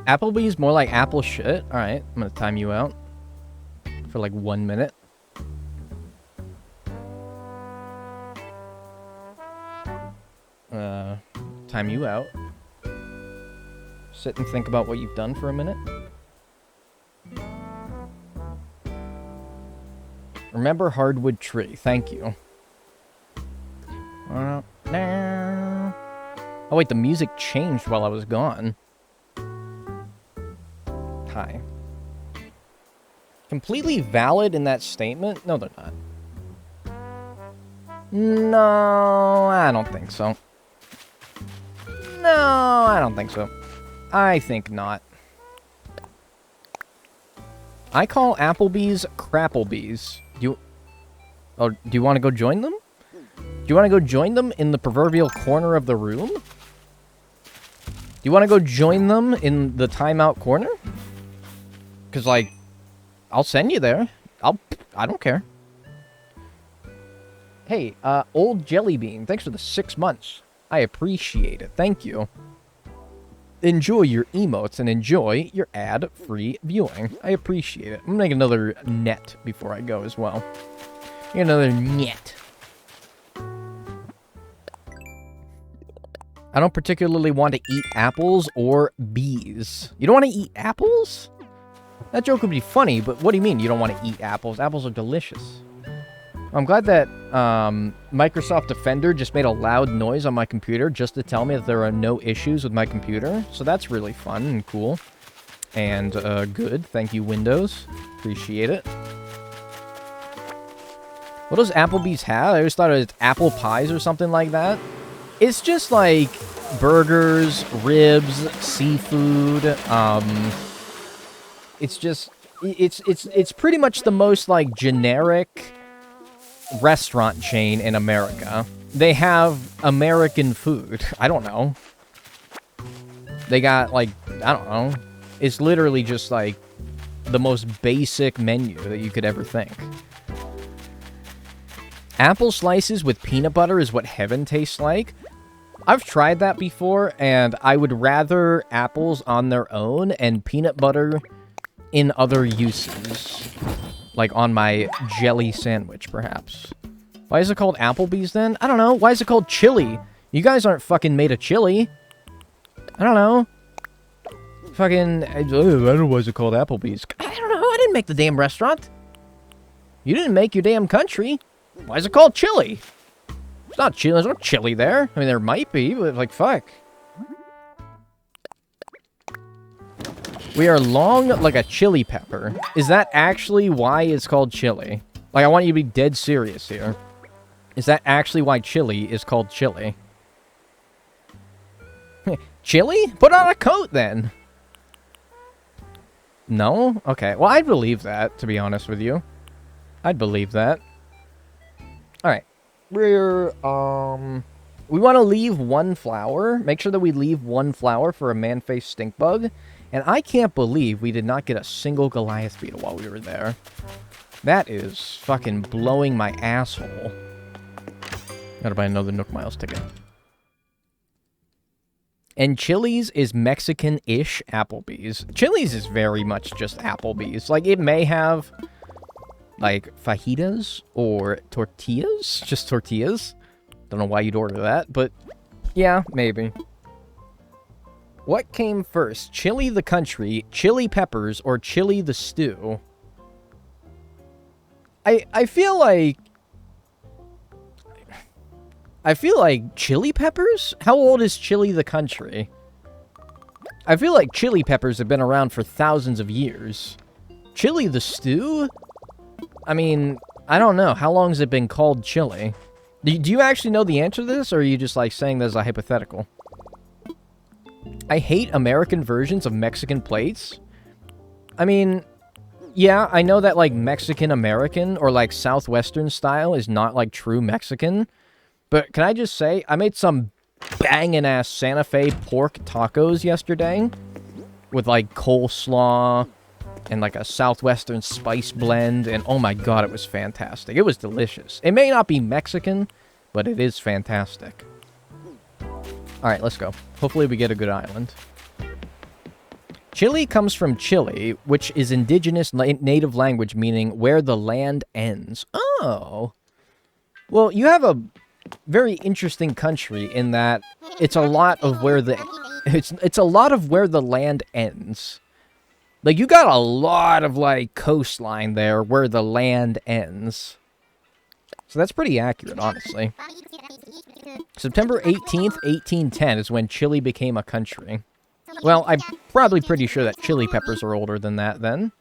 Applebee's more like apple shit. Alright, I'm gonna time you out for like 1 minute. Time you out. Sit and think about what you've done for a minute. Remember hardwood tree. Thank you. Oh wait, the music changed while I was gone. Hi. Completely valid in that statement? No, they're not. No, I don't think so. No, I don't think so. I think not. I call Applebee's Crapplebee's. Do you want to go join them? Do you want to go join them in the proverbial corner of the room? Do you want to go join them in the timeout corner? Because, like, I'll send you there. I don't care. Hey, Old Jelly Bean, thanks for the 6 months. I appreciate it. Thank you. Enjoy your emotes and enjoy your ad-free viewing. I appreciate it. I'm gonna make another net before I go as well. Make another net. I don't particularly want to eat apples or bees. You don't want to eat apples? That joke would be funny, but what do you mean you don't want to eat apples? Apples are delicious. I'm glad that Microsoft Defender just made a loud noise on my computer just to tell me that there are no issues with my computer. So that's really fun and cool. And good. Thank you, Windows. Appreciate it. What does Applebee's have? I always thought it was apple pies or something like that. It's just like burgers, ribs, seafood. It's just it's pretty much the most like generic restaurant chain in America. They have American food. I don't know. They got like, I don't know. It's literally just like the most basic menu that you could ever think. Apple slices with peanut butter is what heaven tastes like. I've tried that before, and I would rather apples on their own and peanut butter in other uses. Like on my jelly sandwich, perhaps. Why is it called Applebee's then? I don't know. Why is it called chili? You guys aren't fucking made of chili. I don't know. Fucking, I don't know why is it called Applebee's. I don't know. I didn't make the damn restaurant. You didn't make your damn country. Why is it called chili? It's not chili. There's no chili there. I mean, there might be, but like, fuck. We are long like a chili pepper. Is that actually why it's called chili? Like, I want you to be dead serious here. Is that actually why chili is called chili? Chili? Put on a coat, then. No? Okay. Well, I'd believe that, to be honest with you. I'd believe that. Alright. We're, we want to leave one flower. Make sure that we leave one flower for a man-faced stink bug. And I can't believe we did not get a single Goliath beetle while we were there. That is fucking blowing my asshole. Gotta buy another Nook Miles ticket. And Chili's is Mexican-ish Applebee's. Chili's is very much just Applebee's. Like, it may have, like, fajitas or tortillas. Just tortillas. Don't know why you'd order that, but yeah, maybe. What came first? Chili the country, chili peppers, or chili the stew? I feel like chili peppers? How old is chili the country? I feel like chili peppers have been around for thousands of years. Chili the stew? I mean, I don't know. How long has it been called chili? Do you actually know the answer to this, or are you just like saying this as a hypothetical? I hate American versions of Mexican plates. I mean, yeah, I know that, like, Mexican-American or, like, Southwestern style is not, like, true Mexican. But can I just say, I made some bangin'-ass Santa Fe pork tacos yesterday with, like, coleslaw and, like, a Southwestern spice blend. And, oh my god, it was fantastic. It was delicious. It may not be Mexican, but it is fantastic. Alright, let's go. Hopefully we get a good island. Chile comes from Chile, which is indigenous native language meaning where the land ends. Oh. Well, you have a very interesting country in that it's a lot of where the it's a lot of where the land ends. Like, you got a lot of, like, coastline there where the land ends. So that's pretty accurate, honestly. September 18th, 1810 is when Chile became a country. Well, I'm probably pretty sure that chili peppers are older than that, then.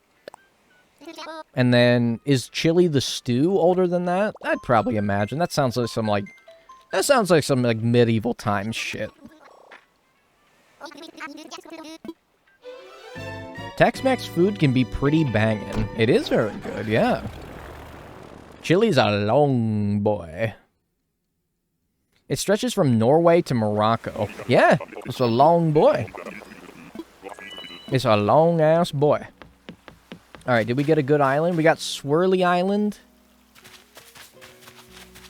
And then, is chili the stew older than that? I'd probably imagine. That sounds like some, like... That sounds like some, like, medieval times shit. Tex-Mex food can be pretty banging. It is very good, yeah. Chile's a long boy. It stretches from Norway to Morocco. Yeah, it's a long boy. It's a long-ass boy. Alright, did we get a good island? We got Swirly Island.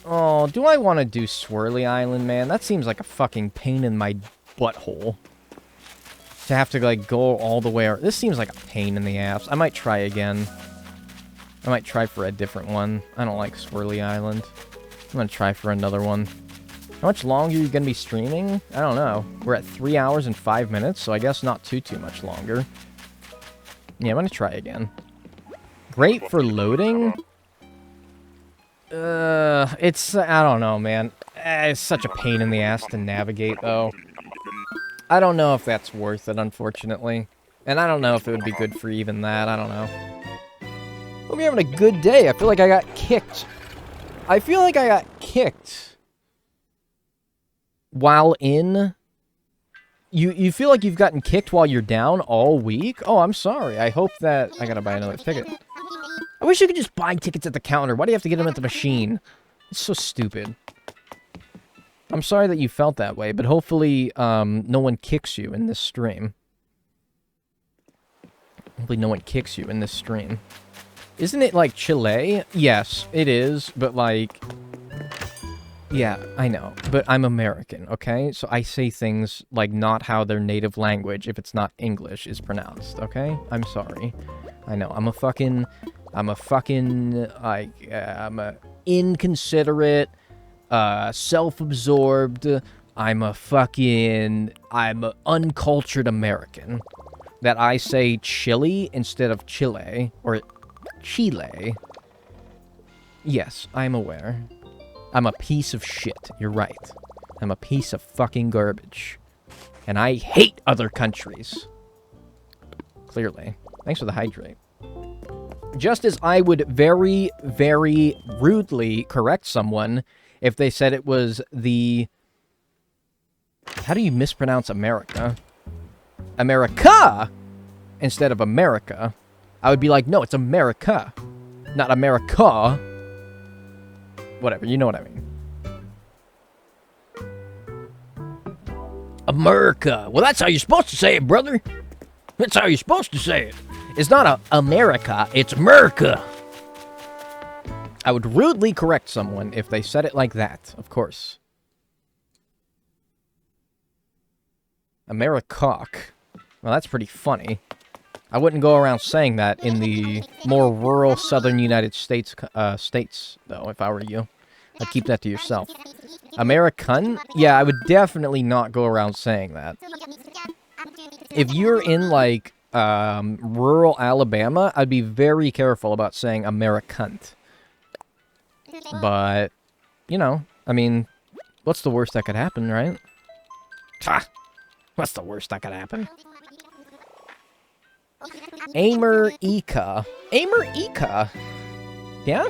Oh, do I want to do Swirly Island, man? That seems like a fucking pain in my butthole. To have to, like, go all the way... This seems like a pain in the ass. I might try again. I might try for a different one. I don't like Swirly Island. I'm gonna try for another one. How much longer are you gonna be streaming? I don't know. We're at 3 hours and 5 minutes, so I guess not too much longer. Yeah, I'm gonna try again. Great for loading? It's... I don't know, man. It's such a pain in the ass to navigate, though. I don't know if that's worth it, unfortunately. And I don't know if it would be good for even that. I don't know. Hope you're having a good day. I feel like I got kicked. I feel like I got kicked. While in... You feel like you've gotten kicked while you're down all week? Oh, I'm sorry. I hope that... I gotta buy another ticket. I wish you could just buy tickets at the counter. Why do you have to get them at the machine? It's so stupid. I'm sorry that you felt that way, but hopefully, no one kicks you in this stream. Hopefully no one kicks you in this stream. Isn't it, like, Chile? Yes, it is, but, like... Yeah, I know, but I'm American, okay? So I say things, like, not how their native language, if it's not English, is pronounced, okay? I'm sorry. I know, I'm a inconsiderate... self-absorbed, I'm an uncultured American. That I say chili instead of Chile, or Chile. Yes, I'm aware. I'm a piece of shit, you're right. I'm a piece of fucking garbage. And I hate other countries. Clearly. Thanks for the hydrate. Just as I would very, very rudely correct someone if they said it was the... How do you mispronounce America? America! Instead of America. I would be like, no, it's America. Not America. Whatever, you know what I mean. America. Well, that's how you're supposed to say it, brother. That's how you're supposed to say it. It's not America, it's America. I would rudely correct someone if they said it like that, of course. Americock. Well, that's pretty funny. I wouldn't go around saying that in the more rural southern United States, though, if I were you. I'd keep that to yourself. American? Yeah, I would definitely not go around saying that. If you're in, like, rural Alabama, I'd be very careful about saying Americant. But, you know, I mean, what's the worst that could happen, right? Ha! What's the worst that could happen? Amer-Eka. Amer-Eka? Yeah?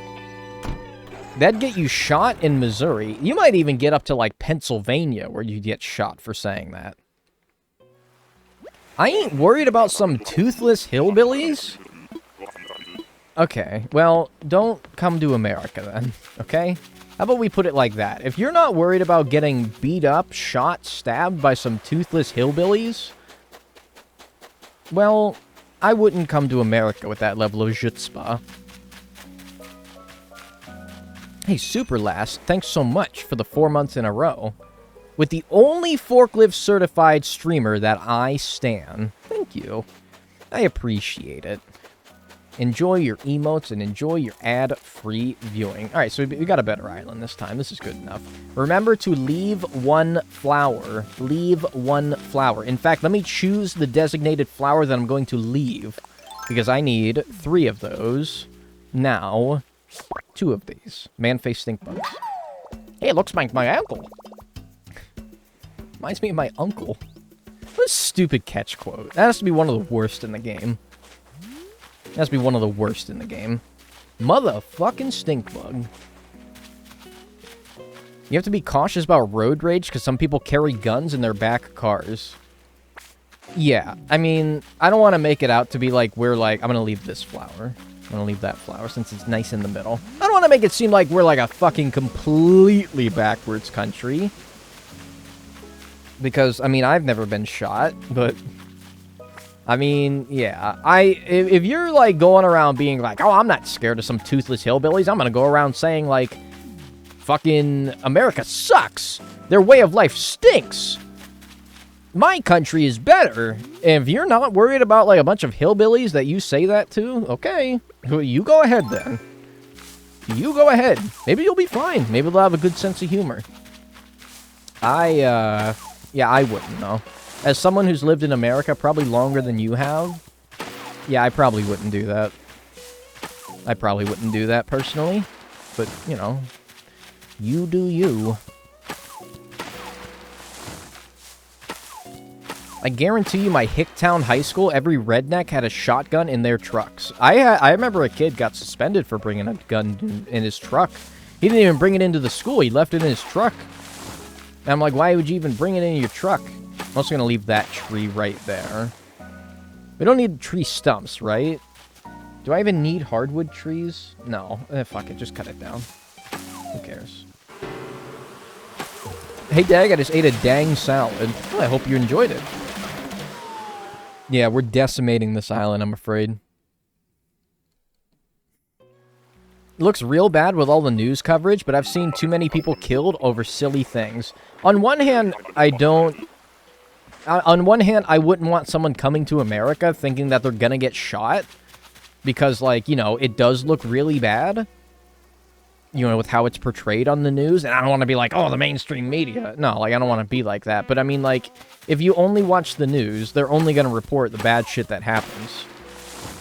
That'd get you shot in Missouri. You might even get up to, like, Pennsylvania where you get shot for saying that. I ain't worried about some toothless hillbillies. Okay, well, don't come to America then, okay? How about we put it like that? If you're not worried about getting beat up, shot, stabbed by some toothless hillbillies, well, I wouldn't come to America with that level of chutzpah. Hey, Superlast, thanks so much for the 4 months in a row. With the only forklift certified streamer that I stan. Thank you. I appreciate it. Enjoy your emotes and enjoy your ad-free viewing. All right, so we got a better island this time. This is good enough. Remember to leave one flower. Leave one flower. In fact, let me choose the designated flower that I'm going to leave, because I need 3 of those. Now, 2 of these. Man-face stink bugs. Hey, it looks like my uncle. Reminds me of my uncle. What a stupid catch quote. That has to be one of the worst in the game. That has to be one of the worst in the game. Motherfucking stink bug. You have to be cautious about road rage because some people carry guns in their back cars. Yeah, I mean, I don't want to make it out to be like we're like, I'm going to leave this flower. I'm going to leave that flower since it's nice in the middle. I don't want to make it seem like we're like a fucking completely backwards country. Because, I mean, I've never been shot, but... I mean, yeah. If you're, like, going around being like, oh, I'm not scared of some toothless hillbillies, I'm gonna go around saying, like, fucking America sucks. Their way of life stinks. My country is better. And if you're not worried about, like, a bunch of hillbillies that you say that to, okay. You go ahead, then. You go ahead. Maybe you'll be fine. Maybe they'll have a good sense of humor. Yeah, I wouldn't, though. As someone who's lived in America probably longer than you have, yeah, I probably wouldn't do that. I probably wouldn't do that personally. But, you know, you do you. I guarantee you my Hicktown High School, every redneck had a shotgun in their trucks. I remember a kid got suspended for bringing a gun in his truck. He didn't even bring it into the school. He left it in his truck. And I'm like, why would you even bring it in your truck? I'm also going to leave that tree right there. We don't need tree stumps, right? Do I even need hardwood trees? No. Fuck it. Just cut it down. Who cares? Hey, Dag, I just ate a dang salad. Well, I hope you enjoyed it. Yeah, we're decimating this island, I'm afraid. It looks real bad with all the news coverage, but I've seen too many people killed over silly things. On one hand, I don't... On one hand, I wouldn't want someone coming to America thinking that they're gonna get shot. Because, like, you know, it does look really bad. You know, with how it's portrayed on the news. And I don't want to be like, oh, the mainstream media. No, like, I don't want to be like that. But, I mean, like, if you only watch the news, they're only gonna report the bad shit that happens.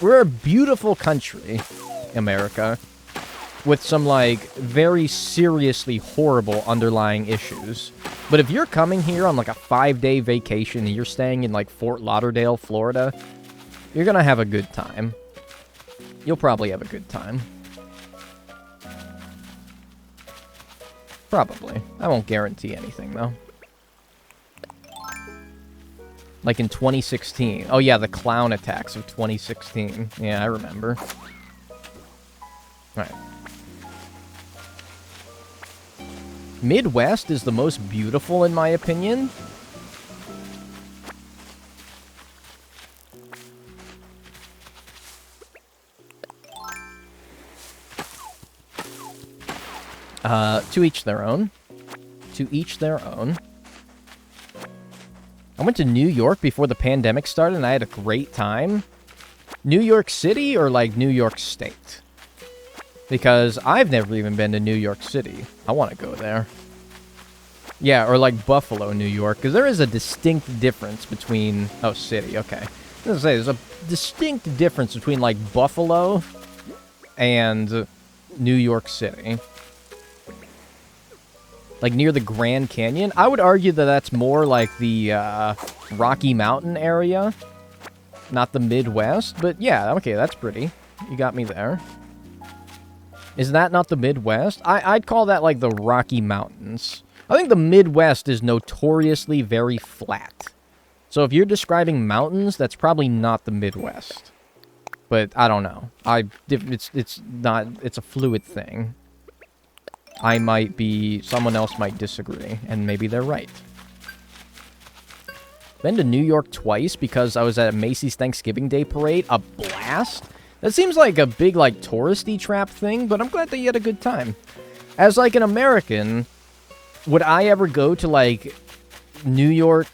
We're a beautiful country, America. With some, like, very seriously horrible underlying issues. But if you're coming here on, like, a 5-day vacation and you're staying in, like, Fort Lauderdale, Florida, you're gonna have a good time. You'll probably have a good time. Probably. I won't guarantee anything, though. Like in 2016. Oh, yeah, the clown attacks of 2016. Yeah, I remember. Alright. Midwest is the most beautiful, in my opinion. To each their own. To each their own. I went to New York before the pandemic started, and I had a great time. New York City or, like, New York State? Because I've never even been to New York City. I want to go there. Yeah, or like Buffalo, New York. Because there is a distinct difference between... Oh, city, okay. I was going to say, there's a distinct difference between, like, Buffalo and New York City. Like, near the Grand Canyon. I would argue that that's more like the Rocky Mountain area. Not the Midwest. But yeah, okay, that's pretty. You got me there. Is that not the Midwest? I'd call that, like, the Rocky Mountains. I think the Midwest is notoriously very flat. So if you're describing mountains, that's probably not the Midwest. But I don't know. It's a fluid thing. I might be... Someone else might disagree, and maybe they're right. Been to New York twice because I was at a Macy's Thanksgiving Day Parade. A blast? That seems like a big, like, touristy trap thing, but I'm glad that you had a good time. As, like, an American, would I ever go to, like, New York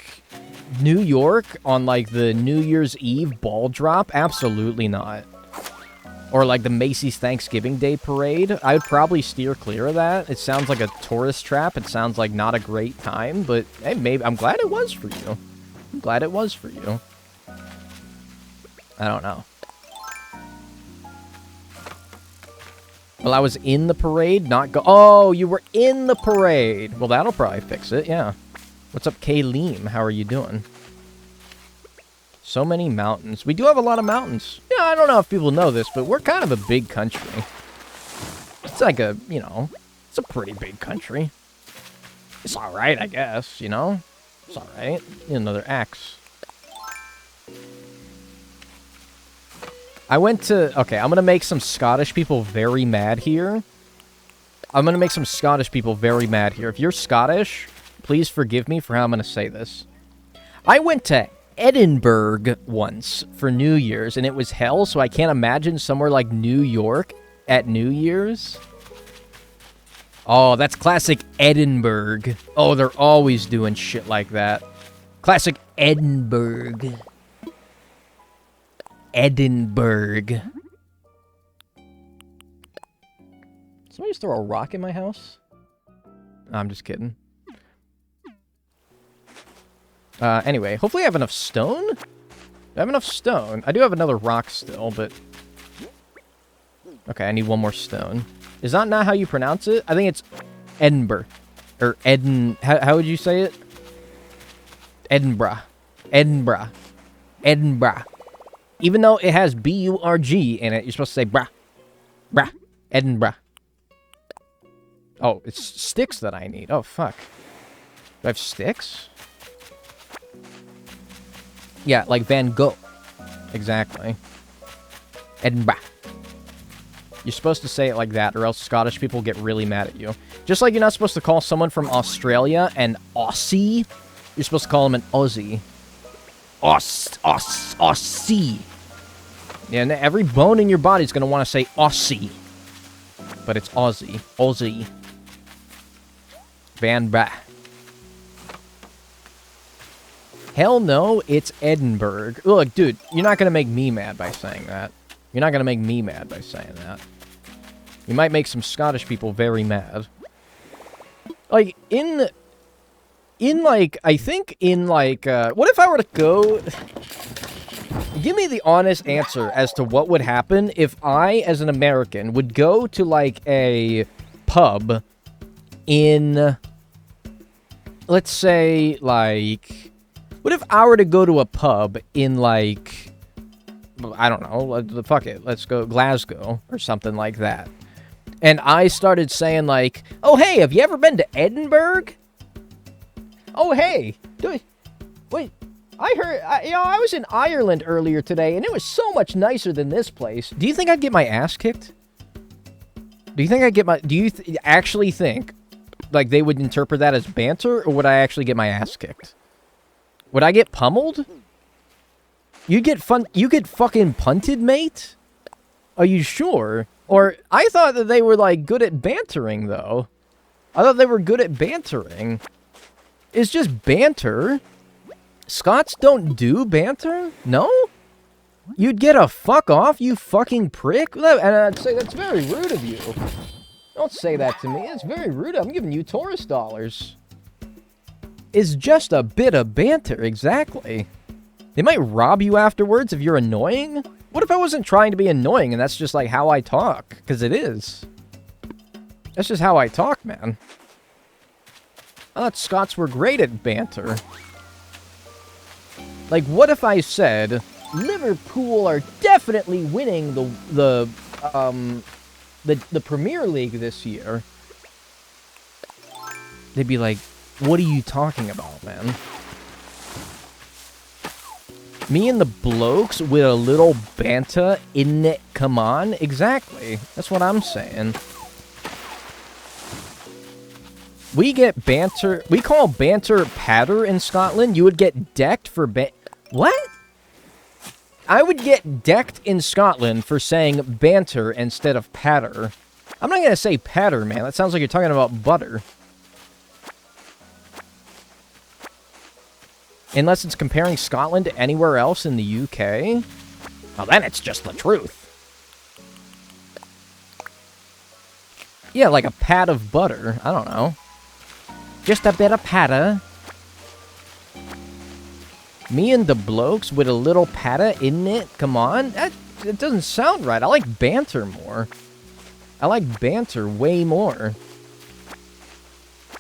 New York on, like, the New Year's Eve ball drop? Absolutely not. Or, like, the Macy's Thanksgiving Day Parade? I would probably steer clear of that. It sounds like a tourist trap. It sounds like not a great time, but, hey, maybe... I'm glad it was for you. I'm glad it was for you. I don't know. Well, I was in the parade, not go... Oh, you were in the parade. Well, that'll probably fix it, yeah. What's up, Kayleem? How are you doing? So many mountains. We do have a lot of mountains. Yeah, I don't know if people know this, but we're kind of a big country. It's like a, you know, it's a pretty big country. It's alright, I guess, you know? It's alright. Another axe. I went to... Okay, I'm gonna make some Scottish people very mad here. I'm gonna make some Scottish people very mad here. If you're Scottish, please forgive me for how I'm gonna say this. I went to Edinburgh once for New Year's, and it was hell, so I can't imagine somewhere like New York at New Year's. Oh, that's classic Edinburgh. Oh, they're always doing shit like that. Classic Edinburgh. Edinburgh. Somebody just throw a rock in my house? No, I'm just kidding. Anyway, hopefully I have enough stone? Do I have enough stone? I do have another rock still, but... Okay, I need one more stone. Is that not how you pronounce it? I think it's Edinburgh. Or How would you say it? Edinburgh. Edinburgh. Edinburgh. Even though it has B-U-R-G in it, you're supposed to say brah. Brah. Edinburgh. Oh, it's sticks that I need. Oh, fuck. Do I have sticks? Yeah, like Van Gogh. Exactly. Edinburgh. You're supposed to say it like that, or else Scottish people get really mad at you. Just like you're not supposed to call someone from Australia an Aussie, you're supposed to call them an Aussie. Aussie. Yeah, and every bone in your body is going to want to say Aussie. But it's Aussie. Aussie. Van Bah. Hell no, it's Edinburgh. Look, dude, you're not going to make me mad by saying that. You're not going to make me mad by saying that. You might make some Scottish people very mad. Like, I think in, like, what if I were to go... Give me the honest answer as to what would happen if I, as an American, would go to, like, a pub in, let's say, like... What if I were to go to a pub in, like... I don't know, fuck it, let's go Glasgow, or something like that. And I started saying, like, oh, hey, have you ever been to Edinburgh? Oh, hey, wait, I heard, I was in Ireland earlier today, and it was so much nicer than this place. Do you think I'd get my ass kicked? Do you think I'd get my, do you actually think, like, they would interpret that as banter, or would I actually get my ass kicked? Would I get pummeled? You get fucking punted, mate? Are you sure? Or, I thought that they were, like, good at bantering, though. I thought they were good at bantering. It's just banter. Scots don't do banter? No? You'd get a fuck off, you fucking prick? And I'd say that's very rude of you. Don't say that to me. It's very rude. I'm giving you tourist dollars. It's just a bit of banter, exactly. They might rob you afterwards if you're annoying. What if I wasn't trying to be annoying and that's just like how I talk? Because it is. That's just how I talk, man. I thought Scots were great at banter. Like, what if I said, Liverpool are definitely winning the Premier League this year? They'd be like, what are you talking about, man? Me and the blokes with a little banter in it, come on? Exactly. That's what I'm saying. We get banter... We call banter patter in Scotland. You would get decked for what? I would get decked in Scotland for saying banter instead of patter. I'm not going to say patter, man. That sounds like you're talking about butter. Unless it's comparing Scotland to anywhere else in the UK. Well, then it's just the truth. Yeah, like a pat of butter. I don't know. Just a bit of patta. Me and the blokes with a little patta in it? Come on. That doesn't sound right. I like banter more. I like banter way more.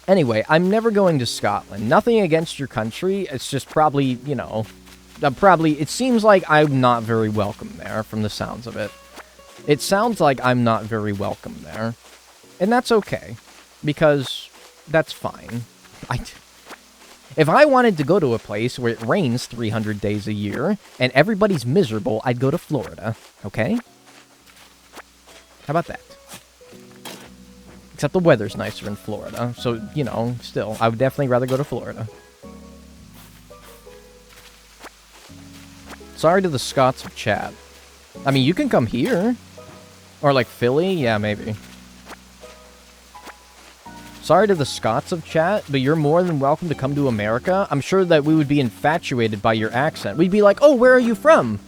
Anyway, I'm never going to Scotland. Nothing against your country. It's just probably, you know... it seems like I'm not very welcome there, from the sounds of it. It sounds like I'm not very welcome there. And that's okay. Because that's fine. If I wanted to go to a place where it rains 300 days a year, and everybody's miserable, I'd go to Florida. Okay? How about that? Except the weather's nicer in Florida. So, you know, still, I would definitely rather go to Florida. Sorry to the Scots of chat. I mean, you can come here. Or, like, Philly? Yeah, maybe. Sorry to the Scots of chat, but you're more than welcome to come to America. I'm sure that we would be infatuated by your accent. We'd be like, oh, where are you from?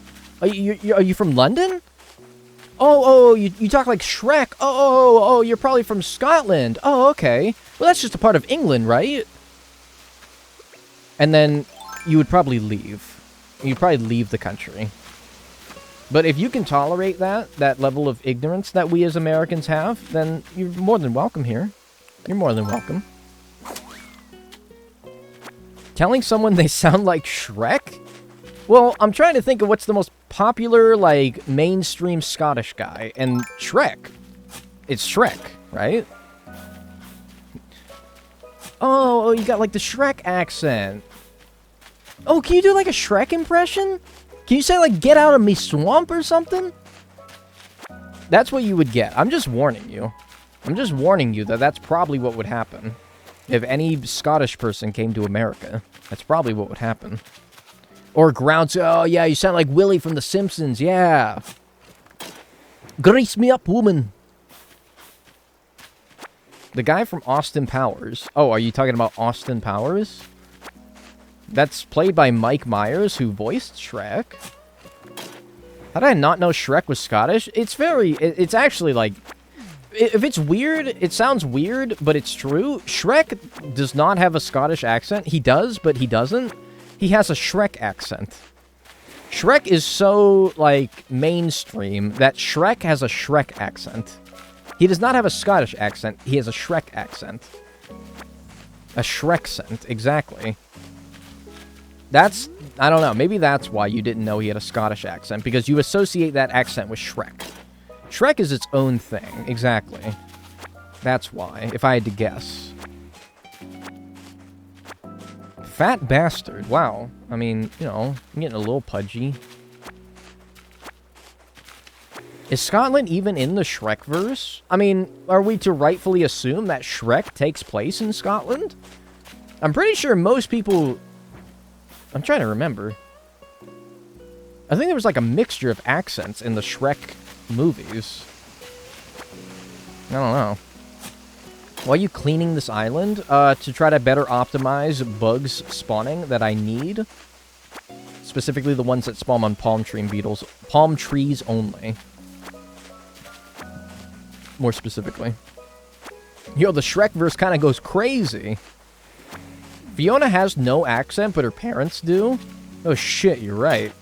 Are you from London? Oh, you talk like Shrek. Oh, you're probably from Scotland. Oh, okay. Well, that's just a part of England, right? And then you would probably leave. You'd probably leave the country. But if you can tolerate that level of ignorance that we as Americans have, then you're more than welcome here. You're more than welcome. Telling someone they sound like Shrek? Well, I'm trying to think of what's the most popular, like, mainstream Scottish guy. And Shrek. It's Shrek, right? Oh, you got, like, the Shrek accent. Oh, can you do, like, a Shrek impression? Can you say, like, get out of me swamp or something? That's what you would get. I'm just warning you. I'm just warning you that that's probably what would happen. If any Scottish person came to America, that's probably what would happen. Or grounds, oh yeah, you sound like Willie from The Simpsons, yeah. Grease me up, woman. The guy from Austin Powers. Oh, are you talking about Austin Powers? That's played by Mike Myers, who voiced Shrek. How did I not know Shrek was Scottish? It's actually like... If it's weird, it sounds weird, but it's true. Shrek does not have a Scottish accent. He does, but he doesn't. He has a Shrek accent. Shrek is so, like, mainstream that Shrek has a Shrek accent. He does not have a Scottish accent. He has a Shrek accent. A Shrekcent, exactly. That's, I don't know, maybe that's why you didn't know he had a Scottish accent, because you associate that accent with Shrek. Shrek is its own thing, exactly. That's why, if I had to guess. Fat bastard, wow. I mean, you know, I'm getting a little pudgy. Is Scotland even in the Shrekverse? I mean, are we to rightfully assume that Shrek takes place in Scotland? I'm pretty sure most people... I'm trying to remember. I think there was like a mixture of accents in the Shrek movies. I don't know. Why are you cleaning this island? To try to better optimize bugs spawning that I need. Specifically the ones that spawn on palm tree beetles. Palm trees only. More specifically. Yo, the Shrekverse kind of goes crazy. Fiona has no accent, but her parents do? Oh shit, you're right.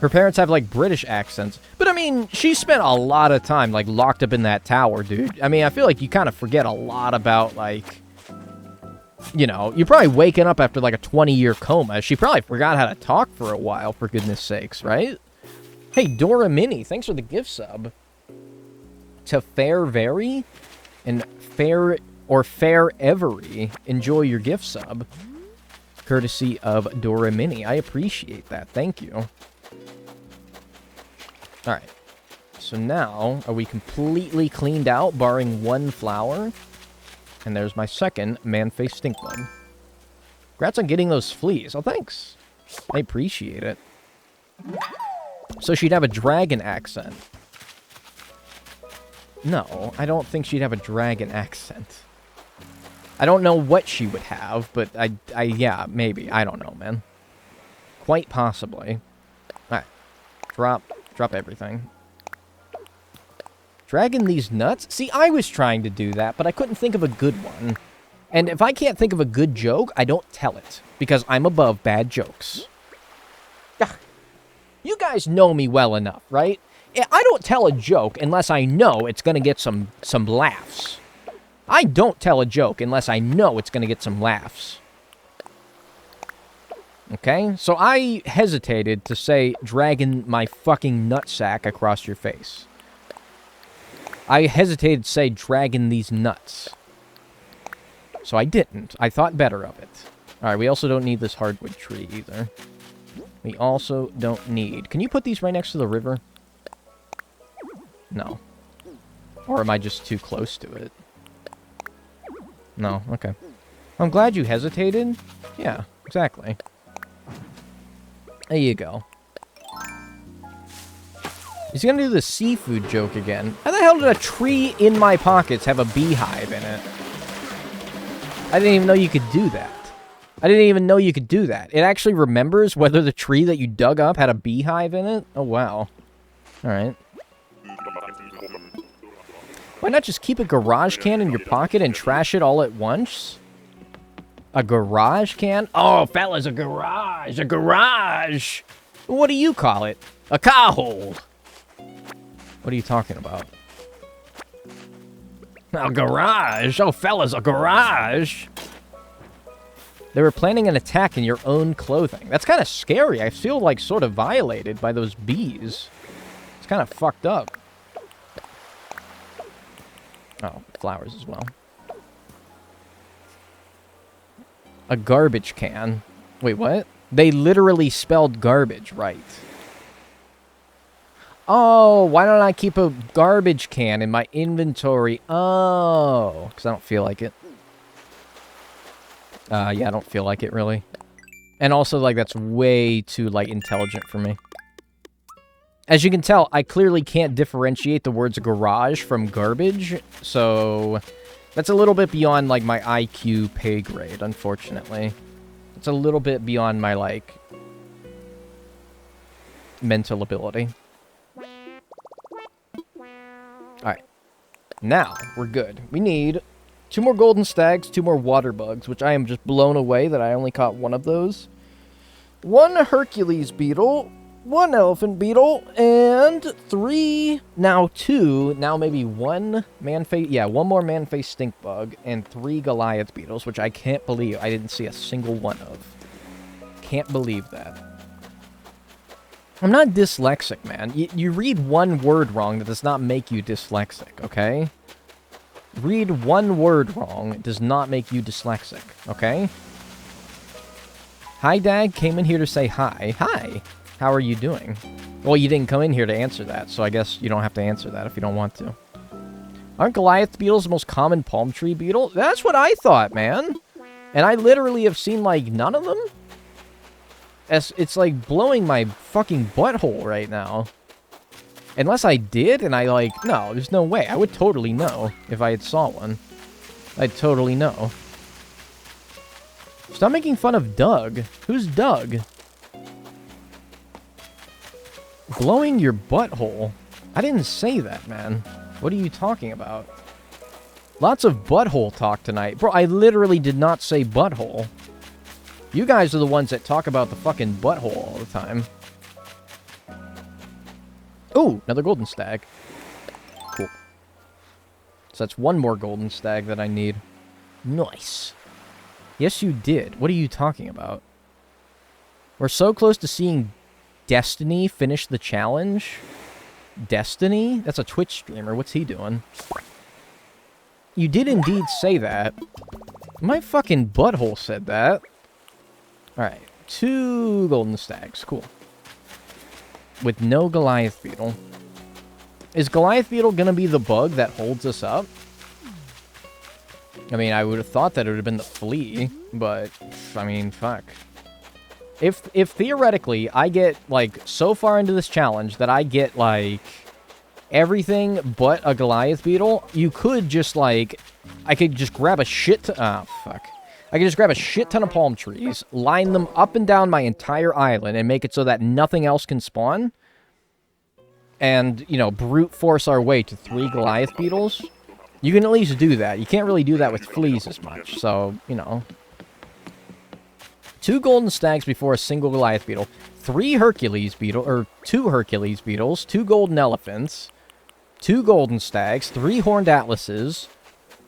Her parents have, like, British accents. But, I mean, she spent a lot of time, like, locked up in that tower, dude. I mean, I feel like you kind of forget a lot about, like... You know, you're probably waking up after, like, a 20-year coma. She probably forgot how to talk for a while, for goodness sakes, right? Hey, Dora Mini, thanks for the gift sub. To Fair Very and Fair... or Fair Every, enjoy your gift sub. Courtesy of Dora Mini. I appreciate that. Thank you. Alright. So now, are we completely cleaned out, barring one flower? And there's my second man-faced stink bug. Congrats on getting those fleas. Oh, thanks. I appreciate it. So she'd have a dragon accent. No, I don't think she'd have a dragon accent. I don't know what she would have, but yeah, maybe. I don't know, man. Quite possibly. Alright. Drop everything. Dragging these nuts? See, I was trying to do that, but I couldn't think of a good one. And if I can't think of a good joke, I don't tell it. Because I'm above bad jokes. Ugh. You guys know me well enough, right? I don't tell a joke unless I know it's going to get some laughs. I don't tell a joke unless I know it's going to get some laughs. Okay? So I hesitated to say dragging my fucking nutsack across your face. I hesitated to say dragging these nuts. So I didn't. I thought better of it. Alright, we also don't need this hardwood tree either. We also don't need... Can you put these right next to the river? No. Or am I just too close to it? No, okay. I'm glad you hesitated. Yeah, exactly. There you go. He's gonna do the seafood joke again. How the hell did a tree in my pockets have a beehive in it? I didn't even know you could do that. I didn't even know you could do that. It actually remembers whether the tree that you dug up had a beehive in it? Oh, wow. Alright. Why not just keep a garage can in your pocket and trash it all at once? A garage can? Oh, fellas, a garage! A garage! What do you call it? A car hole! What are you talking about? A garage? Oh, fellas, a garage! They were planning an attack in your own clothing. That's kind of scary. I feel, like, sort of violated by those bees. It's kind of fucked up. Oh, flowers as well. A garbage can. Wait, what? They literally spelled garbage right. Oh, why don't I keep a garbage can in my inventory? Oh, because I don't feel like it. Yeah, I don't feel like it, really. And also, like, that's way too, like, intelligent for me. As you can tell, I clearly can't differentiate the words garage from garbage, so that's a little bit beyond, like, my IQ pay grade, unfortunately. It's a little bit beyond my, like, mental ability. Alright. Now, we're good. We need 2 more golden stags, 2 more water bugs, which I am just blown away that I only caught 1 of those. 1 Hercules beetle, 1 elephant beetle, and 3, now 2, now maybe 1 man-face, yeah, 1 more man-face stink bug, and 3 Goliath beetles, which I can't believe I didn't see a single one of. Can't believe that. I'm not dyslexic, man. You read 1 word wrong, that does not make you dyslexic, okay? Read 1 word wrong, it does not make you dyslexic, okay? Hi, Dad. Came in here to say hi. Hi. How are you doing? Well, you didn't come in here to answer that, so I guess you don't have to answer that if you don't want to. Aren't Goliath beetles the most common palm tree beetle? That's what I thought, man. And I literally have seen, like, none of them. It's, like, blowing my fucking butthole right now. Unless I did, and I, like... No, there's no way. I would totally know if I had saw one. I'd totally know. Stop making fun of Doug. Who's Doug? Blowing your butthole? I didn't say that, man. What are you talking about? Lots of butthole talk tonight. Bro, I literally did not say butthole. You guys are the ones that talk about the fucking butthole all the time. Ooh, another golden stag. Cool. So that's 1 more golden stag that I need. Nice. Yes, you did. What are you talking about? We're so close to seeing Destiny finish the challenge. Destiny? That's a Twitch streamer. What's he doing? You did indeed say that. My fucking butthole said that. Alright. 2 golden stags. Cool. With no Goliath beetle. Is Goliath beetle gonna be the bug that holds us up? I mean, I would have thought that it would have been the flea, but, I mean, fuck. If theoretically I get, like, so far into this challenge that I get, like, everything but a Goliath beetle, you could just, like... I could just grab a shit... Oh, fuck. I could just grab a shit ton of palm trees, line them up and down my entire island, and make it so that nothing else can spawn. And, you know, brute force our way to 3 Goliath beetles. You can at least do that. You can't really do that with fleas as much, so, you know. 2 golden stags before a single Goliath beetle. 3 Hercules beetle, or 2 Hercules beetles, 2 golden elephants, 2 golden stags, 3 horned atlases,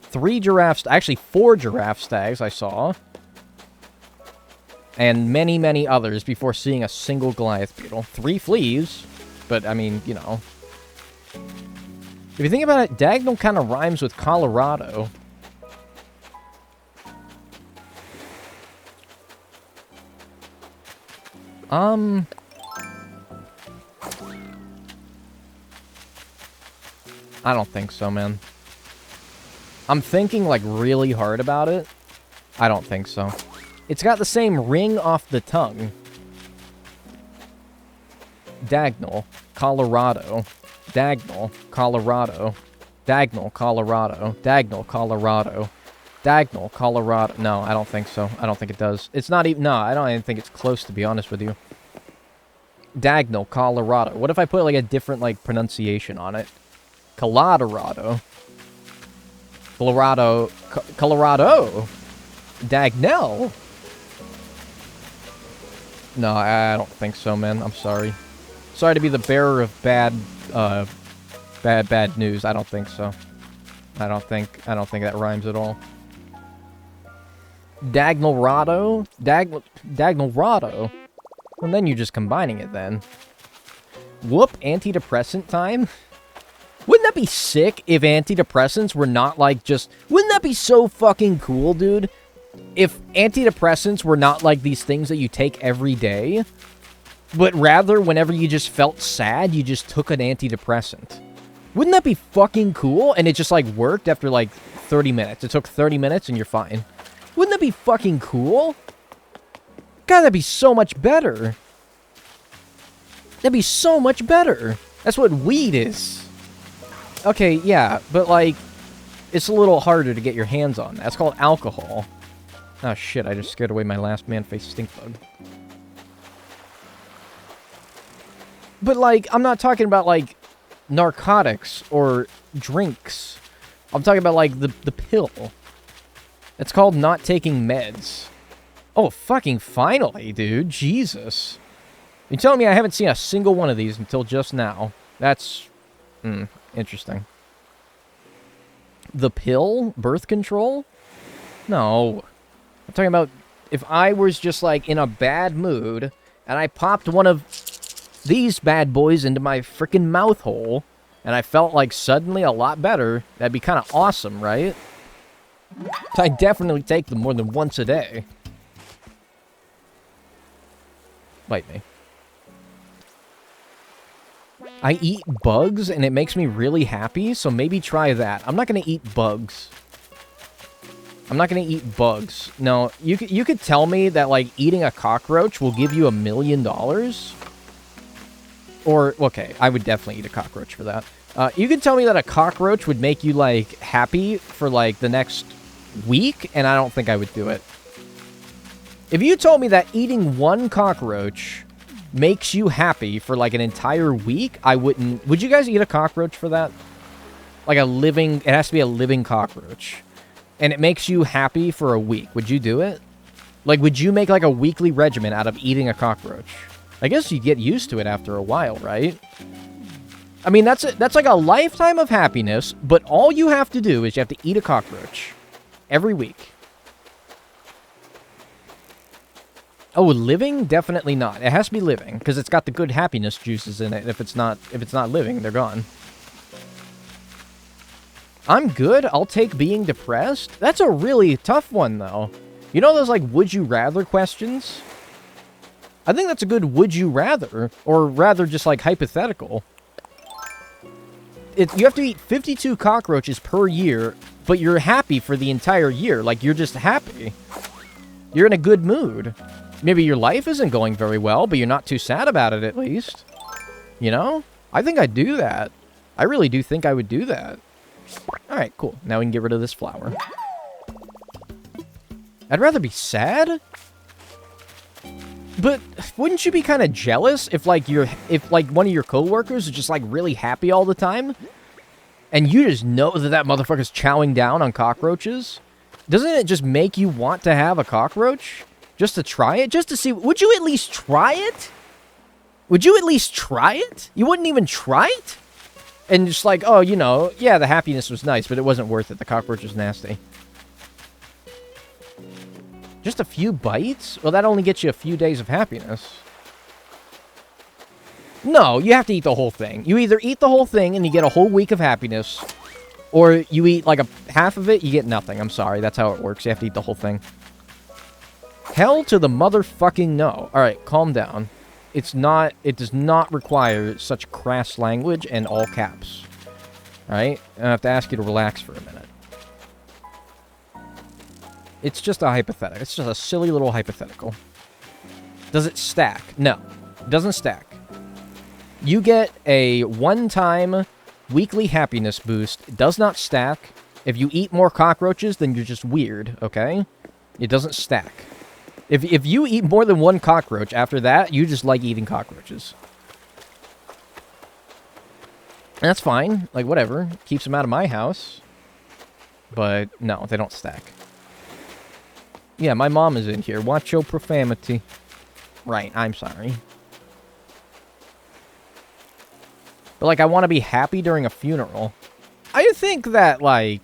3 giraffes, actually 4 giraffe stags I saw, and many, many others before seeing a single Goliath beetle. 3 fleas, but, I mean, you know. If you think about it, Dagnall kind of rhymes with Colorado. I don't think so, man. I'm thinking, like, really hard about it. I don't think so. It's got the same ring off the tongue. Dagnall, Colorado. Dagnall, Colorado. Dagnall, Colorado. Dagnall, Colorado. Dagnall, Colorado. No, I don't think so. I don't think it does. It's not even... No, I don't even think it's close, to be honest with you. Dagnall, Colorado. What if I put, like, a different, like, pronunciation on it? Colorado. Colorado. Colorado. Dagnall. No, I don't think so, man. I'm sorry. Sorry to be the bearer of bad news. I don't think so. I don't think that rhymes at all. Dagnallrado? Dagnallrado? Well, then you're just combining it, then. Whoop, antidepressant time? Wouldn't that be sick if antidepressants were not, like, just... Wouldn't that be so fucking cool, dude? If antidepressants were not, like, these things that you take every day, but rather, whenever you just felt sad, you just took an antidepressant. Wouldn't that be fucking cool? And it just, like, worked after, like, 30 minutes. It took 30 minutes and you're fine. Wouldn't that be fucking cool? God, that'd be so much better. That'd be so much better. That's what weed is. Okay, yeah, but, like, it's a little harder to get your hands on. That's called alcohol. Oh, shit, I just scared away my last man-faced stink bug. But, like, I'm not talking about, like, narcotics or drinks. I'm talking about, like, the pill. It's called not taking meds. Oh, fucking finally, dude. Jesus. You're telling me I haven't seen a single one of these until just now. That's... interesting. The pill? Birth control? No. I'm talking about if I was just, like, in a bad mood, and I popped one of these bad boys into my frickin' mouth hole, and I felt, like, suddenly a lot better, that'd be kind of awesome, right? I definitely take them more than once a day. Bite me. I eat bugs, and it makes me really happy, so maybe try that. I'm not going to eat bugs. I'm not going to eat bugs. No, you could tell me that, like, eating a cockroach will give you $1 million? Or, okay, I would definitely eat a cockroach for that. You could tell me that a cockroach would make you, like, happy for, like, the next week, and I don't think I would do it. If you told me that eating one cockroach makes you happy for, like, an entire week, I wouldn't... Would you guys eat a cockroach for that? Like a living... It has to be a living cockroach. And it makes you happy for a week. Would you do it? Like, would you make, like, a weekly regimen out of eating a cockroach? I guess you get used to it after a while, right? I mean, that's like a lifetime of happiness, but all you have to do is you have to eat a cockroach. Every week. Oh, living? Definitely not. It has to be living, because it's got the good happiness juices in it. If it's not living, they're gone. I'm good. I'll take being depressed. That's a really tough one, though. You know those, like, would you rather questions? I think that's a good would you rather, or rather just, like, hypothetical. You have to eat 52 cockroaches per year, but you're happy for the entire year. Like, you're just happy. You're in a good mood. Maybe your life isn't going very well, but you're not too sad about it, at least. You know? I think I'd do that. I really do think I would do that. Alright, cool. Now we can get rid of this flower. I'd rather be sad. But wouldn't you be kind of jealous if like one of your coworkers is just like really happy all the time? And you just know that motherfucker's chowing down on cockroaches? Doesn't it just make you want to have a cockroach? Just to try it? Just to see... Would you at least try it? Would you at least try it? You wouldn't even try it? And just like, oh, you know, yeah, the happiness was nice, but it wasn't worth it. The cockroach was nasty. Just a few bites? Well, that only gets you a few days of happiness. No, you have to eat the whole thing. You either eat the whole thing and you get a whole week of happiness, or you eat like half of it, you get nothing. I'm sorry, that's how it works. You have to eat the whole thing. Hell to the motherfucking no. Alright, calm down. It does not require such crass language and all caps. Alright? I have to ask you to relax for a minute. It's just a hypothetical. It's just a silly little hypothetical. Does it stack? No. It doesn't stack. You get a one-time weekly happiness boost. It does not stack. If you eat more cockroaches, then you're just weird, okay? It doesn't stack. If you eat more than one cockroach after that, you just like eating cockroaches. And that's fine. Like, whatever. Keeps them out of my house. But, no, they don't stack. Yeah, my mom is in here. Watch your profanity. Right, I'm sorry. But, like, I want to be happy during a funeral. I think that, like...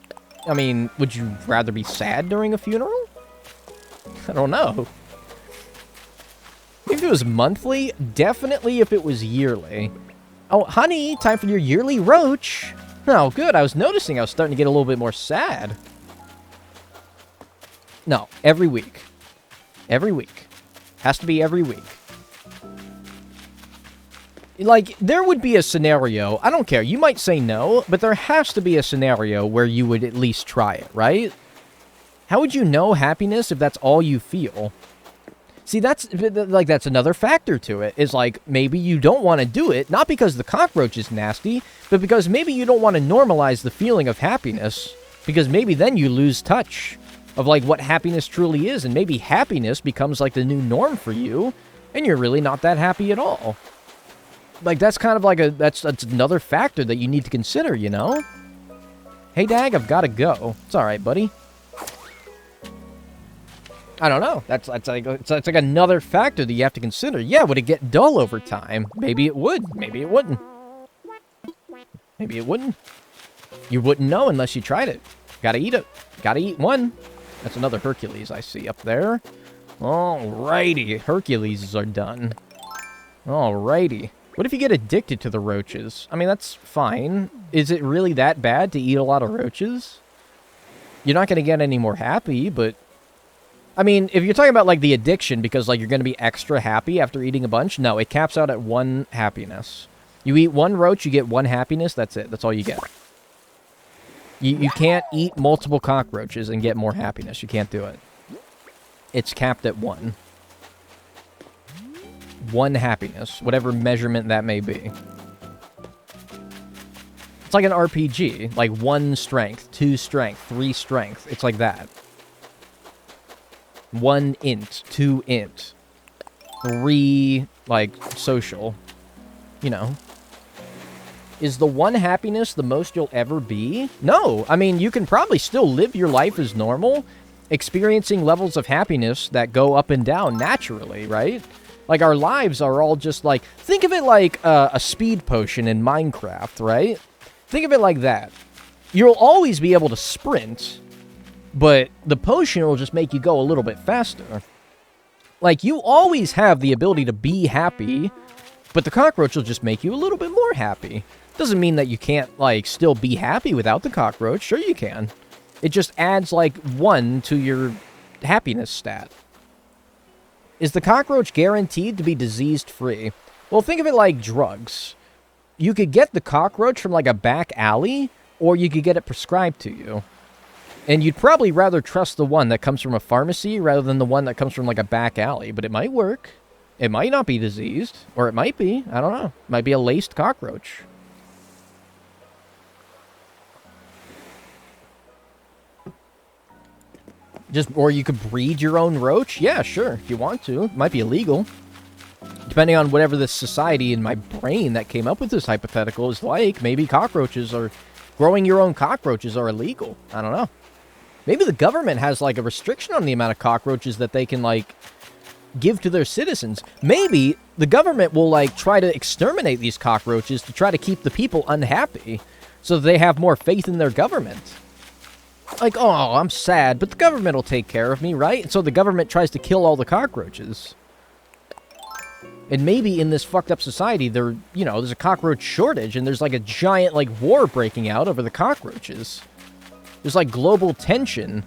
I mean, would you rather be sad during a funeral? I don't know. If it was monthly, definitely if it was yearly. Oh, honey, time for your yearly roach. Oh, good. I was noticing I was starting to get a little bit more sad. No, every week. Every week. Has to be every week. Like, there would be a scenario, I don't care, you might say no, but there has to be a scenario where you would at least try it, right? How would you know happiness if that's all you feel? See, that's another factor to it, is like, maybe you don't want to do it, not because the cockroach is nasty, but because maybe you don't want to normalize the feeling of happiness, because maybe then you lose touch of, like, what happiness truly is, and maybe happiness becomes, like, the new norm for you, and you're really not that happy at all. Like, that's kind of like that's another factor that you need to consider, you know? Hey, Dag, I've got to go. It's alright, buddy. I don't know. That's like another factor that you have to consider. Yeah, would it get dull over time? Maybe it would. Maybe it wouldn't. Maybe it wouldn't. You wouldn't know unless you tried it. Gotta eat it. Gotta eat one. That's another Hercules I see up there. Alrighty. Herculeses are done. Alrighty. What if you get addicted to the roaches? I mean, that's fine. Is it really that bad to eat a lot of roaches? You're not going to get any more happy, but... I mean, if you're talking about, like, the addiction because, like, you're going to be extra happy after eating a bunch, no, it caps out at 1 happiness. You eat 1 roach, you get 1 happiness, that's it. That's all you get. You can't eat multiple cockroaches and get more happiness. You can't do it. It's capped at 1. 1 happiness, whatever measurement that may be. It's like an RPG, like 1 strength, 2 strength, 3 strength. It's like that. 1 int, 2 int, 3, like, social. You know. Is the 1 happiness the most you'll ever be? No. I mean, you can probably still live your life as normal, experiencing levels of happiness that go up and down naturally, right? Like, our lives are all just like... Think of it like a speed potion in Minecraft, right? Think of it like that. You'll always be able to sprint, but the potion will just make you go a little bit faster. Like, you always have the ability to be happy, but the cockroach will just make you a little bit more happy. Doesn't mean that you can't, like, still be happy without the cockroach. Sure you can. It just adds, like, 1 to your happiness stat. Is the cockroach guaranteed to be disease-free? Well, think of it like drugs. You could get the cockroach from, like, a back alley, or you could get it prescribed to you. And you'd probably rather trust the one that comes from a pharmacy rather than the one that comes from, like, a back alley. But it might work. It might not be diseased. Or it might be. I don't know. It might be a laced cockroach. Just, or you could breed your own roach? Yeah, sure, if you want to. It might be illegal. Depending on whatever this society in my brain that came up with this hypothetical is like, maybe cockroaches are... Growing your own cockroaches are illegal. I don't know. Maybe the government has, like, a restriction on the amount of cockroaches that they can, like, give to their citizens. Maybe the government will, like, try to exterminate these cockroaches to try to keep the people unhappy so that they have more faith in their government. Like, oh, I'm sad, but the government will take care of me, right? And so the government tries to kill all the cockroaches. And maybe in this fucked up society, there's a cockroach shortage, and there's, like, a giant, like, war breaking out over the cockroaches. There's, like, global tension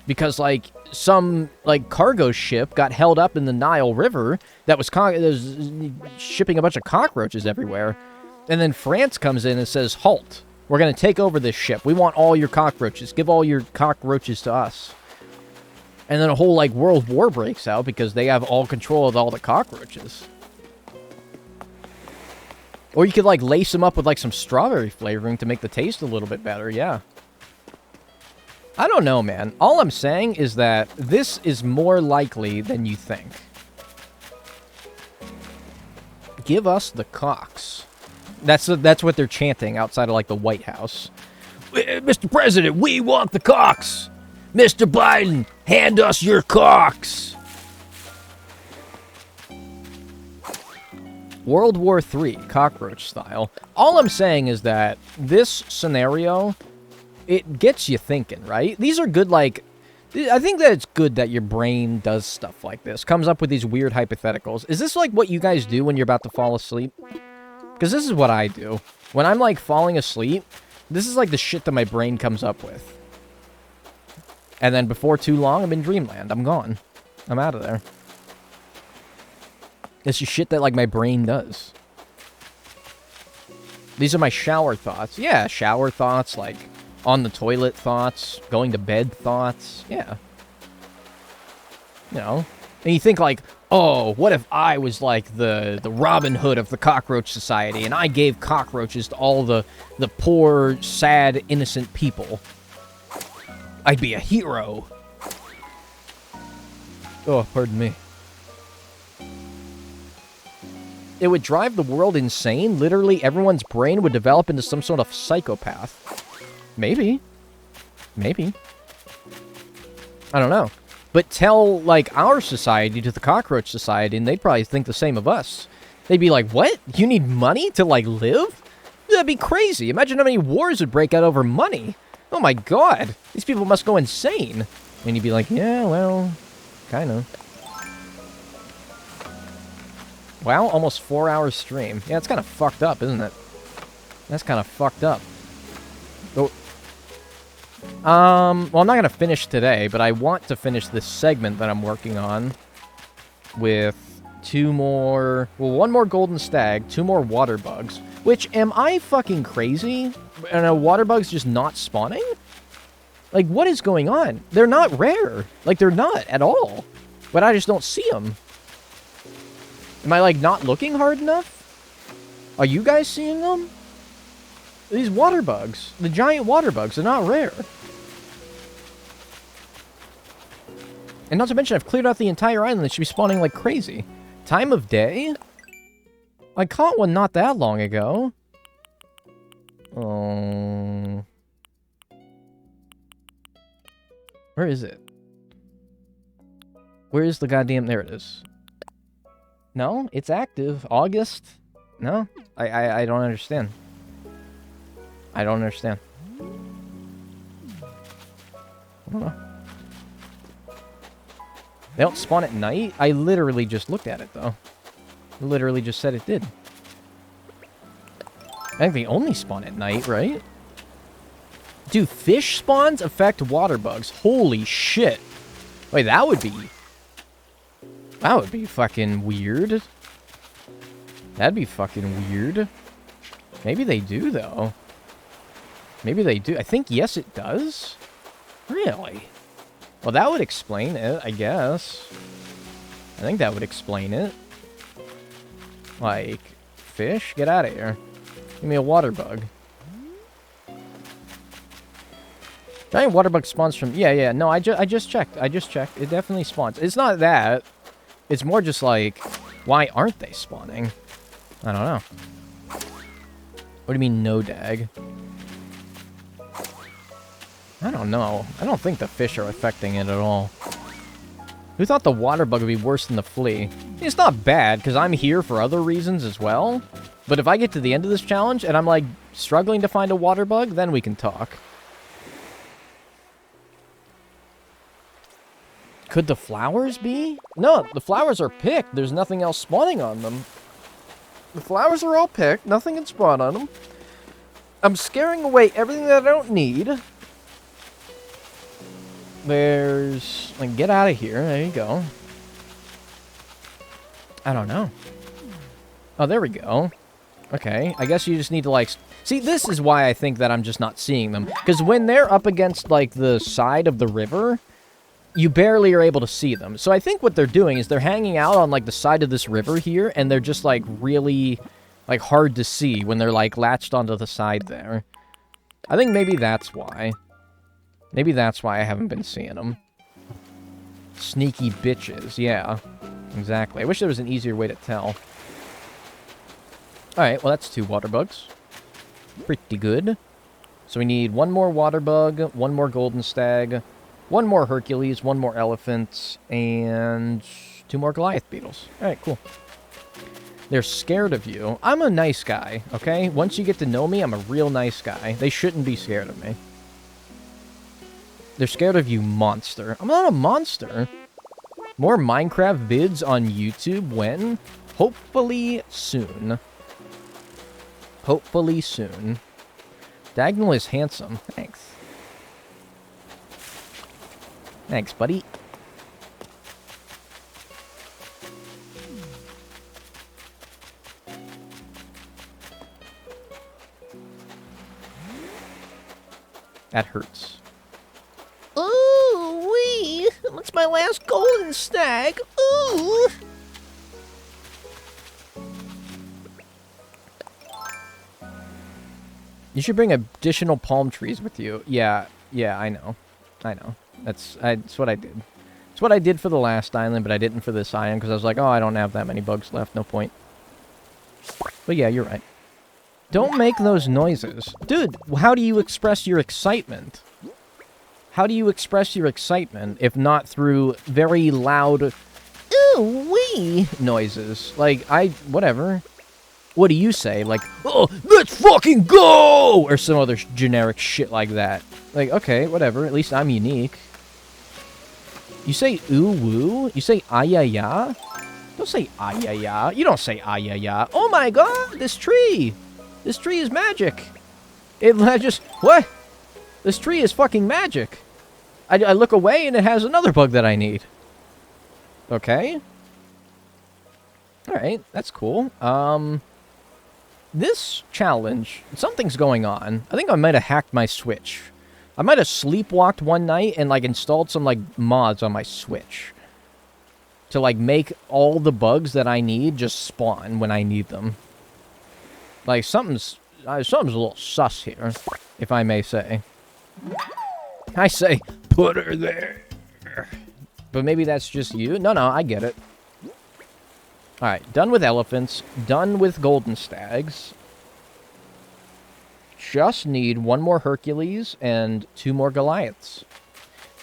because, like, some, like, cargo ship got held up in the Nile River that was shipping a bunch of cockroaches everywhere. And then France comes in and says, halt. We're going to take over this ship. We want all your cockroaches. Give all your cockroaches to us. And then a whole, like, world war breaks out because they have all control of all the cockroaches. Or you could, like, lace them up with, like, some strawberry flavoring to make the taste a little bit better, yeah. I don't know, man. All I'm saying is that this is more likely than you think. Give us the cocks. That's what they're chanting outside of, like, the White House. Mr. President, we want the cocks! Mr. Biden, hand us your cocks! World War III, cockroach style. All I'm saying is that this scenario, it gets you thinking, right? These are good, like... I think that it's good that your brain does stuff like this. Comes up with these weird hypotheticals. Is this like what you guys do when you're about to fall asleep? Because this is what I do. When I'm, like, falling asleep, this is, like, the shit that my brain comes up with. And then before too long, I'm in dreamland. I'm gone. I'm out of there. It's just shit that, like, my brain does. These are my shower thoughts. Yeah, shower thoughts, like, on the toilet thoughts, going to bed thoughts. Yeah. You know? And you think, like, oh, what if I was, like, the Robin Hood of the cockroach society, and I gave cockroaches to all the poor, sad, innocent people? I'd be a hero. Oh, pardon me. It would drive the world insane. Literally, everyone's brain would develop into some sort of psychopath. Maybe. Maybe. I don't know. But tell, like, our society to the cockroach society, and they'd probably think the same of us. They'd be like, what? You need money to, like, live? That'd be crazy. Imagine how many wars would break out over money. Oh my god. These people must go insane. And you'd be like, yeah, well, kind of. Wow, almost 4 hours stream. Yeah, it's kind of fucked up, isn't it? That's kind of fucked up. Oh. Well, I'm not going to finish today, but I want to finish this segment that I'm working on with two more... Well, one more golden stag, two more water bugs. Which, am I fucking crazy? And are water bugs just not spawning? Like, what is going on? They're not rare. Like, they're not at all. But I just don't see them. Am I, like, not looking hard enough? Are you guys seeing them? These water bugs. The giant water bugs are not rare. And not to mention, I've cleared out the entire island. They should be spawning like crazy. Time of day? I caught one not that long ago. Oh. Where is it? Where is the goddamn... There it is. No, it's active. August? No? I don't understand. I don't understand. I don't know. They don't spawn at night? I literally just looked at it, though. Literally just said it did. I think they only spawn at night, right? Do fish spawns affect water bugs? Holy shit. Wait, that would be... That would be fucking weird. That'd be fucking weird. Maybe they do, though. Maybe they do. I think, yes, it does. Really? Well, that would explain it, I guess. I think that would explain it. Like, fish? Get out of here. Give me a water bug. Giant water bug spawns from... Yeah, no, I just checked. I just checked. It definitely spawns. It's not that. It's more just like, why aren't they spawning? I don't know. What do you mean, no dag? I don't know. I don't think the fish are affecting it at all. Who thought the water bug would be worse than the flea? It's not bad, because I'm here for other reasons as well. But if I get to the end of this challenge, and I'm, like, struggling to find a water bug, then we can talk. Could the flowers be? No, the flowers are picked. There's nothing else spawning on them. The flowers are all picked. Nothing can spawn on them. I'm scaring away everything that I don't need. There's... Like, get out of here. There you go. I don't know. Oh, there we go. Okay. I guess you just need to, like... See, this is why I think that I'm just not seeing them. Because when they're up against, like, the side of the river, you barely are able to see them. So I think what they're doing is they're hanging out on, like, the side of this river here, and they're just, like, really, like, hard to see when they're, like, latched onto the side there. I think maybe that's why. Maybe that's why I haven't been seeing them. Sneaky bitches, yeah. Exactly. I wish there was an easier way to tell. Alright, well that's 2 water bugs. Pretty good. So we need 1 more water bug, 1 more golden stag, 1 more Hercules, 1 more elephant, and 2 more Goliath beetles. Alright, cool. They're scared of you. I'm a nice guy, okay? Once you get to know me, I'm a real nice guy. They shouldn't be scared of me. They're scared of you, monster. I'm not a monster. More Minecraft vids on YouTube when? Hopefully soon. Hopefully soon. Diagonal is handsome. Thanks. Thanks, buddy. That hurts. Ooh, wee! What's my last golden stag? Ooh! You should bring additional palm trees with you. Yeah, I know. I know. That's what I did. It's what I did for the last island, but I didn't for this island, because I was like, oh, I don't have that many bugs left, no point. But yeah, you're right. Don't make those noises. Dude, how do you express your excitement? How do you express your excitement if not through very loud, ooh-wee noises? Like, whatever. What do you say? Like, oh, let's fucking go! Or some other generic shit like that. Like, okay, whatever. At least I'm unique. You say ooh-woo? You say ah-ya-ya? Don't say ah-ya-ya. You don't say ah-ya-ya. Oh my god, this tree! This tree is magic. What? This tree is fucking magic. I look away and it has another bug that I need. Okay. Alright, that's cool. This challenge, something's going on. I think I might have hacked my Switch. I might have sleepwalked one night and, like, installed some, like, mods on my Switch. To, like, make all the bugs that I need just spawn when I need them. Like, something's a little sus here, if I may say. I say, put her there. But maybe that's just you? No, I get it. Alright, done with elephants. Done with golden stags. Just need 1 more Hercules and 2 more Goliaths.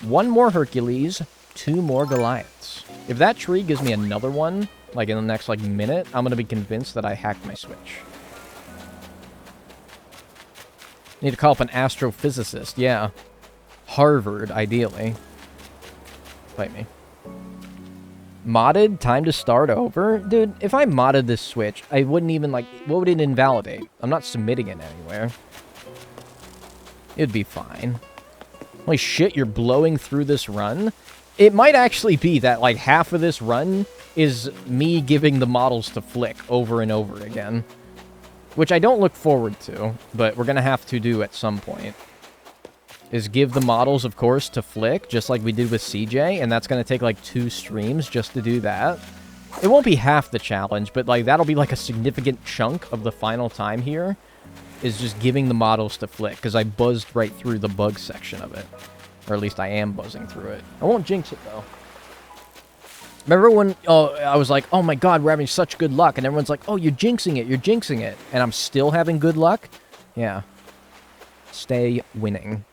1 more Hercules, 2 more Goliaths. If that tree gives me another one, like in the next, like, minute, I'm gonna be convinced that I hacked my Switch. Need to call up an astrophysicist, yeah. Harvard, ideally. Fight me. Modded? Time to start over? Dude, if I modded this Switch, I wouldn't even, like, what would it invalidate? I'm not submitting it anywhere. It'd be fine. Holy shit, you're blowing through this run? It might actually be that, like, half of this run is me giving the models to Flick over and over again. Which I don't look forward to, but we're gonna have to do at some point. Is give the models, of course, to Flick, just like we did with CJ, and that's gonna take, like, 2 streams just to do that. It won't be half the challenge, but, like, that'll be, like, a significant chunk of the final time here. is just giving the models to Flick, because I buzzed right through the bug section of it. Or at least I am buzzing through it. I won't jinx it, though. Remember when I was like, oh my god, we're having such good luck, and everyone's like, oh, you're jinxing it, you're jinxing it. And I'm still having good luck? Yeah. Stay winning.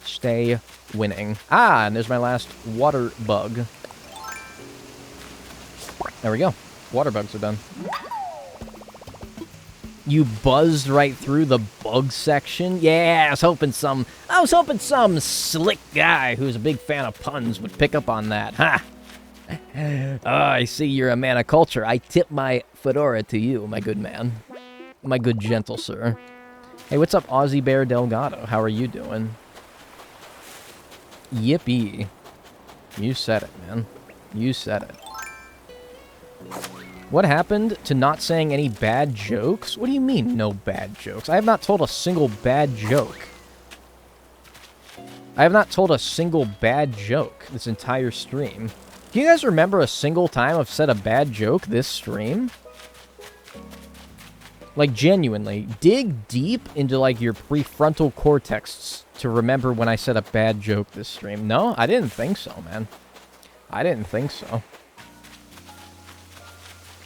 Stay winning. Ah, and there's my last water bug. There we go. Water bugs are done. You buzzed right through the bug section? Yeah, I was hoping some slick guy who's a big fan of puns would pick up on that. Ha! Oh, I see you're a man of culture. I tip my fedora to you, my good man. My good gentle sir. Hey, what's up, Aussie Bear Delgado? How are you doing? Yippee. You said it, man. You said it. What happened to not saying any bad jokes? What do you mean, no bad jokes? I have not told a single bad joke. I have not told a single bad joke this entire stream. Do you guys remember a single time I've said a bad joke this stream? Like, genuinely, dig deep into, like, your prefrontal cortex to remember when I said a bad joke this stream. No, I didn't think so, man. I didn't think so.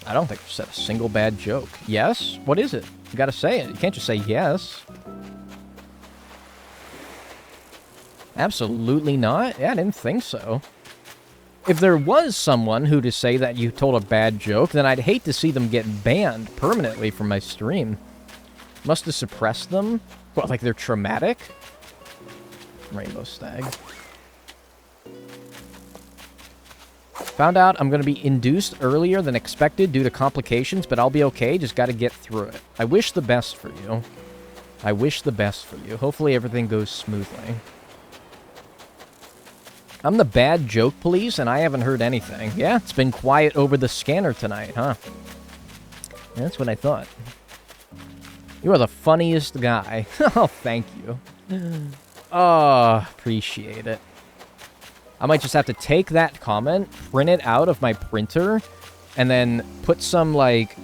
I don't think I've said a single bad joke. Yes? What is it? You gotta say it. You can't just say yes. Absolutely not. Yeah, I didn't think so. If there was someone who to say that you told a bad joke, then I'd hate to see them get banned permanently from my stream. Must have suppressed them? What, like they're traumatic? Rainbow Stag. Found out I'm going to be induced earlier than expected due to complications, but I'll be okay. Just got to get through it. I wish the best for you. I wish the best for you. Hopefully everything goes smoothly. I'm the bad joke police, and I haven't heard anything. Yeah, it's been quiet over the scanner tonight, huh? That's what I thought. You are the funniest guy. Oh, thank you. Oh, appreciate it. I might just have to take that comment, print it out of my printer, and then put some, like,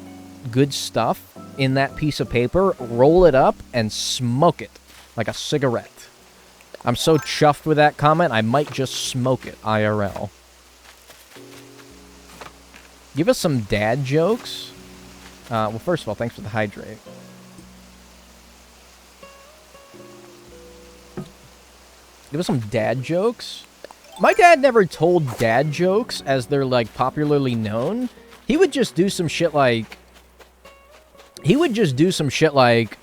good stuff in that piece of paper, roll it up, and smoke it like a cigarette. I'm so chuffed with that comment, I might just smoke it IRL. Give us some dad jokes. Well, first of all, thanks for the hydrate. Give us some dad jokes. My dad never told dad jokes as they're, like, popularly known. He would just do some shit like...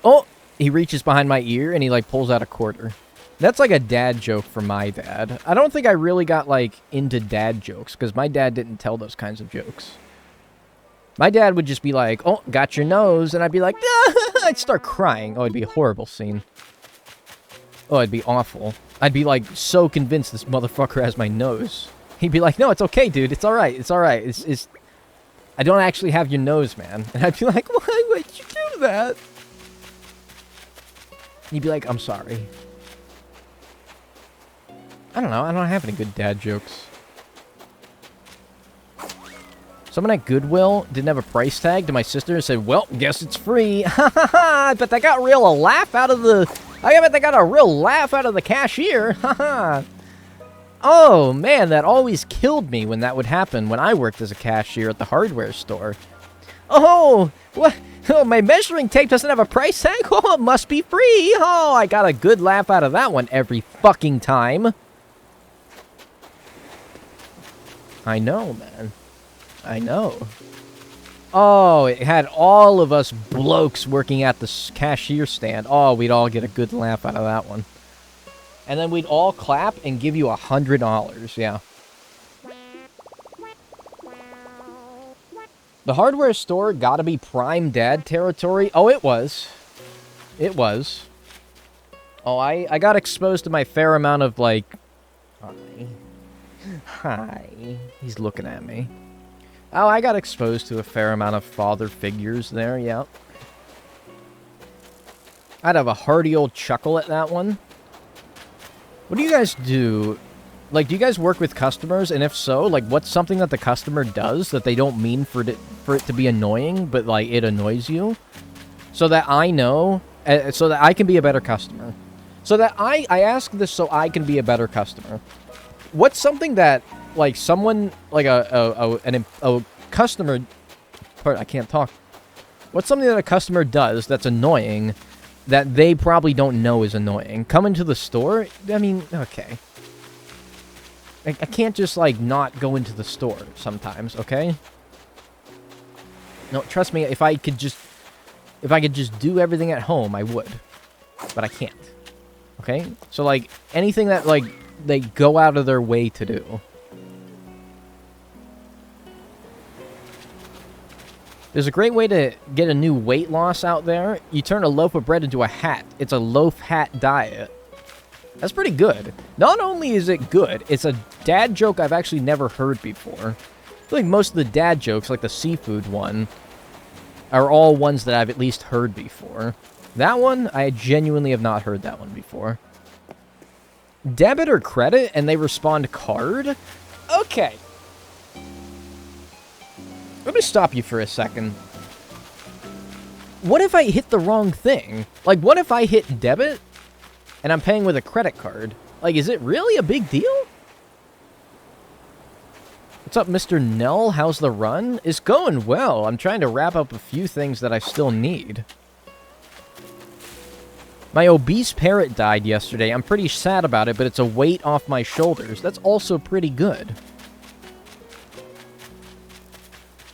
oh, he reaches behind my ear and he, like, pulls out a quarter. That's like a dad joke for my dad. I don't think I really got, like, into dad jokes, because my dad didn't tell those kinds of jokes. My dad would just be like, oh, got your nose, and I'd be like, ah! I'd start crying. Oh, it'd be a horrible scene. Oh, it'd be awful. I'd be, like, so convinced this motherfucker has my nose. He'd be like, no, it's okay, dude. It's alright. It's alright. It's... I don't actually have your nose, man. And I'd be like, why would you do that? He'd be like, I'm sorry. I don't know. I don't have any good dad jokes. Someone at Goodwill didn't have a price tag to my sister and said, well, guess it's free. Ha ha ha! But they got a real laugh out of the... I bet they got a real laugh out of the cashier. Ha ha! Oh, man, that always killed me when that would happen when I worked as a cashier at the hardware store. Oh, what? Oh, my measuring tape doesn't have a price tag? Oh, it must be free. Oh, I got a good laugh out of that one every fucking time. I know, man. I know. Oh, it had all of us blokes working at the cashier stand. Oh, we'd all get a good laugh out of that one. And then we'd all clap and give you $100, yeah. The hardware store gotta be prime dad territory. Oh, it was. It was. Oh, I got exposed to my fair amount of, like... Hi. He's looking at me. Oh, I got exposed to a fair amount of father figures there, yeah. I'd have a hearty old chuckle at that one. What do you guys do? Like, do you guys work with customers? And if so, like, what's something that the customer does that they don't mean for it to be annoying, but, like, it annoys you? so that I know, so that I can be a better customer. So that I ask this so I can be a better customer. What's something that, like, someone, like a customer, I can't talk. What's something that a customer does that's annoying that they probably don't know is annoying? Come into the store? I mean, okay. I can't just, like, not go into the store sometimes, okay? No, trust me, if I could just do everything at home, I would. But I can't. Okay? So, like, anything that, like, they go out of their way to do. There's a great way to get a new weight loss out there. You turn a loaf of bread into a hat. It's a loaf hat diet. That's pretty good. Not only is it good, it's a dad joke I've actually never heard before. I feel like most of the dad jokes, like the seafood one, are all ones that I've at least heard before. That one, I genuinely have not heard that one before. Debit or credit, and they respond card? Okay. Let me stop you for a second. What if I hit the wrong thing? Like, what if I hit debit, and I'm paying with a credit card? Like, is it really a big deal? What's up, Mr. Nell? How's the run? It's going well. I'm trying to wrap up a few things that I still need. My obese parrot died yesterday. I'm pretty sad about it, but it's a weight off my shoulders. That's also pretty good.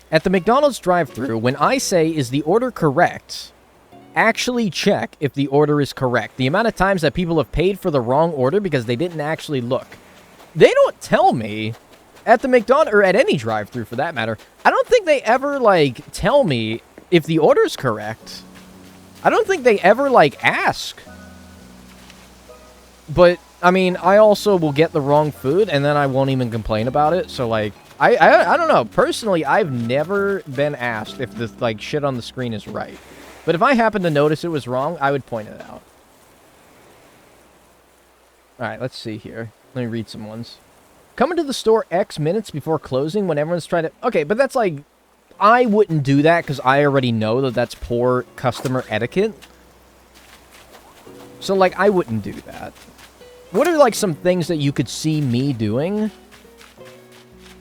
At the McDonald's drive-thru, when I say, is the order correct, actually check if the order is correct. The amount of times that people have paid for the wrong order because they didn't actually look. They don't tell me at the McDonald's, or at any drive-thru for that matter. I don't think they ever, like, tell me if the order's correct. I don't think they ever, like, ask. But, I mean, I also will get the wrong food, and then I won't even complain about it. So, like, I don't know. Personally, I've never been asked if the, like, shit on the screen is right. But if I happen to notice it was wrong, I would point it out. Alright, let's see here. Let me read some ones. Coming to the store X minutes before closing when everyone's trying to... Okay, but that's, like... I wouldn't do that because I already know that that's poor customer etiquette. So, like, I wouldn't do that. What are, like, some things that you could see me doing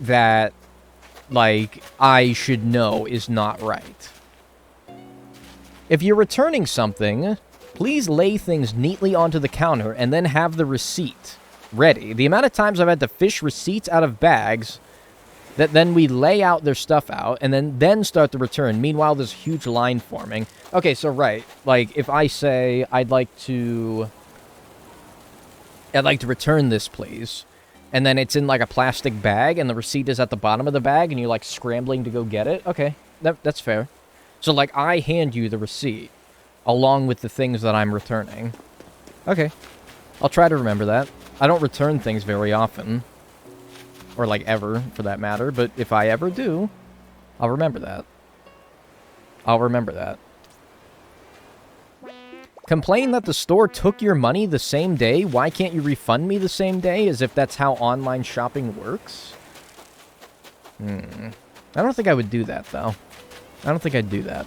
that, like, I should know is not right? If you're returning something, please lay things neatly onto the counter and then have the receipt ready. The amount of times I've had to fish receipts out of bags that then we lay out their stuff out and then start the return. Meanwhile, there's a huge line forming. Okay, so right. Like, if I say, I'd like to return this, please. And then it's in, like, a plastic bag, and the receipt is at the bottom of the bag, and you're, like, scrambling to go get it. Okay, that's fair. So, like, I hand you the receipt, along with the things that I'm returning. Okay. I'll try to remember that. I don't return things very often. Or, like, ever, for that matter. But if I ever do, I'll remember that. I'll remember that. Complain that the store took your money the same day? Why can't you refund me the same day? As if that's how online shopping works? I don't think I would do that, though. I don't think I'd do that.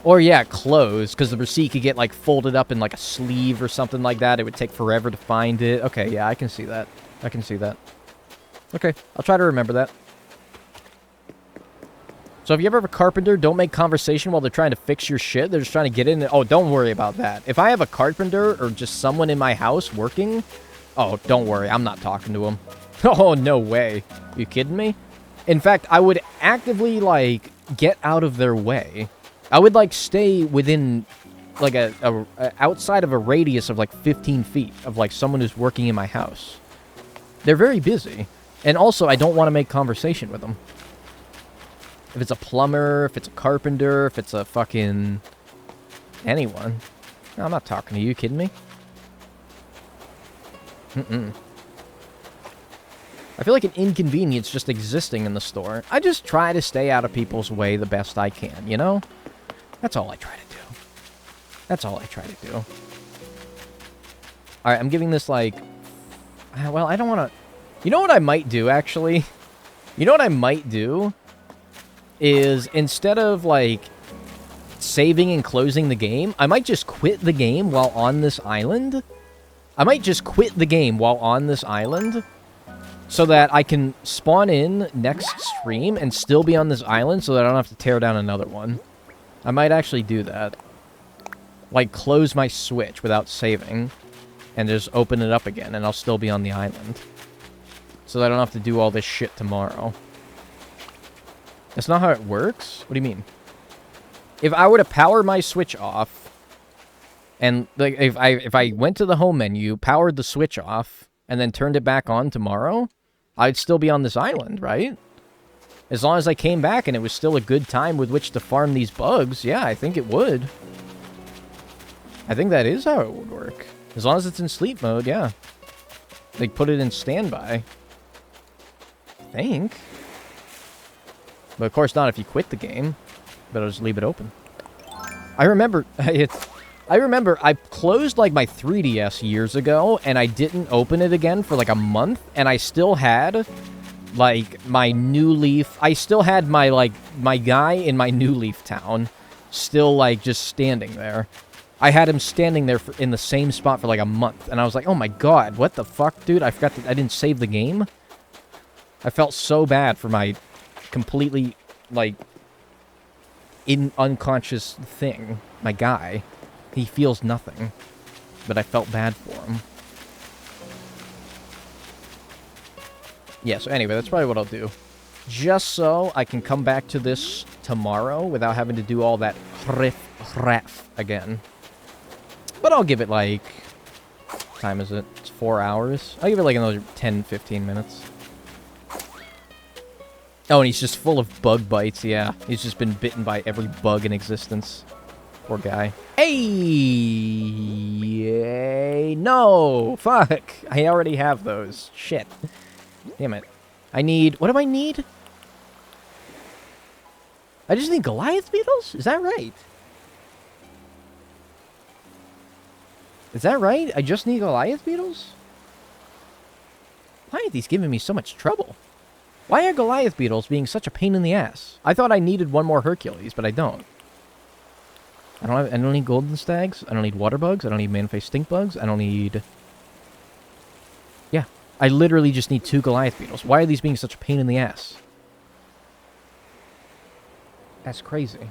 Or, yeah, clothes, because the receipt could get, like, folded up in, like, a sleeve or something like that. It would take forever to find it. Okay, yeah, I can see that. I can see that. Okay, I'll try to remember that. So if you ever have a carpenter, don't make conversation while they're trying to fix your shit. They're just trying to get in. Oh, don't worry about that. If I have a carpenter or just someone in my house working, oh, don't worry. I'm not talking to him. Oh, no way. You kidding me? In fact, I would actively, like, get out of their way. I would, like, stay within, like, a outside of a radius of, like, 15 feet of, like, someone who's working in my house. They're very busy. And also, I don't want to make conversation with them. If it's a plumber, if it's a carpenter, if it's a fucking... anyone. No, I'm not talking to you. You kidding me? I feel like an inconvenience just existing in the store. I just try to stay out of people's way the best I can, you know? That's all I try to do. That's all I try to do. Alright, I'm giving this, like... well, I don't want to... You know what I might do, actually? You know what I might do? Is, instead of, like, saving and closing the game, I might just quit the game while on this island. I might just quit the game while on this island so that I can spawn in next stream and still be on this island so that I don't have to tear down another one. I might actually do that. Like, close my Switch without saving and just open it up again, and I'll still be on the island. So that I don't have to do all this shit tomorrow. That's not how it works? What do you mean? If I were to power my Switch off, and like if I went to the home menu, powered the Switch off, and then turned it back on tomorrow, I'd still be on this island, right? As long as I came back and it was still a good time with which to farm these bugs, yeah, I think it would. I think that is how it would work. As long as it's in sleep mode, yeah. They put it in standby. I think. But of course not if you quit the game. But I'll just leave it open. I remember I closed like my 3DS years ago and I didn't open it again for like a month, and I still had like my New Leaf. I still had my guy in my New Leaf town still like just standing there. I had him standing there in the same spot for like a month, and I was like, "Oh my god, what the fuck, dude? I forgot that I didn't save the game." I felt so bad for my completely like unconscious thing, my guy. He feels nothing, but I felt bad for him. Yeah, so anyway, that's probably what I'll do. Just so I can come back to this tomorrow without having to do all that riff again. But I'll give it like... what time is it? It's 4 hours. I'll give it like another 10-15 minutes. Oh, and he's just full of bug bites, yeah. He's just been bitten by every bug in existence. Poor guy. Hey! No! Fuck! I already have those. Shit. Damn it. I need... what do I need? I just need Goliath beetles? Is that right? Is that right? I just need Goliath beetles? Why are these giving me so much trouble? Why are Goliath beetles being such a pain in the ass? I thought I needed one more Hercules, but I don't. I don't need golden stags. I don't need water bugs. I don't need man-faced stink bugs. I don't need... yeah. I literally just need 2 Goliath beetles. Why are these being such a pain in the ass? That's crazy.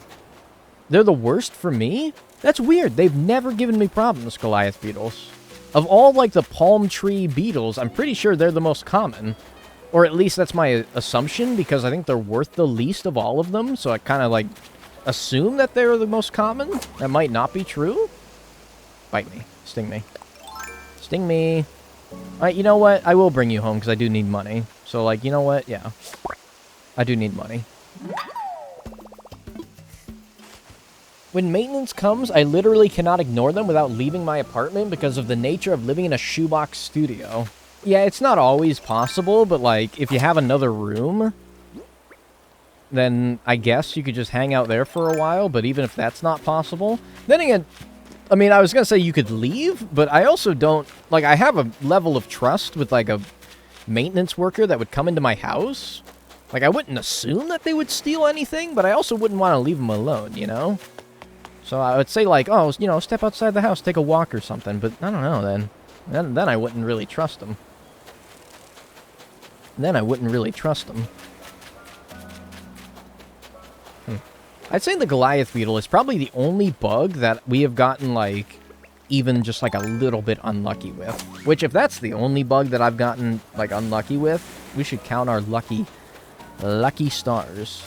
They're the worst for me? That's weird. They've never given me problems, Goliath beetles. Of all, like, the palm tree beetles, I'm pretty sure they're the most common. Or at least that's my assumption, because I think they're worth the least of all of them, so I kind of, like... assume that they're the most common. That might not be true. Bite me. Sting me. Sting me. Alright, you know what? I will bring you home because I do need money. So, like, you know what? Yeah. I do need money. When maintenance comes, I literally cannot ignore them without leaving my apartment because of the nature of living in a shoebox studio. Yeah, it's not always possible, but, like, if you have another room... then I guess you could just hang out there for a while, but even if that's not possible... then again, I mean, I was going to say you could leave, but I also don't... like, I have a level of trust with, like, a maintenance worker that would come into my house. Like, I wouldn't assume that they would steal anything, but I also wouldn't want to leave them alone, you know? So I would say, like, oh, you know, step outside the house, take a walk or something, but I don't know, then. Then I wouldn't really trust them. Then I wouldn't really trust them. I'd say the Goliath beetle is probably the only bug that we have gotten, like, even just, like, a little bit unlucky with. Which, if that's the only bug that I've gotten, like, unlucky with, we should count our lucky stars.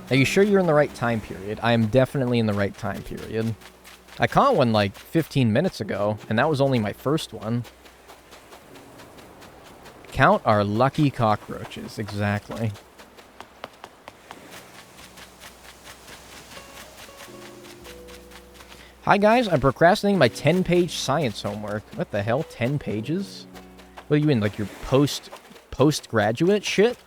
Are you sure you're in the right time period? I am definitely in the right time period. I caught one, like, 15 minutes ago, and that was only my first one. Count our lucky cockroaches, exactly. Hi guys, I'm procrastinating my 10-page science homework. What the hell, 10 pages? What do you mean, like your postgraduate shit?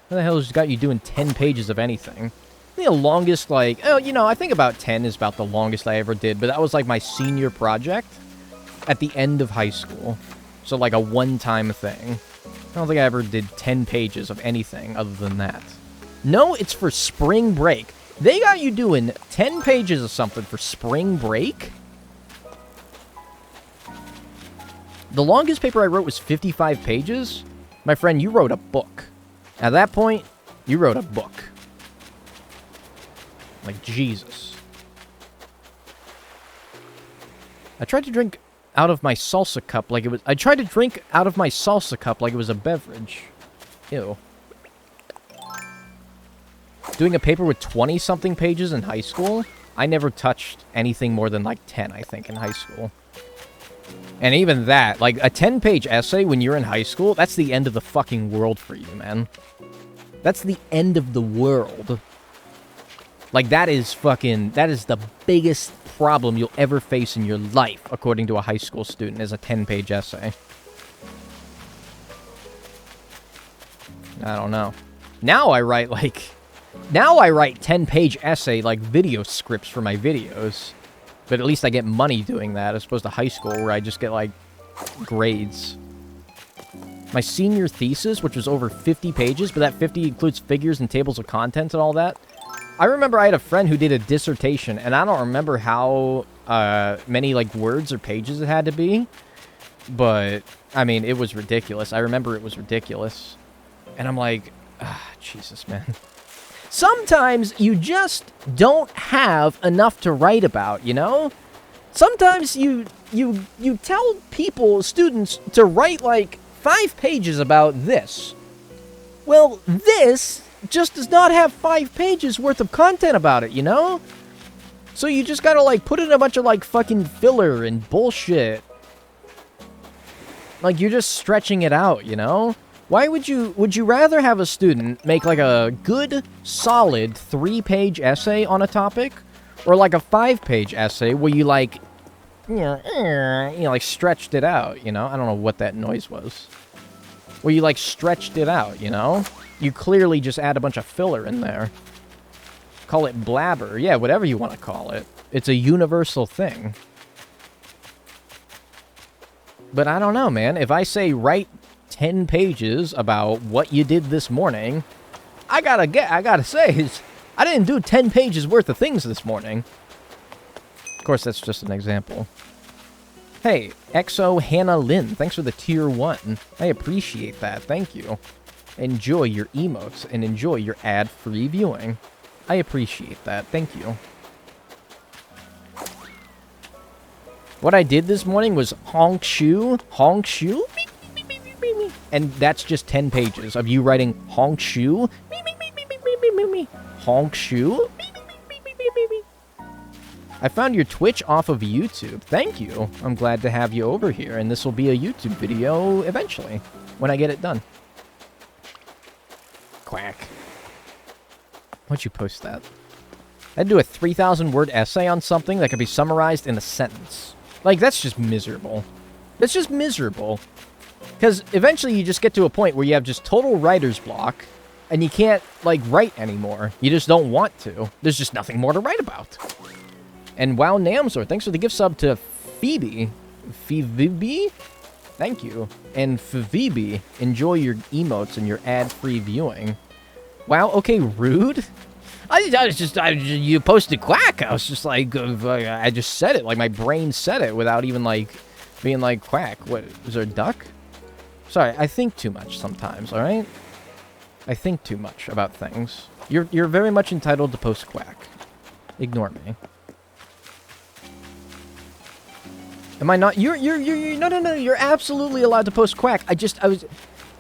What the hell has got you doing 10 pages of anything? I think the longest, like, oh, you know, I think about 10 is about the longest I ever did, but that was like my senior project at the end of high school. So like a one-time thing. I don't think I ever did 10 pages of anything other than that. No, it's for spring break. They got you doing 10 pages of something for spring break? The longest paper I wrote was 55 pages. My friend, you wrote a book. At that point, you wrote a book. Like, Jesus. I tried to drink out of my salsa cup like it was... I tried to drink out of my salsa cup like it was a beverage. Ew. Doing a paper with 20-something pages in high school? I never touched anything more than, like, 10, I think, in high school. And even that, like, a 10-page essay when you're in high school, that's the end of the fucking world for you, man. That's the end of the world. Like, that is the biggest problem you'll ever face in your life, according to a high school student, is a 10-page essay. I don't know. Now I write 10-page essay, like, video scripts for my videos. But at least I get money doing that, as opposed to high school, where I just get, like, grades. My senior thesis, which was over 50 pages, but that 50 includes figures and tables of contents and all that. I remember I had a friend who did a dissertation, and I don't remember how many, like, words or pages it had to be. But, I mean, it was ridiculous. I remember it was ridiculous. And I'm like, Jesus, man. Sometimes you just don't have enough to write about, you know? Sometimes you tell people, students, to write, like, 5 pages about this. Well, this just does not have 5 pages worth of content about it, you know? So you just gotta, like, put in a bunch of, like, fucking filler and bullshit. Like, you're just stretching it out, you know? Why would you rather have a student make, like, a good, solid 3-page essay on a topic? Or, like, a 5-page essay where you, like, like, stretched it out, you know? I don't know what that noise was. Where you, like, stretched it out, you know? You clearly just add a bunch of filler in there. Call it blabber. Yeah, whatever you want to call it. It's a universal thing. But I don't know, man. If I say write 10 pages about what you did this morning, I gotta say, I didn't do 10 pages worth of things this morning. Of course, that's just an example. Hey, Exo Hannah Lynn, thanks for the tier 1. I appreciate that, thank you. Enjoy your emotes and enjoy your ad-free viewing. I appreciate that, thank you. What I did this morning was honk shoe, and that's just 10 pages of you writing honk shoe, honk shoe. I found your Twitch off of YouTube. Thank you. I'm glad to have you over here, and this will be a YouTube video eventually, when I get it done. Quack. Why'd you post that? I'd do a 3,000-word essay on something that could be summarized in a sentence. Like, that's just miserable. That's just miserable. Because eventually you just get to a point where you have just total writer's block, and you can't, like, write anymore. You just don't want to. There's just nothing more to write about. And wow, Namsor, thanks for the gift sub to Phoebe. Phoebe? Thank you. And Phoebe, enjoy your emotes and your ad-free viewing. Wow, okay, rude. You posted quack. I was just like, I just said it. Like, my brain said it without even, like, being like, quack. What, is there a duck? Sorry, I think too much sometimes, alright? I think too much about things. You're very much entitled to post quack. Ignore me. Am I not? No, you're absolutely allowed to post quack.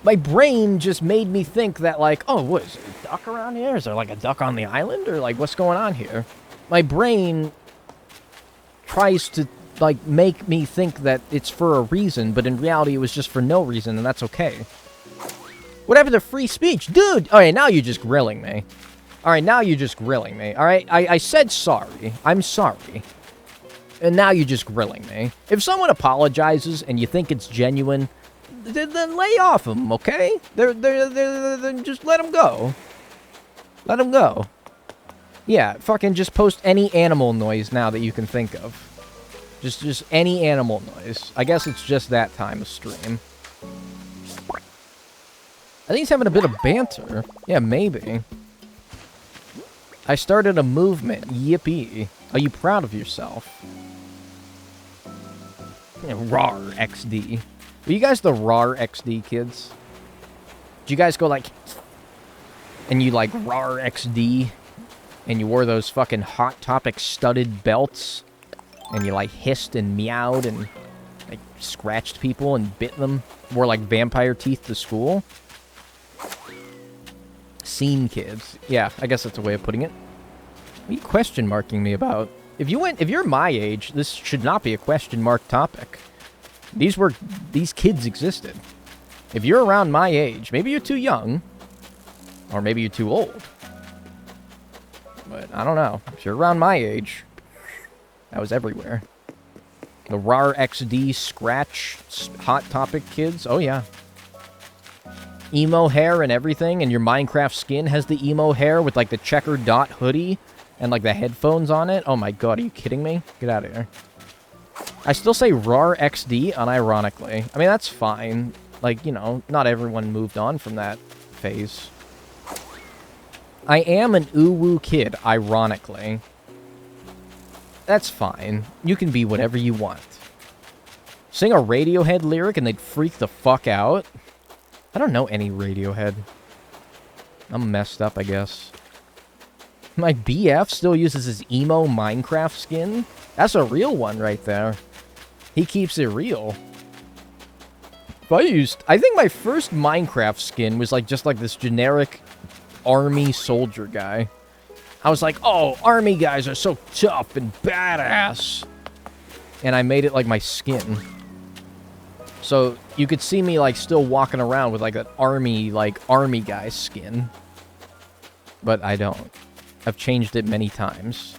My brain just made me think that, like, oh, what, is there a duck around here? Is there, like, a duck on the island? Or, like, what's going on here? My brain tries to, like, make me think that it's for a reason, but in reality it was just for no reason, and that's okay. What happened to free speech? Dude! Alright, now you're just grilling me. Alright, now you're just grilling me. Alright, I said sorry. I'm sorry. And now you're just grilling me. If someone apologizes and you think it's genuine, then lay off them, okay? They're just let them go. Let them go. Yeah, fucking just post any animal noise now that you can think of. Just any animal noise. I guess it's just that time of stream. I think he's having a bit of banter. Yeah, maybe. I started a movement. Yippee. Are you proud of yourself? Yeah, rawr, XD. Were you guys the rawr XD kids? Did you guys go like... And you like rawr XD? And you wore those fucking Hot Topic studded belts? And you like hissed and meowed and like scratched people and bit them? Wore like vampire teeth to school? Scene kids. Yeah, I guess that's a way of putting it. What are you question marking me about? If you're my age, this should not be a question mark topic. These kids existed. If you're around my age, maybe you're too young, or maybe you're too old. But I don't know. If you're around my age, that was everywhere. The RAR XD Scratch Hot Topic kids. Oh yeah. Emo hair and everything, and your Minecraft skin has the emo hair with like the checkered dot hoodie and like the headphones on it. Oh my god, are you kidding me? Get out of here. I still say RAR XD unironically. I mean, that's fine. Like, you know, not everyone moved on from that phase. I am an uwu kid, ironically. That's fine. You can be whatever you want. Sing a Radiohead lyric and they'd freak the fuck out. I don't know any Radiohead. I'm messed up, I guess. My BF still uses his emo Minecraft skin. That's a real one right there. He keeps it real. I think my first Minecraft skin was like just like this generic army soldier guy. I was like, oh, army guys are so tough and badass. And I made it like my skin. So you could see me like still walking around with like an army guy skin. But I don't. I've changed it many times.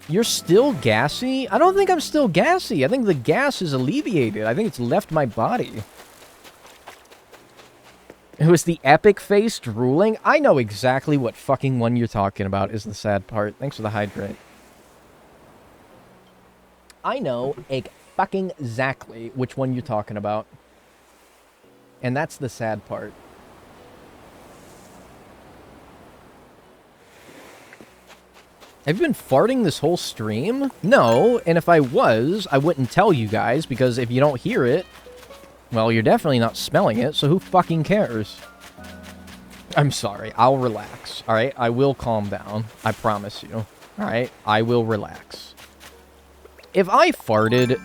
You're still gassy? I don't think I'm still gassy. I think the gas is alleviated. I think it's left my body. It was the epic-faced drooling? I know exactly what fucking one you're talking about is the sad part. Thanks for the hydrate. I know fucking exactly which one you're talking about. And that's the sad part. Have you been farting this whole stream? No, and if I was, I wouldn't tell you guys, because if you don't hear it, well, you're definitely not smelling it, so who fucking cares? I'm sorry, I'll relax, alright? I will calm down, I promise you. Alright, I will relax. If I farted,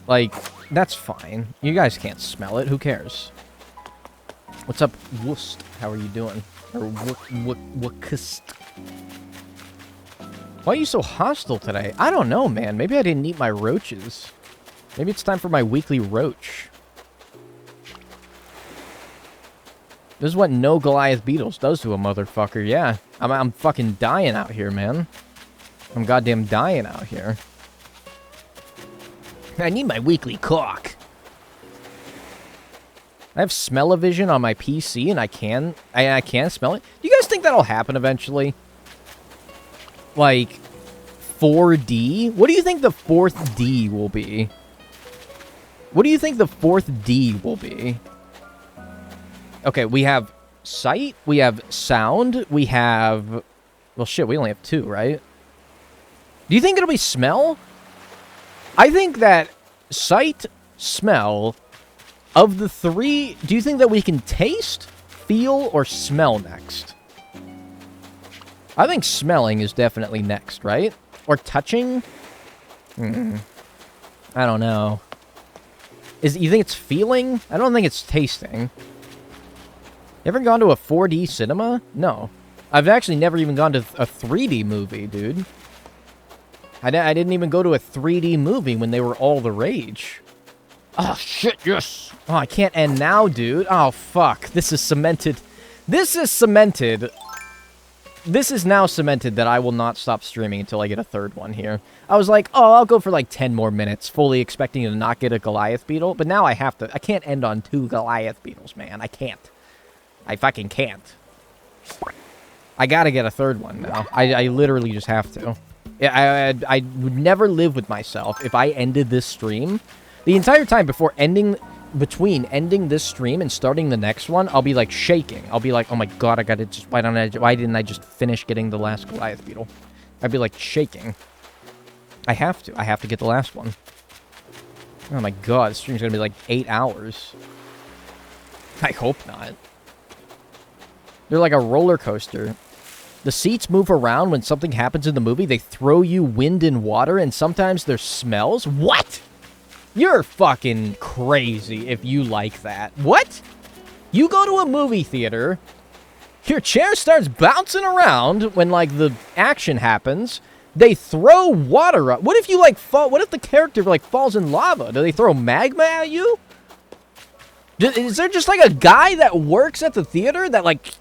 like, that's fine. You guys can't smell it, who cares? What's up, Woost? How are you doing? Or Wookust? Why are you so hostile today? I don't know, man. Maybe I didn't eat my roaches. Maybe it's time for my weekly roach. This is what no Goliath Beetles does to a motherfucker, yeah. I'm fucking dying out here, man. I'm goddamn dying out here. I need my weekly cock. I have smell-o-vision on my PC, and I can smell it. Do you guys think that'll happen eventually? Like, 4D? What do you think the 4th D will be? What do you think the 4th D will be? Okay, we have sight, we have sound, we have... Well, shit, we only have 2, right? Do you think it'll be smell? I think that sight, smell, of the 3, do you think that we can taste, feel, or smell next? I think smelling is definitely next, right? Or touching? I don't know. You think it's feeling? I don't think it's tasting. Ever gone to a 4D cinema? No. I've actually never even gone to a 3D movie, dude. I didn't even go to a 3D movie when they were all the rage. Oh, shit, yes! Oh, I can't end now, dude. Oh, fuck. This is cemented. This is cemented. This is now cemented that I will not stop streaming until I get a 3rd one here. I was like, oh, I'll go for like 10 more minutes, fully expecting to not get a Goliath Beetle. But now I have to. I can't end on 2 Goliath Beetles, man. I can't. I fucking can't. I gotta get a 3rd one now. I literally just have to. I would never live with myself if I ended this stream. The entire time before ending between ending this stream and starting the next one, I'll be like shaking. I'll be like, oh my god, I gotta just, why didn't I just finish getting the last Goliath beetle? I'd be like shaking. I have to get the last one. Oh my god, this stream's gonna be like 8 hours. I hope not. They're like a roller coaster. The seats move around when something happens in the movie. They throw you wind and water, and sometimes there's smells. What? You're fucking crazy if you like that. What? You go to a movie theater, your chair starts bouncing around when, like, the action happens. They throw water up. What if you, like, fall? What if the character, like, falls in lava? Do they throw magma at you? Is there just, like, a guy that works at the theater that, like,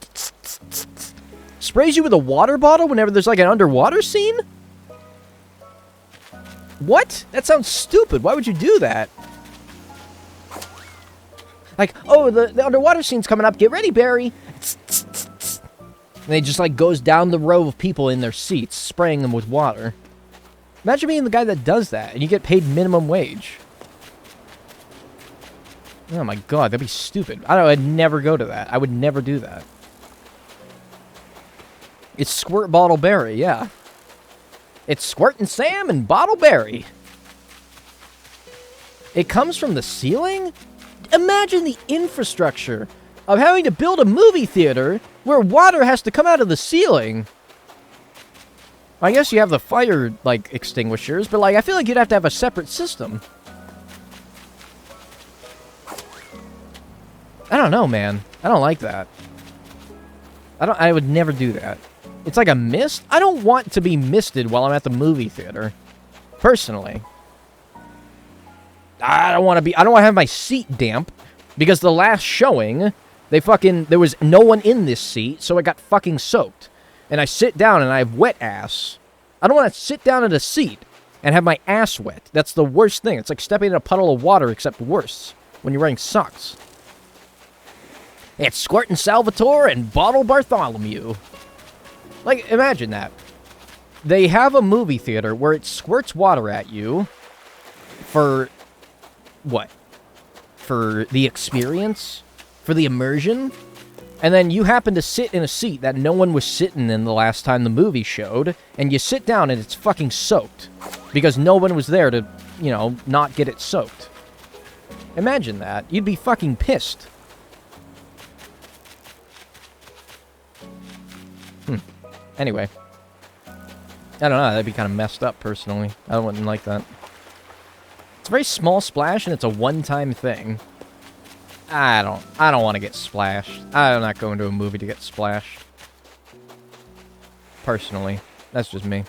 sprays you with a water bottle whenever there's, like, an underwater scene? What? That sounds stupid. Why would you do that? Like, oh, the underwater scene's coming up. Get ready, Barry. And they just, like, goes down the row of people in their seats, spraying them with water. Imagine being the guy that does that, and you get paid minimum wage. Oh my god, that'd be stupid. I'd never go to that. I would never do that. It's Squirt Bottle Berry, yeah. It's Squirtin' Sam and Bottle Berry. It comes from the ceiling? Imagine the infrastructure of having to build a movie theater where water has to come out of the ceiling. I guess you have the fire, like, extinguishers, but, like, I feel like you'd have to have a separate system. I don't know, man. I don't like that. I would never do that. It's like a mist. I don't want to be misted while I'm at the movie theater. Personally. I don't want to have my seat damp. Because the last showing, there was no one in this seat, so it got fucking soaked. And I sit down and I have wet ass. I don't want to sit down in a seat and have my ass wet. That's the worst thing. It's like stepping in a puddle of water, except worse. When you're wearing socks. It's Squirtin' Salvatore and Bottle Bartholomew. Like, imagine that. They have a movie theater where it squirts water at you for what? For the experience? For the immersion? And then you happen to sit in a seat that no one was sitting in the last time the movie showed, and you sit down and it's fucking soaked. Because no one was there to, you know, not get it soaked. Imagine that. You'd be fucking pissed. Anyway. I don't know, that'd be kind of messed up, personally. I wouldn't like that. It's a very small splash, and it's a one-time thing. I don't want to get splashed. I'm not going to a movie to get splashed. Personally. That's just me.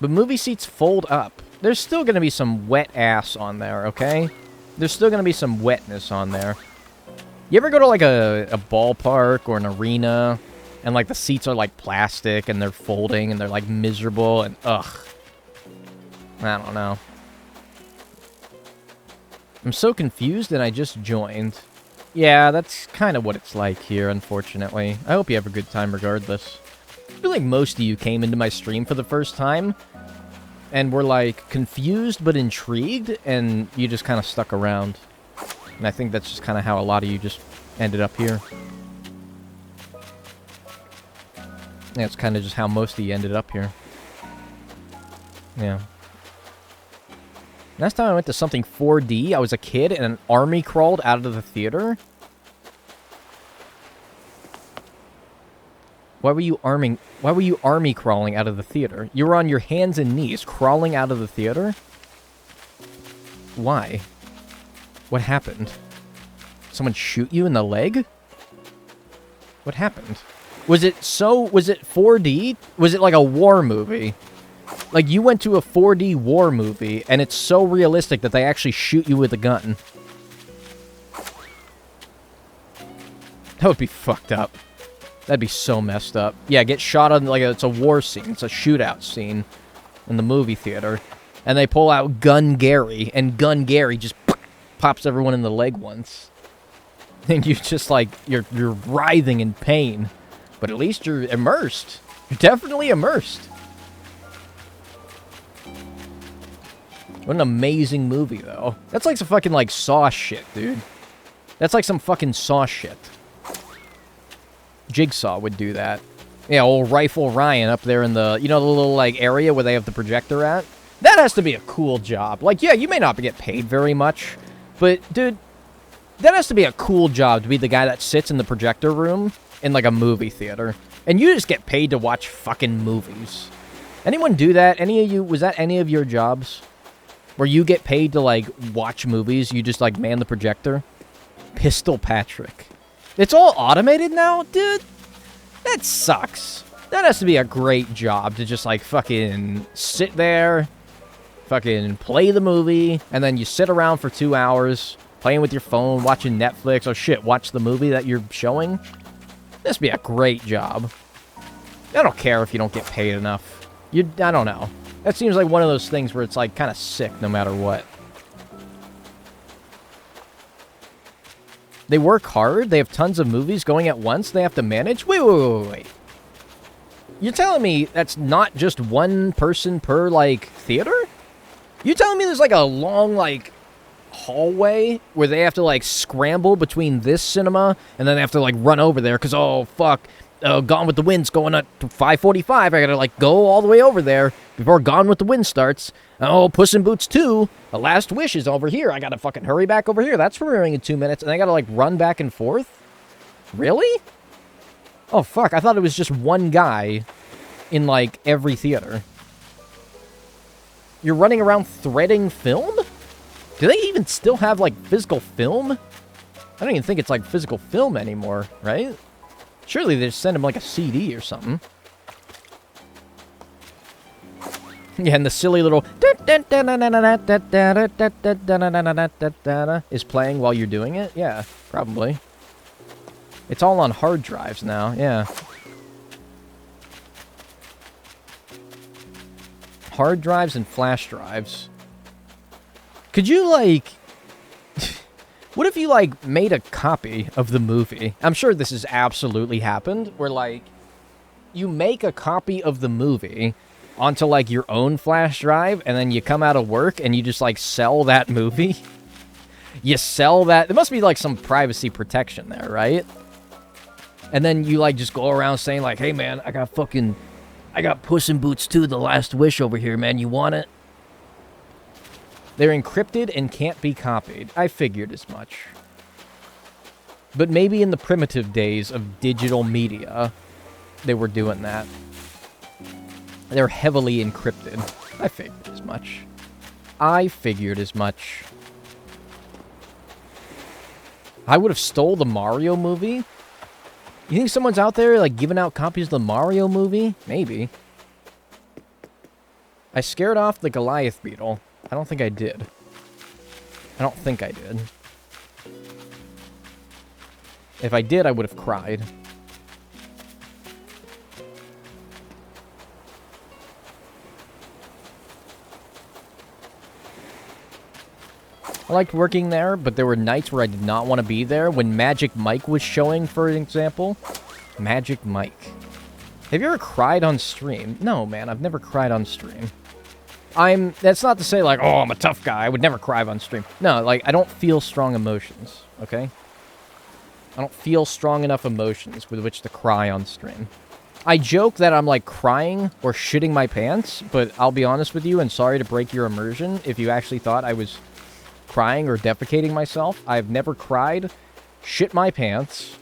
But movie seats fold up. There's still going to be some wet ass on there, okay? There's still going to be some wetness on there. You ever go to, like, a ballpark or an arena, and, like, the seats are, like, plastic, and they're folding, and they're, like, miserable, and, ugh. I don't know. I'm so confused, and I just joined. Yeah, that's kind of what it's like here, unfortunately. I hope you have a good time regardless. I feel like most of you came into my stream for the first time, and were, like, confused but intrigued, and you just kind of stuck around. And I think that's just kind of how a lot of you just ended up here. That's kind of just how most of you ended up here. Yeah. Last time I went to something 4D, I was a kid and an army crawled out of the theater. Why were you army crawling out of the theater? You were on your hands and knees crawling out of the theater? Why? What happened? Someone shoot you in the leg? What happened? Was it 4D? Was it like a war movie? Like, you went to a 4D war movie, and it's so realistic that they actually shoot you with a gun. That would be fucked up. That'd be so messed up. Yeah, get shot on, like, it's a war scene. It's a shootout scene in the movie theater. And they pull out Gun Gary, and Gun Gary just pops everyone in the leg once. And you just, like, you're writhing in pain. But at least you're immersed. You're definitely immersed. What an amazing movie, though. That's like some fucking, like, Saw shit, dude. That's like some fucking Saw shit. Jigsaw would do that. Yeah, old Rifle Ryan up there in the, you know, the little, like, area where they have the projector at? That has to be a cool job. Like, yeah, you may not get paid very much, but, dude, that has to be a cool job to be the guy that sits in the projector room in, like, a movie theater. And you just get paid to watch fucking movies. Anyone do that? Any of you, was that any of your jobs? Where you get paid to, like, watch movies, you just, like, man the projector? Pistol Patrick. It's all automated now, dude? That sucks. That has to be a great job to just, like, fucking sit there, fucking play the movie, and then you sit around for 2 hours, playing with your phone, watching Netflix, or shit, watch the movie that you're showing. This would be a great job. I don't care if you don't get paid enough. I don't know. That seems like one of those things where it's, like, kind of sick no matter what. They work hard. They have tons of movies going at once. They have to manage. Wait. You're telling me that's not just one person per, like, theater? You telling me there's, like, a long, like, hallway where they have to, like, scramble between this cinema and then they have to, like, run over there because, oh, fuck, Gone with the Wind's going at 5:45. I gotta, like, go all the way over there before Gone with the Wind starts. Oh, Puss in Boots 2, The Last Wish is over here. I gotta fucking hurry back over here. That's premiering in 2 minutes, and I gotta, like, run back and forth? Really? Oh, fuck, I thought it was just one guy in, like, every theater. You're running around threading film? Do they even still have, like, physical film? I don't even think it's, like, physical film anymore, right? Surely they just send him, like, a CD or something. Yeah, and the silly little is playing while you're doing it? Yeah, probably. It's all on hard drives now, yeah. Hard drives and flash drives. Could you, like... What if you, like, made a copy of the movie? I'm sure this has absolutely happened, where, like, you make a copy of the movie onto, like, your own flash drive, and then you come out of work and you just, like, sell that movie. You sell that. There must be, like, some privacy protection there, right? And then you, like, just go around saying, like, hey, man, I got Puss in Boots 2, The Last Wish over here, man. You want it? They're encrypted and can't be copied. I figured as much. But maybe in the primitive days of digital media, they were doing that. They're heavily encrypted. I figured as much. I would have stole the Mario movie? You think someone's out there, like, giving out copies of the Mario movie? Maybe. I scared off the Goliath beetle. I don't think I did. If I did, I would have cried. I liked working there, but there were nights where I did not want to be there. When Magic Mike was showing, for example. Magic Mike. Have you ever cried on stream? No, man, I've never cried on stream. That's not to say, like, oh, I'm a tough guy. I would never cry on stream. No, like, I don't feel strong emotions, okay? I don't feel strong enough emotions with which to cry on stream. I joke that I'm, like, crying or shitting my pants, but I'll be honest with you, and sorry to break your immersion if you actually thought I was crying or defecating myself. I've never cried, shit my pants,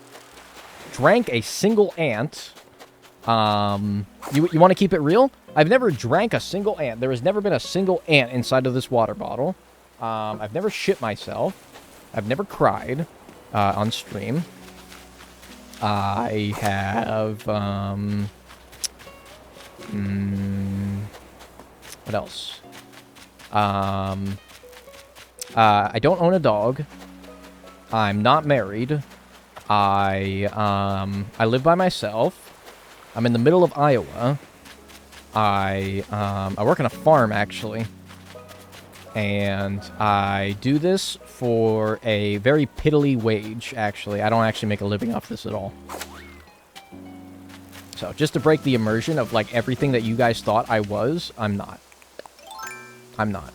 drank a single ant. You want to keep it real? I've never drank a single ant. There has never been a single ant inside of this water bottle. I've never shit myself. I've never cried on stream. I have, what else? I don't own a dog. I'm not married. I live by myself. I'm in the middle of Iowa. I work on a farm, actually. And I do this for a very piddly wage, actually. I don't actually make a living off this at all. So, just to break the immersion of, like, everything that you guys thought I was, I'm not. I'm not.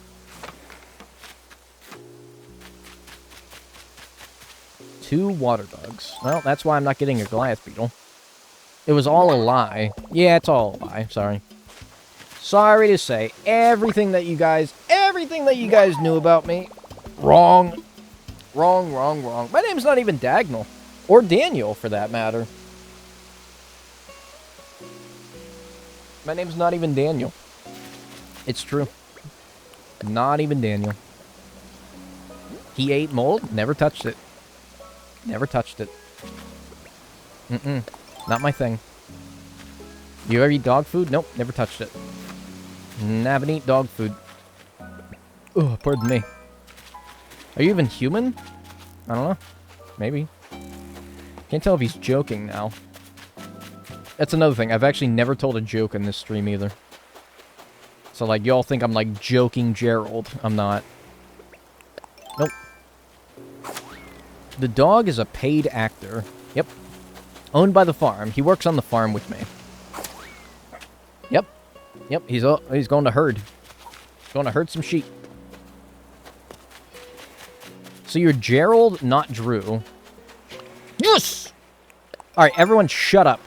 2 water bugs. Well, that's why I'm not getting a Goliath beetle. It was all a lie. Yeah, it's all a lie. Sorry. Sorry to say, everything that you guys knew about me, wrong. Wrong, wrong, wrong. My name's not even Dagnall. Or Daniel, for that matter. My name's not even Daniel. It's true. Not even Daniel. He ate mold, never touched it. Never touched it. Mm-mm. Not my thing. You ever eat dog food? Nope, never touched it. Haven't eat dog food. Oh, pardon me. Are you even human? I don't know. Maybe. Can't tell if he's joking now. That's another thing. I've actually never told a joke in this stream either. So, like, y'all think I'm, like, joking Gerald. I'm not. Nope. The dog is a paid actor. Yep. Owned by the farm. He works on the farm with me. Yep. Yep, he's going to herd. He's going to herd some sheep. So you're Gerald, not Drew. Yes! Alright, everyone shut up.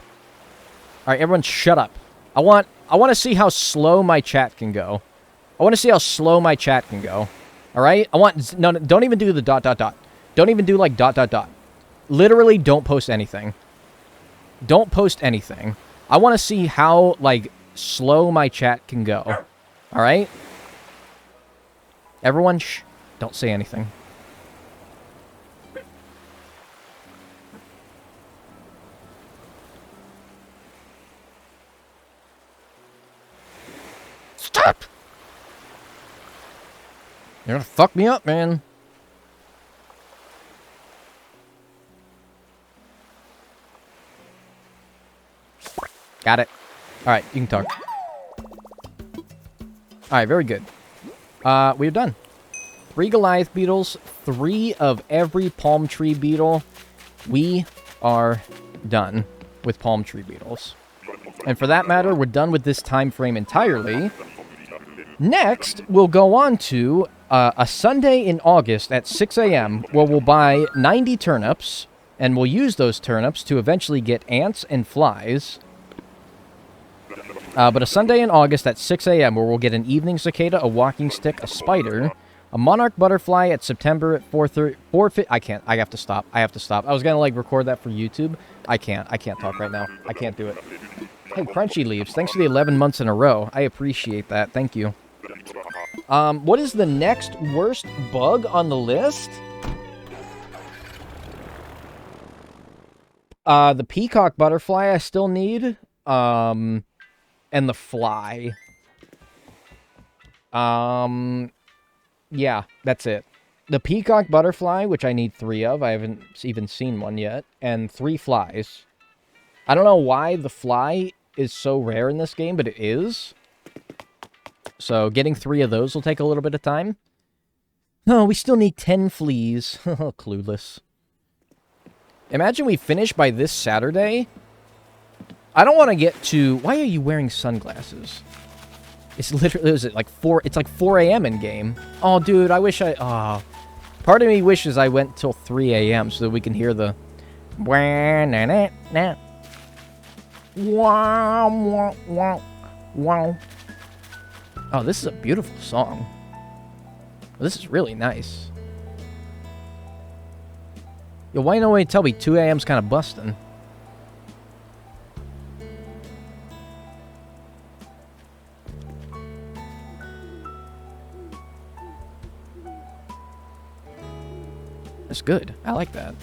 Alright, everyone shut up. I want to see how slow my chat can go. I want to see how slow my chat can go. Alright? No, don't even do the ... Don't even do, like, ... Literally, don't post anything. Don't post anything. I want to see how, like, slow my chat can go. Alright? Everyone, shh. Don't say anything. Stop! You're gonna fuck me up, man. Got it. Alright, you can talk. Alright, very good. We're done. 3 Goliath beetles, 3 of every palm tree beetle. We are done with palm tree beetles. And for that matter, we're done with this time frame entirely. Next, we'll go on to a Sunday in August at 6 a.m. where we'll buy 90 turnips, and we'll use those turnips to eventually get ants and flies. But a Sunday in August at 6 a.m. where we'll get an evening cicada, a walking stick, a spider, a monarch butterfly at September at 4:30. I can't. I have to stop. I have to stop. I was going to, like, record that for YouTube. I can't. I can't talk right now. I can't do it. Hey, Crunchy Leaves, thanks for the 11 months in a row. I appreciate that. Thank you. What is the next worst bug on the list? The peacock butterfly I still need. And the fly. Yeah, that's it. The peacock butterfly, which I need 3 of. I haven't even seen one yet. And 3 flies. I don't know why the fly is so rare in this game, but it is. So getting 3 of those will take a little bit of time. Oh, we still need 10 fleas. Clueless. Imagine we finish by this Saturday. I don't want to get to... Why are you wearing sunglasses? It's literally... Is it like 4... It's like 4 a.m. in game. Oh, dude, I wish I... Oh. Part of me wishes I went till 3 a.m. so that we can hear the... Wow, wow, wow, wow. Oh, this is a beautiful song. This is really nice. Yo, why no way to tell me 2 a.m.'s kind of busting? That's good. I like that.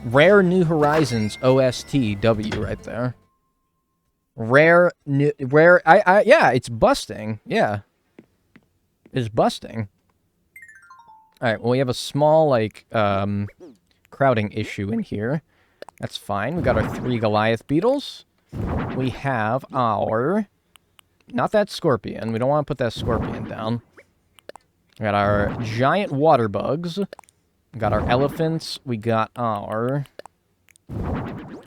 Rare New Horizons OSTW right there. Rare, yeah, it's busting. Yeah. It's busting. Alright, well, we have a small, like, crowding issue in here. That's fine. We got our 3 Goliath beetles. We have our... Not that scorpion. We don't want to put that scorpion down. We got our giant water bugs. We got our elephants. We got our...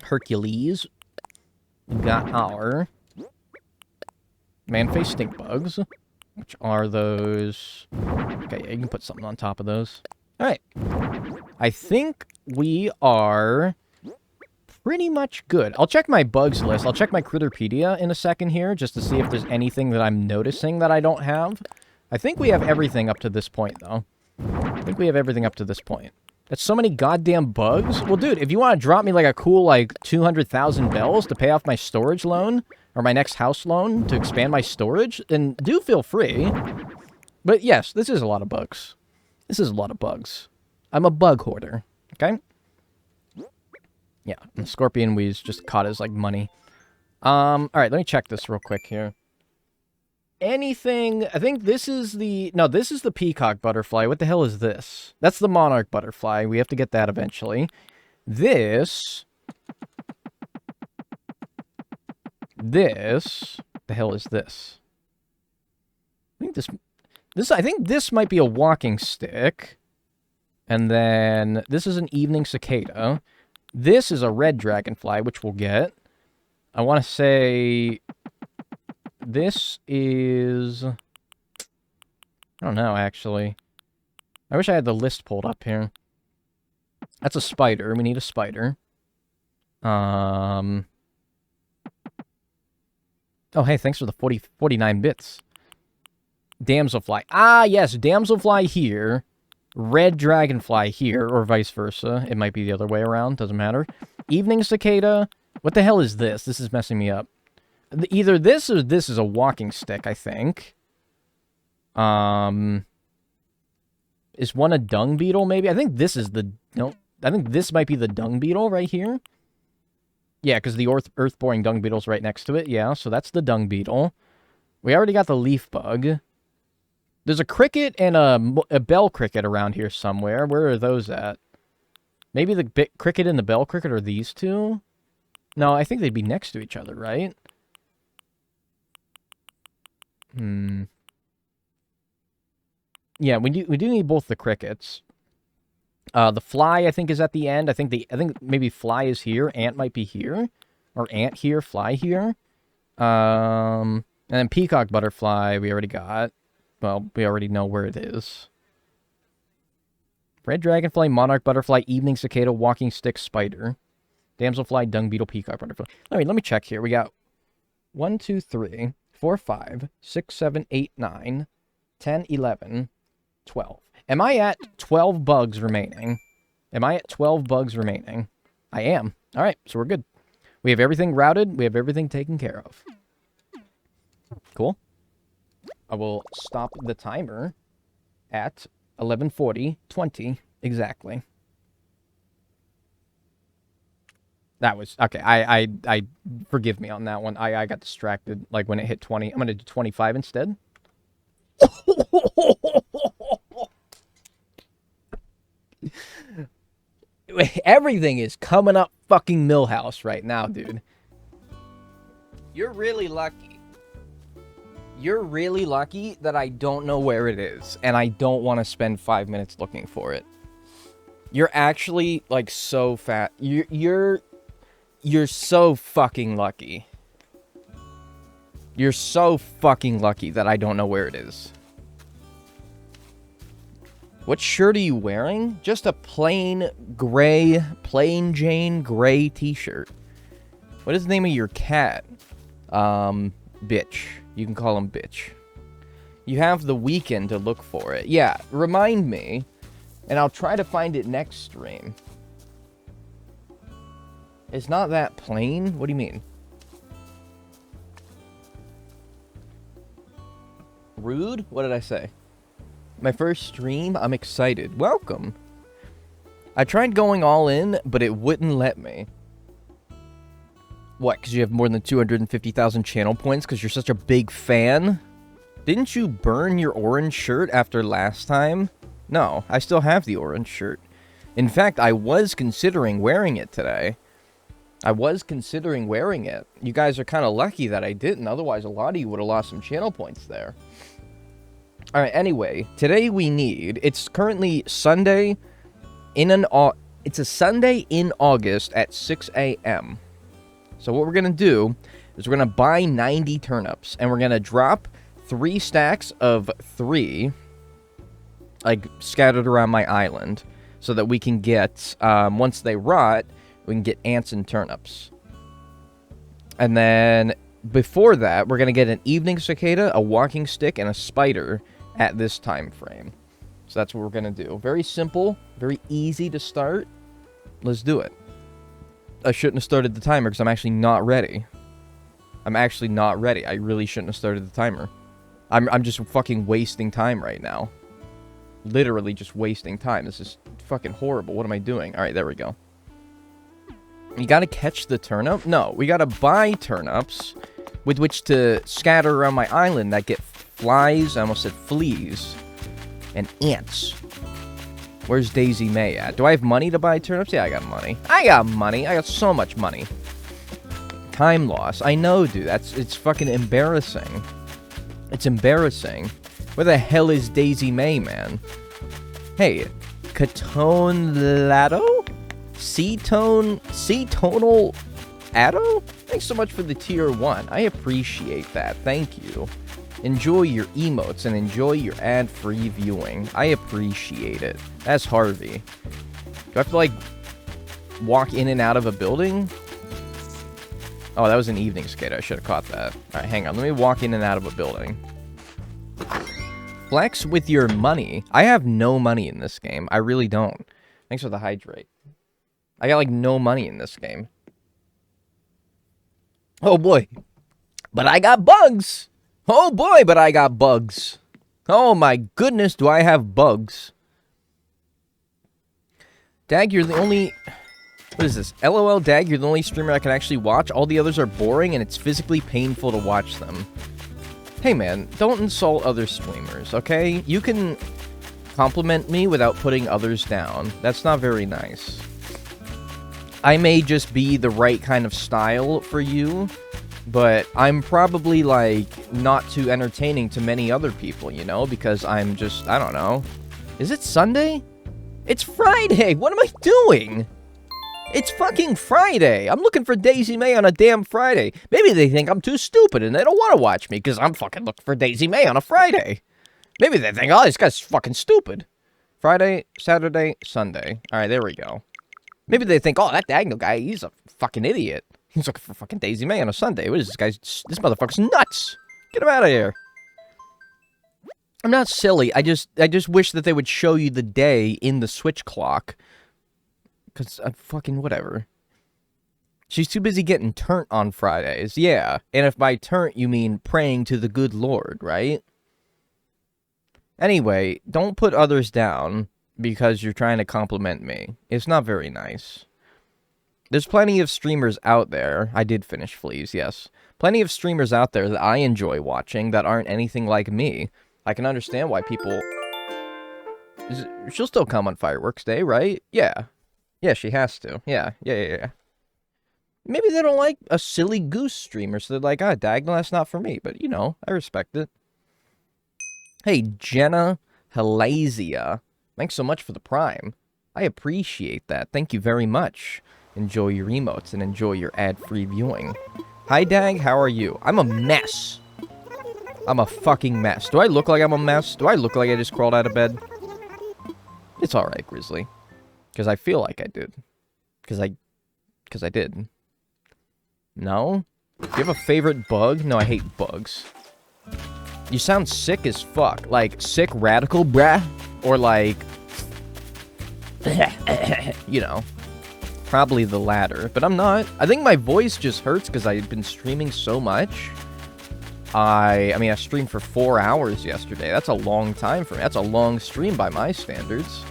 Hercules. We got our man-face stink bugs, which are those... Okay, yeah, you can put something on top of those. Alright. I think we are pretty much good. I'll check my bugs list. I'll check my Critterpedia in a second here, just to see if there's anything that I'm noticing that I don't have. I think we have everything up to this point, though. I think we have everything up to this point. That's so many goddamn bugs. Well, dude, if you want to drop me like a cool, like, 200,000 bells to pay off my storage loan, or my next house loan to expand my storage, then do feel free. But yes, this is a lot of bugs. This is a lot of bugs. I'm a bug hoarder, okay? Yeah, the scorpion weeds just caught as, like, money. Alright, let me check this real quick here. Anything... I think this is the... No, this is the peacock butterfly. What the hell is this? That's the monarch butterfly. We have to get that eventually. This... This... The hell is this? I think I think this might be a walking stick. And then... This is an evening cicada. This is a red dragonfly, which we'll get. I want to say... This is... I don't know, actually. I wish I had the list pulled up here. That's a spider. We need a spider. Oh, hey, thanks for the 49 bits. Damselfly. Ah, yes, damselfly here. Red dragonfly here, or vice versa. It might be the other way around, doesn't matter. Evening cicada. What the hell is this? This is messing me up. Either this or this is a walking stick, I think. Is one a dung beetle, maybe? I think this is the... No, I think this might be the dung beetle right here. Yeah, because the earth-boring dung beetle's right next to it. Yeah, so that's the dung beetle. We already got the leaf bug. There's a cricket and a bell cricket around here somewhere. Where are those at? Maybe the cricket and the bell cricket are these two? No, I think they'd be next to each other, right? Yeah, we do need both the crickets. The fly, I think, is at the end. I think maybe fly is here. Ant might be here. Or ant here, fly here. And then peacock butterfly we already got. Well, we already know where it is. Red dragonfly, monarch butterfly, evening cicada, walking stick, spider. Damselfly, dung beetle, peacock butterfly. Let me check here. We got 1, 2, 3, 4, 5, 6, 7, 8, 9, 10, 11, 12. Am I at 12 bugs remaining? Am I at 12 bugs remaining? I am. All right, so we're good. We have everything routed. We have everything taken care of. Cool. I will stop the timer at 11:40:20 exactly. That was okay. I forgive me on that one. I got distracted like when it hit 20. I'm gonna do 25 instead. Everything is coming up fucking Millhouse right now, dude. You're really lucky. You're really lucky that I don't know where it is, and I don't want to spend 5 minutes looking for it. You're actually, like, so fat. You're so fucking lucky. You're so fucking lucky that I don't know where it is. What shirt are you wearing? Just a plain gray, plain Jane gray t-shirt. What is the name of your cat? Bitch. You can call him Bitch. You have the weekend to look for it. Yeah, remind me, and I'll try to find it next stream. It's not that plain? What do you mean? Rude? What did I say? My first stream? I'm excited. Welcome. I tried going all in, but it wouldn't let me. What, because you have more than 250,000 channel points because you're such a big fan? Didn't you burn your orange shirt after last time? No, I still have the orange shirt. In fact, I was considering wearing it today. I was considering wearing it. You guys are kind of lucky that I didn't, otherwise a lot of you would have lost some channel points there. Alright, anyway, today we need... It's currently Sunday it's a Sunday in August at 6 a.m. So what we're going to do is we're going to buy 90 turnips, and we're going to drop 3 stacks of 3, like, scattered around my island. so that we can get, once they rot, we can get ants and turnips. And then, before that, we're going to get an evening cicada, a walking stick, and a spider at this time frame. So that's what we're going to do. Very simple, very easy to start. Let's do it. I shouldn't have started the timer because I'm actually not ready. I'm actually not ready. I really shouldn't have started the timer. I'm just fucking wasting time right now. Literally just wasting time. This is fucking horrible. What am I doing? Alright, there we go. You gotta catch the turnip? No, we gotta buy turnips with which to scatter around my island that get flies, I almost said fleas, and ants. Where's Daisy May at? Do I have money to buy turnips? Yeah, I got money. I got money. I got so much money. Time loss. I know, dude. It's fucking embarrassing. It's embarrassing. Where the hell is Daisy May, man? Hey, Catone Lado? C-tonal Addo? Thanks so much for the tier 1. I appreciate that. Thank you. Enjoy your emotes and enjoy your ad-free viewing. I appreciate it. That's Harvey. Do I have to, like, walk in and out of a building? Oh, that was an evening skate. I should have caught that. Alright, hang on. Let me walk in and out of a building. Flex with your money. I have no money in this game. I really don't. Thanks for the hydrate. I got, like, no money in this game. Oh, boy. But I got bugs! Oh, boy, but I got bugs. Oh, my goodness, do I have bugs. Dag, you're the only... What is this? LOL, Dag, you're the only streamer I can actually watch. All the others are boring, and it's physically painful to watch them. Hey, man, don't insult other streamers, okay? You can compliment me without putting others down. That's not very nice. I may just be the right kind of style for you, but I'm probably, like, not too entertaining to many other people, you know? Because I'm just, I don't know. Is it Sunday? It's Friday! What am I doing? It's fucking Friday! I'm looking for Daisy May on a damn Friday. Maybe they think I'm too stupid and they don't want to watch me because I'm fucking looking for Daisy May on a Friday. Maybe they think, oh, this guy's fucking stupid. Friday, Saturday, Sunday. Alright, there we go. Maybe they think, oh, that Dagnall guy, he's a fucking idiot. He's looking for fucking Daisy May on a Sunday. What is this guy's... This motherfucker's nuts! Get him out of here. I'm not silly. I just wish that they would show you the day in the switch clock. Because I'm fucking whatever. She's too busy getting turnt on Fridays. Yeah. And if by turnt you mean praying to the good Lord, right? Anyway, don't put others down because you're trying to compliment me. It's not very nice. There's plenty of streamers out there. I did finish Fleas, yes. Plenty of streamers out there that I enjoy watching that aren't anything like me. I can understand why people... She'll still come on Fireworks Day, right? Yeah. Yeah, she has to. Yeah. Maybe they don't like a silly goose streamer, so they're like, ah, Dagnall, that's not for me. But, you know, I respect it. Hey, Jenna Halazia. Thanks so much for the Prime. I appreciate that. Thank you very much. Enjoy your emotes and enjoy your ad-free viewing. Hi, Dag. How are you? I'm a mess. I'm a fucking mess. Do I look like I'm a mess? Do I look like I just crawled out of bed? It's alright, Grizzly. Because I feel like I did. Because I did. No? Do you have a favorite bug? No, I hate bugs. You sound sick as fuck. Like, sick radical, brah? Or like... you know. Probably the latter. But I'm not. I think my voice just hurts because I've been streaming so much. I mean, I streamed for 4 hours yesterday. That's a long time for me. That's a long stream by my standards.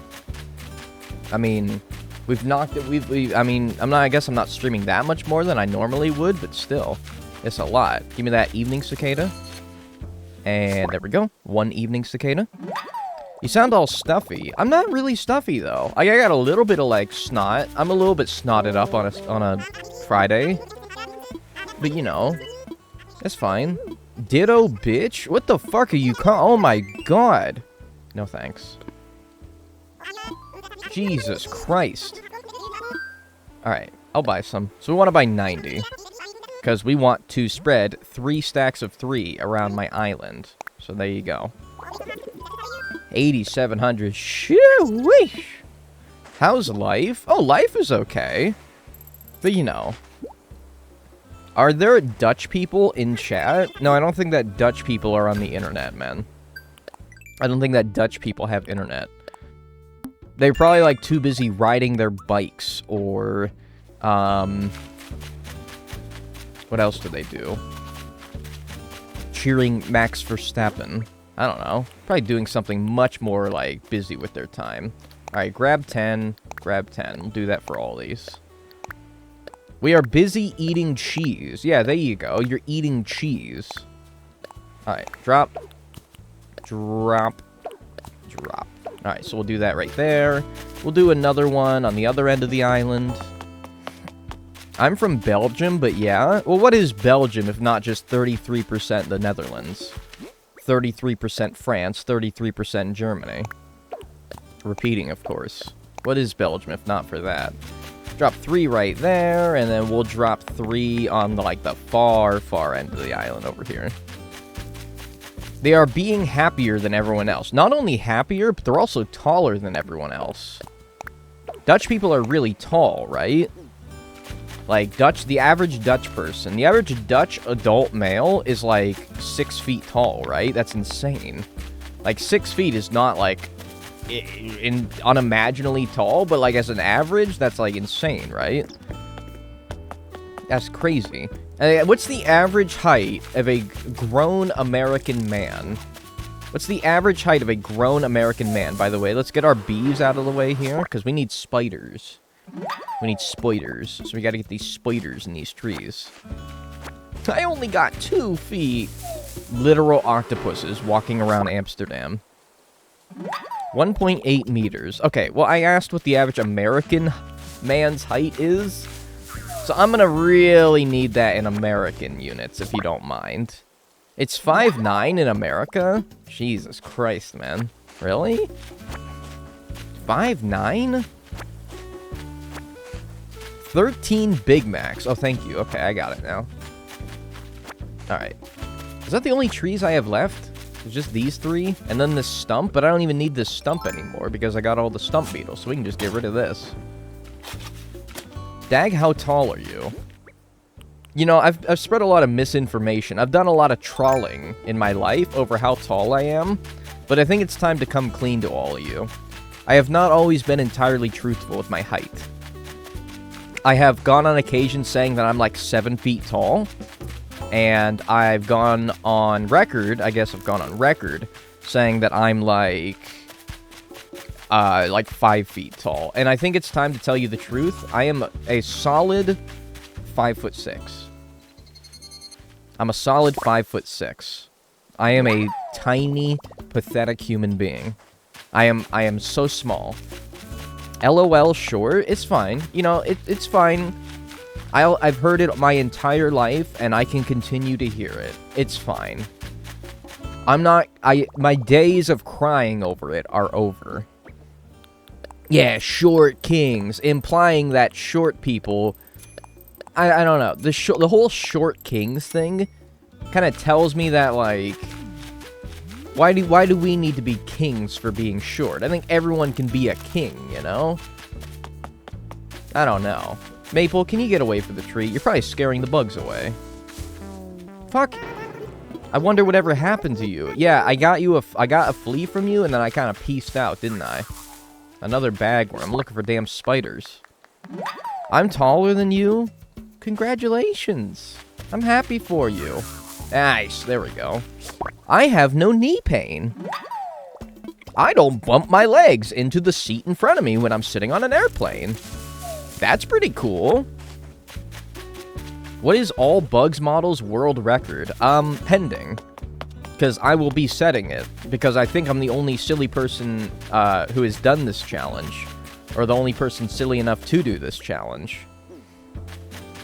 I mean, we've knocked it, I mean, I guess I'm not streaming that much more than I normally would, but still, it's a lot. Give me that evening cicada. And there we go. One evening cicada. You sound all stuffy. I'm not really stuffy, though. I got a little bit of, like, snot. I'm a little bit snotted up on a Friday. But, you know, that's fine. Ditto, bitch? What the fuck are you oh my god. No thanks. Jesus Christ. Alright, I'll buy some. So we want to buy 90. Because we want to spread 3 stacks of 3 around my island. So there you go. 8,700. Shoo-wee! How's life? Oh, life is okay. But, you know. Are there Dutch people in chat? No, I don't think that Dutch people are on the internet, man. I don't think that Dutch people have internet. They're probably, like, too busy riding their bikes, or, what else do they do? Cheering Max Verstappen. I don't know. Probably doing something much more, like, busy with their time. Alright, grab 10. Grab 10. We'll do that for all these. We are busy eating cheese. Yeah, there you go. You're eating cheese. Alright, drop. Drop. Drop. Alright, so we'll do that right there. We'll do another one on the other end of the island. I'm from Belgium, but yeah. Well, what is Belgium if not just 33% the Netherlands? 33% France, 33% Germany. Repeating, of course. What is Belgium if not for that? Drop 3 right there, and then we'll drop 3 on, like, the far, far end of the island over here. They are being happier than everyone else. Not only happier, but they're also taller than everyone else. Dutch people are really tall, right? Like, the average Dutch person, the average Dutch adult male is, like, 6 feet tall, right? That's insane. Like, 6 feet is not, like, unimaginably tall, but, like, as an average, that's, like, insane, right? That's crazy. What's the average height of a grown American man? What's the average height of a grown American man? By the way, let's get our bees out of the way here, because we need spiders. We need spiders, so we gotta get these spiders in these trees. I only got 2 feet. Literal octopuses walking around Amsterdam. 1.8 meters. Okay, well, I asked what the average American man's height is. So I'm gonna really need that in American units, if you don't mind. It's 5'9" in America? Jesus Christ, man. Really? 5'9"? 13 Big Macs. Oh, thank you. Okay, I got it now. Alright. Is that the only trees I have left? It's just these 3? And then this stump? But I don't even need this stump anymore because I got all the stump beetles, so we can just get rid of this. Dag, how tall are you? You know, I've spread a lot of misinformation. I've done a lot of trawling in my life over how tall I am, but I think it's time to come clean to all of you. I have not always been entirely truthful with my height. I have gone on occasion saying that I'm like 7 feet tall, and I've gone on record, saying that I'm like 5 feet tall. And I think it's time to tell you the truth. I am a solid 5'6". I'm a solid 5'6". I am a tiny, pathetic human being. I am so small. LOL, sure, it's fine. You know, it's fine. I've heard it my entire life, and I can continue to hear it. It's fine. My days of crying over it are over. Yeah, short kings, implying that short people... I don't know. The whole short kings thing kind of tells me that, like... Why do we need to be kings for being short? I think everyone can be a king, you know? I don't know. Maple, can you get away from the tree? You're probably scaring the bugs away. Fuck. I wonder whatever happened to you. Yeah, I got a flea from you, and then I kind of peaced out, didn't I? Another bagworm. I'm looking for damn spiders. I'm taller than you? Congratulations. I'm happy for you. Nice. There we go. I have no knee pain. I don't bump my legs into the seat in front of me when I'm sitting on an airplane. That's pretty cool. What is all bugs models world record? Pending. Because I will be setting it. Because I think I'm the only silly person who has done this challenge. Or the only person silly enough to do this challenge.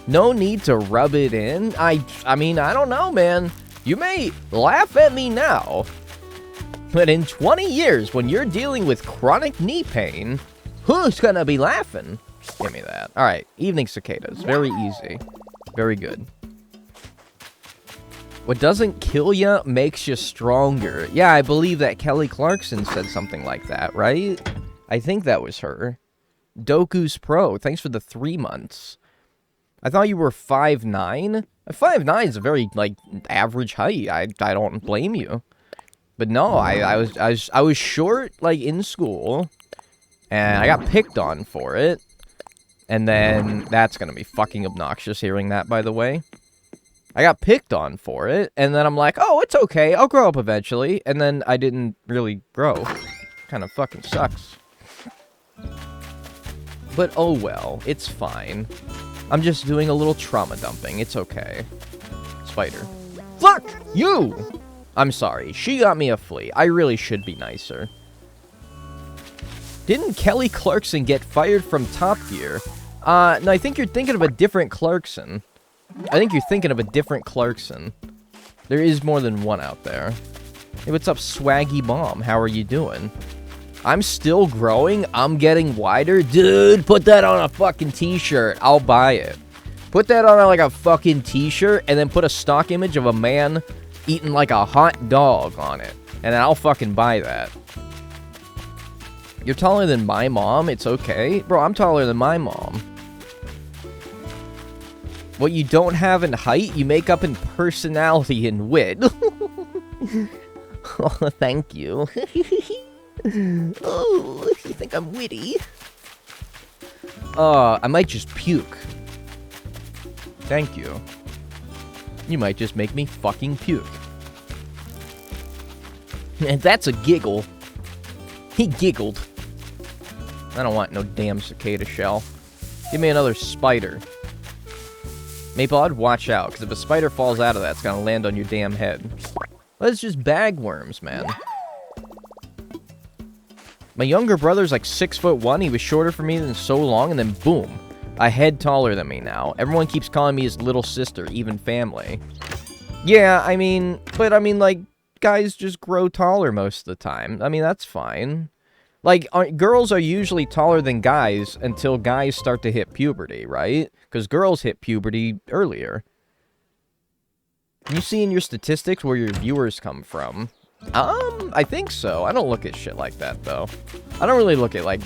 No need to rub it in. I mean, I don't know, man. You may laugh at me now. But in 20 years, when you're dealing with chronic knee pain, who's gonna be laughing? Give me that. Alright, evening cicadas. Very easy. Very good. What doesn't kill you makes you stronger. Yeah, I believe that Kelly Clarkson said something like that, right? I think that was her. Doku's Pro, thanks for the 3 months. I thought you were 5'9". 5'9" is a very, like, average height. I don't blame you. But no, I was short, like, in school, and I got picked on for it. And then, that's gonna be fucking obnoxious hearing that, by the way. I got picked on for it, and then I'm like, oh, it's okay, I'll grow up eventually. And then I didn't really grow. Kind of fucking sucks. But oh well, it's fine. I'm just doing a little trauma dumping, it's okay. Spider. Fuck you! I'm sorry, she got me a flea. I really should be nicer. Didn't Kelly Clarkson get fired from Top Gear? No, I think you're thinking of a different Clarkson. There is more than one out there. Hey, what's up, Swaggy Bomb? How are you doing? I'm still growing. I'm getting wider. Dude, put that on a fucking t-shirt. I'll buy it. Put that on like a fucking t-shirt and then put a stock image of a man eating like a hot dog on it. And then I'll fucking buy that. You're taller than my mom. It's okay. Bro, I'm taller than my mom. What you don't have in height, you make up in personality and wit. Oh, thank you. Oh, you think I'm witty? I might just puke. Thank you. You might just make me fucking puke. And that's a giggle. He giggled. I don't want no damn cicada shell. Give me another spider. Maple, watch out, because if a spider falls out of that, it's gonna land on your damn head. Well, it's just bagworms, man. My younger brother's like 6'1". He was shorter for me than so long, and then boom, a head taller than me now. Everyone keeps calling me his little sister, even family. Yeah, I mean, like, guys just grow taller most of the time. I mean, that's fine. Like, girls are usually taller than guys until guys start to hit puberty, right? Because girls hit puberty earlier. Can you see in your statistics where your viewers come from? I think so. I don't look at shit like that, though. I don't really look at, like,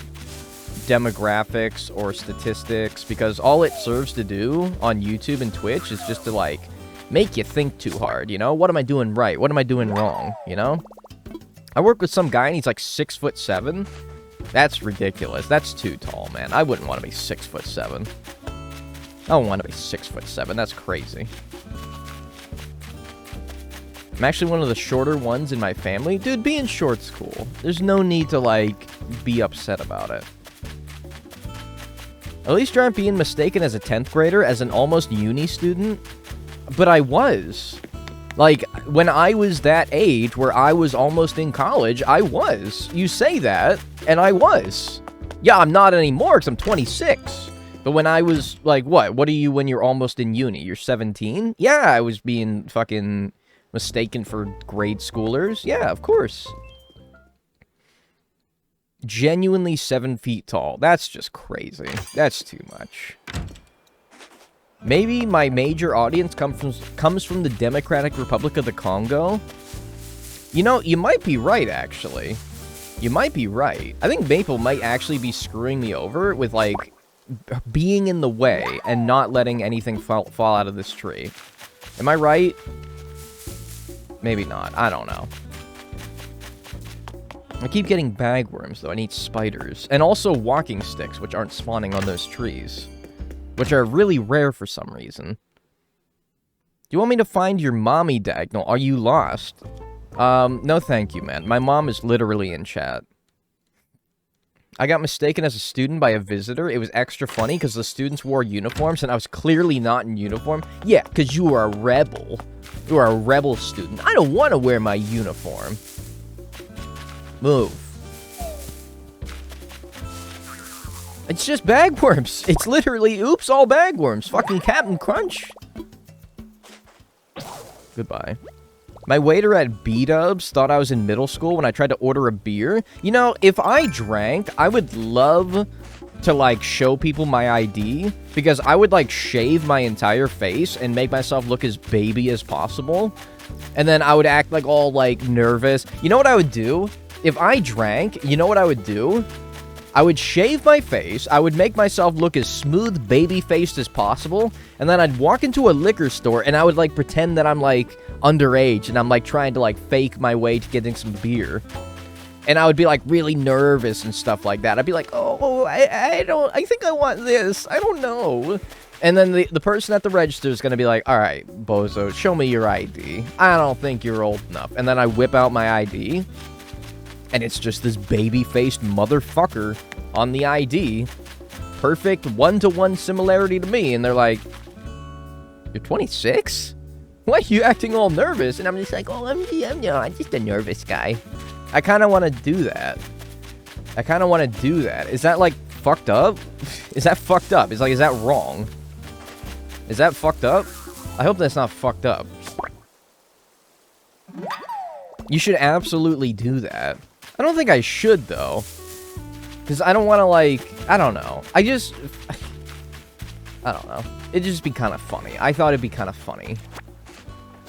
demographics or statistics, because all it serves to do on YouTube and Twitch is just to, like, make you think too hard, you know? What am I doing right? What am I doing wrong, you know? I work with some guy and he's like 6'7". That's ridiculous. That's too tall, man. I wouldn't want to be 6'7". I don't want to be 6'7". That's crazy. I'm actually one of the shorter ones in my family. Dude, being short's cool. There's no need to, like, be upset about it. At least you aren't being mistaken as a 10th grader, as an almost uni student. But I was. Like, when I was that age, where I was almost in college, I was. You say that, and I was. Yeah, I'm not anymore, because I'm 26. But when I was, like, what? What are you when you're almost in uni? You're 17? Yeah, I was being fucking mistaken for grade schoolers. Yeah, of course. Genuinely 7 feet tall. That's just crazy. That's too much. Maybe my major audience comes from the Democratic Republic of the Congo. You know, you might be right, actually. You might be right. I think Maple might actually be screwing me over with, like, being in the way and not letting anything fall out of this tree. Am I right? Maybe not. I don't know. I keep getting bagworms, though. I need spiders. And also walking sticks, which aren't spawning on those trees. Which are really rare for some reason. Do you want me to find your mommy, Dagnall? Are you lost? No thank you, man. My mom is literally in chat. I got mistaken as a student by a visitor. It was extra funny because the students wore uniforms and I was clearly not in uniform. Yeah, because you are a rebel. You are a rebel student. I don't want to wear my uniform. Move. It's just bagworms. It's literally, oops, all bagworms. Fucking Captain Crunch. Goodbye. My waiter at B-Dubs thought I was in middle school when I tried to order a beer. You know, if I drank, I would love to, like, show people my ID. Because I would, like, shave my entire face and make myself look as baby as possible. And then I would act, like, all, like, nervous. You know what I would do? If I drank, you know what I would do? I would shave my face, I would make myself look as smooth baby-faced as possible, and then I'd walk into a liquor store, and I would, like, pretend that I'm, like, underage, and I'm, like, trying to, like, fake my way to getting some beer. And I would be, like, really nervous and stuff like that. I'd be like, oh, I think I want this. I don't know. And then the person at the register is going to be like, all right, bozo, show me your ID. I don't think you're old enough. And then I whip out my ID, and it's just this baby-faced motherfucker on the ID. Perfect one-to-one similarity to me. And they're like, you're 26? Why are you acting all nervous? And I'm just like, oh, I'm just a nervous guy. I kind of want to do that. Is that, like, fucked up? Is that fucked up? Is that wrong? Is that fucked up? I hope that's not fucked up. You should absolutely do that. I don't think I should, though. Because I don't want to, like... I don't know. I don't know. It'd just be kind of funny. I thought it'd be kind of funny.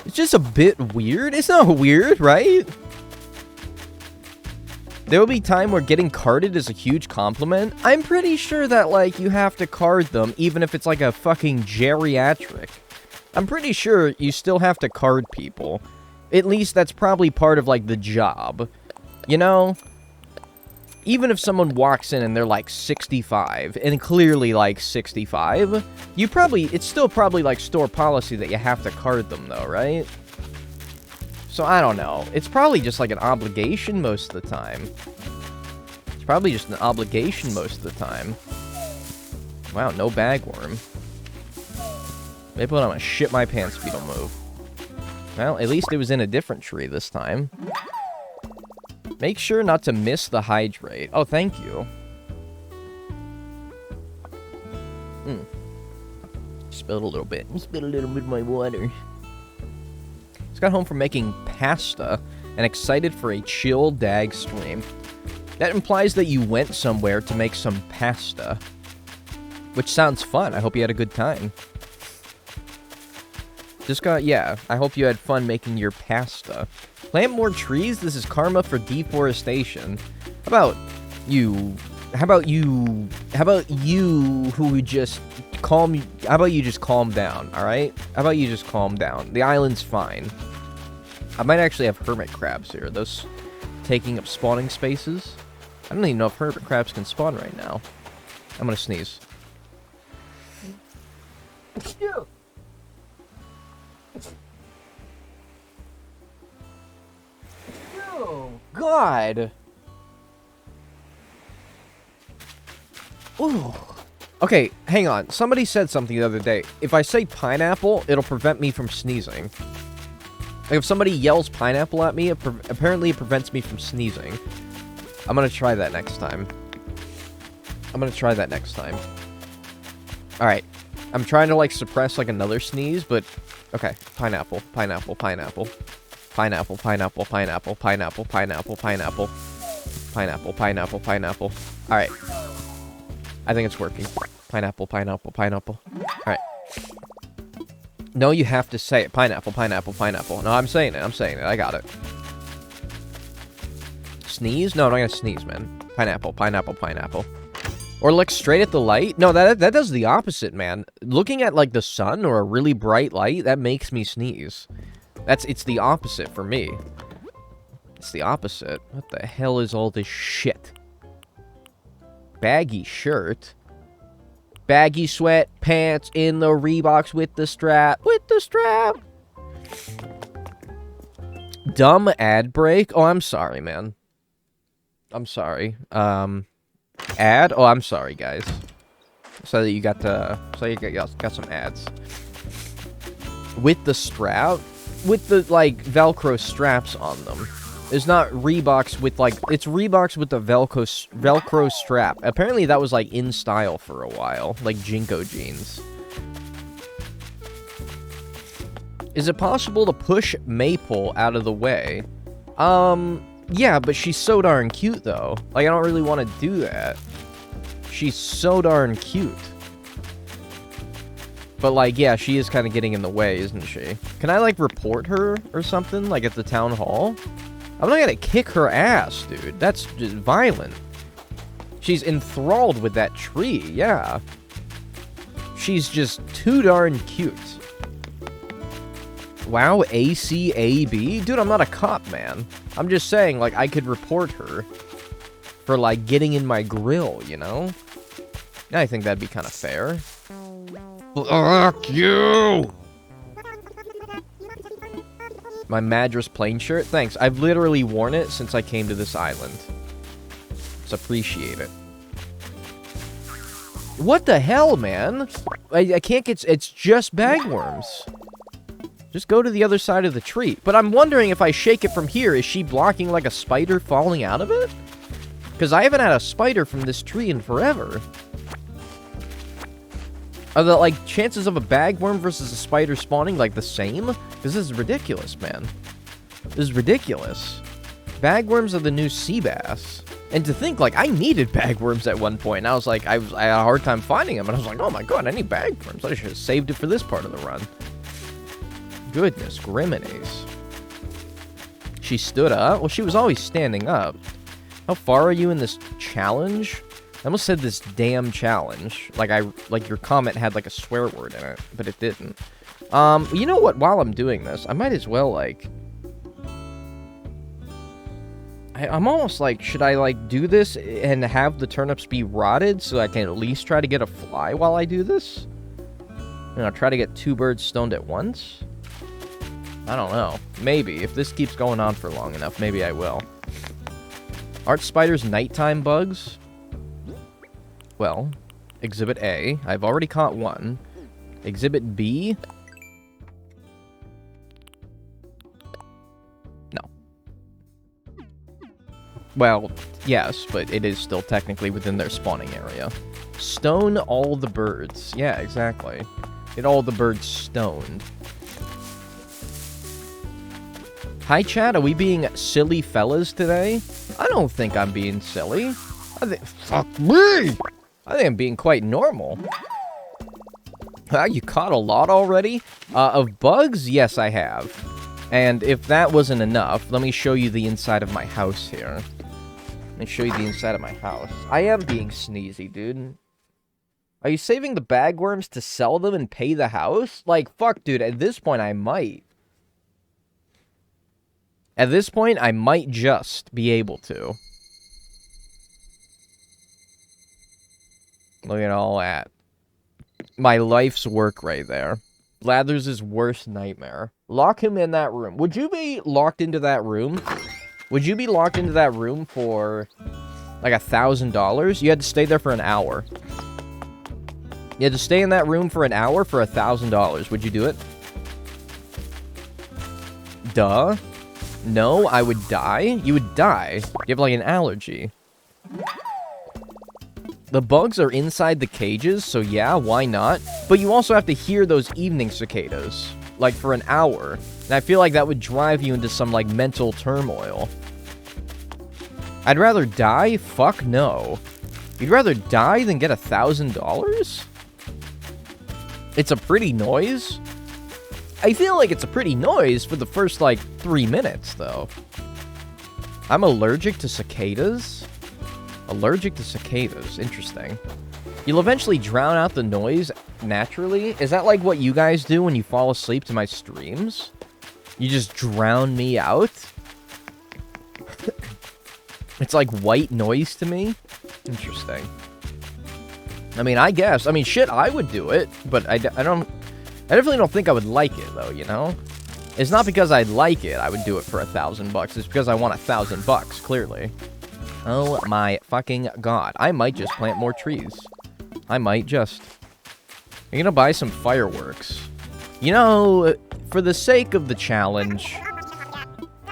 It's just a bit weird. It's not weird, right? There will be time where getting carded is a huge compliment. I'm pretty sure that, like, you have to card them, even if it's, like, a fucking geriatric. I'm pretty sure you still have to card people. At least that's probably part of, like, the job. You know? Even if someone walks in and they're, like, 65, and clearly, like, 65, it's still probably, like, store policy that you have to card them, though, right? So, I don't know. It's probably just, like, an obligation most of the time. Wow, no bagworm. Maybe I'm gonna shit my pants if you don't move. Well, at least it was in a different tree this time. Make sure not to miss the hydrate. Oh, thank you. Spilled a little bit. Spilled a little bit of my water. Just got home from making pasta and excited for a chill dag stream. That implies that you went somewhere to make some pasta. Which sounds fun. I hope you had a good time. Yeah, I hope you had fun making your pasta. Plant more trees? This is karma for deforestation. How about you who just calm down, alright? How about you just calm down? The island's fine. I might actually have hermit crabs here. Are those taking up spawning spaces? I don't even know if hermit crabs can spawn right now. I'm gonna sneeze. Oh, God. Ooh. Okay, hang on. Somebody said something the other day. If I say pineapple, it'll prevent me from sneezing. Like, if somebody yells pineapple at me, apparently it prevents me from sneezing. I'm gonna try that next time. Alright. I'm trying to, like, suppress, like, another sneeze, but... Okay. Pineapple. Alright. I think it's working. Pineapple. Alright. No, you have to say it. Pineapple. No, I'm saying it. I got it. Sneeze? No, I'm not gonna sneeze, man. Pineapple. Or look straight at the light? No, that does the opposite, man. Looking at, like, the sun or a really bright light, that makes me sneeze. It's the opposite for me. It's the opposite. What the hell is all this shit? Baggy shirt. Baggy sweat pants in the Reeboks with the strap. Dumb ad break. Oh, I'm sorry, man. I'm sorry. Ad? Oh, I'm sorry, guys. So that you got some ads. With the strap? With the, like, Velcro straps on them. There's not Reeboks with, like... It's Reeboks with the Velcro strap. Apparently that was, like, in style for a while. Like Jinko jeans. Is it possible to push Maple out of the way? Yeah, but she's so darn cute, though. Like, I don't really want to do that. She's so darn cute. But, like, yeah, she is kind of getting in the way, isn't she? Can I, like, report her or something? Like, at the town hall? I'm not gonna kick her ass, dude. That's just violent. She's enthralled with that tree, yeah. She's just too darn cute. Wow, ACAB? Dude, I'm not a cop, man. I'm just saying, like, I could report her for, like, getting in my grill, you know? I think that'd be kind of fair. Fuck you! My Madras plain shirt? Thanks. I've literally worn it since I came to this island. Just appreciate it. What the hell, man? I can't get... It's just bagworms. Just go to the other side of the tree. But I'm wondering if I shake it from here, is she blocking like a spider falling out of it? Because I haven't had a spider from this tree in forever. Are the, like, chances of a bagworm versus a spider spawning, like, the same? Because this is ridiculous, man. This is ridiculous. Bagworms are the new sea bass. And to think, like, I needed bagworms at one point. And I was like, I had a hard time finding them. And I was like, oh my god, I need bagworms. I should have saved it for this part of the run. Goodness griminies. She stood up? Well, she was always standing up. How far are you in this challenge? I almost said this damn challenge. Like your comment had like a swear word in it, but it didn't. You know what? While I'm doing this, I might as well like... I'm almost like, should I like do this and have the turnips be rotted so I can at least try to get a fly while I do this? You know, try to get 2 birds stoned at once? I don't know. Maybe. If this keeps going on for long enough, maybe I will. Aren't spiders nighttime bugs? Well, Exhibit A. I've already caught one. Exhibit B? No. Well, yes, but it is still technically within their spawning area. Stone all the birds. Yeah, exactly. Get all the birds stoned. Hi, chat. Are we being silly fellas today? I don't think I'm being silly. Fuck me! I think I'm being quite normal. You caught a lot already? Of bugs? Yes, I have. And if that wasn't enough, let me show you the inside of my house here. Let me show you the inside of my house. I am being sneezy, dude. Are you saving the bagworms to sell them and pay the house? Like, fuck, dude, at this point, I might. At this point, I might just be able to. Look at all that. My life's work right there. Lathers' worst nightmare. Lock him in that room. Would you be locked into that room? Would you be locked into that room for, like, $1,000? You had to stay there for an hour. You had to stay in that room for an hour for $1,000. Would you do it? Duh. No, I would die. You would die. You have, like, an allergy. The bugs are inside the cages, so yeah, why not? But you also have to hear those evening cicadas, like, for an hour. And I feel like that would drive you into some, like, mental turmoil. I'd rather die? Fuck no. You'd rather die than get $1,000? It's a pretty noise. I feel like it's a pretty noise for the first, like, 3 minutes, though. I'm allergic to cicadas? Allergic to cicadas. Interesting. You'll eventually drown out the noise naturally? Is that like what you guys do when you fall asleep to my streams? You just drown me out? It's like white noise to me? Interesting. I mean, I guess. I mean, shit, I would do it, but I definitely don't think I would like it, though, you know? It's not because I'd like it I would do it for $1,000. It's because I want $1,000, clearly. Oh my fucking god. I might just plant more trees. I might just. I'm gonna buy some fireworks. You know, for the sake of the challenge...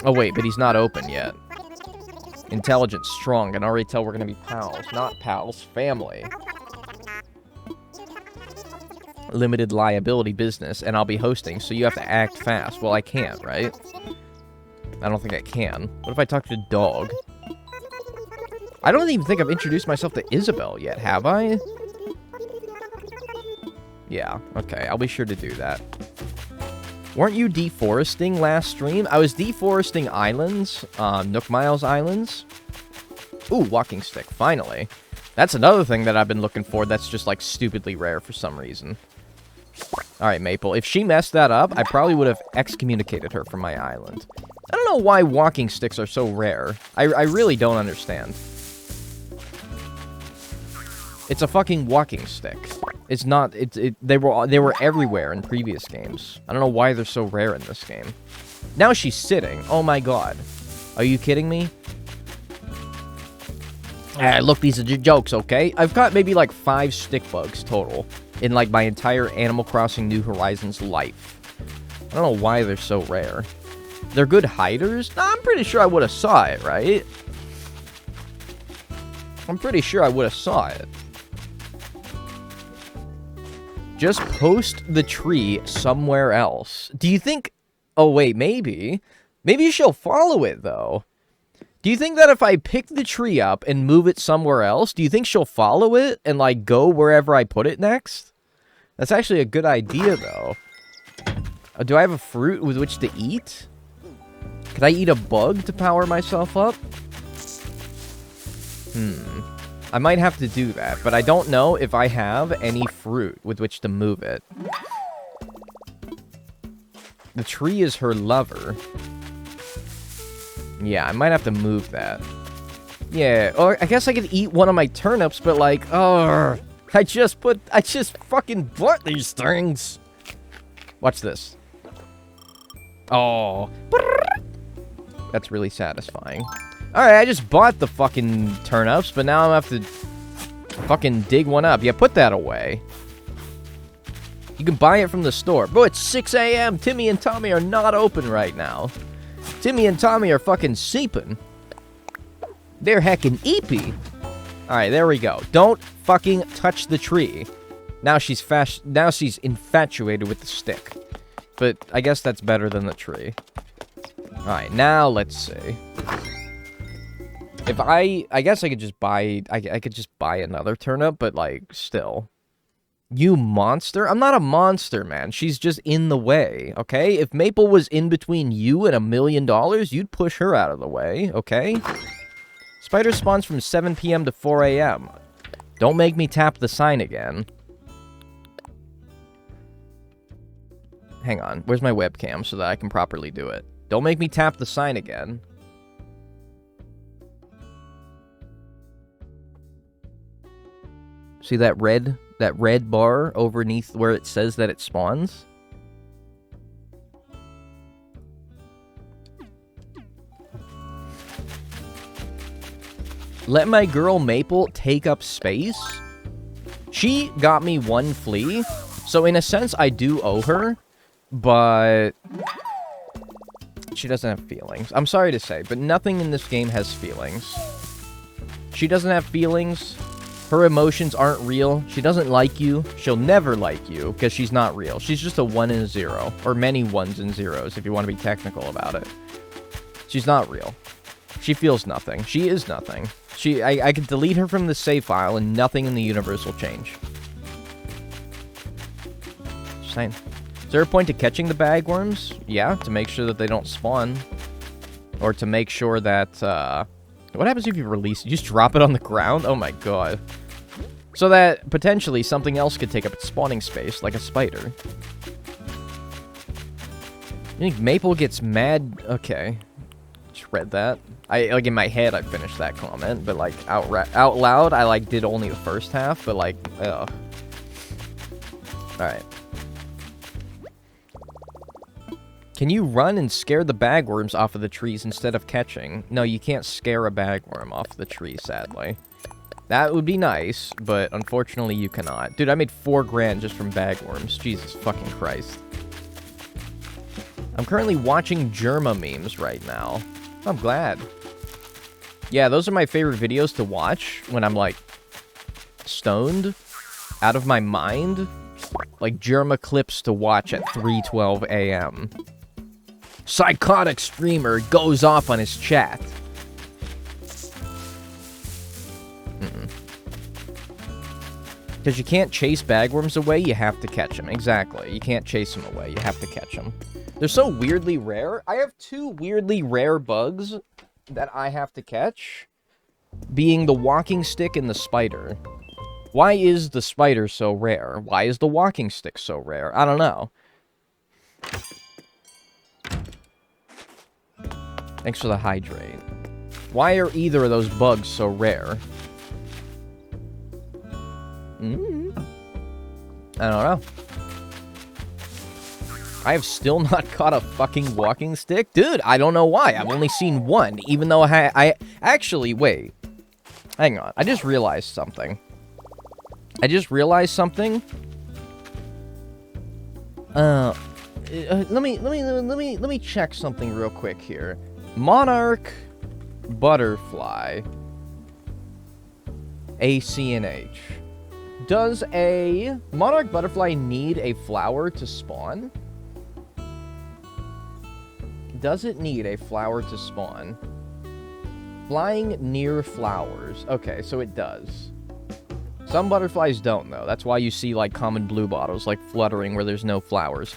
Oh wait, but he's not open yet. Intelligent, strong. I can already tell we're gonna be pals. Not pals, family. Limited liability business, and I'll be hosting, so you have to act fast. Well, I can't, right? I don't think I can. What if I talk to a dog? I don't even think I've introduced myself to Isabel yet, have I? Yeah, okay, I'll be sure to do that. Weren't you deforesting last stream? I was deforesting islands, Nook Miles Islands. Ooh, walking stick, finally. That's another thing that I've been looking for that's just, like, stupidly rare for some reason. Alright, Maple. If she messed that up, I probably would have excommunicated her from my island. I don't know why walking sticks are so rare. I really don't understand. It's a fucking walking stick. It's not... They were everywhere in previous games. I don't know why they're so rare in this game. Now she's sitting. Oh my god. Are you kidding me? Ah, look, these are jokes, okay? I've got maybe like 5 stick bugs total in like my entire Animal Crossing New Horizons life. I don't know why they're so rare. They're good hiders? Nah, I'm pretty sure I would have saw it, right? I'm pretty sure I would have saw it. Just post the tree somewhere else. Do you think... Oh, wait, maybe. Maybe she'll follow it, though. Do you think that if I pick the tree up and move it somewhere else, do you think she'll follow it and, like, go wherever I put it next? That's actually a good idea, though. Do I have a fruit with which to eat? Could I eat a bug to power myself up? I might have to do that, but I don't know if I have any fruit with which to move it. The tree is her lover. Yeah, I might have to move that. Yeah, or I guess I could eat one of my turnips, but like, oh, I just fucking bought these things. Watch this. Oh. That's really satisfying. Alright, I just bought the fucking turnips, but now I'm gonna have to fucking dig one up. Yeah, put that away. You can buy it from the store. Bro, it's 6 a.m. Timmy and Tommy are not open right now. Timmy and Tommy are fucking sleeping. They're heckin' eepy. Alright, there we go. Don't fucking touch the tree. Now she's infatuated with the stick. But I guess that's better than the tree. Alright, now let's see. If I guess I could just buy, I could just buy another turnip, but like, still. You monster? I'm not a monster, man. She's just in the way, okay? If Maple was in between you and $1 million, you'd push her out of the way, okay? Spider spawns from 7 p.m. to 4 a.m. Don't make me tap the sign again. Hang on. Where's my webcam so that I can properly do it? Don't make me tap the sign again. See that red bar underneath where it says that it spawns? Let my girl Maple take up space? She got me 1 flea, so in a sense I do owe her, but she doesn't have feelings. I'm sorry to say, but nothing in this game has feelings. She doesn't have feelings. Her emotions aren't real. She doesn't like you. She'll never like you because she's not real. She's just a 1 and a 0, or many 1s and 0s if you want to be technical about it. She's not real. She feels nothing. She is nothing. I could delete her from the save file and nothing in the universe will change. Just saying. Is there a point to catching the bagworms? Yeah, to make sure that they don't spawn. Or to make sure that, what happens if you release it? You just drop it on the ground? Oh my god. So that, potentially, something else could take up its spawning space, like a spider. You think Maple gets mad? Okay. Just read that. Like, in my head, I finished that comment, but, like, out loud, I, like, did only the first half, but, like, ugh. Alright. Can you run and scare the bagworms off of the trees instead of catching? No, you can't scare a bagworm off the tree, sadly. That would be nice, but unfortunately you cannot. Dude, I made 4 grand just from bagworms. Jesus fucking Christ. I'm currently watching Germa memes right now. I'm glad. Yeah, those are my favorite videos to watch when I'm, like, stoned, out of my mind. Like, Germa clips to watch at 3:12 a.m. Psychotic streamer goes off on his chat. Because you can't chase bagworms away, you have to catch them. Exactly. You can't chase them away, you have to catch them. They're so weirdly rare. I have 2 weirdly rare bugs that I have to catch. being the walking stick and the spider. Why is the spider so rare? Why is the walking stick so rare? I don't know. Thanks for the hydrate. Why are either of those bugs so rare? I don't know. I have still not caught a fucking walking stick? Dude, I don't know why. I've only seen one, even though I actually, wait. Hang on. I just realized something. Let me check something real quick here. Monarch butterfly. ACNH. Does a monarch butterfly need a flower to spawn? Does it need a flower to spawn? Flying near flowers. Okay, so it does. Some butterflies don't, though. That's why you see, like, common bluebottles, like, fluttering where there's no flowers.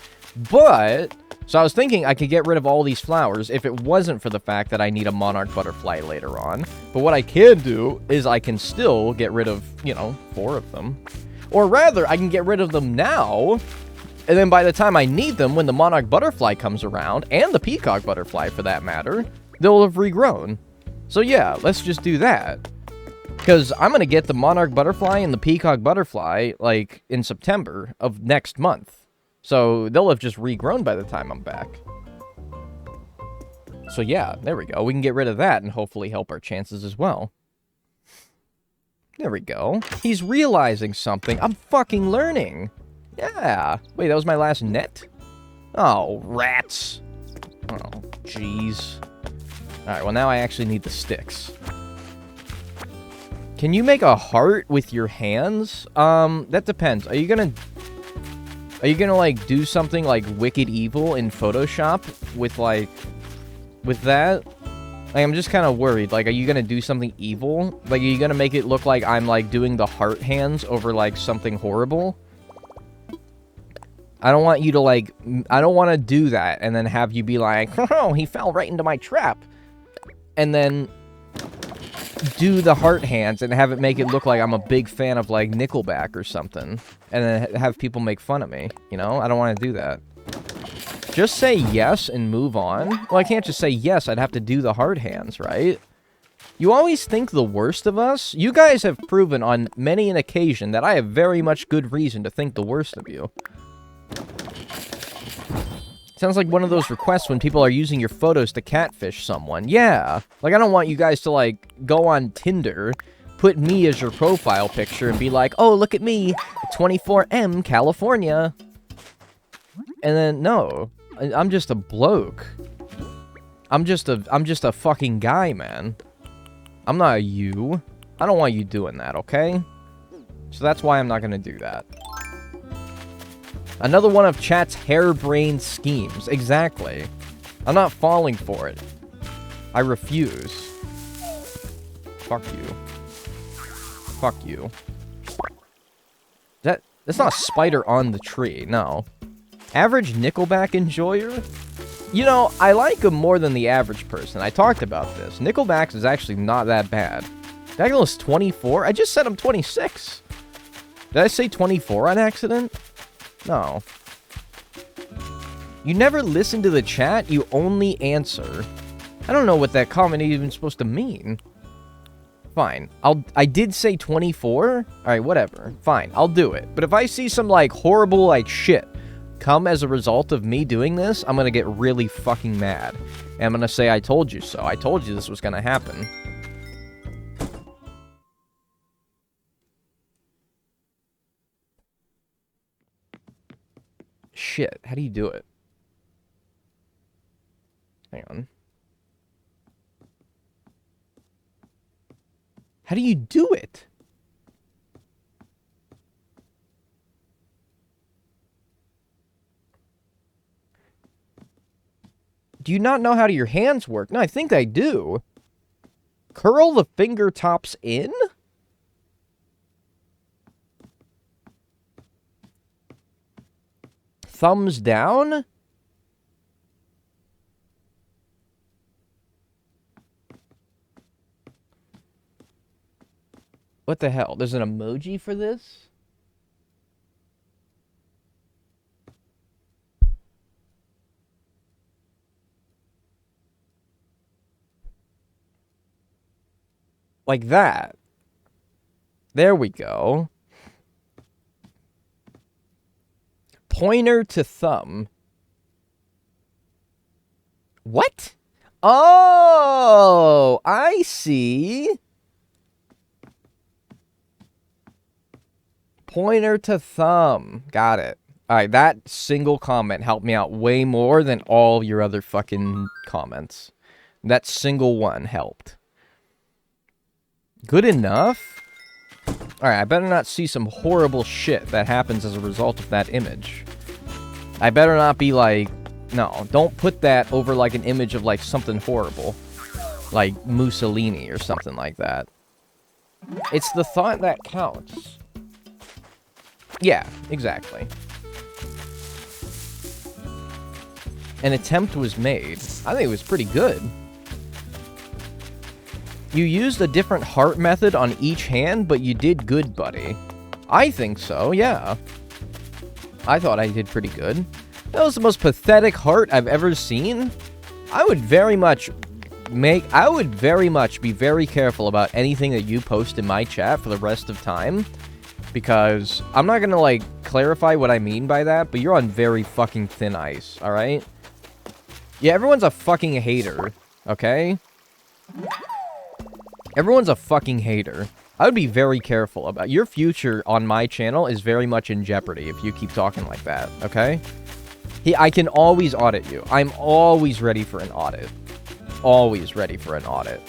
But, so I was thinking I could get rid of all these flowers if it wasn't for the fact that I need a monarch butterfly later on. But what I can do is I can still get rid of, you know, 4 of them. Or rather, I can get rid of them now, and then by the time I need them, when the monarch butterfly comes around, and the peacock butterfly for that matter, they'll have regrown. So yeah, let's just do that. Because I'm going to get the monarch butterfly and the peacock butterfly, like, in September of next month. So they'll have just regrown by the time I'm back. So yeah, there we go. We can get rid of that and hopefully help our chances as well. There we go. He's realizing something. I'm fucking learning. Yeah. Wait, that was my last net? Oh, rats. Oh, jeez. Alright, well now I actually need the sticks. Can you make a heart with your hands? That depends. Are you gonna, like, do something, like, wicked evil in Photoshop with, like, with that? Like, I'm just kind of worried. Like, are you gonna do something evil? Like, are you gonna make it look like I'm, like, doing the heart hands over, like, something horrible? I don't want you to, like, I don't want to do that and then have you be like, oh, he fell right into my trap. And then do the heart hands and have it make it look like I'm a big fan of, like, Nickelback or something. And then have people make fun of me, you know? I don't want to do that. Just say yes and move on. Well, I can't just say yes. I'd have to do the heart hands, right? You always think the worst of us. You guys have proven on many an occasion that I have very much good reason to think the worst of you. Sounds like one of those requests when people are using your photos to catfish someone. Yeah. Like, I don't want you guys to, like, go on Tinder, put me as your profile picture, and be like, oh, look at me, 24M, California. And then, no. I'm just a bloke. I'm just a fucking guy, man. I'm not a you. I don't want you doing that, okay? So that's why I'm not gonna do that. Another one of chat's harebrained schemes. Exactly. I'm not falling for it. I refuse. Fuck you. Fuck you. That's not a spider on the tree, no. Average Nickelback enjoyer? You know, I like him more than the average person. I talked about this. Nickelback is actually not that bad. That guy was 24? I just said I'm 26. Did I say 24 on accident? No. You never listen to the chat, you only answer. I don't know what that comment is even supposed to mean. Fine. I did say 24? Alright, whatever. Fine, I'll do it. But if I see some, like, horrible, like, shit come as a result of me doing this, I'm gonna get really fucking mad. And I'm gonna say, I told you so. I told you this was gonna happen. Shit, how do you do it? Hang on. How do you do it? Do you not know how your hands work? No, I think I do. Curl the finger tops in? Thumbs down? What the hell? There's an emoji for this? Like that. There we go. Pointer to thumb. What? Oh, I see. Pointer to thumb. Got it. All right, that single comment helped me out way more than all your other fucking comments. That single one helped. Good enough. All right, I better not see some horrible shit that happens as a result of that image. I better not be like, no, don't put that over like an image of like something horrible. Like Mussolini or something like that. It's the thought that counts. Yeah, exactly. An attempt was made. I think it was pretty good. You used a different heart method on each hand, but you did good, buddy. I think so, yeah. I thought I did pretty good. That was the most pathetic heart I've ever seen. I would very much be very careful about anything that you post in my chat for the rest of time. Because I'm not gonna, like, clarify what I mean by that, but you're on very fucking thin ice, alright? Yeah, everyone's a fucking hater, okay? Everyone's a fucking hater. I would be very careful about... Your future on my channel is very much in jeopardy if you keep talking like that, okay? I can always audit you. I'm always ready for an audit. Always ready for an audit.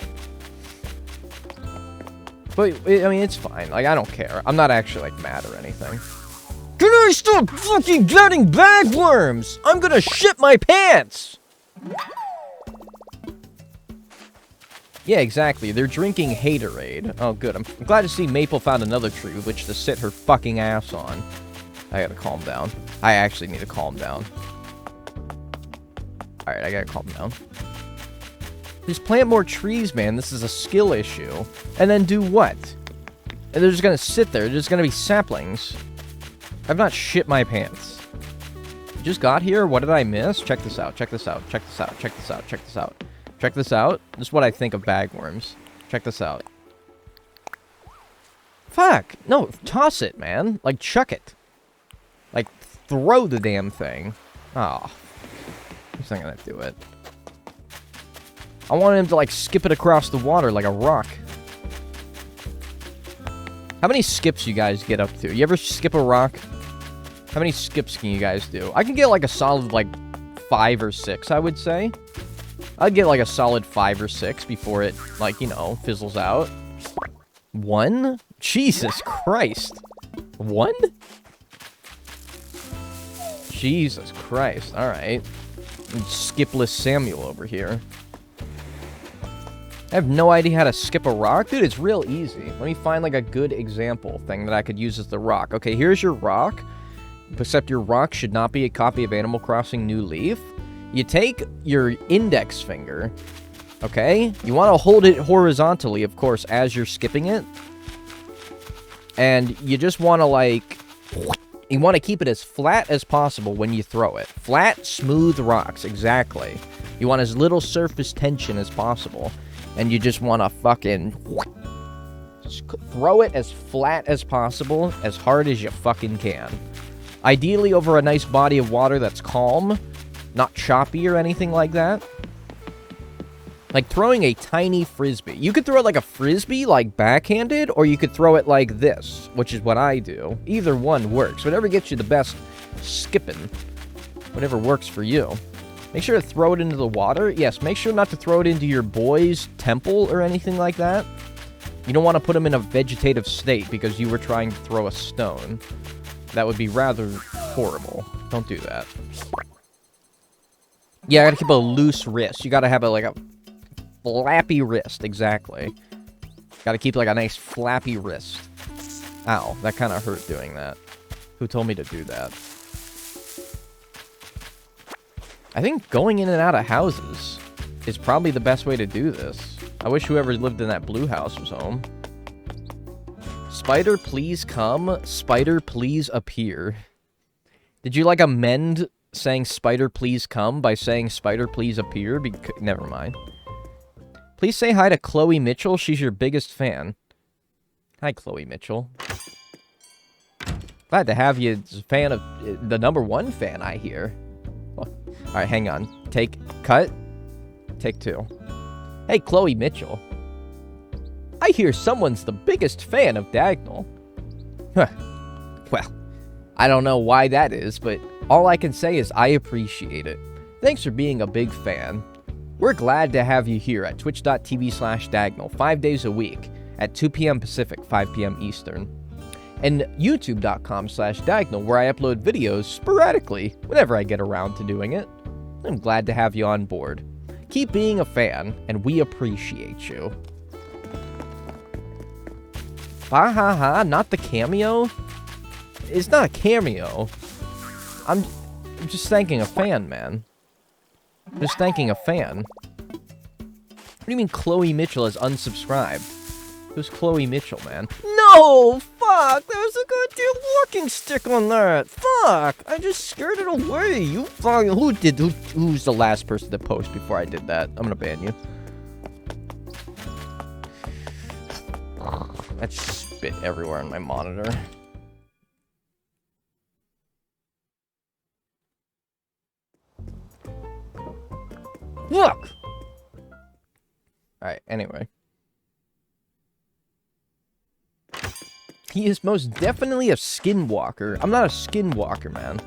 But, I mean, it's fine. Like, I don't care. I'm not actually, like, mad or anything. Can I stop fucking getting bagworms? I'm gonna shit my pants! Yeah, exactly. They're drinking haterade. Oh, good. I'm glad to see Maple found another tree with which to sit her fucking ass on. I gotta calm down. I actually need to calm down. Alright, I gotta calm down. Just plant more trees, man. This is a skill issue. And then do what? And they're just gonna sit there. They're just gonna be saplings. I've not shit my pants. Just got here? What did I miss? Check this out. Check this out. Check this out. Check this out. Check this out. Check this out. This is what I think of bagworms. Check this out. Fuck. No, toss it, man. Like, chuck it. Like, throw the damn thing. Oh. He's not gonna do it. I wanted him to, like, skip it across the water like a rock. How many skips you guys get up to? You ever skip a rock? How many skips can you guys do? I can get, like, a solid, like, 5 or 6, I would say. I'd get, like, a solid 5 or 6 before it, like, you know, fizzles out. 1? Jesus Christ. 1? Jesus Christ. Alright. Skipless Samuel over here. I have no idea how to skip a rock. Dude, it's real easy. Let me find, like, a good example thing that I could use as the rock. Okay, here's your rock. Except your rock should not be a copy of Animal Crossing New Leaf. You take your index finger, okay? You want to hold it horizontally, of course, as you're skipping it. And you just want to, like... You want to keep it as flat as possible when you throw it. Flat, smooth rocks, exactly. You want as little surface tension as possible. And you just want to fucking... Throw it as flat as possible, as hard as you fucking can. Ideally over a nice body of water that's calm. Not choppy or anything like that. Like throwing a tiny frisbee. You could throw it like a frisbee, like backhanded, or you could throw it like this, which is what I do. Either one works. Whatever gets you the best skipping. Whatever works for you. Make sure to throw it into the water. Yes, make sure not to throw it into your boy's temple or anything like that. You don't want to put him in a vegetative state because you were trying to throw a stone. That would be rather horrible. Don't do that. Yeah, I gotta keep a loose wrist. You gotta have like a flappy wrist, exactly. Gotta keep like a nice flappy wrist. Ow, that kind of hurt doing that. Who told me to do that? I think going in and out of houses is probably the best way to do this. I wish whoever lived in that blue house was home. Spider, please come. Spider, please appear. Did you, like, amend saying spider, please come by saying spider, please appear? Never mind. Please say hi to Chloe Mitchell. She's your biggest fan. Hi, Chloe Mitchell. Glad to have you as a fan of... the #1 fan, I hear. Well, alright, hang on. Cut. Take 2. Hey, Chloe Mitchell. I hear someone's the biggest fan of Dagnall. Huh. Well, I don't know why that is, but all I can say is I appreciate it. Thanks for being a big fan. We're glad to have you here at twitch.tv/Dagnall 5 days a week at 2 p.m. Pacific, 5 p.m. Eastern. And youtube.com/Dagnall, where I upload videos sporadically whenever I get around to doing it. I'm glad to have you on board. Keep being a fan, and we appreciate you. Bah ha ha, not the cameo? It's not a cameo. I'm just thanking a fan, man. Just thanking a fan. What do you mean Chloe Mitchell has unsubscribed? Who's Chloe Mitchell, man? No! Fuck! There was a goddamn walking stick on that! Fuck! I just scared it away! You fucking... Who's the last person to post before I did that? I'm gonna ban you. That spit everywhere on my monitor. Look! Alright, anyway. He is most definitely a skinwalker. I'm not a skinwalker, man.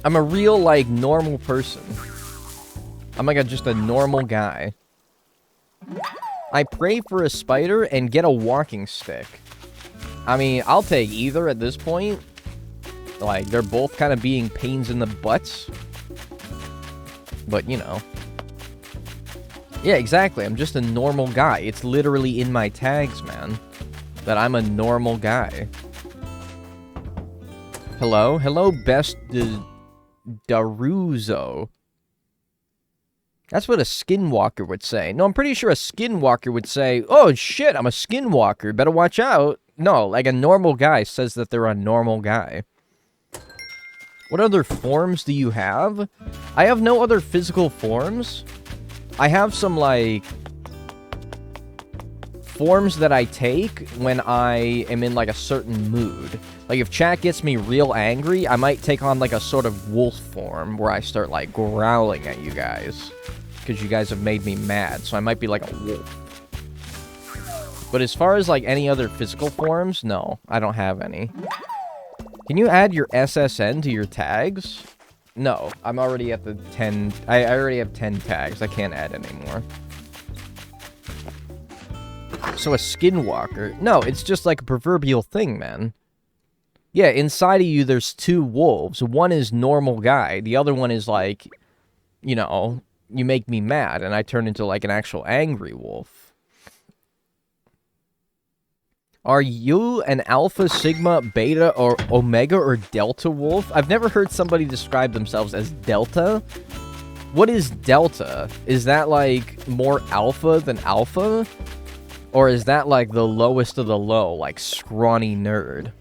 I'm a real, like, normal person. I'm like just a normal guy. I pray for a spider and get a walking stick. I mean, I'll take either at this point. Like, they're both kind of being pains in the butts. But, you know. Yeah, exactly. I'm just a normal guy. It's literally in my tags, man. That I'm a normal guy. Hello? Hello, Best Daruzo. That's what a skinwalker would say. No, I'm pretty sure a skinwalker would say, oh, shit, I'm a skinwalker. Better watch out. No, like a normal guy says that they're a normal guy. What other forms do you have? I have no other physical forms. I have some, like, forms that I take when I am in, like, a certain mood. Like, if chat gets me real angry, I might take on, like, a sort of wolf form where I start, like, growling at you guys. Because you guys have made me mad, so I might be like a wolf. But as far as, like, any other physical forms, no, I don't have any. Can you add your SSN to your tags? No, I'm already at the 10... I already have 10 tags. I can't add anymore. So a skinwalker... No, it's just like a proverbial thing, man. Yeah, inside of you, there's 2 wolves. One is normal guy. The other one is like, you know, you make me mad, and I turn into like an actual angry wolf. Are you an alpha, sigma, beta, or omega, or delta wolf? I've never heard somebody describe themselves as delta. What is delta? Is that, like, more alpha than alpha? Or is that, like, the lowest of the low, like, scrawny nerd?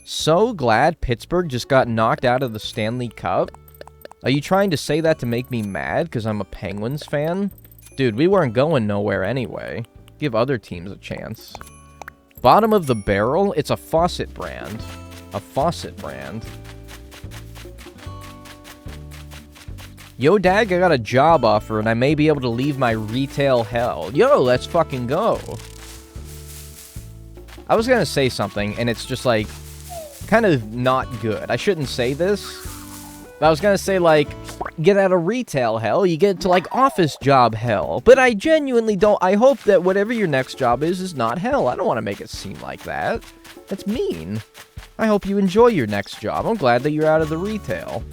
So glad Pittsburgh just got knocked out of the Stanley Cup. Are you trying to say that to make me mad because I'm a Penguins fan? Dude, we weren't going nowhere anyway. Give other teams a chance. Bottom of the barrel? It's a faucet brand. A faucet brand. Yo, Dag, I got a job offer, and I may be able to leave my retail hell. Yo, let's fucking go. I was gonna say something, and it's just, like, kind of not good. I shouldn't say this. But I was gonna say, like, get out of retail hell, you get to, like, office job hell. But I genuinely don't... I hope that whatever your next job is not hell. I don't want to make it seem like that. That's mean. I hope you enjoy your next job. I'm glad that you're out of the retail.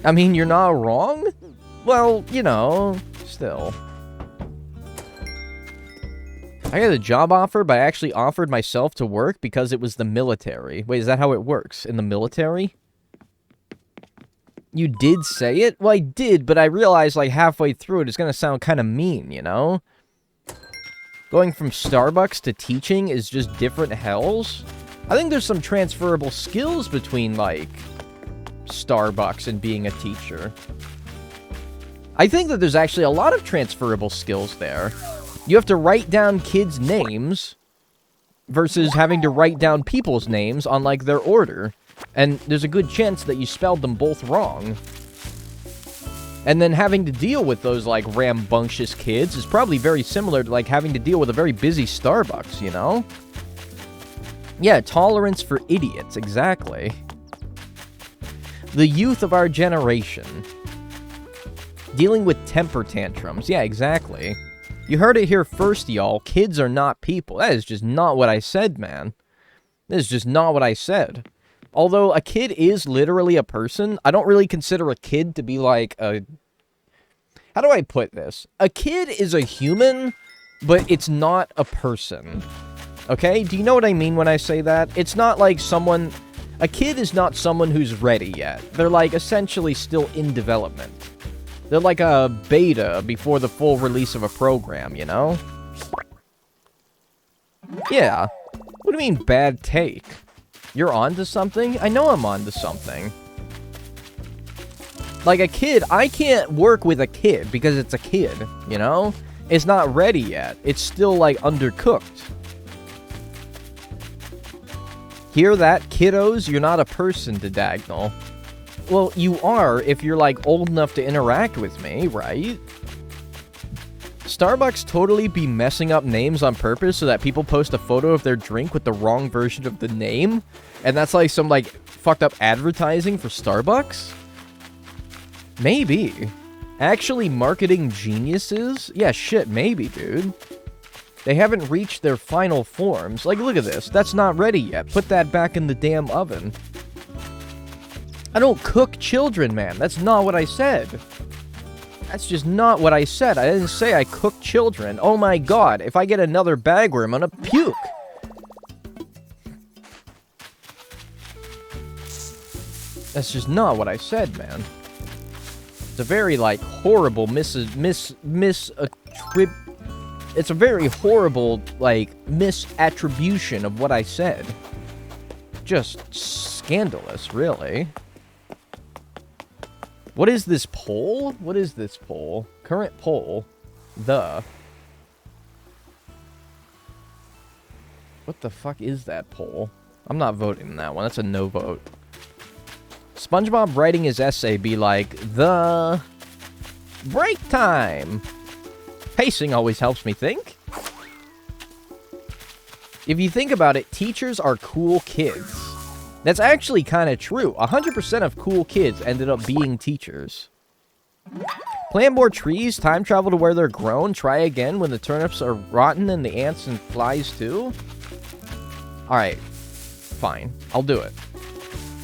I mean, you're not wrong? Well, you know, still. I got a job offer, but I actually offered myself to work because it was the military. Wait, is that how it works? In the military? You did say it? Well, I did, but I realized, like, halfway through it, it's gonna sound kind of mean, you know? Going from Starbucks to teaching is just different hells. I think there's some transferable skills between, like, Starbucks and being a teacher. I think that there's actually a lot of transferable skills there. You have to write down kids' names versus having to write down people's names on, like, their order. And there's a good chance that you spelled them both wrong. And then having to deal with those, like, rambunctious kids is probably very similar to, like, having to deal with a very busy Starbucks, you know? Yeah, tolerance for idiots, exactly. The youth of our generation. Dealing with temper tantrums. Yeah, exactly. You heard it here first, y'all. Kids are not people. That is just not what I said, man. That is just not what I said. Although a kid is literally a person, I don't really consider a kid to be like a... How do I put this? A kid is a human, but it's not a person. Okay? Do you know what I mean when I say that? It's not like someone... A kid is not someone who's ready yet. They're like essentially still in development. They're like a beta before the full release of a program, you know? Yeah. What do you mean, bad take? You're onto something? I know I'm onto something. Like a kid, I can't work with a kid because it's a kid, you know? It's not ready yet. It's still, like, undercooked. Hear that, kiddos? You're not a person, Didagnal. Well, you are if you're, like, old enough to interact with me, right? Starbucks totally be messing up names on purpose so that people post a photo of their drink with the wrong version of the name? And that's, like, some, like, fucked up advertising for Starbucks? Maybe. Actually marketing geniuses? Yeah, shit, maybe, dude. They haven't reached their final forms. Like, look at this. That's not ready yet. Put that back in the damn oven. I don't cook children, man. That's not what I said. That's just not what I said. I didn't say I cook children. Oh my god. If I get another bagworm, I'm gonna puke. That's just not what I said, man. It's a very, like, horrible it's a very horrible, like, misattribution of what I said. Just scandalous, really. What is this poll? What is this poll? Current poll. What the fuck is that poll? I'm not voting in that one. That's a no vote. SpongeBob writing his essay be like, the break time. Pacing always helps me think. If you think about it, teachers are cool kids. That's actually kind of true. 100% of cool kids ended up being teachers. Plant more trees, time travel to where they're grown, try again when the turnips are rotten and the ants and flies too. Alright. Fine. I'll do it.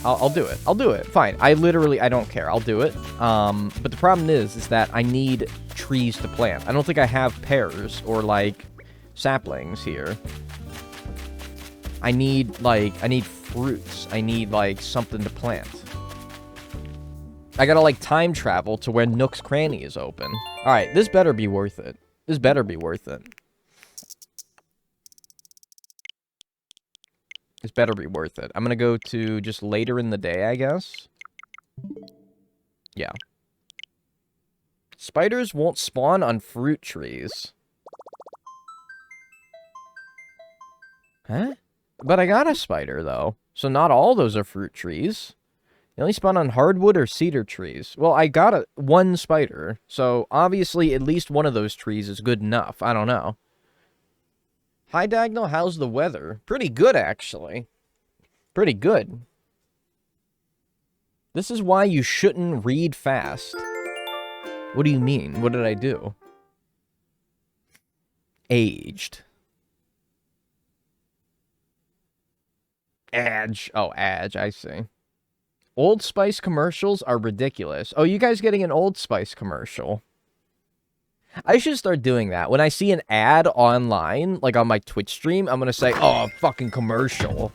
I'll do it. I'll do it. Fine. I don't care. I'll do it. But the problem is that I need trees to plant. I don't think I have pears or, like, saplings here. I need fruits. I need, like, something to plant. I gotta, like, time travel to where Nook's Cranny is open. Alright, this better be worth it. This better be worth it. This better be worth it. I'm gonna go to just later in the day, I guess. Yeah. Spiders won't spawn on fruit trees. Huh? But I got a spider, though. So not all those are fruit trees. They only spawn on hardwood or cedar trees. Well, I got one spider. So obviously at least one of those trees is good enough. I don't know. Hi, Diagonal. How's the weather? Pretty good, actually. Pretty good. This is why you shouldn't read fast. What do you mean? What did I do? Aged. Adge. Oh, Adge. I see. Old Spice commercials are ridiculous. Oh, you guys getting an Old Spice commercial? I should start doing that. When I see an ad online, like on my Twitch stream, I'm gonna say, oh, fucking commercial.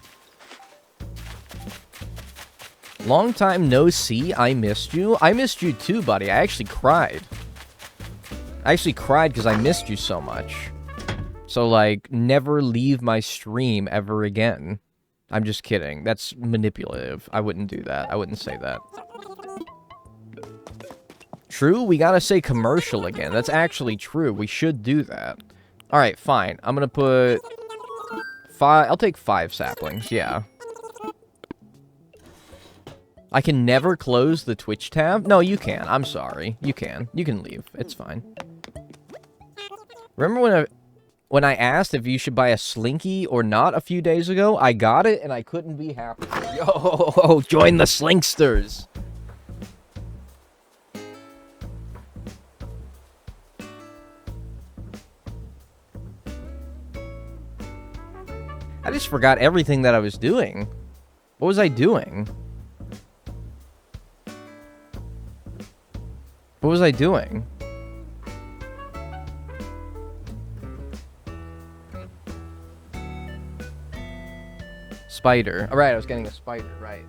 Long time no see, I missed you. I missed you too, buddy. I actually cried. I actually cried because I missed you so much. So, like, never leave my stream ever again. I'm just kidding. That's manipulative. I wouldn't do that. I wouldn't say that. True, we gotta say commercial again. That's actually true. We should do that. Alright, fine. I'm gonna put... I'll take 5 saplings, yeah. I can never close the Twitch tab? No, you can. I'm sorry. You can. You can leave. It's fine. Remember when I asked if you should buy a Slinky or not a few days ago? I got it, and I couldn't be happier. Yo, join the Slinksters! I just forgot everything that I was doing. What was I doing? What was I doing? Spider. Alright, I was getting a spider, right.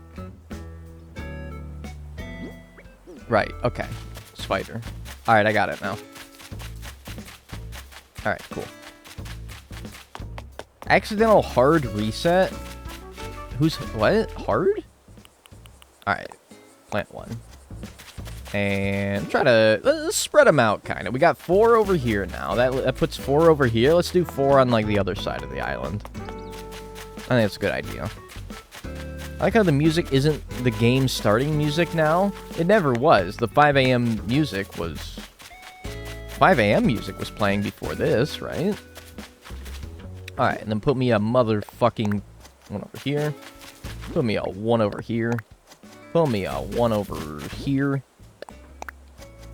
Right, okay. Spider. Alright, I got it now. Alright, cool. Accidental hard reset? What? Hard? Alright. Plant one. And try to... Let's spread them out, kind of. We got 4 over here now. That puts 4 over here. Let's do 4 on, like, the other side of the island. I think that's a good idea. I like how the music isn't the game starting music now. It never was. The 5 a.m. music was... 5 a.m. music was playing before this, right? Alright, and then put me a motherfucking 1 over here. Put me a 1 over here. Put me a 1 over here.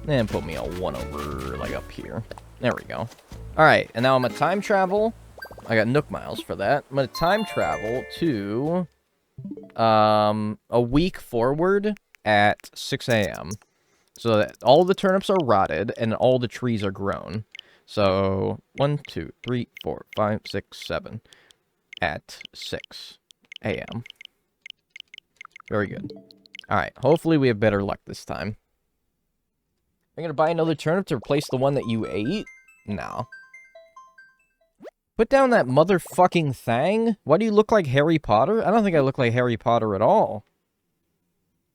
And put me a 1 over, like, up here. There we go. Alright, and now I'm gonna time travel. I got Nook Miles for that. I'm gonna time travel to... a week forward at 6 a.m. So that all the turnips are rotted and all the trees are grown. So, 1, 2, 3, 4, 5, 6, 7 at 6 a.m. Very good. Alright, hopefully we have better luck this time. Are you gonna buy another turnip to replace the one that you ate? No. Put down that motherfucking thing. Why do you look like Harry Potter? I don't think I look like Harry Potter at all.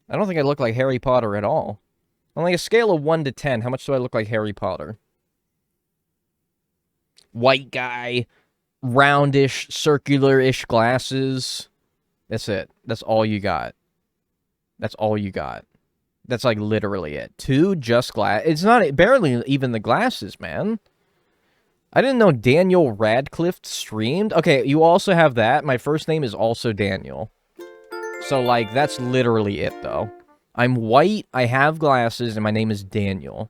I don't think I look like Harry Potter at all. On like a scale of 1 to 10, how much do I look like Harry Potter? White guy, roundish, circular-ish glasses. That's it. That's all you got. That's all you got. That's like literally it. 2 just glass. It's not barely even the glasses, man. I didn't know Daniel Radcliffe streamed. Okay, you also have that. My first name is also Daniel. So, like, that's literally it, though. I'm white, I have glasses, and my name is Daniel.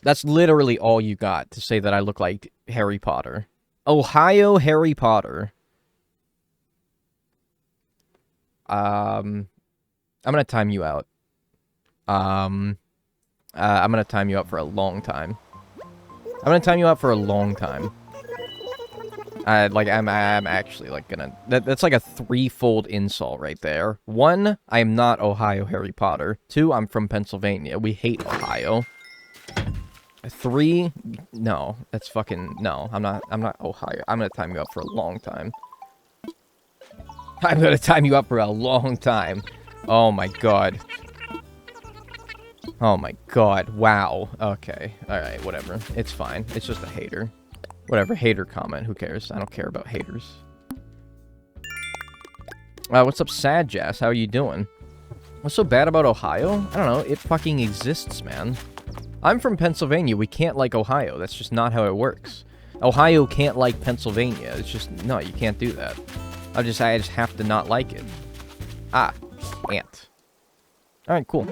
That's literally all you got to say that I look like Harry Potter. Ohio Harry Potter. I'm gonna time you out. I'm gonna time you out for a long time. I'm gonna time you out for a long time. I'm actually, like, gonna... That's like a 3-fold insult right there. 1, I am not Ohio Harry Potter. 2, I'm from Pennsylvania. We hate Ohio. 3, no. That's fucking... No, I'm not Ohio. I'm gonna time you out for a long time. I'm gonna time you up for a long time. Oh my god. Oh my god. Wow. Okay. Alright, whatever. It's fine. It's just a hater. Whatever. Hater comment. Who cares? I don't care about haters. What's up, Sad Jazz? How are you doing? What's so bad about Ohio? I don't know. It fucking exists, man. I'm from Pennsylvania. We can't like Ohio. That's just not how it works. Ohio can't like Pennsylvania. It's just... No, you can't do that. I just have to not like it. Ah. Ant. Alright, cool.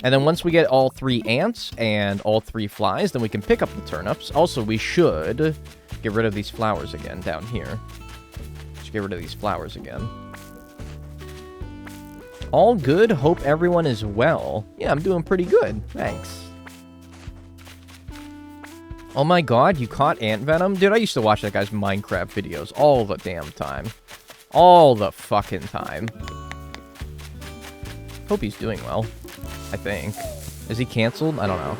And then once we get all 3 ants and all 3 flies, then we can pick up the turnips. Also, we should get rid of these flowers again down here. Just get rid of these flowers again. All good. Hope everyone is well. Yeah, I'm doing pretty good. Thanks. Oh my god, you caught ant venom? Dude, I used to watch that guy's Minecraft videos all the damn time. All the fucking time. Hope he's doing well. I think. Is he canceled? I don't know.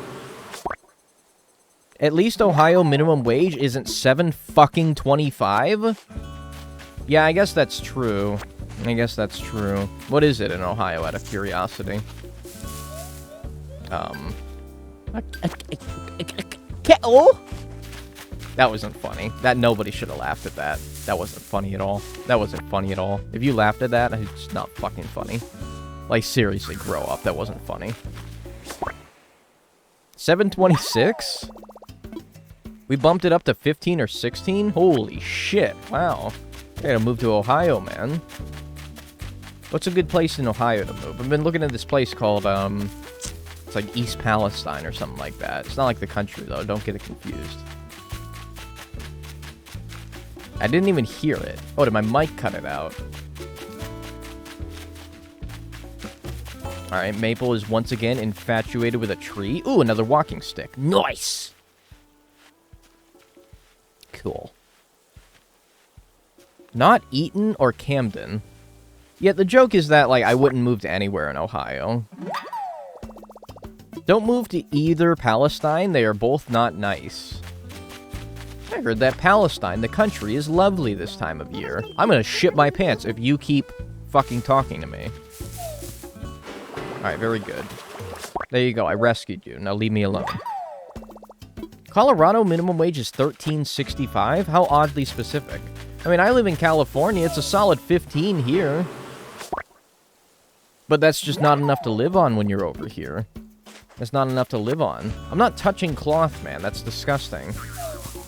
At least Ohio minimum wage isn't $7.25. Yeah, I guess that's true. What is it in Ohio, out of curiosity? Kettle? That wasn't funny. Nobody should have laughed at that. That wasn't funny at all. If you laughed at that, it's not fucking funny. Like, seriously, grow up. That wasn't funny. 726? We bumped it up to 15 or 16? Holy shit. Wow. I gotta move to Ohio, man. What's a good place in Ohio to move? I've been looking at this place called, it's like East Palestine or something like that. It's not like the country, though. Don't get it confused. I didn't even hear it. Oh, did my mic cut it out? Alright, Maple is once again infatuated with a tree. Ooh, another walking stick. Nice! Cool. Not Eaton or Camden. Yet the joke is that, like, I wouldn't move to anywhere in Ohio. Don't move to either Palestine. They are both not nice. I heard that Palestine, the country, is lovely this time of year. I'm gonna shit my pants if you keep fucking talking to me. Alright, very good. There you go, I rescued you. Now leave me alone. Colorado minimum wage is $13.65? How oddly specific. I mean, I live in California. It's a solid 15 here. But that's just not enough to live on when you're over here. That's not enough to live on. I'm not touching cloth, man. That's disgusting.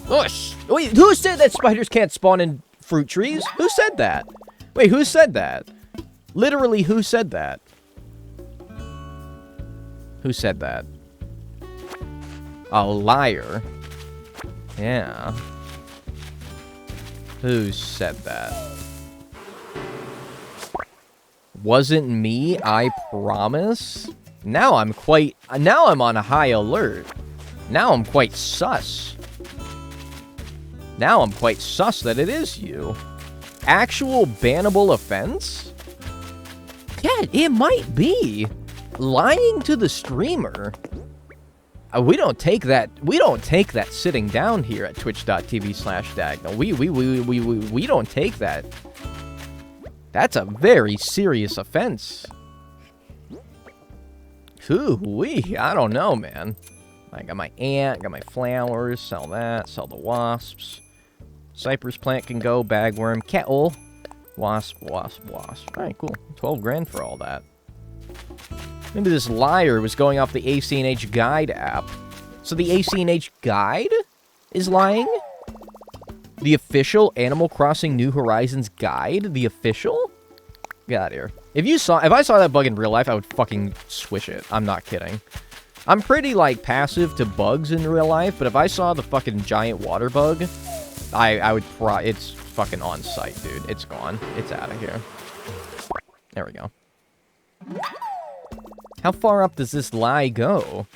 Whoosh! Wait, who said that spiders can't spawn in fruit trees? Who said that? Wait, who said that? Literally, who said that? Who said that? A liar. Yeah. Who said that? Wasn't me, I promise? Now I'm on a high alert. Now I'm quite sus. Now I'm quite sus that it is you. Actual bannable offense? Yeah, it might be. Lying to the streamer. We don't take that sitting down here at twitch.tv/Dagnall. We don't take that. That's a very serious offense. Hoo-wee, I don't know, man. I got my ant, got my flowers, sell that, sell the wasps. Cypress plant can go, bagworm, kettle. Wasp. Alright, cool. 12 grand for all that. Maybe this liar was going off the ACNH guide app. So the ACNH guide is lying? The official Animal Crossing New Horizons guide? The official? Get out of here. If I saw that bug in real life, I would fucking swish it. I'm not kidding. I'm pretty, like, passive to bugs in real life, but if I saw the fucking giant water bug, I would it's fucking on site, dude. It's gone. It's out of here. There we go. How far up does this lie go?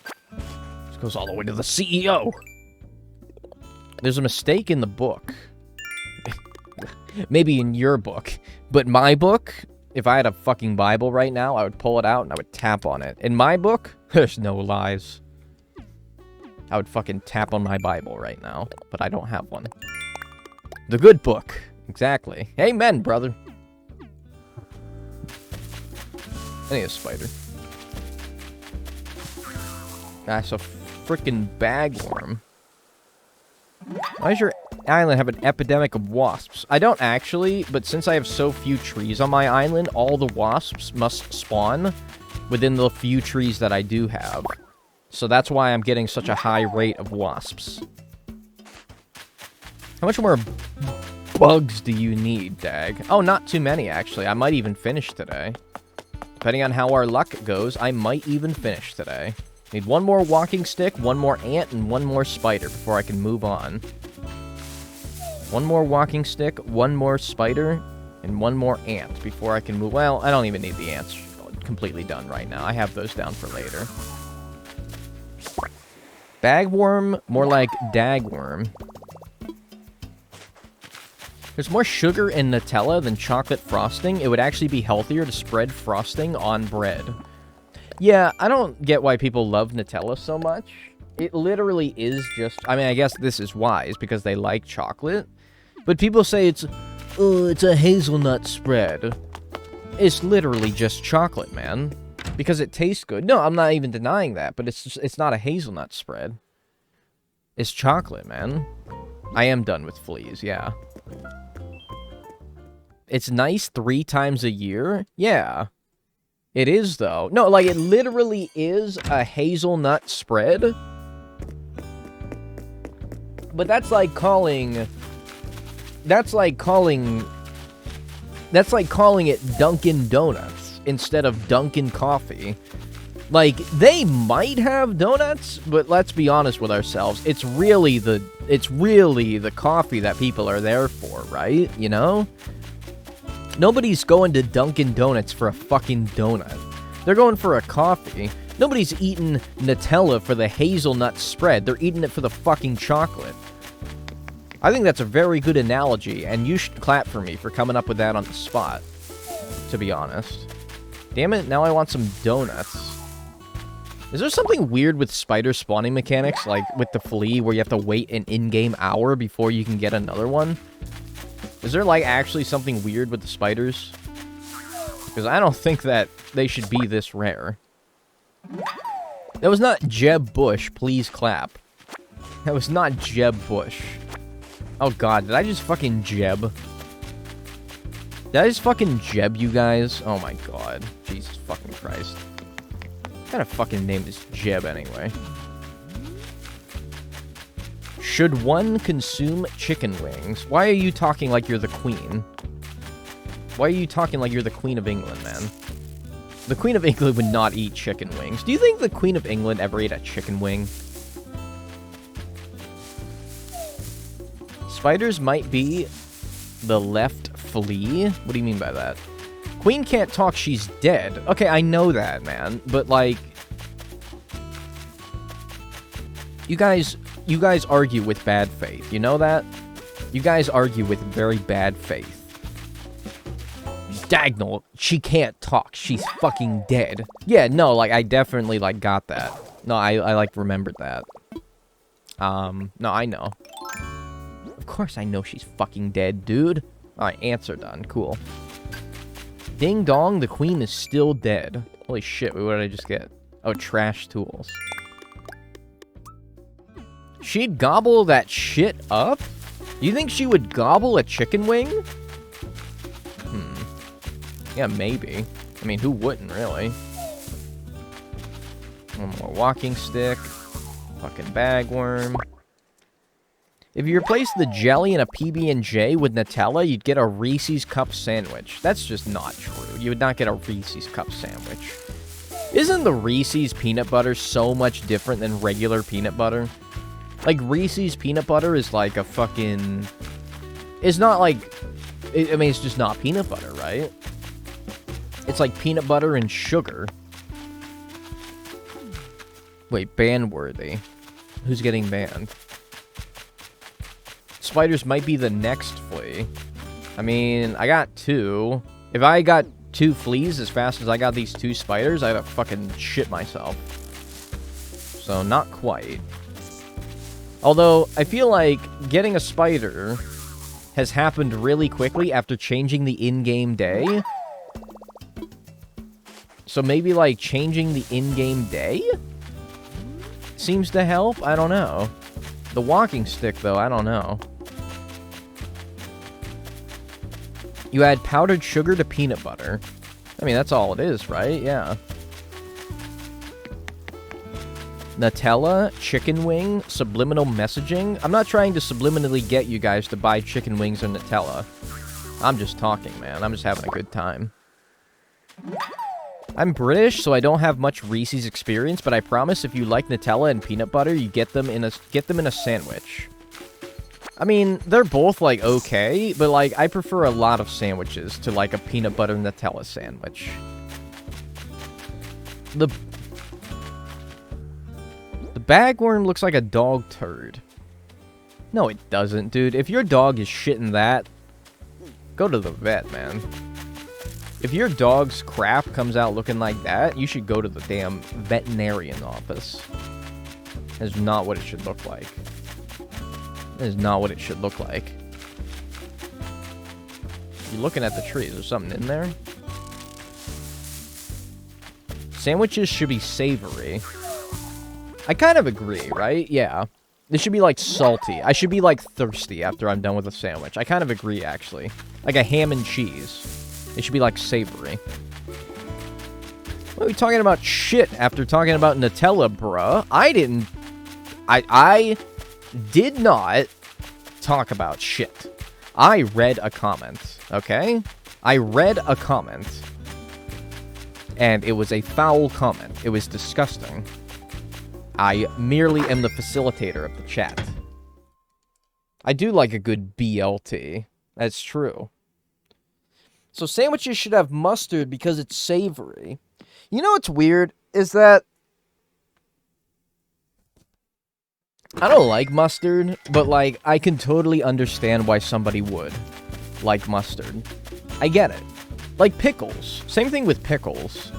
This goes all the way to the CEO. There's a mistake in the book. Maybe in your book. But my book, if I had a fucking Bible right now, I would pull it out and I would tap on it. In my book, there's no lies. I would fucking tap on my Bible right now, but I don't have one. The good book. Exactly. Amen, brother. I need a spider. That's a freaking bagworm. Why does your island have an epidemic of wasps? I don't actually, but since I have so few trees on my island, all the wasps must spawn within the few trees that I do have. So that's why I'm getting such a high rate of wasps. How much more bugs do you need, Dag? Oh, not too many, actually. I might even finish today. Depending on how our luck goes, I might even finish today. Need one more walking stick, one more ant, and one more spider before I can move on. One more walking stick, one more spider, and one more ant before I can move. Well, I don't even need the ants completely done right now. I have those down for later. Bagworm, more like dagworm. There's more sugar in Nutella than chocolate frosting. It would actually be healthier to spread frosting on bread. Yeah, I don't get why people love Nutella so much. It literally is just... I mean, I guess this is wise, because they like chocolate. But people say it's a hazelnut spread. It's literally just chocolate, man. Because it tastes good. No, I'm not even denying that, but it's not a hazelnut spread. It's chocolate, man. I am done with fleas, yeah. It's nice 3 times a year? Yeah. It is, though. No, like, it literally is a hazelnut spread. But that's like calling... That's like calling it Dunkin' Donuts instead of Dunkin' Coffee. Like, they might have donuts, but let's be honest with ourselves. It's really the coffee that people are there for, right? You know? Nobody's going to Dunkin' Donuts for a fucking donut. They're going for a coffee. Nobody's eating Nutella for the hazelnut spread. They're eating it for the fucking chocolate. I think that's a very good analogy, and you should clap for me for coming up with that on the spot, to be honest. Damn it, now I want some donuts. Is there something weird with spider spawning mechanics, like with the flea, where you have to wait an in-game hour before you can get another one? Is there, like, actually something weird with the spiders? Because I don't think that they should be this rare. That was not Jeb Bush, please clap. That was not Jeb Bush. Oh god, did I just fucking Jeb? Did I just fucking Jeb you guys? Oh my god. Jesus fucking Christ. What kind of fucking name is Jeb anyway? Should one consume chicken wings? Why are you talking like you're the queen? Why are you talking like you're the Queen of England, man? The Queen of England would not eat chicken wings. Do you think the Queen of England ever ate a chicken wing? Spiders might be the left flea? What do you mean by that? Queen can't talk, she's dead. Okay, I know that, man. But, like... You guys argue with bad faith. You know that? You guys argue with very bad faith. Dagnall, she can't talk. She's fucking dead. Yeah, no, like, I definitely, like, got that. No, I like, remembered that. No, I know. Of course I know she's fucking dead, dude. Alright, answer done. Cool. Ding dong, the queen is still dead. Holy shit, what did I just get? Oh, trash tools. She'd gobble that shit up? You think she would gobble a chicken wing? Yeah, maybe. I mean, who wouldn't, really? One more walking stick. Fucking bagworm. If you replace the jelly in a PB&J with Nutella, you'd get a Reese's Cup sandwich. That's just not true. You would not get a Reese's Cup sandwich. Isn't the Reese's peanut butter so much different than regular peanut butter? Like, Reese's peanut butter is like a fucking... It's not like... I mean, it's just not peanut butter, right? It's like peanut butter and sugar. Wait, ban-worthy. Who's getting banned? Spiders might be the next flea. I mean, I got 2. If I got 2 fleas as fast as I got these 2 spiders, I'd have fucking shit myself. So, not quite. Although, I feel like getting a spider has happened really quickly after changing the in-game day. So maybe, like, changing the in-game day seems to help? I don't know. The walking stick, though, I don't know. You add powdered sugar to peanut butter. I mean, that's all it is, right? Yeah. Nutella, chicken wing, subliminal messaging. I'm not trying to subliminally get you guys to buy chicken wings or Nutella. I'm just talking, man. I'm just having a good time. I'm British, so I don't have much Reese's experience, but I promise if you like Nutella and peanut butter, you get them in a sandwich. I mean, they're both, like, okay, but, like, I prefer a lot of sandwiches to, like, a peanut butter Nutella sandwich. The bagworm looks like a dog turd. No, it doesn't, dude. If your dog is shitting that, go to the vet, man. If your dog's crap comes out looking like that, you should go to the damn veterinarian office. That is not what it should look like. That is not what it should look like. You're looking at the tree. Is there something in there? Sandwiches should be savory. I kind of agree, right? Yeah. This should be, like, salty. I should be, like, thirsty after I'm done with a sandwich. I kind of agree, actually. Like a ham and cheese. It should be, like, savory. What are we talking about shit after talking about Nutella, bruh? I did not talk about shit. I read a comment, okay? I read a comment. And it was a foul comment. It was disgusting. I merely am the facilitator of the chat. I do like a good BLT. That's true. So sandwiches should have mustard because it's savory. You know what's weird? Is that I don't like mustard, but, like, I can totally understand why somebody would like mustard. I get it. Like pickles. Same thing with pickles.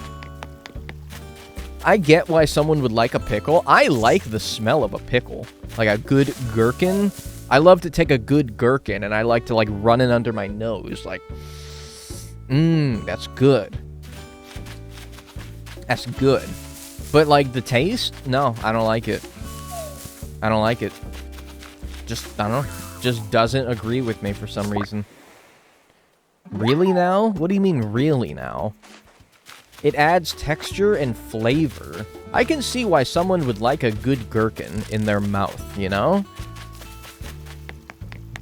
I get why someone would like a pickle. I like the smell of a pickle. Like a good gherkin. I love to take a good gherkin and I like to, like, run it under my nose. Like, that's good. That's good. But, like, the taste? No, I don't like it. I don't like it. Just, I don't know. Just doesn't agree with me for some reason. Really now? What do you mean, really now? It adds texture and flavor. I can see why someone would like a good gherkin in their mouth, you know?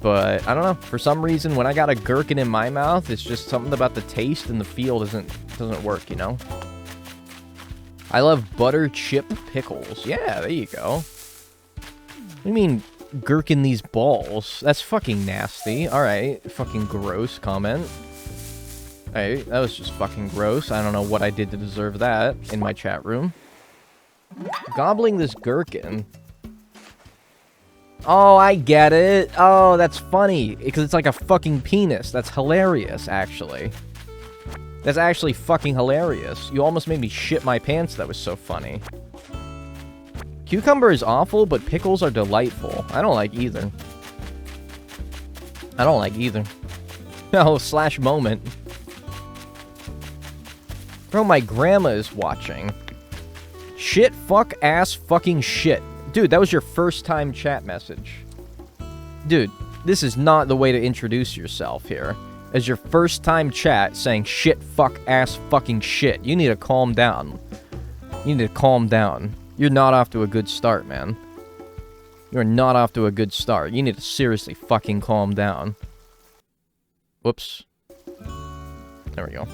But, I don't know. For some reason, when I got a gherkin in my mouth, it's just something about the taste and the feel doesn't work, you know? I love butter chip pickles. Yeah, there you go. What do you mean, gherkin these balls? That's fucking nasty. Alright, fucking gross comment. Alright, that was just fucking gross. I don't know what I did to deserve that in my chat room. Gobbling this gherkin. Oh, I get it. Oh, that's funny. Because it's like a fucking penis. That's hilarious, actually. That's actually fucking hilarious. You almost made me shit my pants. That was so funny. Cucumber is awful, but pickles are delightful. I don't like either. I don't like either. Oh, slash moment. Bro, my grandma is watching. Shit, fuck, ass, fucking shit. Dude, that was your first time chat message. Dude, this is not the way to introduce yourself here. As your first time chat saying shit, fuck, ass, fucking shit. You need to calm down. You need to calm down. You're not off to a good start, man. You're not off to a good start. You need to seriously fucking calm down. Whoops. There we go.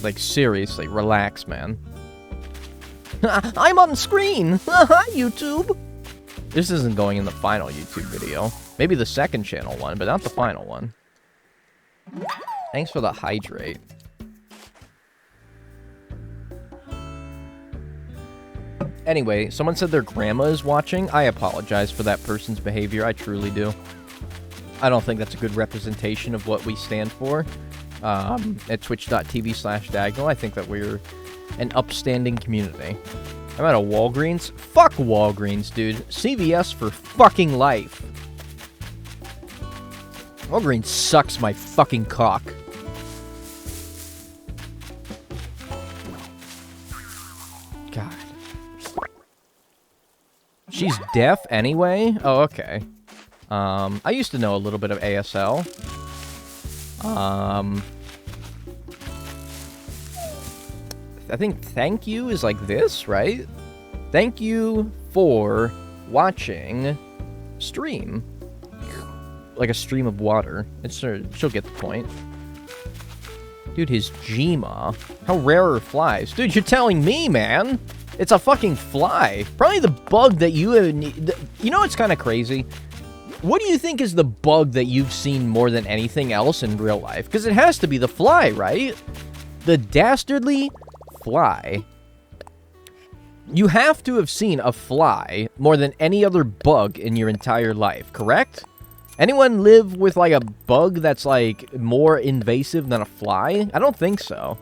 Like, seriously, relax, man. I'm on screen! Hi, YouTube! This isn't going in the final YouTube video. Maybe the second channel one, but not the final one. Thanks for the hydrate. Anyway, someone said their grandma is watching. I apologize for that person's behavior. I truly do. I don't think that's a good representation of what we stand for. At twitch.tv/Dagnall, I think that we're an upstanding community. I'm at a Walgreens. Fuck Walgreens, dude. CVS for fucking life. Walgreens sucks my fucking cock. God. She's deaf anyway? Oh, okay. I used to know a little bit of ASL. I think thank you is like this, right? Thank you for watching stream. Like a stream of water. She'll get the point. Dude, his Gma. How rare are flies? Dude, you're telling me, man. It's a fucking fly. Probably the bug that you need. You know what's kind of crazy? What do you think is the bug that you've seen more than anything else in real life? Because it has to be the fly, right? The dastardly fly. You have to have seen a fly more than any other bug in your entire life, correct? Anyone live with, like, a bug that's, like, more invasive than a fly? I don't think so.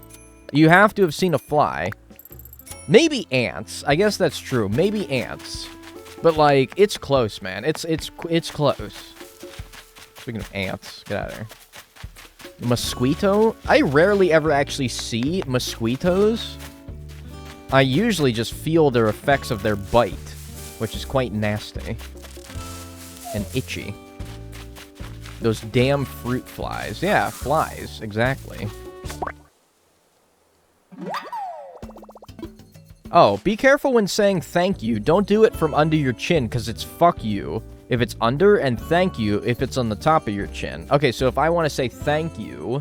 You have to have seen a fly. Maybe ants. I guess that's true. Maybe ants. But, like, it's close, man. It's close. Speaking of ants, get out of here. Mosquito? I rarely ever actually see mosquitoes. I usually just feel their effects of their bite, which is quite nasty. And itchy. Those damn fruit flies. Yeah, flies. Exactly. Oh, be careful when saying thank you. Don't do it from under your chin, because it's fuck you if it's under, and thank you if it's on the top of your chin. Okay, so if I want to say thank you,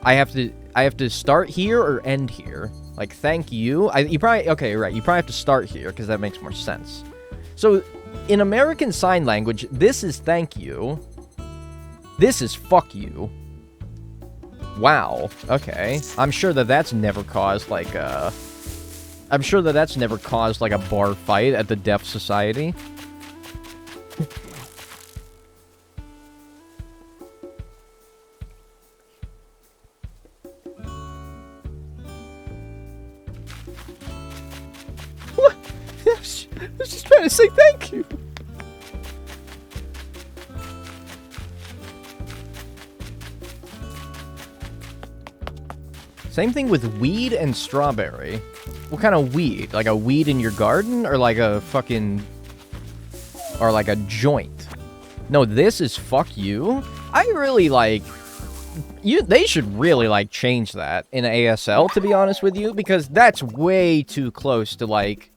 I have to start here or end here. Like, thank you. You probably, okay, right. You probably have to start here, because that makes more sense. So, in American Sign Language, this is thank you. This is fuck you. Wow. Okay. I'm sure that that's never caused, like, I'm sure that that's never caused, like, a bar fight at the Deaf Society. What? I was just trying to say thank you. Same thing with weed and strawberry. What kind of weed? Like a weed in your garden? Or like a fucking... Or like a joint? No, this is fuck you? I really, like... They should really, like, change that in ASL, to be honest with you. Because that's way too close to, like...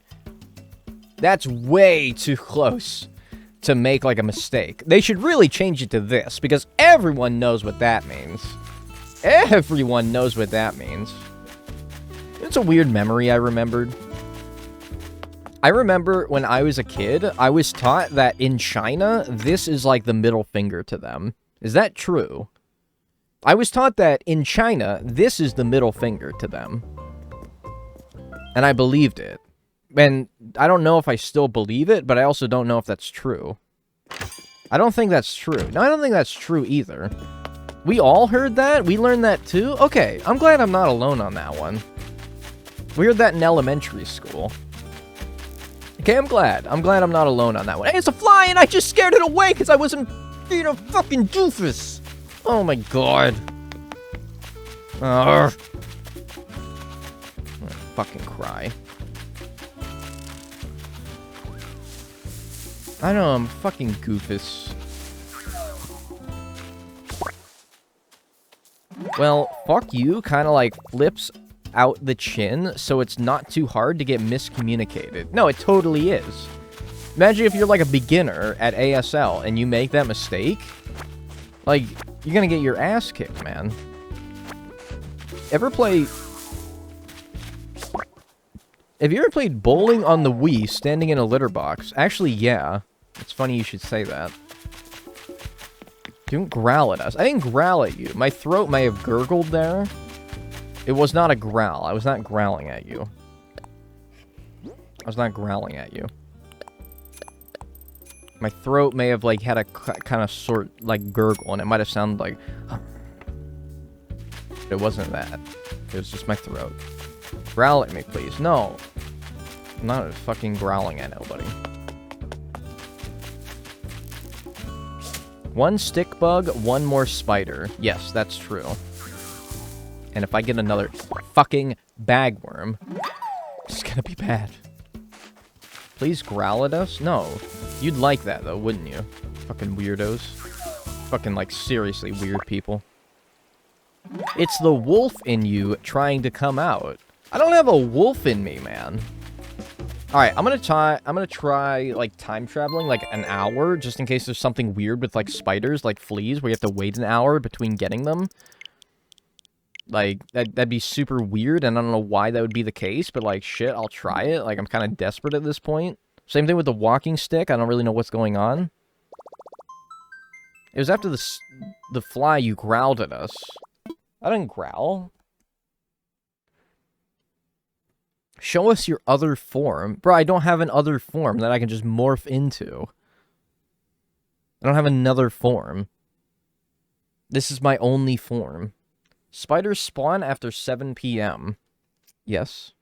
That's way too close to make, like, a mistake. They should really change it to this. Because everyone knows what that means. Everyone knows what that means. It's a weird memory I remembered. I remember when I was a kid, I was taught that in China, this is like the middle finger to them. Is that true? I was taught that in China, this is the middle finger to them. And I believed it. And I don't know if I still believe it, but I also don't know if that's true. I don't think that's true. No, I don't think that's true either. We all heard that? We learned that too? Okay, I'm glad I'm not alone on that one. We heard that in elementary school. Okay, I'm glad. I'm glad I'm not alone on that one. Hey, it's a fly and I just scared it away because I wasn't being a fucking doofus. Oh my god. I'm gonna fucking cry. I know, I'm fucking goofus. Well, fuck you kind of like flips out the chin, so it's not too hard to get miscommunicated. No, it totally is. Imagine if you're like a beginner at ASL and you make that mistake. Like, you're gonna get your ass kicked, man. Have you ever played bowling on the Wii standing in a litter box? Actually, yeah. It's funny you should say that. Don't growl at us. I didn't growl at you. My throat may have gurgled there. It was not a growl. I was not growling at you. I was not growling at you. My throat may have, like, had a kind of sort, like, gurgle, and it might have sounded like... It wasn't that. It was just my throat. Growl at me, please. No. I'm not fucking growling at nobody. One stick bug, one more spider. Yes, that's true. And if I get another fucking bagworm, it's gonna be bad. Please growl at us? No. You'd like that, though, wouldn't you? Fucking weirdos. Fucking, like, seriously weird people. It's the wolf in you trying to come out. I don't have a wolf in me, man. Alright, I'm gonna try, like, time traveling, like, an hour, just in case there's something weird with, like, spiders, like fleas, where you have to wait an hour between getting them. Like, that'd be super weird, and I don't know why that would be the case, but, like, shit, I'll try it. Like, I'm kind of desperate at this point. Same thing with the walking stick, I don't really know what's going on. It was after the fly you growled at us. I didn't growl. Show us your other form. Bro, I don't have an other form that I can just morph into. I don't have another form. This is my only form. Spiders spawn after 7 p.m. Yes.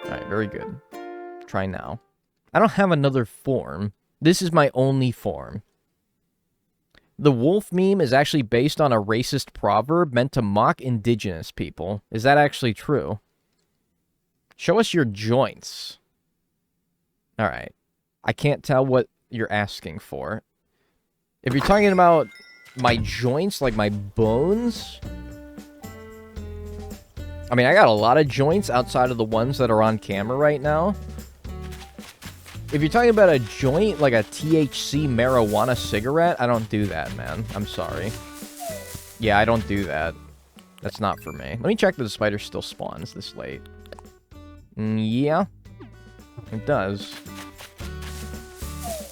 Alright, very good. Try now. I don't have another form. This is my only form. The wolf meme is actually based on a racist proverb meant to mock indigenous people. Is that actually true? Show us your joints. Alright. I can't tell what you're asking for. If you're talking about my joints, like my bones... I mean, I got a lot of joints outside of the ones that are on camera right now. If you're talking about a joint, like a THC marijuana cigarette, I don't do that, man. I'm sorry. Yeah, I don't do that. That's not for me. Let me check that the spider still spawns this late. Yeah. It does.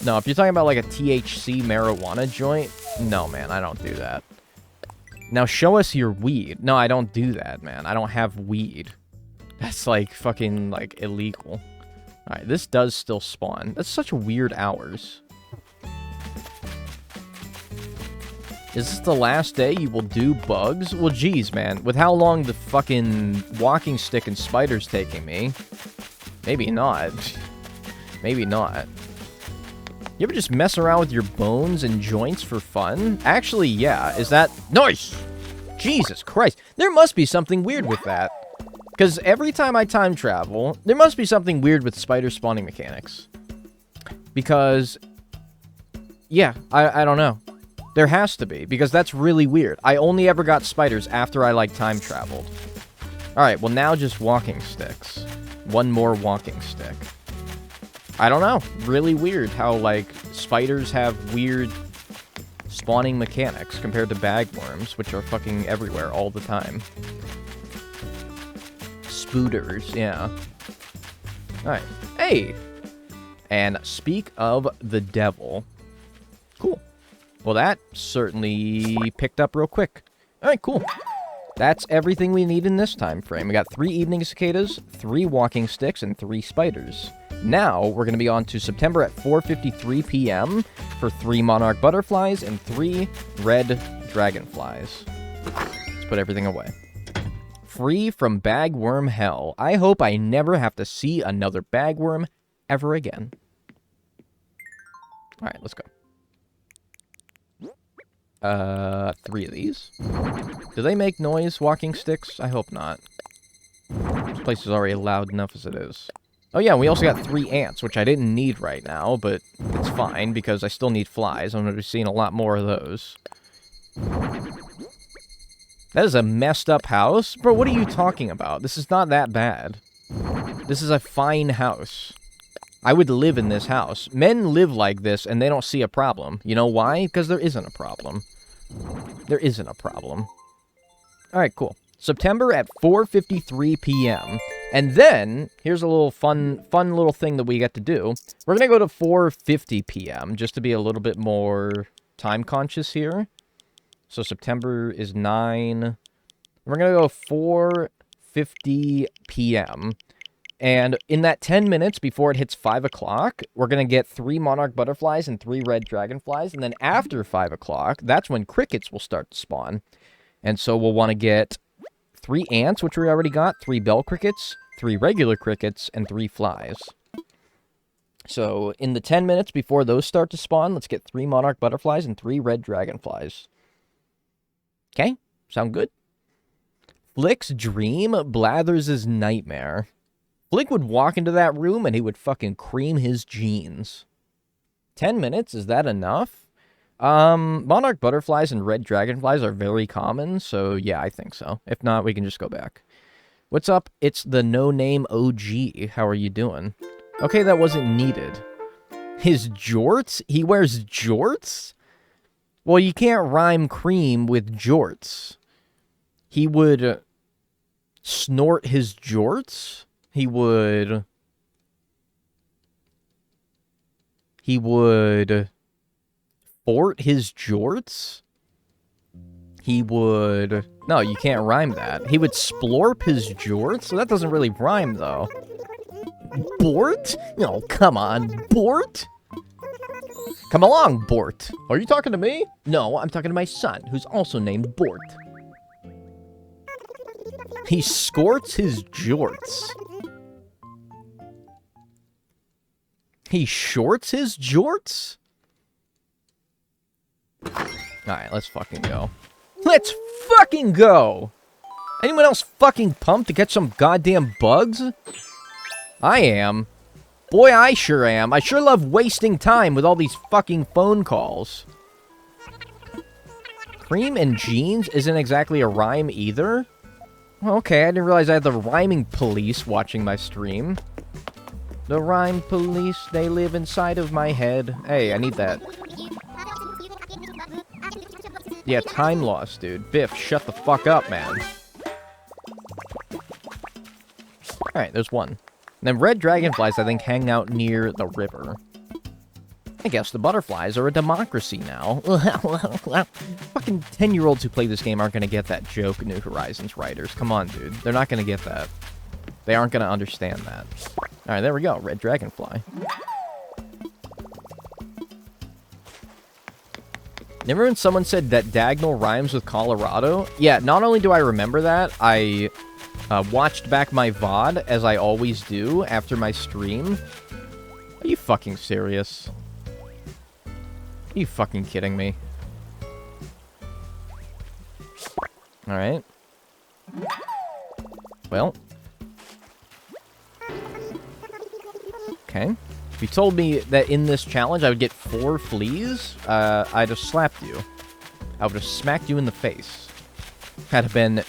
No, if you're talking about like a THC marijuana joint, no, man, I don't do that. Now, show us your weed. No, I don't do that, man. I don't have weed. That's, like, fucking, like, illegal. Alright, this does still spawn. That's such weird hours. Is this the last day you will do bugs? Well, geez, man. With how long the fucking walking stick and spider's taking me, maybe not. Maybe not. You ever just mess around with your bones and joints for fun? Actually, yeah. Is that... Nice! Jesus Christ. There must be something weird with that. Because every time I time travel, there must be something weird with spider spawning mechanics. Because... Yeah, I don't know. There has to be, because that's really weird. I only ever got spiders after I, like, time traveled. Alright, well now just walking sticks. One more walking stick. I don't know. Really weird how, like, spiders have weird spawning mechanics compared to bagworms, which are fucking everywhere all the time. Spooters, yeah. Alright. Hey! And speak of the devil. Cool. Well, that certainly picked up real quick. Alright, cool. That's everything we need in this time frame. We got 3 evening cicadas, 3 walking sticks, and 3 spiders. Now, we're going to be on to September at 4:53 p.m. for 3 monarch butterflies and 3 red dragonflies. Let's put everything away. Free from bagworm hell. I hope I never have to see another bagworm ever again. Alright, let's go. 3 of these. Do they make noise, walking sticks? I hope not. This place is already loud enough as it is. Oh yeah, we also got 3 ants, which I didn't need right now, but it's fine, because I still need flies. I'm going to be seeing a lot more of those. That is a messed up house? Bro, what are you talking about? This is not that bad. This is a fine house. I would live in this house. Men live like this, and they don't see a problem. You know why? Because there isn't a problem. There isn't a problem. Alright, cool. September at 4:53 p.m. And then, here's a little fun little thing that we get to do. We're going to go to 4:50 p.m. just to be a little bit more time conscious here. So September is 9. We're going to go 4:50 p.m. And in that 10 minutes before it hits 5 o'clock, we're going to get 3 monarch butterflies and 3 red dragonflies. And then after 5 o'clock, that's when crickets will start to spawn. And so we'll want to get 3 ants, which we already got, 3 bell crickets, 3 regular crickets, and 3 flies. So in the 10 minutes before those start to spawn, let's get 3 monarch butterflies and 3 red dragonflies. Okay, sound good? Flick's dream, Blathers' nightmare. Flick would walk into that room and he would fucking cream his jeans. 10 minutes, is that enough? Monarch butterflies and red dragonflies are very common, so yeah, I think so. If not, we can just go back. What's up? It's the no-name OG. How are you doing? Okay, that wasn't needed. His jorts? He wears jorts? Well, you can't rhyme cream with jorts. He would snort his jorts? He would fort his jorts? He would... No, you can't rhyme that. He would splorp his jorts? So that doesn't really rhyme, though. Bort? No, come on, Bort? Come along, Bort. Are you talking to me? No, I'm talking to my son, who's also named Bort. He scorts his jorts. He shorts his jorts? Alright, let's fucking go. Let's fucking go! Anyone else fucking pumped to catch some goddamn bugs? I am. Boy, I sure am. I sure love wasting time with all these fucking phone calls. Cream and jeans isn't exactly a rhyme either. Okay, I didn't realize I had the rhyming police watching my stream. The rhyme police, they live inside of my head. Hey, I need that. Yeah, time loss, dude. Biff, shut the fuck up, man. Alright, there's one. And then red dragonflies, I think, hang out near the river. I guess the butterflies are a democracy now. Fucking 10-year-olds who play this game aren't gonna get that joke, New Horizons writers. Come on, dude. They're not gonna get that. They aren't gonna understand that. Alright, there we go. Red dragonfly. Remember when someone said that Dagnall rhymes with Colorado? Yeah, not only do I remember that, I watched back my VOD, as I always do, after my stream. Are you fucking serious? Are you fucking kidding me? Alright. Well. Okay. If you told me that in this challenge I would get 4 fleas, I'd have slapped you. I would have smacked you in the face. Had have been...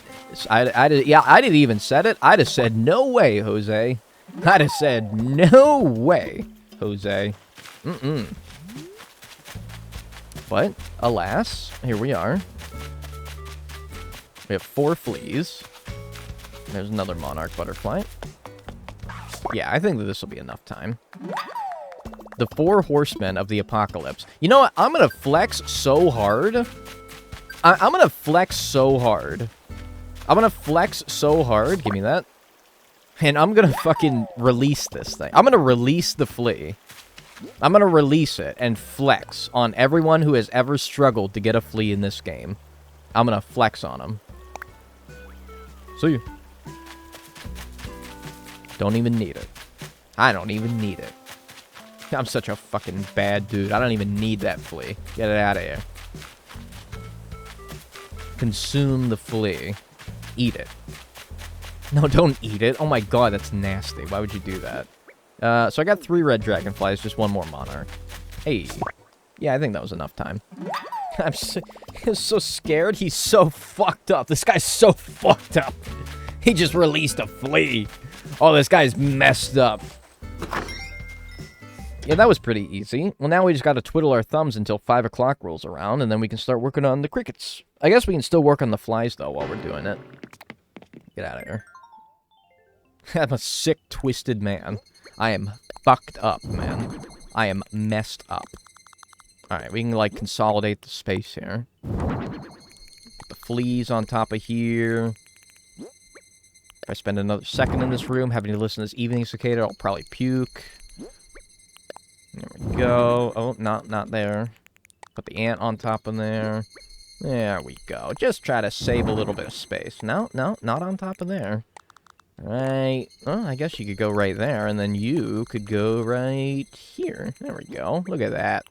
yeah, I'd have even said it. I'd have said, no way, Jose. I'd have said, no way, Jose. Mm-mm. But, alas, here we are. We have 4 fleas. There's another monarch butterfly. Yeah, I think that this will be enough time. The 4 horsemen of the apocalypse. You know what? I'm gonna flex so hard. I'm gonna flex so hard. I'm gonna flex so hard. Give me that. And I'm gonna fucking release this thing. I'm gonna release the flea. I'm gonna release it and flex on everyone who has ever struggled to get a flea in this game. I'm gonna flex on them. See you. Don't even need it. I don't even need it. I'm such a fucking bad dude. I don't even need that flea. Get it out of here. Consume the flea. Eat it. No, don't eat it. Oh my god, that's nasty. Why would you do that? So I got 3 red dragonflies, just 1 more monarch. Hey. Yeah, I think that was enough time. I'm so scared. He's so fucked up. This guy's so fucked up. He just released a flea. Oh, this guy's messed up. Yeah, that was pretty easy. Well, now we just gotta twiddle our thumbs until 5 o'clock rolls around, and then we can start working on the crickets. I guess we can still work on the flies, though, while we're doing it. Get out of here. I'm a sick, twisted man. I am fucked up, man. I am messed up. Alright, we can, like, consolidate the space here. Put the fleas on top of here. If I spend another second in this room having to listen to this evening cicada, I'll probably puke. There we go. Oh, not there. Put the ant on top of there. There we go. Just try to save a little bit of space. No, not on top of there. Right. Well, I guess you could go right there, and then you could go right here. There we go. Look at that.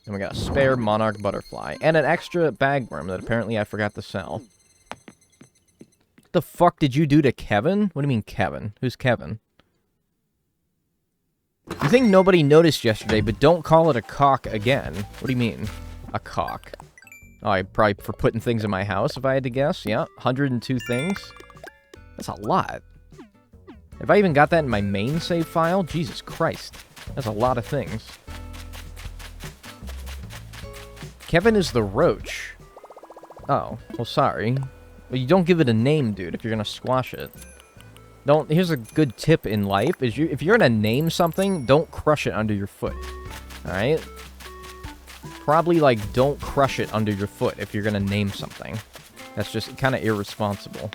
And we got a spare monarch butterfly. And an extra bagworm that apparently I forgot to sell. What the fuck did you do to Kevin? What do you mean, Kevin? Who's Kevin? You think nobody noticed yesterday, but don't call it a cock again. What do you mean? A cock. Oh, I probably for putting things in my house, if I had to guess. Yeah, 102 things. That's a lot. If I even got that in my main save file, Jesus Christ. That's a lot of things. Kevin is the roach. Oh, well, sorry. Well, you don't give it a name, dude, if you're gonna squash it. Don't. Here's a good tip in life: is if you're gonna name something, don't crush it under your foot. All right. Probably like don't crush it under your foot if you're gonna name something. That's just kind of irresponsible.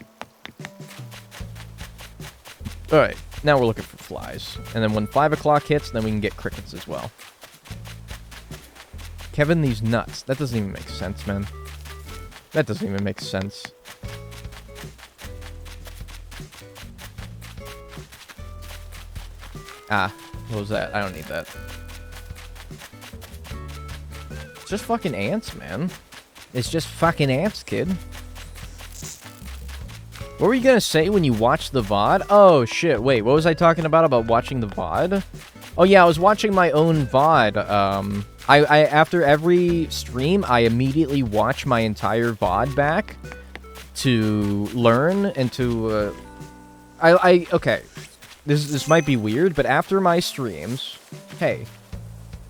All right. Now we're looking for flies, and then when 5 o'clock hits, then we can get crickets as well. Kevin, these nuts. That doesn't even make sense, man. That doesn't even make sense. Ah, What was that? I don't need that. It's just fucking ants, man. It's just fucking ants, kid. What were you gonna say when you watched the VOD? Oh, shit. Wait, what was I talking about watching the VOD? Oh, yeah, I was watching my own VOD. I after every stream, I immediately watch my entire VOD back to learn and to, okay. This might be weird, but after my streams... Hey,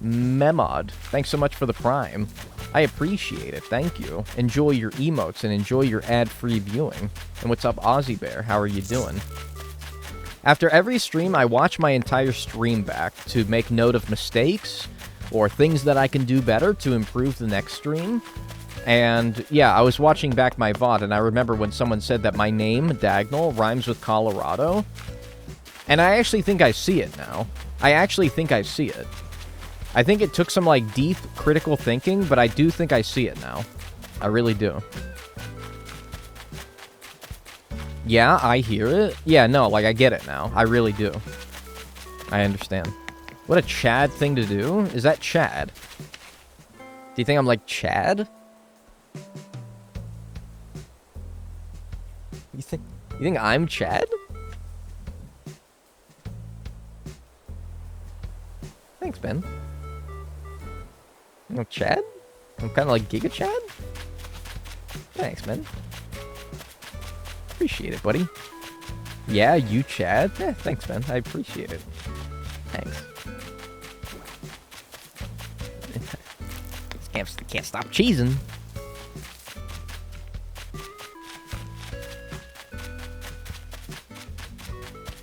Memod, thanks so much for the Prime. I appreciate it, thank you. Enjoy your emotes and enjoy your ad-free viewing. And what's up, Aussie Bear? How are you doing? After every stream, I watch my entire stream back to make note of mistakes or things that I can do better to improve the next stream. And, yeah, I was watching back my VOD, and I remember when someone said that my name, Dagnall, rhymes with Colorado. And I actually think I see it now. I actually think I see it. I think it took some, like, deep, critical thinking, but I do think I see it now. I really do. Yeah, I hear it. Yeah, no, like, I get it now. I really do. I understand. What a Chad thing to do? Is that Chad? Do you think I'm like Chad? You think I'm Chad? Thanks, Ben. You know, Chad? I'm kind of like Giga Chad? Thanks, man. Appreciate it, buddy. Yeah, you Chad? Yeah, thanks, man. I appreciate it. Thanks. Can't stop cheesing.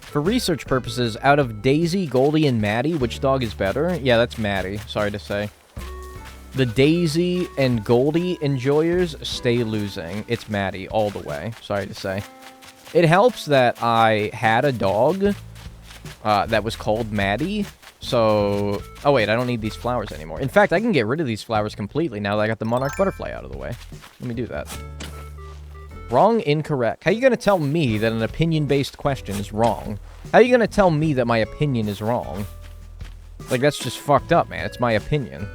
For research purposes, out of Daisy, Goldie, and Maddie, which dog is better? Yeah, that's Maddie, sorry to say. The Daisy and Goldie enjoyers stay losing. It's Maddie all the way, sorry to say. It helps that I had a dog that was called Maddie, so... Oh wait, I don't need these flowers anymore. In fact, I can get rid of these flowers completely now that I got the monarch butterfly out of the way. Let me do that. Wrong, incorrect. How are you going to tell me that an opinion-based question is wrong? How are you going to tell me that my opinion is wrong? Like, that's just fucked up, man. It's my opinion.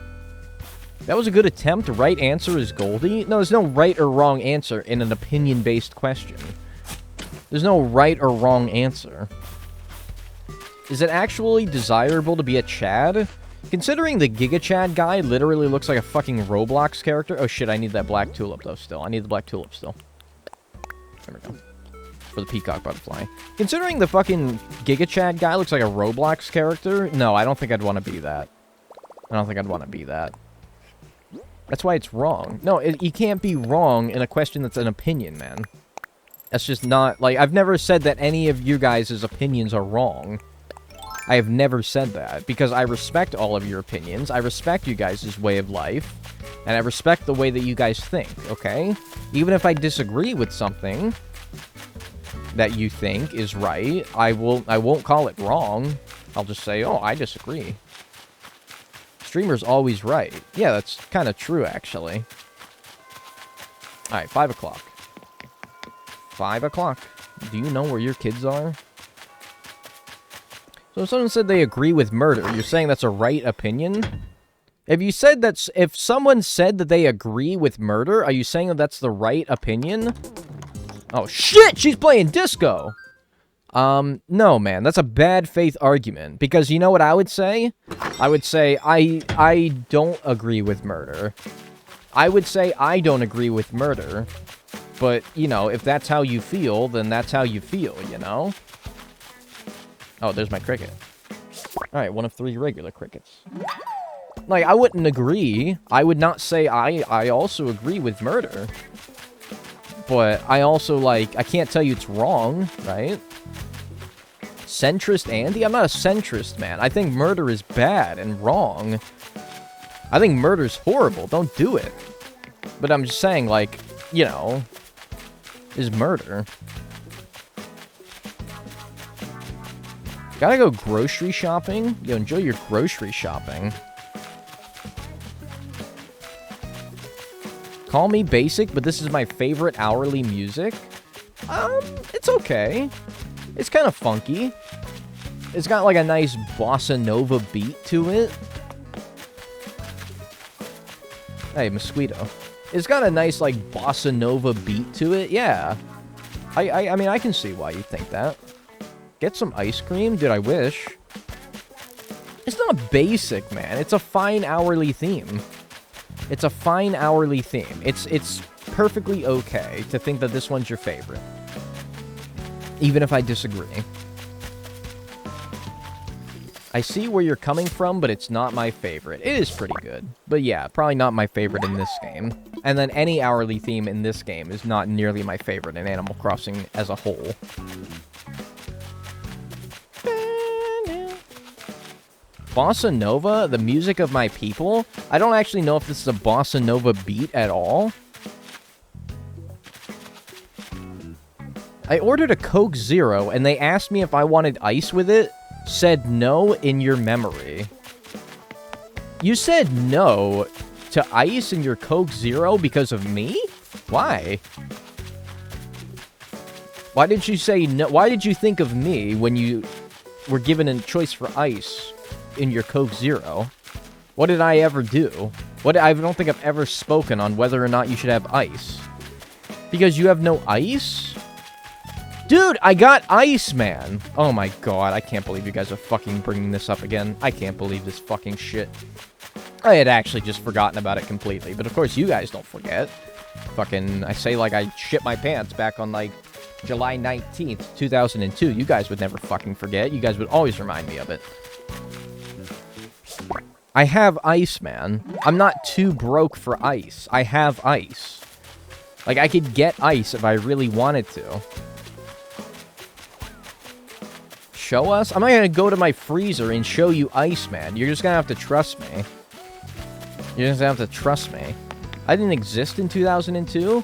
That was a good attempt. Right answer is Goldie? No, there's no right or wrong answer in an opinion-based question. There's no right or wrong answer. Is it actually desirable to be a Chad? Considering the Giga Chad guy literally looks like a fucking Roblox character. Oh shit, I need that black tulip though still. I need the black tulip still. There we go. For the peacock butterfly. Considering the fucking Giga Chad guy looks like a Roblox character, no, I don't think I'd want to be that. I don't think I'd want to be that. That's why it's wrong. No, you can't be wrong in a question that's an opinion, man. That's just not, like, I've never said that any of you guys' opinions are wrong. I have never said that, because I respect all of your opinions, I respect you guys' way of life, and I respect the way that you guys think, okay? Even if I disagree with something that you think is right, I won't call it wrong. I'll just say, oh, I disagree. Streamer's always right. Yeah, that's kind of true, actually. Alright, 5 o'clock. 5 o'clock. Do you know where your kids are? So someone said they agree with murder. You're saying that's a right opinion? If someone said that they agree with murder, are you saying that that's the right opinion? Oh, shit! She's playing disco! No, man. That's a bad faith argument. Because you know what I would say? I would say, I don't agree with murder. I would say I don't agree with murder. But, you know, if that's how you feel, then that's how you feel, you know? Oh, there's my cricket. Alright, one of 3 regular crickets. Like, I wouldn't agree. I would not say I also agree with murder. But I also, like, I can't tell you it's wrong, right? Centrist Andy? I'm not a centrist, man. I think murder is bad and wrong. I think murder's horrible. Don't do it. But I'm just saying, like, you know, is murder. Gotta go grocery shopping? Yo, enjoy your grocery shopping. Call me basic, but this is my favorite hourly music. It's okay. It's kind of funky. It's got like a nice bossa nova beat to it. Hey, mosquito. It's got a nice like bossa nova beat to it. Yeah. I mean, I can see why you think that. Get some ice cream? Dude, I wish. It's not basic, man. It's a fine hourly theme. It's a fine hourly theme. It's perfectly okay to think that this one's your favorite. Even if I disagree. I see where you're coming from, but it's not my favorite. It is pretty good. But yeah, probably not my favorite in this game. And then any hourly theme in this game is not nearly my favorite in Animal Crossing as a whole. Bossa Nova, the music of my people? I don't actually know if this is a Bossa Nova beat at all. I ordered a Coke Zero, and they asked me if I wanted ice with it. Said no in your memory. You said no to ice in your Coke Zero because of me? Why? Why did you say no? Why did you think of me when you were given a choice for ice in your Coke Zero? What did I ever do? I don't think I've ever spoken on whether or not you should have ice. Because you have no ice? Dude, I got ice, man. Oh my god, I can't believe you guys are fucking bringing this up again. I can't believe this fucking shit. I had actually just forgotten about it completely, but of course you guys don't forget. Fucking, I say like I shit my pants back on like July 19th, 2002. You guys would never fucking forget. You guys would always remind me of it. I have ice, man. I'm not too broke for ice. I have ice. Like, I could get ice if I really wanted to. Show us? I'm not gonna go to my freezer and show you ice, man. You're just gonna have to trust me. You're just gonna have to trust me. I didn't exist in 2002.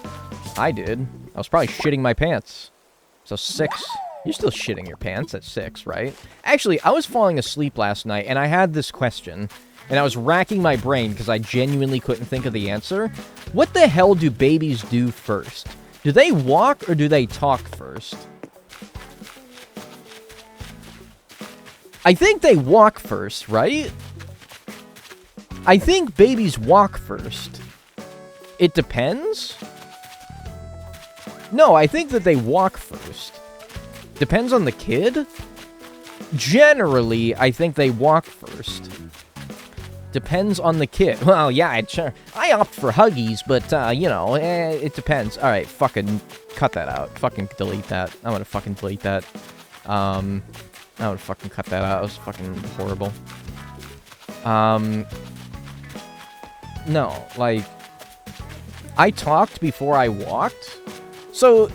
I did. I was probably shitting my pants. So 6. You're still shitting your pants at 6, right? Actually, I was falling asleep last night, and I had this question. And I was racking my brain because I genuinely couldn't think of the answer. What the hell do babies do first? Do they walk or do they talk first? I think they walk first, right? I think babies walk first. It depends? No, I think that they walk first. Depends on the kid? Generally, I think they walk first. Depends on the kid. Well, yeah, I opt for Huggies, but, you know, it depends. Alright, fucking cut that out. Fucking delete that. I'm gonna fucking delete that. I would fucking cut that out. It was fucking horrible. No, like, I talked before I walked. So,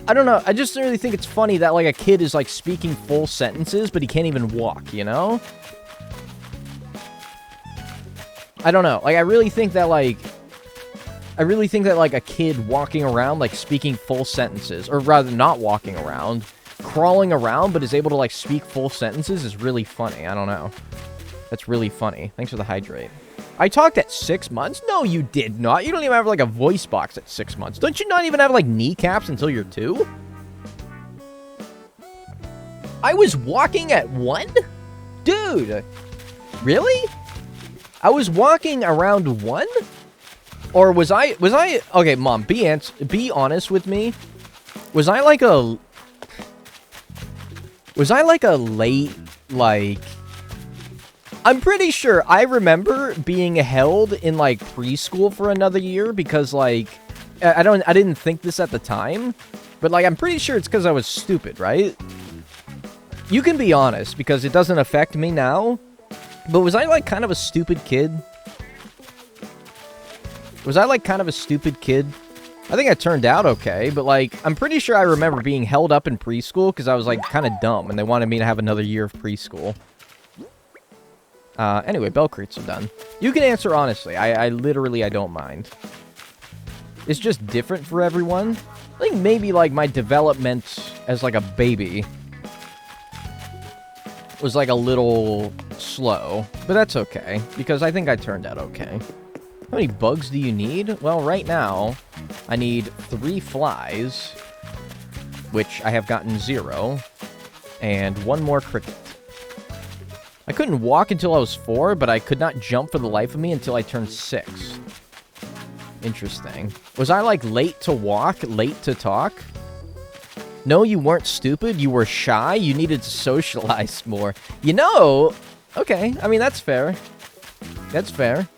I don't know. I just really think it's funny that, like, a kid is, like, speaking full sentences, but he can't even walk, you know? I don't know. Like, I really think that, like, a kid walking around, like, speaking full sentences, or rather not walking around, crawling around, but is able to, like, speak full sentences is really funny. I don't know. That's really funny. Thanks for the hydrate. I talked at 6 months? No, you did not. You don't even have, like, a voice box at 6 months. Don't you not even have, like, kneecaps until you're 2? I was walking at 1? Dude! Really? I was walking around 1? Or was I... Okay, Mom, be honest with me. Was I like a late, like... I'm pretty sure I remember being held in, like, preschool for another year because, like... I didn't think this at the time. But, like, I'm pretty sure it's because I was stupid, right? You can be honest, because it doesn't affect me now. But was I, like, kind of a stupid kid? Was I, like, kind of a stupid kid? I think I turned out okay, but, like, I'm pretty sure I remember being held up in preschool because I was, like, kind of dumb, and they wanted me to have another year of preschool. Anyway, bell crates are done. You can answer honestly. I literally, I don't mind. It's just different for everyone. I think maybe, like, my development as, like, a baby was, like, a little slow. But that's okay, because I think I turned out okay. How many bugs do you need? Well, right now, I need 3 flies, which I have gotten 0, and 1 more cricket. I couldn't walk until I was 4, but I could not jump for the life of me until I turned 6. Interesting. Was I, like, late to walk, late to talk? No, you weren't stupid. You were shy. You needed to socialize more. You know, okay. I mean, that's fair. That's fair.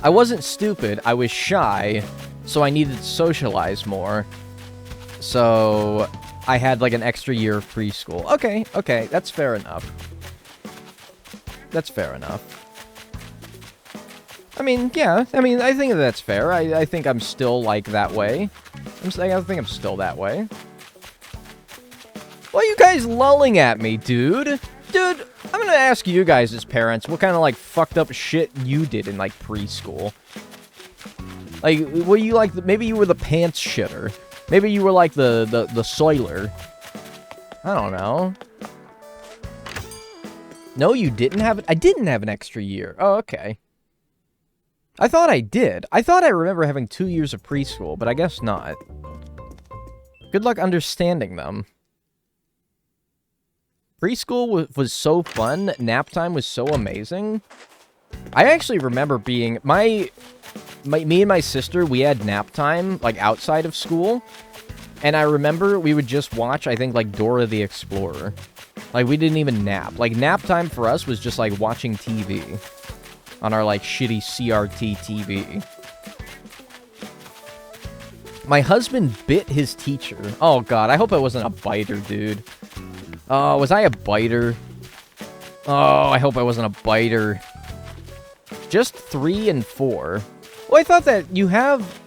I wasn't stupid. I was shy, so I needed to socialize more. So I had, like, an extra year of preschool. Okay, okay. That's fair enough. That's fair enough. I mean, yeah. I mean, I think that's fair. I think I'm still, like, that way. I think I'm still that way. Why are you guys lulling at me, dude? Dude, I'm gonna ask you guys as parents what kind of, like, fucked up shit you did in, like, preschool. Like, were you, like, maybe you were the pants shitter. Maybe you were, like, the soiler. I don't know. No, you didn't have it? I didn't have an extra year. Oh, okay. I thought I did. I thought I remember having 2 years of preschool, but I guess not. Good luck understanding them. Preschool was so fun. Nap time was so amazing. I actually remember being... Me and my sister, we had nap time, like, outside of school. And I remember we would just watch, I think, like, Dora the Explorer. Like, we didn't even nap. Like, nap time for us was just, like, watching TV. On our, like, shitty CRT TV. My husband bit his teacher. Oh, God, I hope I wasn't a biter, dude. Oh, was I a biter? Oh, I hope I wasn't a biter. Just 3 and 4. Well, I thought that you have...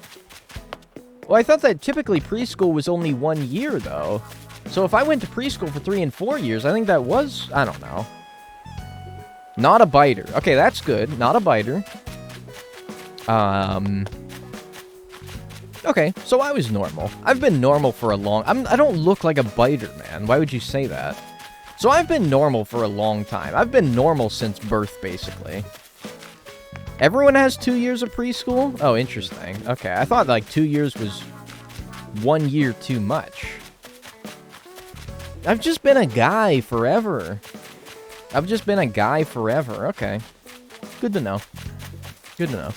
Well, I thought that typically preschool was only 1 year, though. So if I went to preschool for 3 and 4 years, I think that was... I don't know. Not a biter. Okay, that's good. Not a biter. Okay, so I was normal. I've been normal for a long... I don't look like a biter, man. Why would you say that? So I've been normal for a long time. I've been normal since birth, basically. Everyone has 2 years of preschool? Oh, interesting. Okay, I thought, like, 2 years was 1 year too much. I've just been a guy forever. I've just been a guy forever. Okay. Good to know. Good to know.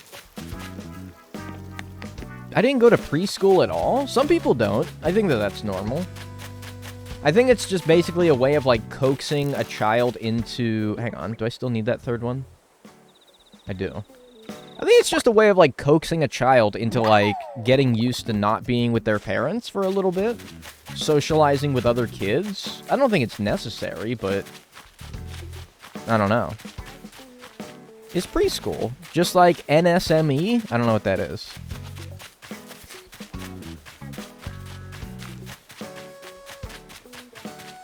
I didn't go to preschool at all? Some people don't. I think that that's normal. I think it's just basically a way of, like, coaxing a child into... Hang on, do I still need that third one? I do. I think it's just a way of, like, coaxing a child into, like, getting used to not being with their parents for a little bit. Socializing with other kids. I don't think it's necessary, but... I don't know. It's preschool. Just like NSME? I don't know what that is.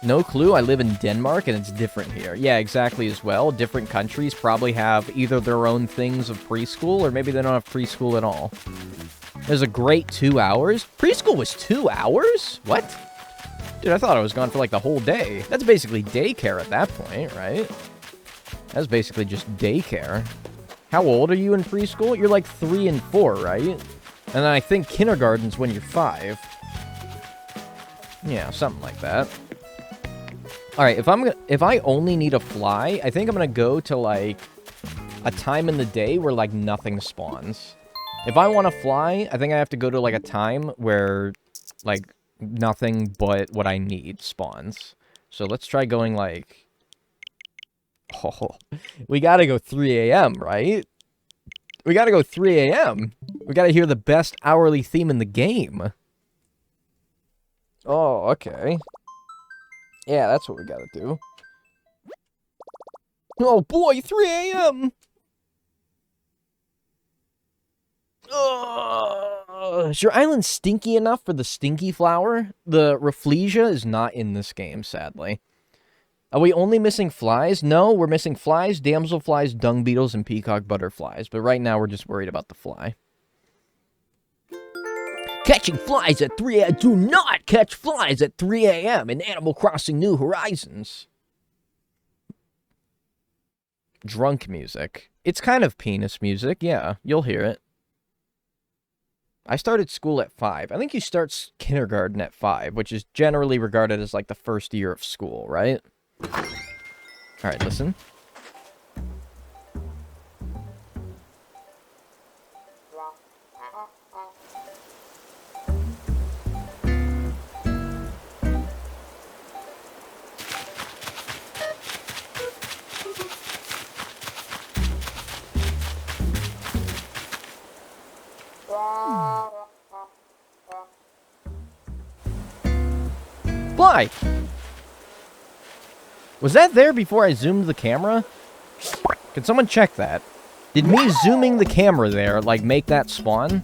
No clue. I live in Denmark, and it's different here. Yeah, exactly as well. Different countries probably have either their own things of preschool, or maybe they don't have preschool at all. There's a great 2 hours. Preschool was 2 hours? What? Dude, I thought I was gone for, like, the whole day. That's basically daycare at that point, right? That's basically just daycare. How old are you in preschool? You're, like, 3 and 4, right? And then I think kindergarten's when you're 5. Yeah, something like that. Alright, if I only need a fly, I think I'm gonna go to, like, a time in the day where, like, nothing spawns. If I want to fly, I think I have to go to, like, a time where, like, nothing but what I need spawns. So let's try going, like... Oh, we gotta go 3 a.m., right? We gotta go 3 a.m. We gotta hear the best hourly theme in the game. Oh, okay. Yeah, that's what we gotta do. Oh boy, 3 a.m. Is your island stinky enough for the stinky flower? The Rafflesia is not in this game, sadly. Are we only missing flies? No, we're missing flies, damselflies, dung beetles, and peacock butterflies. But right now, we're just worried about the fly. Catching flies at 3 a.m. Do not catch flies at 3 a.m. in Animal Crossing New Horizons. Drunk music. It's kind of penis music, yeah. You'll hear it. I started school at 5. I think you start kindergarten at 5, which is generally regarded as, like, the first year of school, right? Alright, listen. Fly! Was that there before I zoomed the camera? Can someone check that? Did me zooming the camera there, like, make that spawn?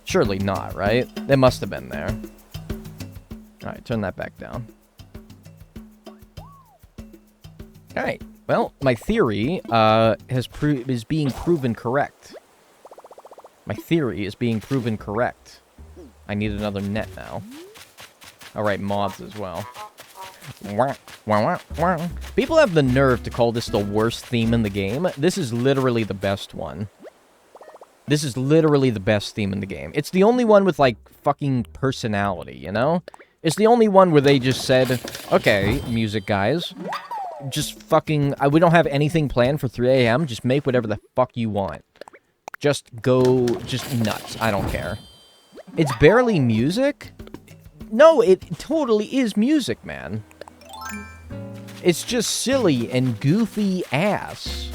Surely not, right? It must have been there. Alright, turn that back down. Alright, well, my theory is being proven correct. My theory is being proven correct. I need another net now. Alright, moths as well. People have the nerve to call this the worst theme in the game. This is literally the best one. This is literally the best theme in the game. It's the only one with, like, fucking personality, you know? It's the only one where they just said, okay, music guys, just fucking, we don't have anything planned for 3 a.m., just make whatever the fuck you want. Just go, just nuts, I don't care. It's barely music? No, it totally is music, man. It's just silly and goofy ass.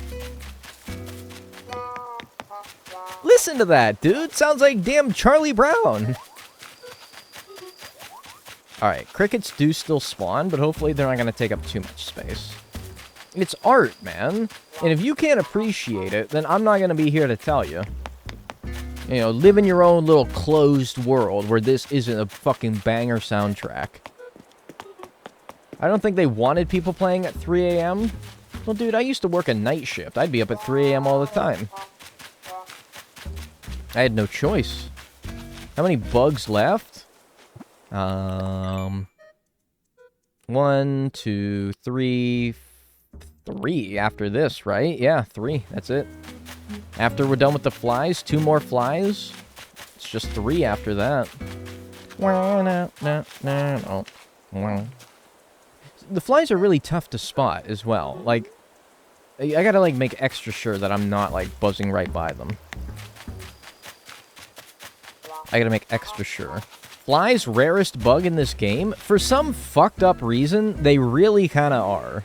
Listen to that, dude. Sounds like damn Charlie Brown. Alright, crickets do still spawn, but hopefully they're not going to take up too much space. It's art, man. And if you can't appreciate it, then I'm not going to be here to tell you. You know, live in your own little closed world where this isn't a fucking banger soundtrack. I don't think they wanted people playing at 3 a.m. Well, dude, I used to work a night shift. I'd be up at 3 a.m. all the time. I had no choice. How many bugs left? 1, 2, 3... 3 after this, right? Yeah, 3. That's it. After we're done with the flies, 2 more flies. It's just 3 after that. The flies are really tough to spot as well. Like, I gotta, like, make extra sure that I'm not, like, buzzing right by them. I gotta make extra sure. Flies, rarest bug in this game? For some fucked up reason, they really kinda are.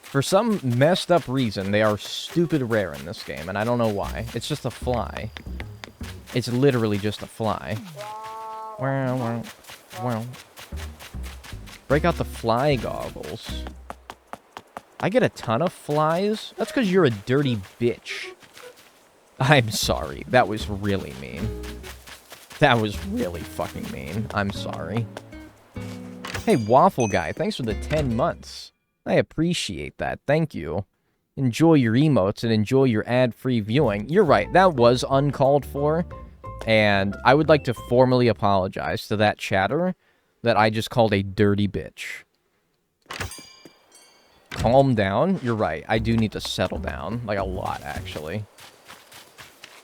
For some messed up reason, they are stupid rare in this game, and I don't know why. It's just a fly. It's literally just a fly. Break out the fly goggles. I get a ton of flies? That's because you're a dirty bitch. I'm sorry. That was really mean. That was really fucking mean. I'm sorry. Hey, Waffle Guy, thanks for the 10 months. I appreciate that. Thank you. Enjoy your emotes and enjoy your ad-free viewing. You're right. That was uncalled for. And I would like to formally apologize to that chatter that I just called a dirty bitch. Calm down. You're right. I do need to settle down. Like, a lot, actually.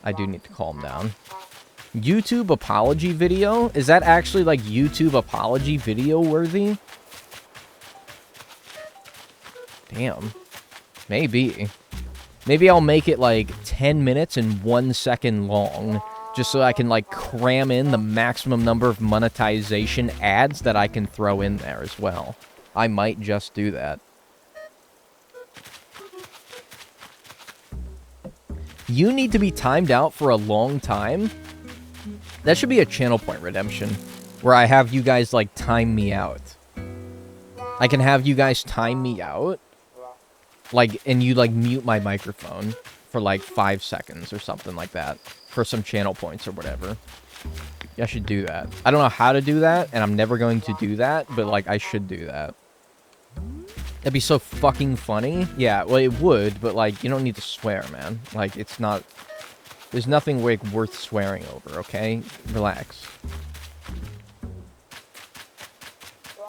I do need to calm down. YouTube apology video? Is that actually, like, YouTube apology video worthy? Damn. Maybe. Maybe I'll make it, like, 10 minutes and 1 second long. Just so I can, like, cram in the maximum number of monetization ads that I can throw in there as well. I might just do that. You need to be timed out for a long time? That should be a channel point redemption. Where I have you guys, like, time me out. I can have you guys time me out. Like, and you, like, mute my microphone for, like, 5 seconds or something like that. For some channel points or whatever. Yeah, I should do that. I don't know how to do that, and I'm never going to do that, but, like, I should do that. That'd be so fucking funny. Yeah, well, it would, but, like, you don't need to swear, man. Like, it's not... There's nothing, like, worth swearing over, okay? Relax.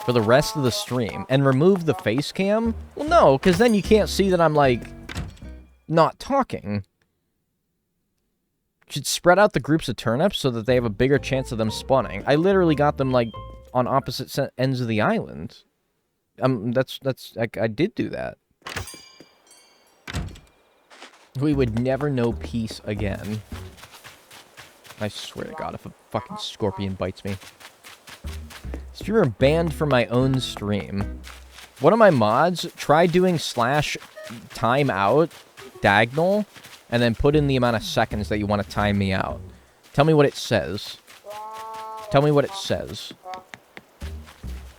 For the rest of the stream. And remove the face cam? Well, no, because then you can't see that I'm, like, not talking. Should spread out the groups of turnips so that they have a bigger chance of them spawning. I literally got them, like, on opposite ends of the island. I did do that. We would never know peace again. I swear to God, if a fucking scorpion bites me. Streamer banned from my own stream. One of my mods, try doing /timeout diagonal, and then put in the amount of seconds that you want to time me out. Tell me what it says. Tell me what it says.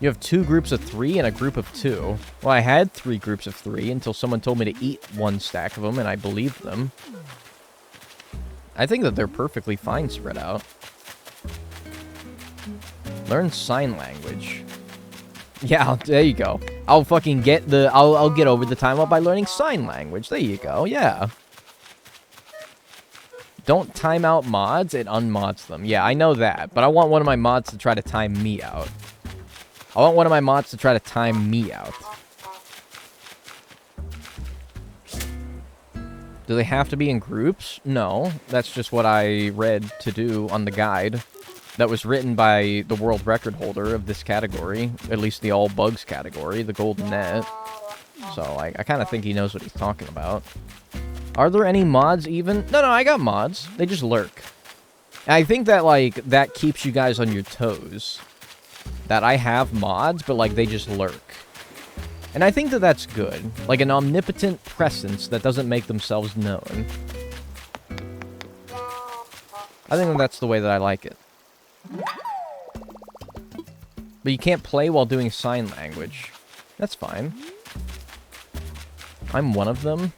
You have 2 groups of 3 and a group of 2. Well, I had 3 groups of 3 until someone told me to eat 1 stack of them, and I believed them. I think that they're perfectly fine spread out. Learn sign language. Yeah, there you go. I'll fucking get the... I'll get over the time up by learning sign language. There you go, yeah. Don't time out mods, it unmods them. Yeah, I know that, but I want one of my mods to try to time me out. I want one of my mods to try to time me out. Do they have to be in groups? No, that's just what I read to do on the guide. That was written by the world record holder of this category. At least the all bugs category, the golden net. So, I kind of think he knows what he's talking about. Are there any mods even? No, I got mods. They just lurk. And I think that, like, that keeps you guys on your toes. That I have mods, but, like, they just lurk. And I think that that's good. Like, an omnipotent presence that doesn't make themselves known. I think that's the way that I like it. But you can't play while doing sign language. That's fine. I'm one of them.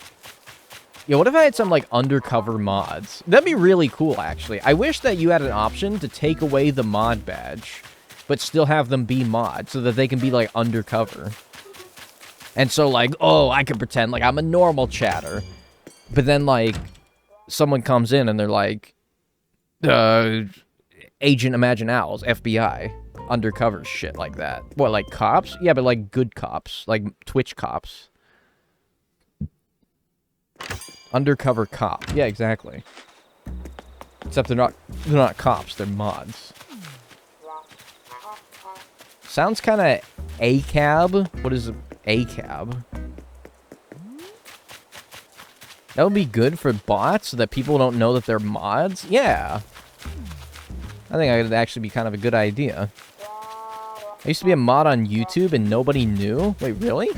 Yeah, what if I had some, like, undercover mods? That'd be really cool, actually. I wish that you had an option to take away the mod badge, but still have them be mods, so that they can be, like, undercover. And so, like, oh, I can pretend like I'm a normal chatter. But then, like, someone comes in and they're like, Agent Imagine Owls, FBI, undercover shit like that. What, like cops? Yeah, but like good cops, like Twitch cops. Undercover cop. Yeah, exactly. Except they're not cops, they're mods. Sounds kind of ACAB. What is ACAB? That would be good for bots so that people don't know that they're mods? Yeah. I think that would actually be kind of a good idea. I used to be a mod on YouTube and nobody knew? Wait, really?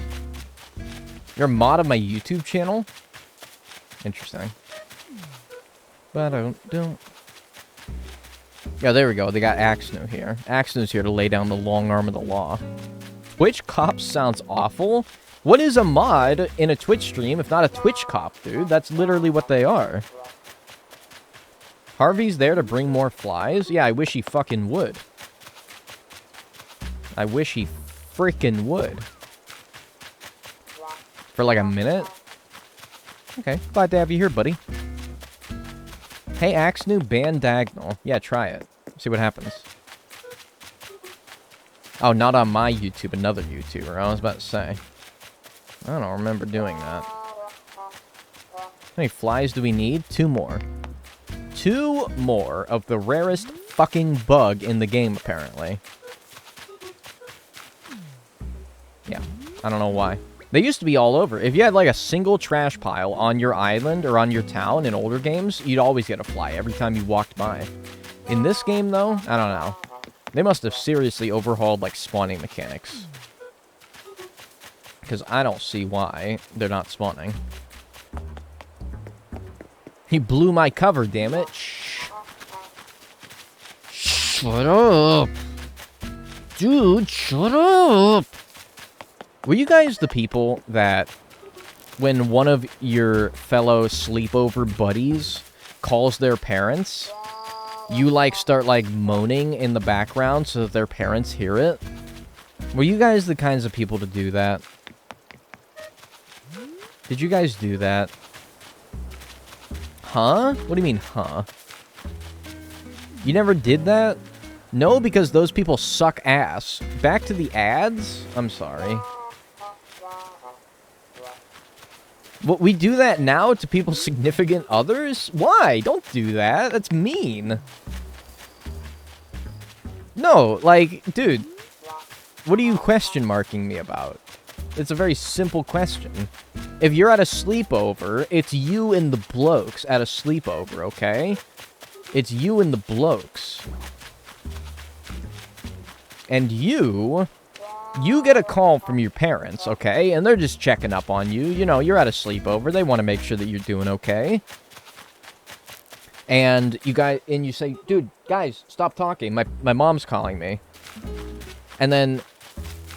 You're a mod of my YouTube channel? Interesting. But I don't. Yeah, there we go. They got ACNH here. ACNH's here to lay down the long arm of the law. Twitch cops sounds awful. What is a mod in a Twitch stream if not a Twitch cop, dude? That's literally what they are. Harvey's there to bring more flies? Yeah, I wish he fucking would. I wish he freaking would. For like a minute? Okay, glad to have you here, buddy. Hey, ACNH, ban diagonal. Yeah, try it. See what happens. Oh, not on my YouTube, another YouTuber. I was about to say. I don't remember doing that. How many flies do we need? 2 more. 2 more of the rarest fucking bug in the game, apparently. Yeah, I don't know why. They used to be all over. If you had, like, a single trash pile on your island or on your town in older games, you'd always get a fly every time you walked by. In this game, though, I don't know. They must have seriously overhauled, like, spawning mechanics. Because I don't see why they're not spawning. He blew my cover, damn it. Shh. Shut up. Dude, shut up. Were you guys the people that when one of your fellow sleepover buddies calls their parents, you, like, start, like, moaning in the background so that their parents hear it? Were you guys the kinds of people to do that? Did you guys do that? Huh? What do you mean, huh? You never did that? No, because those people suck ass. Back to the ads? I'm sorry. But we do that now to people's significant others? Why? Don't do that. That's mean. No, like, dude. What are you question marking me about? It's a very simple question. If you're at a sleepover, it's you and the blokes at a sleepover, okay? It's you and the blokes. And you get a call from your parents, okay? And they're just checking up on you. You know, you're at a sleepover. They want to make sure that you're doing okay. And you say, dude, guys, stop talking. My mom's calling me. And then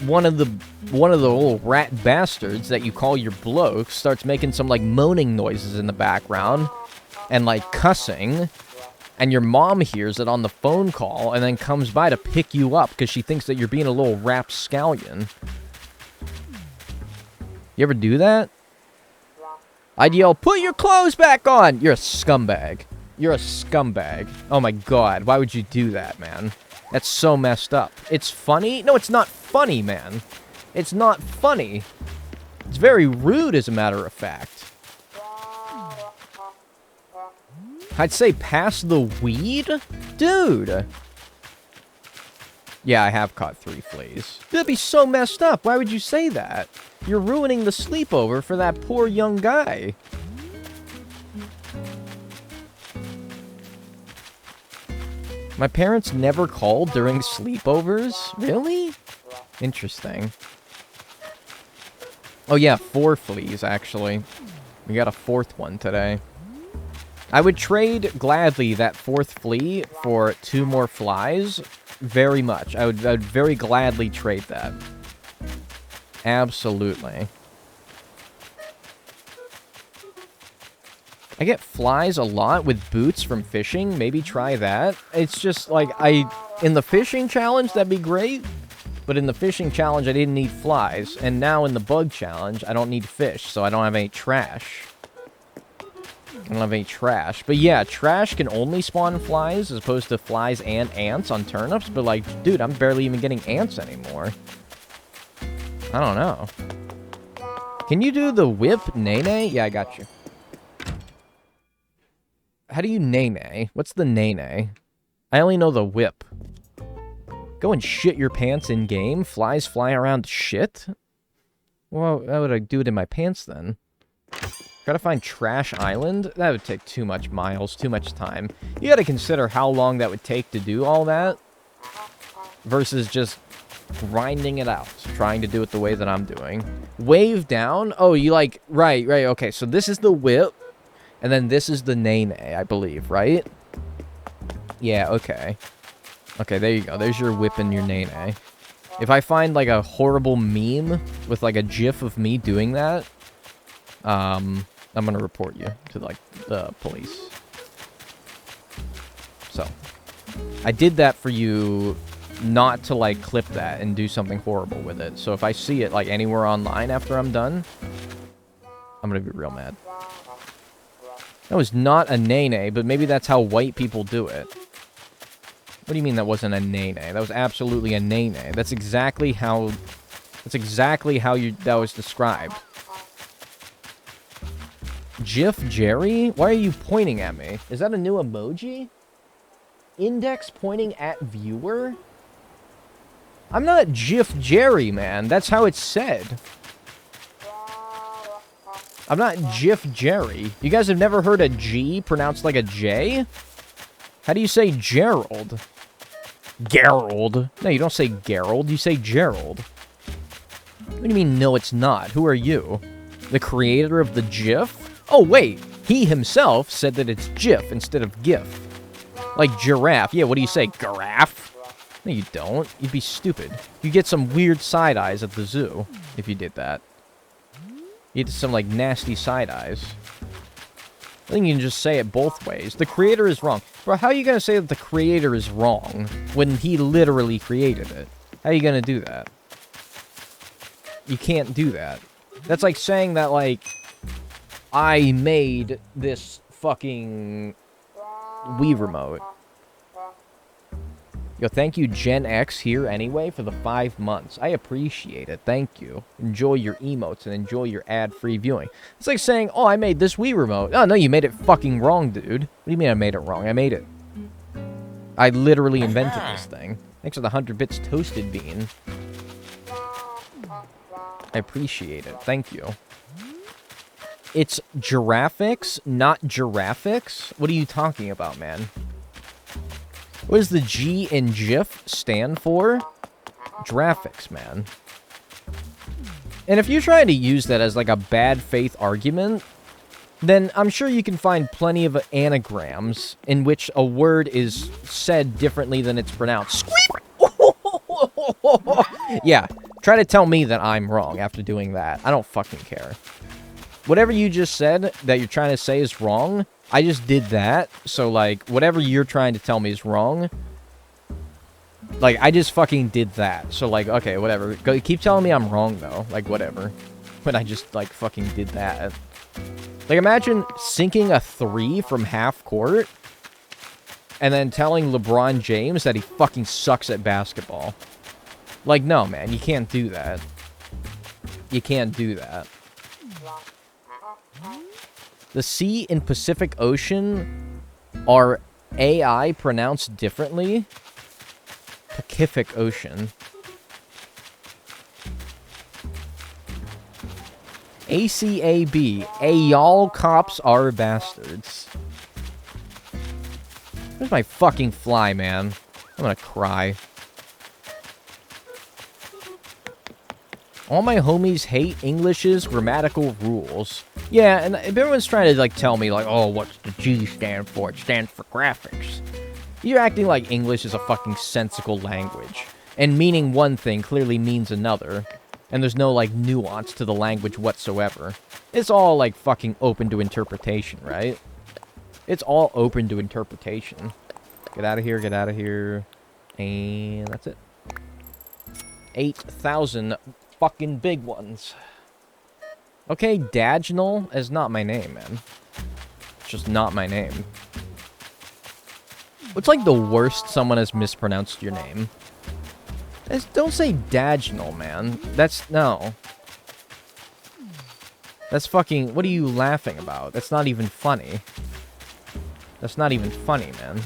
one of the little rat bastards that you call your bloke starts making some, like, moaning noises in the background and, like, cussing, and your mom hears it on the phone call and then comes by to pick you up because she thinks that you're being a little rapscallion. You ever do that? I'd yell, "Put your clothes back on!" You're a scumbag. You're a scumbag. Oh my god, why would you do that, man? That's so messed up. It's funny? No, it's not funny, man. It's not funny. It's very rude, as a matter of fact. I'd say pass the weed? Dude! Yeah, I have caught 3 fleas. That'd be so messed up. Why would you say that? You're ruining the sleepover for that poor young guy. My parents never called during sleepovers? Really? Interesting. Oh yeah, 4 fleas, actually. We got a 4th one today. I would trade gladly that 4th flea for 2 more flies. Very much. I would very gladly trade that. Absolutely. I get flies a lot with boots from fishing. Maybe try that. It's just like, in the fishing challenge, that'd be great. But in the fishing challenge, I didn't need flies. And now in the bug challenge, I don't need fish, so I don't have any trash. I don't have any trash. But yeah, trash can only spawn flies as opposed to flies and ants on turnips. But like, dude, I'm barely even getting ants anymore. I don't know. Can you do the whip, Nene? Yeah, I got you. How do you Nene? What's the Nene? I only know the whip. Go and shit your pants in-game? Flies fly around shit? Well, how would I do it in my pants then? Gotta find Trash Island? That would take too much miles, too much time. You gotta consider how long that would take to do all that. Versus just grinding it out. Trying to do it the way that I'm doing. Wave down? Oh, you like... Right, okay. So this is the whip. And then this is the Nene, I believe, right? Yeah, okay. Okay, there you go. There's your whip and your Nene. If I find, like, a horrible meme with, like, a gif of me doing that, I'm gonna report you to, like, the police. So, I did that for you not to, like, clip that and do something horrible with it. So if I see it, like, anywhere online after I'm done, I'm gonna be real mad. That was not a Nene, but maybe that's how white people do it. What do you mean that wasn't a Nene? That was absolutely a Nene. That's exactly how... that was described. GIF Jerry? Why are you pointing at me? Is that a new emoji? Index pointing at viewer? I'm not GIF Jerry, man. That's how it's said. I'm not GIF Jerry. You guys have never heard a G pronounced like a J? How do you say Gerald? Gerald. No, you don't say Gerald. You say Gerald. What do you mean, no, it's not? Who are you? The creator of the GIF? Oh, wait. He himself said that it's GIF instead of GIF. Like giraffe. Yeah, what do you say? Giraffe? No, you don't. You'd be stupid. You'd get some weird side eyes at the zoo if you did that. You get some, like, nasty side eyes. I think you can just say it both ways. The creator is wrong. Bro, how are you going to say that the creator is wrong when he literally created it? How are you going to do that? You can't do that. That's like saying that, like, I made this fucking Wii remote. Yo, thank you, Gen X here anyway, for the 5 months. I appreciate it. Thank you. Enjoy your emotes and enjoy your ad-free viewing. It's like saying, oh, I made this Wii remote. Oh, no, you made it fucking wrong, dude. What do you mean I made it wrong? I made it. I literally invented this thing. Thanks for the 100 bits toasted bean. I appreciate it. Thank you. It's Giraffix, not Giraffix? What are you talking about, man? What does the G in GIF stand for? Graphics, man. And if you're trying to use that as like a bad faith argument, then I'm sure you can find plenty of anagrams in which a word is said differently than it's pronounced. Yeah, Try to tell me that I'm wrong after doing that. I don't fucking care. Whatever you just said that you're trying to say is wrong, I just did that. So, like, whatever you're trying to tell me is wrong. Like, I just fucking did that. So, like, okay, whatever. Keep telling me I'm wrong, though. Like, whatever. But I just, like, fucking did that. Like, imagine sinking a 3 from half court and then telling LeBron James that he fucking sucks at basketball. Like, no, man, you can't do that. You can't do that. The sea in Pacific Ocean are AI pronounced differently. Pacific Ocean. ACAB. Y'all cops are bastards. Where's my fucking fly, man? I'm gonna cry. All my homies hate English's grammatical rules. Yeah, and everyone's trying to, like, tell me, like, oh, what's the G stand for? It stands for graphics. You're acting like English is a fucking sensical language. And meaning one thing clearly means another. And there's no, like, nuance to the language whatsoever. It's all, like, fucking open to interpretation, right? It's all open to interpretation. Get out of here, get out of here. And that's it. 8,000 fucking big ones. Okay, Dagnall is not my name, man. It's just not my name. What's, like, the worst someone has mispronounced your name? Don't say Dagnall, man. That's, no. That's fucking, what are you laughing about? That's not even funny. That's not even funny, man.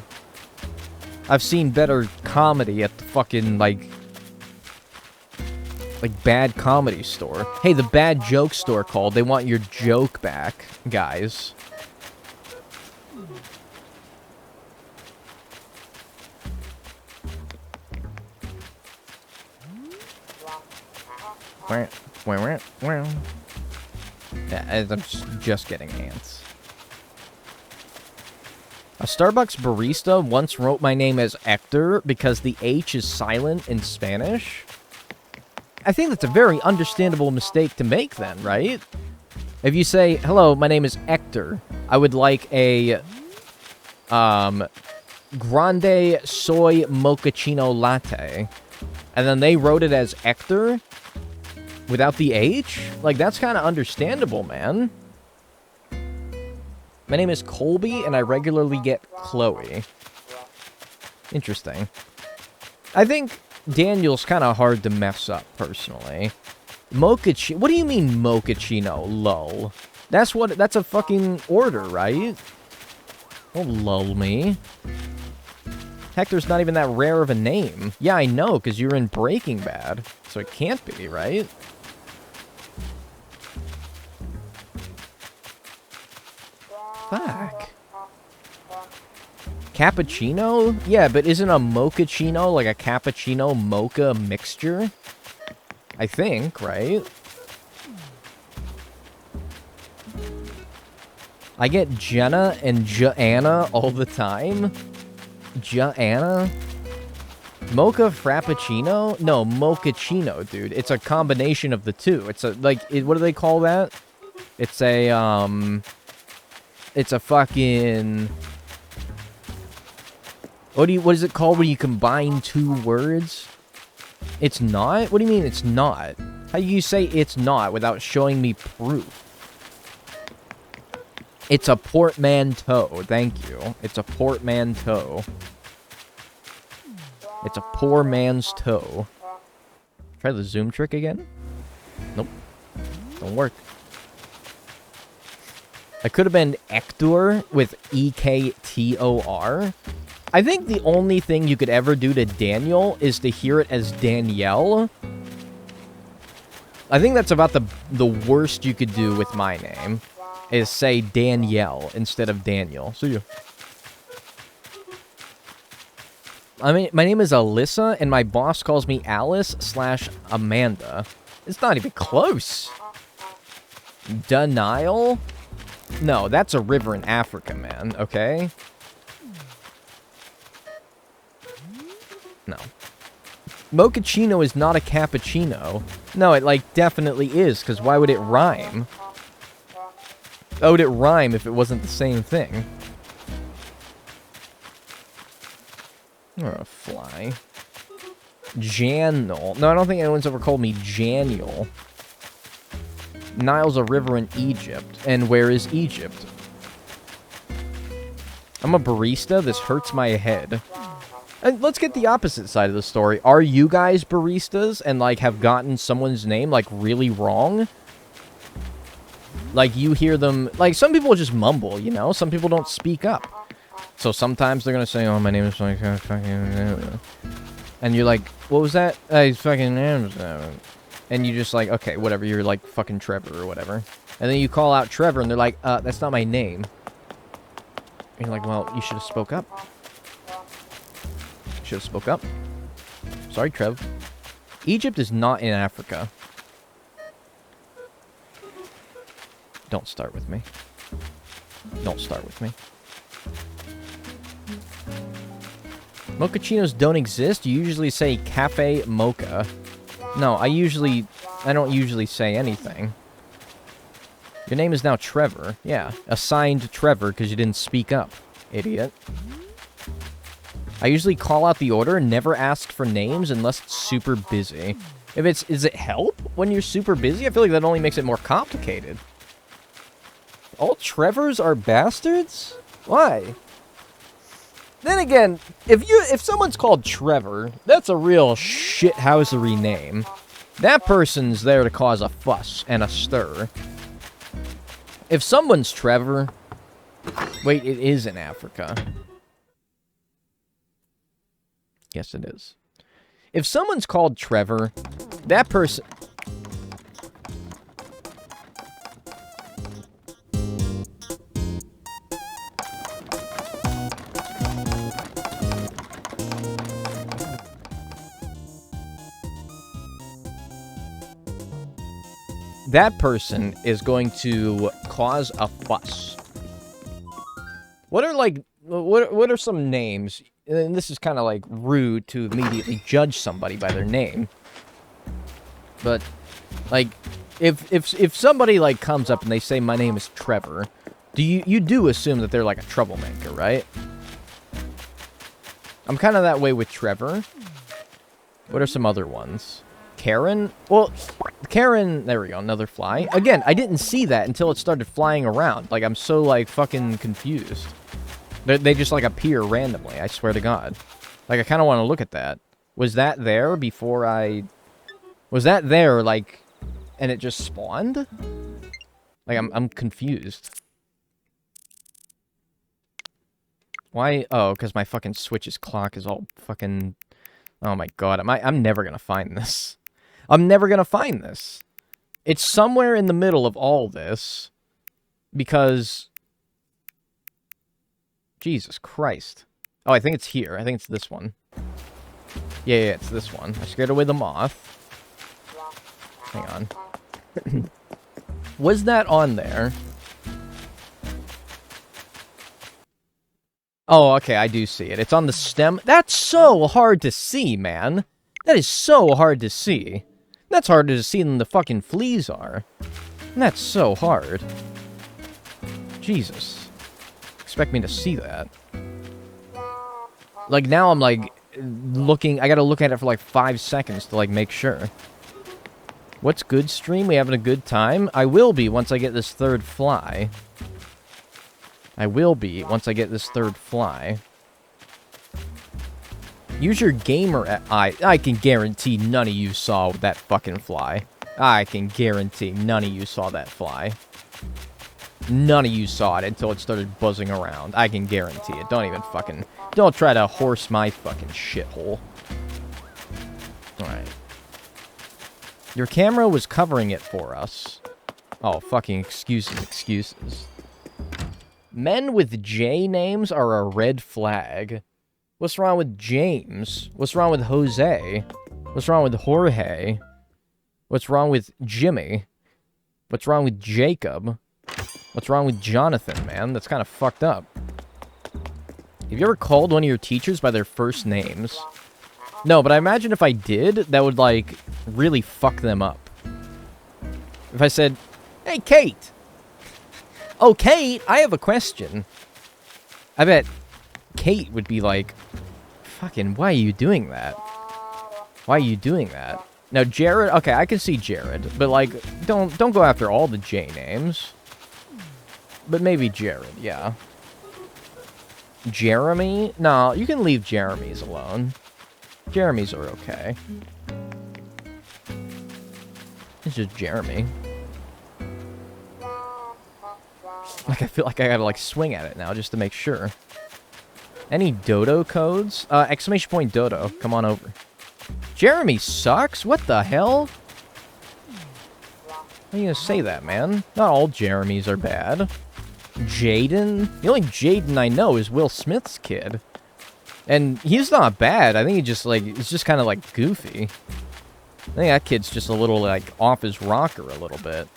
I've seen better comedy at the fucking, like, bad comedy store. Hey, the bad joke store called. They want your joke back, guys. Yeah, I'm just getting ants. A Starbucks barista once wrote my name as Hector because the H is silent in Spanish. I think that's a very understandable mistake to make then, right? If you say, hello, my name is Hector, I would like a, grande soy mochaccino latte. And then they wrote it as Hector without the H? Like, that's kind of understandable, man. My name is Colby, and I regularly get Chloe. Interesting. I think Daniel's kind of hard to mess up, personally. Mochaccino. What do you mean, mochaccino? Lull. That's a fucking order, right? Don't lull me. Hector's not even that rare of a name. Yeah, I know, because you're in Breaking Bad. So it can't be, right? Fuck. Cappuccino? Yeah, but isn't a mochaccino like a cappuccino mocha mixture? I think, right? I get Jenna and Joanna all the time. Joanna? Mocha frappuccino? No, mochaccino, dude. It's a combination of the two. It's a, like, what do they call that? It's a, it's a fucking... What is it called when you combine two words? It's not? What do you mean it's not? How do you say it's not without showing me proof? It's a portmanteau. Thank you. It's a portmanteau. It's a poor man's toe. Try the zoom trick again? Nope. Don't work. I could have been Hector with E-K-T-O-R. I think the only thing you could ever do to Daniel is to hear it as Danielle. I think that's about the worst you could do with my name, is say Danielle instead of Daniel. See you. I mean, my name is Alyssa, and my boss calls me Alice/Amanda. It's not even close. Denial? No, that's a river in Africa, man, okay? No. Mochaccino is not a cappuccino. No, it, like, definitely is, because why would it rhyme? Why would it rhyme if it wasn't the same thing? Or a fly. Janel. No, I don't think anyone's ever called me Janiel. Nile's a river in Egypt. And where is Egypt? I'm a barista. This hurts my head. And let's get the opposite side of the story. Are you guys baristas and, like, have gotten someone's name, like, really wrong? Like, you hear them... Like, some people just mumble, you know? Some people don't speak up. So sometimes they're gonna say, oh, my name is like... And you're like, what was that? Fucking... And you're just like, okay, whatever. You're like fucking Trevor or whatever. And then you call out Trevor, and they're like, that's not my name. And you're like, well, you should have spoke up. Should have spoke up. Sorry, Trev. Egypt is not in Africa. Don't start with me. Don't start with me. Mochachinos don't exist. You usually say cafe mocha. No, I don't usually say anything. Your name is now Trevor. Yeah, assigned Trevor because you didn't speak up, idiot. I usually call out the order and never ask for names unless it's super busy. Is it help when you're super busy? I feel like that only makes it more complicated. All Trevors are bastards? Why? Then again, if someone's called Trevor, that's a real shithousery name. That person's there to cause a fuss and a stir. If someone's Trevor... Wait, it is in Africa. Yes, it is. If someone's called Trevor, that person... That person is going to cause a fuss. What are, like... What are some names... And this is kind of, like, rude to immediately judge somebody by their name. But, like, if somebody, like, comes up and they say, my name is Trevor, you do assume that they're, like, a troublemaker, right? I'm kind of that way with Trevor. What are some other ones? Karen? Well, Karen... There we go, another fly. Again, I didn't see that until it started flying around. Like, I'm so, like, fucking confused. They just, like, appear randomly, I swear to God. Like, I kind of want to look at that. Was that there before I... Was that there, like... And it just spawned? Like, I'm confused. Why? Oh, because my fucking Switch's clock is all fucking... Oh my God, I'm never gonna find this. I'm never gonna find this. It's somewhere in the middle of all this. Because... Jesus Christ. Oh, I think it's here. I think it's this one. Yeah, it's this one. I scared away the moth. Hang on. Was that on there? Oh, okay, I do see it. It's on the stem. That's so hard to see, man. That is so hard to see. That's harder to see than the fucking fleas are. And that's so hard. Jesus. Expect me to see that. Like, now I'm, like, looking... I gotta look at it for, like, 5 seconds to, like, make sure. What's good, stream? We having a good time? I will be once I get this third fly. I will be once I get this third fly. Use your gamer... I can guarantee none of you saw that fucking fly. I can guarantee none of you saw that fly. None of you saw it until it started buzzing around. I can guarantee it. Don't even fucking... Don't try to horse my fucking shithole. Alright. Your camera was covering it for us. Oh, fucking excuses. Men with J names are a red flag. What's wrong with James? What's wrong with Jose? What's wrong with Jorge? What's wrong with Jimmy? What's wrong with Jacob? What's wrong with Jonathan, man? That's kind of fucked up. Have you ever called one of your teachers by their first names? No, but I imagine if I did, that would, like, really fuck them up. If I said, hey, Kate. Oh, Kate, I have a question. I bet Kate would be like, fucking, why are you doing that? Why are you doing that? Now, Jared, okay, I can see Jared, but, like, don't go after all the J names. But maybe Jared, yeah. Jeremy? No, you can leave Jeremy's alone. Jeremy's are okay. It's just Jeremy. Like, I feel like I gotta, like, swing at it now just to make sure. Any Dodo codes? Exclamation point Dodo. Come on over. Jeremy sucks? What the hell? How are you gonna say that, man? Not all Jeremys are bad. Jaden? The only Jaden I know is Will Smith's kid. And he's not bad. I think he just, like, he's just kind of, like, goofy. I think that kid's just a little, like, off his rocker a little bit.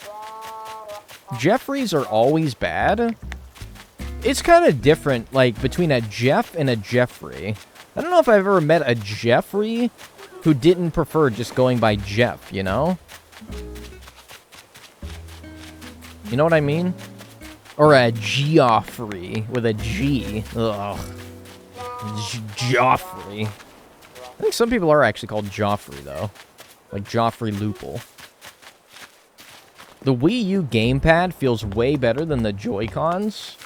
Jeffreys are always bad. It's kind of different, like, between a Jeff and a Jeffrey. I don't know if I've ever met a Jeffrey who didn't prefer just going by Jeff, you know? You know what I mean? Or a Geoffrey with a G. Ugh. Joffrey. I think some people are actually called Joffrey, though. Like Joffrey Loople. The Wii U gamepad feels way better than the Joy-Cons.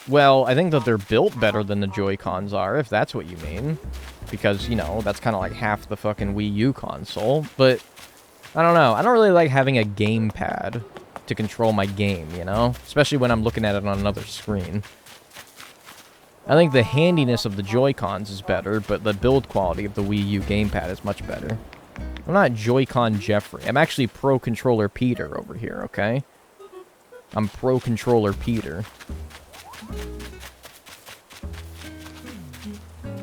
Well, I think that they're built better than the Joy-Cons are, if that's what you mean. Because, you know, that's kind of like half the fucking Wii U console. But, I don't know. I don't really like having a gamepad to control my game, you know? Especially when I'm looking at it on another screen. I think the handiness of the Joy-Cons is better, but the build quality of the Wii U gamepad is much better. I'm not Joy-Con Jeffrey. I'm actually Pro Controller Peter over here, okay? I'm Pro Controller Peter.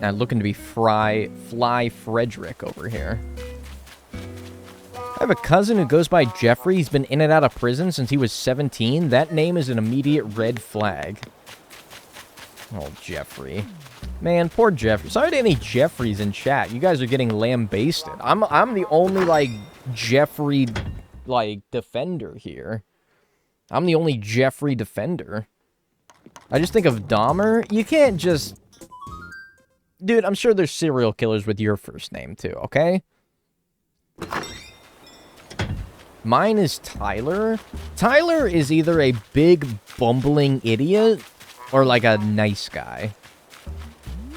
Now looking to be Fly Frederick over here. I have a cousin who goes by Jeffrey. He's been in and out of prison since he was 17. That name is an immediate red flag. Oh, Jeffrey. Man, poor Jeffrey. Sorry to any Jeffreys in chat. You guys are getting lambasted. I'm the only, like, Jeffrey, like, defender here. I'm the only Jeffrey defender. I just think of Dahmer. You can't just... Dude, I'm sure there's serial killers with your first name, too, okay? Mine is Tyler. Tyler is either a big, bumbling idiot or, like, a nice guy.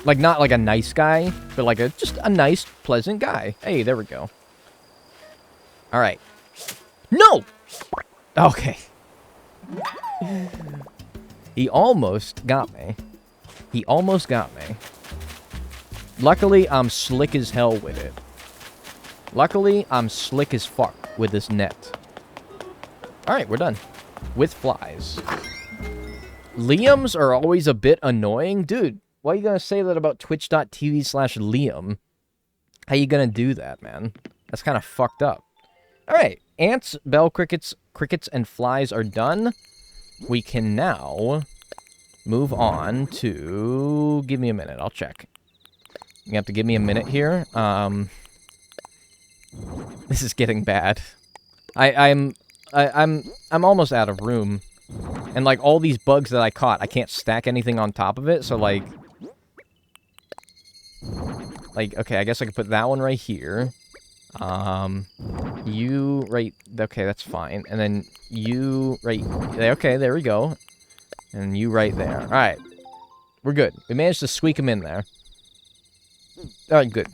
Like, not like a nice guy, but like just a nice, pleasant guy. Hey, there we go. Alright. No! Okay. He almost got me. He almost got me. Luckily, I'm slick as hell with it. Luckily, I'm slick as fuck with this net. Alright, we're done. With flies. Liams are always a bit annoying. Dude, why are you gonna say that about twitch.tv/Liam? How you gonna do that, man? That's kind of fucked up. Alright, ants, bell crickets, and flies are done. We can now move on to... Give me a minute, I'll check. You have to give me a minute here. This is getting bad. I'm almost out of room. And, like, all these bugs that I caught, I can't stack anything on top of it, so, like... Like, okay, I guess I could put that one right here. You right... Okay, that's fine. And then you right... Okay, there we go. And you right there. Alright. We're good. We managed to squeak them in there. Alright, good.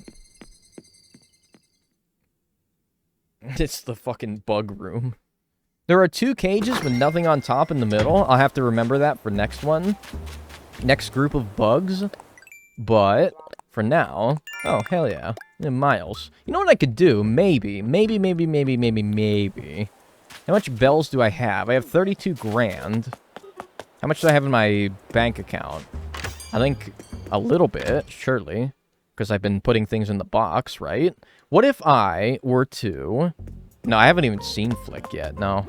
It's the fucking bug room. There are 2 cages with nothing on top in the middle. I'll have to remember that for next one. Next group of bugs. But, for now... Oh, hell yeah. Miles. You know what I could do? Maybe. Maybe. How much bells do I have? I have 32 grand. How much do I have in my bank account? I think a little bit, surely. Because I've been putting things in the box, right? What if I were to... No, I haven't even seen Flick yet, no.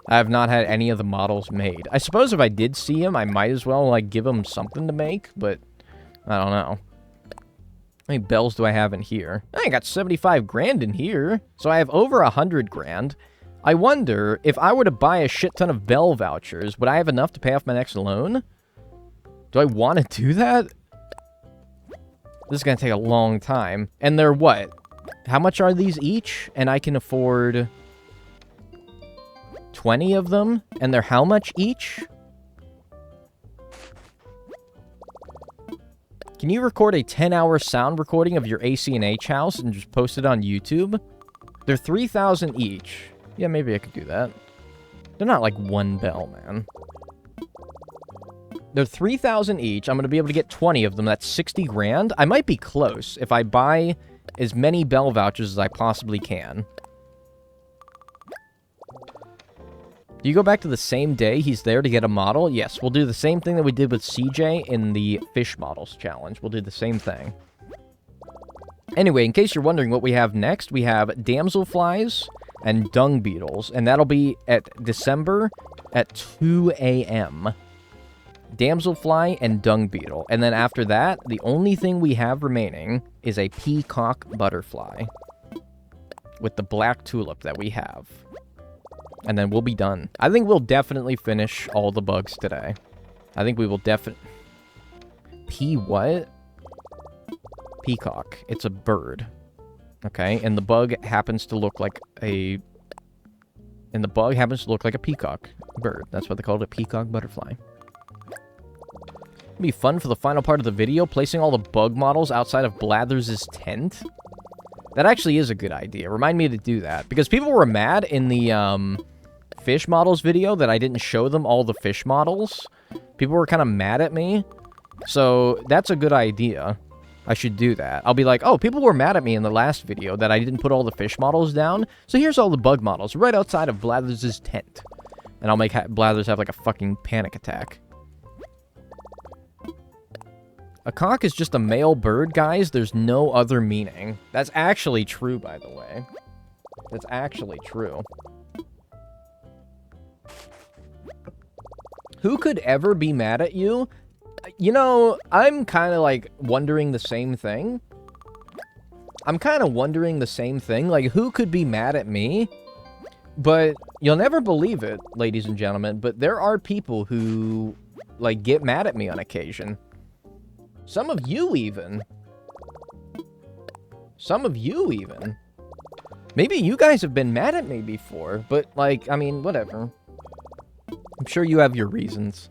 I have not had any of the models made. I suppose if I did see him, I might as well, like, give him something to make, but I don't know. How many bells do I have in here? I got 75 grand in here. So I have over 100 grand. I wonder, if I were to buy a shit ton of bell vouchers, would I have enough to pay off my next loan? Do I want to do that? This is going to take a long time. And they're what? How much are these each? And I can afford 20 of them? And they're how much each? Can you record a 10-hour sound recording of your ACNH house and just post it on YouTube? They're 3,000 each. Yeah, maybe I could do that. They're not like one bell, man. They're 3,000 each. I'm going to be able to get 20 of them. That's 60 grand. I might be close if I buy as many bell vouchers as I possibly can. Do you go back to the same day he's there to get a model? Yes, we'll do the same thing that we did with CJ in the fish models challenge. We'll do the same thing. Anyway, in case you're wondering what we have next, we have damselflies and dung beetles, and that'll be at December at 2 a.m. Damselfly and dung beetle. And then after that, the only thing we have remaining is a peacock butterfly with the black tulip that we have. And then we'll be done. I think we'll definitely finish all the bugs today. I think we will definitely... what? Peacock. It's a bird. Okay, and the bug happens to look like a... And the bug happens to look like a peacock bird. That's why they call it a peacock butterfly. It'll be fun for the final part of the video, placing all the bug models outside of Blathers' tent. That actually is a good idea. Remind me to do that. Because people were mad in the fish models video that I didn't show them all the fish models. People were kind of mad at me. So that's a good idea. I should do that. I'll be like, oh, people were mad at me in the last video that I didn't put all the fish models down. So here's all the bug models right outside of Blathers' tent. And I'll make Blathers have like a fucking panic attack. A cock is just a male bird, guys. There's no other meaning. That's actually true, by the way. That's actually true. Who could ever be mad at you? You know, I'm kind of, like, wondering the same thing. Like, who could be mad at me? But you'll never believe it, ladies and gentlemen, but there are people who, like, get mad at me on occasion. Some of you even. Maybe you guys have been mad at me before, but, like, I mean, whatever. I'm sure you have your reasons.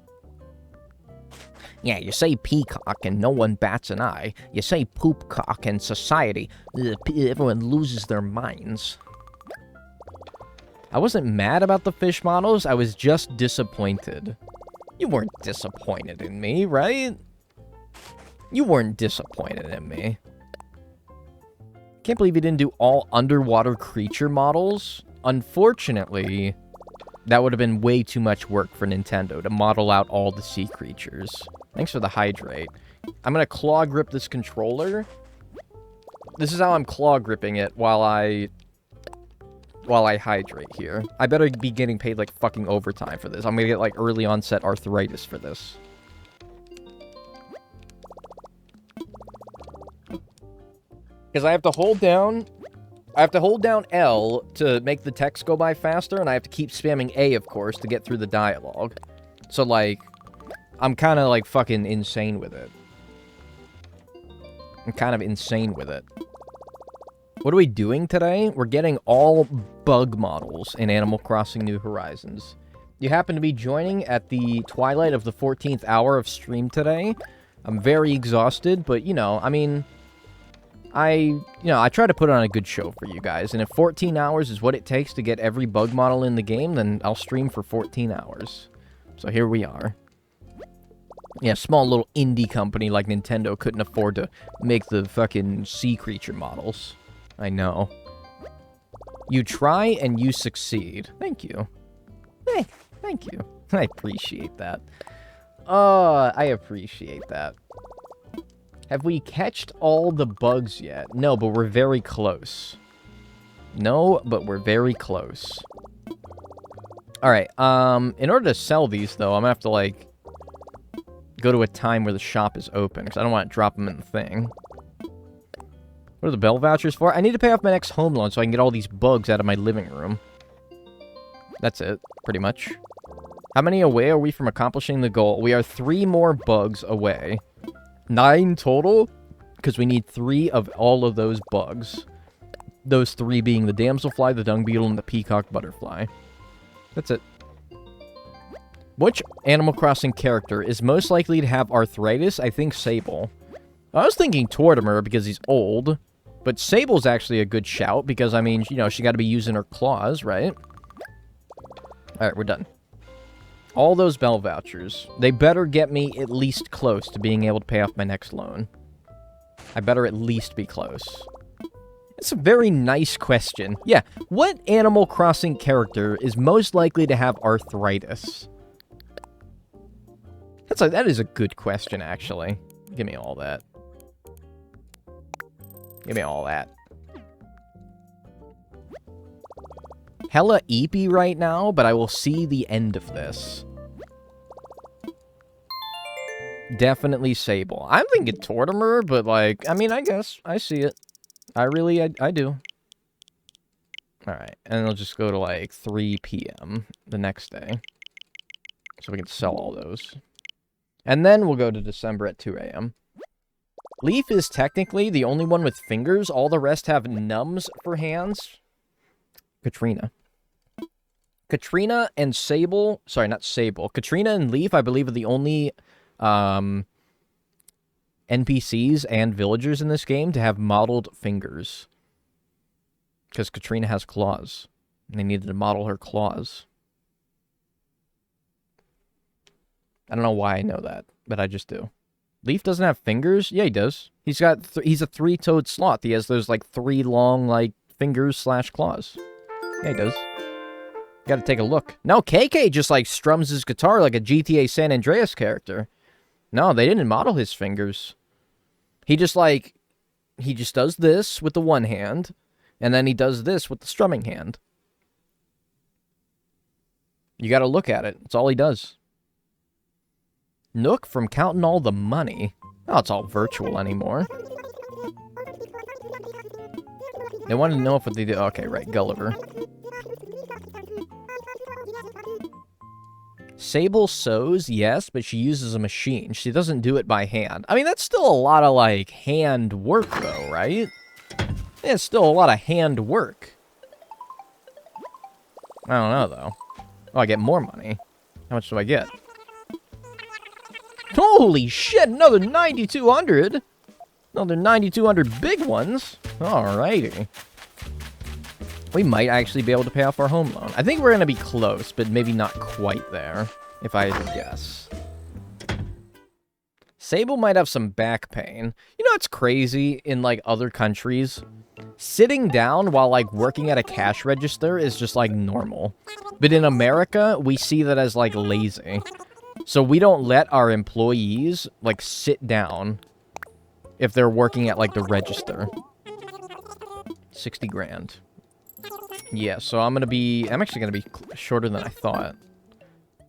Yeah, you say peacock and no one bats an eye. You say poopcock and society, everyone loses their minds. I wasn't mad about the fish models, I was just disappointed. You weren't disappointed in me, right? You weren't disappointed in me. Can't believe you didn't do all underwater creature models. Unfortunately, that would have been way too much work for Nintendo to model out all the sea creatures. Thanks for the hydrate. I'm gonna claw grip this controller. This is how I'm claw gripping it while I hydrate here. I better be getting paid like fucking overtime for this. I'm gonna get like early onset arthritis for this. Because I have to hold down L to make the text go by faster, and I have to keep spamming A, of course, to get through the dialogue. So, like, I'm kind of, like, fucking insane with it. What are we doing today? We're getting all bug models in Animal Crossing New Horizons. You happen to be joining at the twilight of the 14th hour of stream today. I'm very exhausted, but, you know, I mean... I try to put on a good show for you guys, and if 14 hours is what it takes to get every bug model in the game, then I'll stream for 14 hours. So here we are. Yeah, small little indie company like Nintendo couldn't afford to make the fucking sea creature models. I know. You try and you succeed. Thank you. Hey, thank you. I appreciate that. I appreciate that. Have we catched all the bugs yet? No, but we're very close. Alright, in order to sell these, though, I'm gonna have to, like, go to a time where the shop is open, because I don't want to drop them in the thing. What are the bell vouchers for? I need to pay off my next home loan so I can get all these bugs out of my living room. That's it, pretty much. How many away are we from accomplishing the goal? We are 3 more bugs away. 9 total, because we need 3 of all of those bugs. Those 3 being the damselfly, the dung beetle, and the peacock butterfly. That's it. Which Animal Crossing character is most likely to have arthritis? I think Sable. I was thinking Tortimer because he's old. But Sable's actually a good shout because, I mean, you know, she got to be using her claws, right? Alright, we're done. All those bell vouchers. They better get me at least close to being able to pay off my next loan. I better at least be close. It's a very nice question. Yeah, what Animal Crossing character is most likely to have arthritis? That is a good question, actually. Give me all that. Give me all that. Hella eepy right now, but I will see the end of this. Definitely Sable. I'm thinking Tortimer, but, like, I mean, I guess. I see it. I do. Alright, and I'll just go to, like, 3 p.m. the next day. So we can sell all those. And then we'll go to December at 2 a.m. Leaf is technically the only one with fingers. All the rest have numbs for hands. Katrina. Katrina and Sable... Sorry, not Sable. Katrina and Leaf, I believe, are the only NPCs and villagers in this game to have modeled fingers. Because Katrina has claws. And they needed to model her claws. I don't know why I know that, but I just do. Leaf doesn't have fingers? Yeah, he does. He's a 3-toed sloth. He has those, like, 3 long, like, fingers/claws. Yeah, he does. Gotta take a look. No, KK just, like, strums his guitar like a GTA San Andreas character. No, they didn't model his fingers. He just, like, he just does this with the one hand, and then he does this with the strumming hand. You gotta look at it. That's all he does. Nook from counting all the money. Oh, it's all virtual anymore. They wanted to know if what they do. Okay, right, Gulliver. Sable sews, yes, but she uses a machine. She doesn't do it by hand. I mean, that's still a lot of, like, hand work, though, right? Yeah, it's still a lot of hand work. I don't know, though. Oh, I get more money. How much do I get? Holy shit, another 9,200! Another 9,200 big ones. Alrighty. We might actually be able to pay off our home loan. I think we're going to be close, but maybe not quite there, if I had to guess. Sable might have some back pain. You know what's crazy in, like, other countries? Sitting down while, like, working at a cash register is just, like, normal. But in America, we see that as, like, lazy. So we don't let our employees, like, sit down if they're working at, like, the register. 60 grand. Yeah, so I'm actually gonna be shorter than I thought.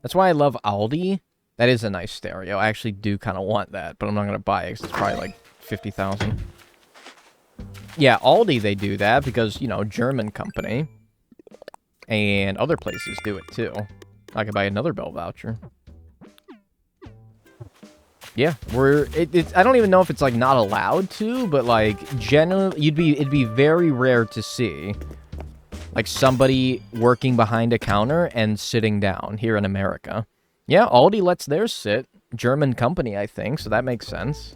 That's why I love Aldi. That is a nice stereo. I actually do kind of want that, but I'm not gonna buy it because it's probably like 50,000. Yeah, Aldi, they do that because, you know, German company. And other places do it too. I could buy another bell voucher. Yeah, I don't even know if it's, like, not allowed to, but, like, generally, it'd be very rare to see, like, somebody working behind a counter and sitting down here in America. Yeah, Aldi lets theirs sit. German company, I think, so that makes sense.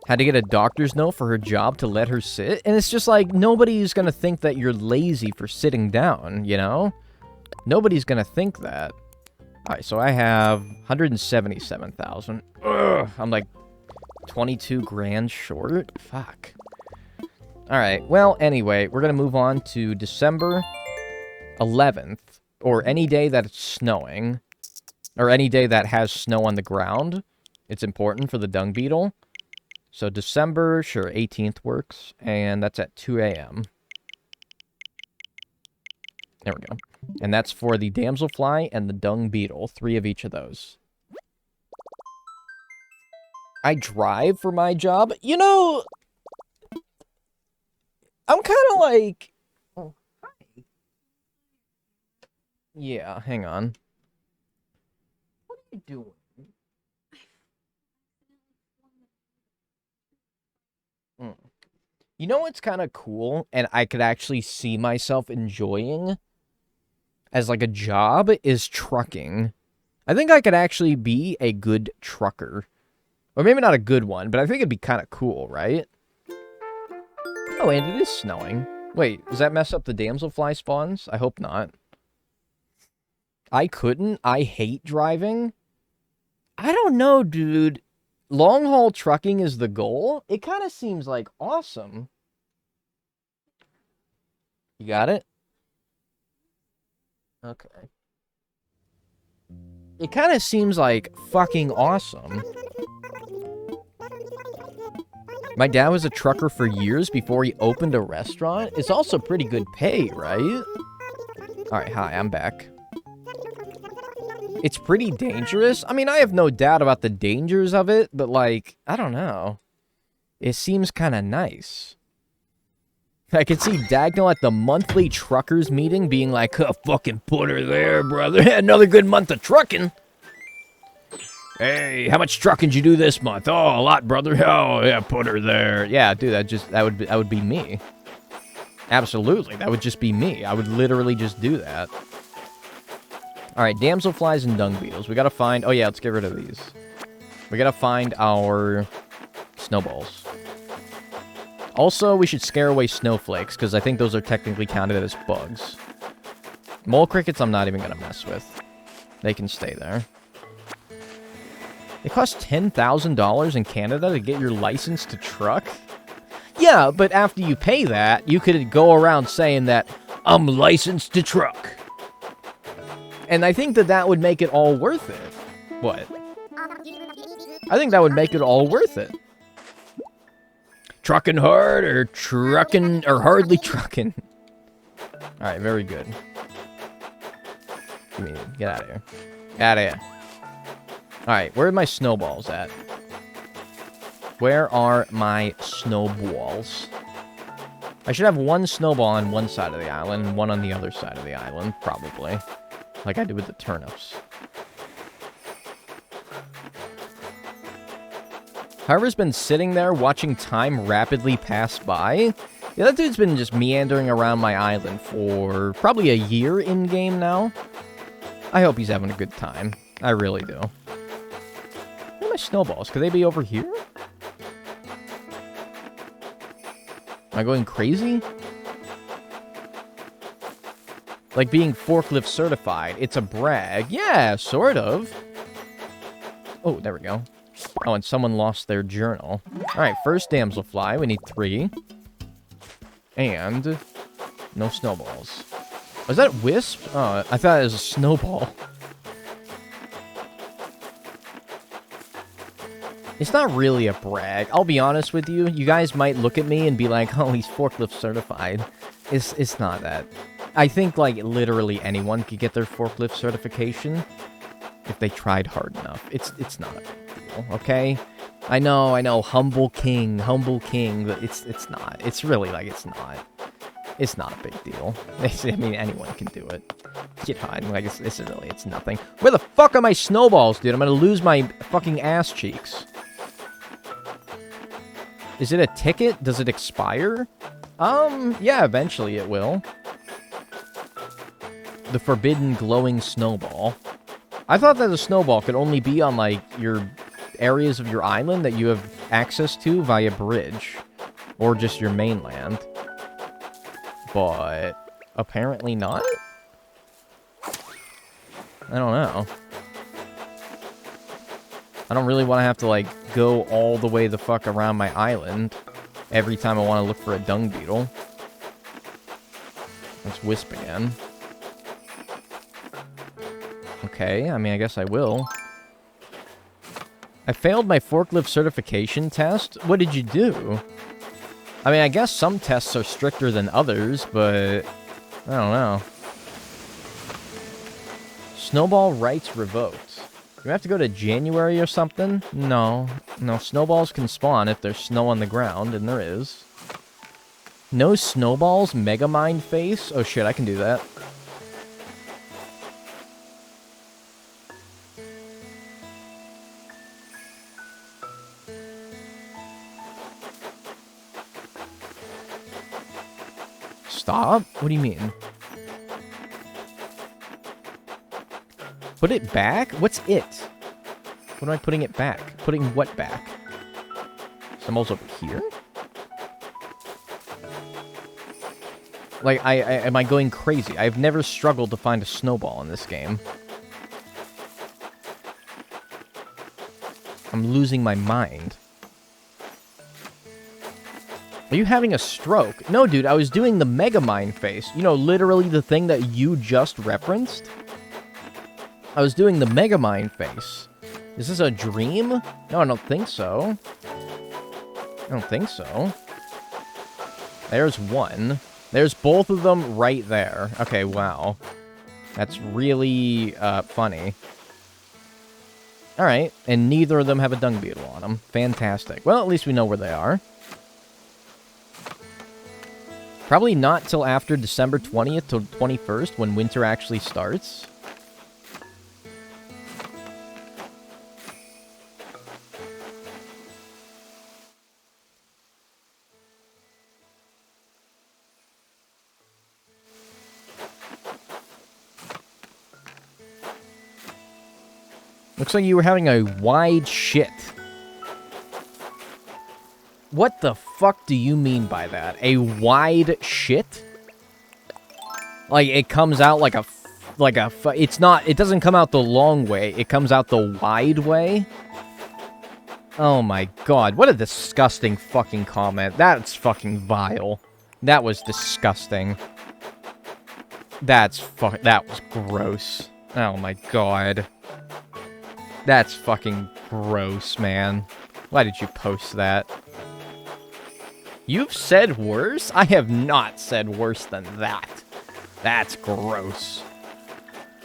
Had to get a doctor's note for her job to let her sit, and it's just like, nobody's gonna think that you're lazy for sitting down, you know? Nobody's gonna think that. Alright, so I have 177,000. I'm like 22 grand short? Fuck. Alright, well, anyway, we're gonna move on to December 11th, or any day that it's snowing, or any day that has snow on the ground. It's important for the dung beetle. So December, sure, 18th works, and that's at 2 a.m. There we go. And that's for the damselfly and the dung beetle. 3 of each of those. I drive for my job. You know, I'm kind of like... Oh, hi. Yeah, hang on. What are you doing? You know what's kind of cool, and I could actually see myself enjoying as like a job, is trucking. I think I could actually be a good trucker. Or maybe not a good one, but I think it'd be kind of cool, right? Oh, and it is snowing. Wait, does that mess up the damselfly spawns? I hope not. I couldn't. I hate driving. I don't know, dude. Long-haul trucking is the goal? It kind of seems like awesome. You got it? Okay. It kind of seems like fucking awesome. My dad was a trucker for years before he opened a restaurant. It's also pretty good pay, right? Alright, hi, I'm back. It's pretty dangerous. I mean, I have no doubt about the dangers of it, but, like, I don't know. It seems kind of nice. I can see Dagnall at the monthly truckers meeting being like, oh, fucking put her there, brother. Another good month of trucking. Hey, how much trucking did you do this month? Oh, a lot, brother. Oh, yeah, put her there. Yeah, dude, that would be me. Absolutely, that would just be me. I would literally just do that. All right, damselflies and dung beetles. We gotta find... Oh, yeah, let's get rid of these. We gotta find our snowballs. Also, we should scare away snowflakes, because I think those are technically counted as bugs. Mole crickets, I'm not even gonna mess with. They can stay there. It costs $10,000 in Canada to get your license to truck? Yeah, but after you pay that, you could go around saying that, I'm licensed to truck. And I think that would make it all worth it. What? I think that would make it all worth it. Trucking hard or trucking or hardly trucking. Alright, very good. Get out of here. Get out of here. Alright, where are my snowballs at? Where are my snowballs? I should have one snowball on one side of the island and one on the other side of the island, probably. Like I did with the turnips. Harvard's been sitting there watching time rapidly pass by. Yeah, that dude's been just meandering around my island for probably a year in-game now. I hope he's having a good time. I really do. Where are my snowballs? Could they be over here? Am I going crazy? Like being forklift certified. It's a brag. Yeah, sort of. Oh, there we go. Oh, and someone lost their journal. Alright, first damselfly. We need 3. And no snowballs. Was that wisp? Oh, I thought it was a snowball. It's not really a brag. I'll be honest with you. You guys might look at me and be like, oh, he's forklift certified. It's not that. I think, like, literally anyone could get their forklift certification if they tried hard enough. It's not a big deal, okay? I know, humble king, but it's not. It's really, like, it's not. It's not a big deal. I mean, anyone can do it. Get high. Like, it's nothing. Where the fuck are my snowballs, dude? I'm gonna lose my fucking ass cheeks. Is it a ticket? Does it expire? Yeah, eventually it will. The forbidden glowing snowball. I thought that a snowball could only be on, like, your areas of your island that you have access to via bridge. Or just your mainland. But apparently not? I don't know. I don't really want to have to, like, go all the way the fuck around my island every time I want to look for a dung beetle. Let's wisp again. Okay, I mean, I guess I will. I failed my forklift certification test? What did you do? I mean, I guess some tests are stricter than others, but I don't know. Snowball rights revoked. we have to go to January or something? No. No, snowballs can spawn if there's snow on the ground, and there is. No snowballs, Megamind face? Oh shit, I can do that. Stop? What do you mean? Put it back? What's it? What am I putting it back? Putting what back? Snowballs over here? Like, am I going crazy? I've never struggled to find a snowball in this game. I'm losing my mind. Are you having a stroke? No, dude, I was doing the Megamind face. You know, literally the thing that you just referenced. I was doing the Megamind face. Is this a dream? No, I don't think so. I don't think so. There's one. There's both of them right there. Okay, wow. That's really, funny. Alright, and neither of them have a dung beetle on them. Fantastic. Well, at least we know where they are. Probably not till after December 20th to 21st when winter actually starts. Looks like you were having a wide shit. What the fuck do you mean by that? A wide shit? Like, it comes out like a... It's not... It doesn't come out the long way. It comes out the wide way? Oh my god. What a disgusting fucking comment. That's fucking vile. That was disgusting. That was gross. Oh my god. That's fucking gross, man. Why did you post that? You've said worse? I have not said worse than that. That's gross.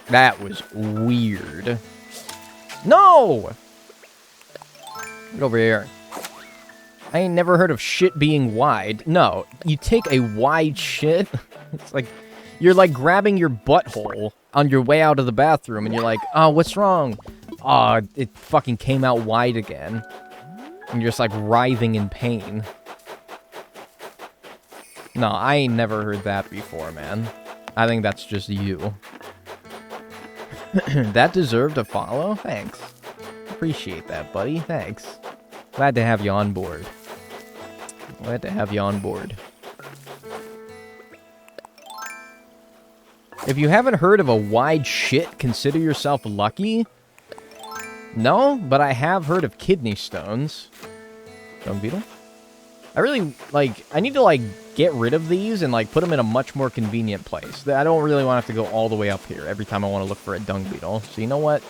That was weird. No! Get over here. I ain't never heard of shit being wide. No, you take a wide shit. It's like, you're like grabbing your butthole on your way out of the bathroom and you're like, oh, what's wrong? Oh, it fucking came out wide again. And you're just like writhing in pain. No, I ain't never heard that before, man. I think that's just you. That deserved a follow? Thanks. Appreciate that, buddy. Thanks. Glad to have you on board. Glad to have you on board. If you haven't heard of a wide shit, consider yourself lucky. No, but I have heard of kidney stones. Dung beetle? I really, like, I need to, like, get rid of these and, like, put them in a much more convenient place. I don't really want to have to go all the way up here every time I want to look for a dung beetle. So you know what?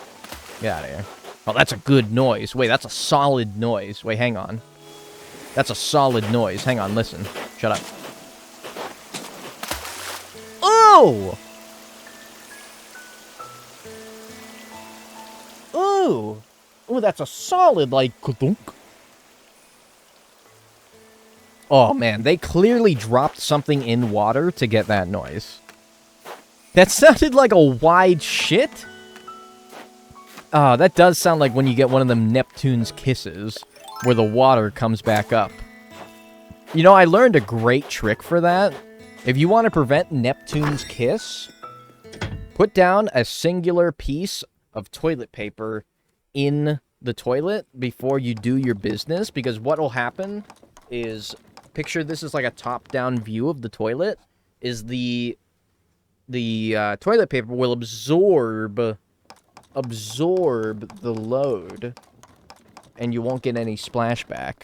Get out of here. Oh, that's a good noise. Wait, that's a solid noise. Wait, hang on. That's a solid noise. Hang on, listen. Shut up. Oh! Ooh! Ooh, that's a solid, like, ka-dunk. Oh, man, they clearly dropped something in water to get that noise. That sounded like a wide shit. That does sound like when you get one of them Neptune's kisses, where the water comes back up. You know, I learned a great trick for that. If you want to prevent Neptune's kiss, put down a singular piece of toilet paper in the toilet before you do your business, because what will happen is, picture this as like a top-down view of the toilet, is the toilet paper will absorb the load, and you won't get any splashback.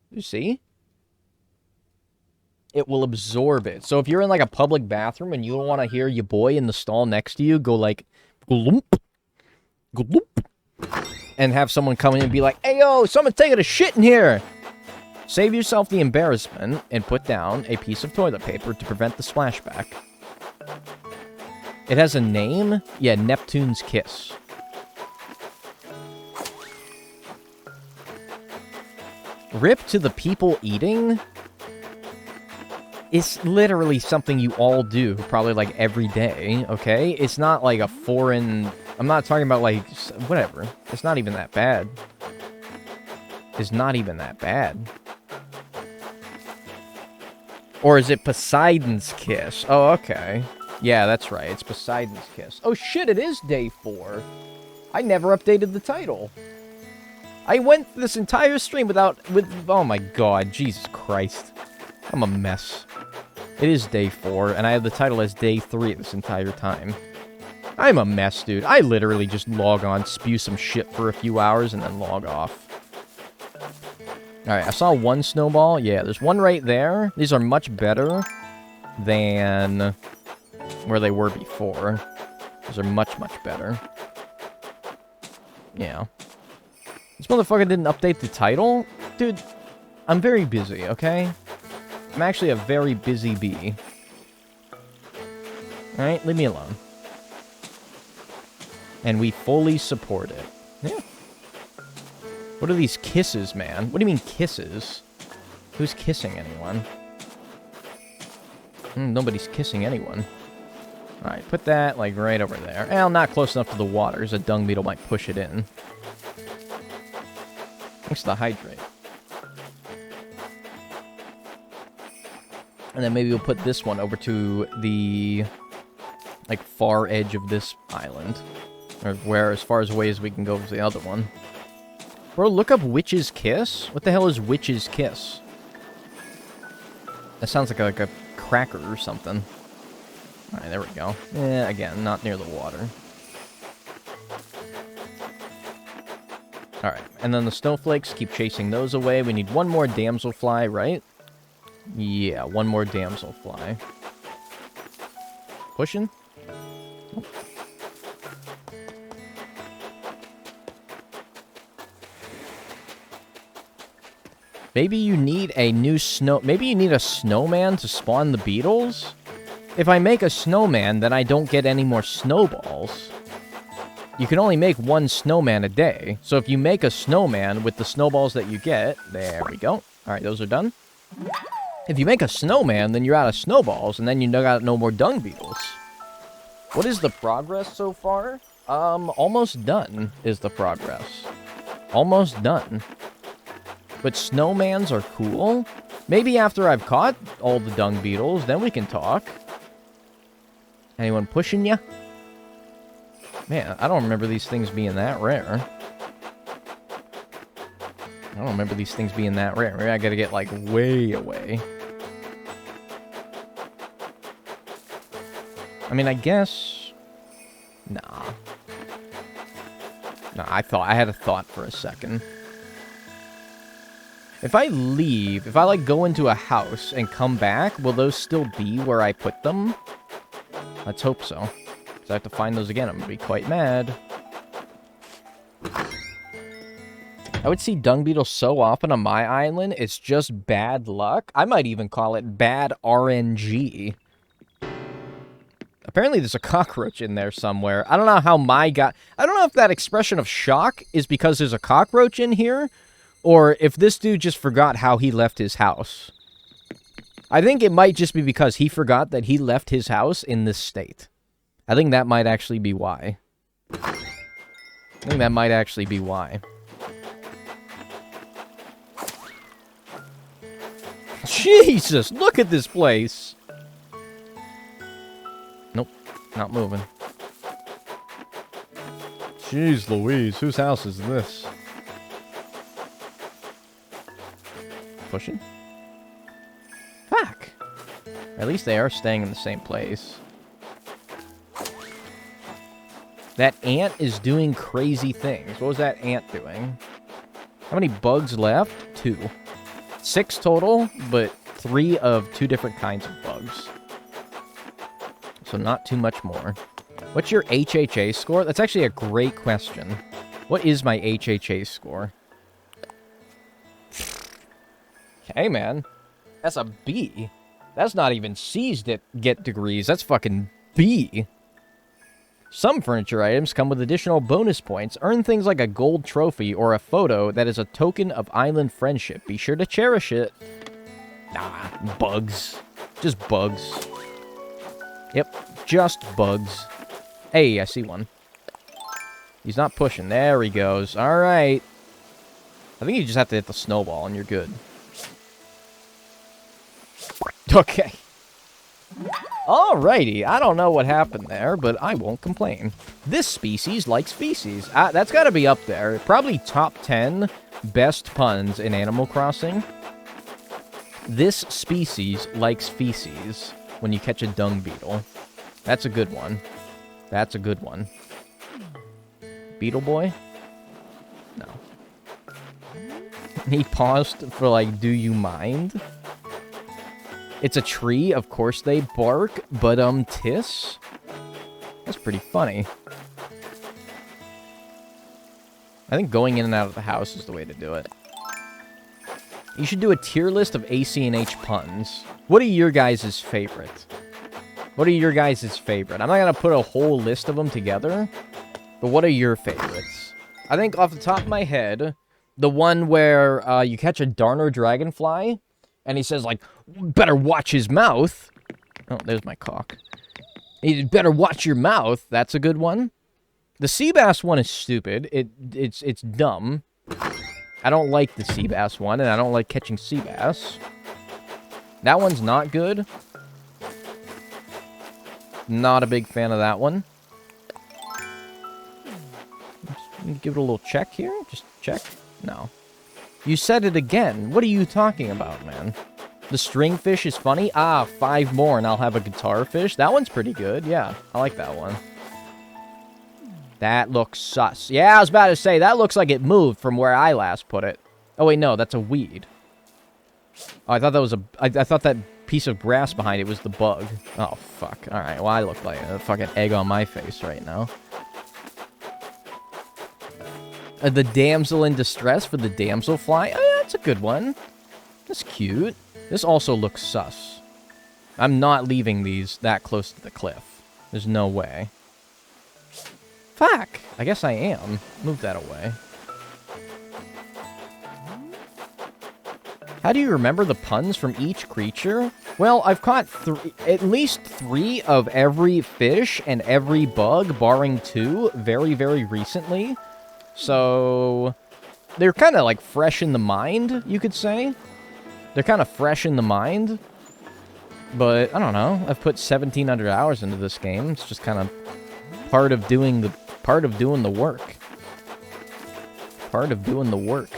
You see? It will absorb it. So if you're in like a public bathroom and you don't want to hear your boy in the stall next to you go like, gloop, gloop, and have someone come in and be like, hey, yo, someone's taking a shit in here. Save yourself the embarrassment and put down a piece of toilet paper to prevent the splashback. It has a name? Yeah, Neptune's Kiss. Rip to the people eating? It's literally something you all do, probably, like, every day, okay? It's not, like, a foreign... I'm not talking about, like, whatever. It's not even that bad. It's not even that bad. Or is it Poseidon's Kiss? Oh, okay. Yeah, that's right. It's Poseidon's Kiss. Oh, shit, it is day 4. I never updated the title. I went this entire stream oh my god, Jesus Christ. I'm a mess. It is day 4, and I have the title as day 3 this entire time. I'm a mess, dude. I literally just log on, spew some shit for a few hours, and then log off. Alright, I saw one snowball. Yeah, there's one right there. These are much better than where they were before. Those are much, much better. Yeah. This motherfucker didn't update the title? Dude, I'm very busy, okay? I'm actually a very busy bee. Alright, leave me alone. And we fully support it. Yeah. What are these kisses, man? What do you mean kisses? Who's kissing anyone? Nobody's kissing anyone. Alright, put that, like, right over there. Well, not close enough to the water, as a dung beetle might push it in. Thanks to hydrate. And then maybe we'll put this one over to the, like, far edge of this island. Or where, as far as away as we can go to the other one. Bro, look up Witch's Kiss? What the hell is Witch's Kiss? That sounds like a cracker or something. Alright, there we go. Yeah, again, not near the water. Alright, and then the snowflakes, keep chasing those away. We need one more damselfly, right? Yeah, one more damselfly. Pushing? Oh. Maybe you need a new maybe you need a snowman to spawn the beetles? If I make a snowman, then I don't get any more snowballs. You can only make one snowman a day. So if you make a snowman with the snowballs that you get... There we go. Alright, those are done. If you make a snowman, then you're out of snowballs, and then you got no more dung beetles. What is the progress so far? Almost done is the progress. Almost done. But snowmans are cool. Maybe after I've caught all the dung beetles, then we can talk. Anyone pushing ya? Man, I don't remember these things being that rare. I don't remember these things being that rare. Maybe I gotta get, like, way away. I mean, I guess... Nah. Nah, I had a thought for a second. If I leave, if I, like, go into a house and come back, will those still be where I put them? Let's hope so. Because I have to find those again. I'm going to be quite mad. I would see dung beetles so often on my island, it's just bad luck. I might even call it bad RNG. Apparently there's a cockroach in there somewhere. I don't know how I don't know if that expression of shock is because there's a cockroach in here, or if this dude just forgot how he left his house. I think it might just be because he forgot that he left his house in this state. I think that might actually be why. Jesus, look at this place. Nope, not moving. Jeez Louise, whose house is this? Pushing? Fuck! At least they are staying in the same place. That ant is doing crazy things. What was that ant doing? How many bugs left? 2. 6 total, but 3 of 2 different kinds of bugs. So not too much more. What's your HHA score? That's actually a great question. What is my HHA score? Hey, man. That's a B. That's not even C's that get degrees. That's fucking B. Some furniture items come with additional bonus points. Earn things like a gold trophy or a photo that is a token of island friendship. Be sure to cherish it. Nah, bugs. Just bugs. Yep, just bugs. Hey, I see one. He's not pushing. There he goes. All right. I think you just have to hit the snowball and you're good. Okay. Alrighty, I don't know what happened there, but I won't complain. This species likes feces. That's got to be up there. Probably top 10 best puns in Animal Crossing. This species likes feces when you catch a dung beetle. That's a good one. That's a good one. Beetle boy? No. He paused for like, do you mind? It's a tree, of course they bark, but tiss? That's pretty funny. I think going in and out of the house is the way to do it. You should do a tier list of ACNH puns. What are your guys' favorite? What are your guys' favorite? I'm not going to put a whole list of them together, but what are your favorites? I think off the top of my head, the one where you catch a Darner dragonfly, and he says, like, better watch his mouth. Oh, there's my cock. You better watch your mouth. That's a good one. The sea bass one is stupid. It's dumb. I don't like the sea bass one, and I don't like catching sea bass. That one's not good. Not a big fan of that one. Just give it a little check here. Just check. No. You said it again. What are you talking about, man? The stringfish is funny? Ah, 5 more and I'll have a guitar fish. That one's pretty good. Yeah, I like that one. That looks sus. Yeah, I was about to say, that looks like it moved from where I last put it. Oh, wait, no, that's a weed. Oh, I thought that was a... I thought that piece of grass behind it was the bug. Oh, fuck. All right, well, I look like a fucking egg on my face right now. The damsel in distress for the damselfly. Oh, yeah, that's a good one. That's cute. This also looks sus. I'm not leaving these that close to the cliff. There's no way. Fuck! I guess I am. Move that away. How do you remember the puns from each creature? Well, I've caught at least 3 of every fish and every bug, barring 2, very, very recently. So, they're kind of like fresh in the mind, you could say. They're kind of fresh in the mind. But, I don't know. I've put 1,700 hours into this game. It's just kind of part of doing the work. Part of doing the work.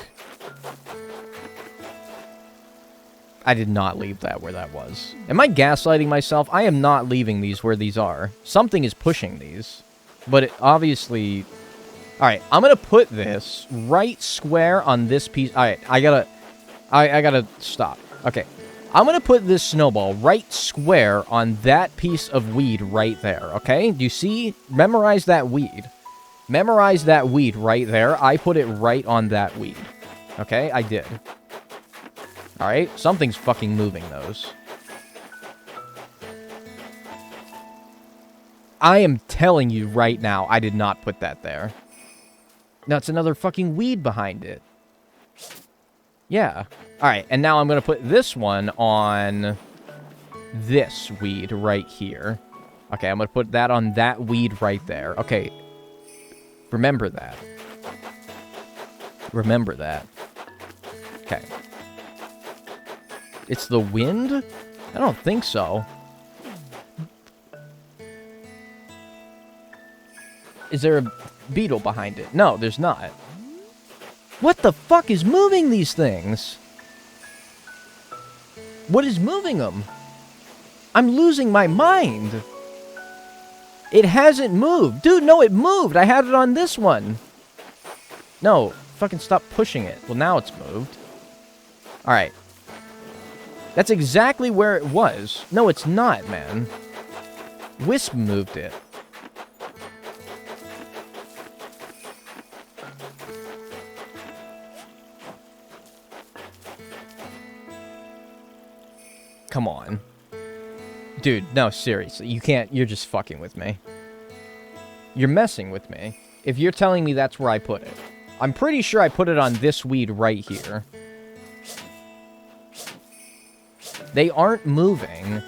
I did not leave that where that was. Am I gaslighting myself? I am not leaving these where these are. Something is pushing these. But it obviously... Alright, I'm gonna put this right square on this piece. Alright, I gotta stop. Okay. I'm gonna put this snowball right square on that piece of weed right there, okay? Do you see? Memorize that weed. Memorize that weed right there. I put it right on that weed. Okay? I did. Alright? Something's fucking moving those. I am telling you right now, I did not put that there. Now it's another fucking weed behind it. Yeah. Alright, and now I'm gonna put this one on this weed right here. Okay, I'm gonna put that on that weed right there. Okay. Remember that. Remember that. Okay. It's the wind? I don't think so. Is there a beetle behind it? No, there's not. What the fuck is moving these things? What is moving them? I'm losing my mind. It hasn't moved. Dude, no, it moved. I had it on this one. No, fucking stop pushing it. Well, now it's moved. Alright. That's exactly where it was. No, it's not, man. Wisp moved it. Come on. Dude, no, seriously. You can't... You're just fucking with me. You're messing with me. If you're telling me that's where I put it. I'm pretty sure I put it on this weed right here. They aren't moving.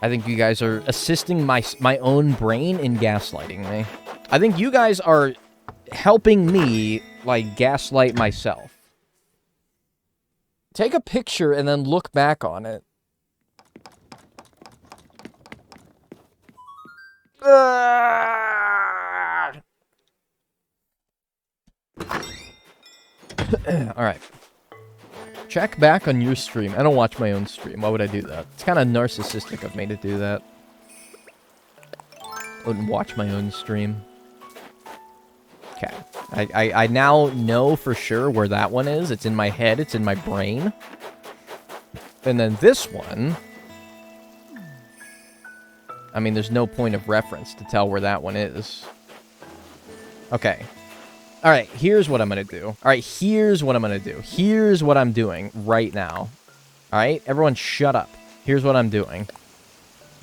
I think you guys are assisting my own brain in gaslighting me. I think you guys are helping me, like, gaslight myself. Take a picture and then look back on it. Alright. Check back on your stream. I don't watch my own stream. Why would I do that? It's kind of narcissistic of me to do that. I wouldn't watch my own stream. Okay. I now know for sure where that one is. It's in my head. It's in my brain. And then this one... I mean, there's no point of reference to tell where that one is. Okay. Alright, here's what I'm gonna do. Alright, here's what I'm gonna do. Here's what I'm doing right now. Alright, everyone shut up. Here's what I'm doing.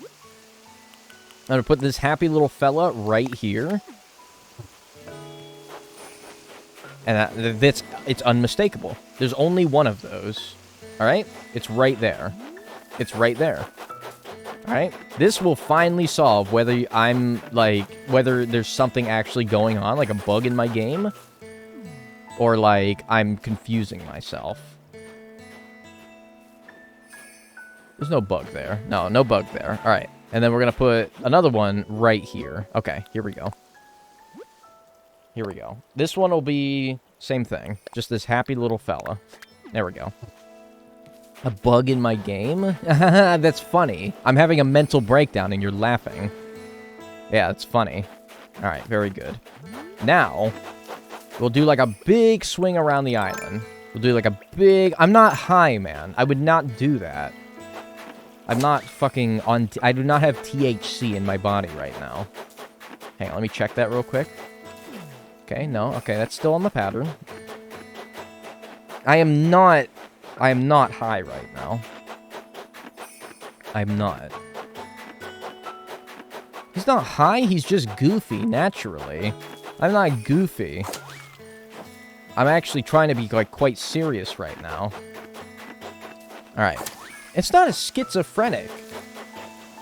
I'm gonna put this happy little fella right here. And it's unmistakable. There's only one of those. Alright? It's right there. It's right there. Alright? This will finally solve whether I'm, like, whether there's something actually going on, like a bug in my game, or, like, I'm confusing myself. There's no bug there. No, no bug there. Alright. And then we're gonna put another one right here. Okay, here we go. Here we go. This one will be same thing. Just this happy little fella. There we go. A bug in my game? That's funny. I'm having a mental breakdown and you're laughing. Yeah, it's funny. Alright, very good. Now, we'll do like a big swing around the island. We'll do like a big... I'm not high, man. I would not do that. I'm not fucking on... I do not have THC in my body right now. Hang on, let me check that real quick. Okay, no. Okay, that's still on the pattern. I am not high right now. I'm not. He's not high, he's just goofy, naturally. I'm not goofy. I'm actually trying to be, like, quite serious right now. Alright. It's not a schizophrenic.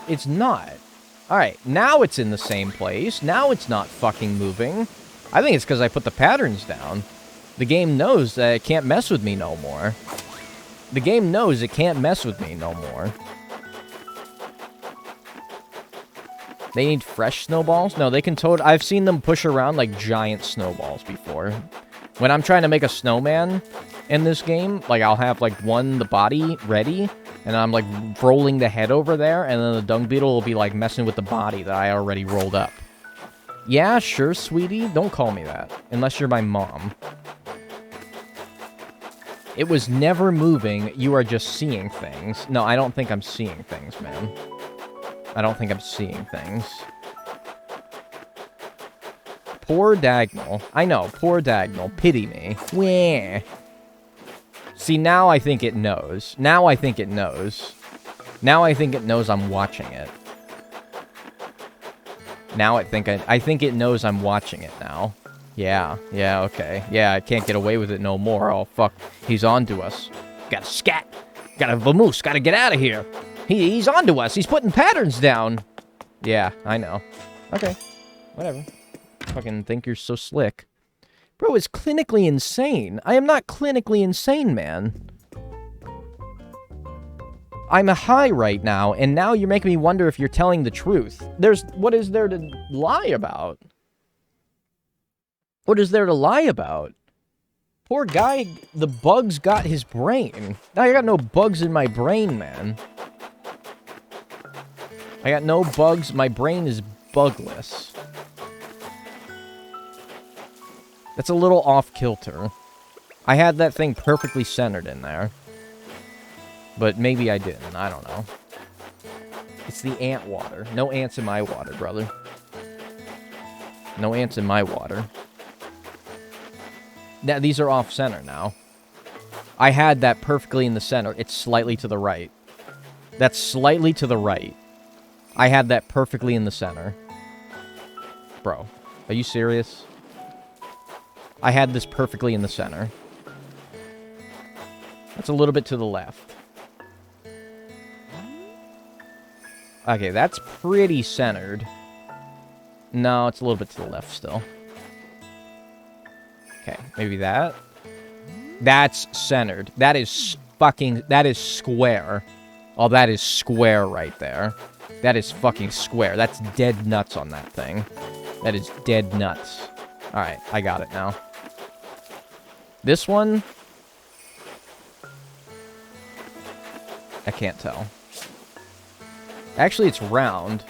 It's not. Alright, now it's in the same place. Now it's not fucking moving. I think it's because I put the patterns down. The game knows that it can't mess with me no more. The game knows it can't mess with me no more. They need fresh snowballs? No, they can totally... I've seen them push around like giant snowballs before. When I'm trying to make a snowman in this game, like, I'll have, like, the body ready, and I'm, like, rolling the head over there, and then the dung beetle will be, like, messing with the body that I already rolled up. Yeah, sure, sweetie. Don't call me that. Unless you're my mom. It was never moving. You are just seeing things. No, I don't think I'm seeing things, man. I don't think I'm seeing things. Poor Dagnall. I know, poor Dagnall. Pity me. Wah. See, now I think it knows. Now I think it knows. Now I think it knows I'm watching it. Now I think it knows I'm watching it now. Yeah, okay. Yeah, I can't get away with it no more. Oh, fuck. He's on to us. Gotta scat. Gotta vamoose. Gotta get out of here. He's on to us. He's putting patterns down. Yeah, I know. Okay. Whatever. Fucking think you're so slick. Bro, it's clinically insane. I am not clinically insane, man. I'm high right now, and now you're making me wonder if you're telling the truth. What is there to lie about? What is there to lie about? Poor guy, the bugs got his brain. Now I got no bugs in my brain, man. I got no bugs. My brain is bugless. That's a little off-kilter. I had that thing perfectly centered in there. But maybe I didn't. I don't know. It's the ant water. No ants in my water, brother. No ants in my water. Now, these are off-center now. I had that perfectly in the center. It's slightly to the right. That's slightly to the right. I had that perfectly in the center. Bro, are you serious? I had this perfectly in the center. That's a little bit to the left. Okay, that's pretty centered. No, it's a little bit to the left still. Okay, maybe that. That's centered. That is fucking... That is square. Oh, that is square right there. That is fucking square. That's dead nuts on that thing. That is dead nuts. Alright, I got it now. This one... I can't tell. Actually, it's round.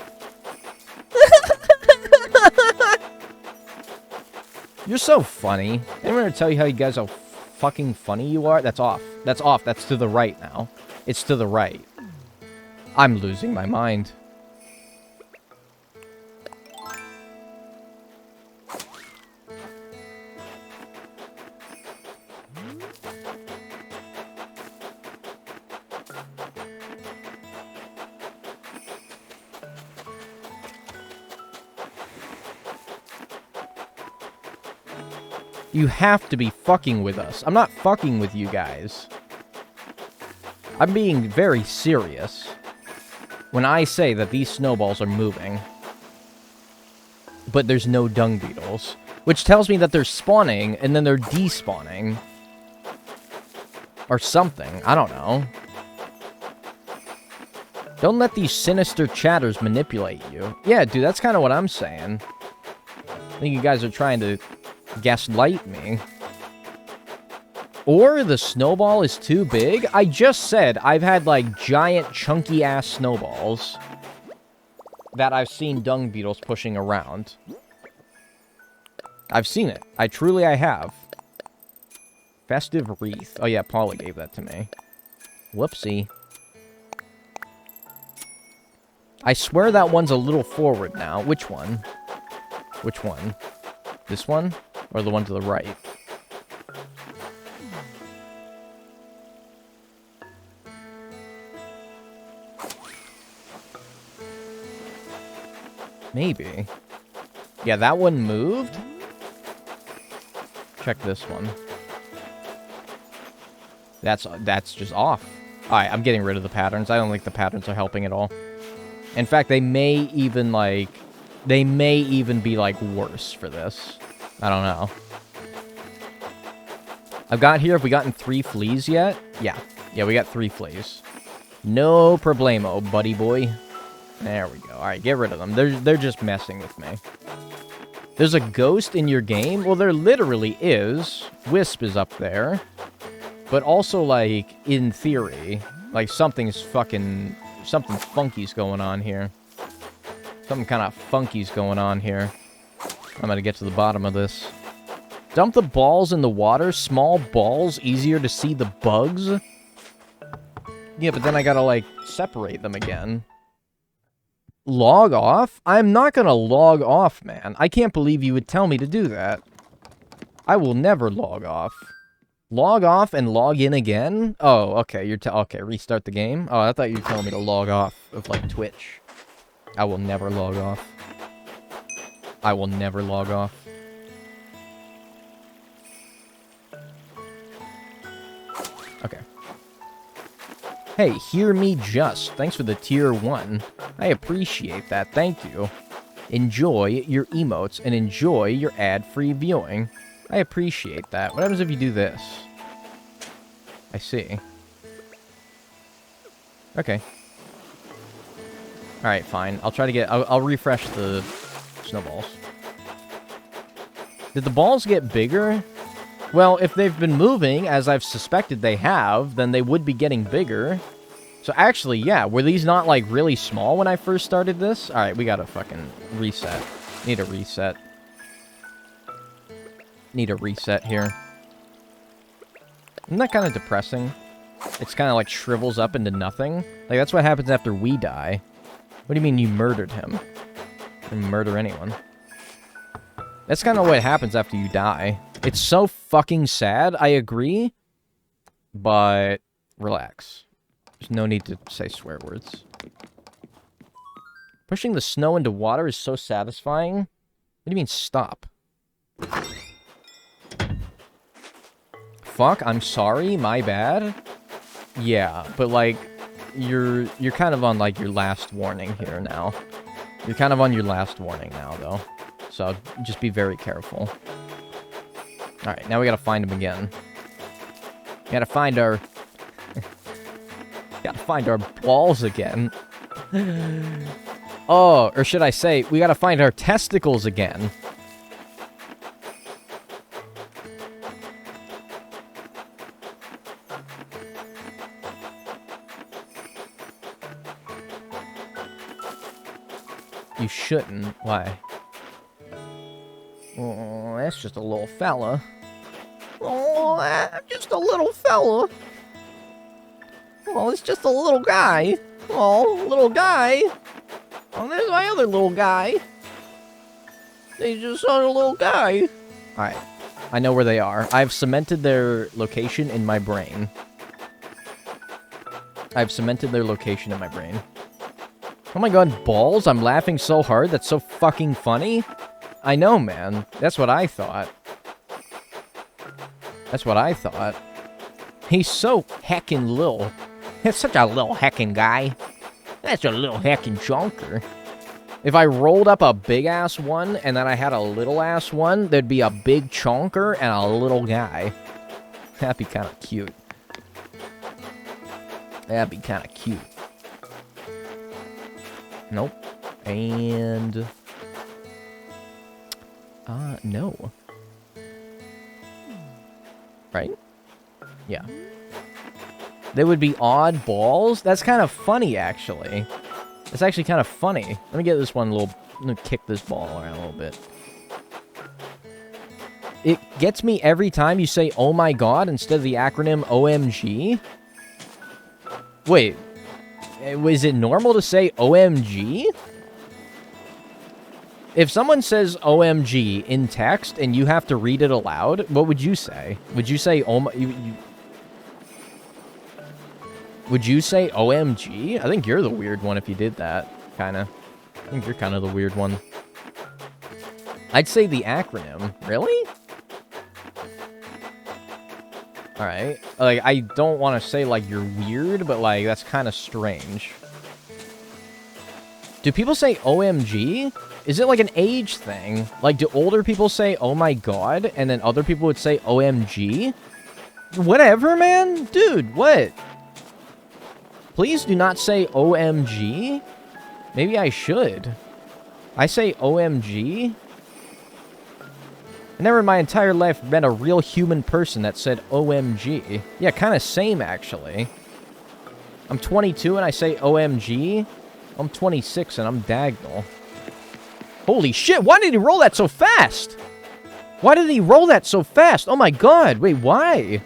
You're so funny. Anyone ever tell you how you guys are fucking funny you are? That's off. That's off. That's to the right now. It's to the right. I'm losing my mind. You have to be fucking with us. I'm not fucking with you guys. I'm being very serious when I say that these snowballs are moving. But there's no dung beetles. Which tells me that they're spawning and then they're despawning. Or something. I don't know. Don't let these sinister chatters manipulate you. Yeah, dude, that's kind of what I'm saying. I think you guys are trying to gaslight me. Or the snowball is too big? I just said I've had, like, giant, chunky-ass snowballs that I've seen dung beetles pushing around. I've seen it. I have. Festive wreath. Oh, yeah, Paula gave that to me. Whoopsie. I swear that one's a little forward now. Which one? Which one? This one? Or the one to the right? Maybe. Yeah, that one moved? Check this one. That's just off. Alright, I'm getting rid of the patterns. I don't think the patterns are helping at all. In fact, they may even, like... They may even be, like, worse for this. I don't know. I've got here, have we gotten 3 fleas yet? Yeah. Yeah, we got 3 fleas. No problemo, buddy boy. There we go. Alright, get rid of them. They're just messing with me. There's a ghost in your game? Well, there literally is. Wisp is up there. But also, like, in theory, like, something's fucking... Something funky's going on here. Something kind of funky's going on here. I'm gonna get to the bottom of this. Dump the balls in the water. Small balls, easier to see the bugs. Yeah, but then I gotta, like, separate them again. Log off? I'm not gonna log off, man. I can't believe you would tell me to do that. I will never log off. Log off and log in again? Oh, okay, okay, restart the game? Oh, I thought you were telling me to log off of, like, Twitch. I will never log off. I will never log off. Okay. Hey, hear me just. Thanks for the tier 1. I appreciate that. Thank you. Enjoy your emotes and enjoy your ad-free viewing. I appreciate that. What happens if you do this? I see. Okay. Alright, fine. I'll try to get... I'll refresh the snowballs. Did the balls get bigger? Well, if they've been moving, as I've suspected they have, then they would be getting bigger. So actually, yeah, were these not, like, really small when I first started this? Alright, we gotta fucking reset. Need a reset. Need a reset here. Isn't that kind of depressing? It's kind of, like, shrivels up into nothing. Like, that's what happens after we die. What do you mean you murdered him? I didn't murder anyone. That's kind of what happens after you die. It's so fucking sad, I agree. But, relax. There's no need to say swear words. Pushing the snow into water is so satisfying. What do you mean, stop? Fuck, I'm sorry, my bad. Yeah, but, like, you're kind of on, like, your last warning here now. You're kind of on your last warning now, though. So, just be very careful. Alright, now we gotta find him again. Gotta find our... gotta find our balls again. Oh, or should I say, we gotta find our testicles again. You shouldn't. Why? Oh, that's just a little fella. Oh, that's just a little fella. Oh, it's just a little guy. Oh, little guy. Oh, there's my other little guy. They just saw a little guy. Alright. I know where they are. I've cemented their location in my brain. I've cemented their location in my brain. Oh my god, balls? I'm laughing so hard. That's so fucking funny. I know, man. That's what I thought. That's what I thought. He's so heckin' little. That's such a little heckin' guy. That's a little heckin' chunker. If I rolled up a big-ass one, and then I had a little-ass one, there'd be a big chunker and a little guy. That'd be kind of cute. That'd be kind of cute. Nope. And... no. Right? Yeah. They would be odd balls? That's kind of funny, actually. It's actually kind of funny. Let me get this one a little... I'm gonna kick this ball around a little bit. It gets me every time you say, oh my god, instead of the acronym OMG. Wait. Is it normal to say OMG? If someone says OMG in text and you have to read it aloud, what would you say? Would you say, oh my... Would you say OMG? I think you're the weird one if you did that, kinda. I think you're kind of the weird one. I'd say the acronym. Really? Alright. Like, I don't want to say, like, you're weird, but, like, that's kind of strange. Do people say OMG? Is it, like, an age thing? Like, do older people say, oh my god, and then other people would say OMG? Whatever, man. Dude, what? Please do not say OMG. Maybe I should. I say OMG. I never in my entire life met a real human person that said OMG. Yeah, kind of same, actually. I'm 22 and I say OMG. I'm 26 and I'm diagonal. Holy shit, why did he roll that so fast? Why did he roll that so fast? Oh my god, wait, why?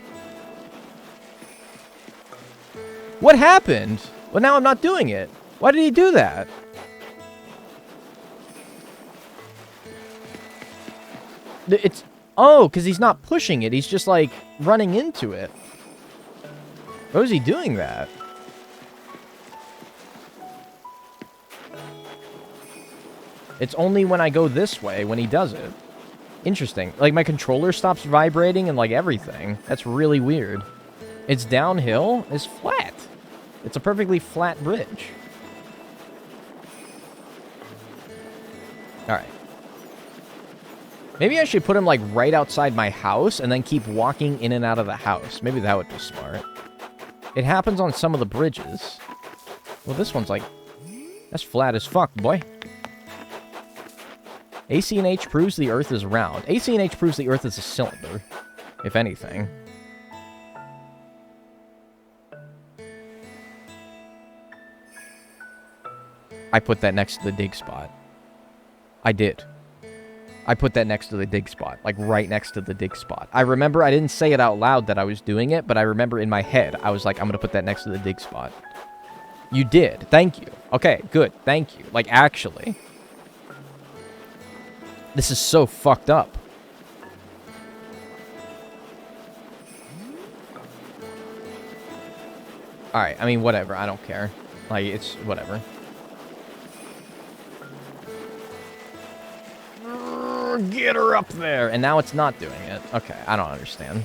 What happened? Well, now I'm not doing it. Why did he do that? It's... Oh, because he's not pushing it. He's just, like, running into it. Why was he doing that? It's only when I go this way when he does it. Interesting. Like, my controller stops vibrating and, like, everything. That's really weird. It's downhill. It's flat. It's a perfectly flat bridge. Alright. Maybe I should put him, like, right outside my house and then keep walking in and out of the house. Maybe that would be smart. It happens on some of the bridges. Well, this one's, like... That's flat as fuck, boy. ACNH proves the Earth is round. ACNH proves the Earth is a cylinder, if anything. I put that next to the dig spot. I did. I put that next to the dig spot. Like, right next to the dig spot. I remember I didn't say it out loud that I was doing it, but I remember in my head, I was like, I'm gonna put that next to the dig spot. You did. Thank you. Okay, good. Thank you. Like, actually. This is so fucked up. Alright, I mean, whatever. I don't care. Like, it's whatever. Get her up there. And now it's not doing it. Okay, I don't understand.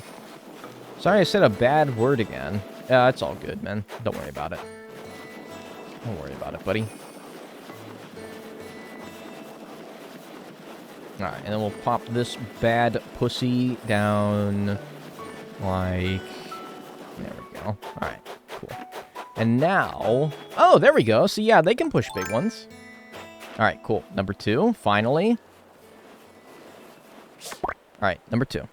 Sorry I said a bad word again. It's all good, man. Don't worry about it. Don't worry about it, buddy. Alright, and then we'll pop this bad pussy down like... There we go. Alright, cool. And now... Oh, there we go. So yeah, they can push big ones. Alright, cool. Number 2, finally. Alright, number 2.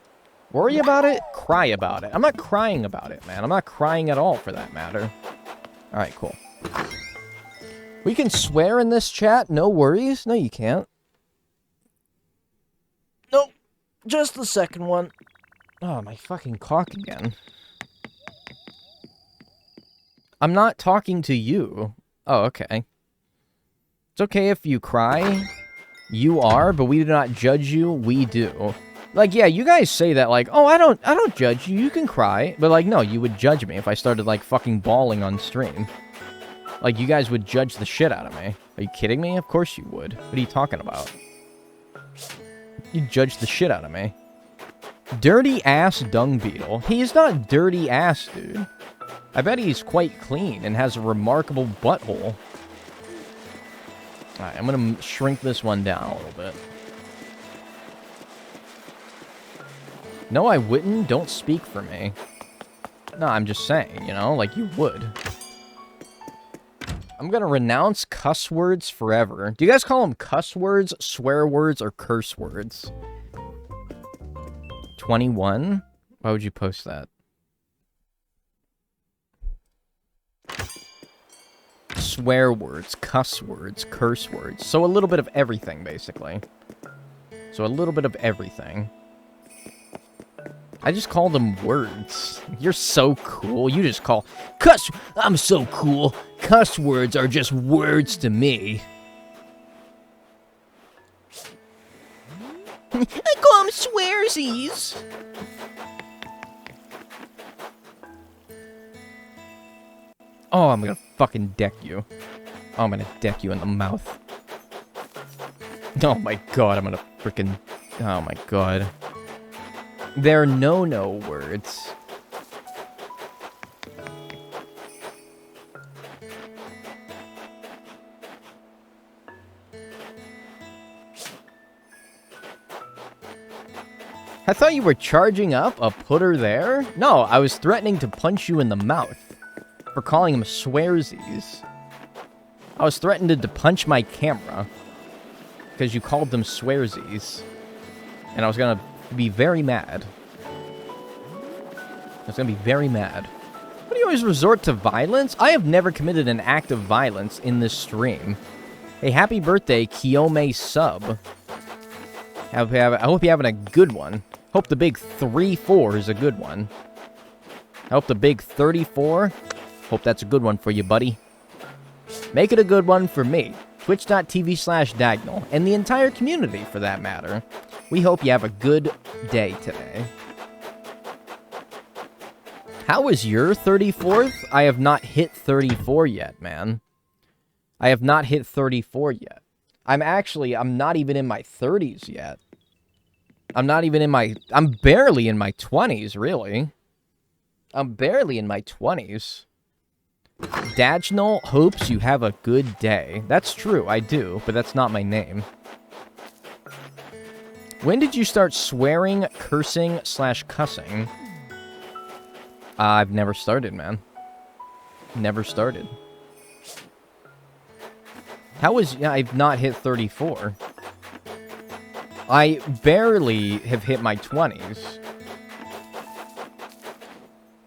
Worry about it, cry about it. I'm not crying about it, man. I'm not crying at all, for that matter. Alright, cool. We can swear in this chat, no worries. No, you can't. Nope. Just the second one. Oh, my fucking cock again. I'm not talking to you. Oh, okay. It's okay if you cry. You are, but we do not judge you. We do. Like, yeah, you guys say that, like, oh, I don't judge you. You can cry. But, like, no, you would judge me if I started, like, fucking bawling on stream. Like, you guys would judge the shit out of me. Are you kidding me? Of course you would. What are you talking about? You judge the shit out of me. Dirty ass dung beetle. He is not dirty ass, dude. I bet he's quite clean and has a remarkable butthole. Alright, I'm gonna shrink this one down a little bit. No, I wouldn't. Don't speak for me. No, I'm just saying, you know, like you would. I'm gonna renounce cuss words forever. Do you guys call them cuss words, swear words, or curse words? 21? Why would you post that? Swear words, cuss words, curse words. So a little bit of everything, basically. So a little bit of everything. I just call them words. You're so cool. You just call... Cuss... I'm so cool. Cuss words are just words to me. I call them swearsies. Oh, I'm gonna fucking deck you. Oh, I'm gonna deck you in the mouth. Oh my god, I'm gonna freaking... Oh my god. They're no-no words. I thought you were charging up a putter there? No, I was threatening to punch you in the mouth for calling them swearsies. I was threatening to punch my camera because you called them swearsies. And I was gonna be very mad. I was gonna be very mad. Why do you always resort to violence? I have never committed an act of violence in this stream. Hey, happy birthday, Kiyome sub. I hope you're having a good one. Hope the big 3-4 is a good one. I hope the big 34. Hope that's a good one for you, buddy. Make it a good one for me. Twitch.tv/Dagnall. And the entire community, for that matter. We hope you have a good day today. How was your 34th? I have not hit 34 yet, man. I have not hit 34 yet. I'm not even in my 30s yet. I'm barely in my 20s, really. I'm barely in my 20s. Dagnall hopes you have a good day. That's true, I do, but that's not my name. When did you start swearing, cursing, /cussing? I've never started, man. Never started. I've not hit 34. I barely have hit my 20s.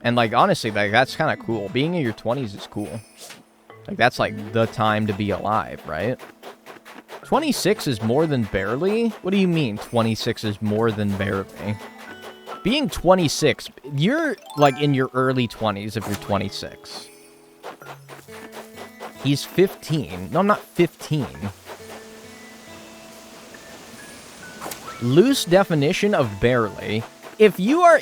And, like, honestly, like, that's kind of cool. Being in your 20s is cool. Like, that's, like, the time to be alive, right? 26 is more than barely? What do you mean 26 is more than barely? Being 26, you're, like, in your early 20s if you're 26. He's 15. No, I'm not 15. Loose definition of barely. If you are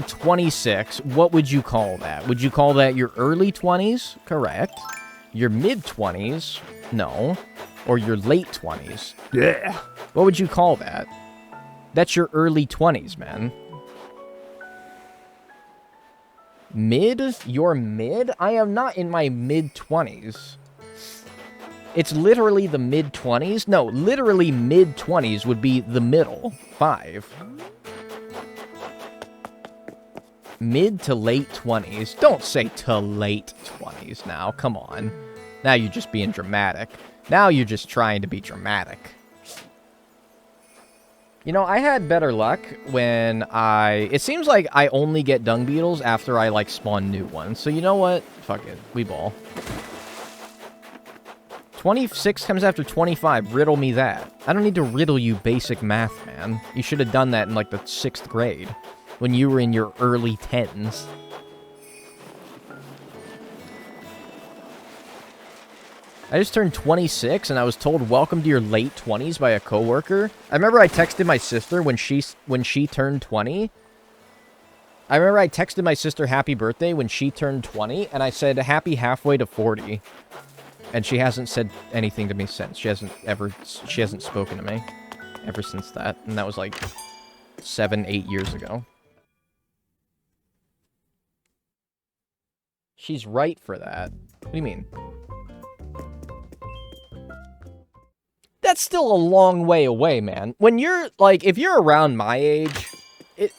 26, what would you call that? Would you call that your early 20s? Correct. Your mid-20s? No. Or your late 20s. Yeah. What would you call that? That's your early 20s, man. Mid? You're mid? I am not in my mid-20s. It's literally the mid-20s? No, literally mid-20s would be the middle. 5. Mid to late 20s. Don't say to late 20s now. Come on. Now you're just being dramatic. Now you're just trying to be dramatic. You know, I had better luck when it seems like I only get dung beetles after I, like, spawn new ones. So you know what? Fuck it. We ball. 26 comes after 25. Riddle me that. I don't need to riddle you basic math, man. You should have done that in, like, the 6th grade. When you were in your early 10s. I just turned 26, and I was told, welcome to your late 20s by a coworker. I remember I texted my sister when she turned 20. I remember I texted my sister happy birthday when she turned 20, and I said, happy halfway to 40. And she hasn't said anything to me since. She hasn't spoken to me ever since that. And that was like 7, 8 years ago. She's right for that. What do you mean? That's still a long way away, man. When you're, like, if you're around my age,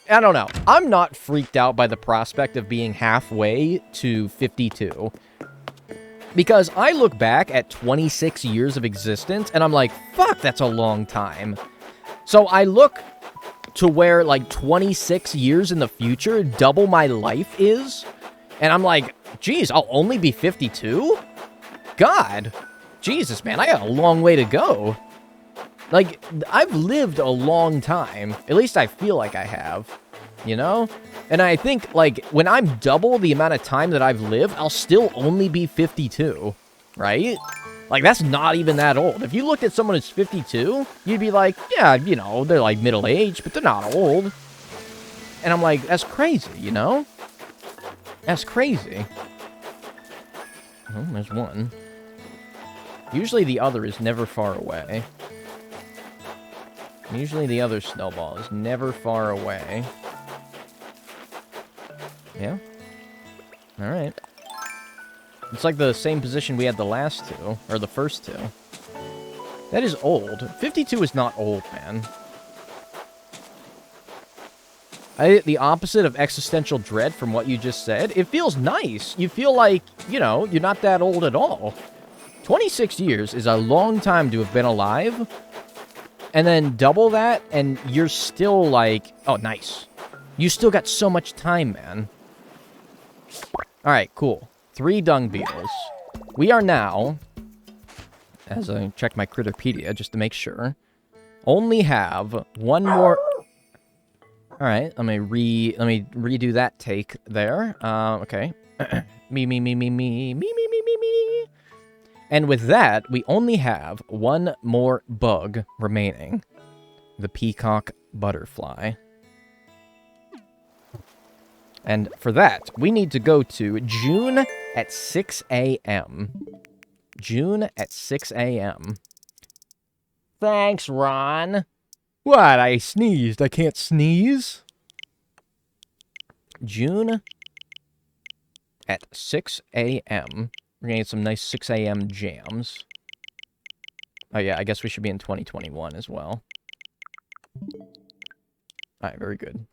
I don't know. I'm not freaked out by the prospect of being halfway to 52. Because I look back at 26 years of existence, and I'm like, fuck, that's a long time. So I look to where, like, 26 years in the future, double my life is, and I'm like, geez, I'll only be 52? God. Jesus, man, I got a long way to go. Like, I've lived a long time. At least I feel like I have. You know? And I think, like, when I'm double the amount of time that I've lived, I'll still only be 52. Right? Like, that's not even that old. If you looked at someone who's 52, you'd be like, yeah, you know, they're, like, middle-aged, but they're not old. And I'm like, that's crazy, you know? That's crazy. Oh, there's one. Usually the other is never far away. Usually the other snowball is never far away. Yeah? Alright. It's like the same position we had the last two, or the first two. That is old. 52 is not old, man. The opposite of existential dread from what you just said. It feels nice. You feel like, you know, you're not that old at all. 26 years is a long time to have been alive. And then double that, and you're still like, oh, nice. You still got so much time, man. Alright, cool. 3 dung beetles. We are now, as I check my Critterpedia just to make sure, only have one more... Alright, let me redo that take there. Okay. me. And with that, we only have one more bug remaining. The peacock butterfly. And for that, we need to go to June at 6 a.m. June at 6 a.m. Thanks, Ron. What? I sneezed. I can't sneeze? June at 6 a.m. We're gonna get some nice 6 a.m. jams. Oh yeah, I guess we should be in 2021 as well. Alright, very good.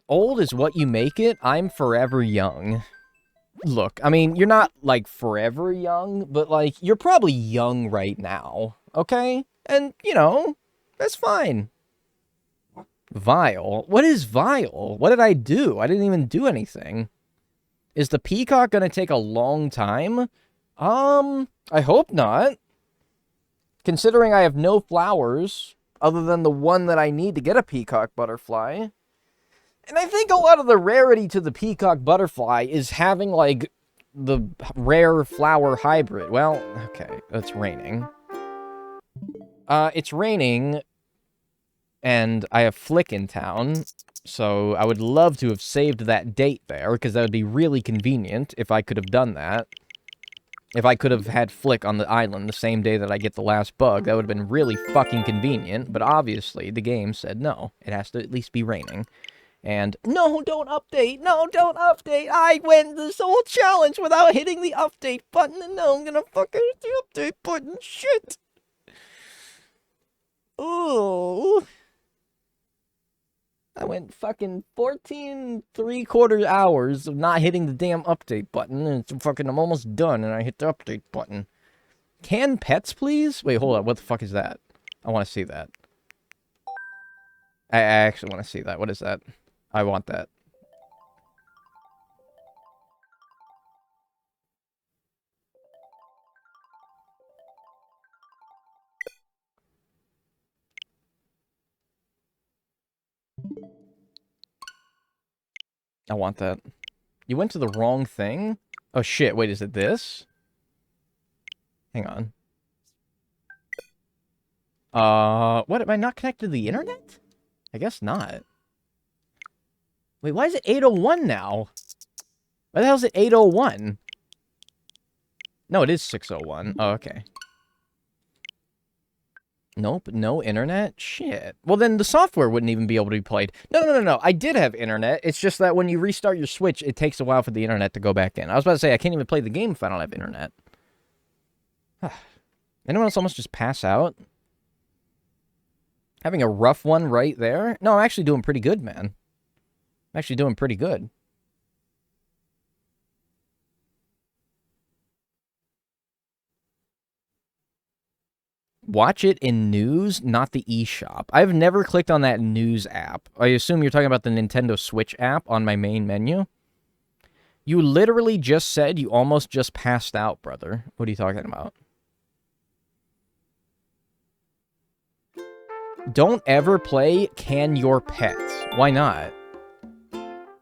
Old is what you make it. I'm forever young. Look, I mean, you're not, like, forever young, but, like, you're probably young right now, okay? And, you know, that's fine. Vile? What is vile? What did I do? I didn't even do anything. Is the peacock gonna take a long time? I hope not. Considering I have no flowers, other than the one that I need to get a peacock butterfly. And I think a lot of the rarity to the peacock butterfly is having, like, the rare flower hybrid. Well, okay, it's raining. It's raining, and I have Flick in town, so I would love to have saved that date there, because that would be really convenient if I could have done that. If I could have had Flick on the island the same day that I get the last bug, that would have been really fucking convenient. But obviously, the game said no. It has to at least be raining. And, no, don't update! No, don't update! I went this whole challenge without hitting the update button, and now I'm gonna fucking hit the update button. Shit! Ooh. I went fucking 14 3/4 hours of not hitting the damn update button, and I'm almost done, and I hit the update button. Can pets, please? Wait, hold on. What the fuck is that? I want to see that. I actually want to see that. What is that? I want that. I want that. You went to the wrong thing? Oh shit, wait, is it this? Hang on. What, am I not connected to the internet? I guess not. Wait, why is it 8:01 now? Why the hell is it 8:01? No, it is 6:01. Oh, okay. Nope, no internet? Shit. Well, then the software wouldn't even be able to be played. No. I did have internet. It's just that when you restart your Switch, it takes a while for the internet to go back in. I was about to say, I can't even play the game if I don't have internet. Anyone else almost just pass out? Having a rough one right there? No, I'm actually doing pretty good, man. I'm actually doing pretty good. Watch it in news, not the eShop. I've never clicked on that news app. I assume you're talking about the Nintendo Switch app on my main menu. You literally just said you almost just passed out, brother. What are you talking about? Don't ever play Can Your Pets. Why not?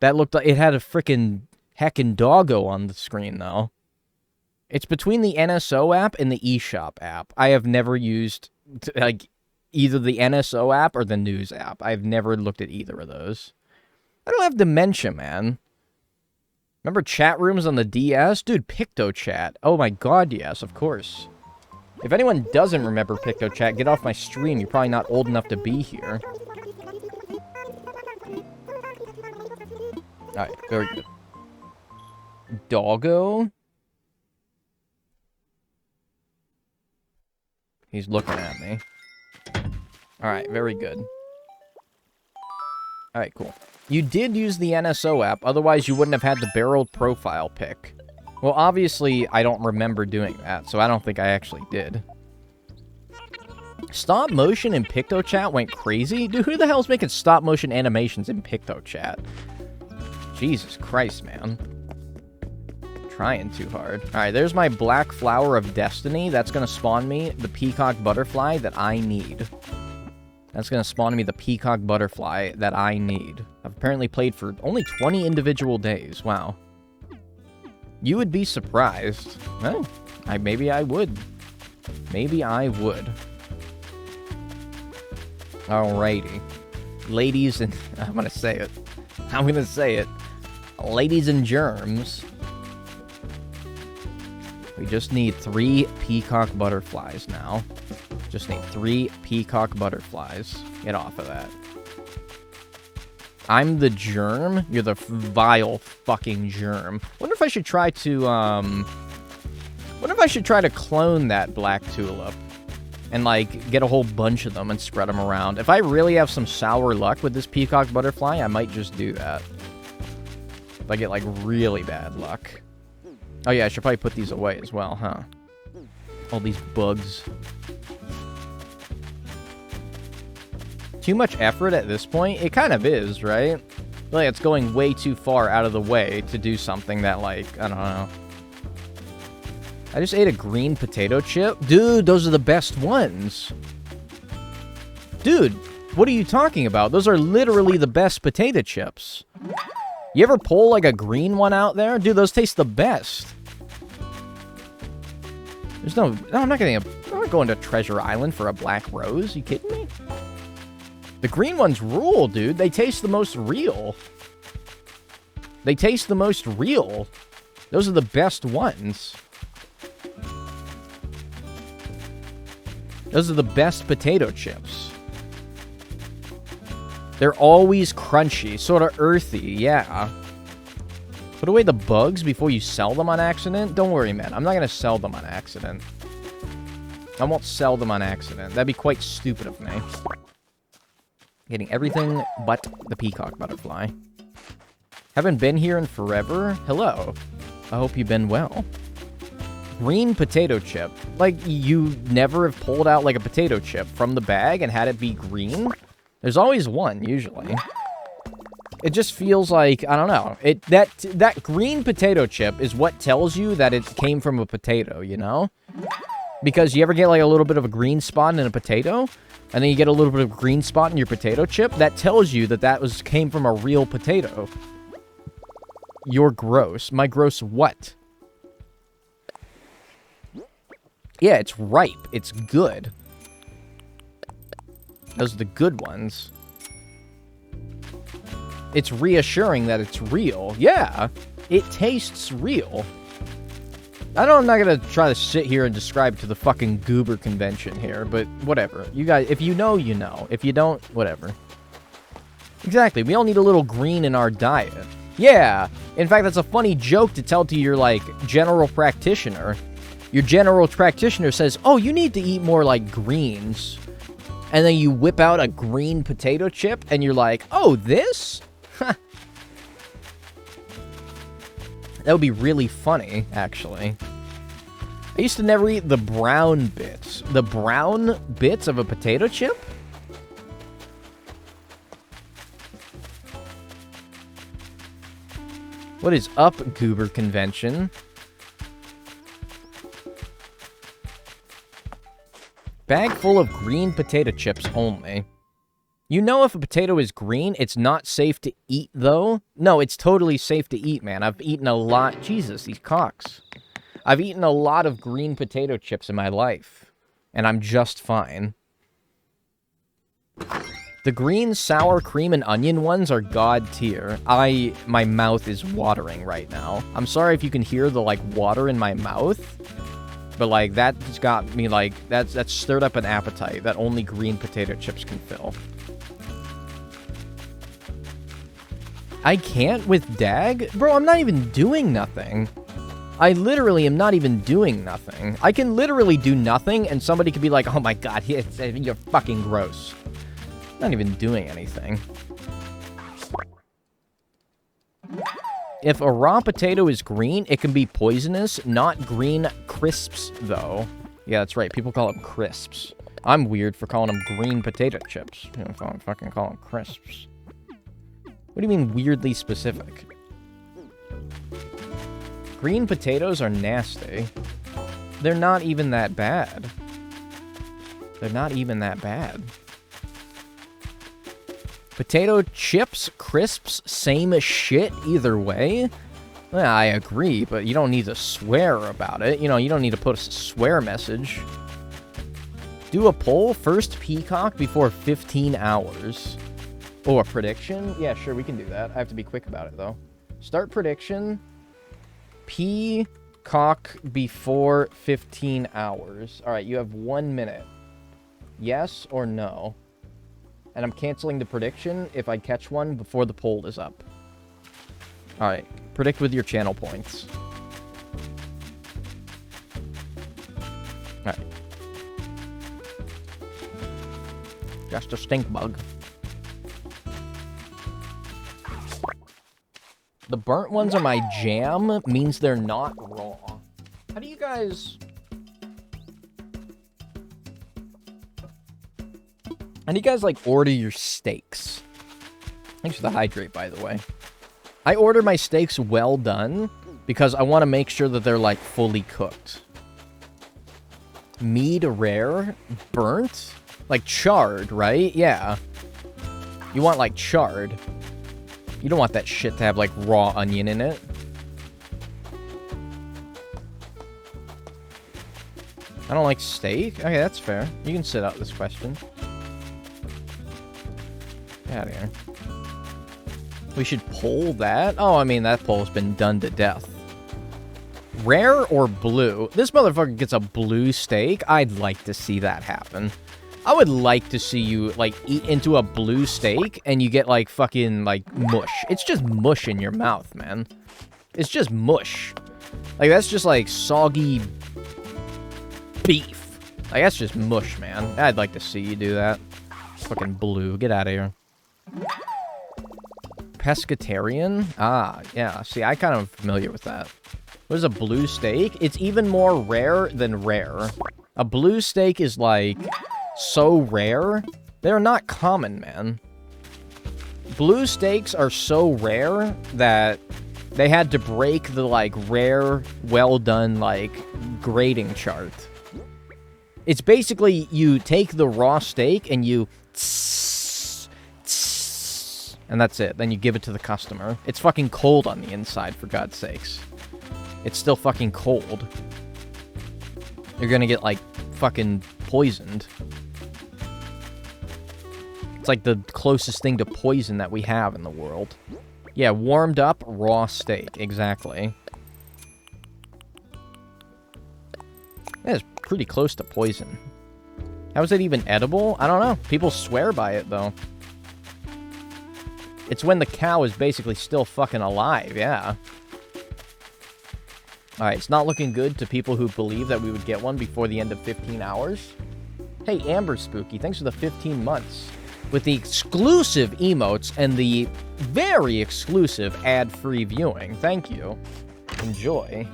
That looked like it had a freaking heckin' doggo on the screen, though. It's between the NSO app and the eShop app. I have never used, like, either the NSO app or the news app. I've never looked at either of those. I don't have dementia, man. Remember chat rooms on the DS? Dude, PictoChat. Oh my god, yes, of course. If anyone doesn't remember PictoChat, get off my stream. You're probably not old enough to be here. Alright, very good. Doggo? He's looking at me. Alright, very good. Alright, cool. You did use the NSO app, otherwise you wouldn't have had the barreled profile pick. Well, obviously, I don't remember doing that, so I don't think I actually did. Stop motion in PictoChat went crazy? Dude, who the hell's making stop motion animations in PictoChat? Jesus Christ, man. Trying too hard. Alright, there's my black flower of destiny. That's gonna spawn me the peacock butterfly that I need. That's gonna spawn me the peacock butterfly that I need. I've apparently played for only 20 individual days. Wow. You would be surprised. Well, maybe I would. Maybe I would. Alrighty. Ladies and... I'm gonna say it. I'm gonna say it. Ladies and germs. We just need 3 peacock butterflies now. Just need 3 peacock butterflies. Get off of that. I'm the germ? You're the vile fucking germ. Wonder if I should try to, Wonder if I should try to clone that black tulip. And, like, get a whole bunch of them and spread them around. If I really have some sour luck with this peacock butterfly, I might just do that. If I get, like, really bad luck. Oh, yeah, I should probably put these away as well, huh? All these bugs. Too much effort at this point? It kind of is, right? Like, it's going way too far out of the way to do something that, like, I don't know. I just ate a green potato chip. Dude, those are the best ones. Dude, what are you talking about? Those are literally the best potato chips. You ever pull, like, a green one out there? Dude, those taste the best. There's no... I'm not going to Treasure Island for a black rose. You kidding me? The green ones rule, dude. They taste the most real. They taste the most real. Those are the best ones. Those are the best potato chips. They're always crunchy, sort of earthy, yeah. Put away the bugs before you sell them on accident? Don't worry, man. I'm not going to sell them on accident. I won't sell them on accident. That'd be quite stupid of me. Getting everything but the peacock butterfly. Haven't been here in forever. Hello. I hope you've been well. Green potato chip. Like, you never have pulled out, like, a potato chip from the bag and had it be green? There's always one, usually. It just feels like, I don't know. That green potato chip is what tells you that it came from a potato, you know? Because you ever get, like, a little bit of a green spot in a potato, and then you get a little bit of green spot in your potato chip, that tells you that came from a real potato. You're gross. My gross what? Yeah, it's ripe. It's good. Those are the good ones. It's reassuring that it's real. Yeah, it tastes real. I'm not gonna try to sit here and describe to the fucking goober convention here, but whatever. You guys, if you know, you know. If you don't, whatever. Exactly, we all need a little green in our diet. Yeah, in fact, that's a funny joke to tell to your, like, general practitioner. Your general practitioner says, oh, you need to eat more, like, greens. And then you whip out a green potato chip, and you're like, oh, this? That would be really funny, actually. I used to never eat the brown bits. The brown bits of a potato chip? What is up, goober convention? Bag full of green potato chips only. You know if a potato is green, it's not safe to eat, though? No, it's totally safe to eat, man. I've eaten a lot... Jesus, these cocks. I've eaten a lot of green potato chips in my life. And I'm just fine. The green sour cream and onion ones are god tier. My mouth is watering right now. I'm sorry if you can hear the, like, water in my mouth. But, like, that's got me, like... That's stirred up an appetite that only green potato chips can fill. I can't with Dag? Bro, I'm not even doing nothing. I literally am not even doing nothing. I can literally do nothing, and somebody could be like, oh my god, you're fucking gross. I'm not even doing anything. If a raw potato is green, it can be poisonous, not green crisps, though. Yeah, that's right. People call them crisps. I'm weird for calling them green potato chips. You know, fucking call them crisps. What do you mean weirdly specific? Green potatoes are nasty. They're not even that bad. They're not even that bad. Potato chips, crisps, same shit either way? Well, I agree, but you don't need to swear about it. You know, you don't need to put a swear message. Do a poll, first peacock before 15 hours. Oh, a prediction? Yeah, sure, we can do that. I have to be quick about it, though. Start prediction. Peacock before 15 hours. All right, you have 1 minute. Yes or no? And I'm canceling the prediction if I catch one before the poll is up. All right, predict with your channel points. All right. Just a stink bug. The burnt ones are my jam, means they're not raw. How do you guys... How do you guys, like, order your steaks? Thanks for the hydrate, by the way. I order my steaks well done because I want to make sure that they're, like, fully cooked. Mead rare? Burnt? Like, charred, right? Yeah. You want, like, charred. You don't want that shit to have, like, raw onion in it. I don't like steak? Okay, that's fair. You can sit out this question. Get out of here. We should poll that? Oh, I mean, that poll's been done to death. Rare or blue? This motherfucker gets a blue steak. I'd like to see that happen. I would like to see you, like, eat into a blue steak and you get, like, fucking, like, mush. It's just mush in your mouth, man. It's just mush. Like, that's just, like, soggy beef. Like, that's just mush, man. I'd like to see you do that. Fucking blue. Get out of here. Pescatarian? Ah, yeah. See, I kind of familiar with that. What is a blue steak? It's even more rare than rare. A blue steak is, like, so rare. They're not common, man. Blue steaks are so rare that they had to break the, like, rare, well-done, like, grading chart. It's basically you take the raw steak and you... and that's it. Then you give it to the customer. It's fucking cold on the inside, for God's sakes. It's still fucking cold. You're gonna get, like, fucking poisoned. It's like the closest thing to poison that we have in the world. Yeah, warmed up raw steak. Exactly. That is pretty close to poison. How is it even edible? I don't know. People swear by it, though. It's when the cow is basically still fucking alive, yeah. Alright, it's not looking good to people who believe that we would get one before the end of 15 hours. Hey, Amber Spooky, thanks for the 15 months. With the exclusive emotes and the very exclusive ad-free viewing. Thank you. Enjoy.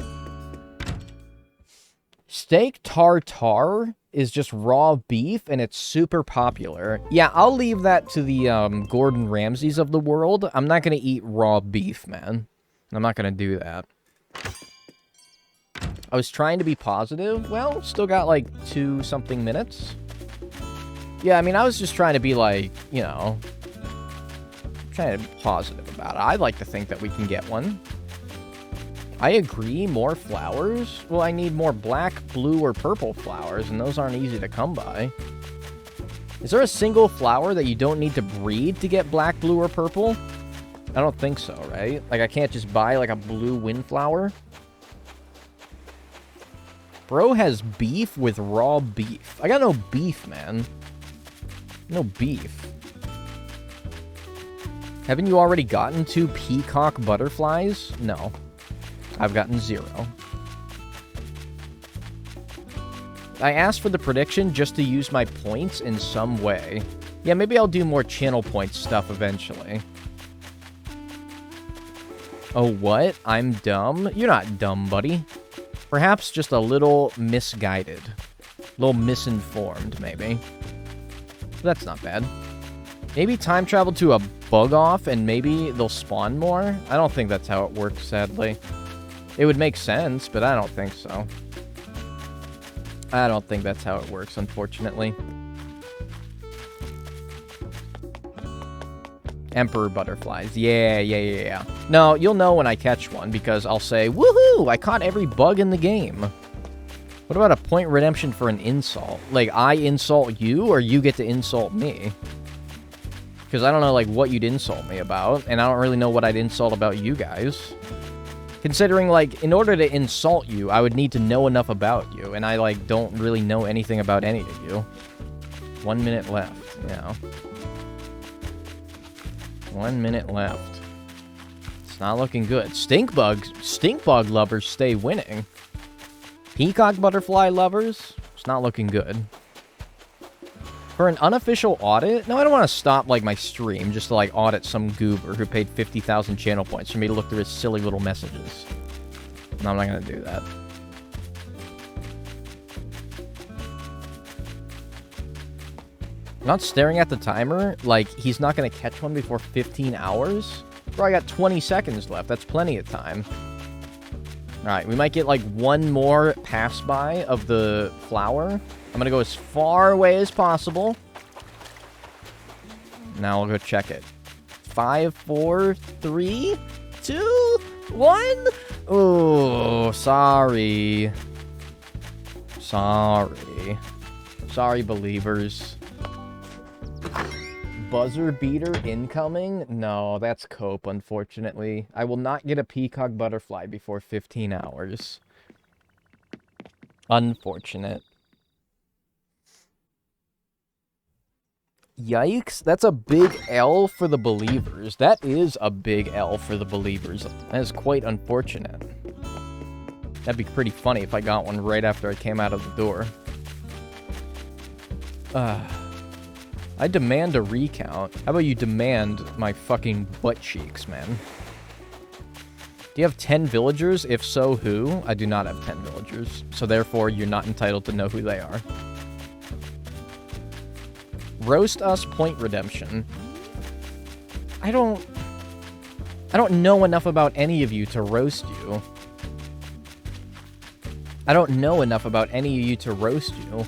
Steak tartare is just raw beef, and it's super popular. Yeah, I'll leave that to the Gordon Ramsays of the world. I'm not gonna eat raw beef, man. I'm not gonna do that. I was trying to be positive. Well, still got like 2-something minutes. Yeah, I mean, I was just trying to be like, you know, trying to be positive about it. I'd like to think that we can get one. I agree, more flowers? Well, I need more black, blue, or purple flowers, and those aren't easy to come by. Is there a single flower that you don't need to breed to get black, blue, or purple? I don't think so, right? Like, I can't just buy, like, a blue windflower? Bro has beef with raw beef. I got no beef, man. No beef. Haven't you already gotten 2 peacock butterflies? No. I've gotten 0. I asked for the prediction just to use my points in some way. Yeah, maybe I'll do more channel points stuff eventually. Oh, what? I'm dumb? You're not dumb, buddy. Perhaps just a little misguided. A little misinformed, maybe. That's not bad. Maybe time travel to a bug off and maybe they'll spawn more? I don't think that's how it works, sadly. It would make sense, but I don't think so. I don't think that's how it works, unfortunately. Emperor butterflies. Yeah. No, you'll know when I catch one, because I'll say, woohoo, I caught every bug in the game. What about a point redemption for an insult? Like, I insult you, or you get to insult me? Because I don't know, like, what you'd insult me about, and I don't really know what I'd insult about you guys. Considering, like, in order to insult you, I would need to know enough about you, and I, like, don't really know anything about any of you. 1 minute left, yeah. 1 minute left. It's not looking good. Stink bug lovers stay winning. Peacock butterfly lovers, it's not looking good. For an unofficial audit? No, I don't want to stop, like, my stream just to, like, audit some goober who paid 50,000 channel points for me to look through his silly little messages. No, I'm not going to do that. I'm not staring at the timer. Like, he's not going to catch one before 15 hours? Bro, I got 20 seconds left. That's plenty of time. Alright, we might get, like, one more pass-by of the flower. I'm gonna go as far away as possible. Now I'll go check it. 5, 4, 3, 2, 1. Oh, sorry. Sorry, believers. Buzzer beater incoming? No, that's cope, unfortunately. I will not get a peacock butterfly before 15 hours. Unfortunate. Yikes, that's a big L for the believers. That is a big L for the believers. That is quite unfortunate. That'd be pretty funny if I got one right after I came out of the door. I demand a recount. How about you demand my fucking butt cheeks, man? Do you have 10 villagers? If so, who? I do not have 10 villagers, so therefore you're not entitled to know who they are. Roast us, point redemption. I don't know enough about any of you to roast you. I don't know enough about any of you to roast you.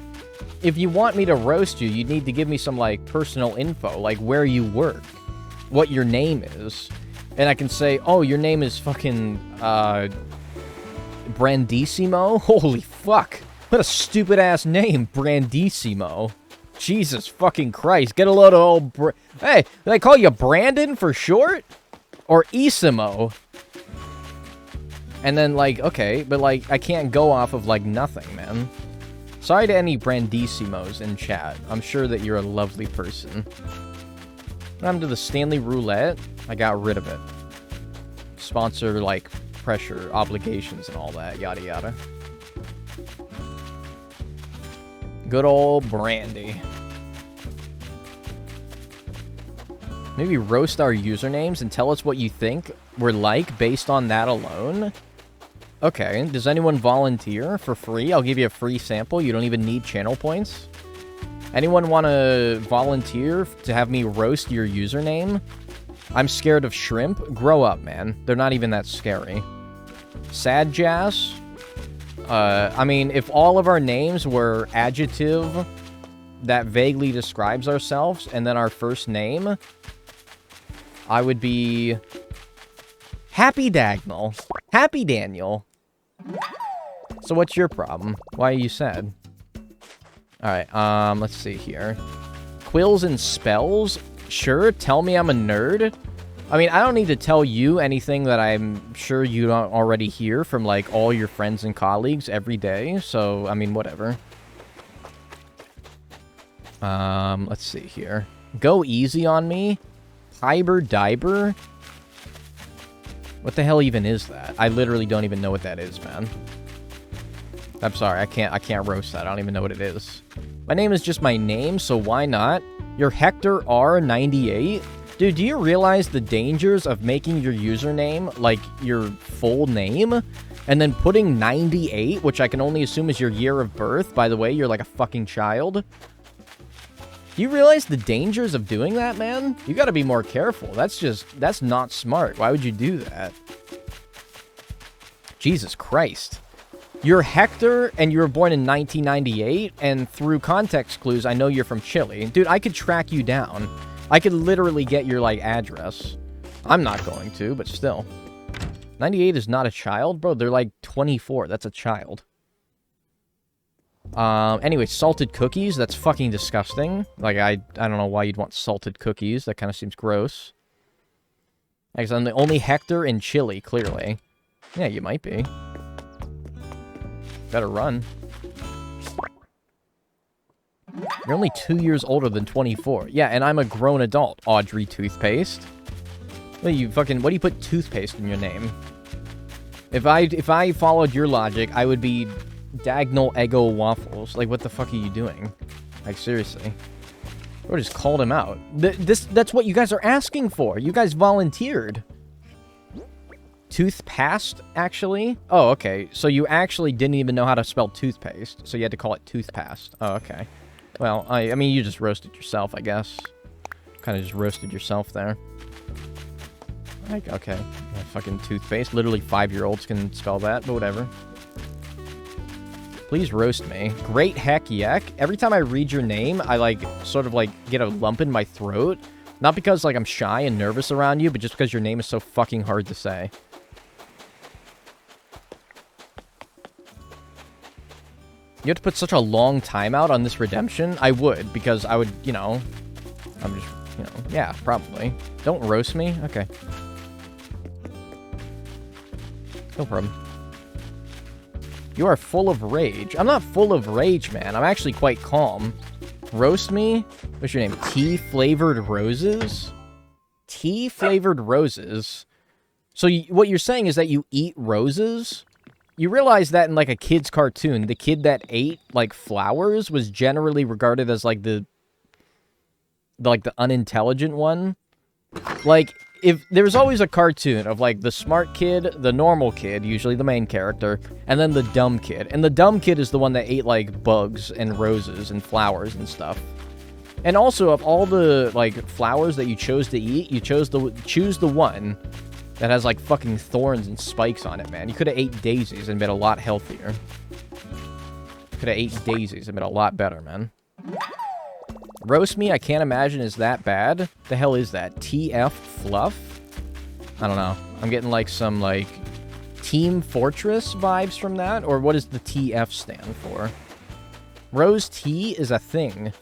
If you want me to roast you, you need to give me some, like, personal info, like where you work, what your name is. And I can say, oh, your name is fucking, Brandissimo? Holy fuck. What a stupid-ass name, Brandissimo. Jesus fucking Christ. Get a load of old Hey, did I call you Brandon for short? Or Isimo? And then, like, okay, but, like, I can't go off of, like, nothing, man. Sorry to any Brandissimos in chat. I'm sure that you're a lovely person. What happened to the Stanley Roulette? I got rid of it. Sponsor, like, pressure, obligations, and all that, yada yada. Good old Brandy. Maybe roast our usernames and tell us what you think we're like based on that alone? Okay, does anyone volunteer for free? I'll give you a free sample. You don't even need channel points. Anyone want to volunteer to have me roast your username? I'm scared of shrimp. Grow up, man. They're not even that scary. Sad Jazz? I mean, if all of our names were adjective that vaguely describes ourselves and then our first name, I would be Happy Dagnall. Happy Daniel. So what's your problem? Why are you sad? Alright, let's see here. Quills and spells? Sure, tell me I'm a nerd. I mean, I don't need to tell you anything that I'm sure you don't already hear from, like, all your friends and colleagues every day. So, I mean, whatever. Let's see here. Go easy on me. Hyber Diber? What the hell even is that? I literally don't even know what that is, man. I'm sorry, I can't roast that. I don't even know what it is. My name is just my name, so why not? You're Hector R98? Dude, do you realize the dangers of making your username, like, your full name? And then putting 98, which I can only assume is your year of birth. By the way, you're like a fucking child. Do you realize the dangers of doing that, man? You gotta be more careful. That's not smart. Why would you do that? Jesus Christ. You're Hector, and you were born in 1998, and through context clues, I know you're from Chile. Dude, I could track you down. I could literally get your, like, address. I'm not going to, but still. 98 is not a child? Bro, they're, like, 24. That's a child. Anyway, salted cookies. That's fucking disgusting. Like, I don't know why you'd want salted cookies. That kind of seems gross. I guess I'm the only Hector in Chile, clearly. Yeah, you might be. Better run. You're only 2 years older than 24. Yeah, and I'm a grown adult. Audrey Toothpaste. What do you put toothpaste in your name? If I followed your logic, I would be Dagnall Eggo Waffles. Like, what the fuck are you doing? Like, seriously. Or just called him out. That's what you guys are asking for. You guys volunteered. Toothpaste, actually? Oh, okay. So you actually didn't even know how to spell toothpaste, so you had to call it toothpaste. Oh, okay. Well, I mean, you just roasted yourself, I guess. Kind of just roasted yourself there. Like, okay. Yeah, fucking toothpaste. Literally 5-year-olds can spell that, but whatever. Please roast me. Great heck yek. Every time I read your name, I, like, sort of, like, get a lump in my throat. Not because, like, I'm shy and nervous around you, but just because your name is so fucking hard to say. You have to put such a long timeout on this redemption? I would, because I would, you know... I'm just, you know... Yeah, probably. Don't roast me? Okay. No problem. You are full of rage. I'm not full of rage, man. I'm actually quite calm. Roast me? What's your name? Tea-flavored roses? Tea-flavored roses? So what you're saying is that you eat roses? You realize that in, like, a kid's cartoon, the kid that ate, like, flowers was generally regarded as, like, the unintelligent one? Like, if there's always a cartoon of, like, the smart kid, the normal kid, usually the main character, and then the dumb kid. And the dumb kid is the one that ate, like, bugs and roses and flowers and stuff. And also, of all the, like, flowers that you chose to eat, you choose the one that has, like, fucking thorns and spikes on it, man. You could have ate daisies and been a lot healthier. Could have ate daisies and been a lot better, man. Roast me, I can't imagine is that bad. The hell is that? TF Fluff? I don't know. I'm getting, like, some, like, Team Fortress vibes from that. Or what does the TF stand for? Rose tea is a thing.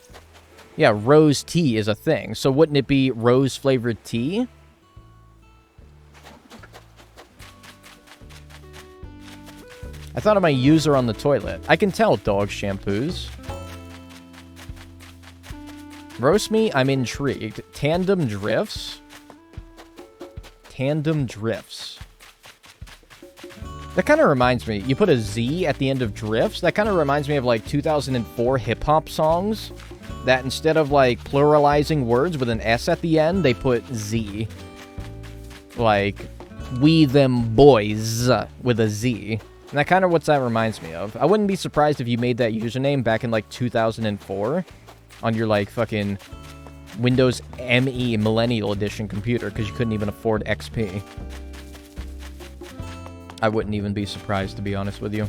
Yeah, rose tea is a thing. So wouldn't it be rose-flavored tea? I thought of my user on the toilet. I can tell, dog shampoos. Roast me, I'm intrigued. Tandem drifts? Tandem drifts. That kind of reminds me. You put a Z at the end of drifts? That kind of reminds me of, like, 2004 hip-hop songs. That instead of, like, pluralizing words with an S at the end, they put Z. Like, we them boys with a Z. And that kind of what that reminds me of. I wouldn't be surprised if you made that username back in, like, 2004 on your, like, fucking Windows ME Millennial Edition computer because you couldn't even afford XP. I wouldn't even be surprised, to be honest with you.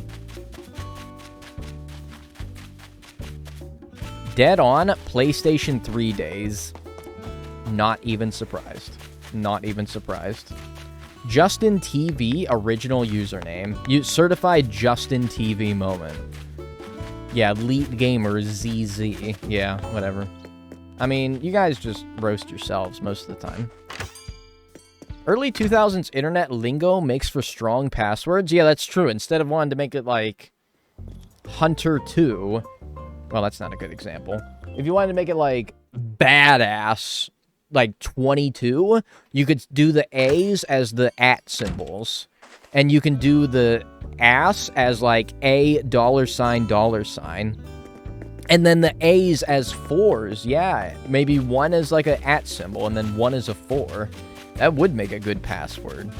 Dead on PlayStation 3 days. Not even surprised. Not even surprised. Justin TV original username. Certified Justin TV moment. Yeah, Elite Gamer ZZ. Yeah, whatever. I mean, you guys just roast yourselves most of the time. Early 2000s internet lingo makes for strong passwords. Yeah, that's true. Instead of wanting to make it like Hunter 2. Well, that's not a good example. If you wanted to make it like badass, like 22, you could do the A's as the @ symbols. And you can do the ass as like $, $. And then the A's as 4s. Yeah, maybe one as like a @ symbol and then one as a 4. That would make a good password.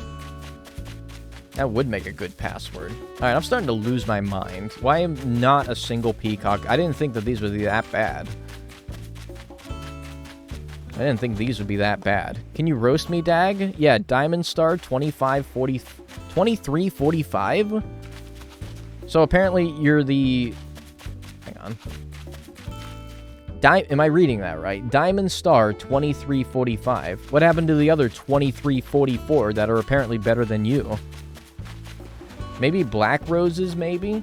That would make a good password. Alright, I'm starting to lose my mind. Why am not a single peacock? I didn't think that these would be that bad. I didn't think these would be that bad. Can you roast me, Dag? Yeah, Diamond Star 2345? So apparently you're the... Hang on. Am I reading that right? Diamond Star 2345. What happened to the other 2344 that are apparently better than you? Maybe Black Roses, maybe?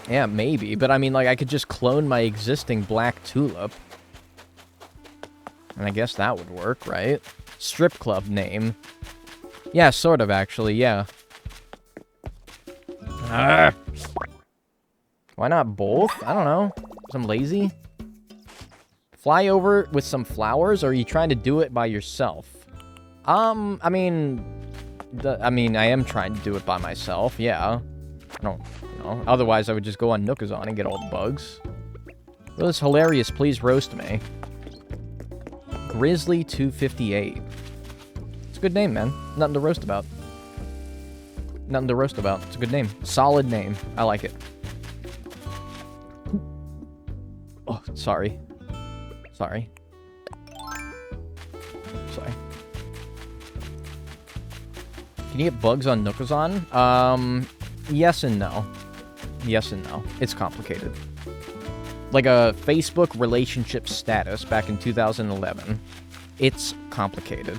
Yeah, maybe. But I mean, like, I could just clone my existing Black Tulip. And I guess that would work, right? Strip club name. Yeah, sort of, actually, yeah. Why not both? I don't know. I'm lazy. Fly over with some flowers, or are you trying to do it by yourself? I mean, I am trying to do it by myself, yeah. I don't, you know, otherwise I would just go on Nookazon and get all the bugs. That was hilarious, please roast me. Grizzly 258. It's a good name, man. Nothing to roast about. Nothing to roast about. It's a good name. Solid name. I like it. Oh, sorry. Sorry. Sorry. Can you get bugs on Nookazon? Yes and no. Yes and no. It's complicated. Like a Facebook relationship status back in 2011. It's complicated.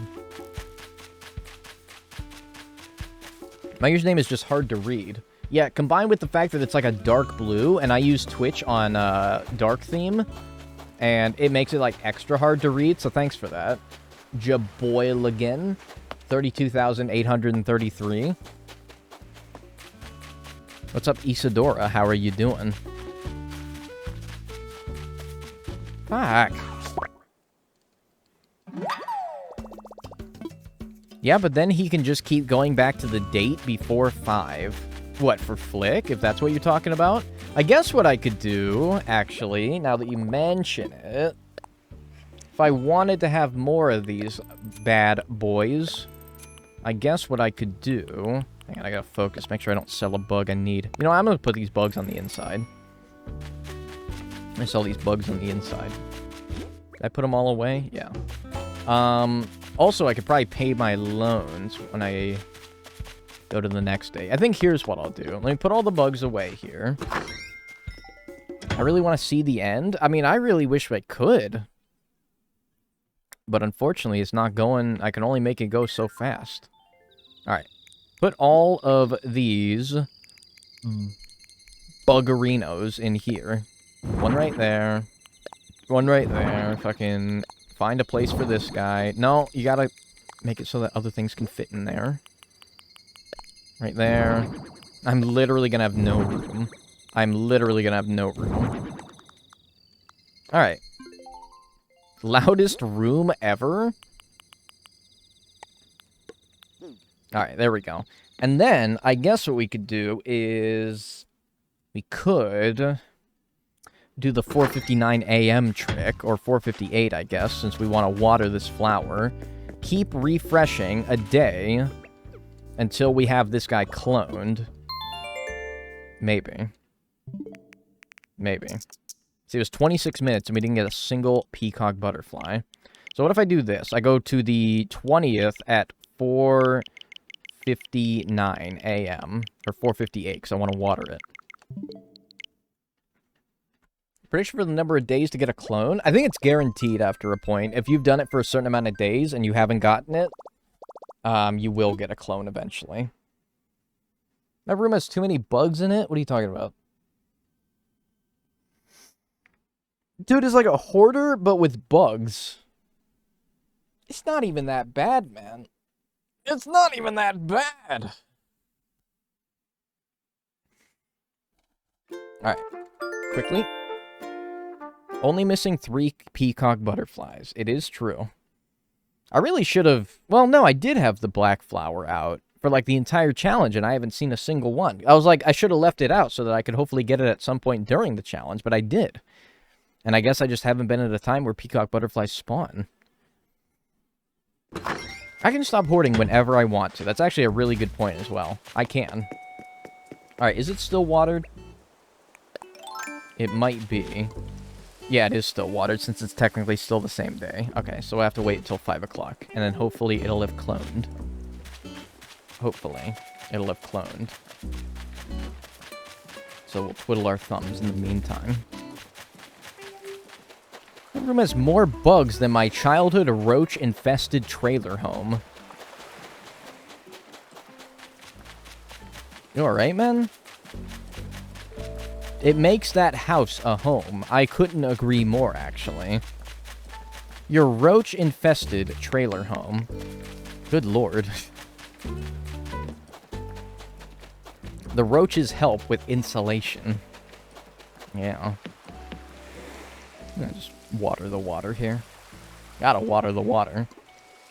My username is just hard to read. Yeah, combined with the fact that it's like a dark blue, and I use Twitch on dark theme, and it makes it like extra hard to read, so thanks for that. Jaboil again. 32,833. What's up, Isadora? How are you doing? Fuck. Yeah, but then he can just keep going back to the date before 5. What, for Flick, if that's what you're talking about? I guess what I could do, actually, now that you mention it, if I wanted to have more of these bad boys, I guess what I could do... Hang on, I gotta focus, make sure I don't sell a bug I need. You know, I'm gonna put these bugs on the inside. I sell these bugs on the inside. Did I put them all away? Yeah. Also, I could probably pay my loans when I go to the next day. I think here's what I'll do. Let me put all the bugs away here. I really want to see the end. I mean, I really wish I could. But unfortunately, it's not going... I can only make it go so fast. Alright. Put all of these buggerinos in here. One right there. One right there. Fucking... Find a place for this guy. No, you gotta make it so that other things can fit in there. Right there. I'm literally gonna have no room. I'm literally gonna have no room. Alright. Loudest room ever? Alright, there we go. And then, I guess what we could do is... We could... do the 4:59 a.m. trick, or 4:58, I guess, since we want to water this flower. Keep refreshing a day until we have this guy cloned. Maybe. Maybe. See, it was 26 minutes and we didn't get a single peacock butterfly. So what if I do this? I go to the 20th at 4:59 a.m. Or 4:58, because I want to water it. Prediction for the number of days to get a clone? I think it's guaranteed after a point. If you've done it for a certain amount of days and you haven't gotten it, you will get a clone eventually. My room has too many bugs in it? What are you talking about? Dude is like a hoarder, but with bugs. It's not even that bad, man. It's not even that bad. Alright. Quickly. Only missing 3 peacock butterflies. It is true. I really should have... Well, no, I did have the black flower out for, like, the entire challenge, and I haven't seen a single one. I was like, I should have left it out so that I could hopefully get it at some point during the challenge, but I did. And I guess I just haven't been at a time where peacock butterflies spawn. I can stop hoarding whenever I want to. That's actually a really good point as well. I can. Alright, is it still watered? It might be. Yeah, it is still watered, since it's technically still the same day. Okay, so I have to wait until 5 o'clock, and then hopefully it'll have cloned. Hopefully, it'll have cloned. So we'll twiddle our thumbs in the meantime. My room has more bugs than my childhood roach-infested trailer home. You alright, man? It makes that house a home. I couldn't agree more, actually. Your roach-infested trailer home. Good lord. The roaches help with insulation. Yeah. Just water the water here. Gotta water the water.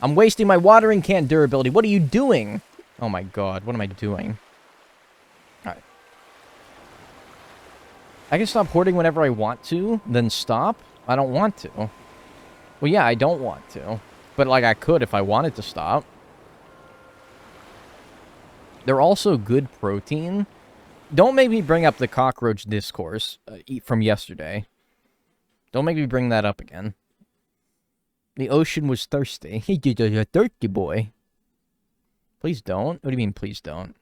I'm wasting my watering can durability. What are you doing? Oh my god, what am I doing? Alright. I can stop hoarding whenever I want to, then stop? I don't want to. Well, yeah, I don't want to. But, like, I could if I wanted to stop. They're also good protein. Don't make me bring up the cockroach discourse from yesterday. Don't make me bring that up again. The ocean was thirsty. He did a thirsty boy. Please don't. What do you mean, please don't?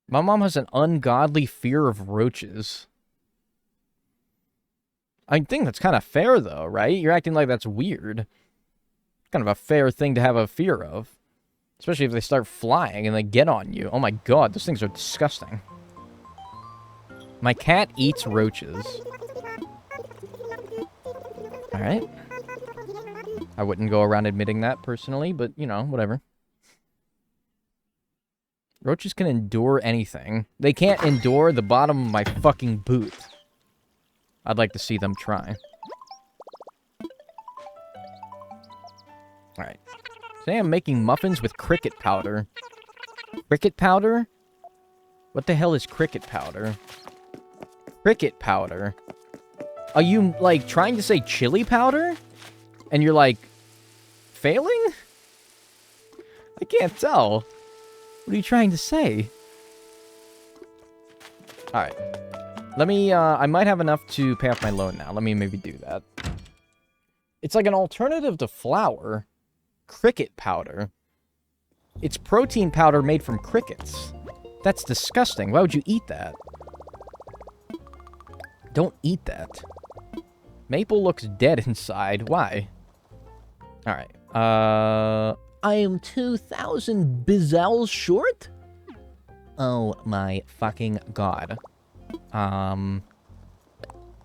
My mom has an ungodly fear of roaches. I think that's kind of fair, though, right? You're acting like that's weird. Kind of a fair thing to have a fear of. Especially if they start flying and they get on you. Oh my god, those things are disgusting. My cat eats roaches. Alright. I wouldn't go around admitting that, personally, but, you know, whatever. Roaches can endure anything. They can't endure the bottom of my fucking boot. I'd like to see them try. Alright. Today I'm making muffins with cricket powder. Cricket powder? What the hell is cricket powder? Cricket powder? Are you, like, trying to say chili powder? And you're, like, failing? I can't tell. What are you trying to say? Alright. Let me, I might have enough to pay off my loan now. Let me maybe do that. It's like an alternative to flour. Cricket powder. It's protein powder made from crickets. That's disgusting. Why would you eat that? Don't eat that. Maple looks dead inside. Why? Alright. I am 2,000 bizels short? Oh my fucking god.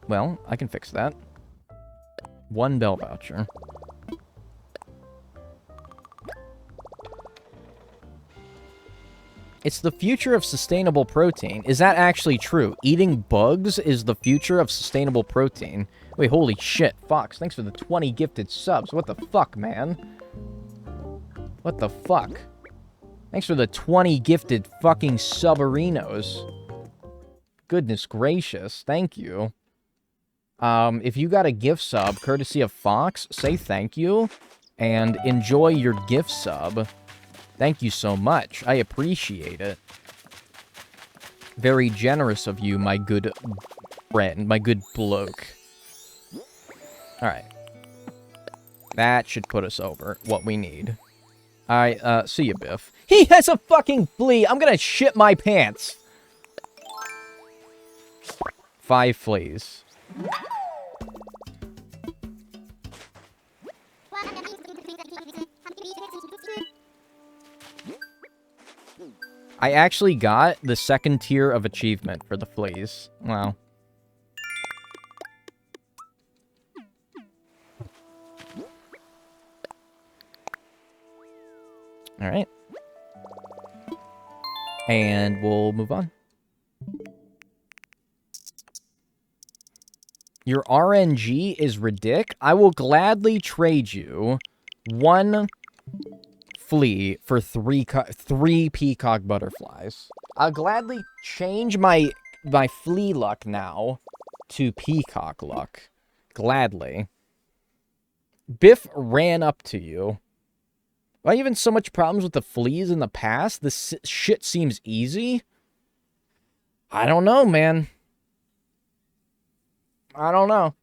Well, I can fix that. 1 bell voucher. It's the future of sustainable protein. Is that actually true? Eating bugs is the future of sustainable protein. Wait, holy shit. Fox, thanks for the 20 gifted subs. What the fuck, man? What the fuck? Thanks for the 20 gifted fucking subarinos. Goodness gracious. Thank you. If you got a gift sub, courtesy of Fox, say thank you. And enjoy your gift sub. Thank you so much. I appreciate it. Very generous of you, my good friend, my good bloke. Alright. That should put us over what we need. Alright, see you, Biff. He has a fucking flea! I'm gonna shit my pants! 5 fleas. I actually got the 2nd tier of achievement for the fleas. Wow. Alright. And we'll move on. Your RNG is ridiculous. I will gladly trade you 1 flea for 3 peacock butterflies. I'll gladly change my flea luck now to peacock luck. Gladly. Biff ran up to you. Why even so much problems with the fleas in the past? This shit seems easy. I don't know, man. I don't know.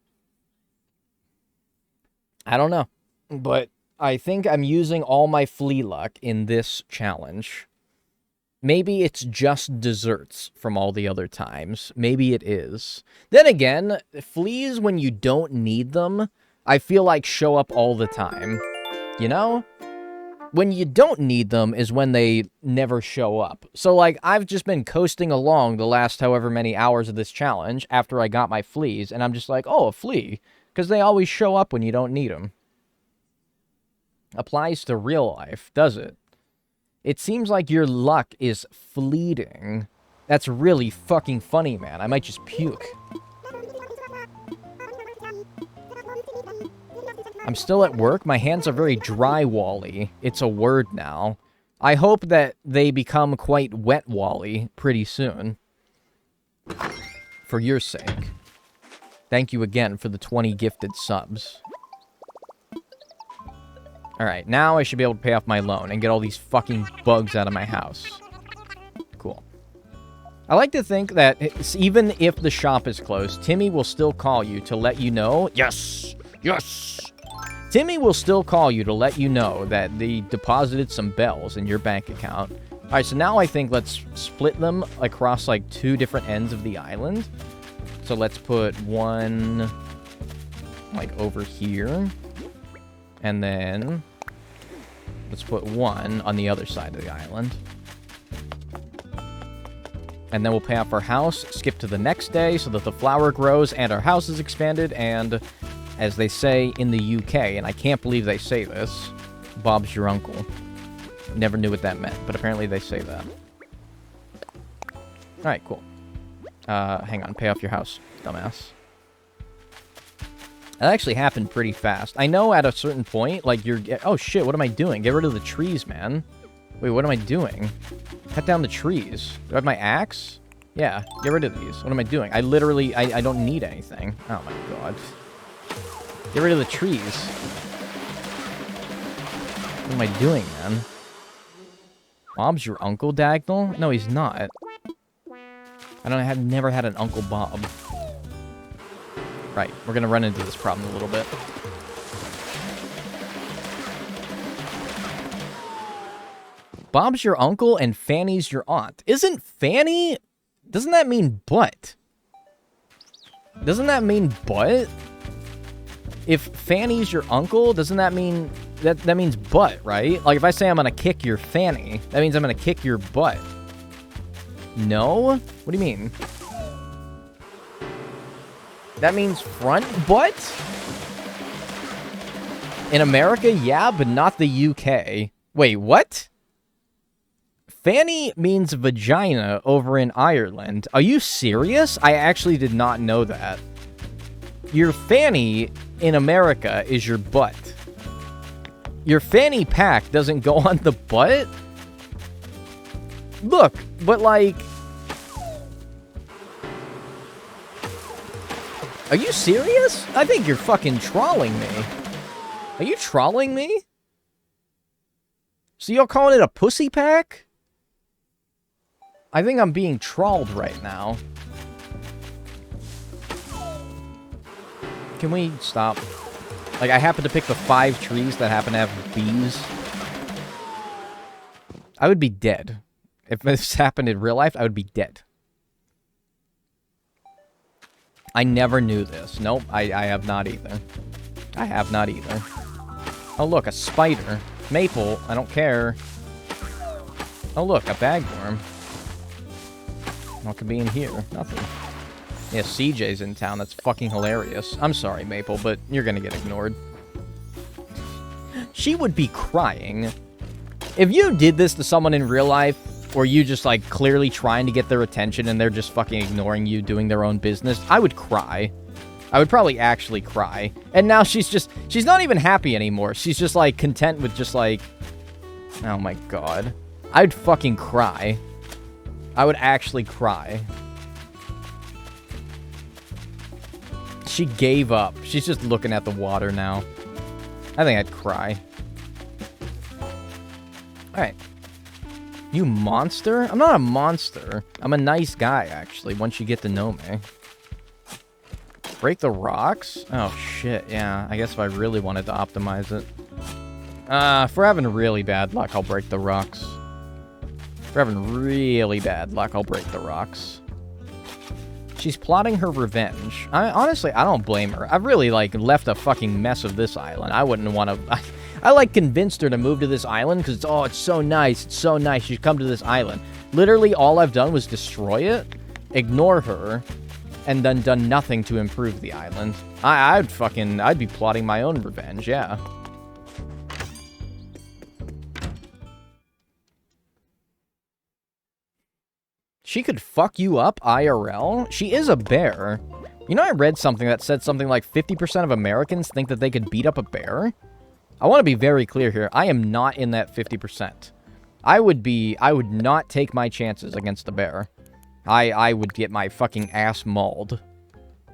But I think I'm using all my flea luck in this challenge. Maybe it's just desserts from all the other times. Maybe it is. Then again, fleas, when you don't need them, I feel like show up all the time. You know? When you don't need them is when they never show up. So, like, I've just been coasting along the last however many hours of this challenge after I got my fleas, and I'm just like, oh, a flea. Because they always show up when you don't need them. Applies to real life, does it? It seems like your luck is fleeting. That's really fucking funny, man. I might just puke. I'm still at work. My hands are very dry-wally. It's a word now. I hope that they become quite wet-wally pretty soon. For your sake. Thank you again for the 20 gifted subs. Alright, now I should be able to pay off my loan and get all these fucking bugs out of my house. Cool. I like to think that even if the shop is closed, Timmy will still call you to let you know... Yes! Yes! Timmy will still call you to let you know that they deposited some bells in your bank account. Alright, so now I think let's split them across, like, 2 different ends of the island. So let's put one, like, over here. And then let's put one on the other side of the island. And then we'll pay off our house, skip to the next day so that the flower grows and our house is expanded, and... as they say in the UK, and I can't believe they say this, Bob's your uncle. Never knew what that meant, but apparently they say that. Alright, cool. Hang on. Pay off your house, dumbass. That actually happened pretty fast. I know at a certain point, like, you're... Oh, shit, what am I doing? Get rid of the trees, man. Wait, what am I doing? Cut down the trees. Do I have my axe? Yeah, get rid of these. What am I doing? I literally... I don't need anything. Oh, my God. Get rid of the trees. What am I doing, man? Bob's your uncle, Dagnall? No, he's not. I've never had an Uncle Bob. Right, we're gonna run into this problem a little bit. Bob's your uncle and Fanny's your aunt. Isn't Fanny... Doesn't that mean butt? Doesn't that mean butt? If Fanny's your uncle, doesn't that mean... That means butt, right? Like, if I say I'm gonna kick your Fanny, that means I'm gonna kick your butt. No? What do you mean? That means front butt? In America, yeah, but not the UK. Wait, what? Fanny means vagina over in Ireland. Are you serious? I actually did not know that. Your fanny in America is your butt. Your fanny pack doesn't go on the butt? Look, but like... Are you serious? I think you're fucking trolling me. Are you trolling me? So you're calling it a pussy pack? I think I'm being trolled right now. Can we stop? Like, I happen to pick the 5 trees that happen to have bees. I would be dead. If this happened in real life, I would be dead. I never knew this. Nope, I have not either. I have not either. Oh, look, a spider. Maple, I don't care. Oh, look, a bagworm. What could be in here? Nothing. Yeah, CJ's in town. That's fucking hilarious. I'm sorry, Maple, but you're gonna get ignored. She would be crying. If you did this to someone in real life, or you just, like, clearly trying to get their attention and they're just fucking ignoring you, doing their own business, I would cry. I would probably actually cry. And now she's not even happy anymore. She's just, like, content with just, like... Oh, my God. I'd fucking cry. I would actually cry. She gave up. She's just looking at the water now. I think I'd cry. Alright. You monster? I'm not a monster. I'm a nice guy, actually, once you get to know me. Break the rocks? Oh, shit, yeah. I guess if I really wanted to optimize it. If we're having really bad luck, I'll break the rocks. If we're having really bad luck, I'll break the rocks. She's plotting her revenge. Honestly, I don't blame her. I've really, like, left a fucking mess of this island. I wouldn't want to... I, like, convinced her to move to this island because, oh, it's so nice. It's so nice. You should come to this island. Literally, all I've done was destroy it, ignore her, and then done nothing to improve the island. I'd be plotting my own revenge, yeah. She could fuck you up, IRL? She is a bear. You know, I read something that said something like 50% of Americans think that they could beat up a bear? I want to be very clear here. I am not in that 50%. I would not take my chances against a bear. I would get my fucking ass mauled.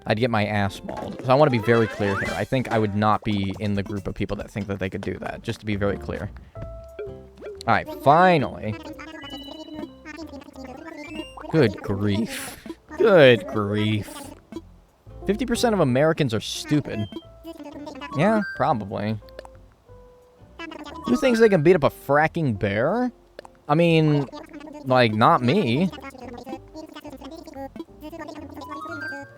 I'd get my ass mauled. So I want to be very clear here. I think I would not be in the group of people that think that they could do that. Just to be very clear. Alright, finally. Good grief. Good grief. 50% of Americans are stupid. Yeah, probably. Who thinks they can beat up a fracking bear? I mean, like, not me.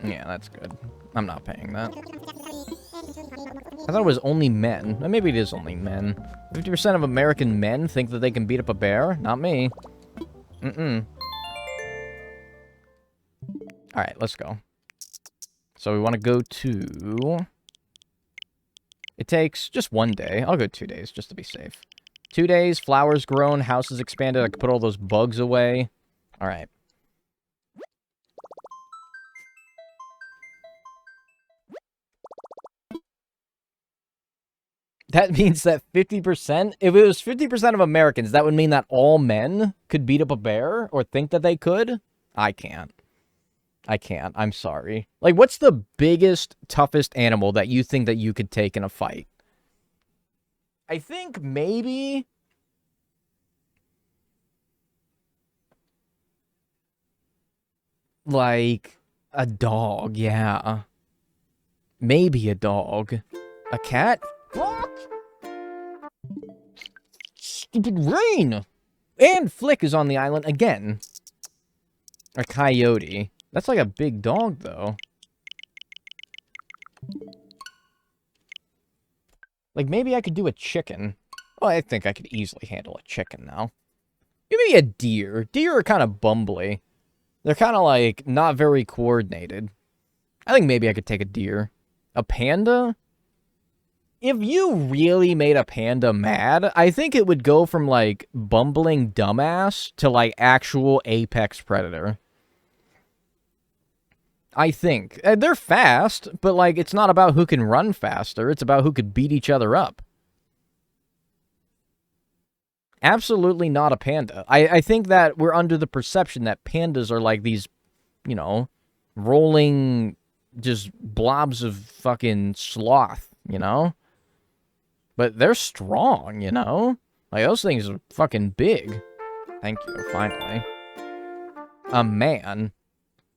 Yeah, that's good. I'm not paying that. I thought it was only men. Maybe it is only men. 50% of American men think that they can beat up a bear? Not me. Mm-mm. Alright, let's go. So we want to go to... It takes just 1 day. I'll go 2 days, just to be safe. 2 days, flowers grown, houses expanded. I can put all those bugs away. Alright. That means that 50%, if it was 50% of Americans, that would mean that all men could beat up a bear or think that they could? I can't. I'm sorry. Like, what's the biggest, toughest animal that you think that you could take in a fight? I think maybe... like, a dog, yeah. Maybe a dog. A cat? What? Stupid rain! And Flick is on the island again. A coyote. That's like a big dog, though. Like, maybe I could do a chicken. Well, I think I could easily handle a chicken now. Maybe a deer. Deer are kind of bumbly. They're kind of, like, not very coordinated. I think maybe I could take a deer. A panda? If you really made a panda mad, I think it would go from, like, bumbling dumbass to, like, actual apex predator. I think. They're fast, but, like, it's not about who can run faster. It's about who could beat each other up. Absolutely not a panda. I think that we're under the perception that pandas are, like, these, you know, rolling just blobs of fucking sloth, you know? But they're strong, you know? Like, those things are fucking big. Thank you, finally. A man.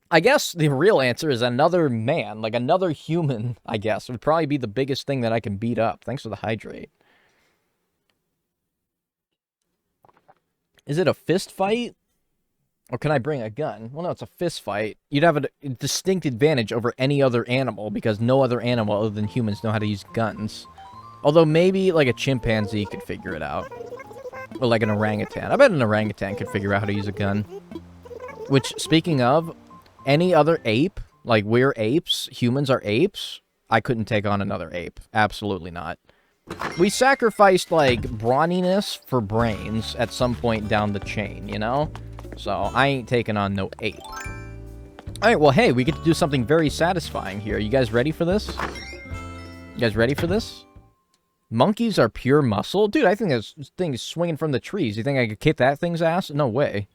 I guess the real answer is another man. Like, another human, I guess, would probably be the biggest thing that I can beat up. Thanks for the hydrate. Is it a fist fight? Or can I bring a gun? Well, no, it's a fist fight. You'd have a distinct advantage over any other animal, because no other animal other than humans know how to use guns. Although maybe, like, a chimpanzee could figure it out. Or, like, an orangutan. I bet an orangutan could figure out how to use a gun. Which, speaking of, any other ape, like, we're apes, humans are apes, I couldn't take on another ape. Absolutely not. We sacrificed, like, brawniness for brains at some point down the chain, you know? So, I ain't taking on no ape. Alright, well, hey, we get to do something very satisfying here. You guys ready for this? You guys ready for this? Monkeys are pure muscle? Dude, I think this thing is swinging from the trees. You think I could kick that thing's ass? No way.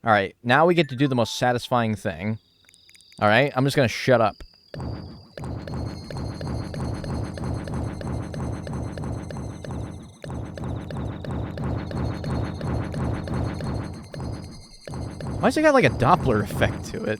Alright, now we get to do the most satisfying thing. Alright, I'm just gonna shut up. Why's it got like a Doppler effect to it?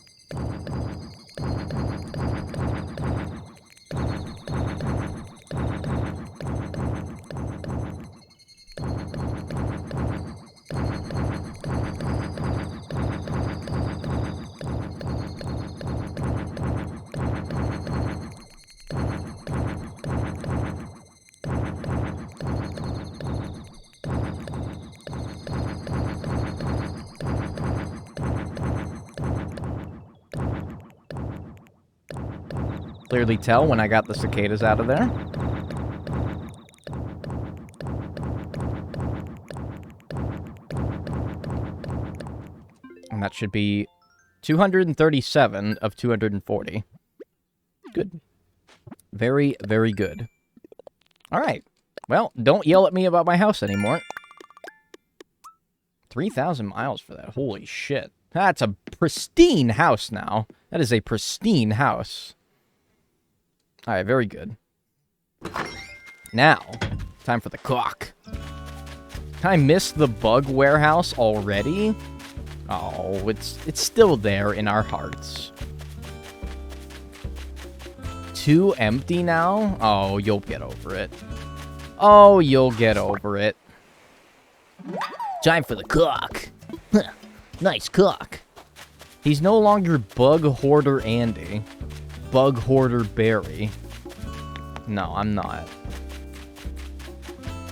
Clearly tell when I got the cicadas out of there. And that should be 237 of 240. Good. Very, very good. Alright. Well, don't yell at me about my house anymore. 3,000 miles for that. Holy shit. That's a pristine house now. That is a pristine house. Alright, very good. Now, time for the cock. I missed the bug warehouse already? Oh, it's still there in our hearts. 2 empty now? Oh, you'll get over it. Oh, you'll get over it. Time for the cock. Nice cock. He's no longer Bug Hoarder Andy. Bug Hoarder Barry. No, I'm not.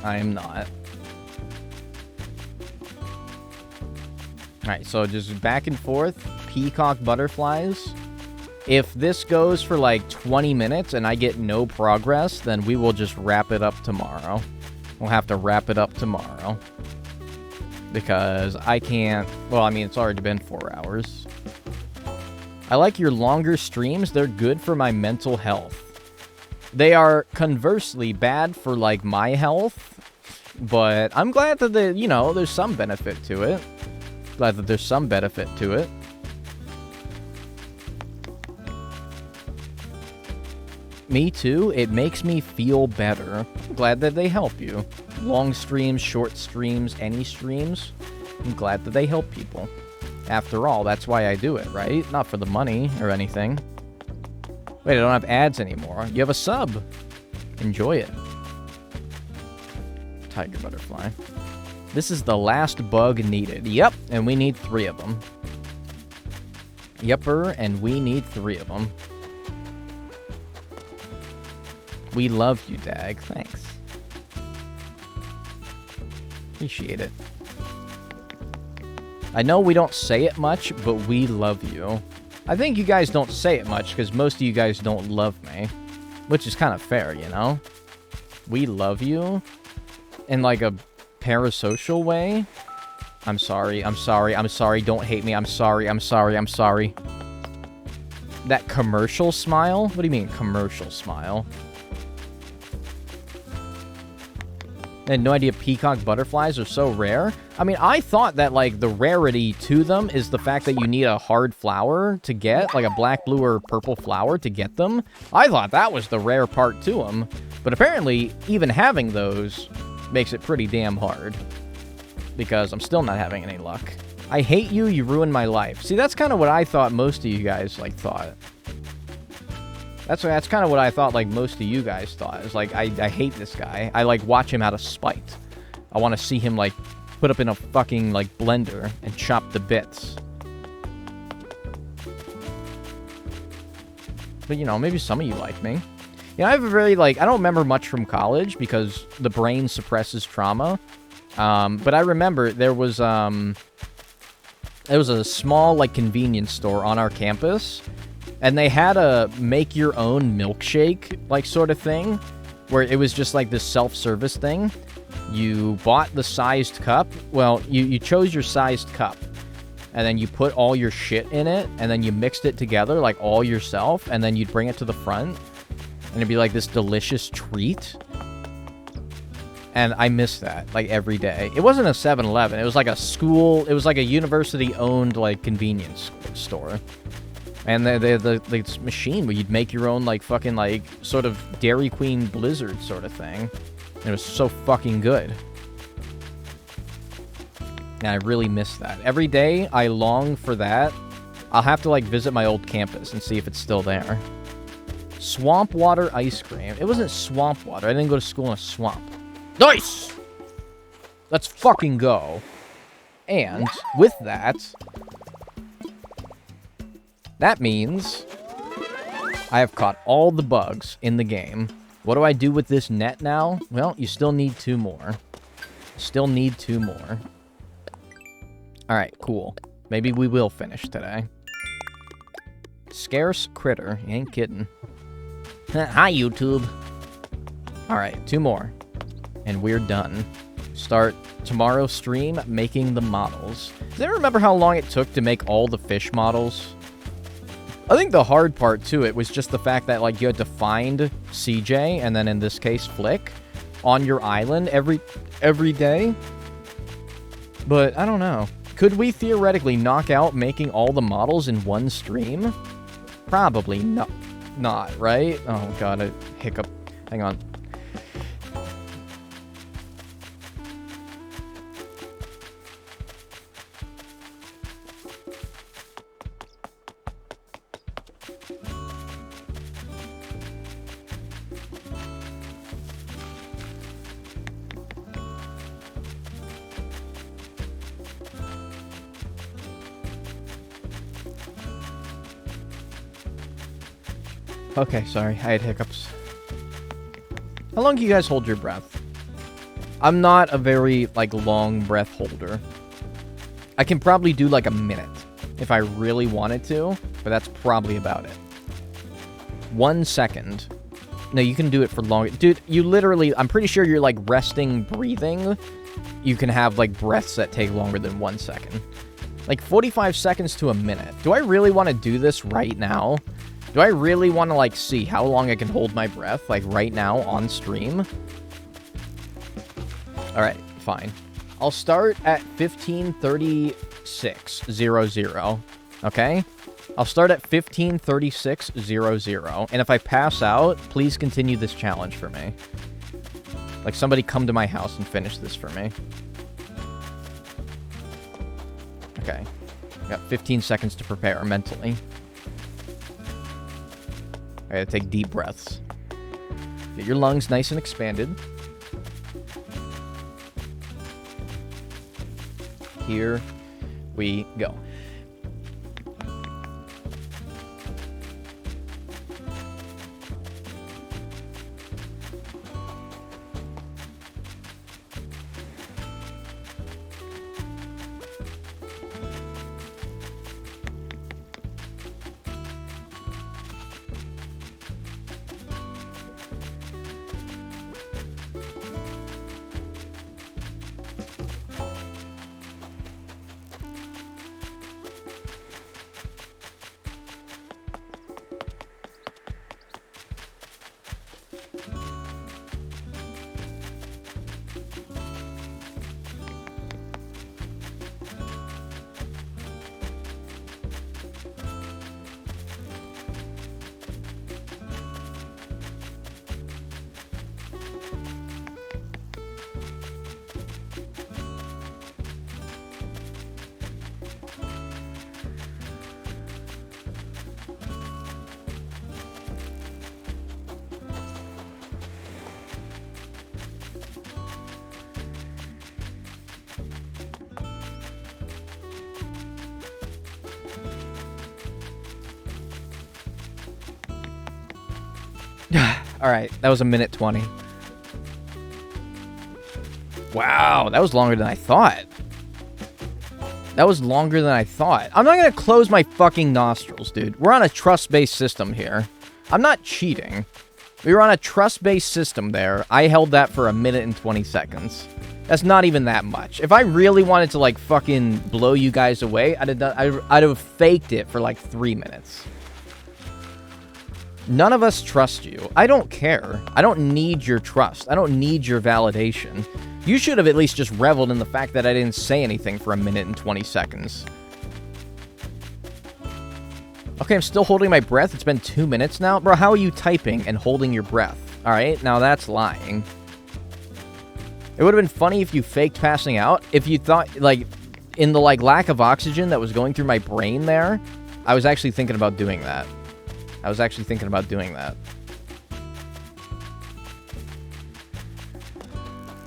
I am not. Alright, so just back and forth. Peacock butterflies. If this goes for like 20 minutes and I get no progress, then we will just wrap it up tomorrow. We'll have to wrap it up tomorrow. Because I can't... Well, I mean, it's already been 4 hours. I like your longer streams. They're good for my mental health. They are conversely bad for, like, my health, but I'm glad that, there's some benefit to it. Glad that there's some benefit to it. Me too. It makes me feel better. I'm glad that they help you. Long streams, short streams, any streams. I'm glad that they help people. After all, that's why I do it, right? Not for the money or anything. Wait, I don't have ads anymore. You have a sub. Enjoy it. Tiger butterfly. This is the last bug needed. Yep, and we need 3 of them. Yepper, and we need 3 of them. We love you, Dag. Thanks. Appreciate it. I know we don't say it much, but we love you. I think you guys don't say it much because most of you guys don't love me. Which is kind of fair, you know? We love you in like a parasocial way. I'm sorry, I'm sorry, I'm sorry, don't hate me, I'm sorry, I'm sorry, I'm sorry. That commercial smile? What do you mean, commercial smile? I had no idea peacock butterflies are so rare. I mean, I thought that, like, the rarity to them is the fact that you need a hard flower to get, like a black, blue, or purple flower to get them. I thought that was the rare part to them. But apparently, even having those makes it pretty damn hard. Because I'm still not having any luck. I hate you, you ruined my life. See, that's kind of what I thought most of you guys, like, thought. That's kind of what I thought, like, most of you guys thought. It's like, I hate this guy. I, like, watch him out of spite. I want to see him, like, put up in a fucking, like, blender and chop the bits. But, you know, maybe some of you like me. You know, I have a very, like, I don't remember much from college because the brain suppresses trauma. But I remember there was a small, like, convenience store on our campus. And they had a make-your-own milkshake, like, sort of thing, where it was just, like, this self-service thing. You bought the sized cup. Well, you chose your sized cup. And then you put all your shit in it, and then you mixed it together, like, all yourself, and then you'd bring it to the front. And it'd be, like, this delicious treat. And I miss that, like, every day. It wasn't a 7-Eleven. It was, like, a school... It was, like, a university-owned, like, convenience store. And the machine where you'd make your own, like, fucking, like, sort of Dairy Queen Blizzard sort of thing. And it was so fucking good. And I really miss that. Every day, I long for that. I'll have to, like, visit my old campus and see if it's still there. Swamp water ice cream. It wasn't swamp water. I didn't go to school in a swamp. Nice! Let's fucking go. And, with that... That means I have caught all the bugs in the game. What do I do with this net now? Well, you still need 2 more. Still need 2 more. Alright, cool. Maybe we will finish today. Scarce critter. You ain't kidding. Hi, YouTube. Alright, 2 more. And we're done. Start tomorrow's stream making the models. Does anyone remember how long it took to make all the fish models? I think the hard part to it was just the fact that, like, you had to find CJ, and then in this case, Flick, on your island every day. But, I don't know. Could we theoretically knock out making all the models in one stream? Probably not, right? Oh, God, a hiccup. Hang on. Okay, sorry, I had hiccups. How long do you guys hold your breath? I'm not a very, like, long breath holder. I can probably do, like, a minute if I really wanted to, but that's probably about it. 1 second. No, you can do it for longer. Dude, you literally, I'm pretty sure you're, like, resting, breathing. You can have, like, breaths that take longer than 1 second. Like, 45 seconds to a minute. Do I really want to do this right now? Do I really want to, like, see how long I can hold my breath, like, right now on stream? Alright, fine. I'll start at 15:36:00. Okay? I'll start at 15:36:00. And if I pass out, please continue this challenge for me. Like, somebody come to my house and finish this for me. Okay. Got 15 seconds to prepare mentally. I gotta take deep breaths. Get your lungs nice and expanded. Here we go. Alright, that was 1:20. Wow, that was longer than I thought. That was longer than I thought. I'm not gonna close my fucking nostrils, dude. We're on a trust-based system here. I'm not cheating. We were on a trust-based system there. I held that for 1:20. That's not even that much. If I really wanted to, like, fucking blow you guys away, I'd have faked it for, like, 3 minutes. None of us trust you. I don't care. I don't need your trust. I don't need your validation. You should have at least just reveled in the fact that I didn't say anything for 1:20. Okay, I'm still holding my breath. It's been 2 minutes now. Bro, how are you typing and holding your breath? Alright, now that's lying. It would have been funny if you faked passing out. If you thought, like, in the, like, lack of oxygen that was going through my brain there, I was actually thinking about doing that.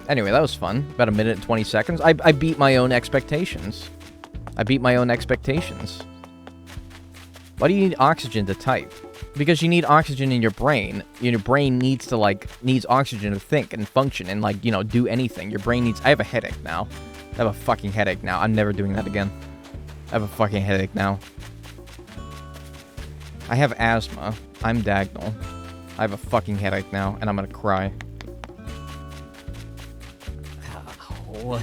Anyway, that was fun. About 1:20. I beat my own expectations. Why do you need oxygen to type? Because you need oxygen in your brain. Your brain needs oxygen to think and function and, like, you know, do anything. Your brain needs... I have a headache now. I have a fucking headache now. I'm never doing that again. I have a fucking headache now. I have asthma. I'm diagonal. I have a fucking headache now, and I'm gonna cry. Ow.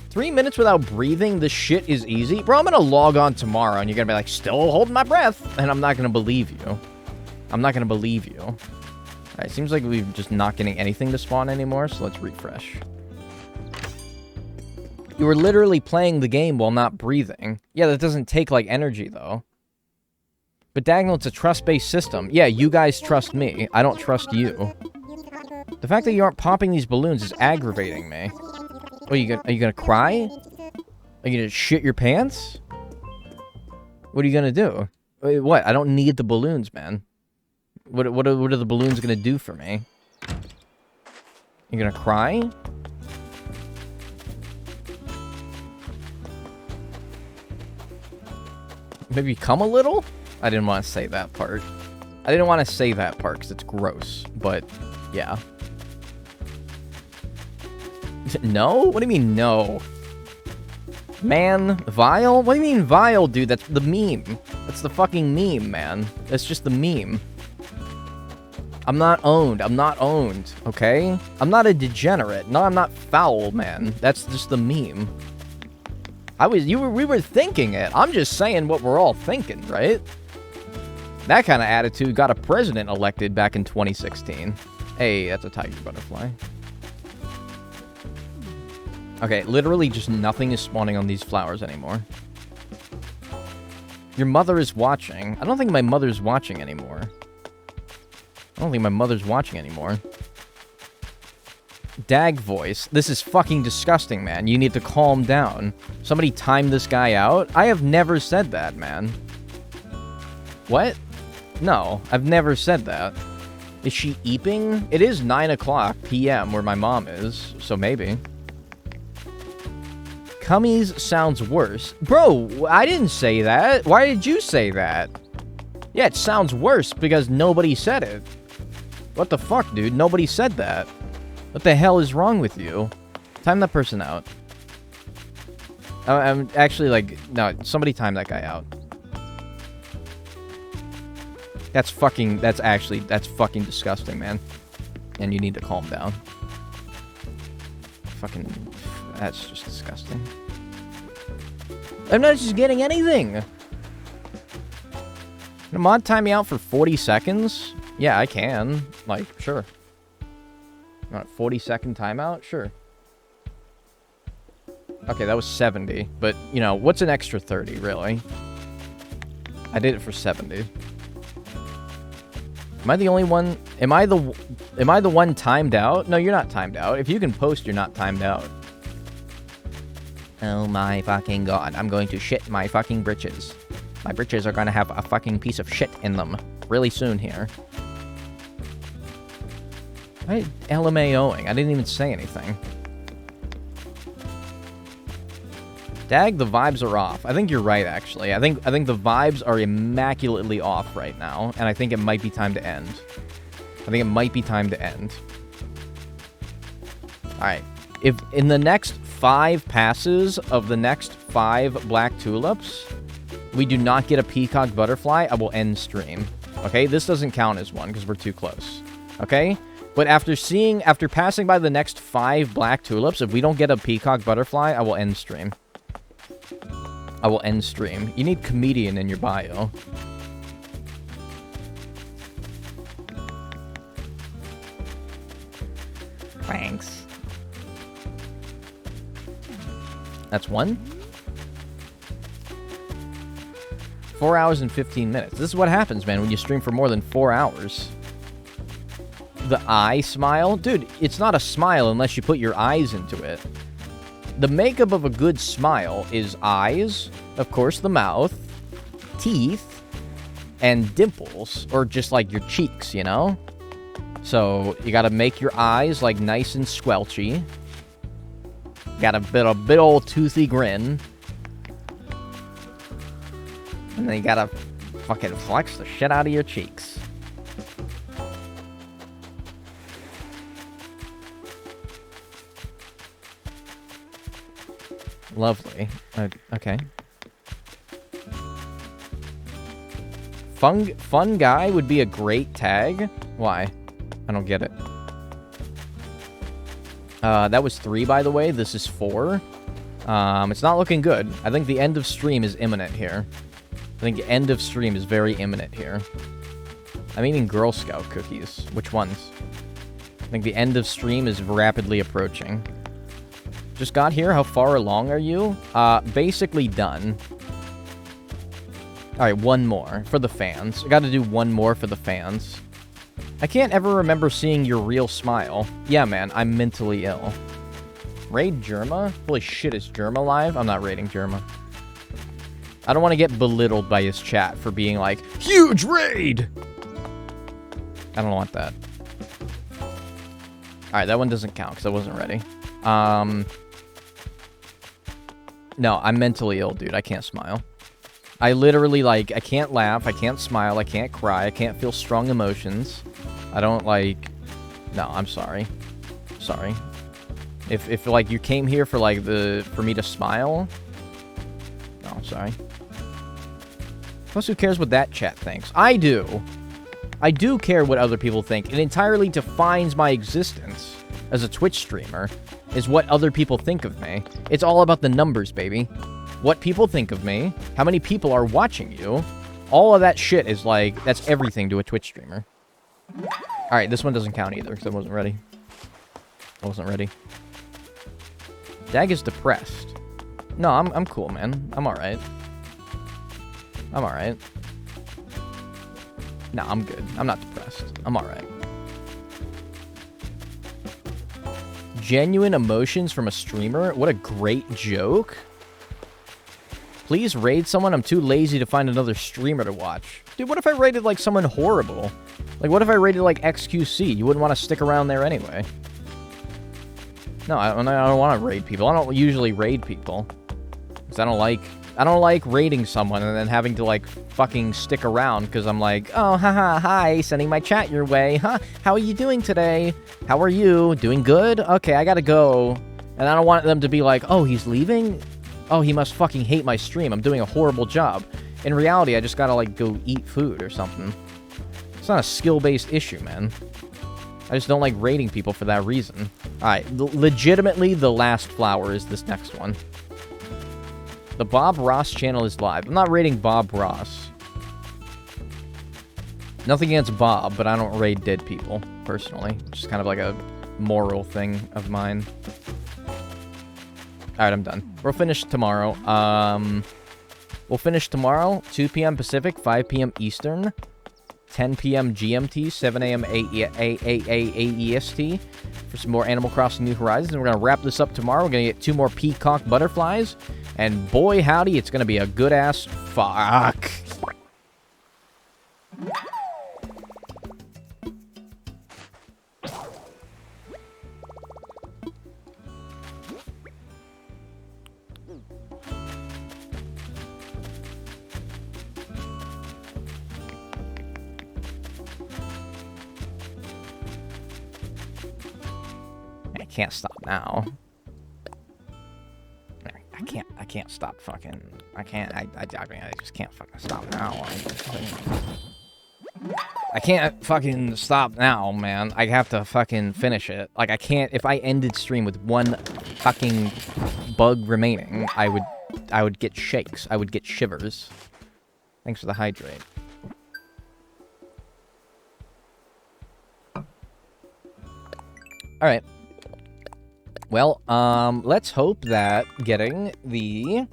3 minutes without breathing? This shit is easy? Bro, I'm gonna log on tomorrow, and you're gonna be like, still holding my breath, and I'm not gonna believe you. Alright, seems like we're just not getting anything to spawn anymore, so let's refresh. You were literally playing the game while not breathing. Yeah, that doesn't take, like, energy, though. But Dagnall, it's a trust-based system. Yeah, you guys trust me. I don't trust you. The fact that you aren't popping these balloons is aggravating me. What, are you gonna cry? Are you gonna shit your pants? What are you gonna do? Wait, what? I don't need the balloons, man. What are the balloons gonna do for me? You gonna cry? Maybe come a little? I didn't want to say that part. Because it's gross. But, yeah. No? What do you mean, no? Man? Vile? What do you mean, vile, dude? That's the meme. That's the fucking meme, man. That's just the meme. I'm not owned, okay? I'm not a degenerate. No, I'm not foul, man. That's just the meme. We were thinking it. I'm just saying what we're all thinking, right? That kind of attitude got a president elected back in 2016. Hey, that's a tiger butterfly. Okay, literally just nothing is spawning on these flowers anymore. Your mother is watching. I don't think my mother's watching anymore. Dag voice. This is fucking disgusting, man. You need to calm down. Somebody time this guy out? I have never said that, man. What? No, I've never said that. Is she eeping? It is 9 o'clock p.m. where my mom is, so maybe. Cummies sounds worse. Bro, I didn't say that. Why did you say that? Yeah, it sounds worse because nobody said it. What the fuck, dude? Nobody said that. What the hell is wrong with you? Time that person out. I'm actually like... No, somebody time that guy out. That's fucking disgusting, man. And you need to calm down. Fucking... That's just disgusting. I'm not just getting anything! Can a mod time me out for 40 seconds? Yeah, I can. Like, sure. You want a 40-second timeout? Sure. Okay, that was 70. But, you know, what's an extra 30, really? I did it for 70. Am I the only one? Am I the one timed out? No, you're not timed out. If you can post, you're not timed out. Oh my fucking god. I'm going to shit my fucking britches. My britches are gonna have a fucking piece of shit in them really soon here. Why LMAOing? I didn't even say anything. Dag, the vibes are off. I think you're right, actually. I think the vibes are immaculately off right now, and I think it might be time to end. Alright. If in the next 5 passes of the next 5 black tulips, we do not get a peacock butterfly, I will end stream. Okay? This doesn't count as one, because we're too close. Okay? But after passing by the next 5 black tulips, if we don't get a peacock butterfly, I will end stream. You need comedian in your bio. Thanks. That's 1. 4 hours and 15 minutes. This is what happens, man, when you stream for more than 4 hours. The eye smile? Dude, it's not a smile unless you put your eyes into it. The makeup of a good smile is eyes, of course the mouth, teeth, and dimples, or just like your cheeks, you know? So, you gotta make your eyes like nice and squelchy. Got a bit old toothy grin. And then you gotta fucking flex the shit out of your cheeks. Lovely. Okay. Fun guy would be a great tag? Why? I don't get it. That was 3, by the way. This is 4. It's not looking good. I think the end of stream is imminent here. I think the end of stream is very imminent here. I'm eating Girl Scout cookies. Which ones? I think the end of stream is rapidly approaching. Just got here. How far along are you? Basically done. Alright, 1 more for the fans. I gotta do 1 more for the fans. I can't ever remember seeing your real smile. Yeah, man, I'm mentally ill. Raid Germa? Holy shit, is Germa live? I'm not raiding Germa. I don't want to get belittled by his chat for being like, huge raid! I don't want that. Alright, that one doesn't count because I wasn't ready. No, I'm mentally ill, dude. I can't smile. I literally, like, I can't laugh, I can't smile, I can't cry, I can't feel strong emotions. I don't, like... No, I'm sorry. Sorry. If like, you came here for, like, for me to smile... No, I'm sorry. Plus, who cares what that chat thinks? I do! I do care what other people think. It entirely defines my existence as a Twitch streamer, is what other people think of me. It's all about the numbers, baby. What people think of me, how many people are watching you, All of that shit is like, that's everything to a Twitch streamer. Alright, this one doesn't count either, because I wasn't ready. I wasn't ready. Dag is depressed. No, I'm cool, man. I'm alright. I'm alright. No, I'm good. I'm not depressed. I'm alright. Genuine emotions from a streamer? What a great joke. Please raid someone. I'm too lazy to find another streamer to watch. Dude, what if I raided, like, someone horrible? Like, what if I raided, like, XQC? You wouldn't want to stick around there anyway. No, I don't want to raid people. I don't usually raid people. Because I don't like raiding someone and then having to, like, fucking stick around because I'm like, oh, haha, hi, sending my chat your way. Huh? How are you doing today? How are you? Doing good? Okay, I gotta go. And I don't want them to be like, oh, he's leaving? Oh, he must fucking hate my stream. I'm doing a horrible job. In reality, I just gotta, like, go eat food or something. It's not a skill-based issue, man. I just don't like raiding people for that reason. Alright, legitimately, the last flower is this next one. The Bob Ross channel is live. I'm not raiding Bob Ross. Nothing against Bob, but I don't raid dead people, personally. Just kind of like a moral thing of mine. Alright, I'm done. We'll finish tomorrow. We'll finish tomorrow, 2 p.m. Pacific, 5 p.m. Eastern, 10 p.m. GMT, 7 a.m. AEST for some more Animal Crossing New Horizons. And we're going to wrap this up tomorrow. We're going to get 2 more peacock butterflies. And boy, howdy, it's going to be a good-ass fuck. I can't stop now. I can't stop fucking... I just can't fucking stop now. I can't fucking stop now, man. I have to fucking finish it. Like, I can't... If I ended stream with 1 fucking bug remaining, I would get shakes. I would get shivers. Thanks for the hydrate. Alright. Well, let's hope that getting the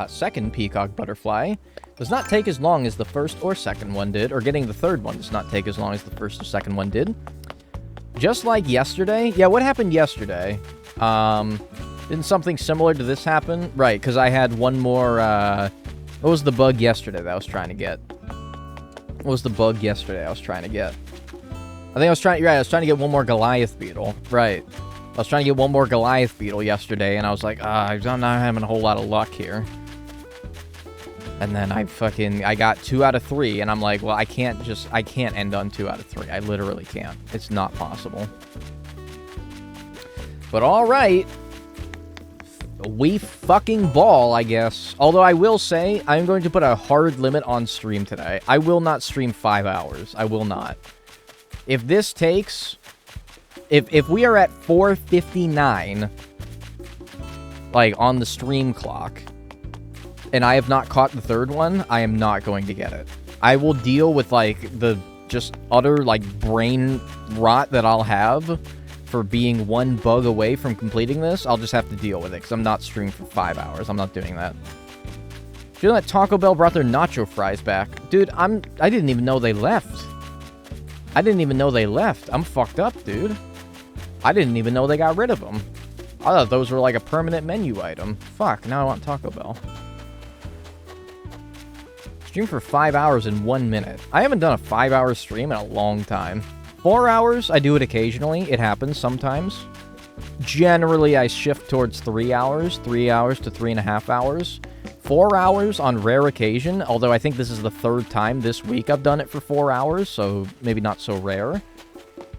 second peacock butterfly does not take as long as the first or second one did, or getting the third one does not take as long as the first or second one did. Just like yesterday. Yeah, what happened yesterday? Didn't something similar to this happen? Right, because I had one more, what was the bug yesterday that I was trying to get? What was the bug yesterday I was trying to get? I think I was trying to get one more Goliath beetle. Right. I was trying to get one more Goliath beetle yesterday, and I was like, I'm not having a whole lot of luck here. And then I got 2 out of 3, and I'm like, well, I can't end on 2 out of 3. I literally can't. It's not possible. But alright. We fucking ball, I guess. Although I will say, I'm going to put a hard limit on stream today. I will not stream 5 hours. I will not. If this takes... If we are at 4:59, like, on the stream clock, and I have not caught the third one, I am not going to get it. I will deal with, like, the just utter, like, brain rot that I'll have for being 1 bug away from completing this. I'll just have to deal with it, because I'm not streaming for 5 hours. I'm not doing that. Do you know that Taco Bell brought their nacho fries back? Dude, I didn't even know they left. I didn't even know they left. I'm fucked up, dude. I didn't even know they got rid of them. I thought those were like a permanent menu item. Fuck, now I want Taco Bell. Stream for 5 hours in 1 minute. I haven't done a 5-hour stream in a long time. 4 hours, I do it occasionally. It happens sometimes. Generally, I shift towards 3 hours. 3 hours to 3.5 hours. 4 hours on rare occasion, although I think this is the 3rd time this week I've done it for 4 hours, so maybe not so rare.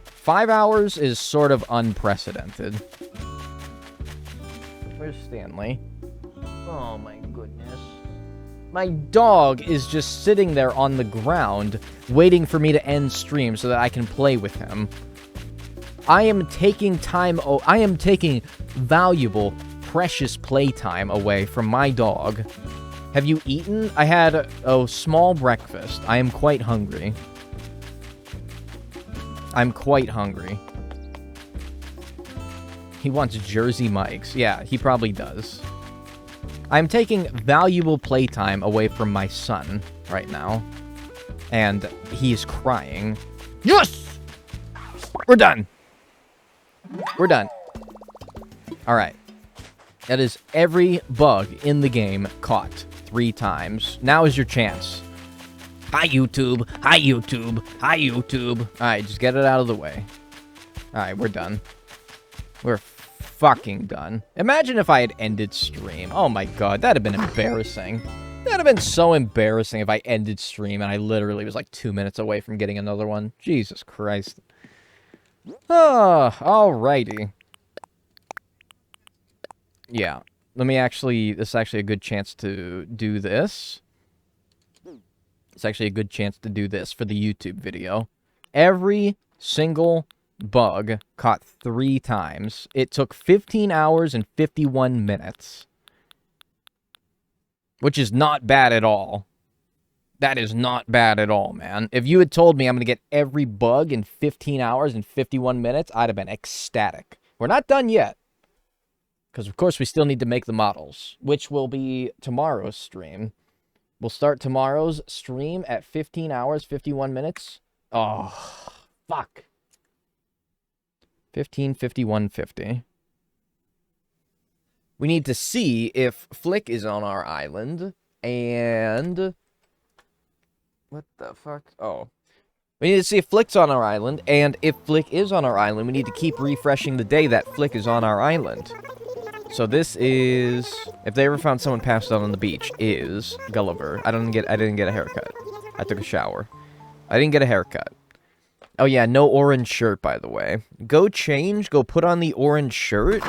5 hours is sort of unprecedented. Where's Stanley? Oh my goodness. My dog is just sitting there on the ground, waiting for me to end stream so that I can play with him. I am taking valuable, precious playtime away from my dog Have you eaten? I had a small breakfast. I am quite hungry. I'm quite hungry. He wants Jersey Mike's. Yeah, he probably does. I'm taking valuable playtime away from my son right now. And he's crying. Yes! We're done. We're done. Alright. That is every bug in the game caught 3 times. Now is your chance. Hi, YouTube. Hi, YouTube. Hi, YouTube. Alright, just get it out of the way. Alright, we're done. We're fucking done. Imagine if I had ended stream. Oh my god, that'd have been embarrassing. That'd have been so embarrassing if I ended stream and I literally was like 2 minutes away from getting another one. Jesus Christ. Alrighty. Yeah. Let me actually... This is actually a good chance to do this. It's actually a good chance to do this for the YouTube video. Every single bug caught 3 times. It took 15 hours and 51 minutes. Which is not bad at all. That is not bad at all, man. If you had told me I'm going to get every bug in 15 hours and 51 minutes, I'd have been ecstatic. We're not done yet. Because, of course, we still need to make the models, which will be tomorrow's stream. We'll start tomorrow's stream at 15 hours, 51 minutes. Oh, fuck. 15:51:50. We need to see if Flick is on our island, and... What the fuck? Oh. We need to see if Flick's on our island, and if Flick is on our island, we need to keep refreshing the day that Flick is on our island. So this is... If they ever found someone passed out on the beach, is Gulliver. I didn't get a haircut. I took a shower. I didn't get a haircut. Oh yeah, no orange shirt, by the way. Go change, go put on the orange shirt.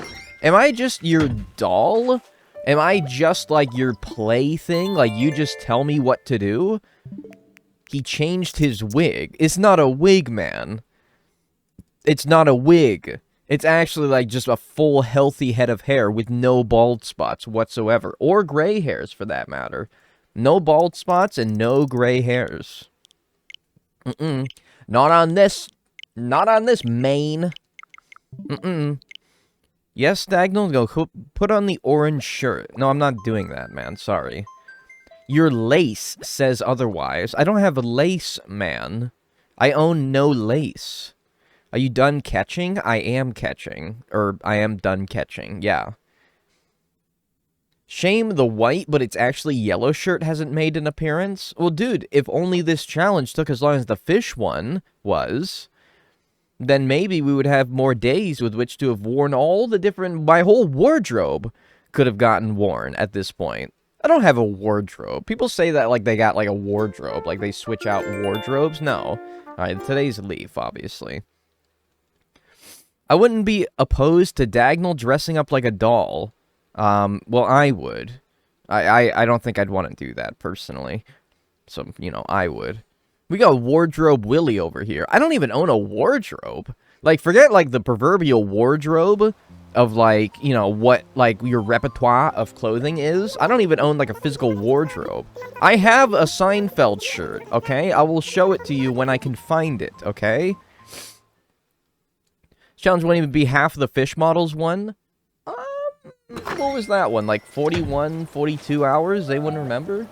Am I just your doll? Am I just like your plaything? Like you just tell me what to do? He changed his wig. It's not a wig, man. It's not a wig. It's actually like just a full healthy head of hair with no bald spots whatsoever. Or gray hairs for that matter. No bald spots and no gray hairs. Not on this. Not on this mane. Yes, Dagnall, go put on the orange shirt. No, I'm not doing that, man. Sorry. Your lace says otherwise. I don't have a lace, man. I own no lace. Are you done catching? I am catching. Or, I am done catching. Yeah. Shame the white, but it's actually yellow shirt hasn't made an appearance. Well, dude, if only this challenge took as long as the fish one was, then maybe we would have more days with which to have worn all the different... My whole wardrobe could have gotten worn at this point. I don't have a wardrobe. People say that like they got like a wardrobe, like they switch out wardrobes. No. Alright, today's Leaf, obviously. I wouldn't be opposed to Dagnall dressing up like a doll. Well, I would. I don't think I'd want to do that, personally. So, you know, I would. We got Wardrobe Willie over here. I don't even own a wardrobe. Like, forget, like, the proverbial wardrobe of, like, you know, what, like, your repertoire of clothing is. I don't even own, like, a physical wardrobe. I have a Seinfeld shirt, okay? I will show it to you when I can find it, okay? This challenge won't even be half the fish models one. What was that one? Like 41, 42 hours? They wouldn't remember?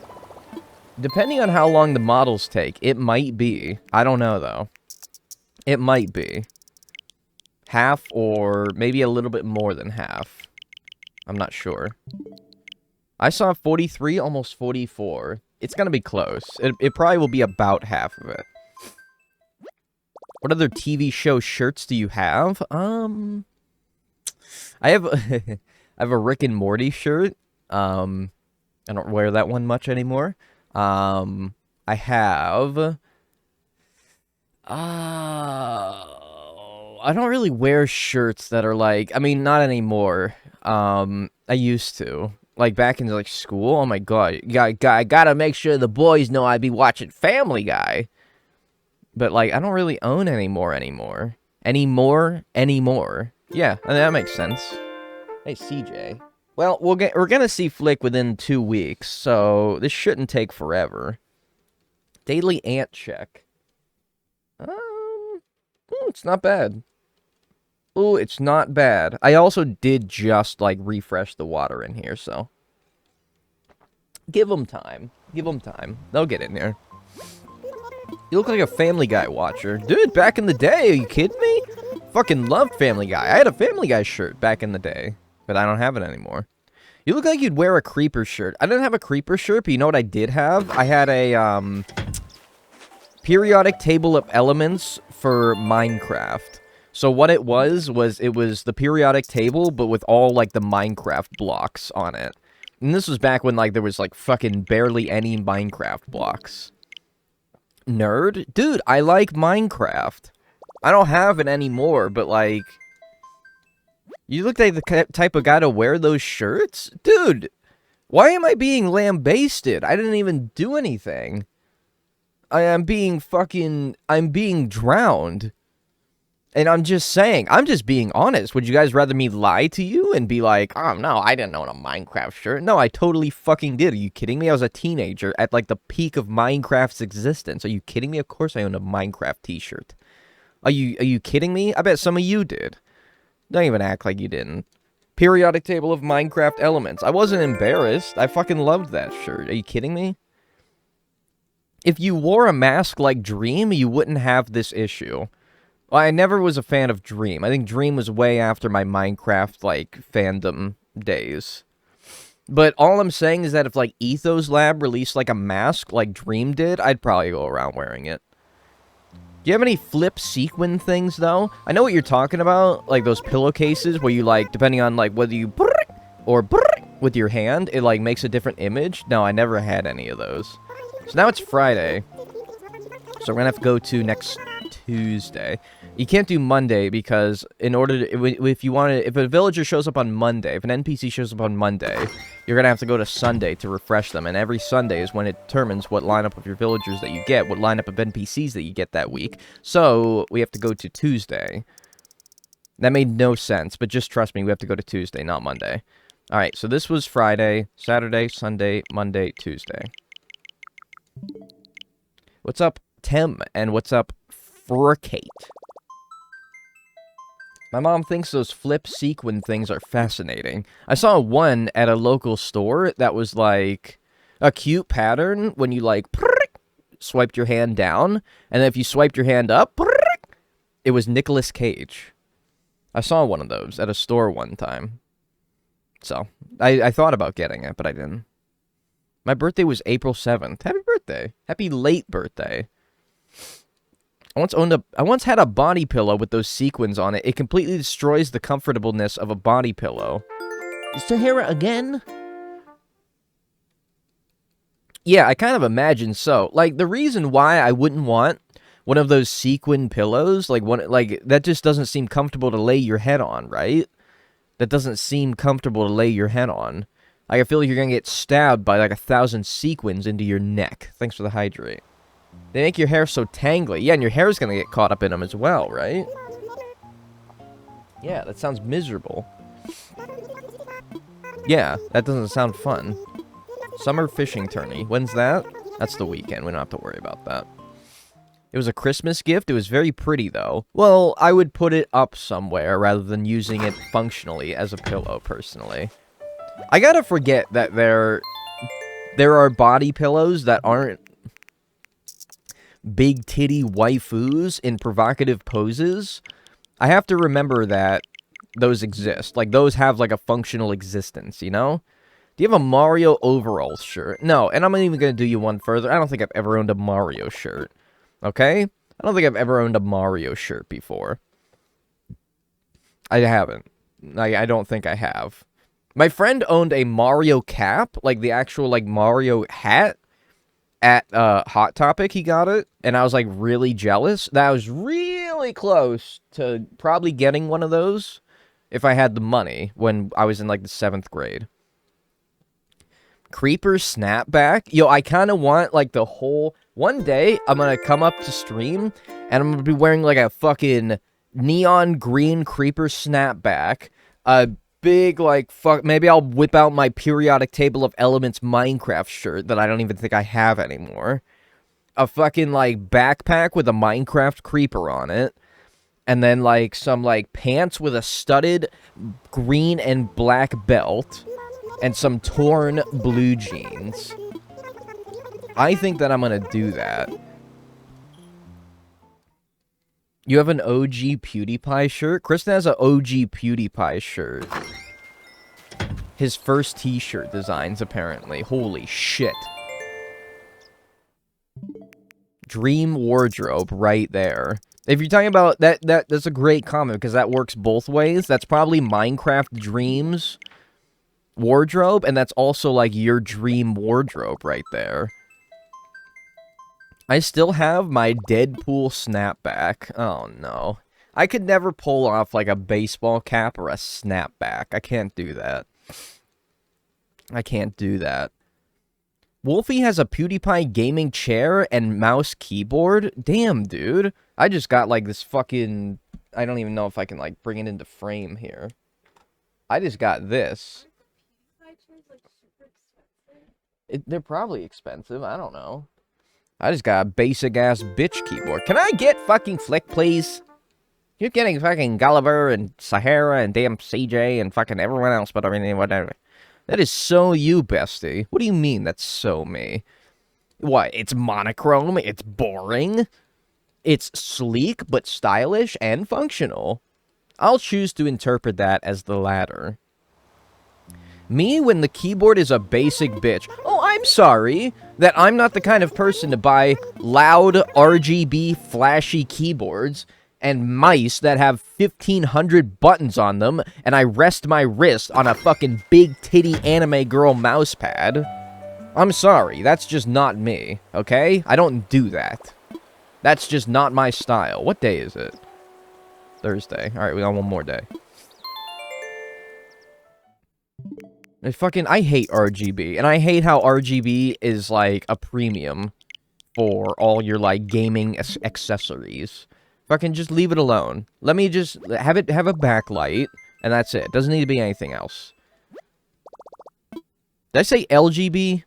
Depending on how long the models take, it might be. I don't know, though. It might be. Half or maybe a little bit more than half. I'm not sure. I saw 43, almost 44. It's gonna be close. It probably will be about half of it. What other TV show shirts do you have? I have... I have a Rick and Morty shirt. I don't wear that one much anymore. I have... I don't really wear shirts that are like... I mean, not anymore. I used to. Like, back in, like, school. Oh, my God. I gotta make sure the boys know I'd be watching Family Guy. But, like, I don't really own anymore. Anymore. Yeah, I mean, that makes sense. Hey, CJ. Well, we're gonna see Flick within 2 weeks, so this shouldn't take forever. Daily ant check. It's not bad. Ooh, it's not bad. I also did just, like, refresh the water in here, so. Give them time. Give them time. They'll get in there. You look like a Family Guy watcher. Dude, back in the day, are you kidding me? Fucking loved Family Guy. I had a Family Guy shirt back in the day, but I don't have it anymore. You look like you'd wear a Creeper shirt. I didn't have a Creeper shirt, but you know what I did have? I had a, periodic table of elements for Minecraft. So what it was the periodic table, but with all, like, the Minecraft blocks on it. And this was back when, like, there was, like, fucking barely any Minecraft blocks. Nerd? Dude, I like Minecraft. I don't have it anymore, but, like... You look like the type of guy to wear those shirts? Dude, why am I being lambasted? I didn't even do anything. I'm being drowned. And I'm just saying, I'm just being honest. Would you guys rather me lie to you and be like, oh, no, I didn't own a Minecraft shirt? No, I totally fucking did. Are you kidding me? I was a teenager at, like, the peak of Minecraft's existence. Are you kidding me? Of course I owned a Minecraft t-shirt. Are you kidding me? I bet some of you did. Don't even act like you didn't. Periodic table of Minecraft elements. I wasn't embarrassed. I fucking loved that shirt. Are you kidding me? If you wore a mask like Dream, you wouldn't have this issue. Well, I never was a fan of Dream. I think Dream was way after my Minecraft, like, fandom days. But all I'm saying is that if, like, Ethos Lab released, like, a mask like Dream did, I'd probably go around wearing it. Do you have any flip sequin things, though? I know what you're talking about, like those pillowcases where you, like, depending on, like, whether you or with your hand, it, like, makes a different image. No, I never had any of those. So now it's Friday. So we're gonna have to go to next Tuesday. You can't do Monday because in order to, if a villager shows up on Monday, if an NPC shows up on Monday, you're going to have to go to Sunday to refresh them. And every Sunday is when it determines what lineup of your villagers that you get, what lineup of NPCs that you get that week. So we have to go to Tuesday. That made no sense, but just trust me, we have to go to Tuesday, not Monday. All right, so this was Friday, Saturday, Sunday, Monday, Tuesday. What's up, Tim? And what's up, Fricate? My mom thinks those flip sequin things are fascinating. I saw one at a local store that was like a cute pattern when you like swiped your hand down, and then if you swiped your hand up, it was Nicolas Cage. I saw one of those at a store one time. So, I thought about getting it, but I didn't. My birthday was April 7th. Happy birthday. Happy late birthday. I once had a body pillow with those sequins on it. It completely destroys the comfortableness of a body pillow. Is Tahira again? Yeah, I kind of imagine so. Like, the reason why I wouldn't want one of those sequin pillows, like, that just doesn't seem comfortable to lay your head on, right? That doesn't seem comfortable to lay your head on. Like, I feel like you're gonna get stabbed by, like, 1,000 sequins into your neck. Thanks for the hydrate. They make your hair so tangly. Yeah, and your hair's gonna get caught up in them as well, right? Yeah, that sounds miserable. Yeah, that doesn't sound fun. Summer fishing tourney. When's that? That's the weekend. We don't have to worry about that. It was a Christmas gift. It was very pretty, though. Well, I would put it up somewhere rather than using it functionally as a pillow, personally. I gotta forget that there are body pillows that aren't big titty waifus in provocative poses. I have to remember that those exist. Like, those have, like, a functional existence, you know? Do you have a Mario overalls shirt? No, and I'm not even going to do you one further. I don't think I've ever owned a Mario shirt. Okay? I don't think I've ever owned a Mario shirt before. I haven't. I don't think I have. My friend owned a Mario cap, like the actual, like, Mario hat. At Hot Topic, he got it, and I was, like, really jealous. That was really close to probably getting one of those if I had the money when I was in, like, the 7th grade. Creeper snapback? Yo, I kind of want, like, the whole... One day, I'm gonna come up to stream, and I'm gonna be wearing, like, a fucking neon green creeper snapback, a big, like, fuck, maybe I'll whip out my periodic table of elements Minecraft shirt that I don't even think I have anymore. A fucking, like, backpack with a Minecraft creeper on it. And then, like, some, like, pants with a studded green and black belt. And some torn blue jeans. I think that I'm gonna do that. You have an OG PewDiePie shirt? Kristen has an OG PewDiePie shirt. His first t-shirt designs, apparently. Holy shit. Dream wardrobe right there. If you're talking about that's a great comment because that works both ways. That's probably Minecraft Dreams wardrobe, and that's also like your dream wardrobe right there. I still have my Deadpool snapback. Oh no. I could never pull off like a baseball cap or a snapback. I can't do that. I can't do that. Wolfie has a PewDiePie gaming chair and mouse keyboard. Damn, dude. I just got like this fucking... I don't even know if I can like bring it into frame here. I just got this. They're probably expensive. I don't know. I just got a basic-ass bitch keyboard. Can I get fucking Flick, please? You're getting fucking Gulliver and Sahara and damn CJ and fucking everyone else, but I mean, whatever. That is so you, bestie. What do you mean that's so me? What, it's monochrome, it's boring, it's sleek, but stylish and functional. I'll choose to interpret that as the latter. Me, when the keyboard is a basic bitch. Oh, I'm sorry that I'm not the kind of person to buy loud, RGB, flashy keyboards and mice that have 1,500 buttons on them, and I rest my wrist on a fucking big titty anime girl mouse pad. I'm sorry, that's just not me, okay? I don't do that. That's just not my style. What day is it? Thursday. Alright, we got one more day. I hate RGB, and I hate how RGB is, like, a premium for all your, like, gaming accessories. Fucking just leave it alone. Let me just have a backlight, and that's it. Doesn't need to be anything else. Did I say LGB?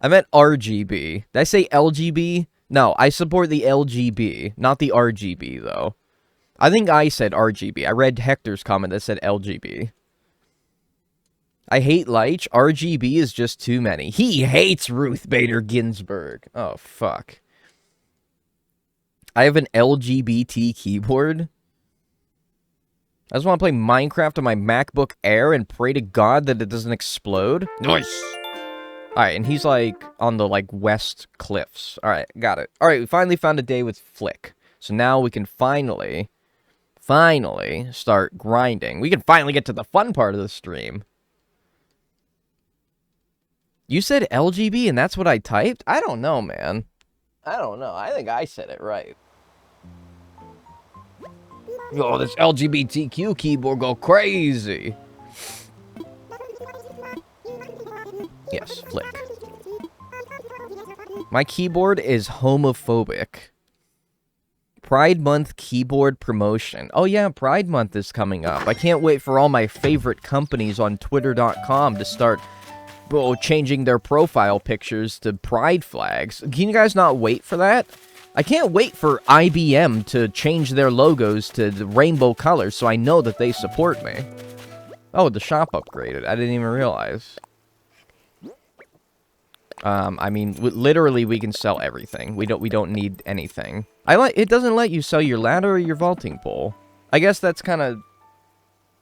I meant RGB. Did I say LGB? No, I support the LGB, not the RGB, though. I think I said RGB. I read Hector's comment that said LGB. I hate Leitch. RGB is just too many. He hates Ruth Bader Ginsburg. Oh, fuck. I have an LGBT keyboard. I just want to play Minecraft on my MacBook Air and pray to God that it doesn't explode. Nice! Alright, and he's, like, on the, like, west cliffs. Alright, got it. Alright, we finally found a day with Flick. So now we can finally start grinding. We can finally get to the fun part of the stream. You said LGB and that's what I typed? I don't know, man. I don't know. I think I said it right. Oh, this LGBTQ keyboard go crazy. Yes, Flick. My keyboard is homophobic. Pride Month keyboard promotion. Oh yeah, Pride Month is coming up. I can't wait for all my favorite companies on Twitter.com to start changing their profile pictures to pride flags. Can you guys not wait for that? I can't wait for IBM to change their logos to the rainbow colors so I know that they support me. Oh, the shop upgraded. I didn't even realize. I mean, literally we can sell everything. We don't need anything. It doesn't let you sell your ladder or your vaulting pole. I guess that's kind of...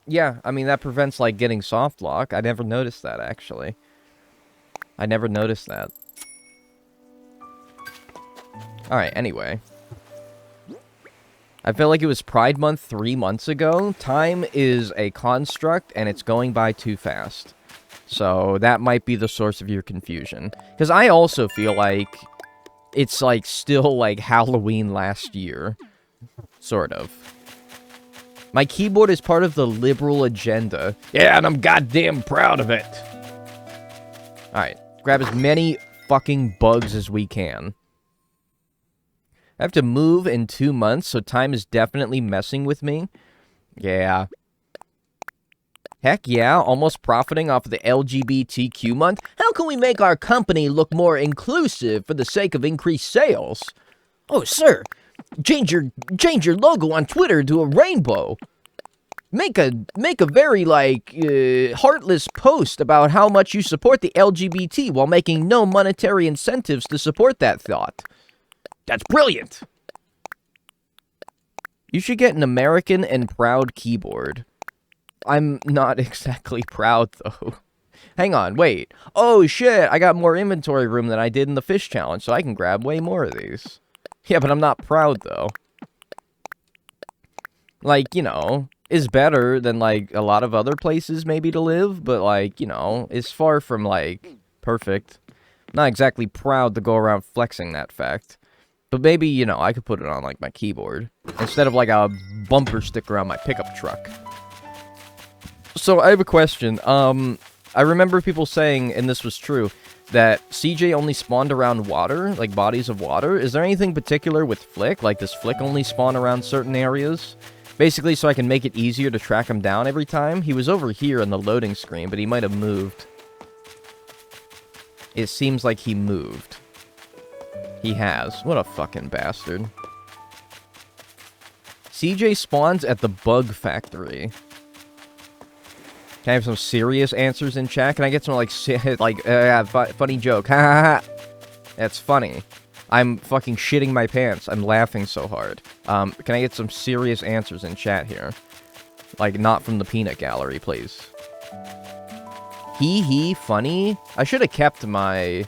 Yeah, I mean, that prevents, like, getting soft lock. I never noticed that, actually. I never noticed that. Alright, anyway. I feel like it was Pride Month 3 months ago. Time is a construct, and it's going by too fast. So, that might be the source of your confusion. Because I also feel like it's, like, still, like, Halloween last year. Sort of. My keyboard is part of the liberal agenda. Yeah, and I'm goddamn proud of it. Alright. Grab as many fucking bugs as we can. I have to move in 2 months, so time is definitely messing with me. Yeah. Heck yeah, almost profiting off of the LGBTQ month. How can we make our company look more inclusive for the sake of increased sales? Oh, sir, change your logo on Twitter to a rainbow. Make a very, like, heartless post about how much you support the LGBT while making no monetary incentives to support that thought. That's brilliant. You should get an American and proud keyboard. I'm not exactly proud, though. Hang on, wait. Oh, shit, I got more inventory room than I did in the fish challenge, so I can grab way more of these. Yeah, but I'm not proud, though. Like, you know, is better than, like, a lot of other places maybe to live, but, like, you know, it's far from, like, perfect. Not exactly proud to go around flexing that fact. But maybe, you know, I could put it on, like, my keyboard. Instead of, like, a bumper sticker on my pickup truck. So, I have a question. I remember people saying, and this was true, that CJ only spawned around water, like bodies of water. Is there anything particular with Flick? Like, does Flick only spawn around certain areas? Basically, so I can make it easier to track him down every time. He was over here in the loading screen, but he might have moved. It seems like he moved. He has. What a fucking bastard. CJ spawns at the bug factory. Can I have some serious answers in chat? Can I get some, like, funny joke? Ha ha ha. That's funny. I'm fucking shitting my pants. I'm laughing so hard. Can I get some serious answers in chat here? Like, not from the peanut gallery, please. Hee, funny? I should have kept my...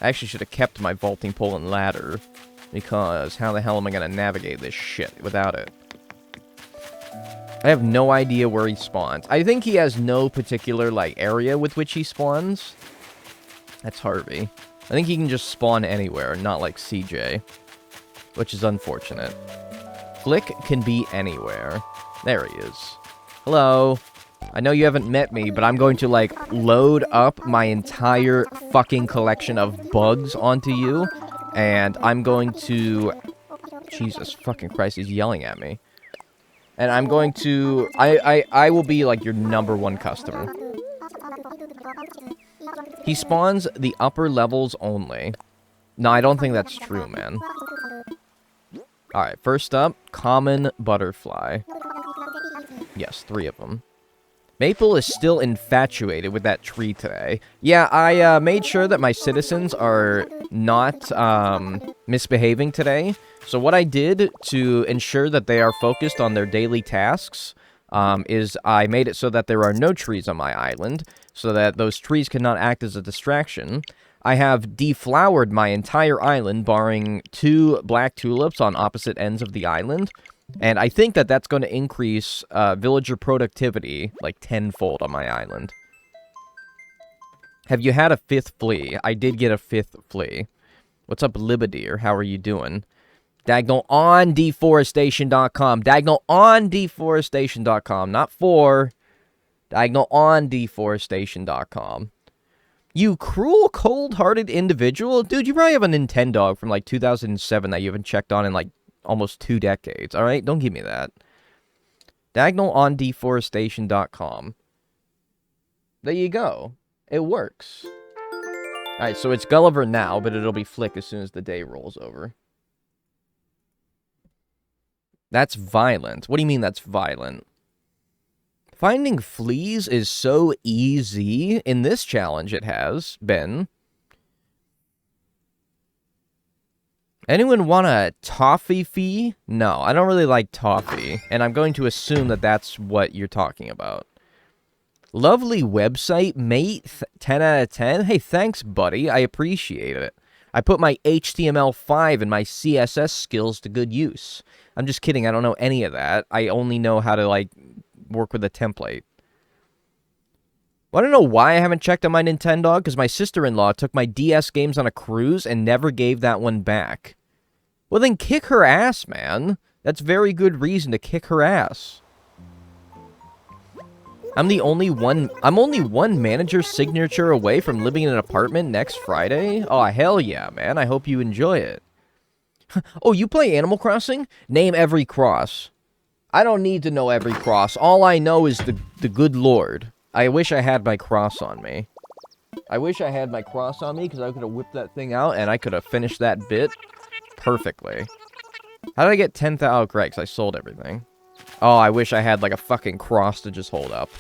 I actually should have kept my vaulting pole and ladder. Because how the hell am I going to navigate this shit without it? I have no idea where he spawns. I think he has no particular, like, area with which he spawns. That's Harvey. I think he can just spawn anywhere, not like CJ. Which is unfortunate. Flick can be anywhere. There he is. Hello. I know you haven't met me, but I'm going to, like, load up my entire fucking collection of bugs onto you. And I'm going to... Jesus fucking Christ, he's yelling at me. And I'm going to... I will be, like, your #1 customer. He spawns the upper levels only. No, I don't think that's true, man. Alright, first up, common butterfly. Yes, 3 of them. Maple is still infatuated with that tree today. Yeah, I made sure that my citizens are not misbehaving today. So what I did to ensure that they are focused on their daily tasks is I made it so that there are no trees on my island, so that those trees cannot act as a distraction. I have deflowered my entire island, barring 2 black tulips on opposite ends of the island. And I think that that's going to increase villager productivity, like, 10-fold on my island. Have you had a 5th flea? I did get a 5th flea. What's up, Libideer? How are you doing? Dagnall on deforestation.com. Dagnall on deforestation.com. Not for. Dagnall on deforestation.com. You cruel, cold-hearted individual. Dude, you probably have a Nintendo from, like, 2007 that you haven't checked on in, like, almost 2 decades, alright? Don't give me that. Dagnall on deforestation.com. There you go. It works. Alright, so it's Gulliver now, but it'll be Flick as soon as the day rolls over. That's violent. What do you mean that's violent? Finding fleas is so easy. In this challenge it has been. Anyone want a toffee fee? No, I don't really like toffee. And I'm going to assume that that's what you're talking about. Lovely website, mate. 10 out of 10. Hey, thanks, buddy. I appreciate it. I put my HTML5 and my CSS skills to good use. I'm just kidding. I don't know any of that. I only know how to, like, work with a template. Want to know why I haven't checked on my Nintendo? Because my sister-in-law took my DS games on a cruise and never gave that one back. Well, then kick her ass, man. That's very good reason to kick her ass. I'm only one manager signature away from living in an apartment next Friday. Oh, hell yeah, man. I hope you enjoy it. Oh, you play Animal Crossing? Name every cross. I don't need to know every cross. All I know is the good Lord. I wish I had my cross on me. I wish I had my cross on me, because I could have whipped that thing out, and I could have finished that bit perfectly. How did I get 10,000? Oh, great, 'cause I sold everything. Oh, I wish I had, like, a fucking cross to just hold up.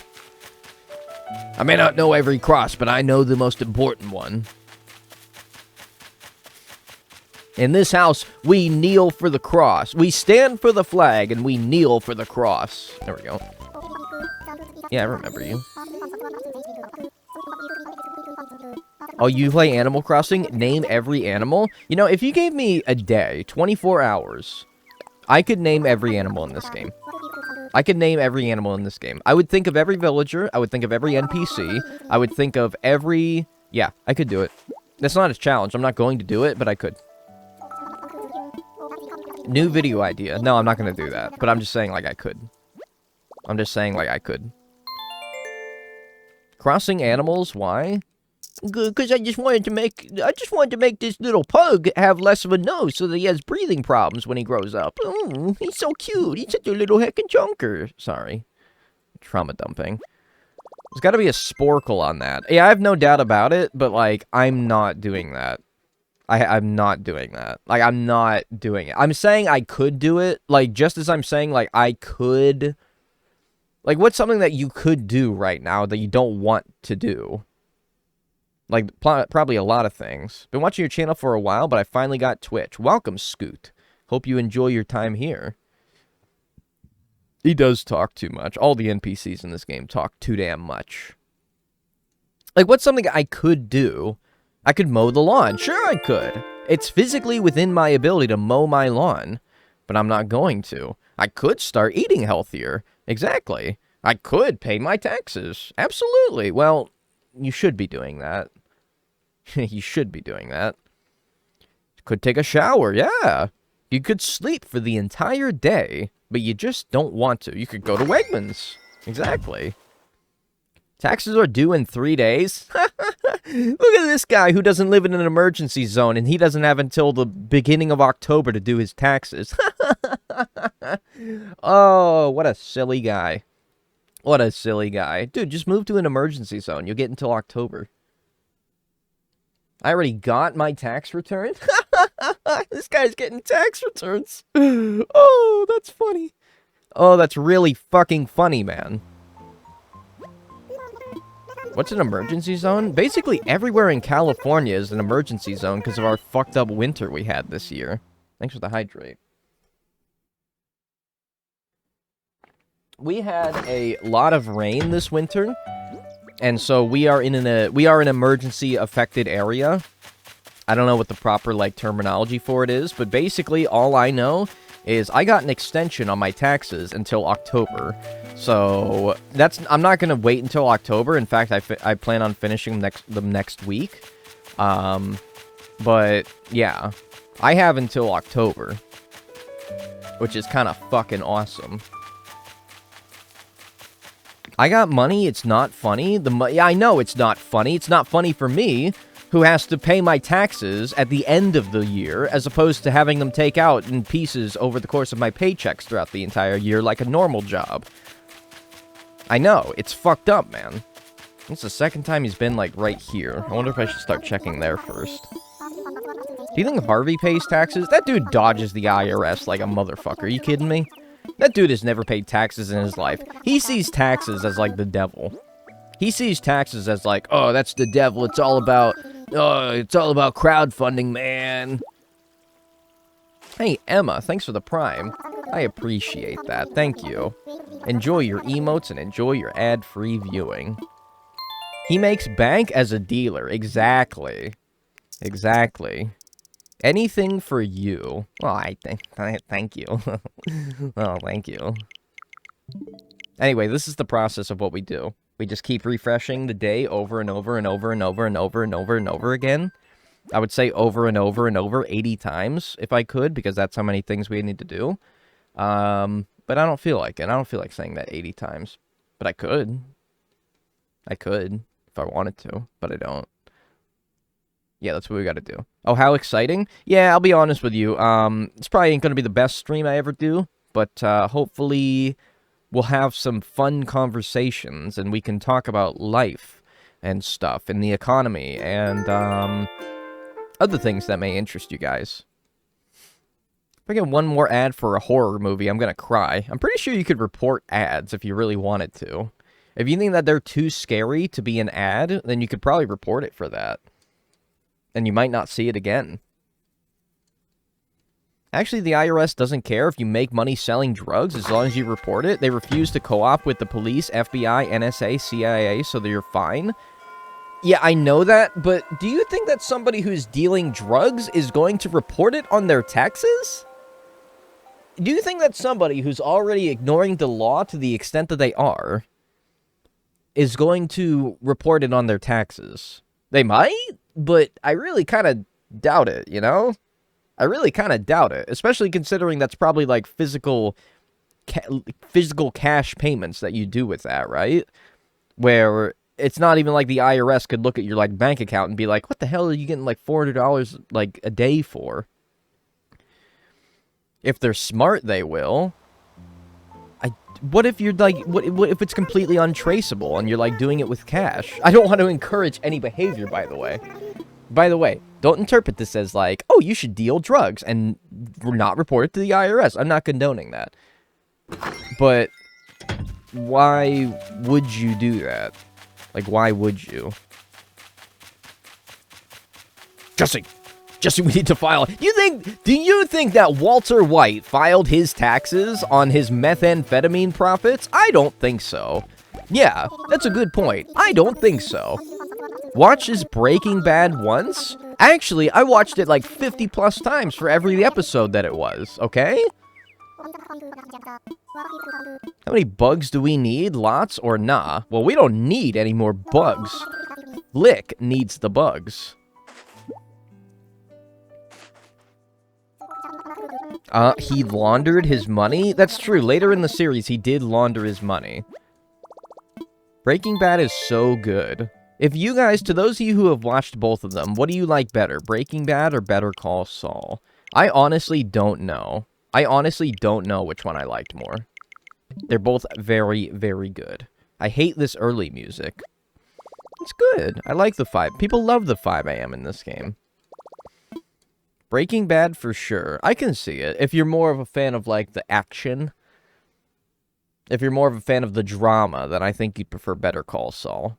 I may not know every cross, but I know the most important one. In this house, we kneel for the cross. We stand for the flag, and we kneel for the cross. There we go. Yeah, I remember you. Oh, you play Animal Crossing? Name every animal? You know, if you gave me a day, 24 hours, I could name every animal in this game. I could name every animal in this game. I would think of every villager. I would think of every NPC. I would think of every... Yeah, I could do it. That's not a challenge. I'm not going to do it, but I could. New video idea. No, I'm not going to do that. But I'm just saying, like, I could. I'm just saying, like, I could. Crossing animals? Why? Because I just wanted to make this little pug have less of a nose so that he has breathing problems when he grows up. Oh, he's so cute. He's such a little heckin' chunker. Sorry. Trauma dumping. There's got to be a sporkle on that. Yeah, I have no doubt about it, but, like, I'm not doing that. I'm not doing that. Like, I'm not doing it. I'm saying I could do it, like, just as I'm saying, like, I could... Like, what's something that you could do right now that you don't want to do? Like, probably a lot of things. Been watching your channel for a while, but I finally got Twitch. Welcome, Scoot. Hope you enjoy your time here. He does talk too much. All the NPCs in this game talk too damn much. Like, what's something I could do? I could mow the lawn. Sure, I could. It's physically within my ability to mow my lawn, but I'm not going to. I could start eating healthier. Exactly. I could pay my taxes. Absolutely. Well, you should be doing that. You should be doing that. Could take a shower, yeah. You could sleep for the entire day, but you just don't want to. You could go to Wegmans. Exactly. Taxes are due in 3 days. Look at this guy who doesn't live in an emergency zone, and he doesn't have until the beginning of October to do his taxes. Oh, what a silly guy. What a silly guy. Dude, just move to an emergency zone. You'll get until October. I already got my tax return. This guy's getting tax returns. Oh, that's funny. Oh, that's really fucking funny, man. What's an emergency zone? Basically, everywhere in California is an emergency zone because of our fucked up winter we had this year. Thanks for the hydrate. We had a lot of rain this winter, and so we are in an emergency affected area. I don't know what the proper like terminology for it is, but basically all I know is I got an extension on my taxes until October. So I'm not gonna wait until October. In fact, I plan on finishing them next week. But yeah, I have until October, which is kind of fucking awesome. I got money. It's not funny. Yeah, I know it's not funny. It's not funny for me, who has to pay my taxes at the end of the year, as opposed to having them take out in pieces over the course of my paychecks throughout the entire year like a normal job. I know, it's fucked up, man. It's the second time he's been, like, right here. I wonder if I should start checking there first. Do you think Harvey pays taxes? That dude dodges the IRS like a motherfucker. Are you kidding me? That dude has never paid taxes in his life. He sees taxes as, like, the devil. He sees taxes as, like, oh, that's the devil. It's all about crowdfunding, man. Hey, Emma, thanks for the Prime. I appreciate that. Thank you. Enjoy your emotes and enjoy your ad-free viewing. He makes bank as a dealer. Exactly. Exactly. Anything for you. Oh, thank you. Oh, thank you. Anyway, this is the process of what we do. We just keep refreshing the day over and over and over and over and over and over and over again. I would say over and over and over 80 times if I could, because that's how many things we need to do. But I don't feel like it. I don't feel like saying that 80 times. But I could. I could if I wanted to, but I don't. Yeah, that's what we gotta do. Oh, how exciting? Yeah, I'll be honest with you. It's probably ain't gonna be the best stream I ever do. but hopefully we'll have some fun conversations, and we can talk about life and stuff, and the economy, and other things that may interest you guys. If I get one more ad for a horror movie, I'm gonna cry. I'm pretty sure you could report ads if you really wanted to. If you think that they're too scary to be an ad, then you could probably report it for that. And you might not see it again. Actually, the IRS doesn't care if you make money selling drugs as long as you report it. They refuse to co-op with the police, FBI, NSA, CIA, so that you're fine. Yeah, I know that, but do you think that somebody who's dealing drugs is going to report it on their taxes? Do you think that somebody who's already ignoring the law to the extent that they are is going to report it on their taxes? They might, but I really kind of doubt it, you know? I really kind of doubt it, especially considering that's probably like physical cash payments that you do with that, right? Where it's not even like the IRS could look at your like bank account and be like, "What the hell are you getting like $400 like a day for?" If they're smart, they will. What if you're like, what if it's completely untraceable and you're like doing it with cash? I don't want to encourage any behavior, by the way. By the way, don't interpret this as like, oh, you should deal drugs and not report it to the IRS. I'm not condoning that. But why would you do that? Like, why would you? Jesse, we need to file. Do you think that Walter White filed his taxes on his methamphetamine profits? I don't think so. Yeah, that's a good point. I don't think so. Watch his Breaking Bad once? Actually, I watched it like 50 plus times for every episode that it was, okay? How many bugs do we need? Lots or nah? Well, we don't need any more bugs. Lick needs the bugs. He laundered his money? That's true. Later in the series, he did launder his money. Breaking Bad is so good. If you guys, to those of you who have watched both of them, what do you like better, Breaking Bad or Better Call Saul? I honestly don't know. I honestly don't know which one I liked more. They're both very, very good. I hate this early music. It's good. I like the 5. People love the 5 AM in this game. Breaking Bad for sure. I can see it. If you're more of a fan of, like, the action. If you're more of a fan of the drama, then I think you'd prefer Better Call Saul.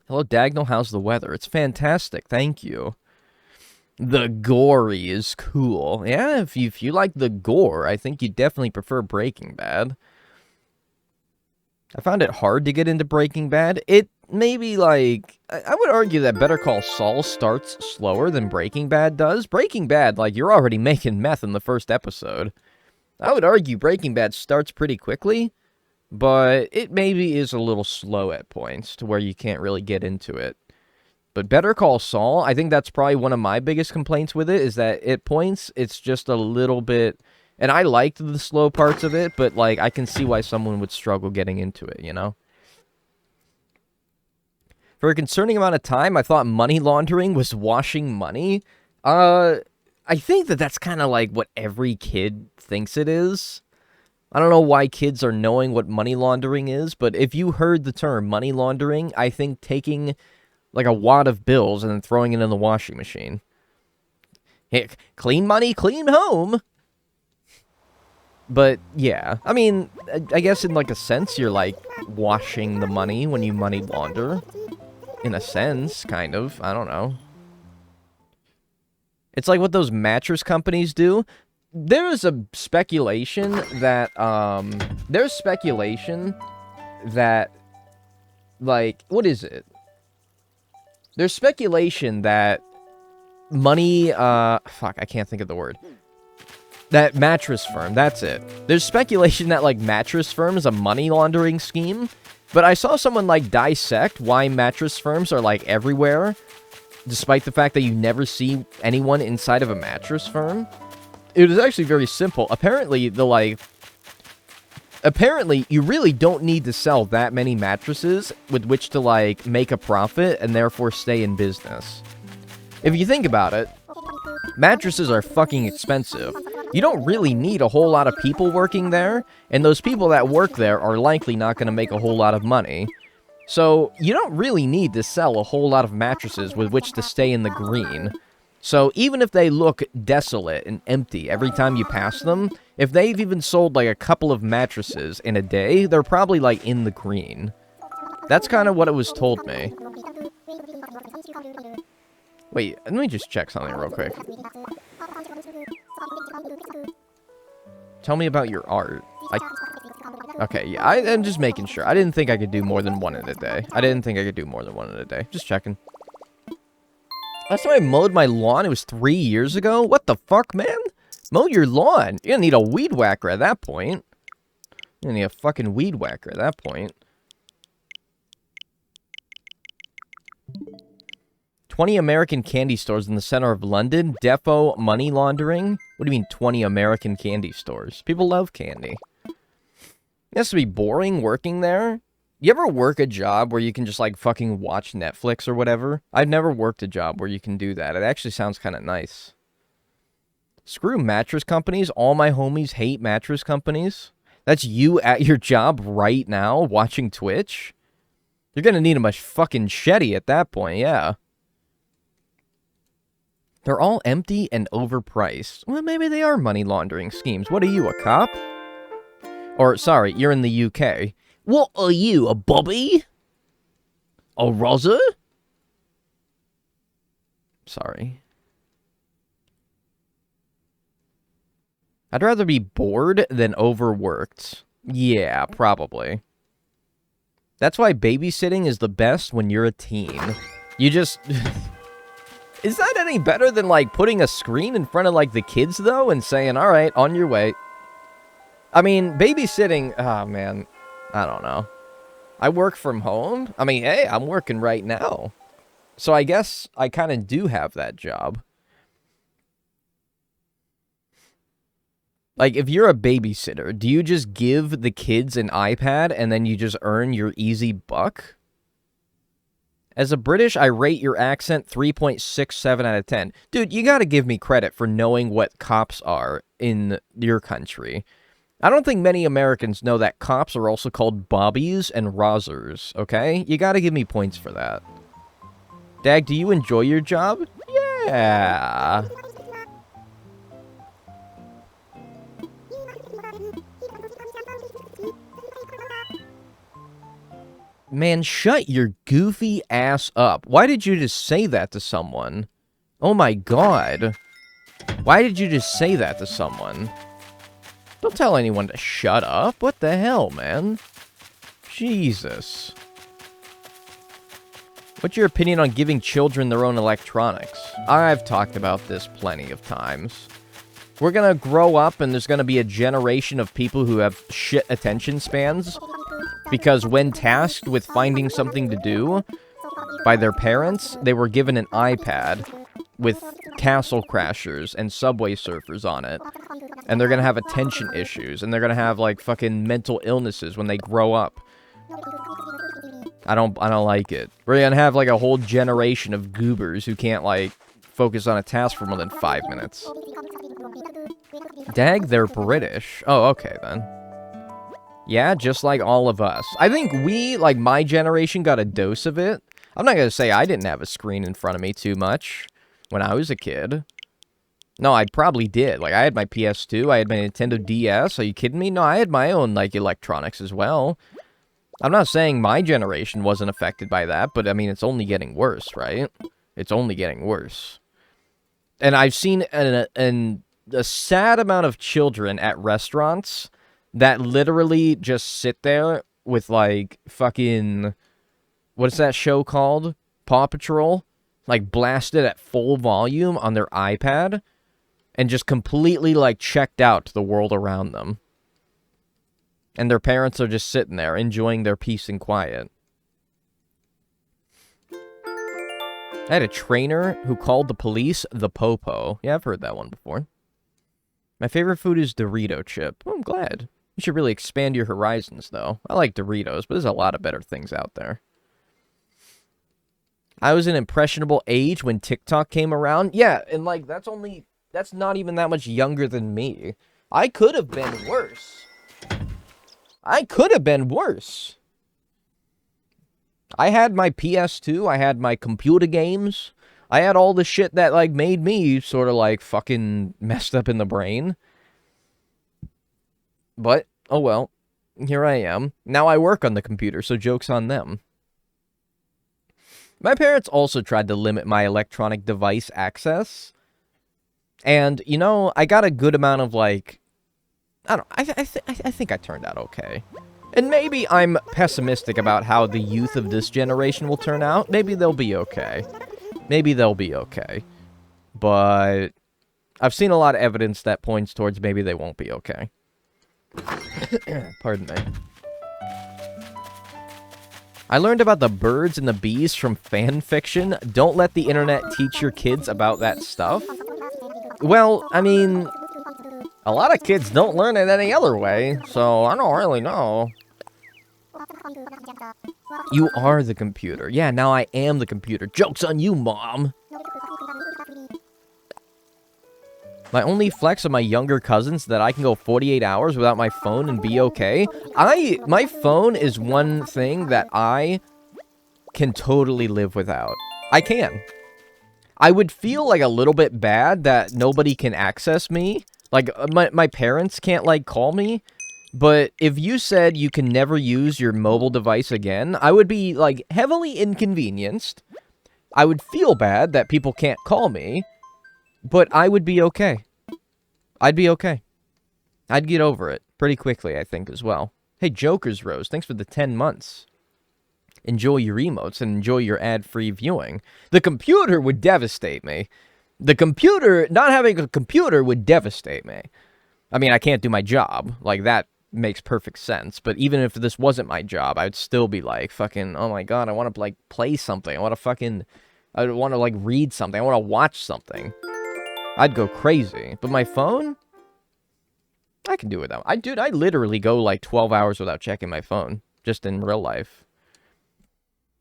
Hello, Dagnall. How's the weather? It's fantastic. Thank you. The gory is cool. Yeah, if you like the gore, I think you definitely prefer Breaking Bad. I found it hard to get into Breaking Bad. It maybe, like, I would argue that Better Call Saul starts slower than Breaking Bad does. Breaking Bad, like, you're already making meth in the first episode. I would argue Breaking Bad starts pretty quickly, but it maybe is a little slow at points to where you can't really get into it. But Better Call Saul, I think that's probably one of my biggest complaints with it, is that at points, it's just a little bit... And I liked the slow parts of it, but, like, I can see why someone would struggle getting into it, you know? For a concerning amount of time, I thought money laundering was washing money. I think that that's kind of like what every kid thinks it is. I don't know why kids are knowing what money laundering is, but if you heard the term money laundering, I think taking, like, a wad of bills and then throwing it in the washing machine. Hey, clean money, clean home! But, yeah, I mean, I guess in, like, a sense, you're, like, washing the money when you money launder. In a sense, kind of. I don't know. It's like what those mattress companies do. There is a speculation that, there's speculation that, like, what is it? There's speculation that money, fuck, I can't think of the word. That mattress firm, that's it. There's speculation that, like, mattress firm is a money laundering scheme, but I saw someone, like, dissect why mattress firms are, like, everywhere, despite the fact that you never see anyone inside of a mattress firm. It was actually very simple. Apparently, apparently, you really don't need to sell that many mattresses with which to, like, make a profit and therefore stay in business. If you think about it, mattresses are fucking expensive. You don't really need a whole lot of people working there, and those people that work there are likely not going to make a whole lot of money. So, you don't really need to sell a whole lot of mattresses with which to stay in the green. So, even if they look desolate and empty every time you pass them, if they've even sold like a couple of mattresses in a day, they're probably like in the green. That's kind of what it was told me. Wait, let me just check something real quick. Tell me about your art. Okay, yeah, I'm just making sure. I didn't think I could do more than one in a day. Just checking. Last time I mowed my lawn, it was 3 years ago? What the fuck, man? Mow your lawn. You're gonna need a weed whacker at that point. You're gonna need a fucking weed whacker at that point. 20 American candy stores in the center of London. Defo money laundering. What do you mean 20 American candy stores? People love candy. It has to be boring working there. You ever work a job where you can just like fucking watch Netflix or whatever? I've never worked a job where you can do that. It actually sounds kind of nice. Screw mattress companies. All my homies hate mattress companies. That's you at your job right now watching Twitch? You're gonna need a fucking machete at that point, yeah. They're all empty and overpriced. Well, maybe they are money laundering schemes. What are you, a cop? Or, sorry, you're in the UK. What are you, a Bobby? A Rosa? Sorry. I'd rather be bored than overworked. Yeah, probably. That's why babysitting is the best when you're a teen. You just... Is that any better than, like, putting a screen in front of, like, the kids, though, and saying, all right, on your way? I mean, babysitting... Oh, man. I don't know. I work from home. I mean, hey, I'm working right now. So I guess I kind of do have that job. Like, if you're a babysitter, do you just give the kids an iPad and then you just earn your easy buck? As a British, I rate your accent 3.67 out of 10. Dude, you gotta give me credit for knowing what cops are in your country. I don't think many Americans know that cops are also called bobbies and rozzers, okay? You gotta give me points for that. Dag, do you enjoy your job? Yeah. Man, shut your goofy ass up. Why did you just say that to someone? Oh my god. Why did you just say that to someone? Don't tell anyone to shut up. What the hell, man? Jesus. What's your opinion on giving children their own electronics? I've talked about this plenty of times. We're gonna grow up and there's gonna be a generation of people who have shit attention spans. Because when tasked with finding something to do by their parents, they were given an iPad with Castle Crashers and Subway Surfers on it. And they're gonna have attention issues, and they're gonna have, like, fucking mental illnesses when they grow up. I don't like it. We're gonna have, like, a whole generation of goobers who can't, like, focus on a task for more than 5 minutes. Dag, they're British. Oh, okay, then. Yeah, just like all of us. I think we, like my generation, got a dose of it. I'm not gonna say I didn't have a screen in front of me too much when I was a kid. No, I probably did. Like, I had my PS2, I had my Nintendo DS. Are you kidding me? No, I had my own, like, electronics as well. I'm not saying my generation wasn't affected by that, but, I mean, it's only getting worse, right? It's only getting worse. And I've seen a sad amount of children at restaurants that literally just sit there with, like, fucking... What's that show called? Paw Patrol? Like, blasted at full volume on their iPad. And just completely, like, checked out to the world around them. And their parents are just sitting there, enjoying their peace and quiet. I had a trainer who called the police the Popo. Yeah, I've heard that one before. My favorite food is Dorito chip. Oh, I'm glad. You should really expand your horizons, though. I like Doritos, but there's a lot of better things out there. I was an impressionable age when TikTok came around. Yeah, and, like, that's only That's not even that much younger than me. I could have been worse. I could have been worse. I had my PS2, I had my computer games, I had all the shit that, like, made me sort of, like, fucking messed up in the brain. But, oh well, here I am. Now I work on the computer, so joke's on them. My parents also tried to limit my electronic device access. And, you know, I got a good amount of, like, I don't know, I think I turned out okay. And maybe I'm pessimistic about how the youth of this generation will turn out. Maybe they'll be okay. Maybe they'll be okay. But I've seen a lot of evidence that points towards maybe they won't be okay. Pardon me. I learned about the birds and the bees from fan fiction. Don't let the internet teach your kids about that stuff. Well, I mean, a lot of kids don't learn it any other way, so I don't really know. You are the computer. Yeah, now I am the computer. Joke's on you, Mom. My only flex of my younger cousins that I can go 48 hours without my phone and be okay. My phone is one thing that I can totally live without. I can. I would feel like a little bit bad that nobody can access me. Like, my parents can't, like, call me. But if you said you can never use your mobile device again, I would be, like, heavily inconvenienced. I would feel bad that people can't call me. But I would be okay. I'd be okay. I'd get over it pretty quickly, I think, as well. Hey, Joker's Rose, thanks for the 10 months. Enjoy your emotes and enjoy your ad-free viewing. The computer would devastate me. The computer, not having a computer would devastate me. I mean, I can't do my job. Like, that makes perfect sense. But even if this wasn't my job, I would still be like, fucking, oh my god, I want to, like, play something. I want to, like, read something. I want to watch something. I'd go crazy. But my phone? I can do it without. I literally go, like, 12 hours without checking my phone. Just in real life.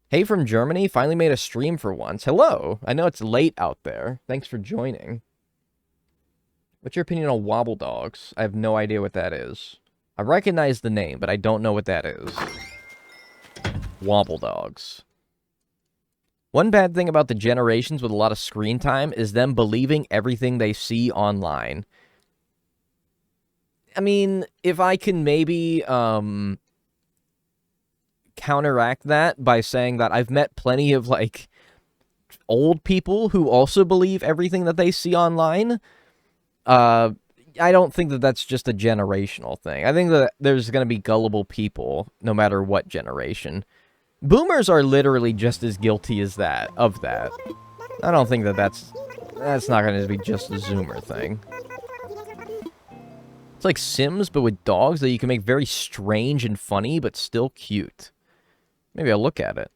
Hey from Germany, finally made a stream for once. Hello. I know it's late out there. Thanks for joining. What's your opinion on wobble dogs? I have no idea what that is. I recognize the name, but I don't know what that is. Wobble dogs. One bad thing about the generations with a lot of screen time is them believing everything they see online. I mean, if I can maybe, counteract that by saying that I've met plenty of, like, old people who also believe everything that they see online. I don't think that that's just a generational thing. I think that there's going to be gullible people no matter what generation. Boomers are literally just as guilty as that, of that. I don't think that that's not going to be just a Zoomer thing. It's like Sims, but with dogs that you can make very strange and funny, but still cute. Maybe I'll look at it.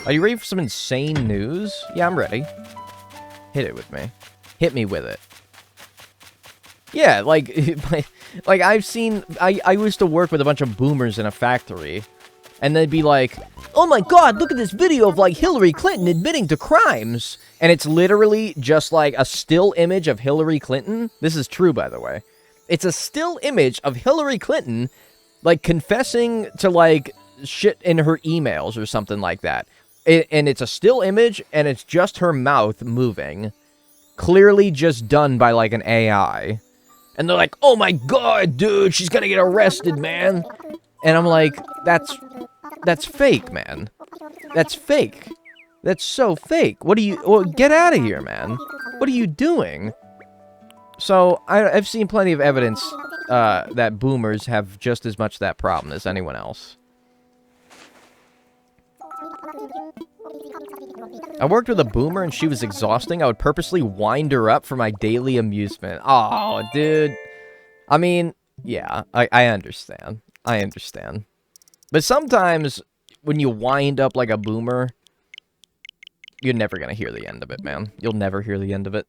Are you ready for some insane news? Yeah, I'm ready. Hit it with me. Hit me with it. Yeah, like I've seen... I used to work with a bunch of boomers in a factory. And they'd be like, oh my god, look at this video of, like, Hillary Clinton admitting to crimes. And it's literally just, like, a still image of Hillary Clinton. This is true, by the way. It's a still image of Hillary Clinton, like, confessing to, like, shit in her emails or something like that. And it's a still image, and it's just her mouth moving. Clearly just done by, like, an AI. And they're like, oh my god, dude, she's gonna get arrested, man. And I'm like, that's fake, man. That's fake. That's so fake. What are you... Well, get out of here, man. What are you doing? So, I've seen plenty of evidence that boomers have just as much that problem as anyone else. I worked with a boomer and she was exhausting. I would purposely wind her up for my daily amusement. Oh, dude. I mean, yeah, I understand. I understand. But sometimes, when you wind up like a boomer, you're never gonna hear the end of it, man. You'll never hear the end of it.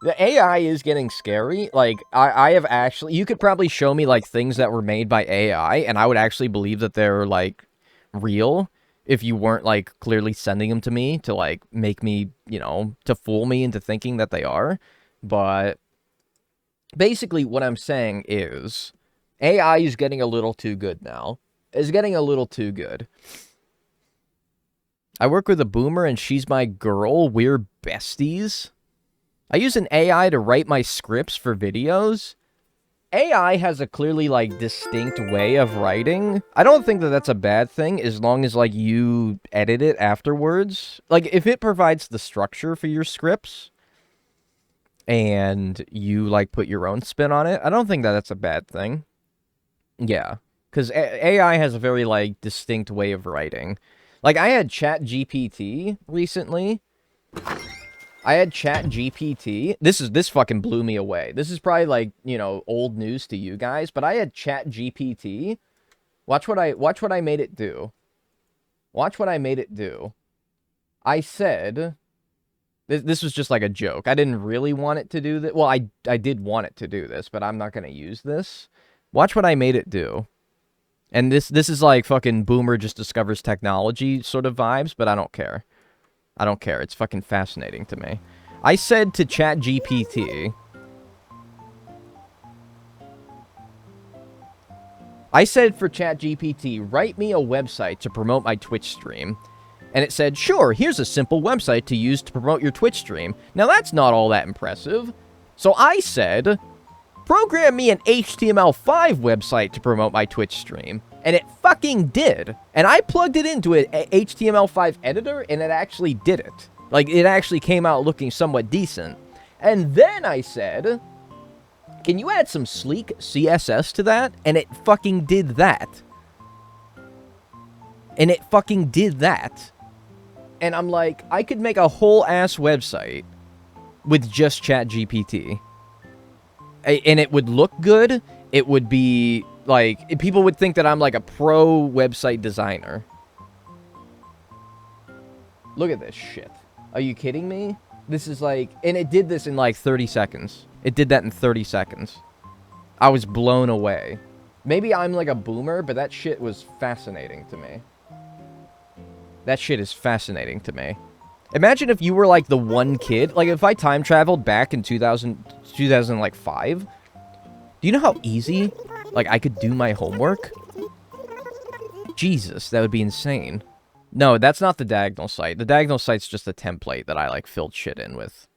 The AI is getting scary. Like, I have actually... You could probably show me, like, things that were made by AI, and I would actually believe that they're, like, real. if you weren't, like, clearly sending them to me to, like, make me, you know, to fool me into thinking that they are. But basically what I'm saying is AI is getting a little too good now. It's getting a little too good. I work with a boomer and she's my girl. We're besties. I use an AI to write my scripts for videos. AI has a clearly, like, distinct way of writing. I don't think that that's a bad thing as long as, like, you edit it afterwards. Like, if it provides the structure for your scripts and you, like, put your own spin on it, I don't think that that's a bad thing. Yeah, because AI has a very, like, distinct way of writing. Like, I had ChatGPT recently. This fucking blew me away. This is probably, like, you know, old news to you guys, but I had ChatGPT. Watch what I made it do. Watch what I made it do. I said, this was just like a joke. I didn't really want it to do that. Well, I did want it to do this, but I'm not going to use this. Watch what I made it do. And this is like fucking boomer just discovers technology sort of vibes, but I don't care. I don't care. It's fucking fascinating to me. I said to ChatGPT, I said for ChatGPT, write me a website to promote my Twitch stream. And it said, sure, here's a simple website to use to promote your Twitch stream. Now that's not all that impressive. So I said, program me an HTML5 website to promote my Twitch stream. And it fucking did. And I plugged it into an HTML5 editor, and it actually did it. Like, it actually came out looking somewhat decent. And then I said, can you add some sleek CSS to that? And it fucking did that. And it fucking did that. And I'm like, I could make a whole ass website with just ChatGPT. And it would look good. It would be, like, people would think that I'm, like, a pro website designer. Look at this shit. Are you kidding me? This is, like, and it did this in, like, 30 seconds. It did that in 30 seconds. I was blown away. Maybe I'm, like, a boomer, but that shit was fascinating to me. That shit is fascinating to me. Imagine if you were, like, the one kid. Like, if I time traveled back in 2005, do you know how easy, like, I could do my homework? Jesus, that would be insane. No, that's not the diagonal site. The diagonal site's just a template that I, like, filled shit in with.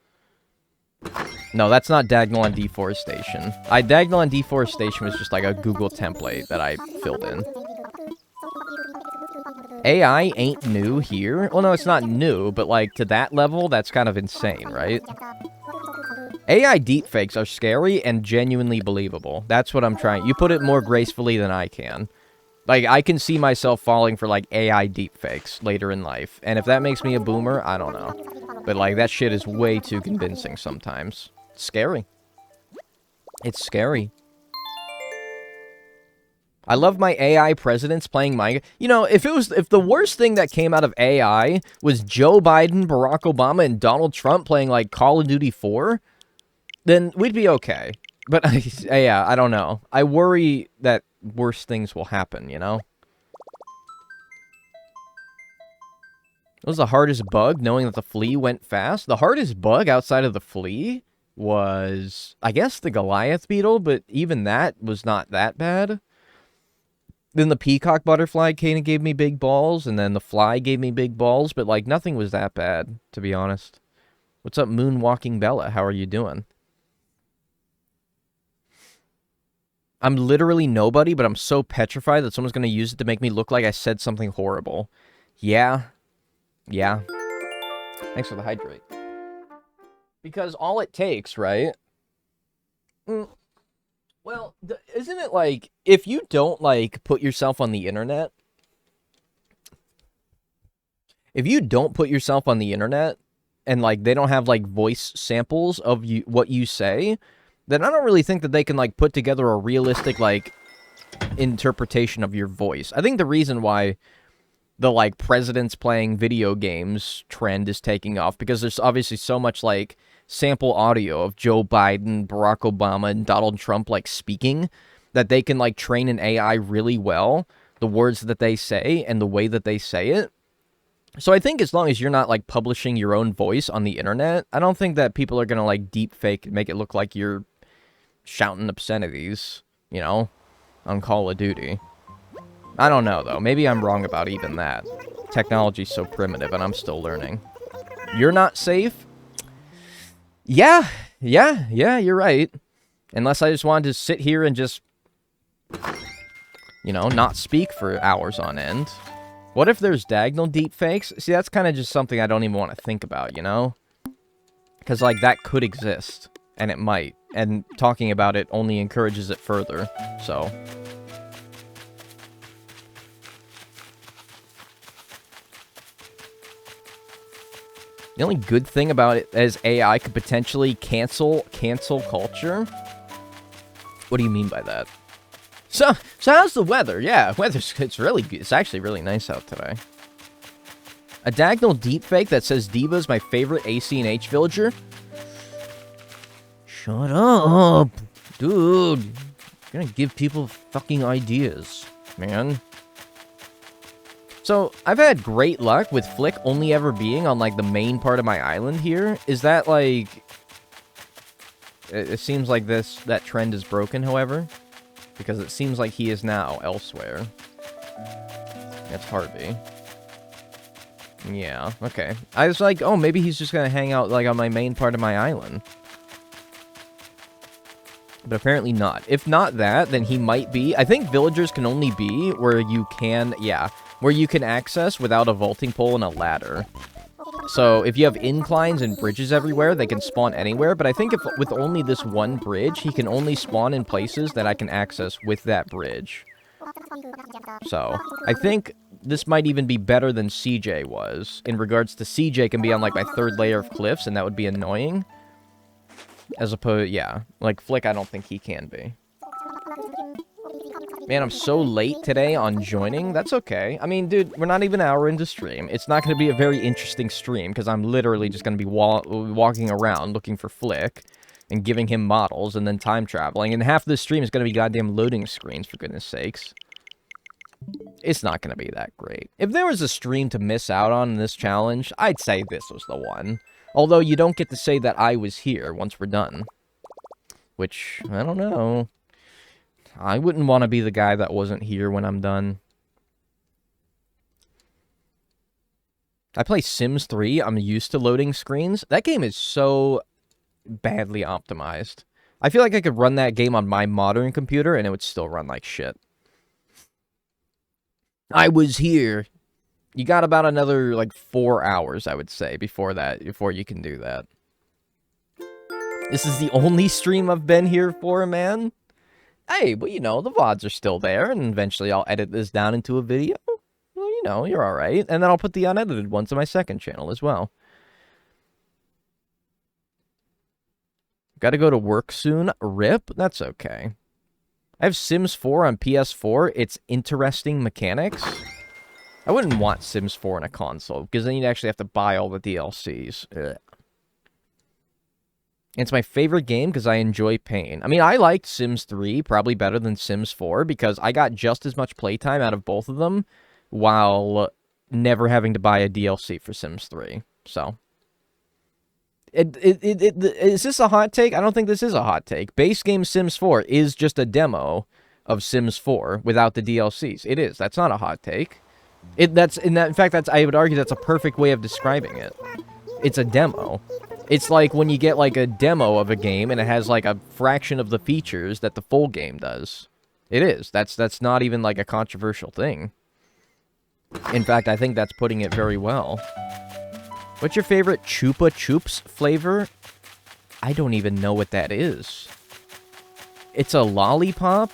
No, that's not diagonal on deforestation. Diagonal on deforestation was just, like, a Google template that I filled in. AI ain't new here. Well, no, it's not new, but, like, to that level, that's kind of insane, right? AI deepfakes are scary and genuinely believable. That's what I'm trying. You put it more gracefully than I can. Like, I can see myself falling for, like, AI deepfakes later in life. And if that makes me a boomer, I don't know. But, like, that shit is way too convincing sometimes. It's scary. It's scary. I love my AI presidents playing my... You know, if the worst thing that came out of AI was Joe Biden, Barack Obama, and Donald Trump playing, like, Call of Duty 4... then we'd be okay. But, yeah, I don't know. I worry that worse things will happen, you know? What was the hardest bug, knowing that the flea went fast? The hardest bug outside of the flea was, I guess, the Goliath beetle, but even that was not that bad. Then the peacock butterfly kind of gave me big balls, and then the fly gave me big balls, but, like, nothing was that bad, to be honest. What's up, Moonwalking Bella? How are you doing? I'm literally nobody, but I'm so petrified that someone's going to use it to make me look like I said something horrible. Yeah. Yeah. Thanks for the hydrate. Because all it takes, right? Well, isn't it like, if you don't, like, put yourself on the internet... If you don't put yourself on the internet, and, like, they don't have, like, voice samples of you, what you say... then I don't really think that they can, like, put together a realistic, like, interpretation of your voice. I think the reason why the, like, presidents playing video games trend is taking off, because there's obviously so much, like, sample audio of Joe Biden, Barack Obama, and Donald Trump, like, speaking, that they can, like, train an AI really well, the words that they say and the way that they say it. So I think as long as you're not, like, publishing your own voice on the internet, I don't think that people are gonna, like, deep fake and make it look like you're shouting obscenities, you know, on Call of Duty. I don't know, though. Maybe I'm wrong about even that. Technology's so primitive, and I'm still learning. You're not safe? Yeah, you're right. Unless I just wanted to sit here and just, you know, not speak for hours on end. What if there's diagonal deepfakes? See, that's kind of just something I don't even want to think about, you know? Because, like, that could exist. And it might. And talking about it only encourages it further. So... The only good thing about it is AI could potentially cancel culture. What do you mean by that? So how's the weather? Yeah, it's really good. It's actually really nice out today. A diagonal deepfake that says Diva's my favorite ACNH villager. Shut up, dude. You're gonna give people fucking ideas, man. So, I've had great luck with Flick only ever being on, like, the main part of my island here. Is that, like... It seems like that trend is broken, however. Because it seems like he is now elsewhere. That's Harvey. Yeah, okay. I was like, oh, maybe he's just gonna hang out, like, on my main part of my island. But apparently not. If not that, then he might be... I think villagers can only be where you can... Yeah. Where you can access without a vaulting pole and a ladder. So, if you have inclines and bridges everywhere, they can spawn anywhere. But I think if with only this one bridge, he can only spawn in places that I can access with that bridge. So, I think this might even be better than CJ was. In regards to CJ can be on, like, my third layer of cliffs, and that would be annoying. As opposed, yeah. Like, Flick, I don't think he can be. Man, I'm so late today on joining. That's okay. I mean, dude, we're not even an hour into stream. It's not going to be a very interesting stream, because I'm literally just going to be walking around looking for Flick and giving him models and then time traveling. And half of the stream is going to be goddamn loading screens, for goodness sakes. It's not going to be that great. If there was a stream to miss out on in this challenge, I'd say this was the one. Although you don't get to say that I was here once we're done. Which, I don't know. I wouldn't want to be the guy that wasn't here when I'm done. I play Sims 3. I'm used to loading screens. That game is so badly optimized. I feel like I could run that game on my modern computer and it would still run like shit. I was here. You got about another, like, 4 hours, I would say, before you can do that. This is the only stream I've been here for, man. Hey, but you know, the VODs are still there, and eventually I'll edit this down into a video. Well, you know, you're alright. And then I'll put the unedited ones on my second channel as well. Gotta go to work soon. RIP? That's okay. I have Sims 4 on PS4. It's interesting mechanics. I wouldn't want Sims 4 on a console, because then you'd actually have to buy all the DLCs. Ugh. It's my favorite game because I enjoy pain. I mean, I liked Sims 3 probably better than Sims 4 because I got just as much playtime out of both of them while never having to buy a DLC for Sims 3. So, is this a hot take? I don't think this is a hot take. Base game Sims 4 is just a demo of Sims 4 without the DLCs. It is. That's not a hot take. In fact, I would argue that's a perfect way of describing it. It's a demo. It's like when you get, like, a demo of a game and it has, like, a fraction of the features that the full game does. It is. That's not even, like, a controversial thing. In fact, I think that's putting it very well. What's your favorite Chupa Chups flavor? I don't even know what that is. It's a lollipop?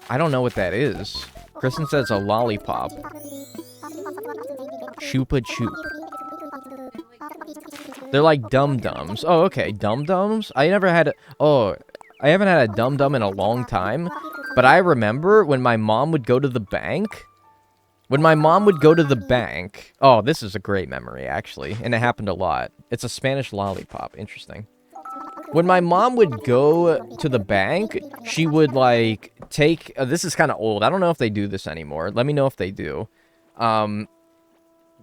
I don't know what that is. Kristen says a lollipop. Chupa Chup. They're like dum-dums. Oh, okay. Dum-dums? I haven't had a dum-dum in a long time. But I remember when my mom would go to the bank. Oh, this is a great memory, actually. And it happened a lot. It's a Spanish lollipop. Interesting. When my mom would go to the bank, she would, like, take... this is kind of old. I don't know if they do this anymore. Let me know if they do.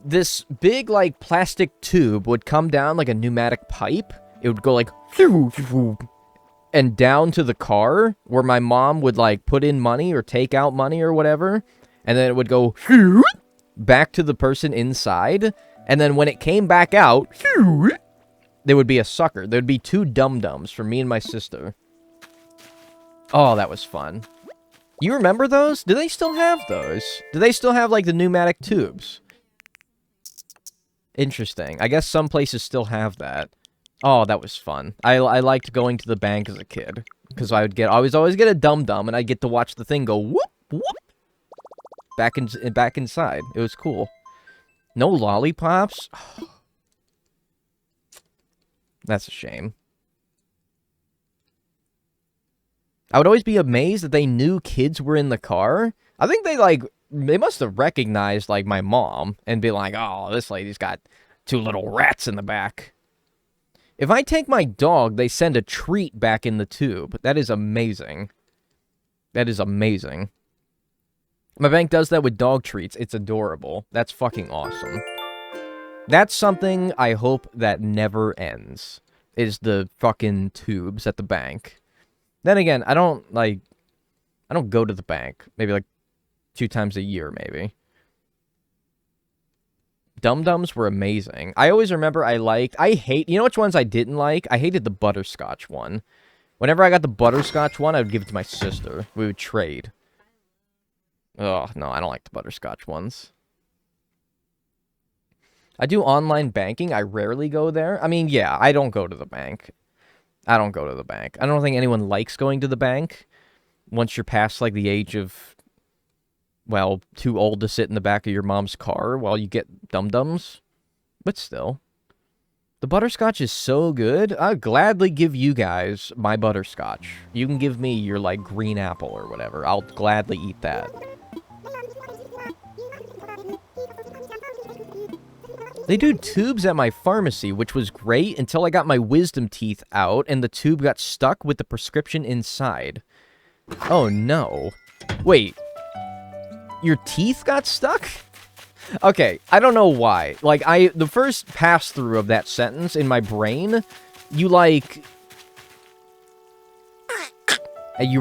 this big, like, plastic tube would come down like a pneumatic pipe. It would go like, and down to the car where my mom would, like, put in money or take out money or whatever. And then it would go back to the person inside. And then when it came back out, there would be a sucker. There would be 2 dum-dums for me and my sister. Oh, that was fun. You remember those? Do they still have those? Do they still have, like, the pneumatic tubes? Interesting. I guess some places still have that. Oh, that was fun. I liked going to the bank as a kid. Because I would always get a dum-dum, and I'd get to watch the thing go whoop, whoop. Back inside. It was cool. No lollipops? That's a shame. I would always be amazed that they knew kids were in the car. I think they must have recognized, like, my mom and be like, oh, this lady's got 2 little rats in the back. If I take my dog, they send a treat back in the tube. That is amazing. That is amazing. My bank does that with dog treats. It's adorable. That's fucking awesome. That's something I hope that never ends, is the fucking tubes at the bank. Then again, I don't go to the bank. Maybe, like, 2 times a year, maybe. Dum-Dums were amazing. I always remember you know which ones I didn't like? I hated the butterscotch one. Whenever I got the butterscotch one, I would give it to my sister. We would trade. Oh, no, I don't like the butterscotch ones. I do online banking. I rarely go there. I mean, yeah, I don't go to the bank. I don't go to the bank. I don't think anyone likes going to the bank once you're past, like, the age of, well, too old to sit in the back of your mom's car while you get dum-dums. But still. The butterscotch is so good. I'll gladly give you guys my butterscotch. You can give me your, like, green apple or whatever. I'll gladly eat that. They do tubes at my pharmacy, which was great until I got my wisdom teeth out and the tube got stuck with the prescription inside. Oh, no. Wait. Your teeth got stuck? Okay, I don't know why. Like, the first pass-through of that sentence in my brain, you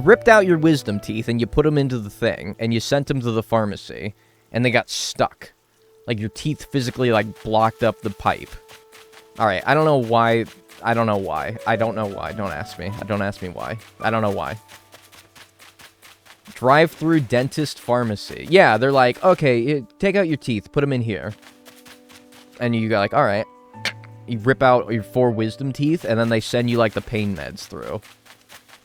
ripped out your wisdom teeth and you put them into the thing, and you sent them to the pharmacy, and they got stuck. Like, your teeth physically, like, blocked up the pipe. Alright, I don't know why. I don't know why. I don't know why. Don't ask me. Don't ask me why. I don't know why. Drive-through dentist pharmacy. Yeah, they're like, okay, take out your teeth, put them in here. And you go like, alright. You rip out your 4 wisdom teeth, and then they send you, like, the pain meds through.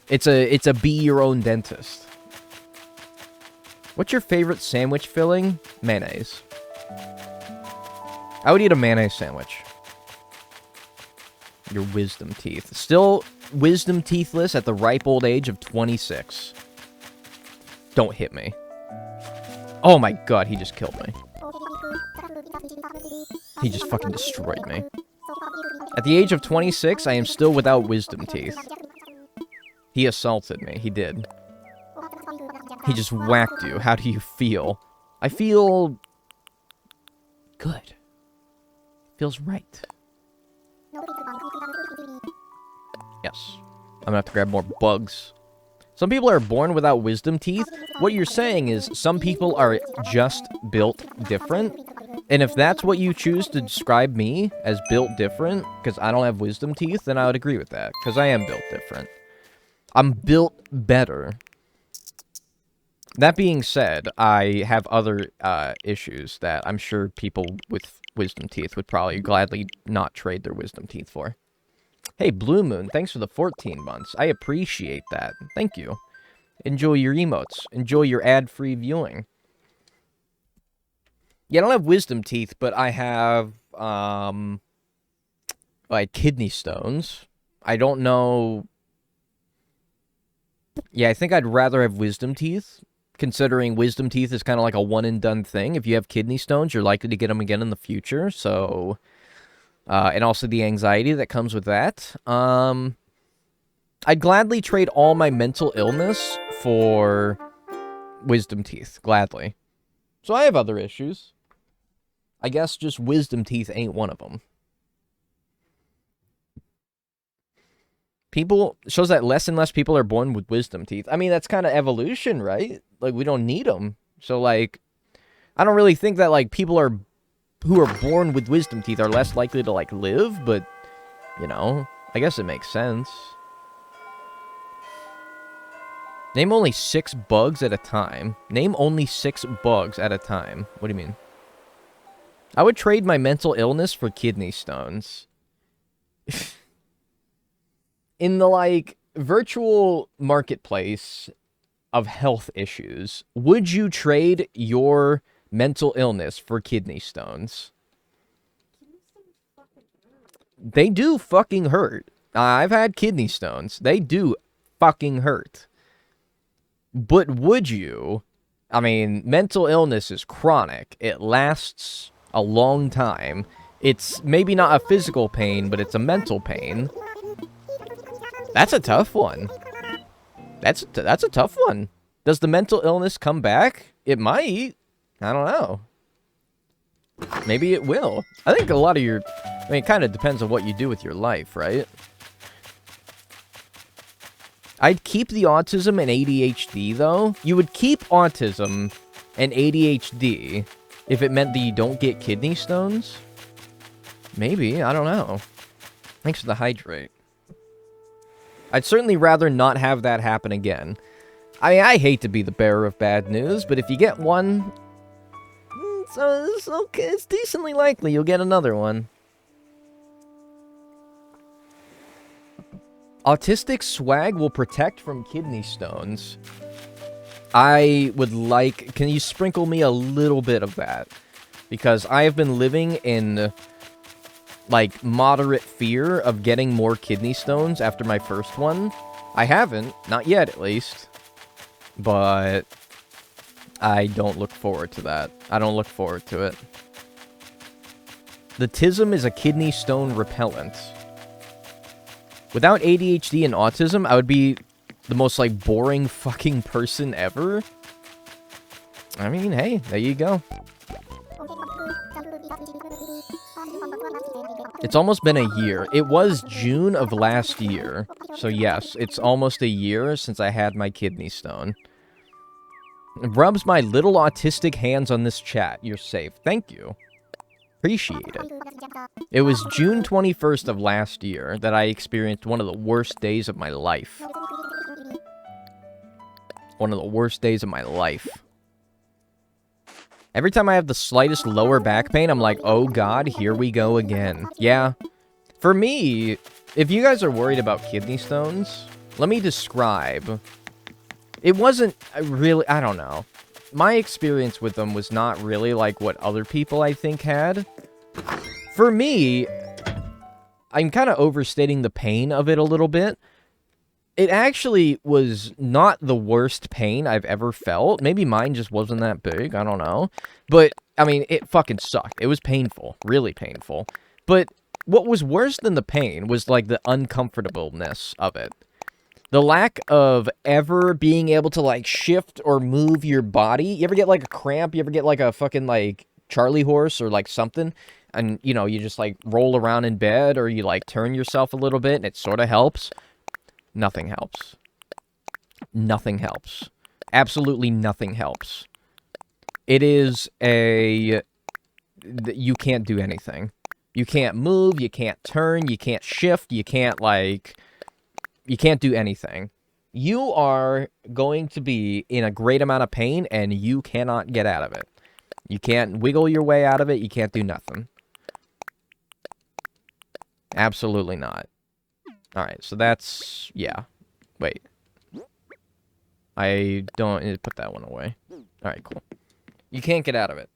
It's a be-your-own dentist. What's your favorite sandwich filling? Mayonnaise. I would eat a mayonnaise sandwich. Your wisdom teeth. Still wisdom teethless at the ripe old age of 26. Don't hit me. Oh my god, he just killed me. He just fucking destroyed me. At the age of 26, I am still without wisdom teeth. He assaulted me. He did. He just whacked you. How do you feel? I feel good. Feels right. Yes. I'm gonna have to grab more bugs. Some people are born without wisdom teeth. What you're saying is some people are just built different. And if that's what you choose to describe me as built different, because I don't have wisdom teeth, then I would agree with that. Because I am built different. I'm built better. That being said, I have other issues that I'm sure people with wisdom teeth would probably gladly not trade their wisdom teeth for. Hey, Blue Moon, thanks for the 14 months. I appreciate that. Thank you. Enjoy your emotes. Enjoy your ad-free viewing. Yeah, I don't have wisdom teeth, but I have, like, kidney stones. I don't know. Yeah, I think I'd rather have wisdom teeth, considering wisdom teeth is kind of like a one-and-done thing. If you have kidney stones, you're likely to get them again in the future, so... and also the anxiety that comes with that. I'd gladly trade all my mental illness for wisdom teeth. Gladly. So I have other issues. I guess just wisdom teeth ain't one of them. People, shows that less and less people are born with wisdom teeth. I mean, that's kind of evolution, right? Like, we don't need them. So, like, I don't really think that, like, people who are born with wisdom teeth are less likely to, like, live, but, you know, I guess it makes sense. Name only 6 bugs at a time. Name only 6 bugs at a time. What do you mean? I would trade my mental illness for kidney stones. In the, like, virtual marketplace of health issues, would you trade your mental illness for kidney stones? They do fucking hurt. I've had kidney stones. They do fucking hurt. But would you? I mean, mental illness is chronic. It lasts a long time. It's maybe not a physical pain, but it's a mental pain. That's a tough one. That's a tough one. Does the mental illness come back? It might. I don't know. Maybe it will. I think a lot of your... I mean, it kind of depends on what you do with your life, right? I'd keep the autism and ADHD, though. You would keep autism and ADHD if it meant that you don't get kidney stones? Maybe. I don't know. Thanks for the hydrate. I'd certainly rather not have that happen again. I mean, I hate to be the bearer of bad news, but if you get one, it's okay. It's decently likely you'll get another one. Autistic swag will protect from kidney stones. I would like... Can you sprinkle me a little bit of that? Because I have been living in... like, moderate fear of getting more kidney stones after my first one. I haven't. Not yet, at least. But I don't look forward to that. I don't look forward to it. The Tism is a kidney stone repellent. Without ADHD and autism, I would be the most, like, boring fucking person ever. I mean, hey, there you go. It's almost been a year. It was June of last year. So yes, it's almost a year since I had my kidney stone. It rubs my little autistic hands on this chat. You're safe. Thank you. Appreciate it. It was June 21st of last year that I experienced one of the worst days of my life. One of the worst days of my life. Every time I have the slightest lower back pain, I'm like, oh god, here we go again. Yeah. For me, if you guys are worried about kidney stones, let me describe. It wasn't really, I don't know. My experience with them was not really like what other people, I think, had. For me, I'm kind of overstating the pain of it a little bit. It actually was not the worst pain I've ever felt. Maybe mine just wasn't that big. I don't know. But, I mean, it fucking sucked. It was painful. Really painful. But what was worse than the pain was, like, the uncomfortableness of it. The lack of ever being able to, like, shift or move your body. You ever get, like, a cramp? You ever get, like, a fucking, like, Charlie horse or, like, something? And, you know, you just, like, roll around in bed or you, like, turn yourself a little bit and it sort of helps. Nothing helps. Nothing helps. Absolutely nothing helps. It is a... You can't do anything. You can't move, you can't turn, you can't shift, you can't, like... You can't do anything. You are going to be in a great amount of pain, and you cannot get out of it. You can't wiggle your way out of it, you can't do nothing. Absolutely not. Alright, so that's... Yeah. Wait. I don't need to put that one away. Alright, cool. You can't get out of it.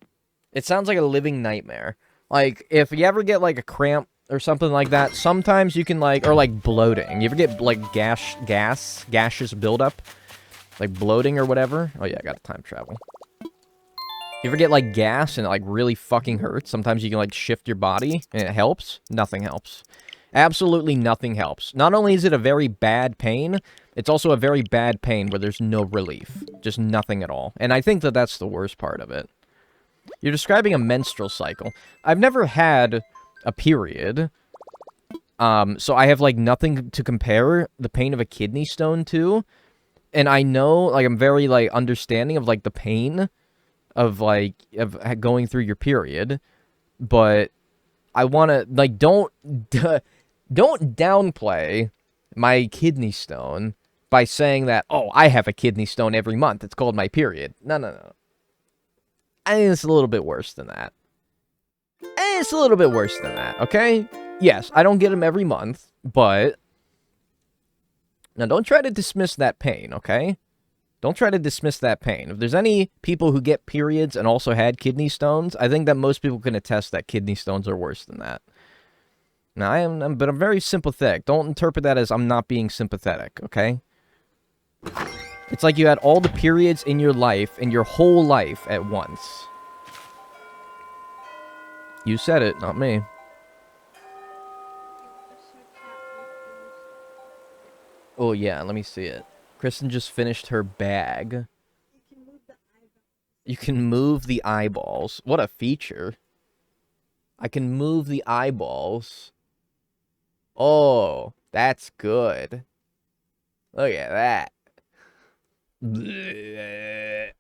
It sounds like a living nightmare. Like, if you ever get, like, a cramp or something like that, sometimes you can, like... Or, like, bloating. You ever get, like, gaseous buildup? Like, bloating or whatever? Oh, yeah, I got to time travel. You ever get, like, gas and it, like, really fucking hurts? Sometimes you can, like, shift your body and it helps. Nothing helps. Absolutely nothing helps. Not only is it a very bad pain, it's also a very bad pain where there's no relief. Just nothing at all. And I think that that's the worst part of it. You're describing a menstrual cycle. I've never had a period. So I have, like, nothing to compare the pain of a kidney stone to. And I know, like, I'm very, like, understanding of, like, the pain of, like, of going through your period. But I want to, like, don't downplay my kidney stone by saying that, oh, I have a kidney stone every month. It's called my period. No. I think it's a little bit worse than that. It's a little bit worse than that, okay? Yes, I don't get them every month, but... Now, don't try to dismiss that pain, okay? Don't try to dismiss that pain. If there's any people who get periods and also had kidney stones, I think that most people can attest that kidney stones are worse than that. Now, but I'm very sympathetic. Don't interpret that as I'm not being sympathetic, okay? It's like you had all the periods in your life, in your whole life at once. You said it, not me. Oh, yeah, let me see it. Kristen just finished her bag. You can move the eyeballs. What a feature. I can move the eyeballs. Oh, that's good. Look at that. And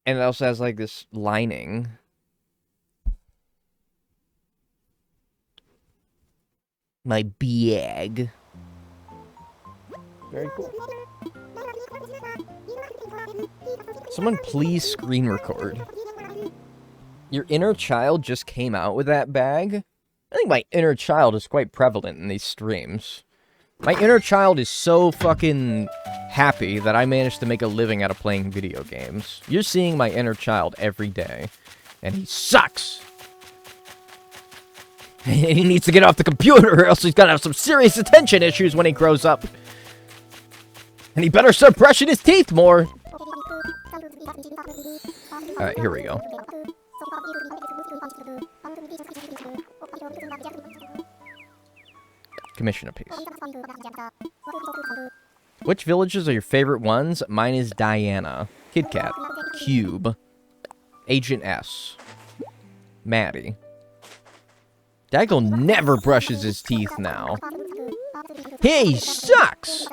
it also has, like, this lining. My bag. Very cool. Someone please screen record. Your inner child just came out with that bag? I think my inner child is quite prevalent in these streams. My inner child is so fucking happy that I managed to make a living out of playing video games. You're seeing my inner child every day. And he sucks! He needs to get off the computer or else he's gonna have some serious attention issues when he grows up. And he better start brushing his teeth more. Alright, here we go. Commission a piece. Which villages are your favorite ones? Mine is Diana, Kid Kat, Cube, Agent S, Maddie. Daggle never brushes his teeth now. He sucks!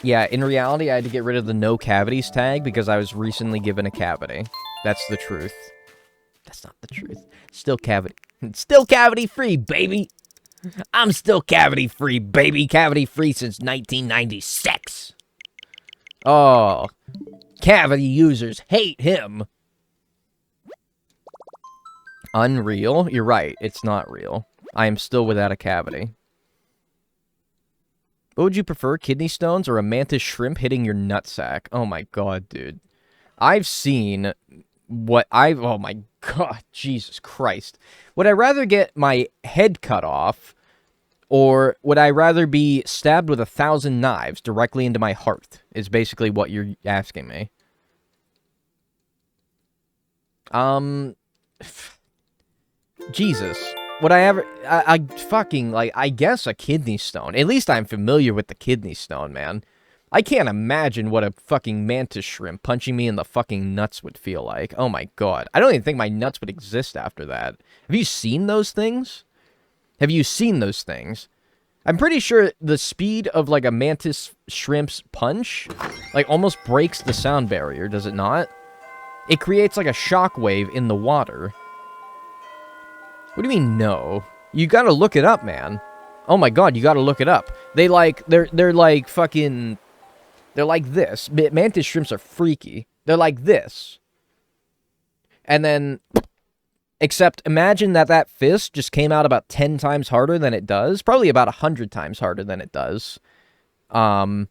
Yeah, in reality, I had to get rid of the no cavities tag because I was recently given a cavity. That's the truth. That's not the truth. Still cavity free, baby! I'm still cavity free, baby! Cavity free since 1996! Oh, cavity users hate him! Unreal? You're right, it's not real. I am still without a cavity. What would you prefer, kidney stones or a mantis shrimp hitting your nutsack? Oh my god, dude. I've seen oh my god, Jesus Christ. Would I rather get my head cut off, or would I rather be stabbed with 1,000 knives directly into my heart, is basically what you're asking me. Jesus. Would I ever... I fucking, like, I guess a kidney stone. At least I'm familiar with the kidney stone, man. I can't imagine what a fucking mantis shrimp punching me in the fucking nuts would feel like. Oh my god. I don't even think my nuts would exist after that. Have you seen those things? Have you seen those things? I'm pretty sure the speed of, like, a mantis shrimp's punch, like, almost breaks the sound barrier, does it not? It creates, like, a shockwave in the water. What do you mean, no? You gotta look it up, man. Oh my god, you gotta look it up. They're like fucking... They're like this. Mantis shrimps are freaky. They're like this. And then... Except, imagine that fist just came out about 10 times harder than it does. Probably about 100 times harder than it does. To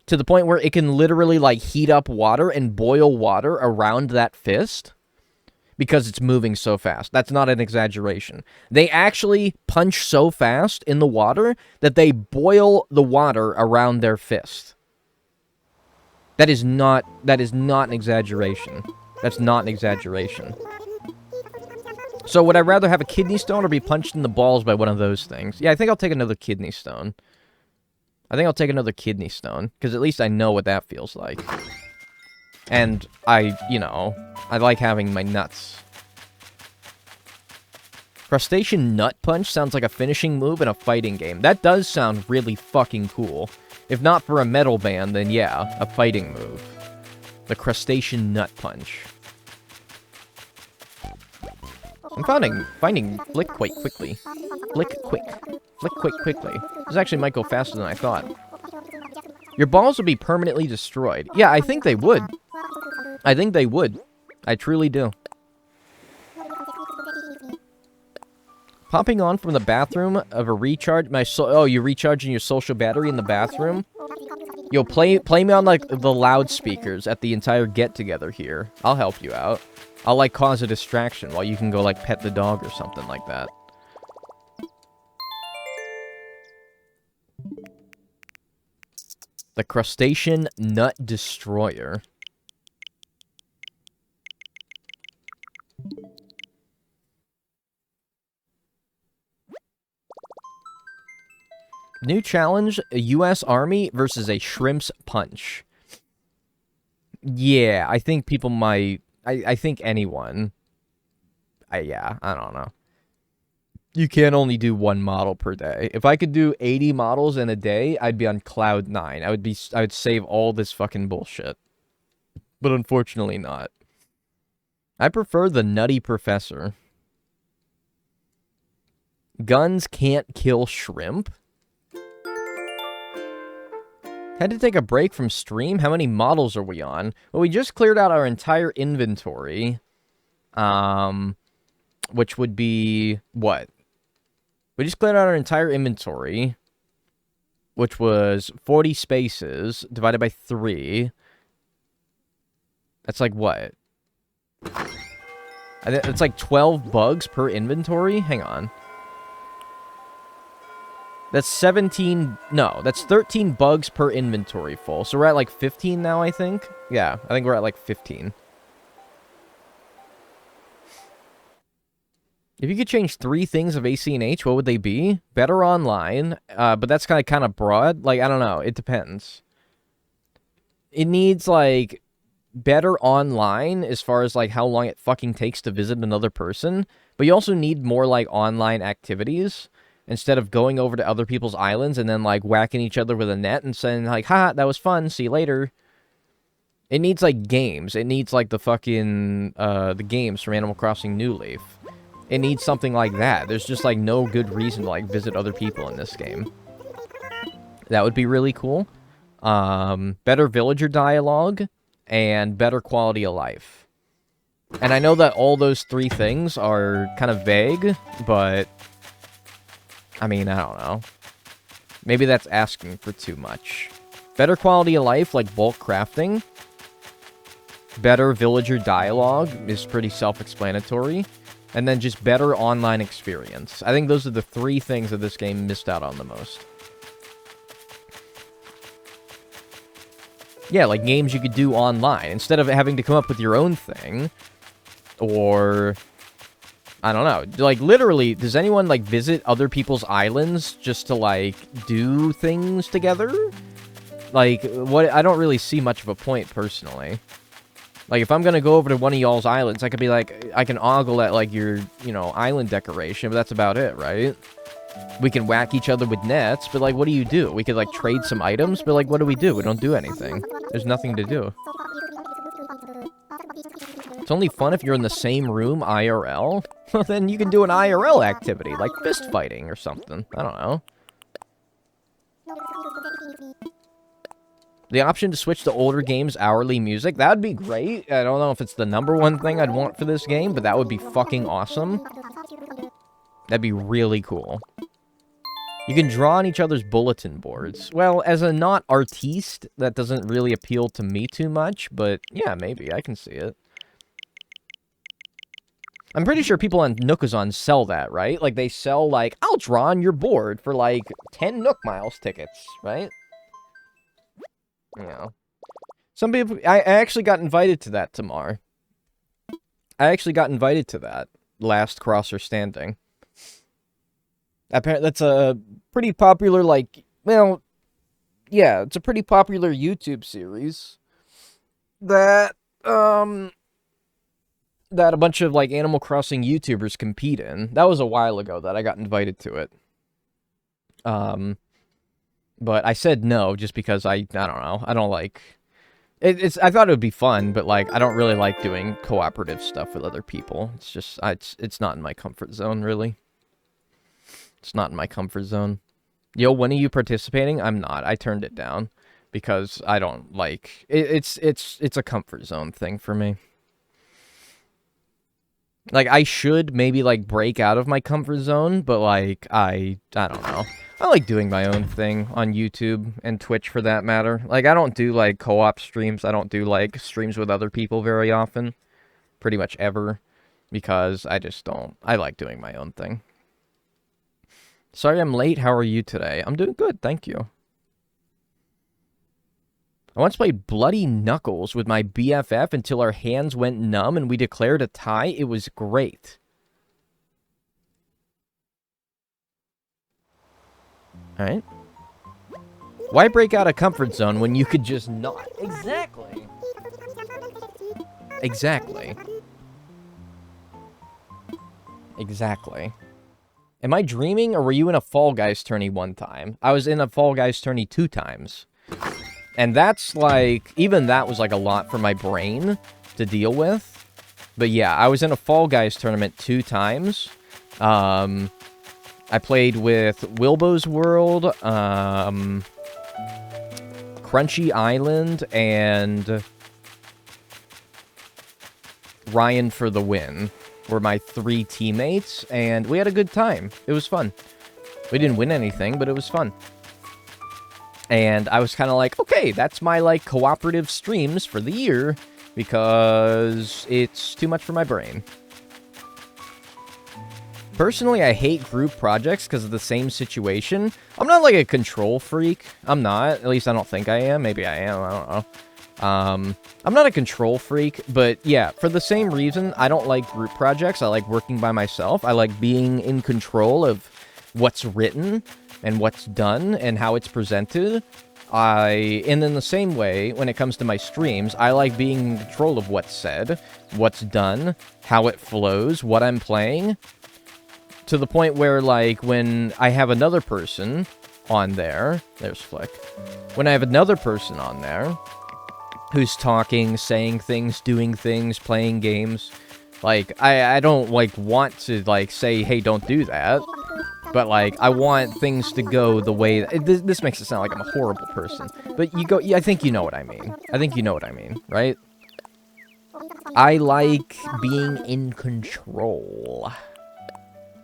the point where it can literally, like, heat up water and boil water around that fist. Because it's moving so fast. That's not an exaggeration. They actually punch so fast in the water that they boil the water around their fist. That is not an exaggeration. That's not an exaggeration. So would I rather have a kidney stone or be punched in the balls by one of those things? Yeah, I think I'll take another kidney stone. I think I'll take another kidney stone, because at least I know what that feels like. And I like having my nuts. Crustacean Nut Punch sounds like a finishing move in a fighting game. That does sound really fucking cool. If not for a metal band, then yeah, a fighting move. The Crustacean Nut Punch. I'm finding Flick quite quickly. Flick quick. Flick quick quickly. This actually might go faster than I thought. Your balls would be permanently destroyed. Yeah, I think they would. I think they would. I truly do. Popping on from the bathroom of a recharge... Oh, you're recharging your social battery in the bathroom? Yo, play me on, like, the loudspeakers at the entire get-together here. I'll help you out. I'll, like, cause a distraction while you can go, like, pet the dog or something like that. The Crustacean Nut Destroyer. New challenge, a U.S. Army versus a Shrimp's Punch. Yeah, I think people might... I think anyone... yeah, I don't know. You can't only do one model per day. If I could do 80 models in a day, I'd be on cloud 9. I would save all this fucking bullshit. But unfortunately not. I prefer the Nutty Professor. Guns can't kill shrimp? Had to take a break from stream? How many models are we on? Well, we just cleared out our entire inventory. Which would be... what? We just cleared out our entire inventory. Which was 40 spaces divided by 3. That's like what? It's like 12 bugs per inventory? Hang on. That's 17... no, that's 13 bugs per inventory full. So we're at like 15 now, I think? Yeah, I think we're at like 15. If you could change 3 things of ACNH, what would they be? Better online, but that's kind of broad. Like, I don't know. It depends. It needs, like, better online as far as, like, how long it fucking takes to visit another person. But you also need more, like, online activities. Instead of going over to other people's islands and then, like, whacking each other with a net and saying, like, ha, that was fun, see you later. It needs, like, games. It needs, like, the fucking, the games from Animal Crossing New Leaf. It needs something like that. There's just, like, no good reason to, like, visit other people in this game. That would be really cool. Better villager dialogue and better quality of life. And I know that all those 3 things are kind of vague, but... I mean, I don't know. Maybe that's asking for too much. Better quality of life, like bulk crafting. Better villager dialogue is pretty self-explanatory. And then just better online experience. I think those are the 3 things that this game missed out on the most. Yeah, like games you could do online. Instead of having to come up with your own thing. Or... I don't know. Like, literally, does anyone, like, visit other people's islands just to, like, do things together? Like, what? I don't really see much of a point, personally. Like, if I'm gonna go over to one of y'all's islands, I could be like, I can ogle at, like, your, you know, island decoration, but that's about it, right? We can whack each other with nets, but, like, what do? We could, like, trade some items, but, like, what do? We don't do anything. There's nothing to do. It's only fun if you're in the same room IRL. Well, then you can do an IRL activity, like fist fighting or something. I don't know. The option to switch to older games' hourly music, that would be great. I don't know if it's the #1 thing I'd want for this game, but that would be fucking awesome. That'd be really cool. You can draw on each other's bulletin boards. Well, as a not artiste, that doesn't really appeal to me too much, but yeah, maybe. I can see it. I'm pretty sure people on Nookazon sell that, right? Like, they sell, like, I'll draw on your board for, like, 10 Nook Miles tickets, right? You know. Some people... I actually got invited to that tomorrow. I actually got invited to that. Last Crosser Standing. Apparently, that's a pretty popular, like... Well, yeah, it's a pretty popular YouTube series. that, that a bunch of, like, Animal Crossing YouTubers compete in. That was a while ago that I got invited to it. But I said no just because I don't know. I don't like... I thought it would be fun, but, like, I don't really like doing cooperative stuff with other people. It's just, it's not in my comfort zone, really. It's not in my comfort zone. Yo, when are you participating? I'm not. I turned it down because I don't like... It's a comfort zone thing for me. Like, I should maybe, like, break out of my comfort zone, but, like, I don't know. I like doing my own thing on YouTube and Twitch, for that matter. Like, I don't do, like, co-op streams. I don't do, like, streams with other people very often. Pretty much ever. Because I just don't. I like doing my own thing. Sorry I'm late. How are you today? I'm doing good, thank you. I once played Bloody Knuckles with my BFF until our hands went numb and we declared a tie. It was great. Alright. Why break out a comfort zone when you could just not? Exactly. Exactly. Exactly. Am I dreaming, or were you in a Fall Guys tourney one time? I was in a Fall Guys tourney 2 times. And that's, like, even that was, like, a lot for my brain to deal with. But yeah, I was in a Fall Guys tournament 2 times. I played with Wilbo's World, Crunchy Island, and Ryan for the Win were my 3 teammates, and we had a good time. It was fun. We didn't win anything, but it was fun. And I was kind of like, okay, that's my, like, cooperative streams for the year, because it's too much for my brain. Personally, I hate group projects because of the same situation. I'm not, like, a control freak. I'm not. At least I don't think I am. Maybe I am. I don't know. I'm not a control freak, but yeah, for the same reason, I don't like group projects. I like working by myself. I like being in control of what's written and what's done and how it's presented. And in the same way, when it comes to my streams, I like being in control of what's said, what's done, how it flows, what I'm playing, to the point where, like, when I have another person on there, there's Flick, when I have another person on there who's talking, saying things, doing things, playing games, like, I don't, like, want to, like, say, hey, don't do that. But, like, I want things to go the way... This makes it sound like I'm a horrible person. But I think you know what I mean. I think you know what I mean, right? I like being in control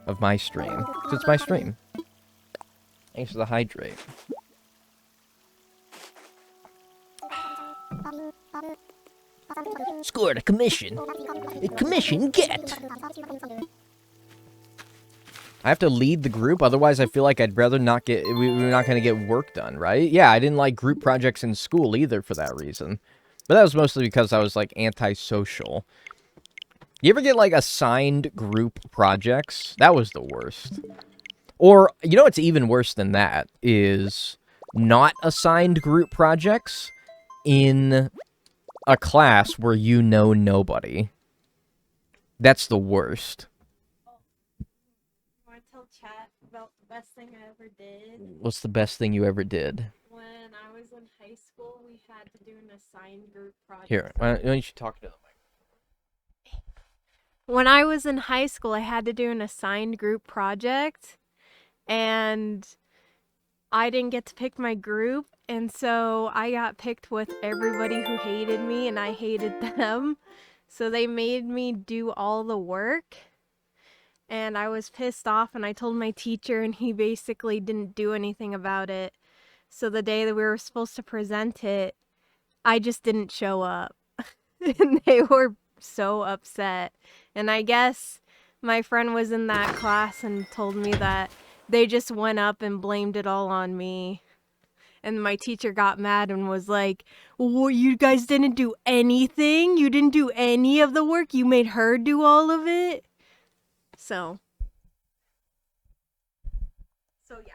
of my stream. Because it's my stream. Thanks for the hydrate. Scored a commission. A commission get! I have to lead the group, otherwise I feel like I'd rather not get... We're not going to get work done, right? Yeah, I didn't like group projects in school either for that reason. But that was mostly because I was, like, antisocial. You ever get, like, assigned group projects? That was the worst. Or, you know what's even worse than that? Is not assigned group projects in a class where you know nobody. That's the worst. Chat about the best thing I ever did. What's the best thing you ever did? When I was in high school, we had to do an assigned group project. Here, why don't you talk to the mic? When I was in high school, I had to do an assigned group project, and I didn't get to pick my group, and so I got picked with everybody who hated me, and I hated them. So they made me do all the work. And I was pissed off, and I told my teacher, and he basically didn't do anything about it. So the day that we were supposed to present it, I just didn't show up. And they were so upset. And I guess my friend was in that class and told me that they just went up and blamed it all on me. And my teacher got mad and was like, well, you guys didn't do anything? You didn't do any of the work? You made her do all of it? So yeah.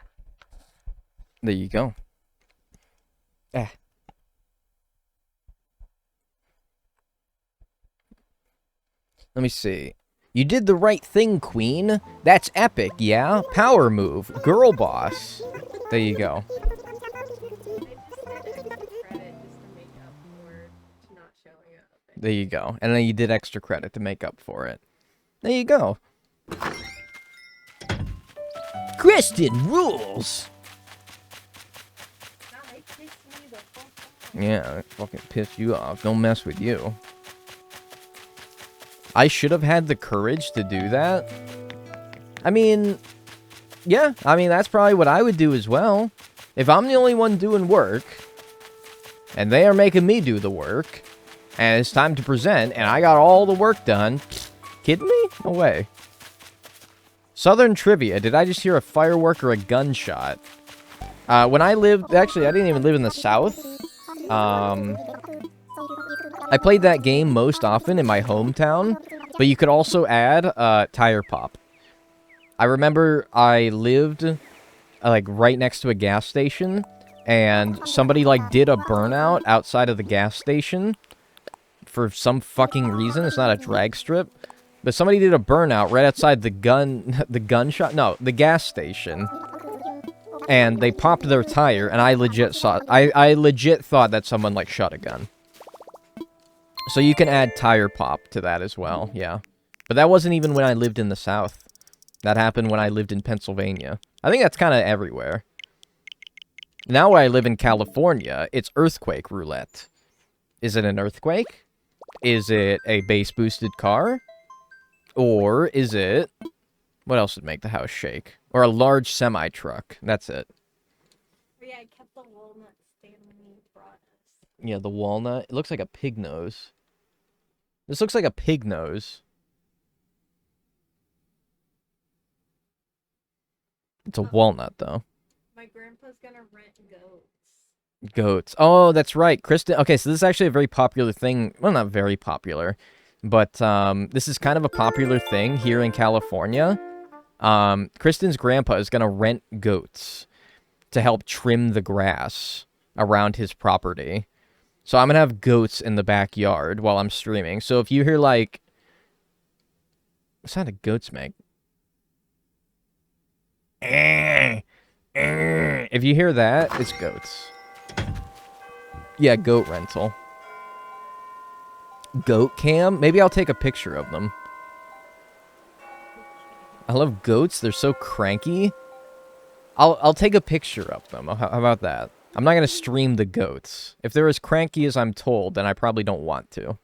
There you go. Let me see. You did the right thing, queen. That's epic, yeah? Power move. Girl boss. There you go. There you go. And then you did extra credit to make up for it. There you go. Kristen rules! Yeah, it fucking pissed you off. Don't mess with you. I should have had the courage to do that. I mean, yeah. I mean, that's probably what I would do as well. If I'm the only one doing work, and they are making me do the work, and it's time to present, and I got all the work done. Kidding me? No way. Southern trivia. Did I just hear a firework or a gunshot? When I lived... Actually, I didn't even live in the South. I played that game most often in my hometown, but you could also add tire pop. I remember I lived like right next to a gas station, and somebody like did a burnout outside of the gas station for some fucking reason. It's not a drag strip, but somebody did a burnout right outside the gas station. And they popped their tire, and I legit thought that someone, like, shot a gun. So you can add tire pop to that as well, yeah. But that wasn't even when I lived in the South. That happened when I lived in Pennsylvania. I think that's kind of everywhere. Now when I live in California, it's earthquake roulette. Is it an earthquake? Is it a bass-boosted car? Or is it... What else would make the house shake? Or a large semi-truck. That's it. Yeah, I kept the walnut Stanley brought us. Yeah, the walnut. It looks like a pig nose. This looks like a pig nose. It's a walnut, though. My grandpa's gonna rent goats. Goats. Oh, that's right. Kristen. Okay, so this is actually a very popular thing. Well, not very popular. But this is kind of a popular thing here in California. Kristen's grandpa is going to rent goats to help trim the grass around his property. So I'm going to have goats in the backyard while I'm streaming. So if you hear, like... What sound do goats make? If you hear that, it's goats. Yeah, goat rental. Goat cam? Maybe I'll take a picture of them. I love goats. They're so cranky. I'll take a picture of them. How about that? I'm not going to stream the goats. If they're as cranky as I'm told, then I probably don't want to.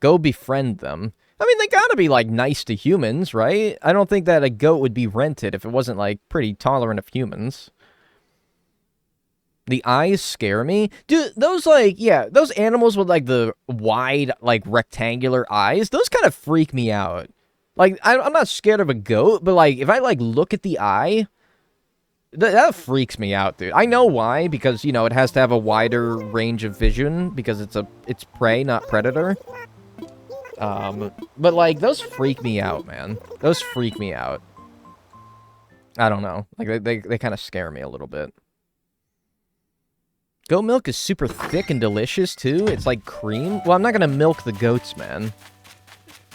Go befriend them. I mean, they gotta be, like, nice to humans, right? I don't think that a goat would be rented if it wasn't, like, pretty tolerant of humans. The eyes scare me. Dude, those, like, yeah, those animals with, like, the wide, like, rectangular eyes, those kind of freak me out. Like, I'm not scared of a goat, but, like, if I, like, look at the eye, that freaks me out, dude. I know why, because, you know, it has to have a wider range of vision, because it's prey, not predator. But, like, those freak me out, man. Those freak me out. I don't know. Like, they kind of scare me a little bit. Goat milk is super thick and delicious, too. It's like cream. Well, I'm not gonna milk the goats, man.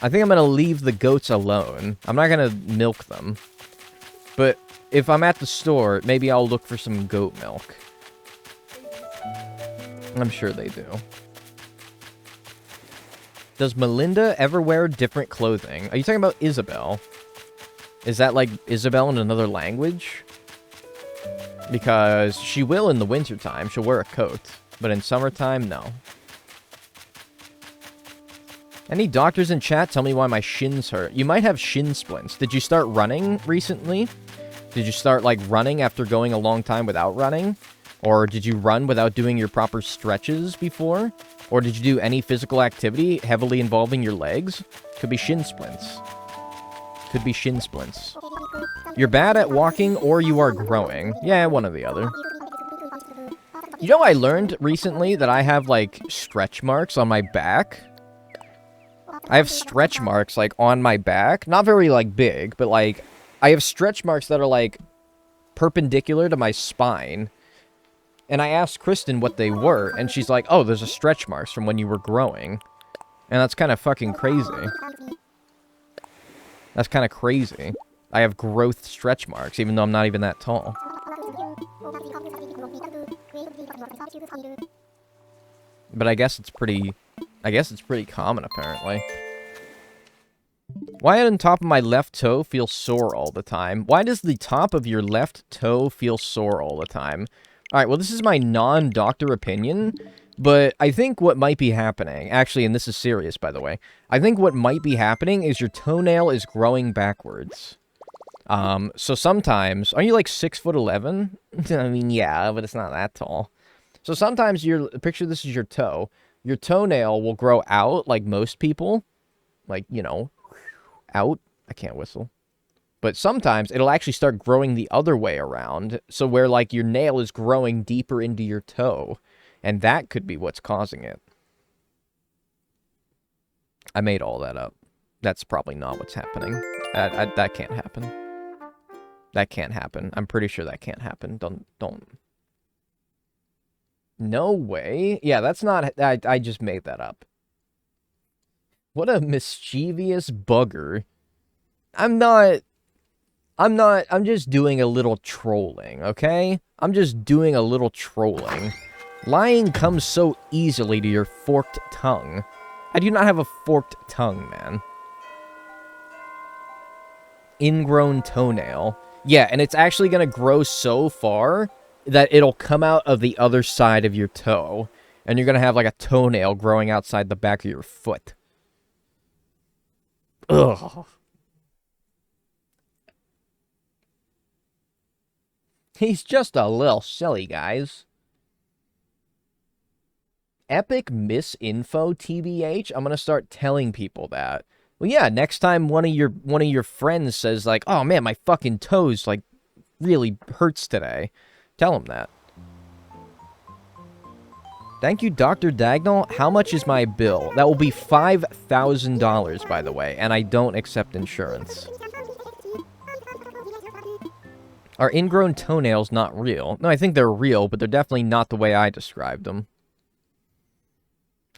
I think I'm gonna leave the goats alone. I'm not gonna milk them. But if I'm at the store, maybe I'll look for some goat milk. I'm sure they do. Does Melinda ever wear different clothing? Are you talking about Isabel? Is that like Isabel in another language? Because she will in the wintertime. She'll wear a coat. But in summertime, no. Any doctors in chat? Tell me why my shins hurt. You might have shin splints. Did you start running recently? Did you start, like, running after going a long time without running? Or did you run without doing your proper stretches before? Or did you do any physical activity heavily involving your legs? Could be shin splints. Could be shin splints. You're bad at walking or you are growing. Yeah, one or the other. You know, I learned recently that I have, like, stretch marks on my back. I have stretch marks, like, on my back. Not very, like, big, but, like, I have stretch marks that are, like, perpendicular to my spine. And I asked Kristen what they were, and she's like, oh, there's a stretch marks from when you were growing. And that's kind of fucking crazy. That's kind of crazy. I have growth stretch marks, even though I'm not even that tall. But I guess it's pretty common, apparently. Why does the top of my left toe feel sore all the time? Why does the top of your left toe feel sore all the time? Alright, well, this is my non-doctor opinion, but I think what might be happening, actually, and this is serious, by the way, I think what might be happening is your toenail is growing backwards. So sometimes, are you like 6'11"? I mean, yeah, but it's not that tall. So sometimes picture this is your toe. Your toenail will grow out like most people. Like, you know, out. I can't whistle. But sometimes it'll actually start growing the other way around. So where like your nail is growing deeper into your toe. And that could be what's causing it. I made all that up. That's probably not what's happening. That can't happen. That can't happen. I'm pretty sure that can't happen. Don't. No way. Yeah, that's not... I just made that up. What a mischievous bugger. I'm just doing a little trolling, okay? I'm just doing a little trolling. Lying comes so easily to your forked tongue. I do not have a forked tongue, man. Ingrown toenail. Yeah, and it's actually going to grow so far that it'll come out of the other side of your toe. And you're going to have like a toenail growing outside the back of your foot. Ugh. He's just a little silly, guys. Epic misinfo, TBH? I'm going to start telling people that. Well, yeah, next time one of your friends says, like, oh, man, my fucking toes, like, really hurts today. Tell him that. Thank you, Dr. Dagnall. How much is my bill? That will be $5,000, by the way, and I don't accept insurance. Are ingrown toenails not real? No, I think they're real, but they're definitely not the way I described them.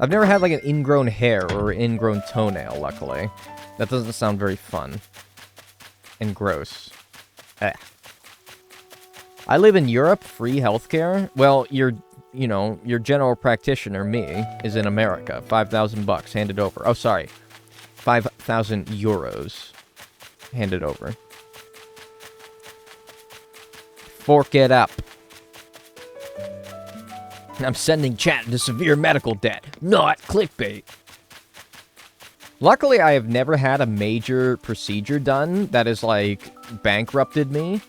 I've never had, like, an ingrown hair or an ingrown toenail, luckily. That doesn't sound very fun. And gross. Eh. I live in Europe, free healthcare. Well, your general practitioner, me, is in America. 5,000 bucks, handed over. Oh, sorry. 5,000 euros. Handed over. Fork it up. I'm sending chat into severe medical debt. Not clickbait. Luckily, I have never had a major procedure done that has, like, bankrupted me.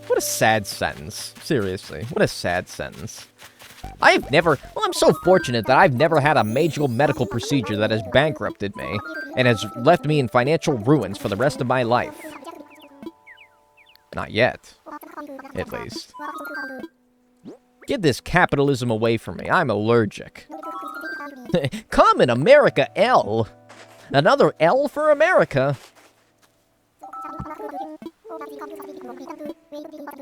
What a sad sentence. Seriously, what a sad sentence. I'm so fortunate that I've never had a major medical procedure that has bankrupted me and has left me in financial ruins for the rest of my life. Not yet. At least. Get this capitalism away from me. I'm allergic. Come in America, L. Another L for America.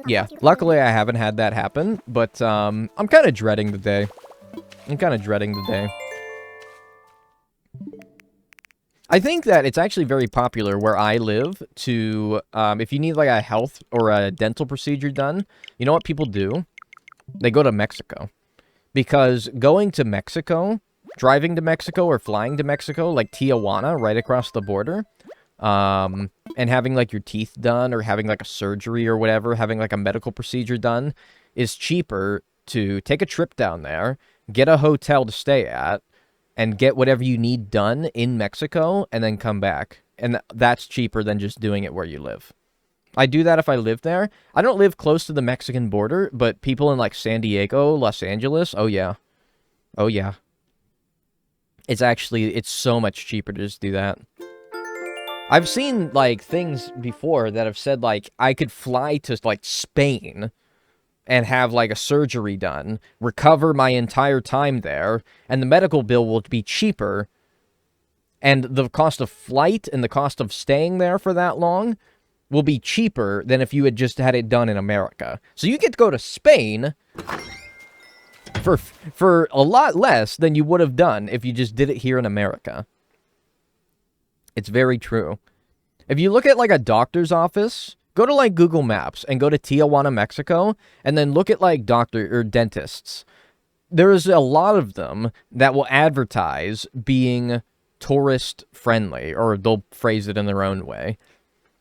Yeah, luckily I haven't had that happen, but I'm kind of dreading the day. I think that it's actually very popular where I live to, if you need like a health or a dental procedure done, you know what people do? They go to Mexico. Because going to Mexico, driving to Mexico or flying to Mexico, like Tijuana, right across the border, and having like your teeth done or having like a surgery or whatever, having like a medical procedure done is cheaper to take a trip down there, get a hotel to stay at, and get whatever you need done in Mexico and then come back. And that's cheaper than just doing it where you live. I do that if I live there. I don't live close to the Mexican border, but people in like San Diego, Los Angeles, oh yeah. Oh yeah. It's so much cheaper to just do that. I've seen, like, things before that have said, like, I could fly to, like, Spain and have, like, a surgery done, recover my entire time there, and the medical bill will be cheaper, and the cost of flight and the cost of staying there for that long will be cheaper than if you had just had it done in America. So you get to go to Spain for a lot less than you would have done if you just did it here in America. It's very true. If you look at, like, a doctor's office, go to, like, Google Maps and go to Tijuana, Mexico, and then look at, like, dentists. There's a lot of them that will advertise being tourist-friendly, or they'll phrase it in their own way.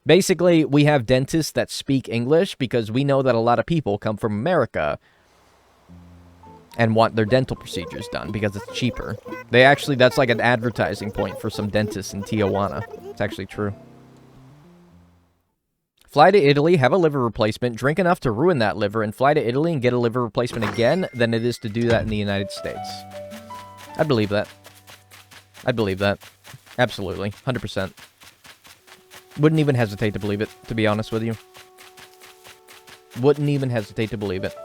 Basically, we have dentists that speak English because we know that a lot of people come from America and want their dental procedures done because it's cheaper. That's like an advertising point for some dentists in Tijuana. It's actually true. Fly to Italy, have a liver replacement, drink enough to ruin that liver, and fly to Italy and get a liver replacement again than it is to do that in the United States. I believe that. I believe that. Absolutely. 100%. Wouldn't even hesitate to believe it, to be honest with you. Wouldn't even hesitate to believe it.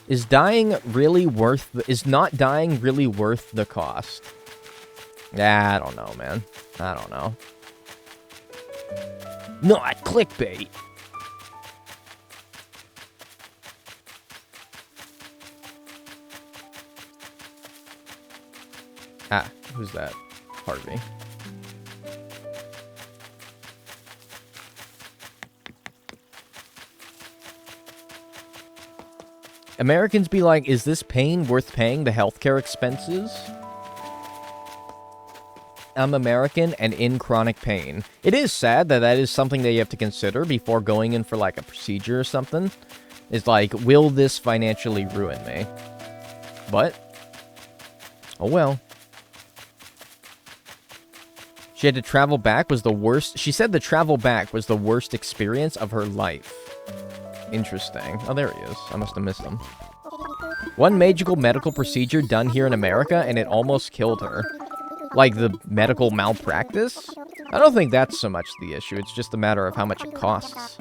Is not dying really worth the cost? Yeah, I don't know, man. I don't know. Not clickbait. Ah, who's that? Harvey. Americans be like, is this pain worth paying the healthcare expenses? I'm American and in chronic pain. It is sad that that is something that you have to consider before going in for, like, a procedure or something. It's like, will this financially ruin me? But, oh well. She had to travel back was the worst. She said the travel back was the worst experience of her life. Interesting. Oh, there he is. I must have missed him. One medical procedure done here in America, and it almost killed her. Like the medical malpractice? I don't think that's so much the issue. It's just a matter of how much it costs.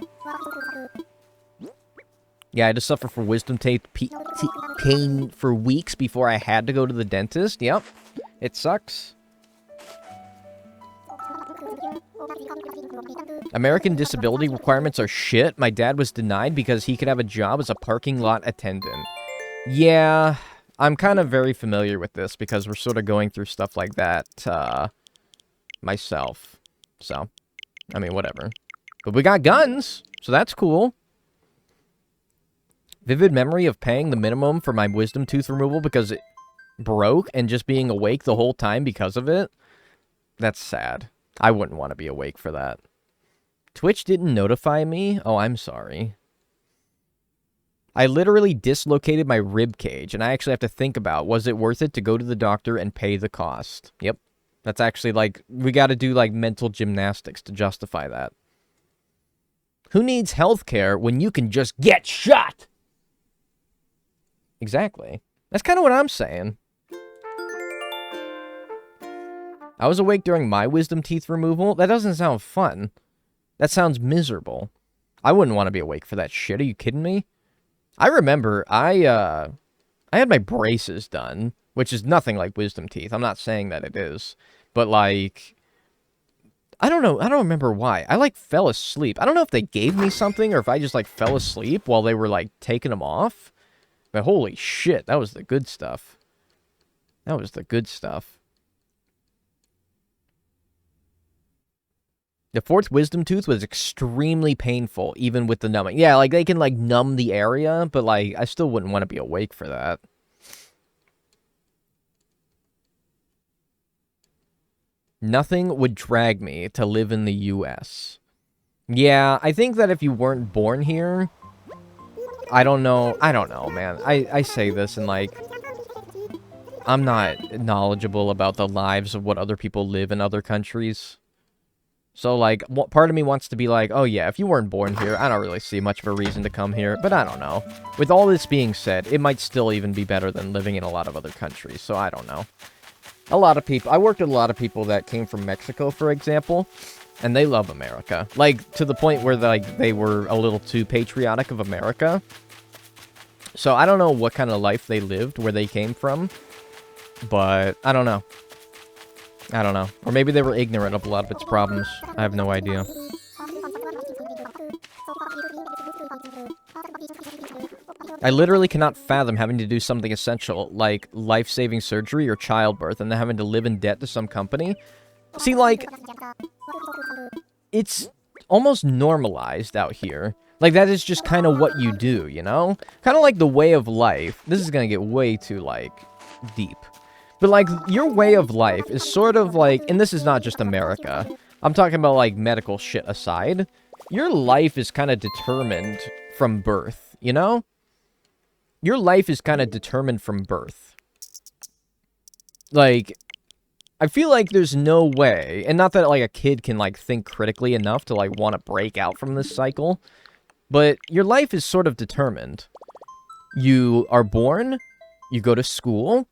Yeah, I had to suffer from wisdom teeth pain for weeks before I had to go to the dentist. Yep. It sucks. American disability requirements are shit. My dad was denied because he could have a job as a parking lot attendant. Yeah, I'm kind of very familiar with this because we're sort of going through stuff like that myself. So, I mean, whatever. But we got guns, so that's cool. Vivid memory of paying the minimum for my wisdom tooth removal because it broke and just being awake the whole time because of it. That's sad. I wouldn't want to be awake for that. Twitch didn't notify me? Oh, I'm sorry. I literally dislocated my rib cage, and I actually have to think about, was it worth it to go to the doctor and pay the cost? Yep. That's actually, like, we got to do, like, mental gymnastics to justify that. Who needs healthcare when you can just get shot? Exactly. That's kind of what I'm saying. I was awake during my wisdom teeth removal? That doesn't sound fun. That sounds miserable. I wouldn't want to be awake for that shit. Are you kidding me? I remember I had my braces done, which is nothing like wisdom teeth. I'm not saying that it is. But, like, I don't know. I don't remember why. I, like, fell asleep. I don't know if they gave me something or if I just, like, fell asleep while they were, like, taking them off. But holy shit, that was the good stuff. That was the good stuff. The fourth wisdom tooth was extremely painful, even with the numbing. Yeah, like, they can, like, numb the area, but, like, I still wouldn't want to be awake for that. Nothing would drag me to live in the U.S. Yeah, I think that if you weren't born here, I don't know, man. I say this and, like, I'm not knowledgeable about the lives of what other people live in other countries. So, like, part of me wants to be like, oh yeah, if you weren't born here, I don't really see much of a reason to come here, but I don't know. With all this being said, it might still even be better than living in a lot of other countries, so I don't know. A lot of people, I worked with a lot of people that came from Mexico, for example, and they love America. Like, to the point where, like, they were a little too patriotic of America. So, I don't know what kind of life they lived where they came from, but I don't know. I don't know. Or maybe they were ignorant of a lot of its problems. I have no idea. I literally cannot fathom having to do something essential, like life-saving surgery or childbirth, and then having to live in debt to some company. See, like, it's almost normalized out here. Like, that is just kind of what you do, you know? Kind of like the way of life. This is gonna get way too, like, deep. But, like, your way of life is sort of like, and this is not just America. I'm talking about, like, medical shit aside. Your life is kind of determined from birth, you know? Your life is kind of determined from birth. Like, I feel like there's no way, and not that, like, a kid can, like, think critically enough to, like, want to break out from this cycle, but your life is sort of determined. You are born, you go to school,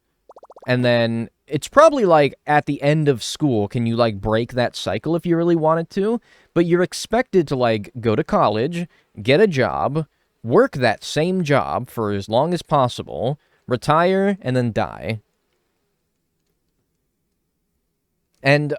and then it's probably, like, at the end of school, can you, like, break that cycle if you really wanted to? But you're expected to, like, go to college, get a job, work that same job for as long as possible, retire, and then die. And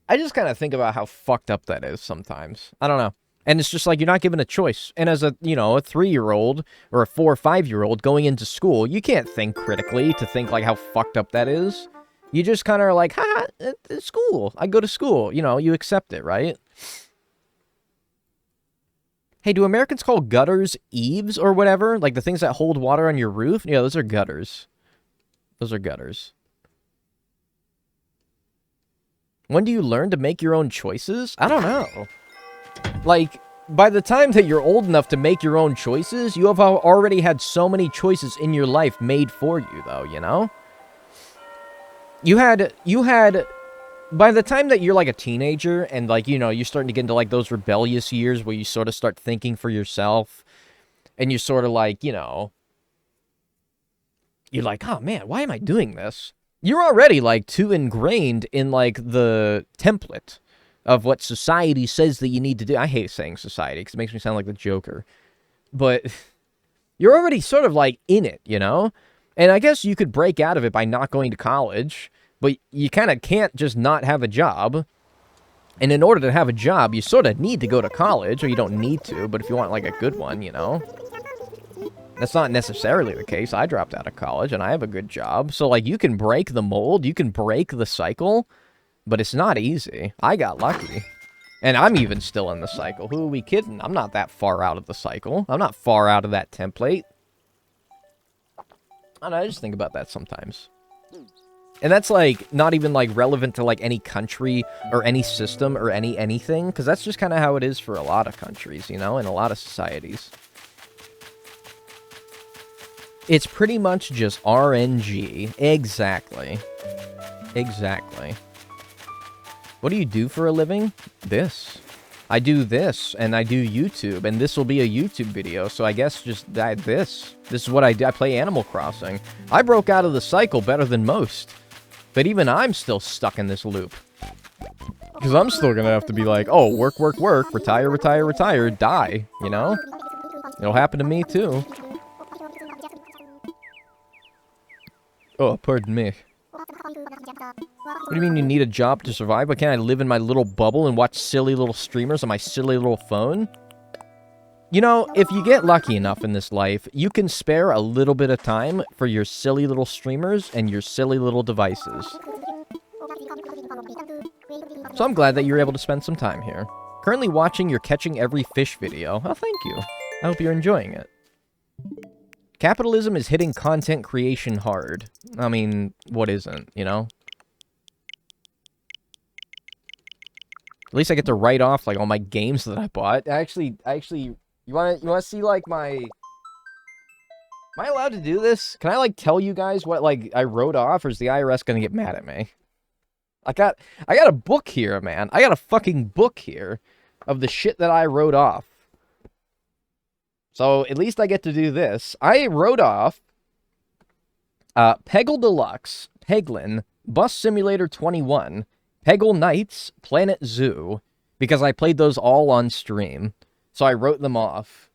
I just kind of think about how fucked up that is sometimes. I don't know. And it's just like, you're not given a choice. And as a, you know, a 3-year-old or a 4 or 5-year-old going into school, you can't think critically to think, like, how fucked up that is. You just kind of are like, ha, it's school. I go to school. You know, you accept it, right? Hey, do Americans call gutters eaves or whatever? Like the things that hold water on your roof? Yeah, those are gutters. Those are gutters. When do you learn to make your own choices? I don't know. Like, by the time that you're old enough to make your own choices, you have already had so many choices in your life made for you, though, you know? You had, by the time that you're, like, a teenager, and, like, you know, you're starting to get into, like, those rebellious years where you sort of start thinking for yourself, and you're sort of, like, you know, you're like, oh, man, why am I doing this? You're already, like, too ingrained in, like, the template of what society says that you need to do. I hate saying society, because it makes me sound like the Joker. But you're already sort of, like, in it, you know? And I guess you could break out of it by not going to college, but you kind of can't just not have a job. And in order to have a job, you sort of need to go to college, or you don't need to, but if you want, like, a good one, you know? That's not necessarily the case. I dropped out of college, and I have a good job. So, like, you can break the mold, you can break the cycle, but it's not easy. I got lucky. And I'm even still in the cycle. Who are we kidding? I'm not that far out of the cycle. I'm not far out of that template. I don't know, I just think about that sometimes. And that's, like, not even, like, relevant to, like, any country or any system or anything, because that's just kind of how it is for a lot of countries, you know, and a lot of societies. It's pretty much just RNG. Exactly. Exactly. What do you do for a living? This. I do this, and I do YouTube, and this will be a YouTube video, so I guess just this. This is what I do. I play Animal Crossing. I broke out of the cycle better than most. But even I'm still stuck in this loop. Because I'm still gonna have to be like, oh, work, work, work, retire, retire, retire, die, you know? It'll happen to me, too. Oh, pardon me. What do you mean you need a job to survive? Why can't I live in my little bubble and watch silly little streamers on my silly little phone? You know, if you get lucky enough in this life, you can spare a little bit of time for your silly little streamers and your silly little devices. So I'm glad that you're able to spend some time here. Currently watching your catching every fish video. Oh, thank you. I hope you're enjoying it. Capitalism is hitting content creation hard. I mean, what isn't, you know? At least I get to write off, like, all my games that I bought. Actually, you wanna see, like, my... Am I allowed to do this? Can I, like, tell you guys what, like, I wrote off, or is the IRS gonna get mad at me? I got a book here, man. I got a fucking book here of the shit that I wrote off. So, at least I get to do this. I wrote off Peggle Deluxe, Peglin, Bus Simulator 21, Peggle Nights, Planet Zoo, because I played those all on stream. So I wrote them off.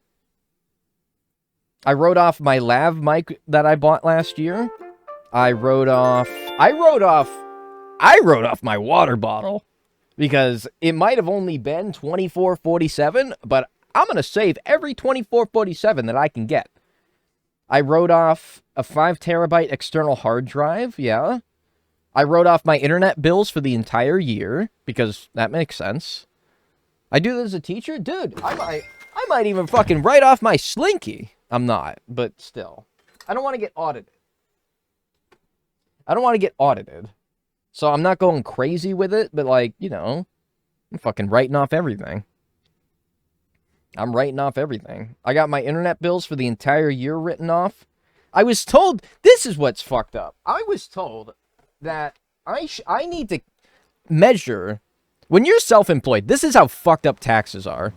I wrote off my lav mic that I bought last year. I wrote off my water bottle, because it might have only been $24.47, but I'm going to save every $24.47 that I can get. I wrote off a 5 terabyte external hard drive, yeah. I wrote off my internet bills for the entire year, because that makes sense. I do this as a teacher? Dude, I might even fucking write off my Slinky. I'm not, but still. I don't want to get audited. I don't want to get audited. So I'm not going crazy with it, but like, you know, I'm fucking writing off everything. I'm writing off everything. I got my internet bills for the entire year written off. I was told, this is what's fucked up. I was told that I need to measure, when you're self-employed, this is how fucked up taxes are.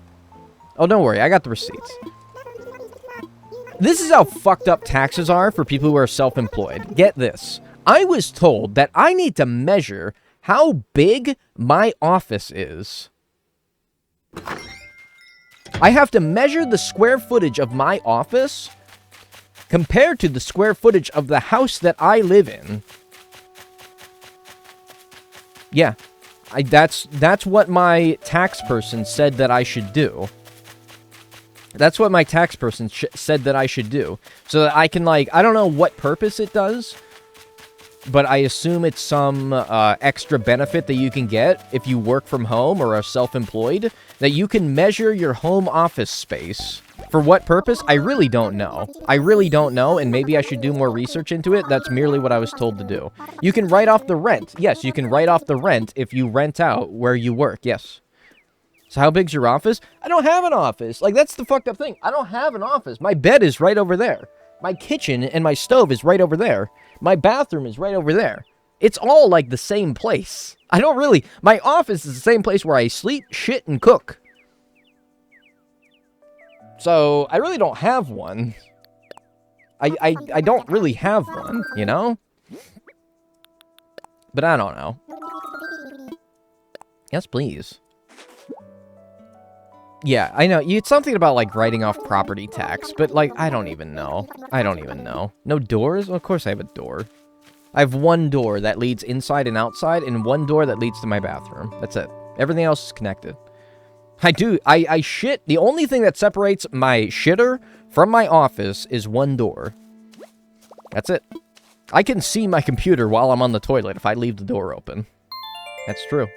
Oh, don't worry, I got the receipts. This is how fucked up taxes are for people who are self-employed. Get this. I was told that I need to measure how big my office is. I have to measure the square footage of my office compared to the square footage of the house that I live in. Yeah. That's what my tax person said that I should do. That's what my tax person said that I should do. So that I can, like, I don't know what purpose it does, but I assume it's some extra benefit that you can get if you work from home or are self-employed, that you can measure your home office space. For what purpose? I really don't know. I really don't know, and maybe I should do more research into it. That's merely what I was told to do. You can write off the rent. Yes, you can write off the rent if you rent out where you work. Yes. So how big's your office? I don't have an office. Like, that's the fucked up thing. I don't have an office. My bed is right over there. My kitchen and my stove is right over there. My bathroom is right over there. It's all, like, the same place. I don't really... My office is the same place where I sleep, shit, and cook. So, I really don't have one. I don't really have one, you know? But I don't know. Yes, please. Yeah, I know. It's something about, like, writing off property tax, but, like, I don't even know. I don't even know. No doors? Well, of course I have a door. I have one door that leads inside and outside, and one door that leads to my bathroom. That's it. Everything else is connected. I shit. The only thing that separates my shitter from my office is one door. That's it. I can see my computer while I'm on the toilet if I leave the door open. That's true.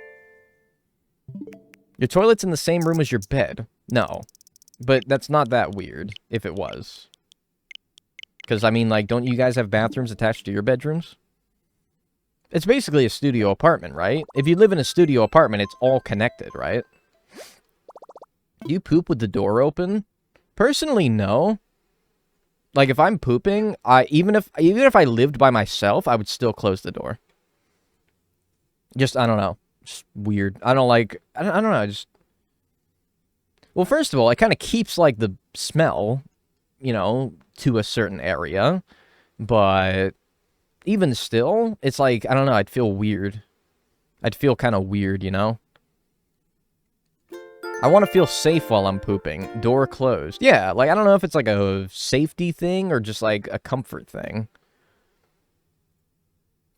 Your toilet's in the same room as your bed. No. But that's not that weird, if it was. Because, I mean, like, don't you guys have bathrooms attached to your bedrooms? It's basically a studio apartment, right? If you live in a studio apartment, it's all connected, right? Do you poop with the door open? Personally, no. Like, if I'm pooping, even if I lived by myself, I would still close the door. Just, I don't know. Just weird. I don't know, just... Well, first of all, it kind of keeps, like, the smell, you know, to a certain area. But even still, it's like, I don't know, I'd feel weird. I'd feel kind of weird, you know? I want to feel safe while I'm pooping. Door closed. Yeah, like, I don't know if it's like a safety thing or just like a comfort thing.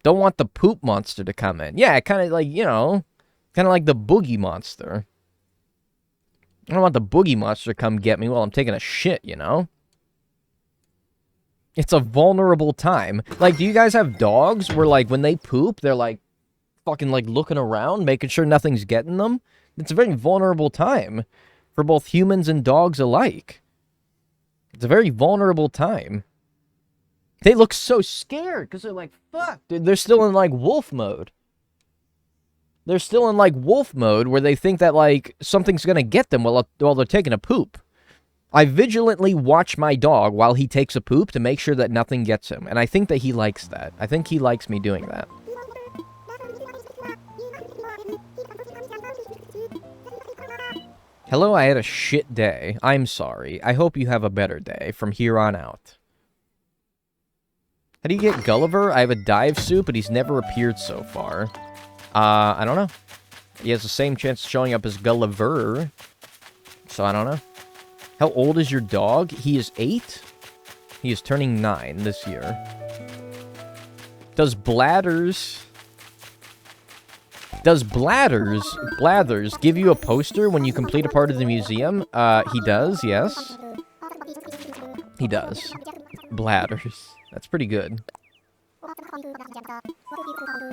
Don't want the poop monster to come in. Yeah, kind of like, you know, kind of like the boogie monster. I don't want the boogie monster to come get me while I'm taking a shit, you know? It's a vulnerable time. Like, do you guys have dogs where, like, when they poop, they're, like, fucking, like, looking around, making sure nothing's getting them? It's a very vulnerable time for both humans and dogs alike. It's a very vulnerable time. They look so scared because they're like, fuck, dude, they're still in, like, wolf mode. They're still in, like, wolf mode where they think that, like, something's gonna get them while they're taking a poop. I vigilantly watch my dog while he takes a poop to make sure that nothing gets him. And I think that he likes that. I think he likes me doing that. Hello, I had a shit day. I'm sorry. I hope you have a better day from here on out. How do you get Gulliver? I have a dive suit, but he's never appeared so far. I don't know. He has the same chance of showing up as Gulliver. So I don't know. How old is your dog? He is 8. He is turning 9 this year. Does Blathers give you a poster when you complete a part of the museum? He does, yes. He does. bladders. That's pretty good.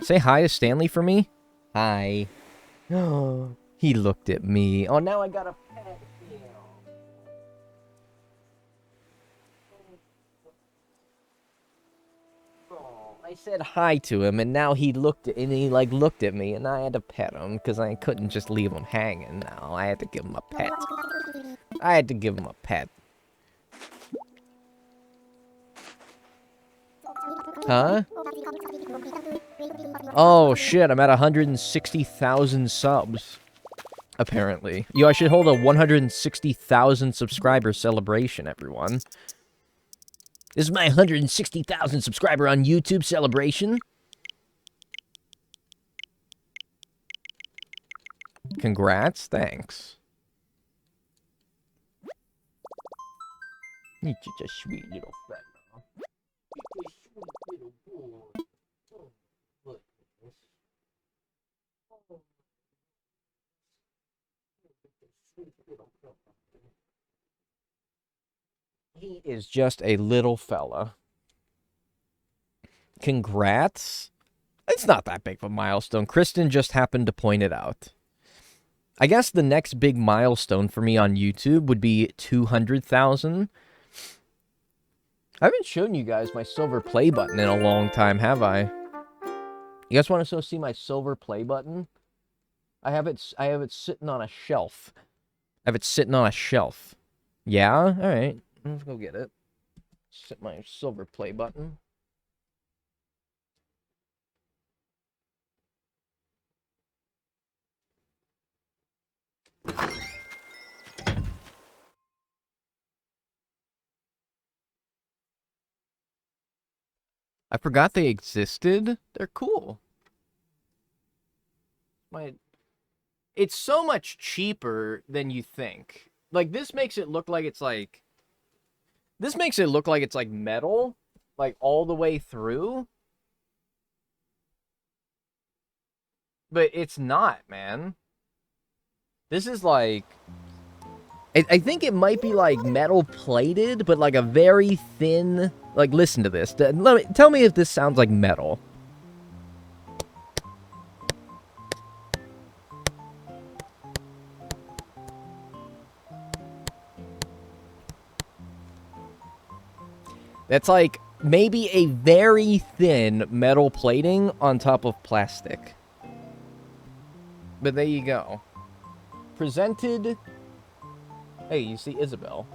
Say hi to Stanley for me. Hi. Oh, he looked at me. Oh, now I gotta pet him. Oh, I said hi to him, and now he looked at, and he like looked at me, and I had to pet him because I couldn't just leave him hanging. Now I had to give him a pet. I had to give him a pet. Huh? Oh shit, I'm at 160,000 subs. Apparently. Yo, I should hold a 160,000 subscriber celebration, everyone. This is my 160,000 subscriber on YouTube celebration. Congrats, thanks. You're just a sweet little fella. He is just a little fella. Congrats. It's not that big of a milestone. Kristen just happened to point it out. I guess the next big milestone for me on YouTube would be 200,000. I haven't shown you guys my silver play button in a long time, have I? You guys want to see my silver play button? I have it sitting on a shelf. I have it sitting on a shelf. Yeah? Alright. Let's go get it. Set my silver play button. I forgot they existed. They're cool. It's so much cheaper than you think. Like, this makes it look like it's like... This makes it look like it's like metal. Like, all the way through. But it's not, man. This is like... I think it might be like metal plated, but like a very thin... Like, listen to this. Tell me if this sounds like metal. That's like maybe a very thin metal plating on top of plastic. But there you go. Presented... Hey, you see Isabel.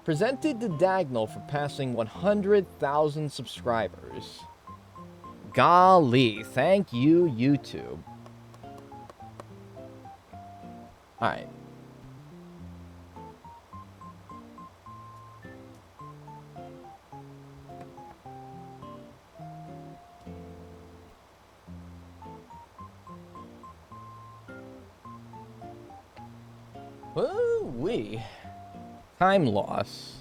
Presented to Dagnall for passing 100,000 subscribers. Golly, thank you, YouTube. Alright. Woo-wee. Time loss.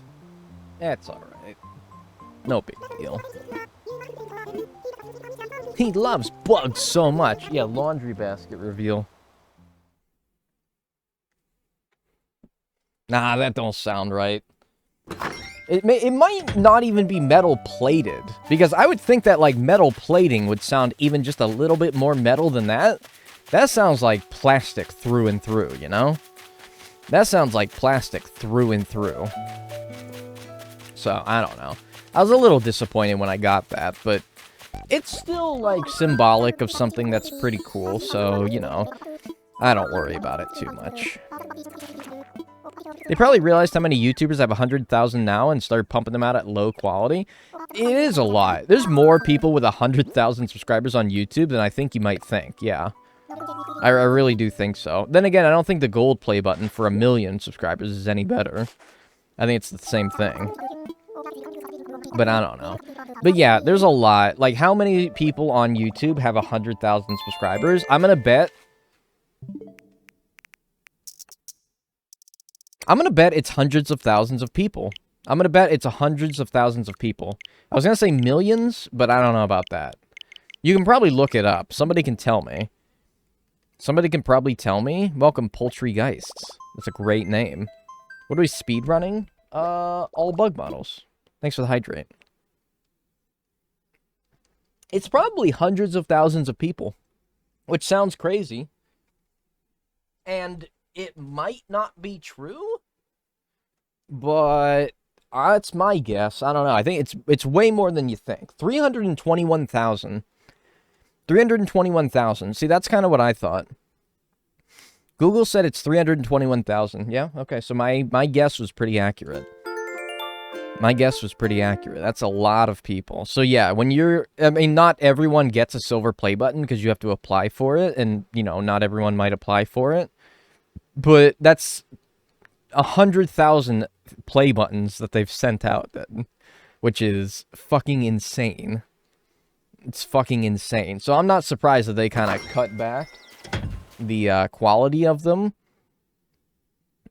That's alright. No big deal. He loves bugs so much. Yeah, laundry basket reveal. Nah, that don't sound right. It might not even be metal plated. Because I would think that, like, metal plating would sound even just a little bit more metal than that. That sounds like plastic through and through, you know? That sounds like plastic through and through. So, I don't know. I was a little disappointed when I got that, but it's still, like, symbolic of something that's pretty cool, so, you know, I don't worry about it too much. They probably realized how many YouTubers have 100,000 now and started pumping them out at low quality. It is a lot. There's more people with 100,000 subscribers on YouTube than I think you might think, yeah. I really do think so. Then again, I don't think the gold play button for 1 million subscribers is any better. I think it's the same thing. But I don't know. But yeah, there's a lot. Like, how many people on YouTube have 100,000 subscribers? I'm gonna bet it's hundreds of thousands of people. I'm gonna bet it's hundreds of thousands of people. I was gonna say millions, but I don't know about that. You can probably look it up. Somebody can tell me. Somebody can probably tell me. Welcome, Poultrygeists. That's a great name. What are we speedrunning? All bug models. Thanks for the hydrate. It's probably hundreds of thousands of people, which sounds crazy. And it might not be true, but it's my guess. I don't know. I think it's way more than you think. 321,000. 321,000. See, that's kind of what I thought. Google said it's 321,000. Yeah, okay. So my guess was pretty accurate. My guess was pretty accurate. That's a lot of people. So yeah, when you're... I mean, not everyone gets a silver play button because you have to apply for it. And, you know, not everyone might apply for it. But that's 100,000 play buttons that they've sent out then. Which is fucking insane. It's fucking insane. So I'm not surprised that they kind of cut back the quality of them.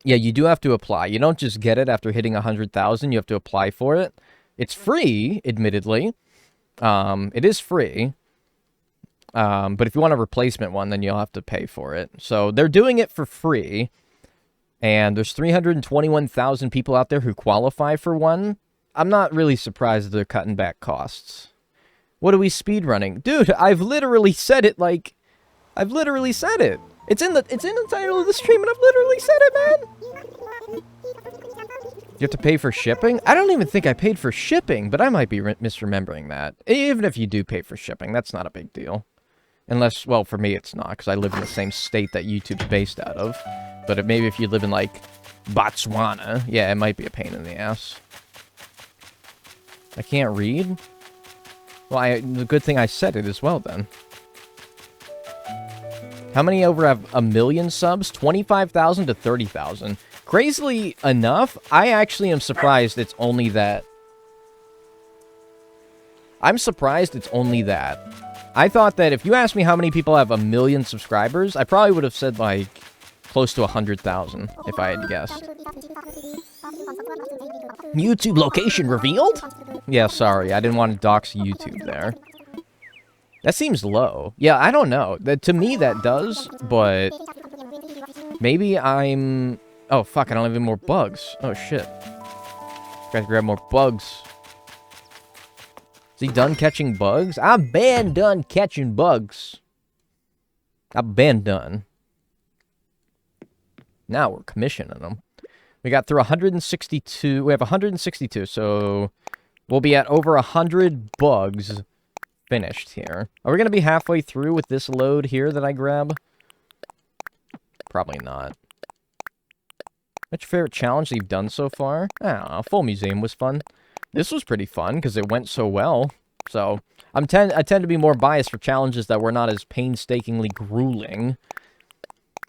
Yeah, you do have to apply. You don't just get it after hitting 100,000. You have to apply for it. It's free, admittedly. It is free. But if you want a replacement one, then you'll have to pay for it. So they're doing it for free. And there's 321,000 people out there who qualify for one. I'm not really surprised that they're cutting back costs. What are we speedrunning? Dude, I've literally said it like... I've literally said it. It's in the title of the stream, and I've literally said it, man. You have to pay for shipping? I don't even think I paid for shipping, but I might be misremembering that. Even if you do pay for shipping, that's not a big deal. Unless, well, for me it's not, because I live in the same state that YouTube's based out of. But maybe if you live in, like, Botswana, yeah, it might be a pain in the ass. I can't read? Well, the good thing I said it as well, then. How many over have a million subs? 25,000 to 30,000. Crazily enough, I actually am surprised it's only that. I'm surprised it's only that. I thought that if you asked me how many people have a million subscribers, I probably would have said, like, close to 100,000, if I had guessed. YouTube location revealed? Yeah, sorry, I didn't want to dox YouTube there. That seems low. Yeah, I don't know. To me, that does, but... Maybe I'm... Oh, fuck, I don't have any more bugs. Oh, shit. Gotta grab more bugs. Is he done catching bugs? I've been done catching bugs. I've been done. Now we're commissioning them. We got through 162. We have 162, so... We'll be at over 100 bugs finished here. Are we going to be halfway through with this load here that I grab? Probably not. What's your favorite challenge that you've done so far? I don't know. Full Museum was fun. This was pretty fun because it went so well. So, I tend to be more biased for challenges that were not as painstakingly grueling.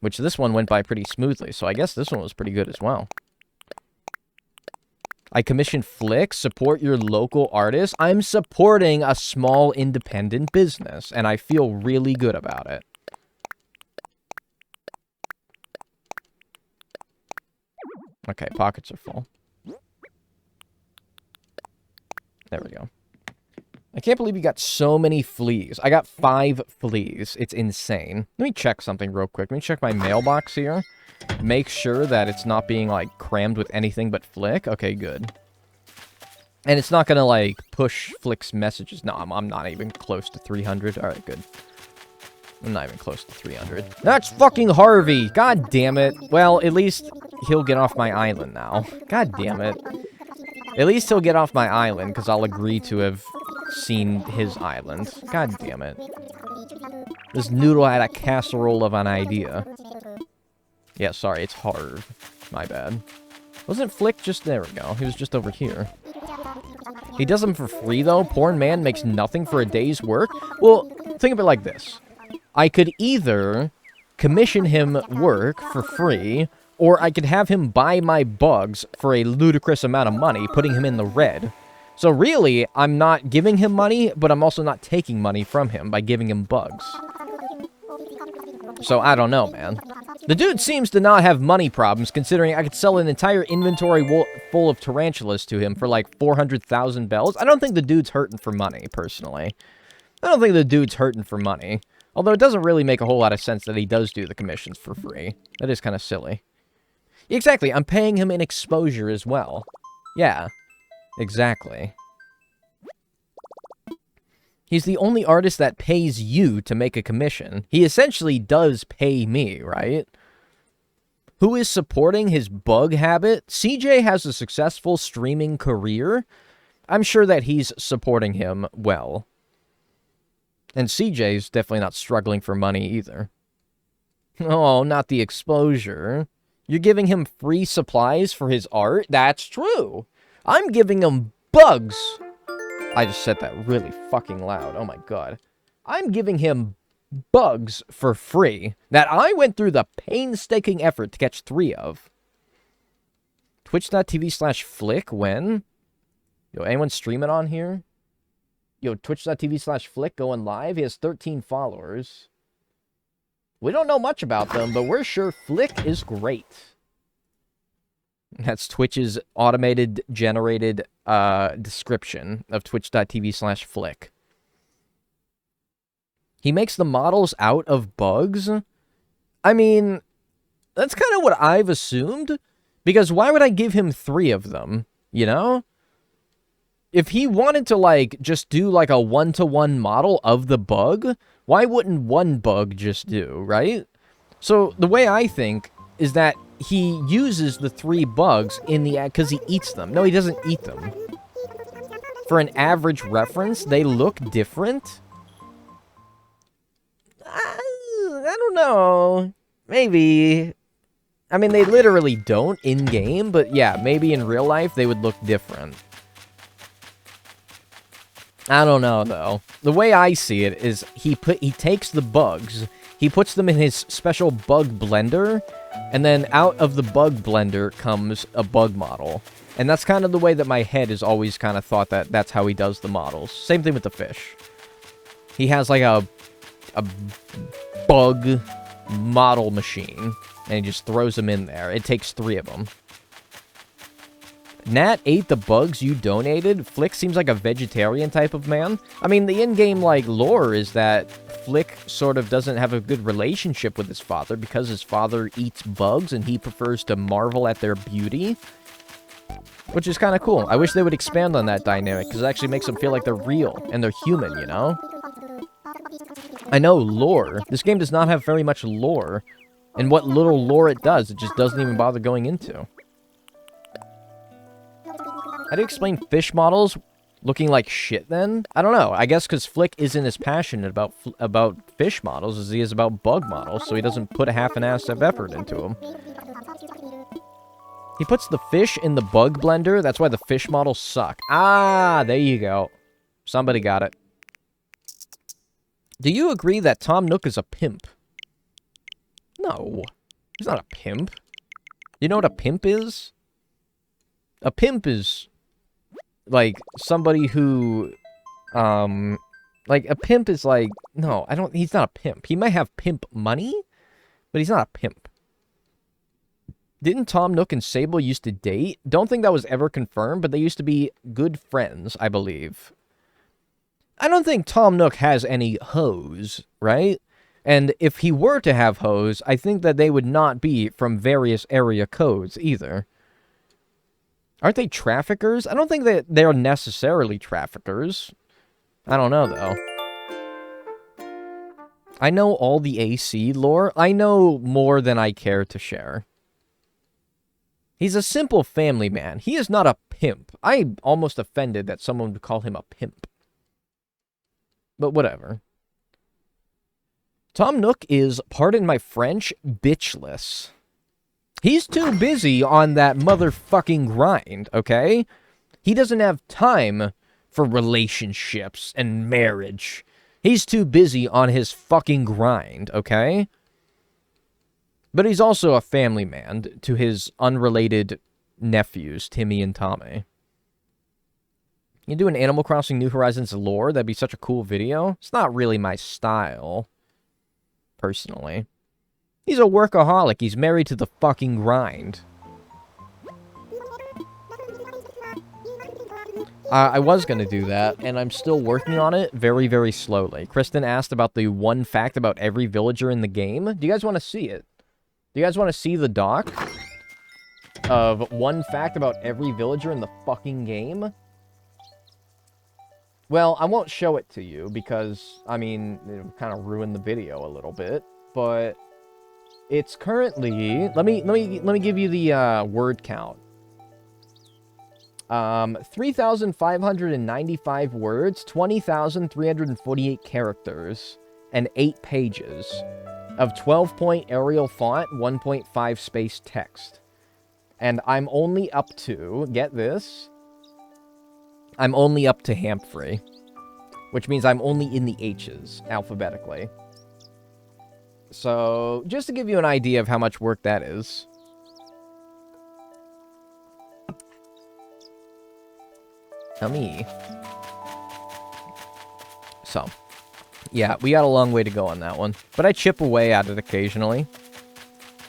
Which this one went by pretty smoothly, so I guess this one was pretty good as well. I commissioned flicks, support your local artist. I'm supporting a small independent business, and I feel really good about it. Okay, pockets are full. There we go. I can't believe you got so many fleas. I got 5 fleas. It's insane. Let me check something real quick. Let me check my mailbox here. Make sure that it's not being, like, crammed with anything but Flick. Okay, good. And it's not gonna, like, push Flick's messages. No, I'm not even close to 300. Alright, good. I'm not even close to 300. That's fucking Harvey! God damn it. Well, at least he'll get off my island now. God damn it. At least he'll get off my island, because I'll agree to have seen his island. God damn it. This noodle had a casserole of an idea. Yeah, sorry, it's Harv. My bad. Wasn't Flick just... There we go. He was just over here. He does them for free, though. Porn man makes nothing for a day's work. Well, think of it like this. I could either commission him work for free, or I could have him buy my bugs for a ludicrous amount of money, putting him in the red. So really, I'm not giving him money, but I'm also not taking money from him by giving him bugs. So I don't know, man. The dude seems to not have money problems, considering I could sell an entire inventory full of tarantulas to him for like 400,000 bells. I don't think the dude's hurting for money, personally. I don't think the dude's hurting for money. Although it doesn't really make a whole lot of sense that he does do the commissions for free. That is kind of silly. Exactly, I'm paying him in exposure as well. Yeah, exactly. He's the only artist that pays you to make a commission. He essentially does pay me, right? Who is supporting his bug habit? CJ has a successful streaming career. I'm sure that he's supporting him well. And CJ's definitely not struggling for money either. Oh, not the exposure. You're giving him free supplies for his art? That's true. I'm giving him bugs. I just said that really fucking loud. Oh my god. I'm giving him bugs for free that I went through the painstaking effort to catch 3 of. Twitch.tv/flick when? Yo, anyone streaming on here? Yo, twitch.tv/flick going live. He has 13 followers. We don't know much about them, but we're sure Flick is great. That's Twitch's automated generated description of twitch.tv/flick. He makes the models out of bugs? I mean, that's kind of what I've assumed. Because why would I give him 3 of them? You know? If he wanted to, like, just do, like, a one-to-one model of the bug, why wouldn't 1 bug just do, right? So, the way I think is that he uses the 3 bugs in the ad because he eats them. No, he doesn't eat them. For an average reference, they look different. I don't know. Maybe. I mean, they literally don't in-game, but yeah, maybe in real life they would look different. I don't know, though. The way I see it is he takes the bugs, he puts them in his special bug blender, and then out of the bug blender comes a bug model. And that's kind of the way that my head has always kind of thought that that's how he does the models. Same thing with the fish. He has like a bug model machine, and he just throws them in there. It takes 3 of them. Nat ate the bugs you donated? Flick seems like a vegetarian type of man. I mean, the in-game, like, lore is that Flick sort of doesn't have a good relationship with his father because his father eats bugs and he prefers to marvel at their beauty. Which is kind of cool. I wish they would expand on that dynamic because it actually makes them feel like they're real and they're human, you know? I know lore. This game does not have very much lore. And what little lore it does, it just doesn't even bother going into. How do you explain fish models looking like shit then? I don't know. I guess because Flick isn't as passionate about fish models as he is about bug models, so he doesn't put a half-an-ass of effort into them. He puts the fish in the bug blender, that's why the fish models suck. Ah, there you go. Somebody got it. Do you agree that Tom Nook is a pimp? No. He's not a pimp. You know what a pimp is? A pimp is like somebody who like a pimp is like, no, he's not a pimp. He might have pimp money, but he's not a pimp. Didn't Tom Nook and Sable used to date? Don't think that was ever confirmed, but they used to be good friends, I believe. I don't think Tom Nook has any hoes, right? And if he were to have hoes, I think that they would not be from various area codes either. Aren't they traffickers? I don't think that they're necessarily traffickers. I don't know, though. I know all the AC lore. I know more than I care to share. He's a simple family man. He is not a pimp. I'm almost offended that someone would call him a pimp. But whatever. Tom Nook is, pardon my French, bitchless. He's too busy on that motherfucking grind, okay? He doesn't have time for relationships and marriage. He's too busy on his fucking grind, okay? But he's also a family man to his unrelated nephews, Timmy and Tommy. You do an Animal Crossing New Horizons lore? That'd be such a cool video. It's not really my style, personally. He's a workaholic. He's married to the fucking grind. I was going to do that, and I'm still working on it very, very slowly. Kristen asked about the 1 fact about every villager in the game. Do you guys want to see it? Do you guys want to see the doc of 1 fact about every villager in the fucking game? Well, I won't show it to you because, I mean, it'll kind of ruin the video a little bit, but it's currently, let me give you the word count. 3,595 words, 20,348 characters, and 8 pages of 12-point Arial font, 1.5 space text. And I'm only up to, get this, I'm only up to Hamfrey, which means I'm only in the H's alphabetically. So, just to give you an idea of how much work that is. Yummy. So, yeah, we got a long way to go on that one. But I chip away at it occasionally.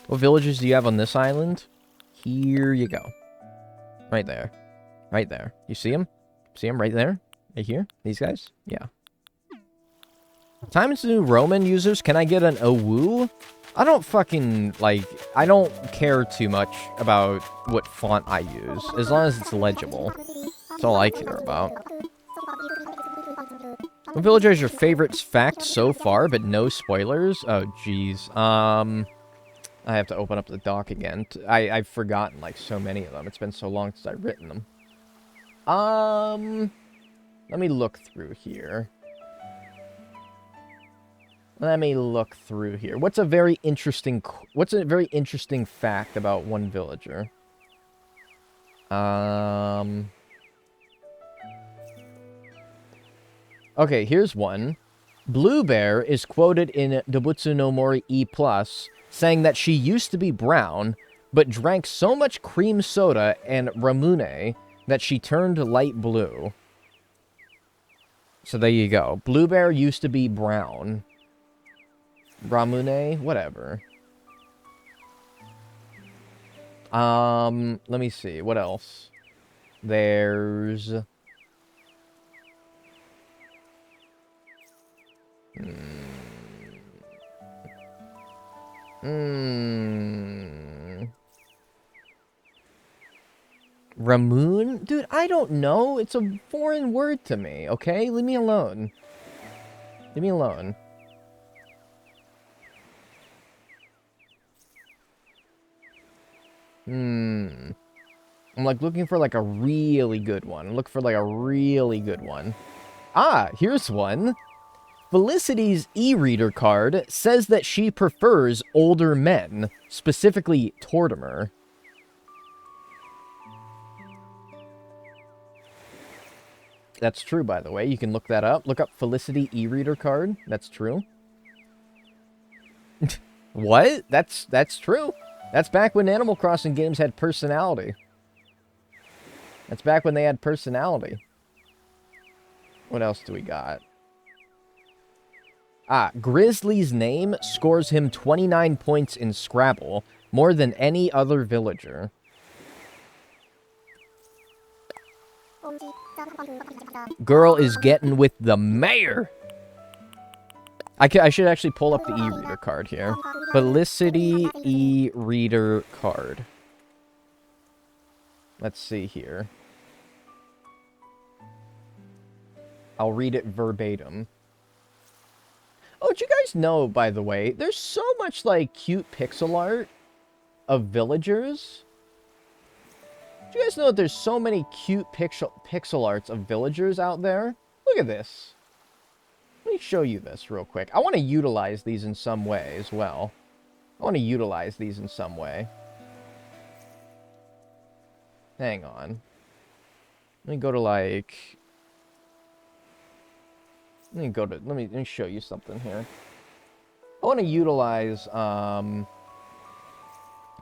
What villages do you have on this island? Here you go. Right there. Right there. You see them? See them right there? Right here? These guys? Yeah. Times new Roman users, can I get an OWOO? I don't fucking, like, I don't care too much about what font I use, as long as it's legible. That's all I care about. What villager is your favorite fact so far, but no spoilers? Oh, jeez. I have to open up the doc again. I've forgotten, like, so many of them. It's been so long since I've written them. Let me look through here. Let me look through here. What's a very interesting fact about one villager? Okay, here's one. Blue Bear is quoted in Dobutsu no Mori E+, saying that she used to be brown, but drank so much cream soda and ramune that she turned light blue. So there you go. Blue Bear used to be brown. Ramune, whatever. Let me see. What else? There's... Ramoon? Dude, I don't know. It's a foreign word to me, okay? Leave me alone. Leave me alone. I'm like looking for like a really good one. Look for like a really good one. Ah, here's one. Felicity's e-reader card says that she prefers older men, specifically Tortimer. That's true, by the way. You can look that up. Look up Felicity e-reader card. That's true. What? That's true. That's back when Animal Crossing games had personality. That's back when they had personality. What else do we got? Ah, Grizzly's name scores him 29 points in Scrabble, more than any other villager. Girl is getting with the mayor. I should actually pull up the e-reader card here. Felicity e-reader card. Let's see here. I'll read it verbatim. Oh, did you guys know, by the way, there's so much, like, cute pixel art of villagers? Do you guys know that there's so many cute pixel arts of villagers out there? Look at this. Let me show you this real quick. I want to utilize these in some way as well. Hang on. Let me go to, like... Let me show you something here. I want to utilize, I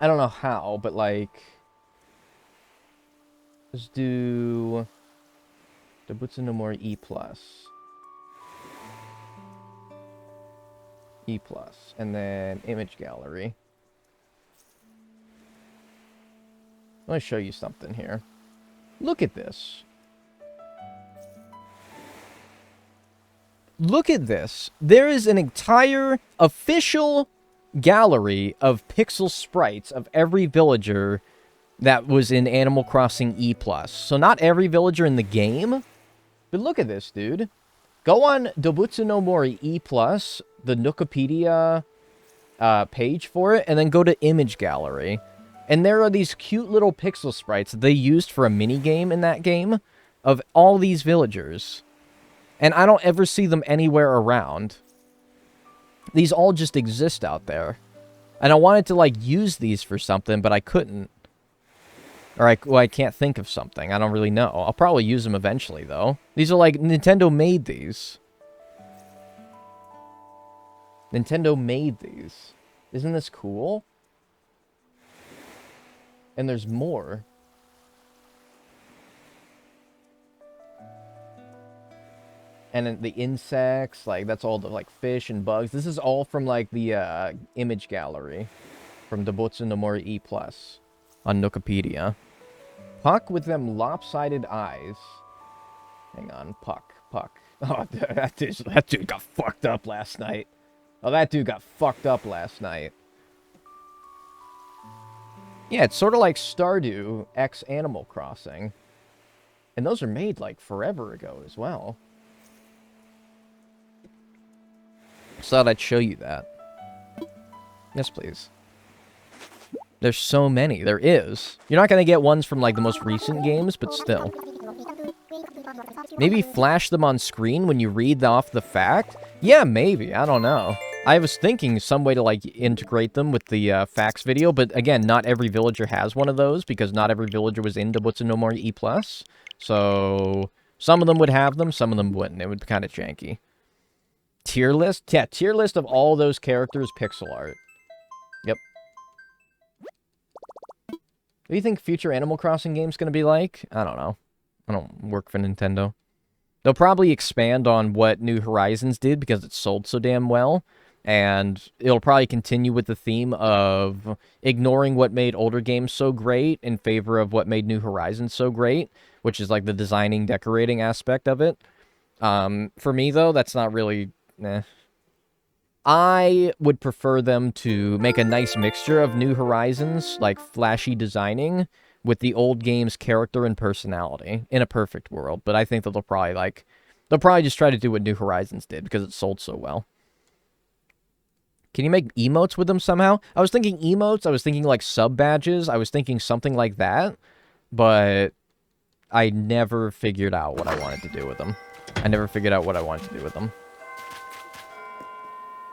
don't know how, but, like... Let's do... Dobutsu no Mori E+. E+, and then image gallery. Let me show you something here. Look at this. Look at this. There is an entire official gallery of pixel sprites of every villager that was in Animal Crossing E+. So not every villager in the game, But look at this, dude. Go on Dobutsu no Mori E+, the Wikipedia page for it, and then go to Image Gallery. And there are these cute little pixel sprites that they used for a mini-game in that game of all these villagers. And I don't ever see them anywhere around. These all just exist out there. And I wanted to, like, use these for something, but I couldn't. Or I can't think of something. I don't really know. I'll probably use them eventually, though. These are like, Nintendo made these. Nintendo made these. Isn't this cool? And there's more. And then the insects, like, that's all the, like, fish and bugs. This is all from, like, the image gallery. From Dobutsu no Mori E+. On Wikipedia. Puck with them lopsided eyes. Hang on, Puck. Oh, that dude got fucked up last night. Oh, that dude got fucked up last night. Yeah, it's sort of like Stardew X Animal Crossing. And those are made, like, forever ago as well. Just thought I'd show you that. Yes, please. There's so many. There is. You're not going to get ones from, like, the most recent games, but still. Maybe flash them on screen when you read off the fact? Yeah, maybe. I don't know. I was thinking some way to, like, integrate them with the facts video, but again, not every villager has one of those, because not every villager was in Dobutsu no Mori E+. So, some of them would have them, some of them wouldn't. It would be kind of janky. Tier list? Yeah, tier list of all those characters, pixel art. Yep. What do you think future Animal Crossing game's going to be like? I don't know. I don't work for Nintendo. They'll probably expand on what New Horizons did because it sold so damn well. And it'll probably continue with the theme of ignoring what made older games so great in favor of what made New Horizons so great, which is like the designing, decorating aspect of it. For me, though, that's not really... I would prefer them to make a nice mixture of New Horizons, like flashy designing, with the old game's character and personality in a perfect world. But I think that they'll probably just try to do what New Horizons did because it sold so well. Can you make emotes with them somehow? I was thinking emotes, I was thinking like sub badges, I was thinking something like that, but I never figured out what I wanted to do with them.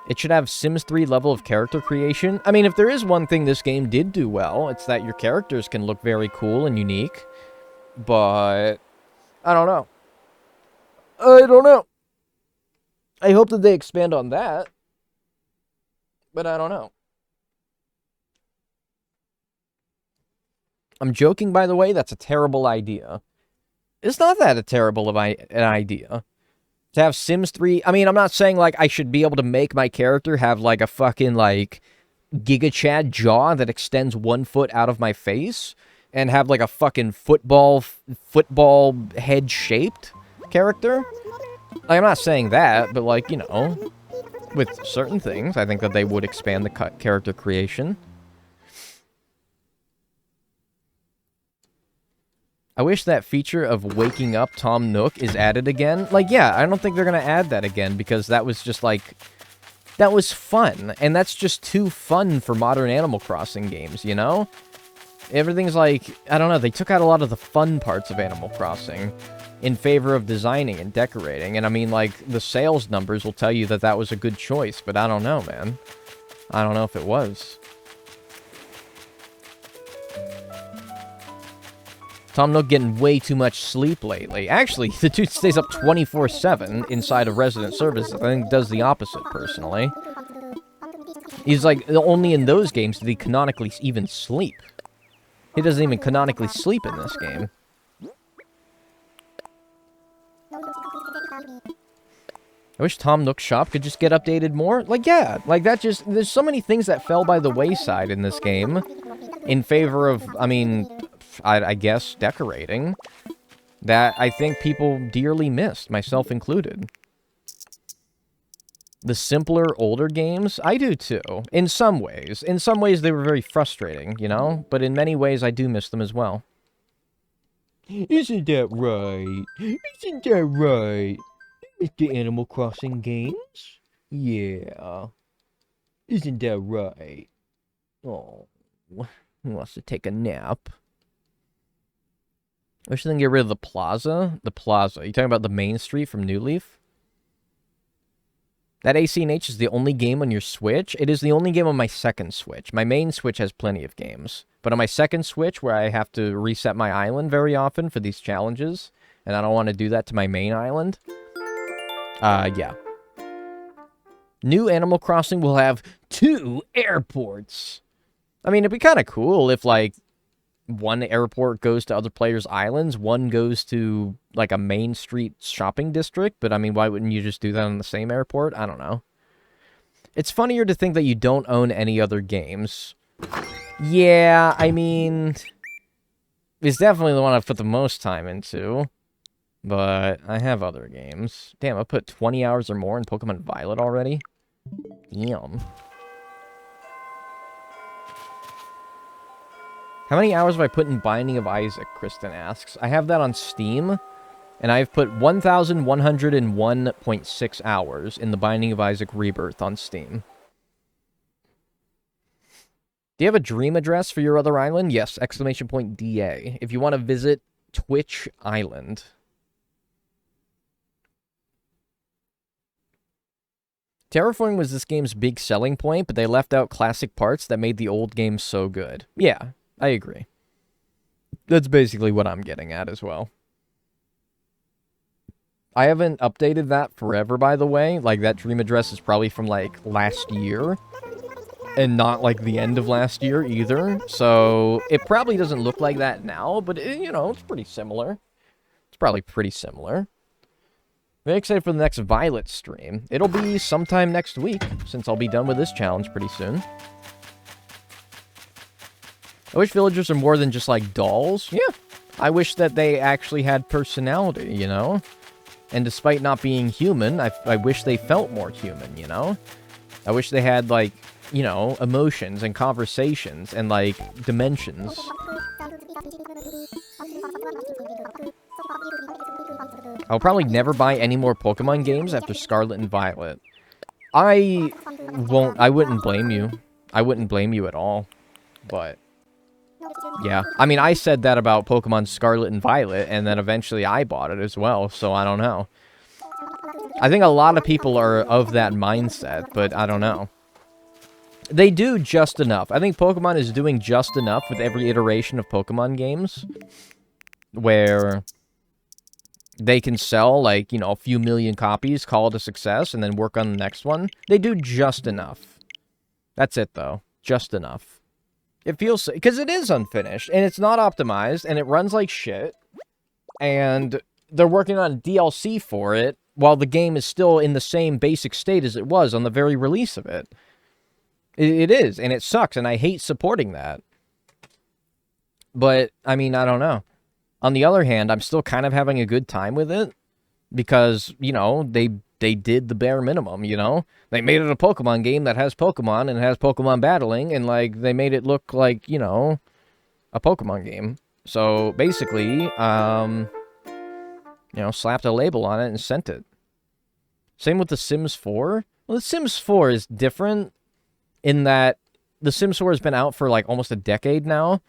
It should have Sims 3 level of character creation. I mean, if there is one thing this game did do well, it's that your characters can look very cool and unique. But I don't know. I hope that they expand on that. But I don't know. I'm joking, by the way. That's a terrible idea. It's not that a terrible of an idea. To have Sims 3... I mean, I'm not saying, like, I should be able to make my character have, like, a fucking, like, Giga Chad jaw that extends 1 foot out of my face and have, like, a fucking football head-shaped character. Like, I'm not saying that, but, like, you know, with certain things, I think that they would expand the character creation. I wish that feature of waking up Tom Nook is added again. Like, yeah, I don't think they're going to add that again because that was just, like... That was fun, and that's just too fun for modern Animal Crossing games, you know? Everything's like... I don't know, they took out a lot of the fun parts of Animal Crossing in favor of designing and decorating. And I mean, like, the sales numbers will tell you that that was a good choice, but I don't know, man. I don't know if it was. Tom Nook getting way too much sleep lately. Actually, the dude stays up 24/7 inside of resident services. I think does the opposite, personally. He's like, only in those games did he canonically even sleep. He doesn't even canonically sleep in this game. I wish Tom Nook's shop could just get updated more. Like, yeah, like that just... There's so many things that fell by the wayside in this game in favor of, I mean... I guess, decorating, that I think people dearly missed, myself included. The simpler, older games, I do too, in some ways. In some ways, they were very frustrating, you know? But in many ways, I do miss them as well. Isn't that right? Isn't that right? Mr. Animal Crossing Games? Yeah. Isn't that right? Oh, he wants to take a nap. I wish they didn't get rid of the plaza. The plaza. You talking about the main street from New Leaf? That ACNH is the only game on your Switch? It is the only game on my second Switch. My main Switch has plenty of games. But on my second Switch, where I have to reset my island very often for these challenges, and I don't want to do that to my main island, yeah. New Animal Crossing will have 2 airports. I mean, it'd be kind of cool if, like, one airport goes to other players' islands, one goes to, like, a main street shopping district, but, I mean, why wouldn't you just do that on the same airport? I don't know. It's funnier to think that you don't own any other games. Yeah, I mean, it's definitely the one I've put the most time into, but I have other games. Damn, I put 20 hours or more in Pokemon Violet already? Damn. How many hours have I put in Binding of Isaac, Kristen asks. I have that on Steam, and I've put 1,101.6 hours in the Binding of Isaac Rebirth on Steam. Do you have a dream address for your other island? Yes, ! DA. If you want to visit Twitch Island. Terraforming was this game's big selling point, but they left out classic parts that made the old game so good. Yeah, I agree. That's basically what I'm getting at as well. I haven't updated that forever, by the way. Like, that dream address is probably from, like, last year. And not, like, the end of last year, either. So, it probably doesn't look like that now, but, you know, it's pretty similar. It's probably pretty similar. Very excited for the next Violet stream. It'll be sometime next week, since I'll be done with this challenge pretty soon. I wish villagers are more than just, like, dolls. Yeah. I wish that they actually had personality, you know? And despite not being human, I wish they felt more human, you know? I wish they had, like, you know, emotions and conversations and, like, dimensions. I'll probably never buy any more Pokemon games after Scarlet and Violet. I wouldn't blame you. I wouldn't blame you at all. But, yeah. I mean, I said that about Pokemon Scarlet and Violet, and then eventually I bought it as well, so I don't know. I think a lot of people are of that mindset, but I don't know. They do just enough. I think Pokemon is doing just enough with every iteration of Pokemon games, where they can sell, like, you know, a few million copies, call it a success, and then work on the next one. They do just enough. That's it, though. Just enough. It feels... because it is unfinished, and it's not optimized, and it runs like shit, and they're working on DLC for it, while the game is still in the same basic state as it was on the very release of it. It is, and it sucks, and I hate supporting that. But, I mean, I don't know. On the other hand, I'm still kind of having a good time with it, because, you know, they did the bare minimum, you know? They made it a Pokemon game that has Pokemon, and has Pokemon battling, and, like, they made it look like, you know, a Pokemon game. So, basically, you know, slapped a label on it and sent it. Same with The Sims 4. Well, The Sims 4 is different in that The Sims 4 has been out for, like, almost a decade now.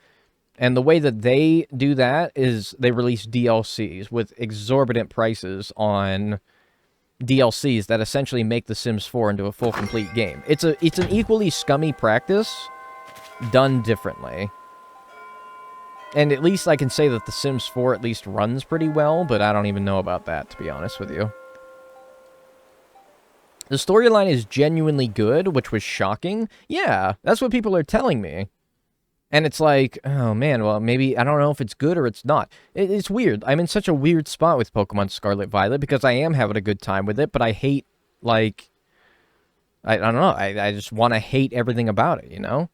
And the way that they do that is they release DLCs with exorbitant prices on DLCs that essentially make The Sims 4 into a full, complete game. It's an equally scummy practice done differently. And at least I can say that The Sims 4 at least runs pretty well, but I don't even know about that, to be honest with you. The storyline is genuinely good, which was shocking. Yeah, that's what people are telling me. And it's like, oh man, well, maybe, I don't know if it's good or it's not. It's weird. I'm in such a weird spot with Pokemon Scarlet Violet, because I am having a good time with it, but I hate, like, I don't know, I just want to hate everything about it, you know?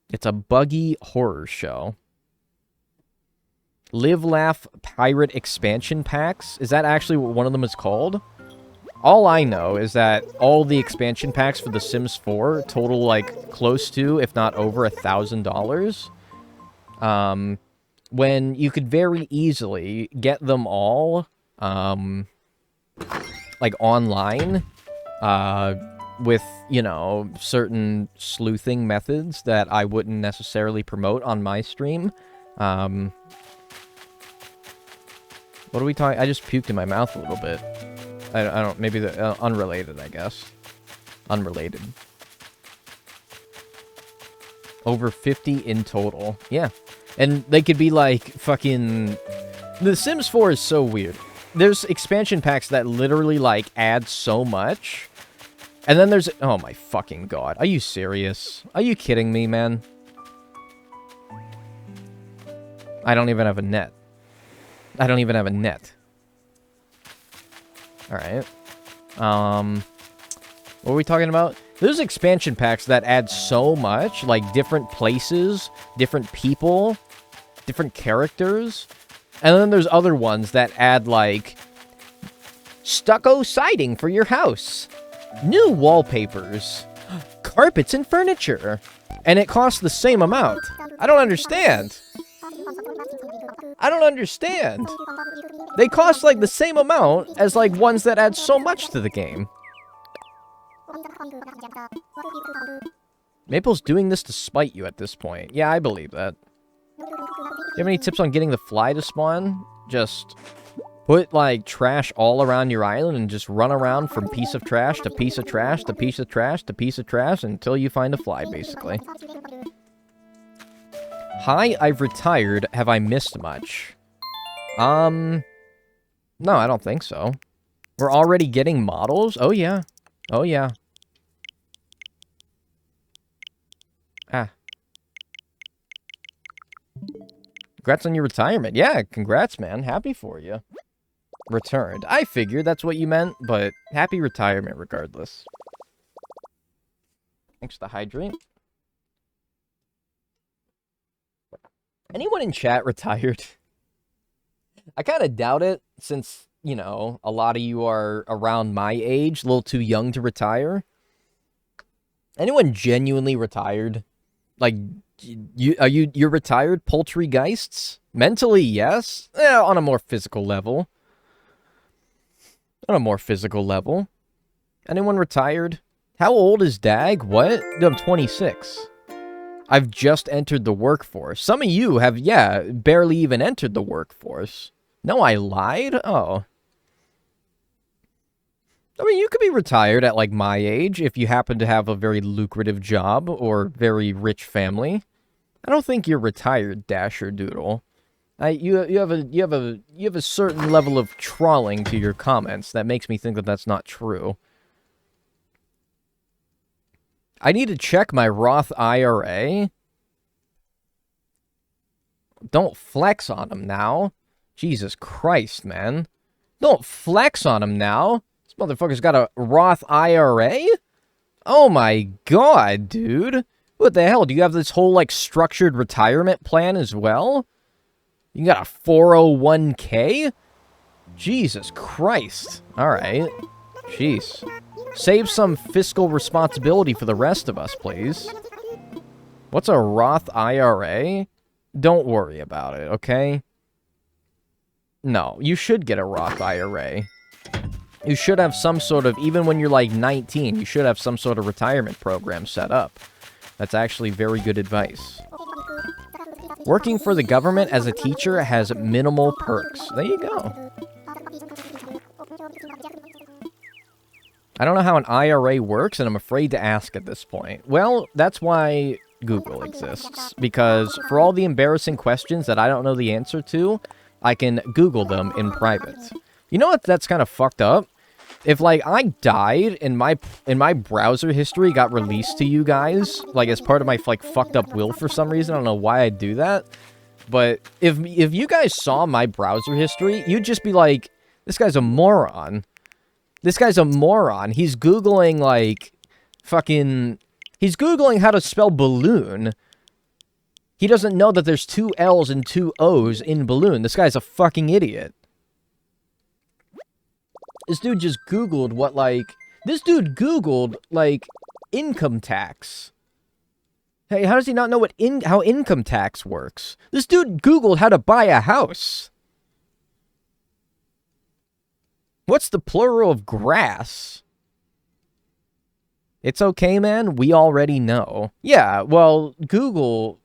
It's a buggy horror show. Live Laugh Pirate Expansion Packs? Is that actually what one of them is called? All I know is that all the expansion packs for The Sims 4 total, like, close to, if not over, $1,000. When you could very easily get them all, like, online, with, you know, certain sleuthing methods that I wouldn't necessarily promote on my stream. What are we talking? I just puked in my mouth a little bit. I don't, maybe the, unrelated, I guess. Unrelated. Over 50 in total. Yeah. And they could be like fucking... The Sims 4 is so weird. There's expansion packs that literally like add so much. And then there's... Oh my fucking god. Are you serious? Are you kidding me, man? I don't even have a net. I don't even have a net. Alright. What are we talking about? There's expansion packs that add so much, like different places, different people, different characters. And then there's other ones that add, like, stucco siding for your house, new wallpapers, carpets and furniture. And it costs the same amount. I don't understand. I don't understand. They cost, like, the same amount as, like, ones that add so much to the game. Maple's doing this to spite you at this point. Yeah, I believe that. Do you have any tips on getting the fly to spawn? Just put, like, trash all around your island and just run around from piece of trash to piece of trash to piece of trash to piece of trash until you find a fly, basically. Hi, I've retired. Have I missed much? No, I don't think so. We're already getting models? Oh, yeah. Oh, yeah. Ah. Congrats on your retirement. Yeah, congrats, man. Happy for you. Returned. I figured that's what you meant, but happy retirement regardless. Thanks to hydrate. Anyone in chat retired? I kind of doubt it, since, you know, a lot of you are around my age, a little too young to retire. Anyone genuinely retired? Like, you're retired, Poultrygeists? Mentally, yes. On a more physical level. On a more physical level. Anyone retired? How old is Dag? What? I'm 26. I've just entered the workforce. Some of you have, yeah, barely even entered the workforce. No, I lied? Oh. I mean, you could be retired at, like, my age if you happen to have a very lucrative job or very rich family. I don't think you're retired, Dasher Doodle. You have a certain level of trawling to your comments that makes me think that that's not true. I need to check my Roth IRA. Don't flex on him now. Jesus Christ, man. Don't flex on him now. This motherfucker's got a Roth IRA? Oh my god, dude. What the hell? Do you have this whole, like, structured retirement plan as well? You got a 401k? Jesus Christ. Alright. Jeez. Save some fiscal responsibility for the rest of us, please. What's a Roth IRA? Don't worry about it, okay? No, you should get a Roth IRA. You should have some sort of, even when you're like 19, you should have some sort of retirement program set up. That's actually very good advice. Working for the government as a teacher has minimal perks. There you go. I don't know how an IRA works, and I'm afraid to ask at this point. Well, that's why Google exists. Because for all the embarrassing questions that I don't know the answer to, I can Google them in private. You know what? That's kind of fucked up. If, like, I died and my browser history got released to you guys, like, as part of my, like, fucked up will for some reason, I don't know why I'd do that, but if you guys saw my browser history, you'd just be like, this guy's a moron. This guy's a moron. He's Googling, like, fucking... He's Googling how to spell balloon. He doesn't know that there's 2 L's and 2 O's in balloon. This guy's a fucking idiot. This dude just Googled what, like... This dude Googled, like, income tax. Hey, how does he not know how income tax works? This dude Googled how to buy a house. What's the plural of grass? It's okay, man. We already know. Yeah, well, Google...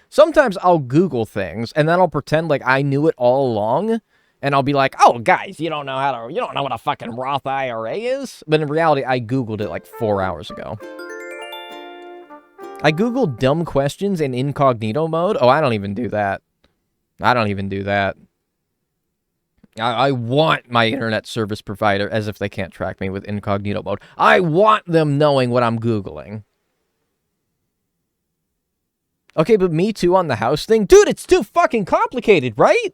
Sometimes I'll Google things, and then I'll pretend like I knew it all along, and I'll be like, oh, guys, you don't know what a fucking Roth IRA is? But in reality, I Googled it like 4 hours ago. I Googled dumb questions in incognito mode. Oh, I don't even do that. I don't even do that. I want my internet service provider, as if they can't track me with incognito mode. I want them knowing what I'm Googling. Okay, but me too on the house thing? Dude, it's too fucking complicated, right?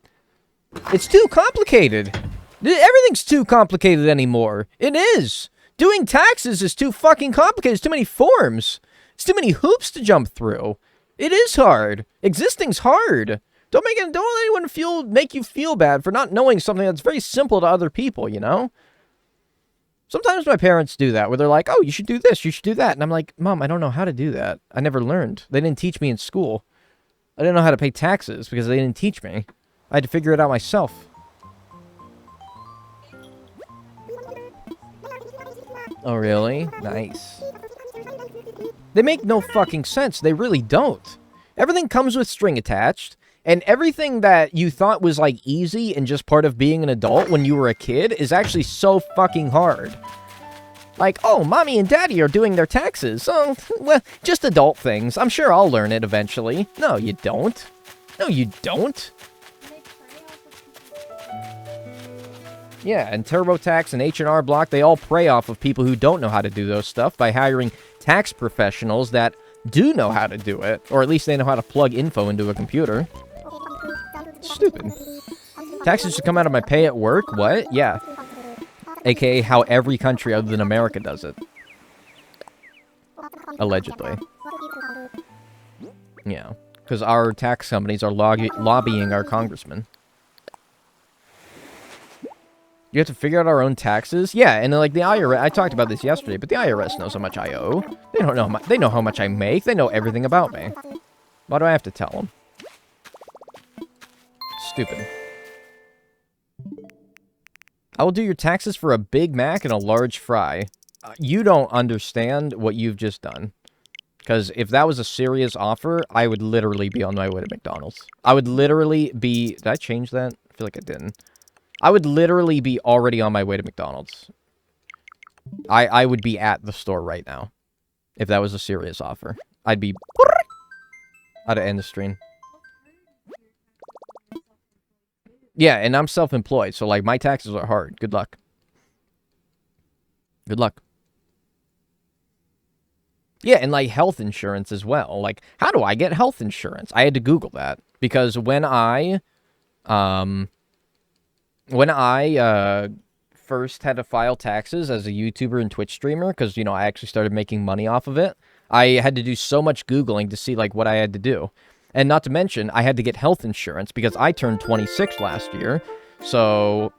It's too complicated. Everything's too complicated anymore. It is. Doing taxes is too fucking complicated. It's too many forms. It's too many hoops to jump through. It is hard. Existing's hard. Don't let anyone make you feel bad for not knowing something that's very simple to other people, you know? Sometimes my parents do that, where they're like, oh, you should do this, you should do that. And I'm like, Mom, I don't know how to do that. I never learned. They didn't teach me in school. I didn't know how to pay taxes because they didn't teach me. I had to figure it out myself. Oh, really? Nice. They make no fucking sense. They really don't. Everything comes with string attached. And everything that you thought was, like, easy and just part of being an adult when you were a kid is actually so fucking hard. Like, oh, mommy and daddy are doing their taxes. Oh, well, just adult things. I'm sure I'll learn it eventually. No, you don't. No, you don't. Yeah, and TurboTax and H&R Block, they all prey off of people who don't know how to do those stuff by hiring tax professionals that do know how to do it. Or at least they know how to plug info into a computer. Stupid. Taxes should come out of my pay at work? What? Yeah. AKA how every country other than America does it. Allegedly. Yeah. Because our tax companies are lobbying our congressmen. You have to figure out our own taxes? Yeah, and then, like, the IRS... I talked about this yesterday, but the IRS knows how much I owe. They don't know they know how much I make. They know everything about me. Why do I have to tell them? Stupid. I will do your taxes for a Big Mac and a large fry. You don't understand what you've just done. Because if that was a serious offer, I would literally be on my way to McDonald's. I would literally be... Did I change that? I feel like I didn't. I would literally be already on my way to McDonald's. I would be at the store right now. If that was a serious offer. I'd be... I'd end the stream. Yeah, and I'm self-employed, so, like, my taxes are hard. Good luck. Good luck. Yeah, and, like, health insurance as well. Like, how do I get health insurance? I had to Google that. Because when I first had to file taxes as a YouTuber and Twitch streamer, because, you know, I actually started making money off of it, I had to do so much Googling to see, like, what I had to do. And not to mention, I had to get health insurance because I turned 26 last year. So,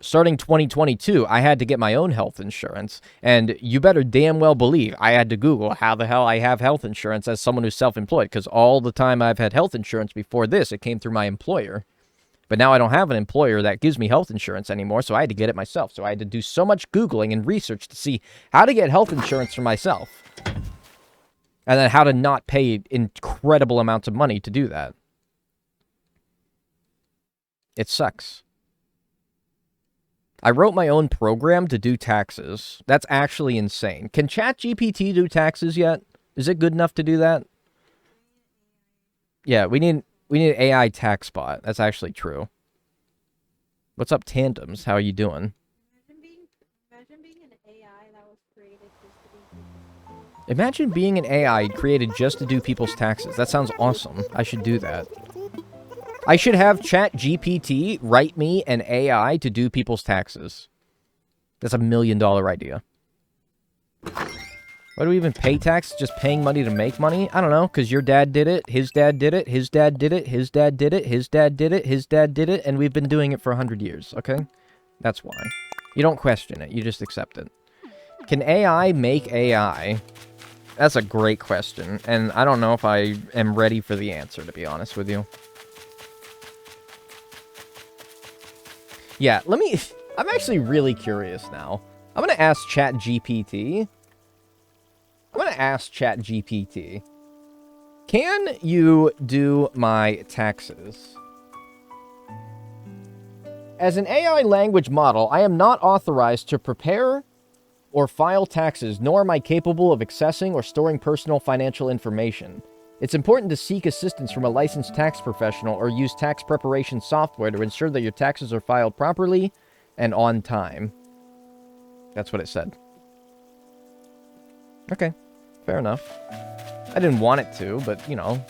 starting 2022, I had to get my own health insurance. And you better damn well believe I had to Google how the hell I have health insurance as someone who's self-employed. Because all the time I've had health insurance before this, it came through my employer. But now I don't have an employer that gives me health insurance anymore, so I had to get it myself. So I had to do so much Googling and research to see how to get health insurance for myself. And then how to not pay incredible amounts of money to do that. It sucks. I wrote my own program to do taxes. That's actually insane. Can ChatGPT do taxes yet? Is it good enough to do that? Yeah, we need an AI tax bot. That's actually true. What's up, Tandems? How are you doing? Imagine being an AI that was created just to be... Imagine being an AI created just to do people's taxes. That sounds awesome. I should do that. I should have ChatGPT write me an AI to do people's taxes. That's $1 million idea. Why do we even pay tax? Just paying money to make money? I don't know, because your dad did it, his dad did it, his dad did it, his dad did it, his dad did it, his dad did it, and we've been doing it for 100 years, okay? That's why. You don't question it. You just accept it. Can AI make AI? That's a great question, and I don't know if I am ready for the answer, to be honest with you. Yeah, let me... I'm actually really curious now. I'm going to ask ChatGPT. Can you do my taxes? As an AI language model, I am not authorized to prepare or file taxes, nor am I capable of accessing or storing personal financial information. It's important to seek assistance from a licensed tax professional or use tax preparation software to ensure that your taxes are filed properly and on time. That's what it said. Okay, fair enough. I didn't want it to, but, you know.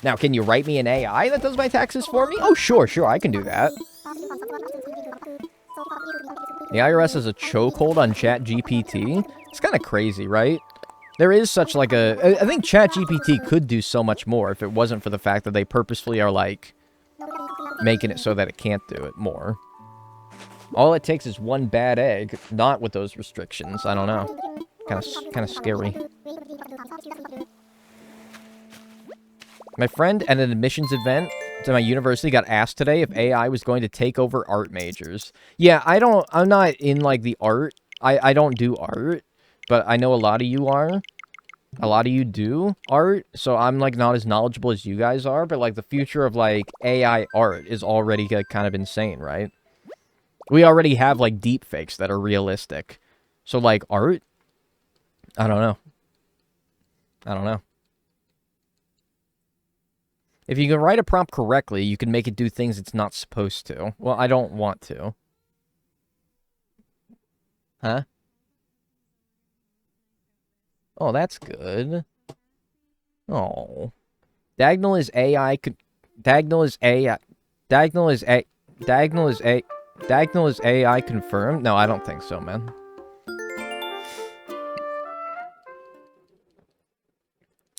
Now, can you write me an AI that does my taxes for me? Oh, sure, I can do that. The IRS has a chokehold on ChatGPT. It's kind of crazy, right? There is such like a... I think ChatGPT could do so much more if it wasn't for the fact that they purposefully are like making it so that it can't do it more. All it takes is one bad egg, not with those restrictions. I don't know. Kind of scary. My friend at an admissions event to my university got asked today if AI was going to take over art majors. Yeah, I'm not in, like, the art. I don't do art, but I know a lot of you are. A lot of you do art, so I'm, like, not as knowledgeable as you guys are, but, like, the future of, like, AI art is already, like, kind of insane, right? We already have, like, deepfakes that are realistic. So, like, art? I don't know. If you can write a prompt correctly, you can make it do things it's not supposed to. Well, I don't want to. Huh? Oh, that's good. Oh. Diagonal is AI... Diagonal is AI confirmed? No, I don't think so, man.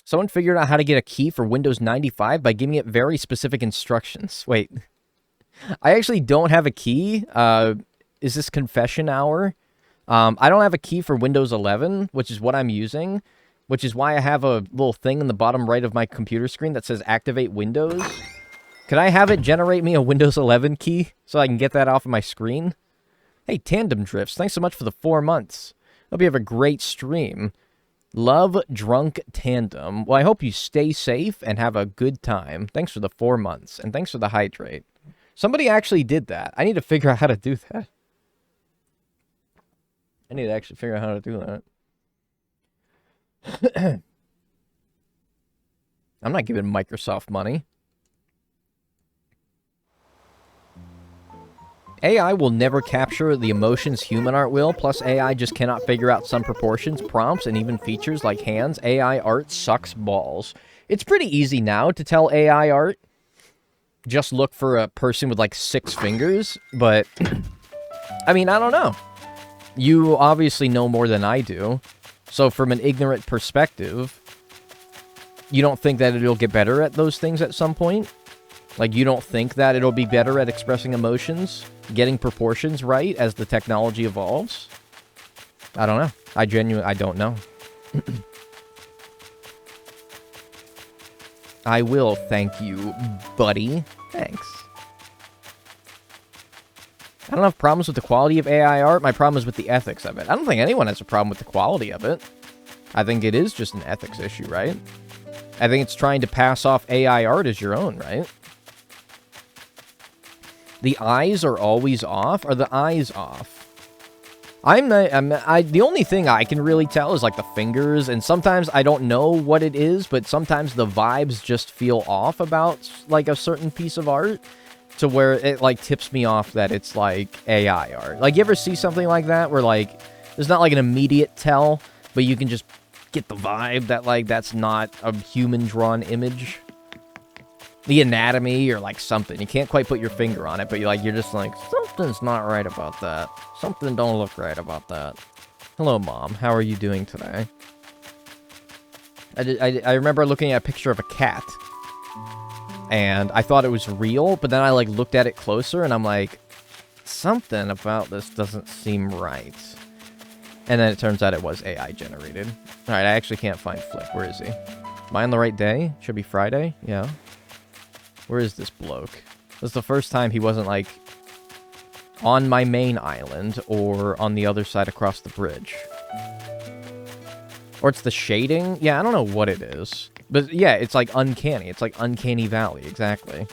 Someone figured out how to get a key for Windows 95 by giving it very specific instructions. Wait. I actually don't have a key. Is this confession hour? I don't have a key for Windows 11, which is what I'm using, which is why I have a little thing in the bottom right of my computer screen that says activate Windows. Could I have it generate me a Windows 11 key so I can get that off of my screen? Hey, Tandem Drifts, thanks so much for the 4 months. Hope you have a great stream. Love Drunk Tandem. Well, I hope you stay safe and have a good time. Thanks for the 4 months, and thanks for the hydrate. Somebody actually did that. I need to figure out how to do that. I need to actually figure out how to do that. I'm not giving Microsoft money. AI will never capture the emotions human art will, plus AI just cannot figure out some proportions, prompts, and even features like hands. AI art sucks balls. It's pretty easy now to tell AI art. Just look for a person with like 6 fingers, but... I mean, I don't know. You obviously know more than I do. So from an ignorant perspective, you don't think that it'll get better at those things at some point? Like, you don't think that it'll be better at expressing emotions, getting proportions right as the technology evolves? I don't know. I don't know. I will, thank you, buddy. Thanks. I don't have problems with the quality of AI art. My problem is with the ethics of it. I don't think anyone has a problem with the quality of it. I think it is just an ethics issue, right? I think it's trying to pass off AI art as your own, right? The eyes are always off? Are the eyes off? The only thing I can really tell is, like, the fingers, and sometimes I don't know what it is, but sometimes the vibes just feel off about, like, a certain piece of art, to where it, like, tips me off that it's, like, AI art. Like, you ever see something like that, where, like, there's not, like, an immediate tell, but you can just get the vibe that, like, that's not a human-drawn image? The anatomy or, like, something. You can't quite put your finger on it, but you're just like, something's not right about that. Something don't look right about that. Hello, Mom. How are you doing today? I remember looking at a picture of a cat, and I thought it was real, but then I, like, looked at it closer, and I'm like, something about this doesn't seem right. And then it turns out it was AI generated. Alright, I actually can't find Flick. Where is he? Am I on the right day? Should be Friday? Yeah. Where is this bloke? This is the first time he wasn't, like, on my main island or on the other side across the bridge. Or it's the shading? Yeah, I don't know what it is. But, yeah, it's, like, uncanny. It's, like, Uncanny Valley, exactly.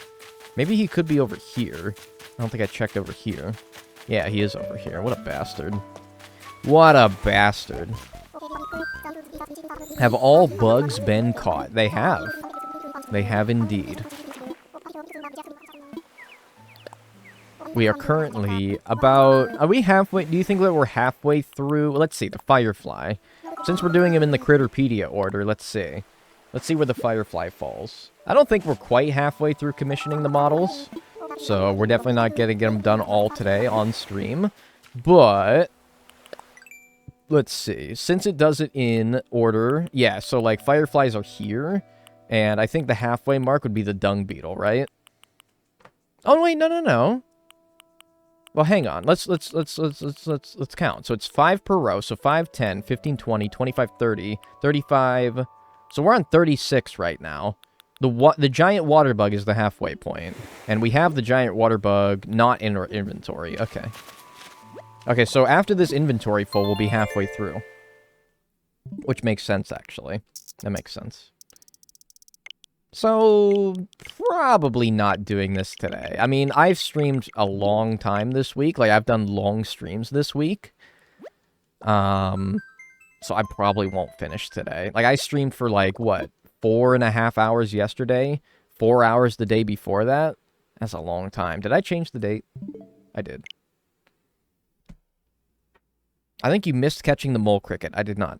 Maybe he could be over here. I don't think I checked over here. Yeah, he is over here. What a bastard. What a bastard. Have all bugs been caught? They have. They have indeed. We are currently about... Are we halfway? Do you think that we're halfway through? Let's see, the Firefly. Since we're doing him in the Critterpedia order, let's see. Let's see where the Firefly falls. I don't think we're quite halfway through commissioning the models. So we're definitely not going to get them done all today on stream. But... let's see. Since it does it in order... Yeah, so like Fireflies are here. And I think the halfway mark would be the Dung beetle, right? Oh, wait, no. Well, hang on. Let's count. So it's 5 per row. So 5, 10, 15, 20, 25, 30, 35. So we're on 36 right now. The giant water bug is the halfway point. And we have the giant water bug not in our inventory. Okay. Okay, so after this inventory full, we'll be halfway through. Which makes sense, actually. That makes sense. So, probably not doing this today. I mean, I've streamed a long time this week. Like, I've done long streams this week. So I probably won't finish today. Like, I streamed for, like, what? 4.5 hours yesterday? 4 hours the day before that? That's a long time. Did I change the date? I did. I think you missed catching the mole cricket. I did not.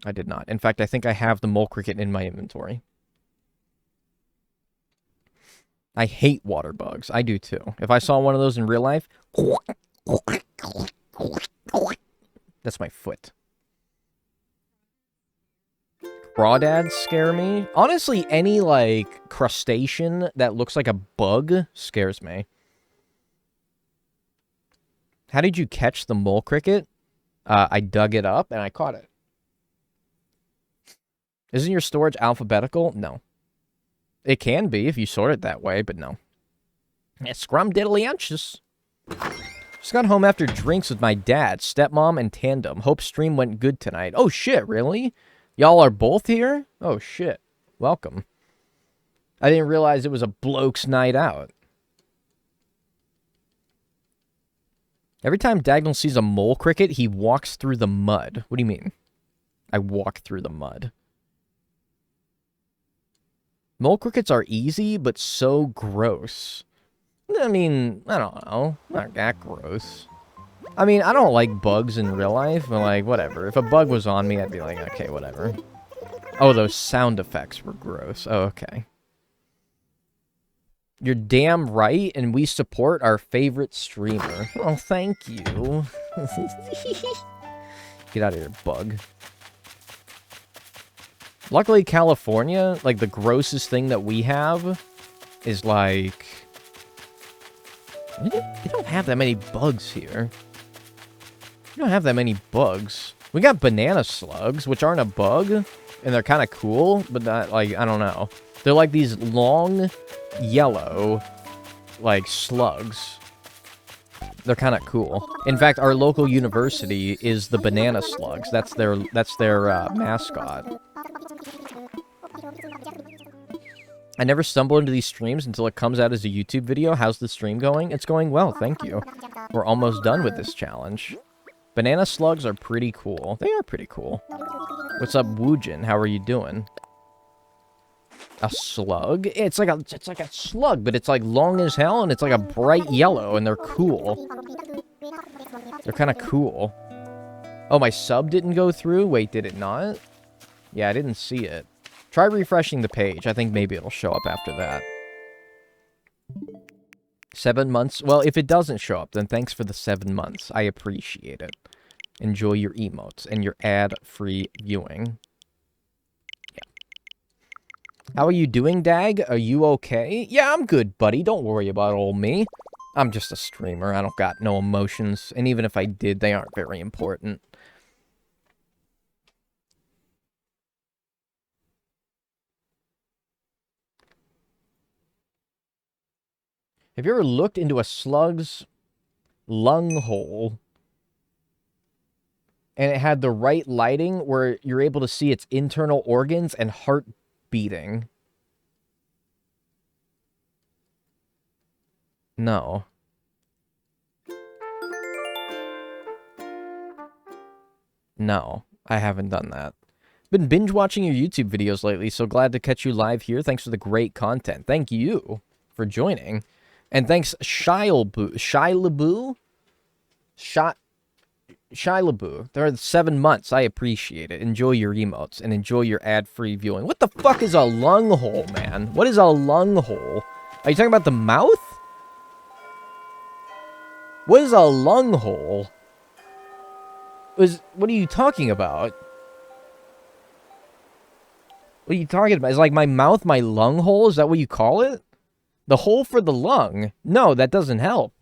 I did not. In fact, I think I have the mole cricket in my inventory. I hate water bugs. I do too. If I saw one of those in real life... That's my foot. Crawdads scare me. Honestly, any, like, crustacean that looks like a bug scares me. How did you catch the mole cricket? I dug it up and I caught it. Isn't your storage alphabetical? No. It can be if you sort it that way, but no. Yeah, scrum diddly inches. Just got home after drinks with my dad, stepmom, and tandem. Hope stream went good tonight. Oh shit, really? Y'all are both here? Oh shit. Welcome. I didn't realize it was a bloke's night out. Every time Dagnall sees a mole cricket, he walks through the mud. What do you mean? I walk through the mud. Mole crickets are easy, but so gross. I mean, I don't know. Not that gross. I mean, I don't like bugs in real life, but like, whatever. If a bug was on me, I'd be like, okay, whatever. Oh, those sound effects were gross. Oh, okay. You're damn right, and we support our favorite streamer. Oh, thank you. Get out of here, bug. Luckily, California, like, the grossest thing that we have is, like... We don't have that many bugs here. We don't have that many bugs. We got banana slugs, which aren't a bug, and they're kind of cool, but not, like, I don't know. They're like these long, yellow, like, slugs. They're kind of cool. In fact, our local university is the banana slugs. That's their mascot. I never stumble into these streams until it comes out as a YouTube video. How's the stream going? It's going well, thank you. We're almost done with this challenge. Banana slugs are pretty cool. They are pretty cool. What's up, Woojin? How are you doing? A slug? It's like a slug, but it's like long as hell, and it's like a bright yellow, and they're cool. They're kind of cool. Oh, my sub didn't go through? Wait, did it not? Yeah, I didn't see it. Try refreshing the page. I think maybe it'll show up after that. 7 months? Well, if it doesn't show up, then thanks for the 7 months. I appreciate it. Enjoy your emotes and your ad-free viewing. Yeah. How are you doing, Dag? Are you okay? Yeah, I'm good, buddy. Don't worry about old me. I'm just a streamer. I don't got no emotions. And even if I did, they aren't very important. Have you ever looked into a slug's lung hole and it had the right lighting where you're able to see its internal organs and heart beating? No. No, I haven't done that. Been binge watching your YouTube videos lately, so glad to catch you live here. Thanks for the great content. Thank you for joining. And thanks, Shylaboo? There are 7 months. I appreciate it. Enjoy your emotes and enjoy your ad-free viewing. What the fuck is a lung hole, man? What is a lung hole? Are you talking about the mouth? What is a lung hole? What are you talking about? What are you talking about? Is like my mouth my lung hole? Is that what you call it? The hole for the lung? No, that doesn't help.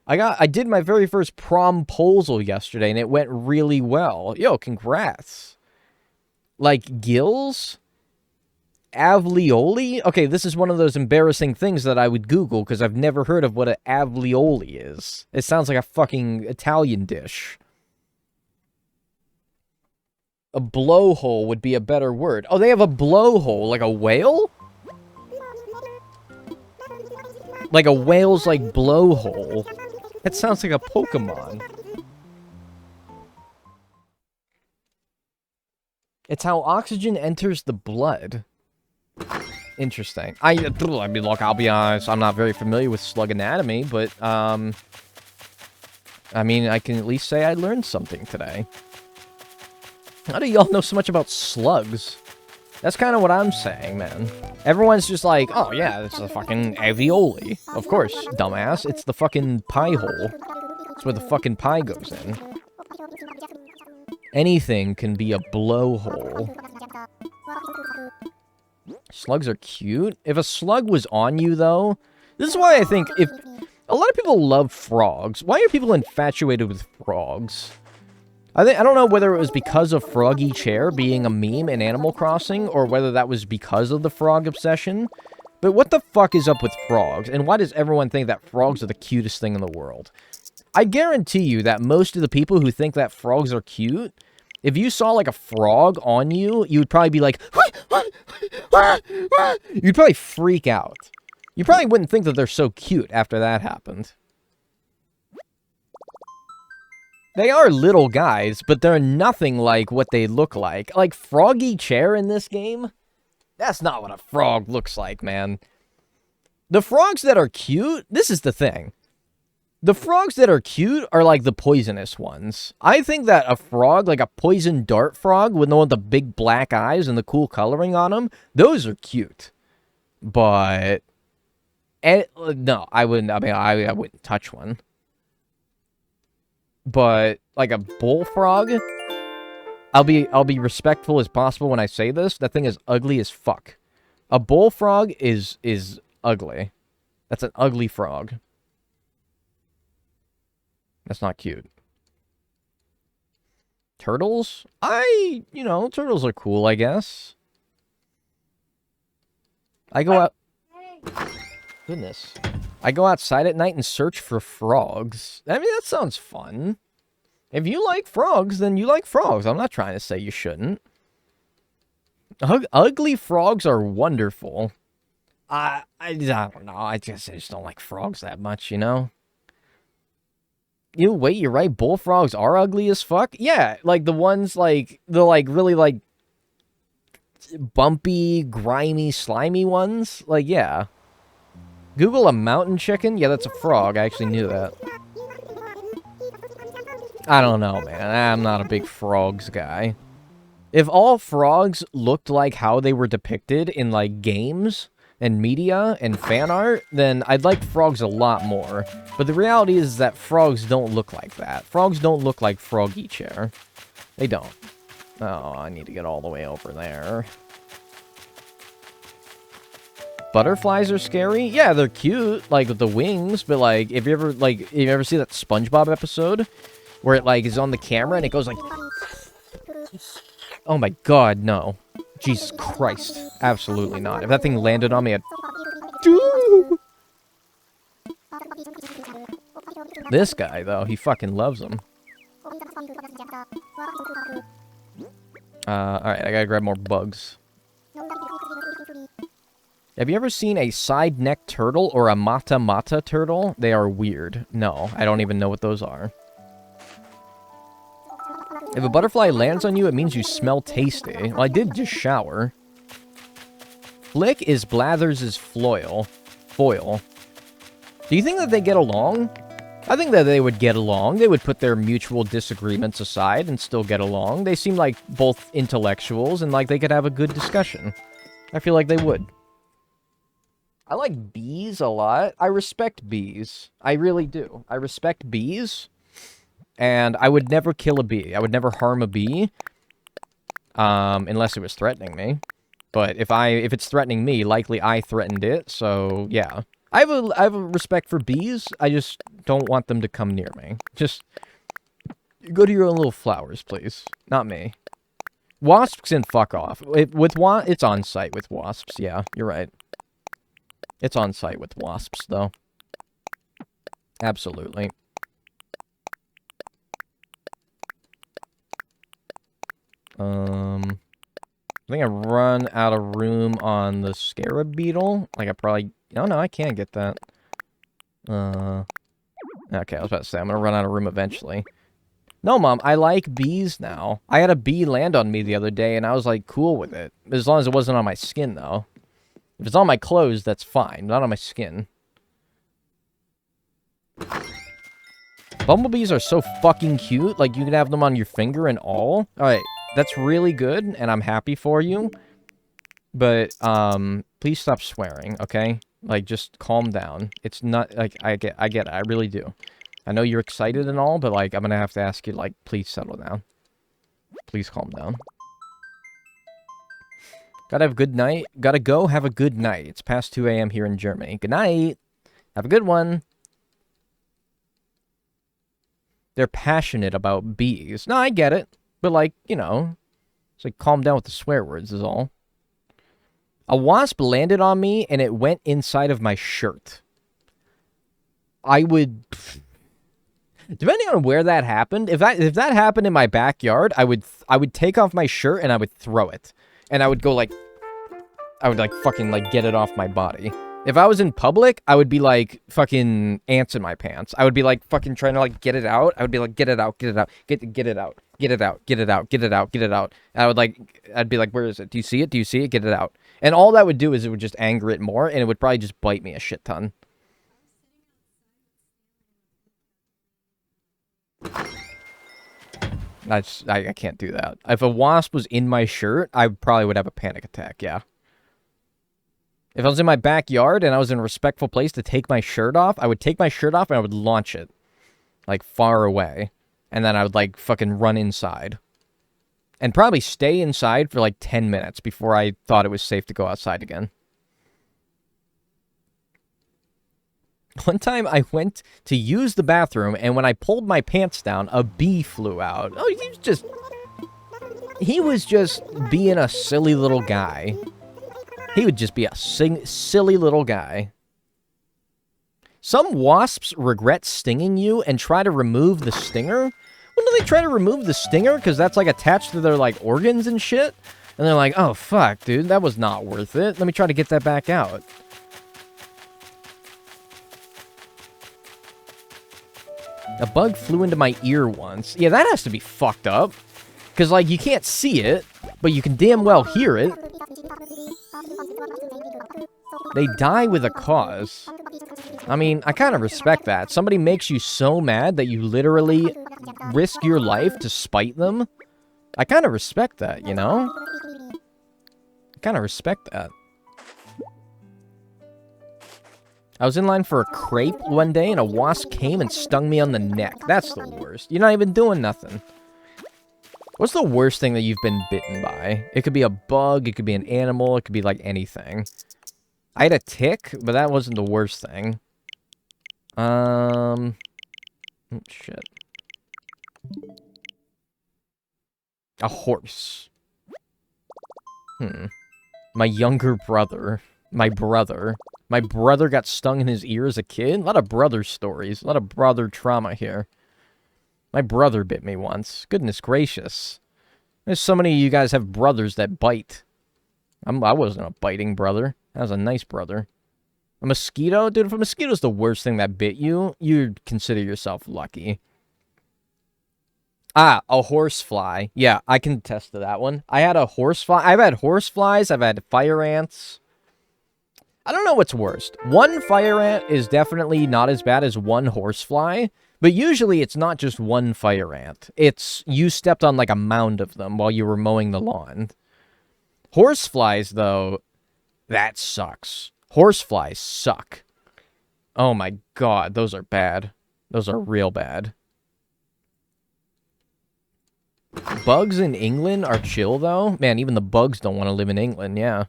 I did my very first promposal yesterday, and it went really well. Yo, congrats. Like, gills? Alveoli? Okay, this is one of those embarrassing things that I would Google, because I've never heard of what an alveoli is. It sounds like a fucking Italian dish. A blowhole would be a better word. Oh, they have a blowhole, like a whale? Like a whale's, like, blowhole. That sounds like a Pokemon. It's how oxygen enters the blood. Interesting. I mean, look, I'll be honest, I'm not very familiar with slug anatomy, but, I mean, I can at least say I learned something today. How do y'all know so much about slugs? That's kind of what I'm saying, man. Everyone's just like, oh yeah, it's a fucking alveoli. Of course, dumbass. It's the fucking pie hole. It's where the fucking pie goes in. Anything can be a blowhole. Slugs are cute. If a slug was on you, though... This is why I think if... A lot of people love frogs. Why are people infatuated with frogs? I don't know whether it was because of Froggy Chair being a meme in Animal Crossing, or whether that was because of the frog obsession. But what the fuck is up with frogs? And why does everyone think that frogs are the cutest thing in the world? I guarantee you that most of the people who think that frogs are cute, if you saw, like, a frog on you, you would probably be like... You'd probably freak out. You probably wouldn't think that they're so cute after that happened. They are little guys, but they're nothing like what they look like. Like, Froggy Chair in this game? That's not what a frog looks like, man. The frogs that are cute, this is the thing. The frogs that are cute are like the poisonous ones. I think that a frog, like a poison dart frog with the one with the big black eyes and the cool coloring on them, those are cute. But, no, I wouldn't, I mean, I wouldn't touch one. But like a bullfrog, I'll be respectful as possible when I say this. That thing is ugly as fuck. A bullfrog is ugly. That's an ugly frog. That's not cute. Turtles? Turtles are cool, I guess. I go out... Goodness. I go outside at night and search for frogs. I mean, that sounds fun. If you like frogs, then you like frogs. I'm not trying to say you shouldn't. Ugly frogs are wonderful. I don't know. I just don't like frogs that much, you know? Wait, you're right. Bullfrogs are ugly as fuck? Yeah, like the ones, like, the, like, really, like, bumpy, grimy, slimy ones. Like, yeah. Google a mountain chicken? Yeah, that's a frog. I actually knew that. I don't know, man. I'm not a big frogs guy. If all frogs looked like how they were depicted in, like, games and media and fan art, then I'd like frogs a lot more. But the reality is that frogs don't look like that. Frogs don't look like Froggy Chair. They don't. Oh, I need to get all the way over there. Butterflies are scary? Yeah, they're cute, like, with the wings, but, like, if you ever see that SpongeBob episode where it, like, is on the camera and it goes, like... Oh my god, no. Jesus Christ. Absolutely not. If that thing landed on me, I'd... This guy, though, he fucking loves them. Alright, I gotta grab more bugs. Have you ever seen a side-neck turtle or a mata-mata turtle? They are weird. No, I don't even know what those are. If a butterfly lands on you, it means you smell tasty. Well, I did just shower. Flick is Blathers' foil. Do you think that they get along? I think that they would get along. They would put their mutual disagreements aside and still get along. They seem like both intellectuals and like they could have a good discussion. I feel like they would. I like bees a lot. I respect bees. I really do. I respect bees. And I would never kill a bee. I would never harm a bee. Unless it was threatening me. But if it's threatening me, likely I threatened it. So, yeah. I have a respect for bees. I just don't want them to come near me. Just go to your own little flowers, please. Not me. Wasps can fuck off. It's on site with wasps. Yeah, you're right. It's on site with wasps, though. Absolutely. I think I run out of room on the scarab beetle. Like, I probably... Oh, no, I can get that. Okay, I was about to say, I'm gonna run out of room eventually. No, Mom, I like bees now. I had a bee land on me the other day, and I was, like, cool with it. As long as it wasn't on my skin, though. If it's on my clothes, that's fine. Not on my skin. Bumblebees are so fucking cute. Like, you can have them on your finger and all. Alright, that's really good, and I'm happy for you. But, please stop swearing, okay? Like, just calm down. It's not, like, I get it. I really do. I know you're excited and all, but, like, I'm gonna have to ask you, like, please settle down. Please calm down. Gotta have a good night. Gotta go have a good night. It's past 2 a.m. here in Germany. Good night. Have a good one. They're passionate about bees. No, I get it. But, like, you know, it's like, calm down with the swear words is all. A wasp landed on me, and it went inside of my shirt. I would... Depending on where that happened, if that happened in my backyard, I would take off my shirt, and I would throw it. And I would go, like... I would, like, fucking, like, get it off my body. If I was in public, I would be, like, fucking ants in my pants. I would be, like, fucking trying to, like, get it out. I would be like, get it out, get it out, get it out, get it out, get it out, get it out, get it out. And I would, like, I'd be like, where is it? Do you see it? Do you see it? Get it out. And all that would do is it would just anger it more, and it would probably just bite me a shit ton. I can't do that. If a wasp was in my shirt, I probably would have a panic attack, yeah. If I was in my backyard and I was in a respectful place to take my shirt off, I would take my shirt off and I would launch it. Like, far away. And then I would, like, fucking run inside. And probably stay inside for, like, 10 minutes before I thought it was safe to go outside again. One time I went to use the bathroom, and when I pulled my pants down, a bee flew out. Oh, he was just being a silly little guy. He would just be a silly little guy. Some wasps regret stinging you and try to remove the stinger. Well, do they try to remove the stinger? Because that's, like, attached to their, like, organs and shit? And they're like, oh, fuck, dude, that was not worth it. Let me try to get that back out. A bug flew into my ear once. Yeah, that has to be fucked up. Because, like, you can't see it, but you can damn well hear it. They die with a cause. I mean, I kind of respect that. Somebody makes you so mad that you literally risk your life to spite them. I kind of respect that, you know? I kind of respect that. I was in line for a crepe one day, and a wasp came and stung me on the neck. That's the worst. You're not even doing nothing. What's the worst thing that you've been bitten by? It could be a bug, it could be an animal, it could be, like, anything. I had a tick, but that wasn't the worst thing. Oh, shit. A horse. My younger brother. My brother got stung in his ear as a kid. A lot of brother stories. A lot of brother trauma here. My brother bit me once. Goodness gracious. There's so many of you guys have brothers that bite. I wasn't a biting brother. I was a nice brother. A mosquito? Dude, if a mosquito's the worst thing that bit you, you'd consider yourself lucky. Ah, a horsefly. Yeah, I can attest to that one. I had a horsefly. I've had horseflies. I've had fire ants. I don't know what's worst. One fire ant is definitely not as bad as one horsefly, but usually it's not just one fire ant. It's you stepped on like a mound of them while you were mowing the lawn. Horseflies, though, that sucks. Horseflies suck. Oh my god, those are bad. Those are real bad. Bugs in England are chill, though. Man, even the bugs don't want to live in England, yeah.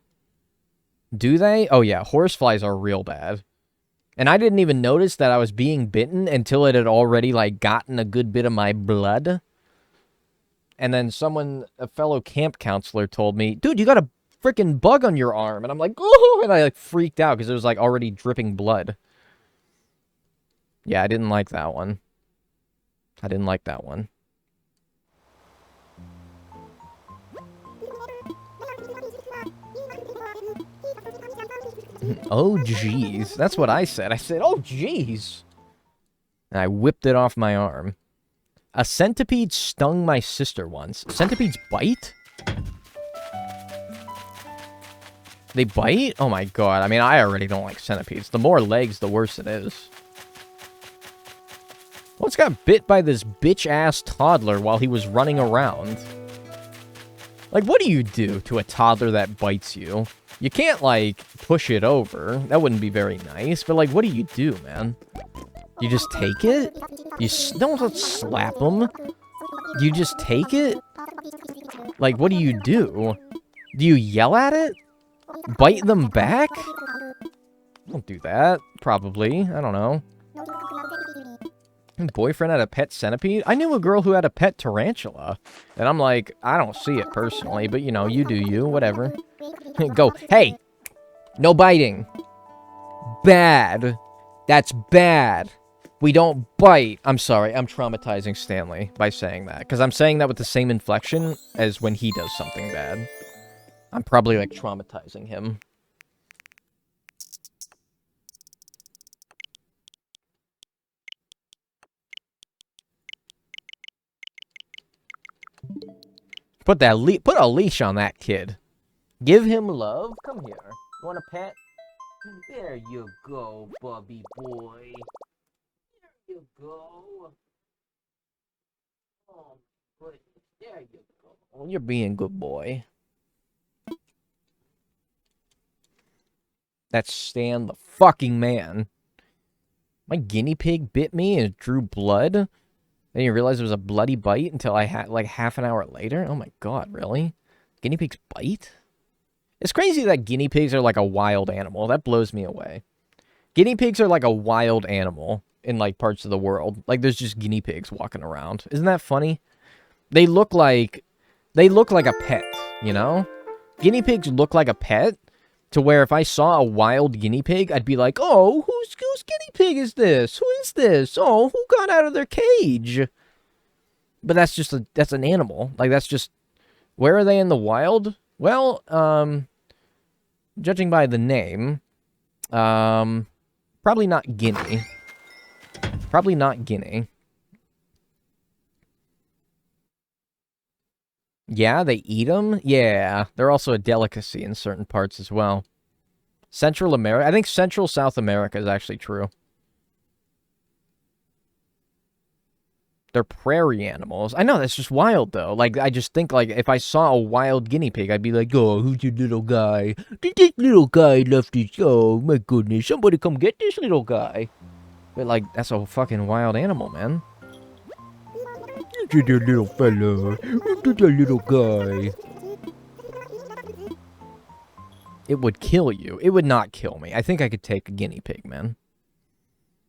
Do they? Oh, yeah, horseflies are real bad. And I didn't even notice that I was being bitten until it had already, like, gotten a good bit of my blood. And then a fellow camp counselor told me, dude, you got a freaking bug on your arm. And I'm like, oh, and I, like, freaked out because it was, like, already dripping blood. Yeah, I didn't like that one. I didn't like that one. Oh, jeez. That's what I said. I said, oh, jeez. And I whipped it off my arm. A centipede stung my sister once. Centipedes bite? They bite? Oh, my God. I mean, I already don't like centipedes. The more legs, the worse it is. Once got bit by this bitch-ass toddler while he was running around. Like, what do you do to a toddler that bites you? You can't, like, push it over. That wouldn't be very nice. But, like, what do you do, man? You just take it? You don't slap them. You just take it? Like, what do you do? Do you yell at it? Bite them back? Don't do that. Probably. I don't know. Boyfriend had a pet centipede? I knew a girl who had a pet tarantula. And I'm like, I don't see it personally, but you know, you do you, whatever. Go, hey! No biting. Bad. That's bad. We don't bite. I'm sorry, I'm traumatizing Stanley by saying that. Because I'm saying that with the same inflection as when he does something bad. I'm probably, like, traumatizing him. Put a leash on that kid. Give him love. Come here. You want a pet? There you go, Bubby boy. There you go. Oh, goodness. There you go. Oh, you're being a good boy. That's Stan the fucking man. My guinea pig bit me and it drew blood. I didn't realize it was a bloody bite until I had, like, half an hour later. Oh my god, really? Guinea pigs bite? It's crazy that guinea pigs are like a wild animal. That blows me away. Guinea pigs are like a wild animal in, like, parts of the world. Like, there's just guinea pigs walking around. Isn't that funny? They look like a pet, you know? Guinea pigs look like a pet, to where if I saw a wild guinea pig, I'd be like, oh, whose guinea pig is this? Who is this? Oh, who got out of their cage? But that's just that's an animal. Like, that's just, where are they in the wild? Well, judging by the name, probably not Guinea. Probably not Guinea. Yeah, they eat them? Yeah, they're also a delicacy in certain parts as well. Central America? I think Central South America is actually true. They're prairie animals. I know, that's just wild, though. Like, I just think, like, if I saw a wild guinea pig, I'd be like, oh, who's your little guy? Did this little guy left his... Oh, my goodness. Somebody come get this little guy. But, like, that's a fucking wild animal, man. Look at that little fella. Look at that little guy. It would kill you. It would not kill me. I think I could take a guinea pig, man.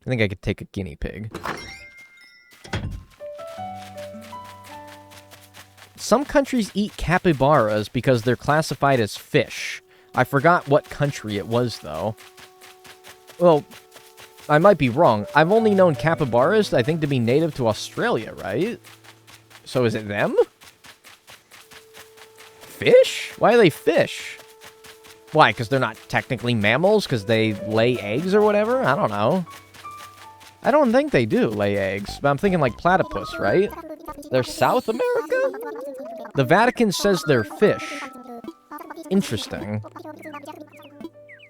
I think I could take a guinea pig. Some countries eat capybaras because they're classified as fish. I forgot what country it was, though. Well, I might be wrong. I've only known capybaras, I think, to be native to Australia, right? So is it them? Fish? Why are they fish? Why? Because they're not technically mammals? Because they lay eggs or whatever? I don't know. I don't think they do lay eggs. But I'm thinking like platypus, right? They're South America? The Vatican says they're fish. Interesting.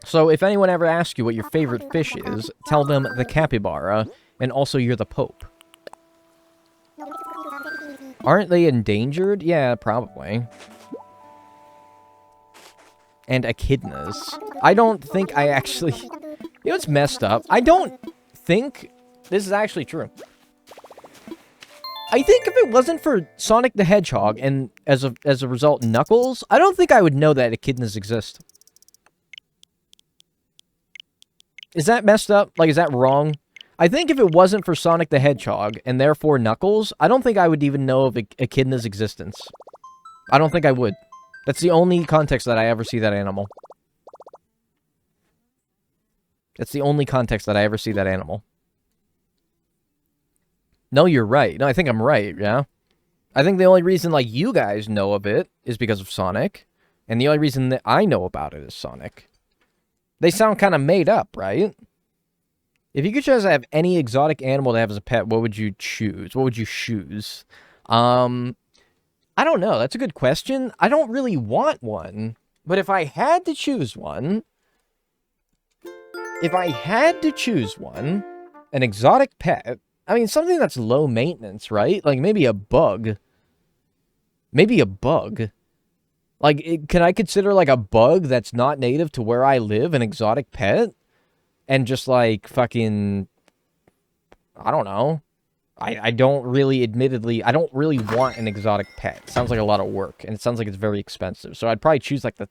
So if anyone ever asks you what your favorite fish is, tell them the capybara, and also you're the Pope. Aren't they endangered? Yeah, probably. And echidnas. I don't think I actually... You know what's messed up? I don't think this is actually true. I think if it wasn't for Sonic the Hedgehog, and as a result, Knuckles, I don't think I would know that echidnas exist. Is that messed up? Like, is that wrong? I think if it wasn't for Sonic the Hedgehog, and therefore Knuckles, I don't think I would even know of echidna's existence. I don't think I would. That's the only context that I ever see that animal. That's the only context that I ever see that animal. No, you're right. No, I think I'm right, yeah? I think the only reason, like, you guys know of it is because of Sonic. And the only reason that I know about it is Sonic. They sound kind of made up, right? If you could just have any exotic animal to have as a pet, what would you choose? What would you choose? I don't know. That's a good question. I don't really want one. But if I had to choose one... If I had to choose one, an exotic pet... I mean, something that's low maintenance, right? Like, maybe a bug. Maybe a bug. Like, can I consider, like, a bug that's not native to where I live an exotic pet? And just, like, fucking... I don't know. I don't really, admittedly, I don't really want an exotic pet. It sounds like a lot of work, and it sounds like it's very expensive. So I'd probably choose, like, the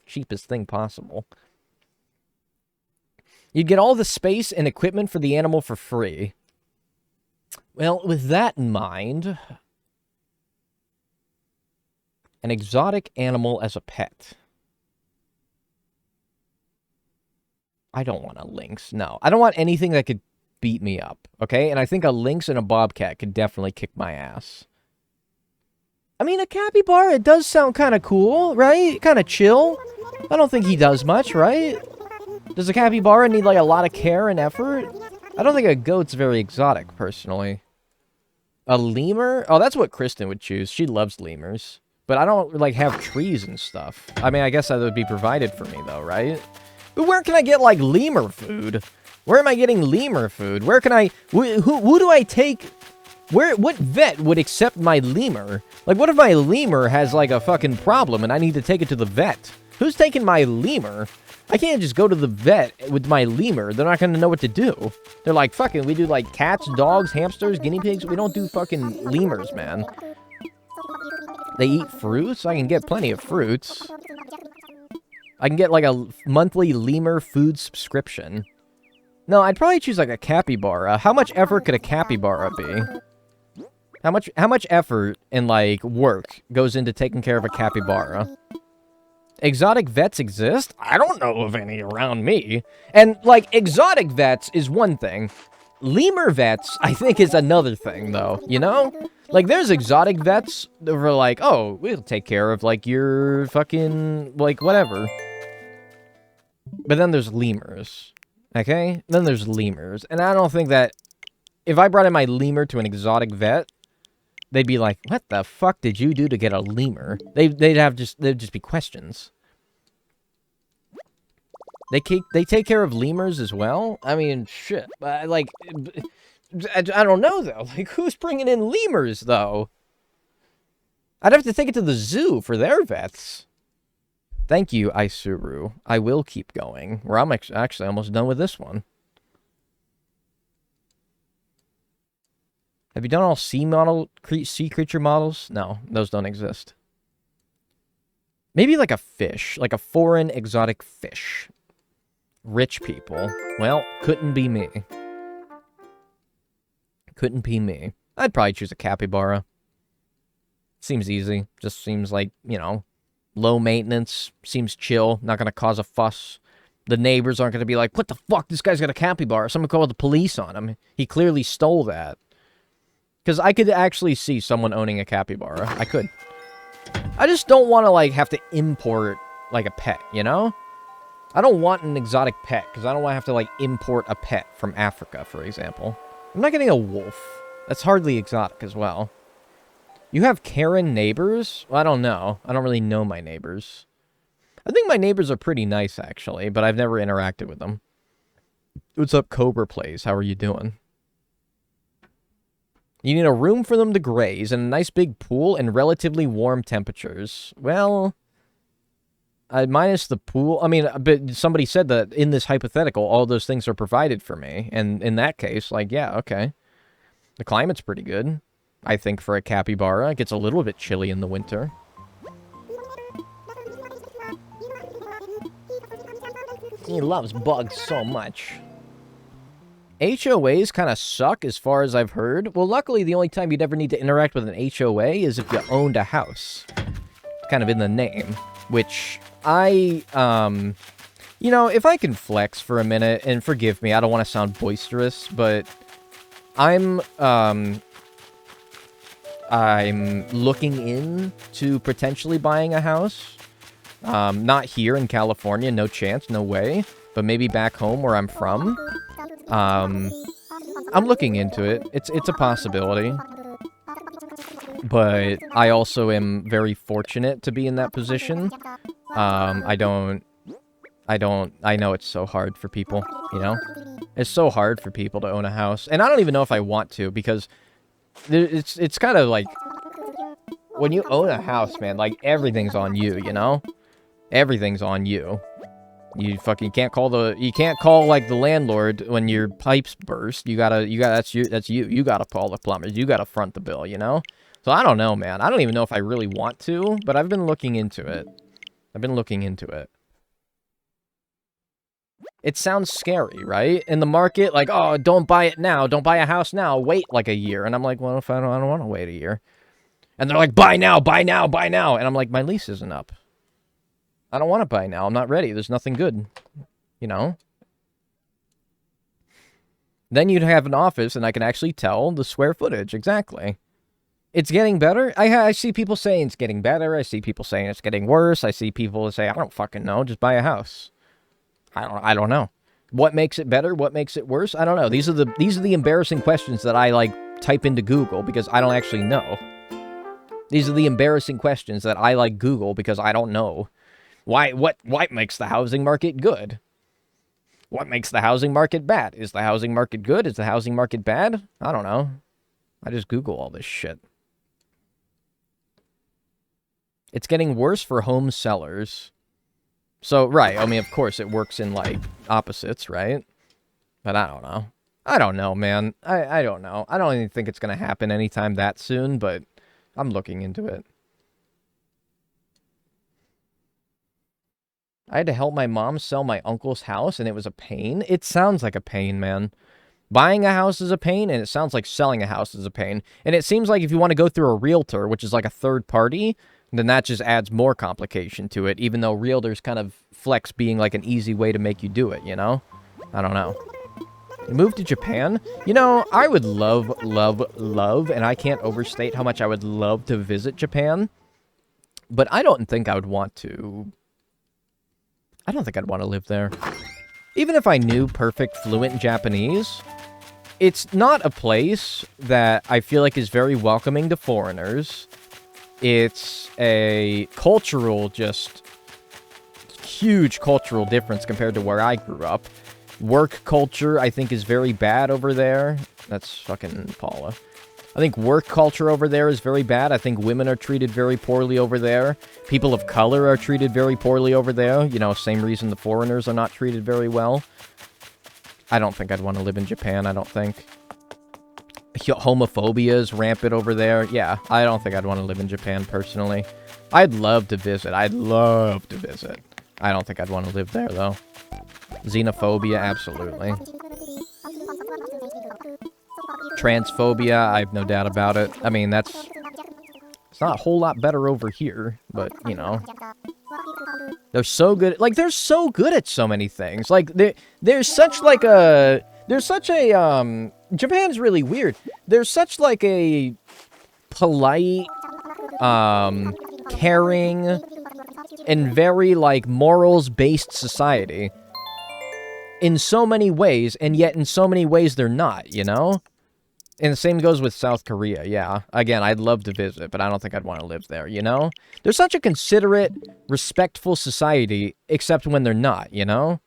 cheapest thing possible. You'd get all the space and equipment for the animal for free. Well, with that in mind, an exotic animal as a pet. I don't want a lynx. No, I don't want anything that could beat me up, okay? And I think a lynx and a bobcat could definitely kick my ass. I mean, a capybara, it does sound kind of cool, right? Kind of chill. I don't think he does much, right? Does a capybara need, like, a lot of care and effort? I don't think a goat's very exotic, personally. A lemur? Oh, that's what Kristen would choose. She loves lemurs. But I don't, like, have trees and stuff. I mean, I guess that would be provided for me, though, right? But where can I get, like, lemur food? Where am I getting lemur food? Where can I... Who do I take... What vet would accept my lemur? Like, what if my lemur has, like, a fucking problem and I need to take it to the vet? Who's taking my lemur? I can't just go to the vet with my lemur. They're not going to know what to do. They're like, fucking, we do, like, cats, dogs, hamsters, guinea pigs. We don't do fucking lemurs, man. They eat fruits? I can get plenty of fruits. I can get, like, a monthly lemur food subscription. No, I'd probably choose, like, a capybara. How much effort could a capybara be? How much effort and, like, work goes into taking care of a capybara? Exotic vets exist? I don't know of any around me. And, like, exotic vets is one thing. Lemur vets, I think, is another thing, though, you know? Like, there's exotic vets that were like, oh, we'll take care of, like, your fucking, like, whatever. But then there's lemurs, okay? Then there's lemurs. And I don't think that if I brought in my lemur to an exotic vet, they'd be like, what the fuck did you do to get a lemur? They'd just be questions. They take care of lemurs as well? I mean, shit. Like, I don't know, though. Like, who's bringing in lemurs, though? I'd have to take it to the zoo for their vets. Thank you, Isuru. I will keep going. I'm actually almost done with this one. Have you done all sea creature models? No, those don't exist. Maybe like a fish, like a foreign exotic fish. Rich people. Well, couldn't be me. Couldn't be me. I'd probably choose a capybara. Seems easy. Just seems like, you know, low maintenance. Seems chill. Not going to cause a fuss. The neighbors aren't going to be like, what the fuck? This guy's got a capybara. Someone call the police on him. He clearly stole that. Because I could actually see someone owning a capybara. I could. I just don't want to, like, have to import, like, a pet, you know? I don't want an exotic pet, because I don't want to have to, like, import a pet from Africa, for example. I'm not getting a wolf. That's hardly exotic as well. You have Karen neighbors? Well, I don't know. I don't really know my neighbors. I think my neighbors are pretty nice, actually, but I've never interacted with them. What's up, Cobra Plays? How are you doing? You need a room for them to graze and a nice big pool and relatively warm temperatures. Well, minus the pool. I mean, but somebody said that in this hypothetical, all those things are provided for me. And in that case, like, yeah, okay. The climate's pretty good, I think, for a capybara. It gets a little bit chilly in the winter. He loves bugs so much. HOAs kind of suck as far as I've heard. Well, luckily, the only time you'd ever need to interact with an HOA is if you owned a house. Kind of in the name. Which, you know, if I can flex for a minute, and forgive me, I don't want to sound boisterous, but I'm looking into potentially buying a house. Not here in California, no chance, no way. But maybe back home where I'm from. I'm looking into it. It's a possibility. But I also am very fortunate to be in that position. I know it's so hard for people, you know? It's so hard for people to own a house. And I don't even know if I want to, because it's kind of like, when you own a house, man, like, everything's on you, you know? Everything's on you. You fucking can't call like the landlord when your pipes burst. That's you. You gotta call the plumbers. You gotta front the bill, you know? So I don't know, man. I don't even know if I really want to, but I've been looking into it. It sounds scary, right? In the market, like, oh, don't buy it now. Don't buy a house now. Wait like a year. And I'm like, well, if I don't want to wait a year. And they're like, buy now, buy now, buy now. And I'm like, my lease isn't up. I don't want to buy now. I'm not ready. There's nothing good. You know? Then you'd have an office, and I can actually tell the square footage. Exactly. It's getting better. I see people saying it's getting better. I see people saying it's getting worse. I see people say, I don't fucking know. Just buy a house. I don't know. What makes it better? What makes it worse? I don't know. These are the embarrassing questions that I, like, type into Google because I don't actually know. These are the embarrassing questions that I, like, Google because I don't know. What makes the housing market good? What makes the housing market bad? Is the housing market good? Is the housing market bad? I don't know. I just Google all this shit. It's getting worse for home sellers. So, right, I mean, of course, it works in, like, opposites, right? But I don't know. I don't know, man. I don't know. I don't even think it's going to happen anytime that soon, but I'm looking into it. I had to help my mom sell my uncle's house, and it was a pain. It sounds like a pain, man. Buying a house is a pain, and it sounds like selling a house is a pain. And it seems like if you want to go through a realtor, which is like a third party, then that just adds more complication to it, even though realtors kind of flex being like an easy way to make you do it, you know? I don't know. Move to Japan? You know, I would love, and I can't overstate how much I would love to visit Japan, but I don't think I would want to... I don't think I'd want to live there. Even if I knew perfect fluent Japanese, it's not a place that I feel like is very welcoming to foreigners. It's a cultural, just huge cultural difference compared to where I grew up. Work culture, I think, is very bad over there. That's fucking Paula. I think work culture over there is very bad. I think women are treated very poorly over there. People of color are treated very poorly over there. You know, same reason the foreigners are not treated very well. I don't think I'd want to live in Japan, I don't think. Homophobia is rampant over there. Yeah, I don't think I'd want to live in Japan personally. I'd love to visit. I'd love to visit. I don't think I'd want to live there, though. Xenophobia, absolutely. Transphobia, I have no doubt about it. I mean, it's not a whole lot better over here, but, you know. They're so good. Like, they're so good at so many things. Like, there's such, like, a... There's such a, Japan's really weird. There's such, like, a polite, caring, and very, like, morals-based society. In so many ways, and yet in so many ways they're not, you know? And the same goes with South Korea, yeah. Again, I'd love to visit, but I don't think I'd want to live there, you know? They're such a considerate, respectful society, except when they're not, you know?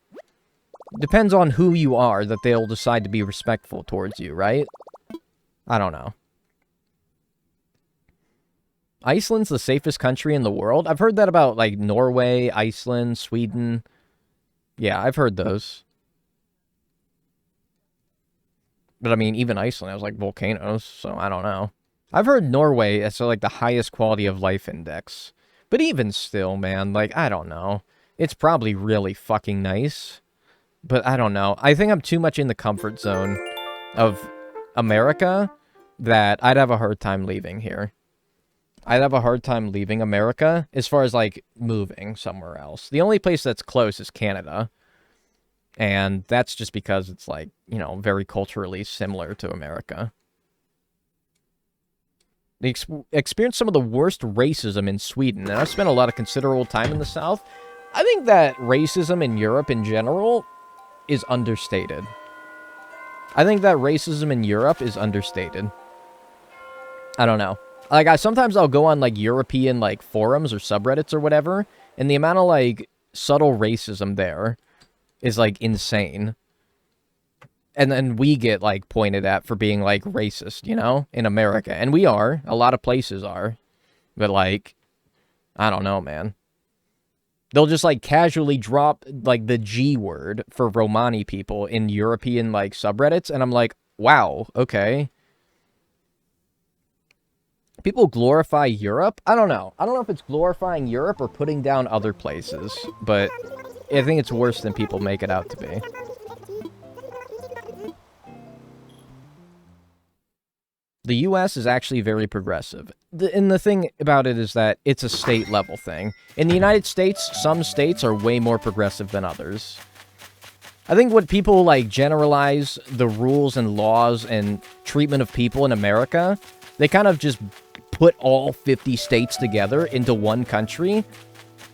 Depends on who you are that they'll decide to be respectful towards you, right? I don't know. Iceland's the safest country in the world? I've heard that about, like, Norway, Iceland, Sweden. Yeah, I've heard those. But, I mean, even Iceland has, like, volcanoes, so I don't know. I've heard Norway has, like, the highest quality of life index. But even still, man, like, I don't know. It's probably really fucking nice. But I don't know. I think I'm too much in the comfort zone of America that I'd have a hard time leaving here. I'd have a hard time leaving America as far as, like, moving somewhere else. The only place that's close is Canada. And that's just because it's, like, you know, very culturally similar to America. They experienced some of the worst racism in Sweden. And I've spent a lot of considerable time in the South. I think that racism in Europe in general is understated. I think that racism in Europe is understated. I don't know. Like, sometimes I'll go on, like, European, like, forums or subreddits or whatever, and the amount of, like, subtle racism there is, like, insane. And then we get, like, pointed at for being, like, racist, you know, in America. And we are. A lot of places are. But, like, I don't know, man. They'll just, like, casually drop, like, the G word for Romani people in European, like, subreddits, and I'm like, wow, okay. People glorify Europe? I don't know. I don't know if it's glorifying Europe or putting down other places, but I think it's worse than people make it out to be. The U.S. is actually very progressive. And the thing about it is that it's a state-level thing. In the United States, some states are way more progressive than others. I think when people, like, generalize the rules and laws and treatment of people in America, they kind of just put all 50 states together into one country.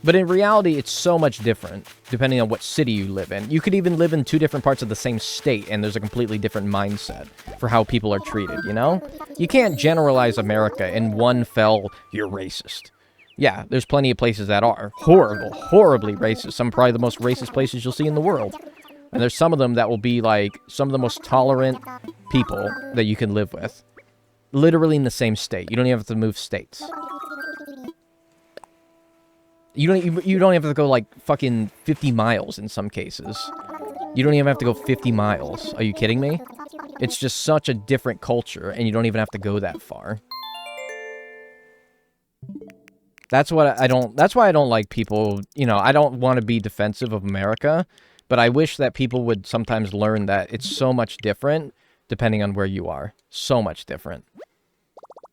But in reality, it's so much different, depending on what city you live in. You could even live in two different parts of the same state, and there's a completely different mindset for how people are treated, you know? You can't generalize America in one fell, you're racist. Yeah, there's plenty of places that are horribly racist. Some probably the most racist places you'll see in the world. And there's some of them that will be, like, some of the most tolerant people that you can live with. Literally in the same state. You don't even have to move states. You don't even have to go, like, fucking 50 miles in some cases. You don't even have to go 50 miles. Are you kidding me? It's just such a different culture, and you don't even have to go that far. That's why I don't like people, you know, I don't want to be defensive of America, but I wish that people would sometimes learn that it's so much different depending on where you are. So much different.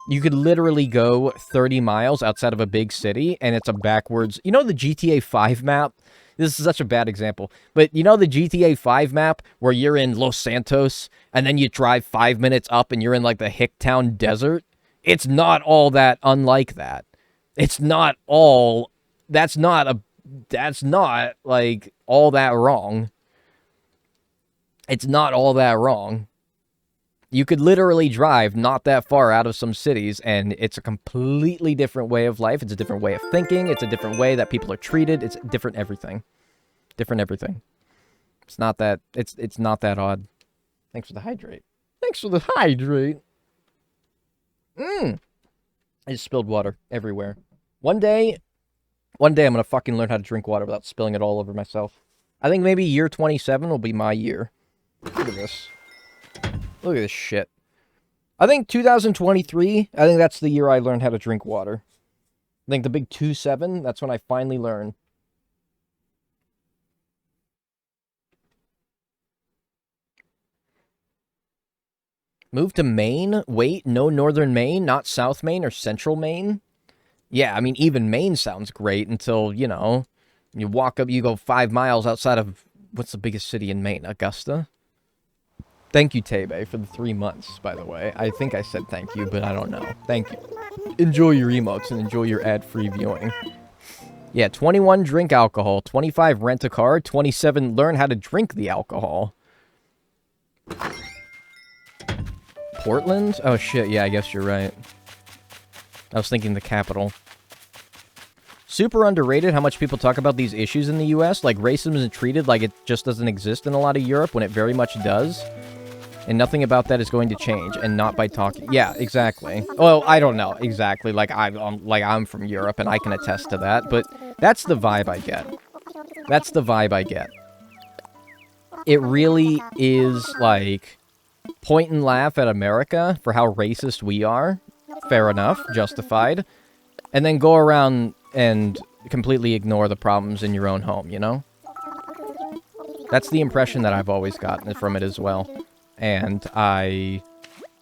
You could literally go 30 miles outside of a big city, and it's a backwards... You know the GTA 5 map? This is such a bad example. But you know the GTA 5 map where you're in Los Santos, and then you drive 5 minutes up, and you're in, like, the Hicktown Desert? It's not all that unlike that. It's not all... That's not, like, all that wrong. It's not all that wrong. You could literally drive not that far out of some cities, and it's a completely different way of life. It's a different way of thinking. It's a different way that people are treated. It's different everything. Different everything. It's not that odd. Thanks for the hydrate. Thanks for the hydrate. I just spilled water everywhere. One day I'm gonna fucking learn how to drink water without spilling it all over myself. I think maybe year 27 will be my year. Look at this. Look at this shit. I think 2023, I think that's the year I learned how to drink water. I think the big 2-7, that's when I finally learned. Move to Maine? Wait, no northern Maine, not South Maine or Central Maine? Yeah, I mean, even Maine sounds great until, you know, you walk up, you go 5 miles outside of, what's the biggest city in Maine? Augusta? Thank you, Tebe, for the 3 months, by the way. I think I said thank you, but I don't know. Thank you. Enjoy your emotes and enjoy your ad-free viewing. Yeah, 21, drink alcohol. 25, rent a car. 27, learn how to drink the alcohol. Portland? Oh, shit, yeah, I guess you're right. I was thinking the capital. Super underrated how much people talk about these issues in the US. Like, racism is treated like it just doesn't exist in a lot of Europe when it very much does. And nothing about that is going to change, and not by talking. Yeah, exactly. Well, I don't know exactly. Like I'm from Europe, and I can attest to that. But that's the vibe I get. That's the vibe I get. It really is like point and laugh at America for how racist we are. Fair enough, justified. And then go around and completely ignore the problems in your own home. You know. That's the impression that I've always gotten from it as well. And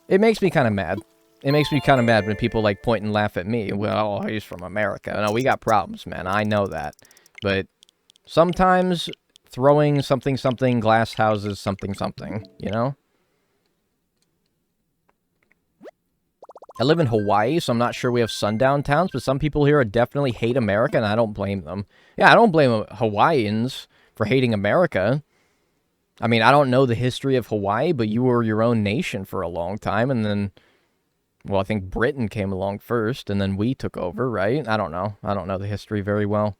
it makes me kind of mad. It makes me kind of mad when people, like, point and laugh at me. Well, he's from America. No, we got problems, man. I know that. But sometimes throwing something, glass houses, something, you know? I live in Hawaii, so I'm not sure we have sundown towns, but some people here definitely hate America, and I don't blame them. Yeah, I don't blame Hawaiians for hating America. I mean, I don't know the history of Hawaii, but you were your own nation for a long time, and then, well, I think Britain came along first, and then we took over, right? I don't know. I don't know the history very well.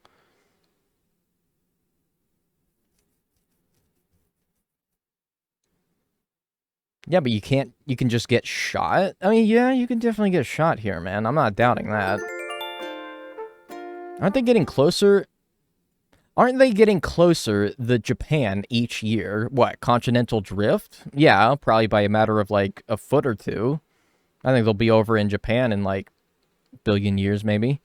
Yeah, but you can just get shot? I mean, yeah, you can definitely get shot here, man. I'm not doubting that. Aren't they getting closer? Aren't they getting closer to Japan each year? What, continental drift? Yeah, probably by a matter of, like, a foot or two. I think they'll be over in Japan in, like, a billion years, maybe.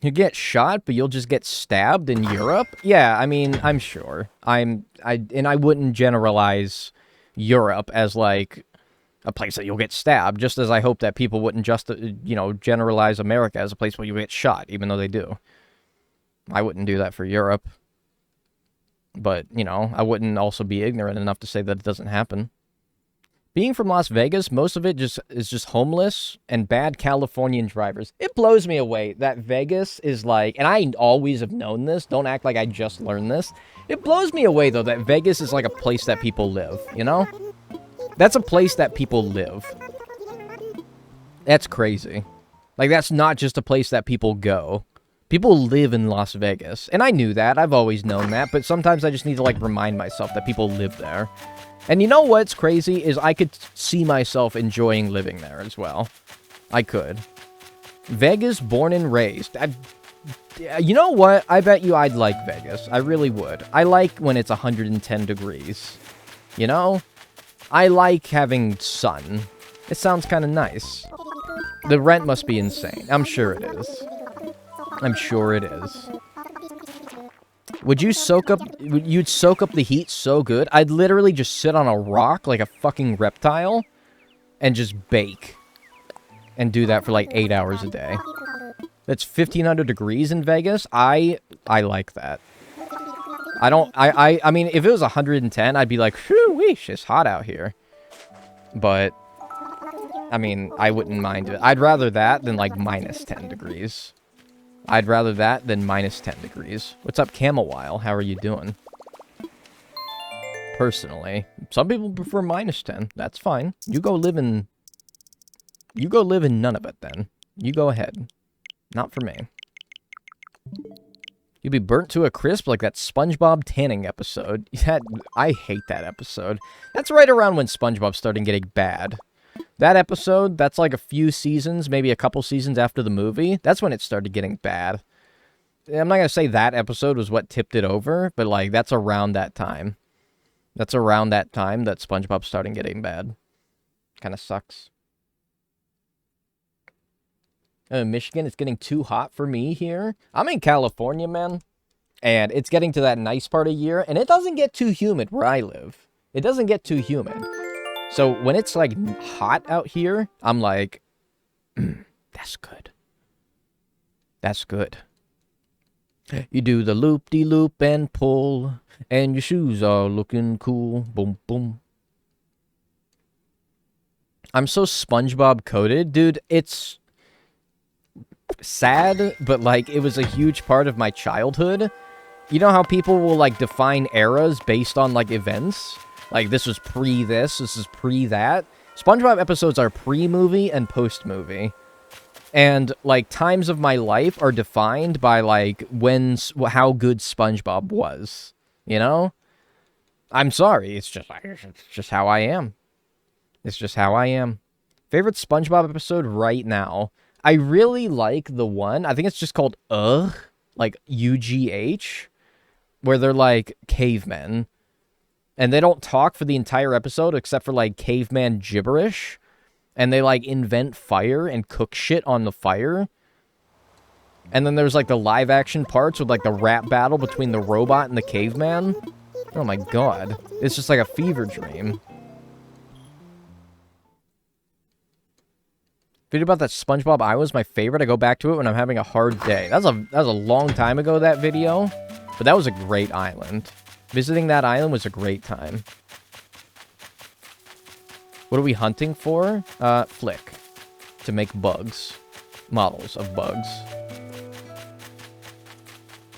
You get shot, but you'll just get stabbed in Europe? Yeah, I mean, I'm sure. And I wouldn't generalize Europe as, like, a place that you'll get stabbed, just as I hope that people wouldn't just, you know, generalize America as a place where you get shot, even though they do. I wouldn't do that for Europe. But, you know, I wouldn't also be ignorant enough to say that it doesn't happen. Being from Las Vegas, most of it is just homeless and bad Californian drivers. It blows me away that Vegas is like, and I always have known this, don't act like I just learned this. It blows me away, though, that Vegas is like a place that people live, you know? That's a place that people live. That's crazy. Like, that's not just a place that people go. People live in Las Vegas. And I knew that. I've always known that. But sometimes I just need to, like, remind myself that people live there. And you know what's crazy is I could see myself enjoying living there as well. I could. Vegas, born and raised. You know what? I bet you I'd like Vegas. I really would. I like when it's 110 degrees. You know? I like having sun. It sounds kind of nice. The rent must be insane. I'm sure it is. I'm sure it is. Would you soak up... You'd soak up the heat so good? I'd literally just sit on a rock like a fucking reptile and just bake. And do that for like 8 hours a day. That's 1,500 degrees in Vegas. I like that. I mean, if it was 110, I'd be like, whew, weesh, it's hot out here. But, I mean, I wouldn't mind it. I'd rather that than, like, minus 10 degrees. I'd rather that than minus 10 degrees. What's up, Camowile? How are you doing? Personally, some people prefer minus 10. That's fine. You go live in none of it, then. You go ahead. Not for me. You'd be burnt to a crisp like that SpongeBob tanning episode. I hate that episode. That's right around when SpongeBob started getting bad. That episode, that's like a few seasons, maybe a couple seasons after the movie. That's when it started getting bad. I'm not going to say that episode was what tipped it over, but like that's around that time. That's around that time that SpongeBob's starting getting bad. Kind of sucks. Michigan, it's getting too hot for me here. I'm in California, man. And it's getting to that nice part of year. And it doesn't get too humid where I live. It doesn't get too humid. So when it's, like, hot out here, I'm like, that's good. That's good. You do the loop-de-loop and pull. And your shoes are looking cool. Boom, boom. I'm so SpongeBob coded. Dude, it's sad, but, like, it was a huge part of my childhood. You know how people will, like, define eras based on, like, events? Like, this was pre-this, this is pre-that. SpongeBob episodes are pre-movie and post-movie. And, like, times of my life are defined by, like, how good SpongeBob was. You know? I'm sorry, it's just how I am. It's just how I am. Favorite SpongeBob episode right now? I really like the one, I think it's just called Ugh, like UGH, where they're like cavemen. And they don't talk for the entire episode except for like caveman gibberish. And they like invent fire and cook shit on the fire. And then there's like the live action parts with like the rap battle between the robot and the caveman. Oh my god. It's just like a fever dream. Video about that SpongeBob Island was my favorite. I go back to it when I'm having a hard day. That was a long time ago, that video. But that was a great island. Visiting that island was a great time. What are we hunting for? Flick. To make bugs. Models of bugs.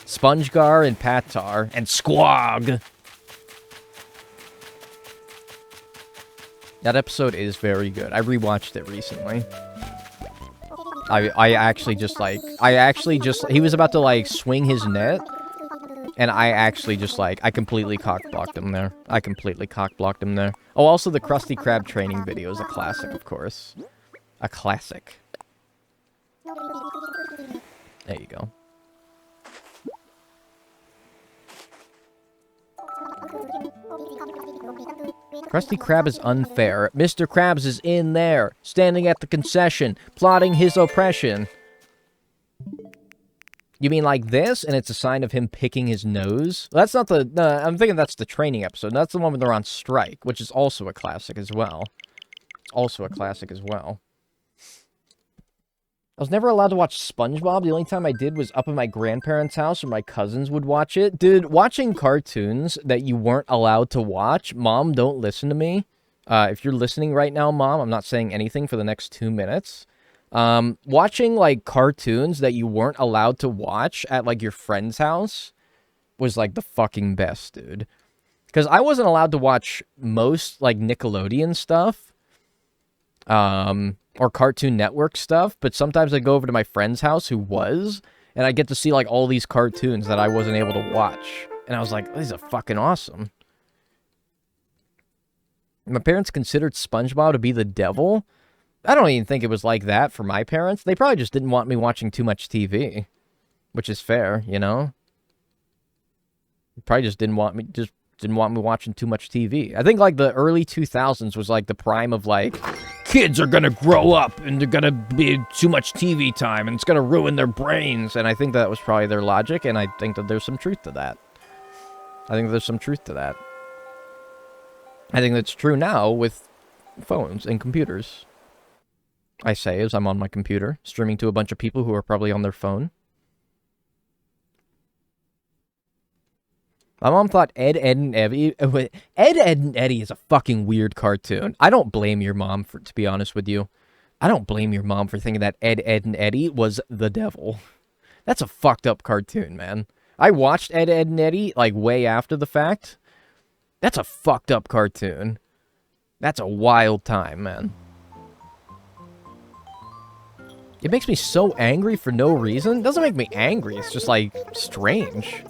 SpongeGar and Patar. And Squog! That episode is very good. I rewatched it recently. I actually just, he was about to, like, swing his net, and I actually just, like, I completely cock-blocked him there. Oh, also the Krusty Krab training video is a classic, of course. A classic. There you go. Krusty Krab is unfair. Mr. Krabs is in there, standing at the concession, plotting his oppression. You mean like this, and it's a sign of him picking his nose? That's not the... I'm thinking that's the training episode. That's the one where they're on strike, which is also a classic as well. I was never allowed to watch SpongeBob. The only time I did was up at my grandparents' house, or my cousins would watch it. Dude, watching cartoons that you weren't allowed to watch... Mom, don't listen to me. If you're listening right now, Mom, I'm not saying anything for the next 2 minutes. Watching, like, cartoons that you weren't allowed to watch at, like, your friend's house was, like, the fucking best, dude. Because I wasn't allowed to watch most, like, Nickelodeon stuff. Or Cartoon Network stuff, but sometimes I go over to my friend's house who was, and I get to see, like, all these cartoons that I wasn't able to watch. And I was like, these are fucking awesome. My parents considered SpongeBob to be the devil. I don't even think it was like that for my parents. They probably just didn't want me watching too much TV, which is fair, you know? They probably just didn't want me watching too much TV. I think, like, the early 2000s was, like, the prime of, like, kids are gonna grow up, and they're gonna be too much TV time, and it's gonna ruin their brains, and I think that was probably their logic, and I think that there's some truth to that. I think that's true now with phones and computers. I say as I'm on my computer, streaming to a bunch of people who are probably on their phone. My mom thought Ed, Edd, and Eddy... Ed, Edd, and Eddy is a fucking weird cartoon. I don't blame your mom, to be honest with you. I don't blame your mom for thinking that Ed, Edd, and Eddy was the devil. That's a fucked up cartoon, man. I watched Ed, Edd, and Eddy, like, way after the fact. That's a fucked up cartoon. That's a wild time, man. It makes me so angry for no reason. It doesn't make me angry. It's just, like, strange.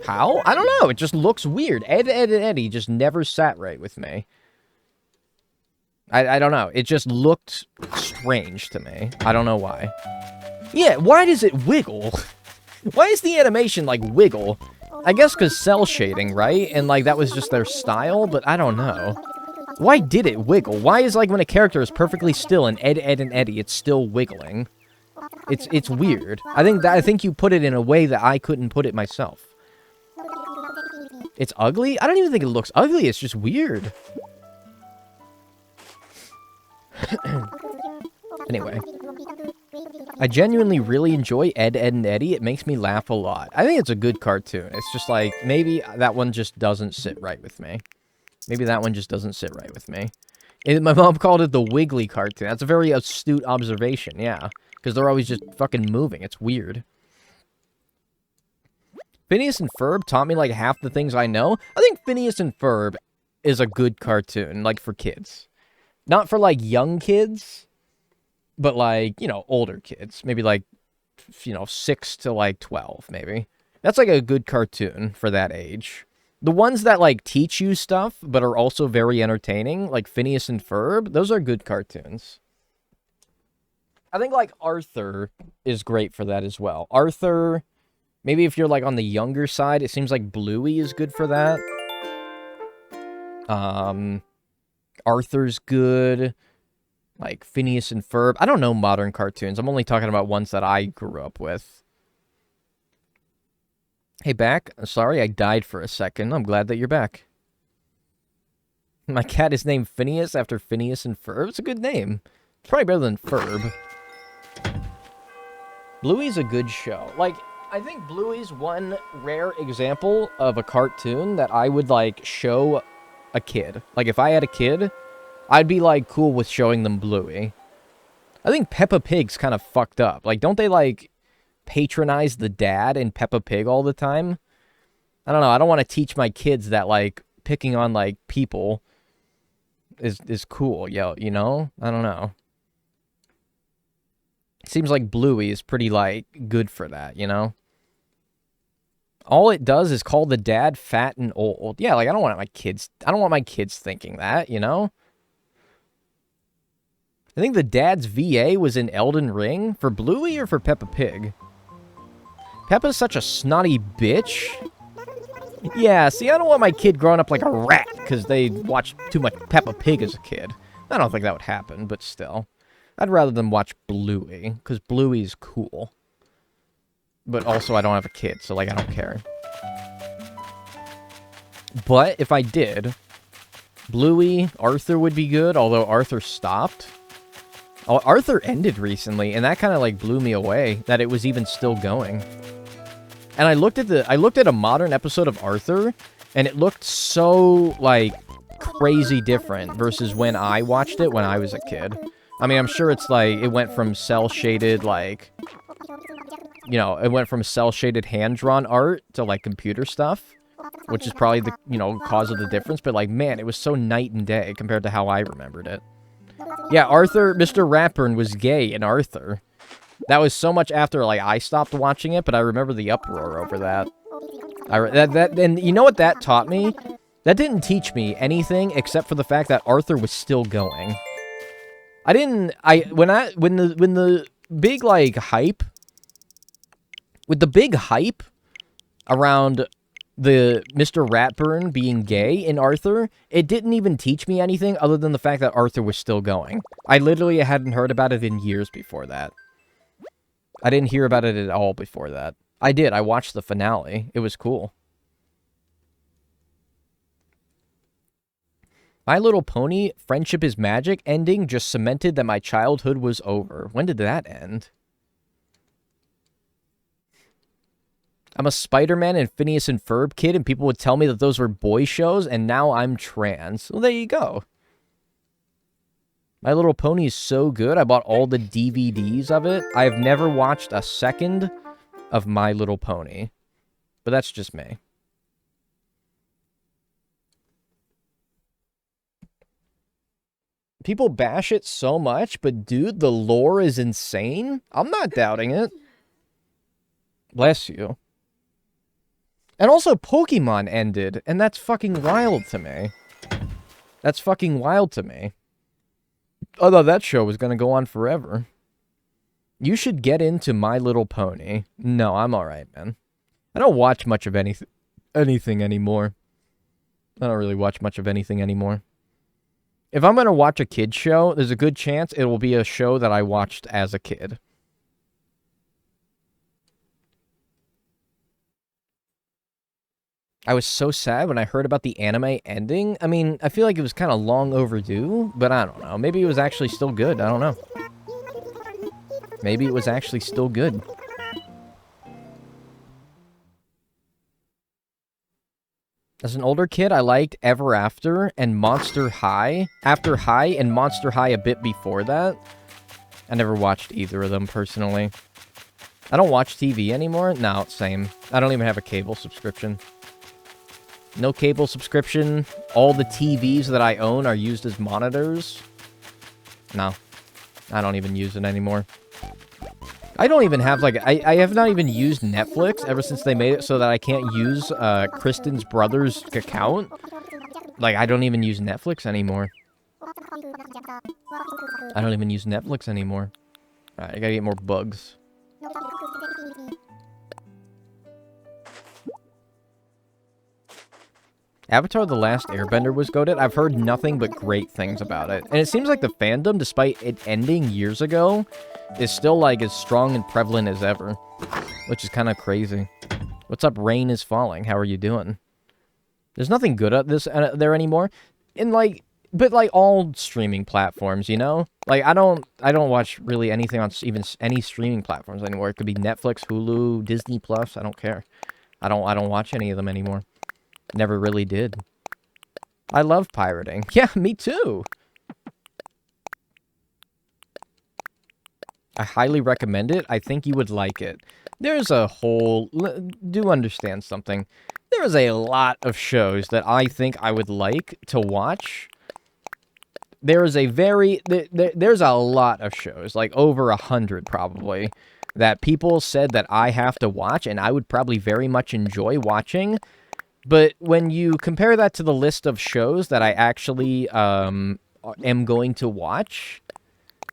How? I don't know. It just looks weird. Ed, Edd, and Eddy just never sat right with me. I don't know. It just looked strange to me. I don't know why. Yeah, why does it wiggle? Why is the animation, like, wiggle? I guess because cell shading, right? And, like, that was just their style, but I don't know. Why did it wiggle? Why is, like, when a character is perfectly still in Ed, Ed, and Eddie, it's still wiggling? It's weird. I think you put it in a way that I couldn't put it myself. It's ugly? I don't even think it looks ugly, it's just weird. Anyway. I genuinely really enjoy Ed, Ed, and Eddie. It makes me laugh a lot. I think it's a good cartoon. It's just like, maybe that one just doesn't sit right with me. Maybe that one just doesn't sit right with me. My mom called it the Wiggly cartoon. That's a very astute observation, yeah. Because they're always just fucking moving. It's weird. Phineas and Ferb taught me, like, half the things I know. I think Phineas and Ferb is a good cartoon, like, for kids. Not for, like, young kids, but, like, you know, older kids. Maybe, like, you know, 6 to, like, 12, maybe. That's, like, a good cartoon for that age. The ones that, like, teach you stuff, but are also very entertaining, like Phineas and Ferb, those are good cartoons. I think, like, Arthur is great for that as well. Arthur, maybe if you're, like, on the younger side, it seems like Bluey is good for that. Arthur's good. Like, Phineas and Ferb. I don't know modern cartoons. I'm only talking about ones that I grew up with. Hey, back. Sorry, I died for a second. I'm glad that you're back. My cat is named Phineas after Phineas and Ferb. It's a good name. It's probably better than Ferb. Bluey's a good show. Like, I think Bluey's one rare example of a cartoon that I would, like, show a kid. Like, if I had a kid, I'd be, like, cool with showing them Bluey. I think Peppa Pig's kind of fucked up. Like, don't they, like, patronize the dad in Peppa Pig all the time? I don't know. I don't want to teach my kids that, like, picking on, like, people is cool, yo, you know? I don't know. Seems like Bluey is pretty, like, good for that, you know? All it does is call the dad fat and old. Yeah, like, I don't want my kids thinking that, you know? I think the dad's VA was in Elden Ring. For Bluey or for Peppa Pig? Peppa's such a snotty bitch. Yeah, see, I don't want my kid growing up like a rat because they watched too much Peppa Pig as a kid. I don't think that would happen, but still. I'd rather them watch Bluey, because Bluey's cool. But also, I don't have a kid, so, like, I don't care. But if I did, Bluey, Arthur would be good, although Arthur stopped. Oh, Arthur ended recently, and that kind of, like, blew me away, that it was even still going. And I looked at a modern episode of Arthur, and it looked so, like, crazy different versus when I watched it when I was a kid. I mean, I'm sure it's, like, it went from cel-shaded, like, you know, it went from cel-shaded hand-drawn art to, like, computer stuff, which is probably the, you know, cause of the difference. But, like, man, it was so night and day compared to how I remembered it. Yeah, Arthur, Mr. Ratburn was gay in Arthur. That was so much after, like, I stopped watching it, but I remember the uproar over that. And you know what that taught me? That didn't teach me anything except for the fact that Arthur was still going. When the big, like, hype, with the big hype around the Mr. Ratburn being gay in Arthur, it didn't even teach me anything other than the fact that Arthur was still going. I literally hadn't heard about it in years before that. I didn't hear about it at all before that. I did. I watched the finale. It was cool. My Little Pony, Friendship is Magic ending just cemented that my childhood was over. When did that end? I'm a Spider-Man and Phineas and Ferb kid, and people would tell me that those were boy shows, and now I'm trans. Well, there you go. My Little Pony is so good. I bought all the DVDs of it. I have never watched a second of My Little Pony. But that's just me. People bash it so much, but dude, the lore is insane. I'm not doubting it. Bless you. And also, Pokemon ended, and that's fucking wild to me. That's fucking wild to me. Although that show was going to go on forever. You should get into My Little Pony. No, I'm alright, man. I don't watch much of anything anything anymore. I don't really watch much of anything anymore. If I'm going to watch a kid's show, there's a good chance it will be a show that I watched as a kid. I was so sad when I heard about the anime ending. I mean, I feel like it was kind of long overdue, but I don't know. Maybe it was actually still good. I don't know. Maybe it was actually still good. As an older kid, I liked Ever After and Monster High. After High and Monster High a bit before that. I never watched either of them, personally. I don't watch TV anymore. No, same. I don't even have a cable subscription. No cable subscription. All the TVs that I own are used as monitors. No. I don't even use it anymore. I don't even have, like... I have not even used Netflix ever since they made it so that I can't use Kristen's brother's account. Like, I don't even use Netflix anymore. I don't even use Netflix anymore. Alright, I gotta get more bugs. Avatar The Last Airbender was goated. I've heard nothing but great things about it. And it seems like the fandom, despite it ending years ago, is still, like, as strong and prevalent as ever. Which is kind of crazy. What's up, Rain is Falling? How are you doing? There's nothing good at this there anymore. And, like, but, like, all streaming platforms, you know? Like, I don't watch really anything on even any streaming platforms anymore. It could be Netflix, Hulu, Disney Plus. I don't care. I don't watch any of them anymore. Never really did. I love pirating. Yeah, me too. I highly recommend it. I think you would like it. There's a whole... Do understand something. There's a lot of shows that I think I would like to watch. There's a lot of shows, like over 100 probably, that people said that I have to watch, and I would probably very much enjoy watching. But when you compare that to the list of shows that I actually am going to watch,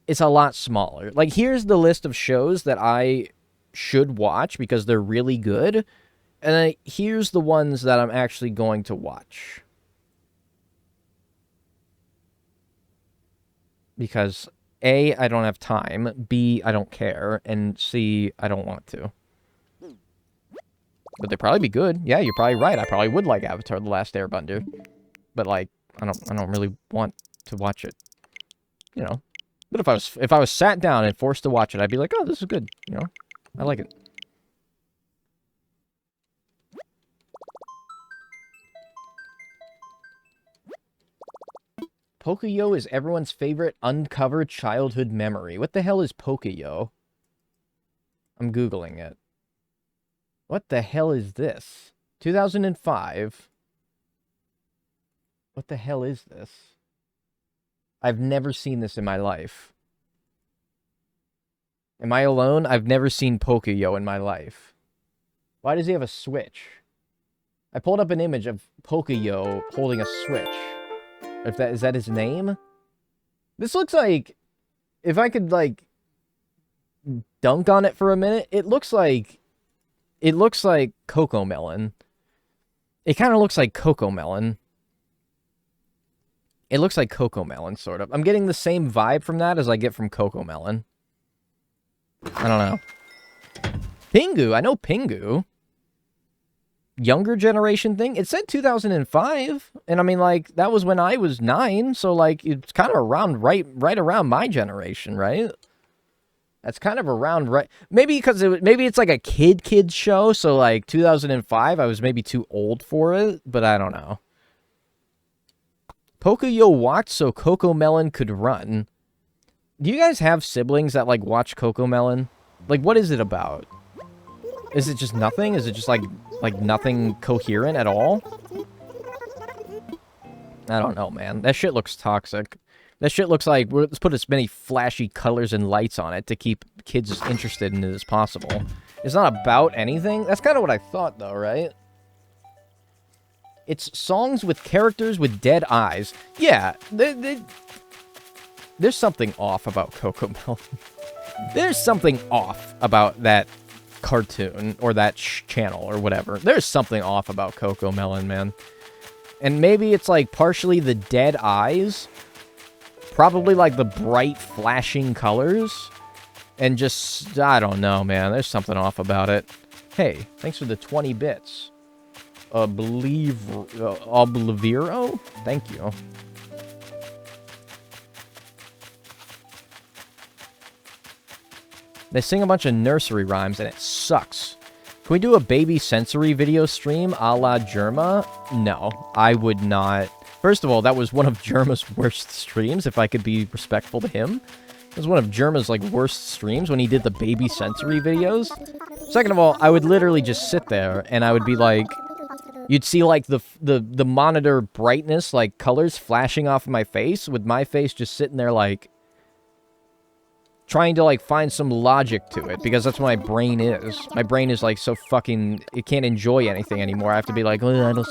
it's a lot smaller. Like, here's the list of shows that I should watch because they're really good. And then here's the ones that I'm actually going to watch. Because A, I don't have time. B, I don't care. And C, I don't want to. But they'd probably be good. Yeah, you're probably right. I probably would like Avatar: The Last Airbender. But, like, I don't really want to watch it. You know. But if I was sat down and forced to watch it, I'd be like, oh, this is good. You know? I like it. Pocoyo is everyone's favorite uncovered childhood memory. What the hell is Pocoyo? I'm Googling it. What the hell is this? 2005. What the hell is this? I've never seen this in my life. Am I alone? I've never seen Pocoyo in my life. Why does he have a switch? I pulled up an image of Pocoyo holding a switch. Is that his name? This looks like... If I could, like... dunk on it for a minute, it looks like Coco Melon. It kind of looks like Coco Melon. It looks like Coco Melon, sort of. I'm getting the same vibe from that as I get from Coco Melon. I don't know. Pingu. I know Pingu. Younger generation thing. It said 2005. And I mean, like, that was when I was 9. So, like, it's kind of around, right around my generation, right? That's kind of around right. Maybe because maybe it's like a kid's show. So like 2005, I was maybe too old for it, but I don't know. Pocoyo watched so Coco Melon could run. Do you guys have siblings that like watch Coco Melon? Like, what is it about? Is it just nothing? Is it just like nothing coherent at all? I don't know, man. That shit looks toxic. That shit looks like, let's put as many flashy colors and lights on it to keep kids as interested in it as possible. It's not about anything. That's kind of what I thought, though, right? It's songs with characters with dead eyes. Yeah, there's something off about Coco Melon. There's something off about that cartoon or that channel or whatever. There's something off about CoComelon, man. And maybe it's like partially the dead eyes, probably like the bright flashing colors, and just, I don't know, man. There's something off about it. Hey, thanks for the 20 bits. Obliviro? Thank you. They sing a bunch of nursery rhymes, and it sucks. Can we do a baby sensory video stream a la Germa? No, I would not. First of all, that was one of Germa's worst streams, if I could be respectful to him. It was one of Germa's, like, worst streams when he did the baby sensory videos. Second of all, I would literally just sit there, and I would be like... You'd see, like, the monitor brightness, like, colors flashing off of my face, with my face just sitting there, like... trying to, like, find some logic to it, because that's what my brain is. My brain is, like, so fucking... It can't enjoy anything anymore. I have to be like, oh, I don't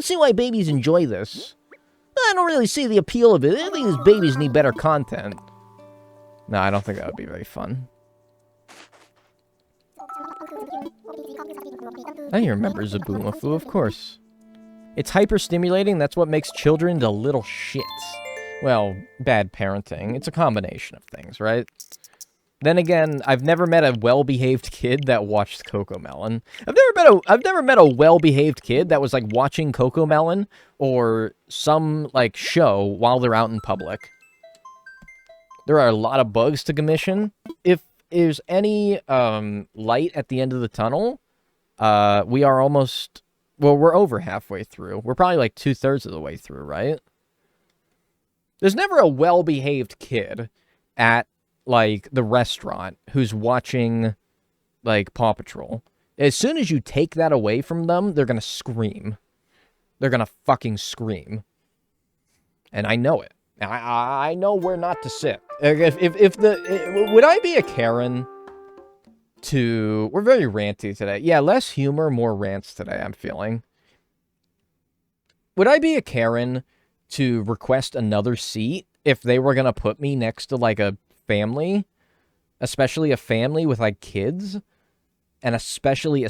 see why babies enjoy this. I don't really see the appeal of it. I think these babies need better content. No, I don't think that would be very fun. I remember Zaboomafoo, of course. It's hyper-stimulating, that's what makes children into little shits. Well, bad parenting. It's a combination of things, right? Then again, I've never met a well-behaved kid that watched CoComelon. I've never met a well-behaved kid that was, like, watching CoComelon or some, like, show while they're out in public. There are a lot of bugs to commission. If there's any light at the end of the tunnel, we are almost... Well, we're over halfway through. We're probably, like, 2/3 of the way through, right? There's never a well-behaved kid at, like, the restaurant who's watching, like, Paw Patrol. As soon as you take that away from them, they're gonna scream. They're gonna fucking scream. And I know it. I know where not to sit. Would I be a Karen to... We're very ranty today. Yeah, less humor, more rants today, I'm feeling. Would I be a Karen to request another seat if they were going to put me next to, like, a family, especially a family with, like, kids, and especially a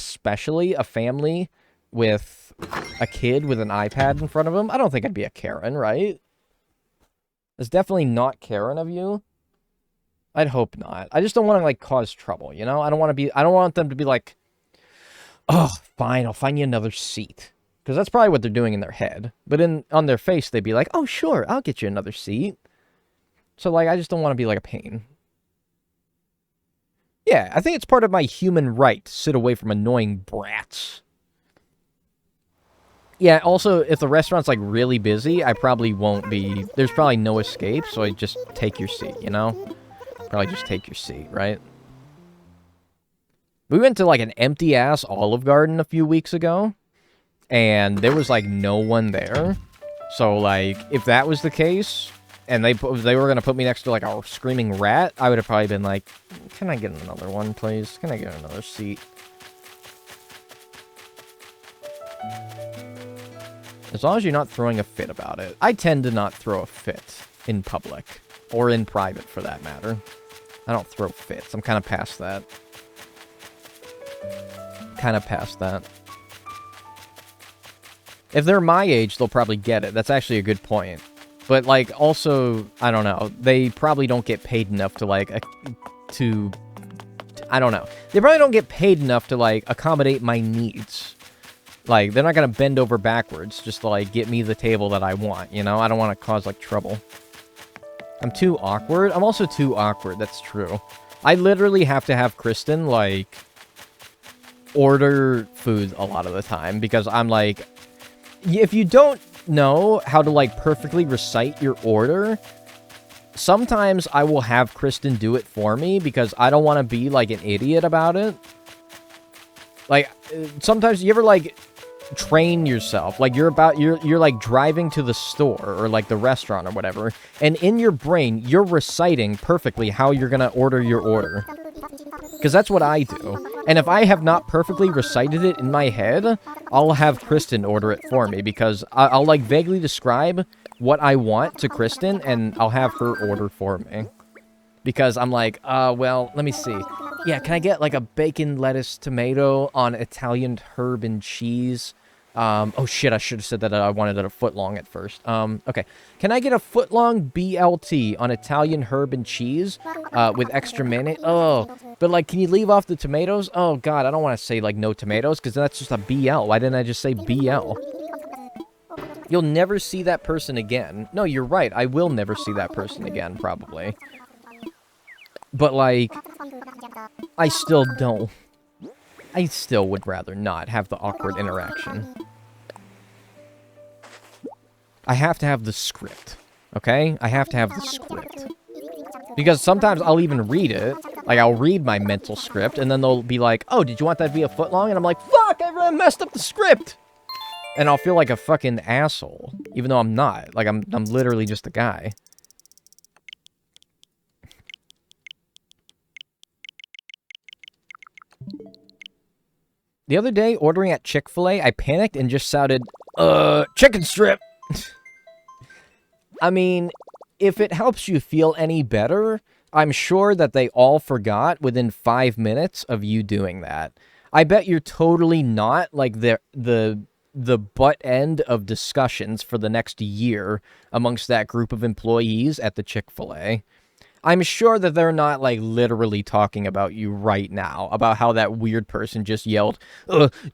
family with a kid with an iPad in front of them? I don't think I'd be a Karen, right? It's definitely not Karen of you. I'd hope not. I just don't want to, like, cause trouble, you know? I don't want them to be like, oh, fine, I'll find you another seat. Because that's probably what they're doing in their head. But on their face, they'd be like, oh, sure, I'll get you another seat. So, like, I just don't want to be, like, a pain. Yeah, I think it's part of my human right to sit away from annoying brats. Yeah, also, if the restaurant's, like, really busy, I probably won't be... There's probably no escape, so I just take your seat, you know? Probably just take your seat, right? We went to, like, an empty-ass Olive Garden a few weeks ago, and there was, like, no one there. So, like, if that was the case, and they were gonna put me next to, like, a screaming rat, I would have probably been like, can I get another one, please? Can I get another seat? As long as you're not throwing a fit about it. I tend to not throw a fit in public. Or in private, for that matter. I don't throw fits. I'm kind of past that. If they're my age, they'll probably get it. That's actually a good point. But, like, also, I don't know. They probably don't get paid enough to, like, I don't know. They probably don't get paid enough to, like, accommodate my needs. Like, they're not gonna bend over backwards just to, like, get me the table that I want, you know? I don't want to cause, like, trouble. I'm too awkward? I'm also too awkward, that's true. I literally have to have Kristen, like, order food a lot of the time, because I'm like... If you don't know how to, like, perfectly recite your order, sometimes I will have Kristen do it for me, because I don't want to be, like, an idiot about it. Like, sometimes you ever, like... train yourself, like you're like driving to the store or like the restaurant or whatever, and in your brain you're reciting perfectly how you're gonna order your order, because that's what I do. And if I have not perfectly recited it in my head, I'll have Kristen order it for me, because I'll like vaguely describe what I want to Kristen and I'll have her order for me, because I'm like, well, let me see. Yeah, can I get like a bacon, lettuce, tomato on Italian herb and cheese? Oh shit, I should have said that I wanted it a foot long at first. Okay. Can I get a foot long BLT on Italian herb and cheese, with extra mayonnaise? Oh, but like, can you leave off the tomatoes? Oh god, I don't want to say like no tomatoes, because that's just a BL. Why didn't I just say BL? You'll never see that person again. No, you're right. I will never see that person again, probably. But like, I still don't. I still would rather not have the awkward interaction. I have to have the script, okay? I have to have the script. Because sometimes I'll even read it. Like, I'll read my mental script, and then they'll be like, oh, did you want that to be a foot long? And I'm like, fuck, I really messed up the script! And I'll feel like a fucking asshole, even though I'm not. Like, I'm literally just a guy. The other day, ordering at Chick-fil-A, I panicked and just shouted, chicken strip! I mean, if it helps you feel any better, I'm sure that they all forgot within 5 minutes of you doing that. I bet you're totally not, like, the butt end of discussions for the next year amongst that group of employees at the Chick-fil-A. I'm sure that they're not, like, literally talking about you right now, about how that weird person just yelled,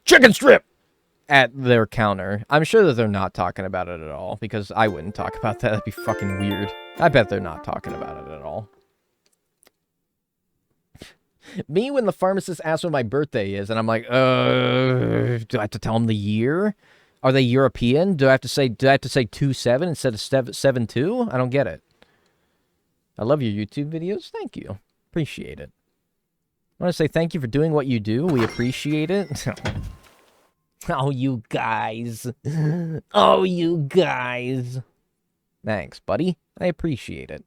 chicken strip! At their counter. I'm sure that they're not talking about it at all, because I wouldn't talk about that. That'd be fucking weird. I bet they're not talking about it at all. Me, when the pharmacist asks when my birthday is, and I'm like, do I have to tell them the year? Are they European? Do I have to say 2-7 instead of 7-2? I don't get it. I love your YouTube videos. Thank you. Appreciate it. I want to say thank you for doing what you do. We appreciate it. Oh, you guys. Oh, you guys. Thanks, buddy. I appreciate it.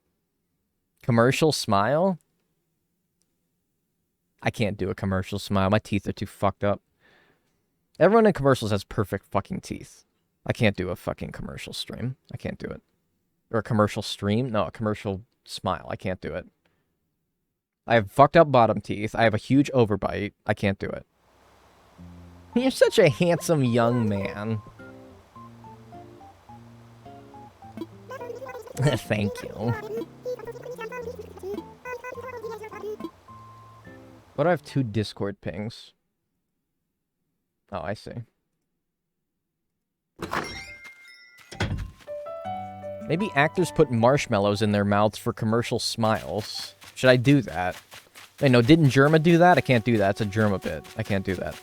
Commercial smile? I can't do a commercial smile. My teeth are too fucked up. Everyone in commercials has perfect fucking teeth. I can't do a fucking commercial stream. I can't do it. Or a commercial stream? No, a commercial smile. I can't do it. I have fucked up bottom teeth. I have a huge overbite. I can't do it. You're such a handsome young man. Thank you. What do I have 2 Discord pings? Oh, I see. Maybe actors put marshmallows in their mouths for commercial smiles. Should I do that? Wait, no, didn't Germa do that? I can't do that. It's a Germa bit. I can't do that.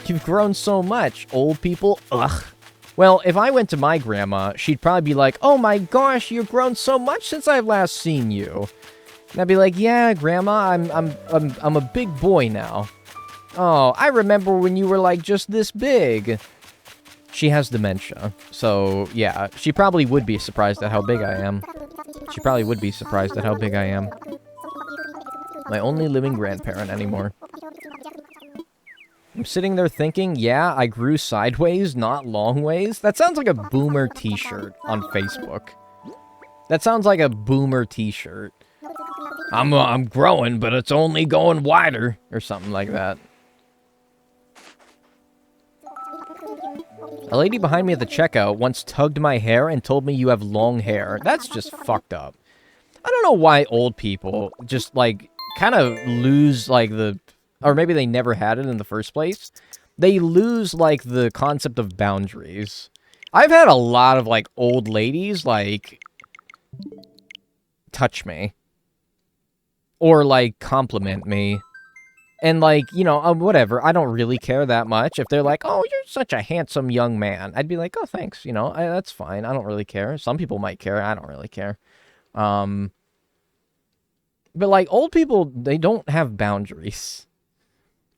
You've grown so much, old people. Ugh. Well, if I went to my grandma, she'd probably be like, oh my gosh, you've grown so much since I've last seen you. And I'd be like, yeah, grandma, I'm a big boy now. Oh, I remember when you were like just this big. She has dementia, so yeah, she probably would be surprised at how big I am. She probably would be surprised at how big I am. My only living grandparent anymore. I'm sitting there thinking, yeah, I grew sideways, not long ways. That sounds like a boomer t-shirt on Facebook. That sounds like a boomer t-shirt. I'm growing, but it's only going wider, or something like that. A lady behind me at the checkout once tugged my hair and told me you have long hair. That's just fucked up. I don't know why old people just, like, kind of lose, like, the... Or maybe they never had it in the first place. They lose, like, the concept of boundaries. I've had a lot of, like, old ladies, like, touch me. Or, like, compliment me. And, like, you know, whatever. I don't really care that much. If they're like, oh, you're such a handsome young man. I'd be like, oh, thanks. You know, that's fine. I don't really care. Some people might care. I don't really care. But, like, old people, they don't have boundaries.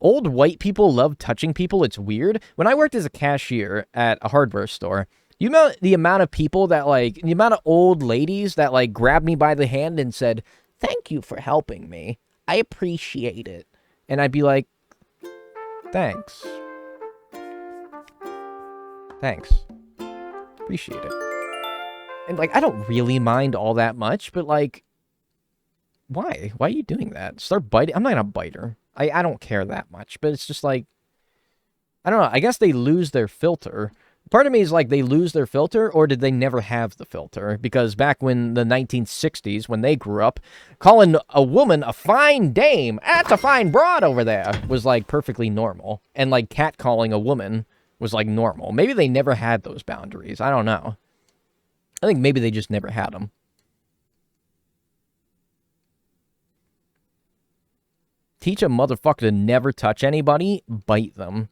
Old white people love touching people. It's weird. When I worked as a cashier at a hardware store, you know the amount of people that, like, the amount of old ladies that, like, grabbed me by the hand and said, thank you for helping me. I appreciate it. And I'd be like, thanks. Thanks. Appreciate it. And, like, I don't really mind all that much, but, like, Why? Why are you doing that? Start biting. I'm not gonna bite her. I don't care that much, but it's just like, I don't know. I guess they lose their filter. Part of me is like, they lose their filter, or did they never have the filter? Because back when the 1960s, when they grew up, calling a woman a fine dame, that's a fine broad over there, was like perfectly normal. And like catcalling a woman was like normal. Maybe they never had those boundaries. I don't know. I think maybe they just never had them. Teach a motherfucker to never touch anybody, bite them.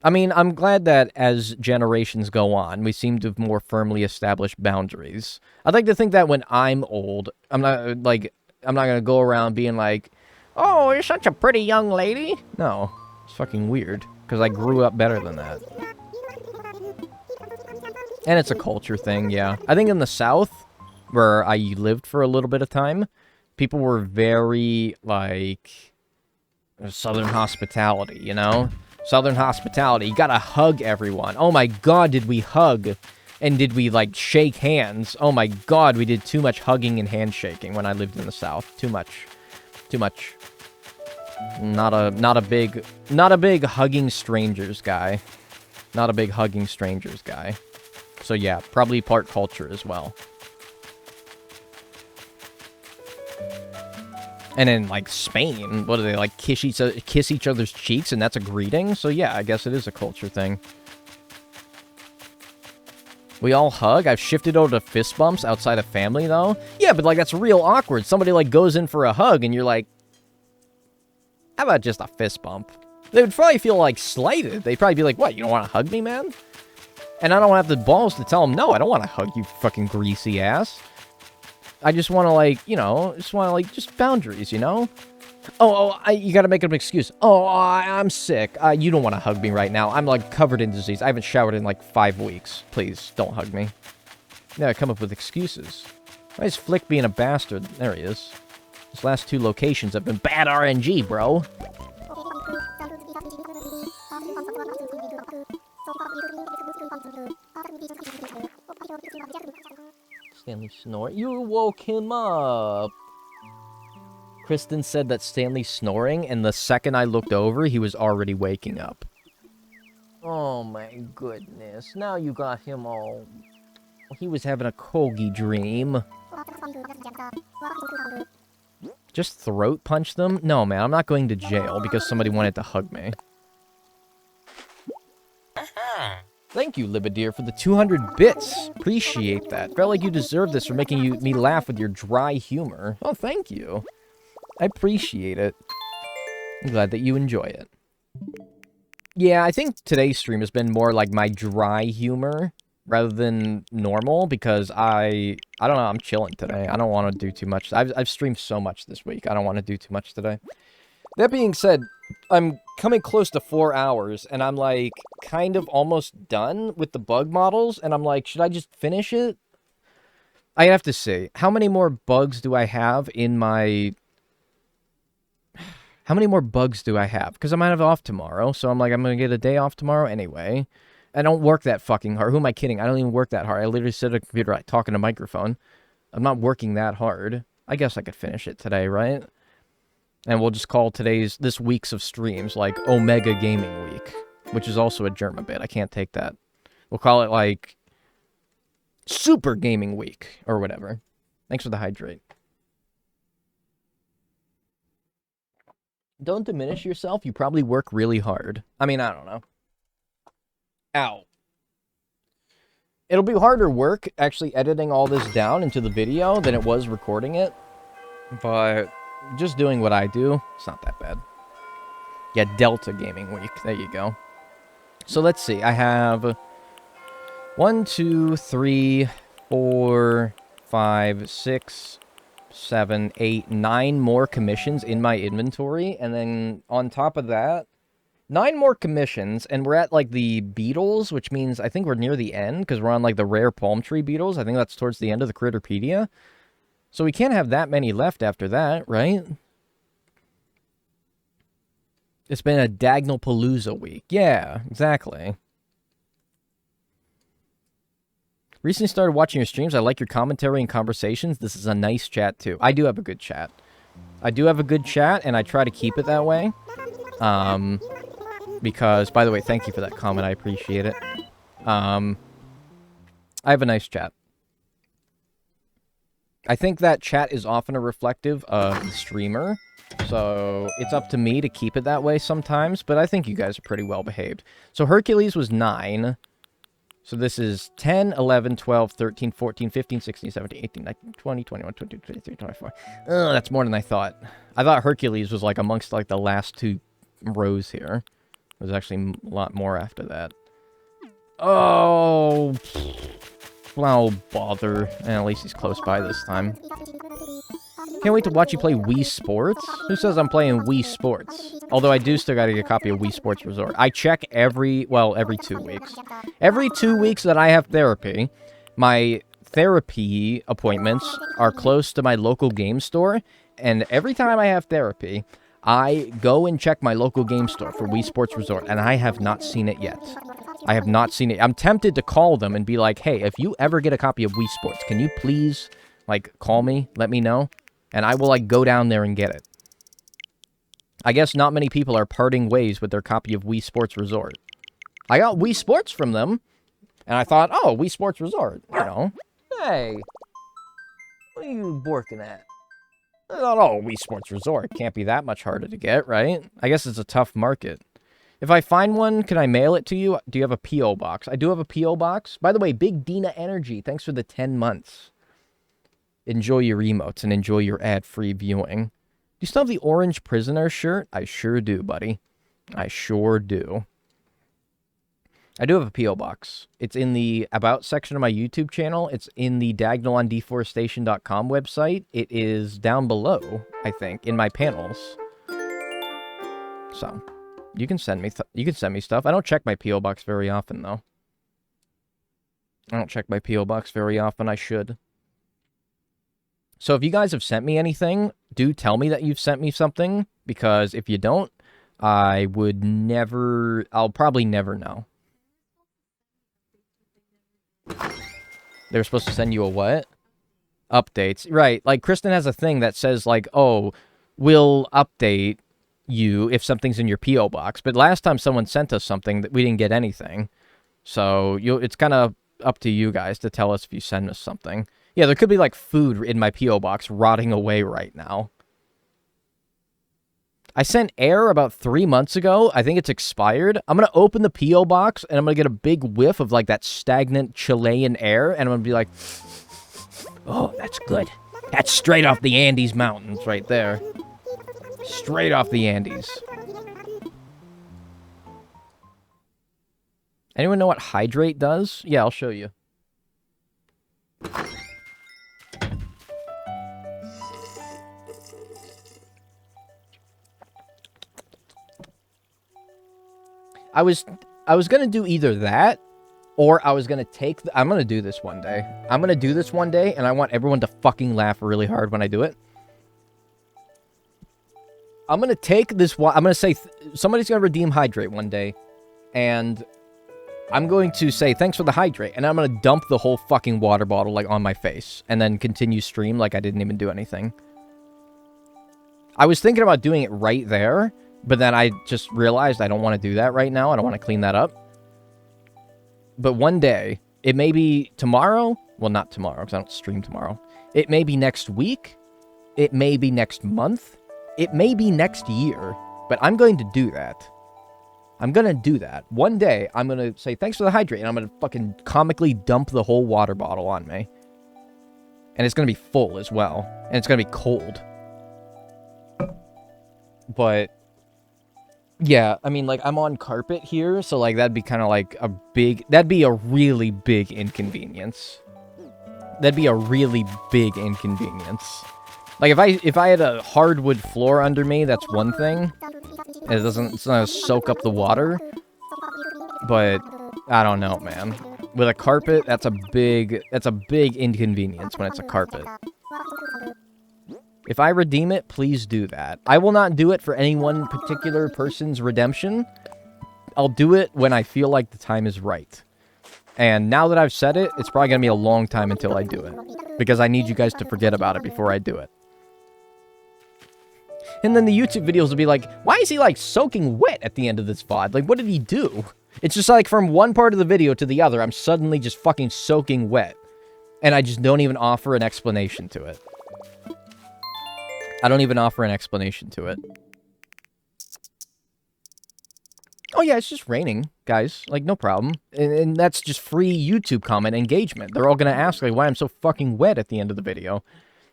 I mean, I'm glad that as generations go on, we seem to have more firmly established boundaries. I'd like to think that when I'm old, I'm not gonna go around being like, oh, you're such a pretty young lady. No, it's fucking weird, because I grew up better than that. And it's a culture thing, yeah. I think in the South, where I lived for a little bit of time, people were very, like, Southern hospitality, you know? Southern hospitality. You gotta hug everyone. Oh my god, did we hug? And did we, like, shake hands? Oh my god, we did too much hugging and handshaking when I lived in the South. Too much. Too much. Not a big hugging strangers guy. Not a big hugging strangers guy. So yeah, probably part culture as well. And in, like, Spain, what do they, like, kiss each other's cheeks, and that's a greeting? So, yeah, I guess it is a culture thing. We all hug? I've shifted over to fist bumps outside of family, though. Yeah, but, like, that's real awkward. Somebody, like, goes in for a hug, and you're like, how about just a fist bump? They would probably feel, like, slighted. They'd probably be like, what, you don't want to hug me, man? And I don't have the balls to tell them, no, I don't want to hug you, fucking greasy ass. I just want to, like, you know, just boundaries, you know? You gotta make an excuse. I'm sick. You don't want to hug me right now. I'm, like, covered in disease. I haven't showered in, like, 5 weeks. Please, don't hug me. Yeah, come up with excuses. Why is Flick being a bastard? There he is. His last 2 locations have been bad RNG, bro. Stanley snore. You woke him up. Kristen said that Stanley's snoring, and the second I looked over, he was already waking up. Oh my goodness. Now you got him all... He was having a Kogi dream. Just throat punch them? No, man, I'm not going to jail because somebody wanted to hug me. Thank you, Libideer, for the 200 bits. Appreciate that. Felt like you deserved this for making me laugh with your dry humor. Oh, thank you. I appreciate it. I'm glad that you enjoy it. Yeah, I think today's stream has been more like my dry humor rather than normal because I don't know, I'm chilling today. I don't want to do too much. I've streamed so much this week. I don't want to do too much today. That being said, I'm coming close to 4 hours, and I'm, like, kind of almost done with the bug models, and I'm like, should I just finish it? I have to see. How many more bugs do I have in my... How many more bugs do I have? Because I might have off tomorrow, so I'm like, I'm going to get a day off tomorrow anyway. I don't work that fucking hard. Who am I kidding? I don't even work that hard. I literally sit at a computer, I talk in a microphone. I'm not working that hard. I guess I could finish it today, right? And we'll just call this week's of streams, like, Omega Gaming Week. Which is also a German bit. I can't take that. We'll call it, like, Super Gaming Week, or whatever. Thanks for the hydrate. Don't diminish yourself. You probably work really hard. I mean, I don't know. Ow. It'll be harder work actually editing all this down into the video than it was recording it. But... just doing what I do, it's not that bad. Yeah, Delta Gaming Week. There you go. So let's see. I have 1, 2, 3, 4, 5, 6, 7, 8, 9 more commissions in my inventory. And then on top of that, 9 more commissions. And we're at, like, the beetles, which means I think we're near the end because we're on, like, the rare palm tree beetles. I think that's towards the end of the Critterpedia. So we can't have that many left after that, right? It's been a Dagnalpalooza week. Yeah, exactly. Recently started watching your streams. I like your commentary and conversations. This is a nice chat, too. I do have a good chat. I do have a good chat, and I try to keep it that way. Because, by the way, thank you for that comment. I appreciate it. I have a nice chat. I think that chat is often a reflective of the streamer, so it's up to me to keep it that way sometimes, but I think you guys are pretty well behaved. So Hercules was 9. So this is 10, 11, 12, 13, 14, 15, 16, 17, 18, 19, 20, 21, 22, 23, 24. That's more than I thought. I thought Hercules was like amongst like the last 2 rows here. There's actually a lot more after that. Oh, well, bother. At least he's close by this time. Can't wait to watch you play Wii Sports. Who says I'm playing Wii Sports? Although I do still gotta get a copy of Wii Sports Resort. I check every 2 weeks. Every 2 weeks that I have therapy, my therapy appointments are close to my local game store. And every time I have therapy, I go and check my local game store for Wii Sports Resort. And I have not seen it yet. I have not seen it. I'm tempted to call them and be like, hey, if you ever get a copy of Wii Sports, can you please, like, call me, let me know? And I will, like, go down there and get it. I guess not many people are parting ways with their copy of Wii Sports Resort. I got Wii Sports from them, and I thought, oh, Wii Sports Resort, you know. Hey, what are you borking at? I thought, oh, Wii Sports Resort can't be that much harder to get, right? I guess it's a tough market. If I find one, can I mail it to you? Do you have a P.O. box? I do have a P.O. box. By the way, Big Dina Energy, thanks for the 10 months. Enjoy your emotes and enjoy your ad-free viewing. Do you still have the orange prisoner shirt? I sure do, buddy. I sure do. I do have a P.O. box. It's in the About section of my YouTube channel. It's in the diagonalondeforestation.com website. It is down below, I think, in my panels. So... You can send me stuff. I don't check my P.O. box very often, though. I don't check my P.O. box very often. I should. So if you guys have sent me anything, do tell me that you've sent me something, because if you don't, I would never... I'll probably never know. They're supposed to send you a what? Updates. Right. Like, Kristen has a thing that says, like, oh, we'll update you if something's in your P.O. box. But last time someone sent us something that we didn't get anything. So it's kind of up to you guys to tell us if you send us something. Yeah, there could be like food in my P.O. box rotting away right now. I sent air about 3 months ago. I think it's expired. I'm going to open the P.O. box and I'm going to get a big whiff of like that stagnant Chilean air. And I'm going to be like, oh, that's good. That's straight off the Andes Mountains right there. Straight off the Andes. Anyone know what hydrate does? Yeah, I'll show you. I was going to do either that, or I was going to take... I'm going to do this one day. I'm going to do this one day, and I want everyone to fucking laugh really hard when I do it. I'm going to take this... I'm going to say... somebody's going to redeem hydrate one day, and I'm going to say, thanks for the hydrate, and I'm going to dump the whole fucking water bottle, like, on my face, and then continue stream like I didn't even do anything. I was thinking about doing it right there, but then I just realized I don't want to do that right now. I don't want to clean that up. But one day, it may be tomorrow. Well, not tomorrow, because I don't stream tomorrow. It may be next week. It may be next month. It may be next year. But I'm going to do that. I'm going to do that. One day, I'm going to say, thanks for the hydrate, and I'm going to fucking comically dump the whole water bottle on me. And it's going to be full as well. And it's going to be cold. But... yeah, I mean, like, I'm on carpet here, so, like, that'd be kind of, like, a big... that'd be a really big inconvenience. That'd be a really big inconvenience. Like, if I had a hardwood floor under me, that's one thing. It's not gonna soak up the water. But, I don't know, man. With a carpet, that's a big inconvenience when it's a carpet. If I redeem it, please do that. I will not do it for any one particular person's redemption. I'll do it when I feel like the time is right. And now that I've said it, it's probably going to be a long time until I do it. Because I need you guys to forget about it before I do it. And then the YouTube videos will be like, why is he, like, soaking wet at the end of this VOD? Like, what did he do? It's just like from one part of the video to the other, I'm suddenly just fucking soaking wet. And I just don't even offer an explanation to it. I don't even offer an explanation to it. Oh yeah, it's just raining, guys. Like, no problem. And that's just free YouTube comment engagement. They're all gonna ask, like, why I'm so fucking wet at the end of the video.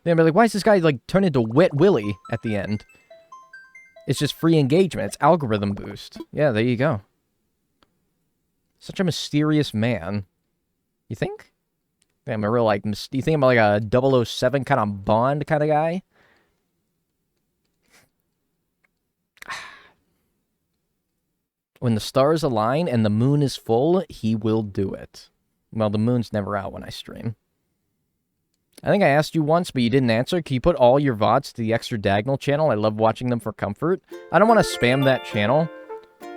They're gonna be like, why is this guy, like, turn into Wet Willy at the end? It's just free engagement. It's algorithm boost. Yeah, there you go. Such a mysterious man. You think? I'm a real, like, do you think I'm like a 007 kind of Bond kind of guy? When the stars align and the moon is full, he will do it. Well, the moon's never out when I stream. I think I asked you once, but you didn't answer. Can you put all your VODs to the extra diagonal channel? I love watching them for comfort. I don't want to spam that channel.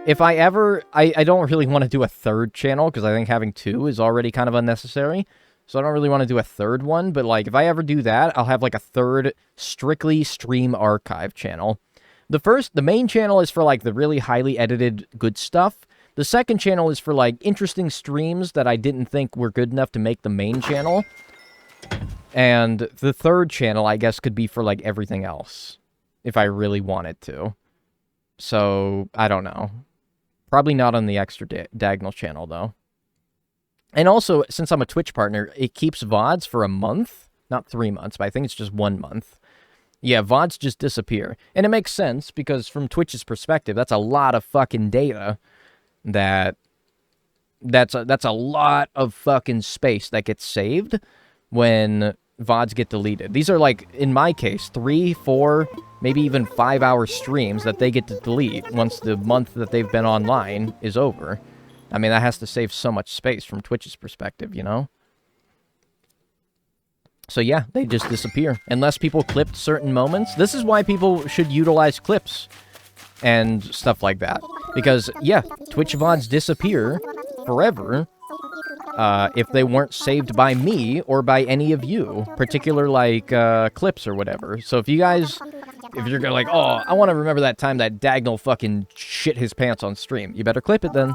If I ever... I don't really want to do a third channel, because I think having two is already kind of unnecessary. So I don't really want to do a third one, but, like, if I ever do that, I'll have, like, a third strictly stream archive channel. The main channel is for, like, the really highly edited good stuff. The second channel is for, like, interesting streams that I didn't think were good enough to make the main channel. And the third channel, I guess, could be for, like, everything else. If I really wanted to. So, I don't know. Probably not on the extra diagonal channel, though. And also, since I'm a Twitch partner, it keeps VODs for a month. Not 3 months, but I think it's just 1 month. Yeah, VODs just disappear. And it makes sense, because from Twitch's perspective, that's a lot of fucking data. That's a lot of fucking space that gets saved when VODs get deleted. These are, like, in my case, 3, 4, maybe even 5-hour streams that they get to delete once the month that they've been online is over. I mean, that has to save so much space from Twitch's perspective, you know? So yeah, they just disappear. Unless people clipped certain moments. This is why people should utilize clips and stuff like that. Because, yeah, Twitch VODs disappear forever if they weren't saved by me or by any of you. Particular, like, clips or whatever. So if you guys... If you're gonna like, oh, I want to remember that time that Dagnall fucking shit his pants on stream, you better clip it then.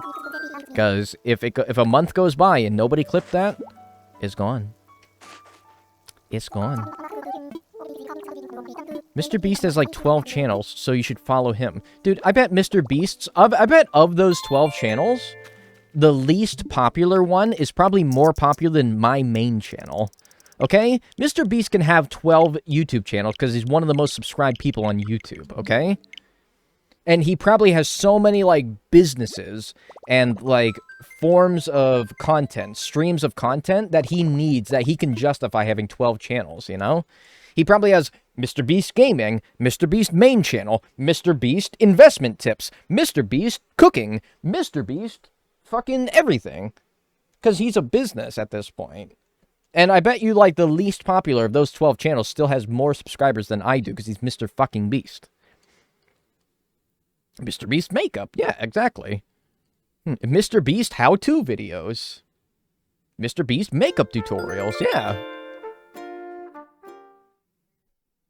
Because if a month goes by and nobody clipped that, it's gone. It's gone. Mr. Beast has like 12 channels, so you should follow him. Dude, I bet Mr. Beast's... I bet of those 12 channels, the least popular one is probably more popular than my main channel. Okay? Mr. Beast can have 12 YouTube channels because he's one of the most subscribed people on YouTube, okay? And he probably has so many, like, businesses and, like, forms of content, streams of content that he needs, that he can justify having 12 channels, you know? He probably has Mr. Beast Gaming, Mr. Beast Main Channel, Mr. Beast Investment Tips, Mr. Beast Cooking, Mr. Beast fucking everything. Because he's a business at this point. And I bet you, like, the least popular of those 12 channels still has more subscribers than I do, because he's Mr. fucking Beast. Mr. Beast Makeup, yeah, exactly. Mr. Beast how-to videos. Mr. Beast Makeup tutorials, yeah.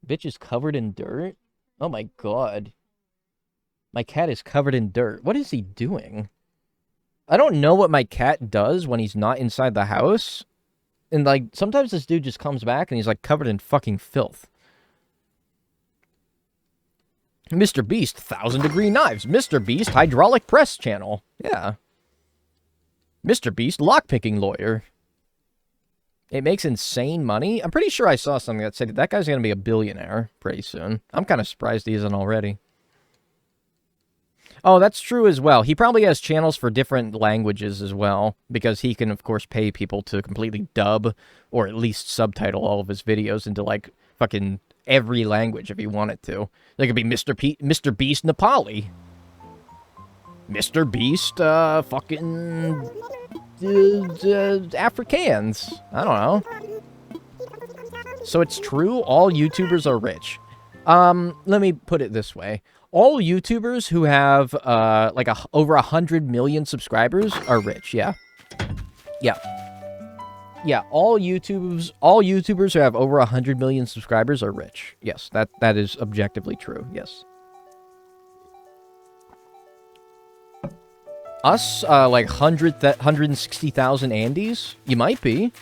Bitch is covered in dirt? Oh my god. My cat is covered in dirt. What is he doing? I don't know what my cat does when he's not inside the house. And, like, sometimes this dude just comes back and he's, like, covered in fucking filth. Mr. Beast, 1,000-degree knives. Mr. Beast, hydraulic press channel. Yeah. Mr. Beast, lockpicking lawyer. It makes insane money. I'm pretty sure I saw something that said that guy's going to be a billionaire pretty soon. I'm kind of surprised he isn't already. Oh, that's true as well. He probably has channels for different languages as well, because he can, of course, pay people to completely dub or at least subtitle all of his videos into, like, fucking every language if he wanted to. There could be Mr. Beast Nepali. Mr. Beast, fucking... Afrikaans. I don't know. So it's true, all YouTubers are rich. Let me put it this way. All YouTubers who have, like, over 100 million subscribers are rich, yeah. Yeah. Yeah, all YouTubers who have over 100 million subscribers are rich. Yes, that is objectively true. Yes. Us, like 160,000 Andys, you might be.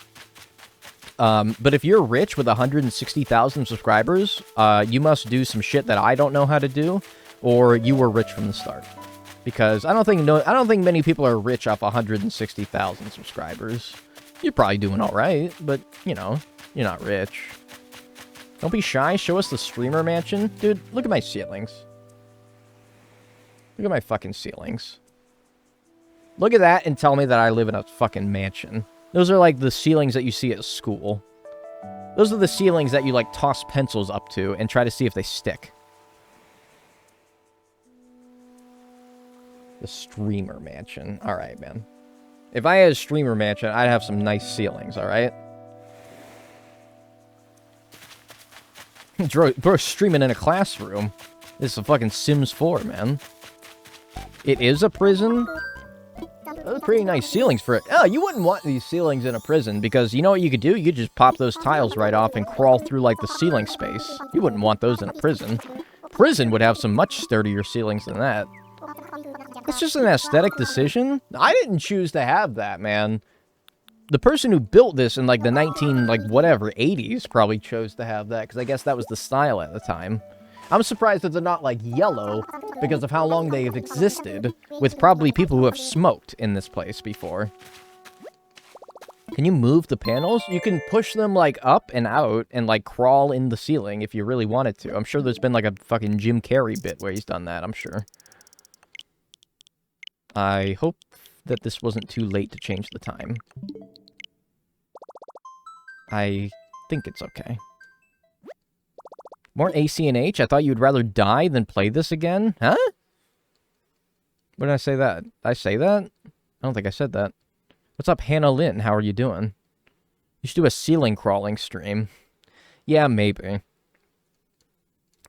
But if you're rich with 160,000 subscribers, you must do some shit that I don't know how to do, or you were rich from the start. Because I don't think many people are rich off 160,000 subscribers. You're probably doing all right, but you know, you're not rich. Don't be shy. Show us the streamer mansion, dude. Look at my ceilings. Look at my fucking ceilings. Look at that and tell me that I live in a fucking mansion. Those are like the ceilings that you see at school. Those are the ceilings that you like toss pencils up to and try to see if they stick. The streamer mansion. Alright, man. If I had a streamer mansion, I'd have some nice ceilings, alright? Bro, streaming in a classroom. This is a fucking Sims 4, man. It is a prison. Those are pretty nice ceilings for it. Oh, you wouldn't want these ceilings in a prison because you know what you could do? You could just pop those tiles right off and crawl through like the ceiling space. You wouldn't want those in a prison. Prison would have some much sturdier ceilings than that. It's just an aesthetic decision. I didn't choose to have that, man. The person who built this in like the 80s probably chose to have that because I guess that was the style at the time. I'm surprised that they're not like yellow because of how long they have existed, with probably people who have smoked in this place before. Can you move the panels? You can push them like up and out and like crawl in the ceiling if you really wanted to. I'm sure there's been like a fucking Jim Carrey bit where he's done that, I'm sure. I hope that this wasn't too late to change the time. I think it's okay. More ACNH? I thought you'd rather die than play this again? Huh? When did I say that? Did I say that? I don't think I said that. What's up, Hannah Lynn? How are you doing? You should do a ceiling crawling stream. Yeah, maybe.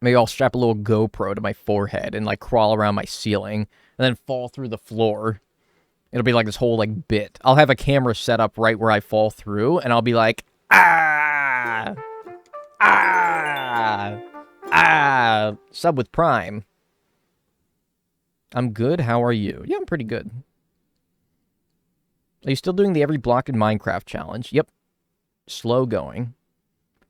Maybe I'll strap a little GoPro to my forehead and, like, crawl around my ceiling and then fall through the floor. It'll be like this whole, like, bit. I'll have a camera set up right where I fall through, and I'll be like, ah! Ah! Ah! Sub with Prime. I'm good. How are you? Yeah, I'm pretty good. Are you still doing the every block in Minecraft challenge? Yep. Slow going.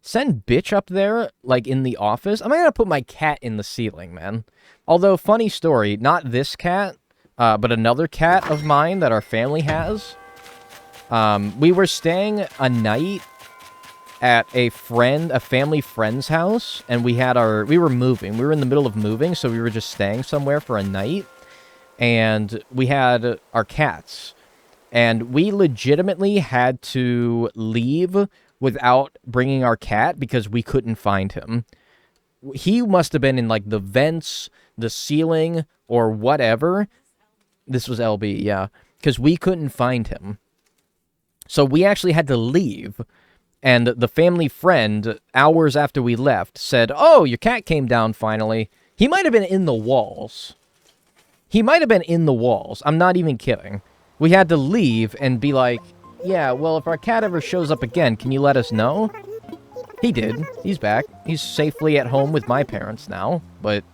Send bitch up there, like, in the office. I'm gonna put my cat in the ceiling, man. Although, funny story, not this cat, but another cat of mine that our family has. We were staying a night at a family friend's house, and we were moving. We were in the middle of moving, so we were just staying somewhere for a night, and we had our cats, and we legitimately had to leave without bringing our cat because we couldn't find him. He must have been in, like, the vents, the ceiling, or whatever. This was LB, yeah, because we couldn't find him. So we actually had to leave. And the family friend, hours after we left, said, "Oh, your cat came down finally." He might have been in the walls. He might have been in the walls. I'm not even kidding. We had to leave and be like, yeah, well, if our cat ever shows up again, can you let us know? He did. He's back. He's safely at home with my parents now. But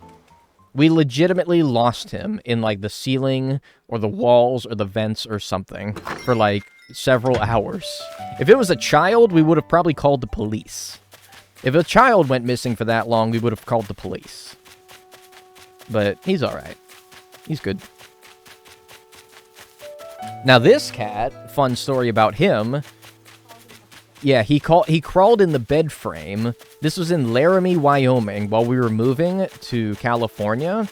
we legitimately lost him in, like, the ceiling or the walls or the vents or something for, like, several hours. If it was a child, we would have probably called the police. If a child went missing for that long, we would have called the police. But he's alright. He's good. Now this cat, fun story about him. Yeah, he crawled in the bed frame. This was in Laramie, Wyoming, while we were moving to California.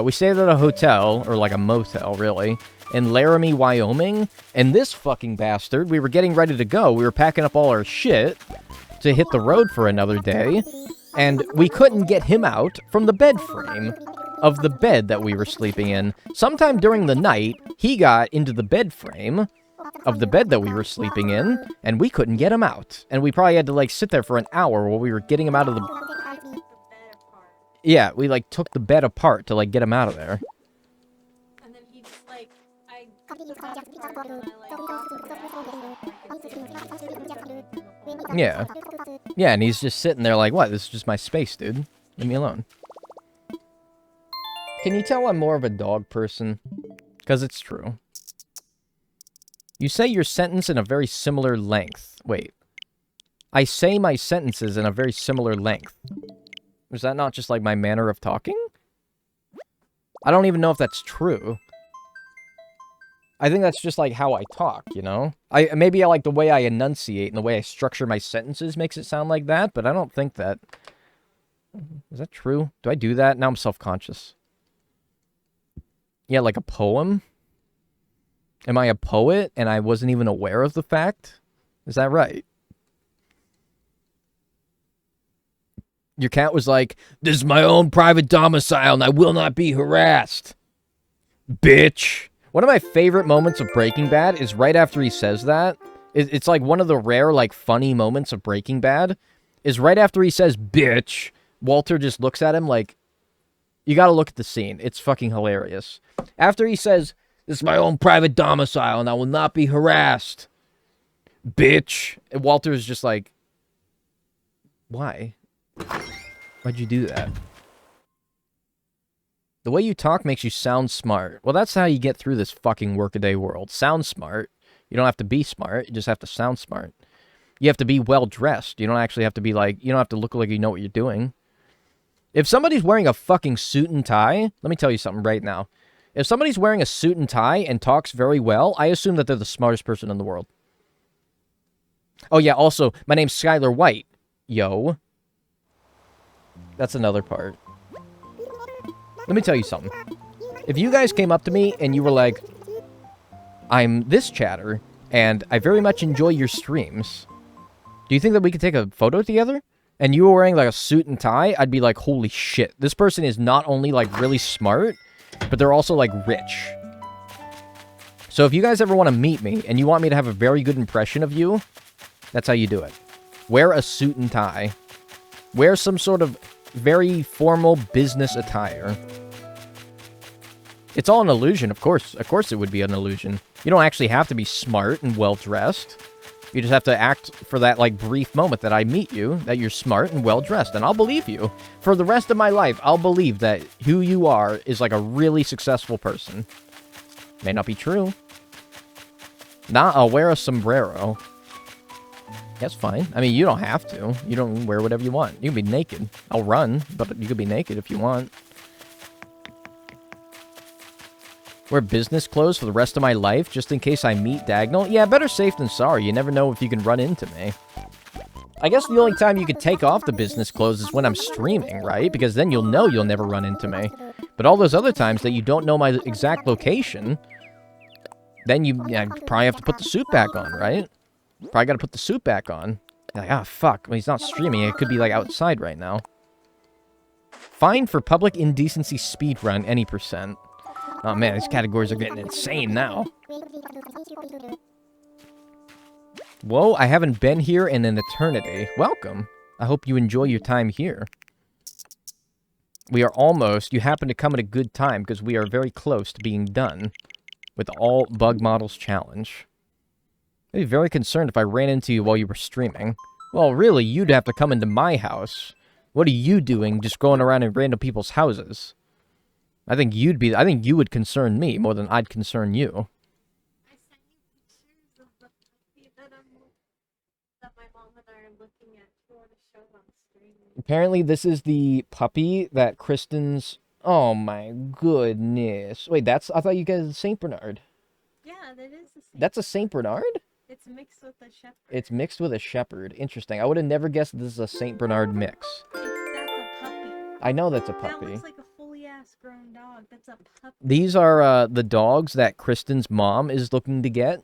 We stayed at a hotel, or like a motel, really, in Laramie, Wyoming, and this fucking bastard, we were getting ready to go. We were packing up all our shit to hit the road for another day, and we couldn't get him out from the bed frame of the bed that we were sleeping in. Sometime during the night, he got into the bed frame of the bed that we were sleeping in, and we couldn't get him out. And we probably had to, like, sit there for an hour while we were getting him out of the... Yeah, we, like, took the bed apart to, like, get him out of there. And then he just, like, Yeah. Yeah, and he's just sitting there like, what? This is just my space, dude. Leave me alone. Can you tell I'm more of a dog person? Because it's true. You say your sentence in a very similar length. Wait. I say my sentences in a very similar length. Is that not just like my manner of talking? I don't even know if that's true. I think that's just like how I talk, you know? Maybe I like the way I enunciate and the way I structure my sentences makes it sound like that, but I don't think that... Is that true? Do I do that? Now I'm self-conscious. Yeah, like a poem? Am I a poet and I wasn't even aware of the fact? Is that right? Your cat was like, this is my own private domicile and I will not be harassed. Bitch. One of my favorite moments of Breaking Bad is right after he says that. It's like one of the rare, like, funny moments of Breaking Bad. Is right after he says, bitch, Walter just looks at him like, you gotta look at the scene. It's fucking hilarious. After he says, this is my own private domicile and I will not be harassed. Bitch. And Walter's just like, why? Why'd you do that? The way you talk makes you sound smart. Well, that's how you get through this fucking workaday world. Sound smart. You don't have to be smart. You just have to sound smart. You have to be well-dressed. You don't actually have to be like... You don't have to look like you know what you're doing. If somebody's wearing a fucking suit and tie... Let me tell you something right now. If somebody's wearing a suit and tie and talks very well, I assume that they're the smartest person in the world. Oh, yeah, also, my name's Skylar White. Yo. That's another part. Let me tell you something. If you guys came up to me and you were like, I'm this chatter, and I very much enjoy your streams, do you think that we could take a photo together? And you were wearing, like, a suit and tie, I'd be like, holy shit. This person is not only, like, really smart, but they're also, like, rich. So if you guys ever want to meet me, and you want me to have a very good impression of you, that's how you do it. Wear a suit and tie. Wear some sort of very formal business attire. It's all an illusion, of course. Of course it would be an illusion. You don't actually have to be smart and well-dressed. You just have to act for that, like, brief moment that I meet you, that you're smart and well-dressed, and I'll believe you. For the rest of my life, I'll believe that who you are is, like, a really successful person. May not be true. Nah, I'll wear a sombrero. That's fine. I mean, you don't have to. You don't wear whatever you want. You can be naked. I'll run, but you could be naked if you want. Wear business clothes for the rest of my life, just in case I meet Dagnall? Yeah, better safe than sorry. You never know if you can run into me. I guess the only time you could take off the business clothes is when I'm streaming, right? Because then you'll know you'll never run into me. But all those other times that you don't know my exact location, then you probably have to put the suit back on, right? Probably gotta put the suit back on. You're like, ah, fuck. Well, he's not streaming. It could be, like, outside right now. Fine for public indecency speedrun, any %. Oh, man, these categories are getting insane now. Whoa, I haven't been here in an eternity. Welcome. I hope you enjoy your time here. We are almost... You happen to come at a good time, because we are very close to being done with the All Bug Models Challenge. I'd be very concerned if I ran into you while you were streaming. Well, really, you'd have to come into my house. What are you doing just going around in random people's houses? I think you would concern me more than I'd concern you. I sent you pictures of the puppy that my mom and I are looking at for the show on stream. Apparently, this is the puppy that Kristen's... Oh my goodness. Wait, I thought you guys Saint Bernard. Yeah, that is a Saint That's a Saint Bernard? It's mixed with a shepherd. It's mixed with a shepherd. Interesting. I would have never guessed this is a Saint Bernard mix. That's a puppy. I know that's a That puppy. looks like a fully ass grown dog. That's a puppy. These are the dogs that Kristen's mom is looking to get.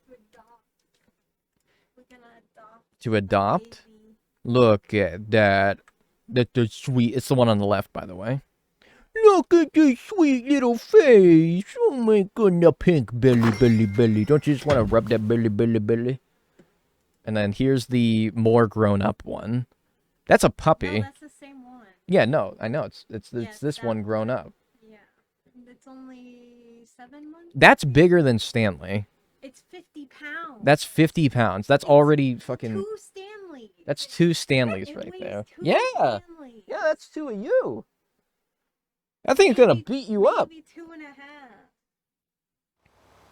To adopt. We're gonna adopt. To adopt? Baby. Look at that. That's sweet. It's the one on the left, by the way. Look at this sweet little face. Oh my goodness, pink belly, belly, belly. Don't you just want to rub that belly, belly, belly? And then here's the more grown-up one. That's a puppy. No, that's the same one. Yeah, no, I know. It's Yeah, this that one grown up. Yeah. It's only 7 months? That's bigger than Stanley. It's 50 pounds. That's 50 pounds. That's already fucking... 2 Stanleys. That's 2 Stanleys It right weighs there. 2 Yeah. Stanleys. Yeah, that's 2 of you. That thing's gonna beat you up. Maybe 2.5.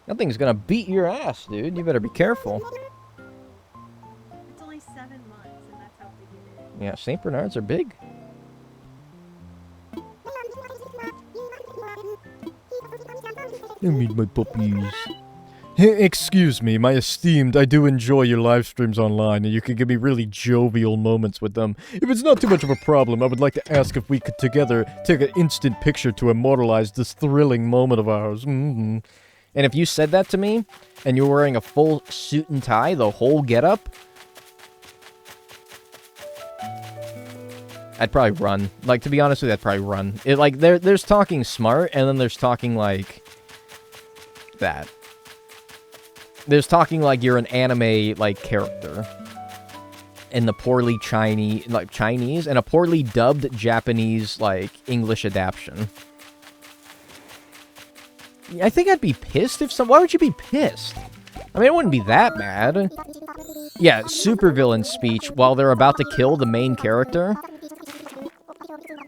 That thing's gonna beat your ass, dude. You better be careful. It's only 7 months, and that's how big it is. Yeah, St. Bernards are big. I meet my puppies. Excuse me, my esteemed, I do enjoy your live streams online, and you can give me really jovial moments with them. If it's not too much of a problem, I would like to ask if we could together take an instant picture to immortalize this thrilling moment of ours. And if you said that to me, and you're wearing a full suit and tie, the whole getup, I'd probably run. Like, to be honest with you, I'd probably run. There's talking smart, and then there's talking, like, that. There's talking like you're an anime, like, character. And the poorly Chinese, and a poorly dubbed Japanese, like, English adaptation. I think I'd be pissed if why would you be pissed? I mean, I wouldn't be that mad. Yeah, supervillain speech while they're about to kill the main character.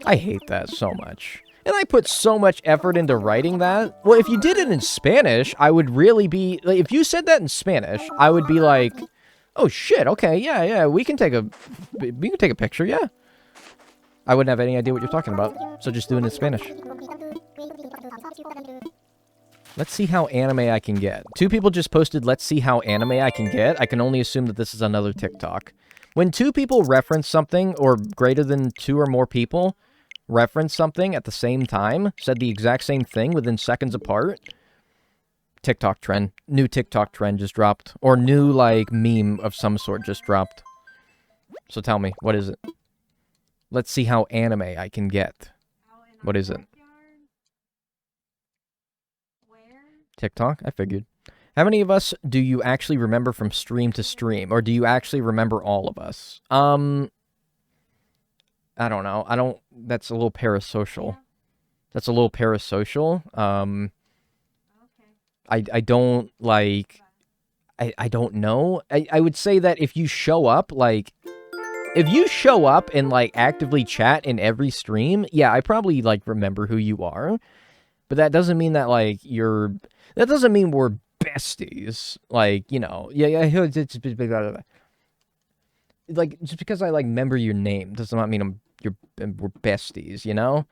I hate that so much. And I put so much effort into writing that. Well, if you did it in Spanish, I would really be... Like, if you said that in Spanish, I would be like, oh shit, okay, yeah, we can take a picture, yeah. I wouldn't have any idea what you're talking about, so just do it in Spanish. Let's see how anime I can get. 2 people just posted, let's see how anime I can get. I can only assume that this is another TikTok. When 2 people reference something, or greater than 2 or more people reference something at the same time, said the exact same thing within seconds apart, TikTok trend. New TikTok trend just dropped. Or new, like, meme of some sort just dropped. So tell me, what is it? Let's see how anime I can get. What is it? TikTok? I figured. How many of us do you actually remember from stream to stream? Or do you actually remember all of us? I don't know. That's a little parasocial. That's a little parasocial. I don't, like... I don't know. I would say that if you show up, like... If you show up and, like, actively chat in every stream, yeah, I probably, like, remember who you are. But that doesn't mean that, like, you're... That doesn't mean we're besties. Like, you know... Yeah, like, just because I, like, remember your name does not mean we're besties, you know?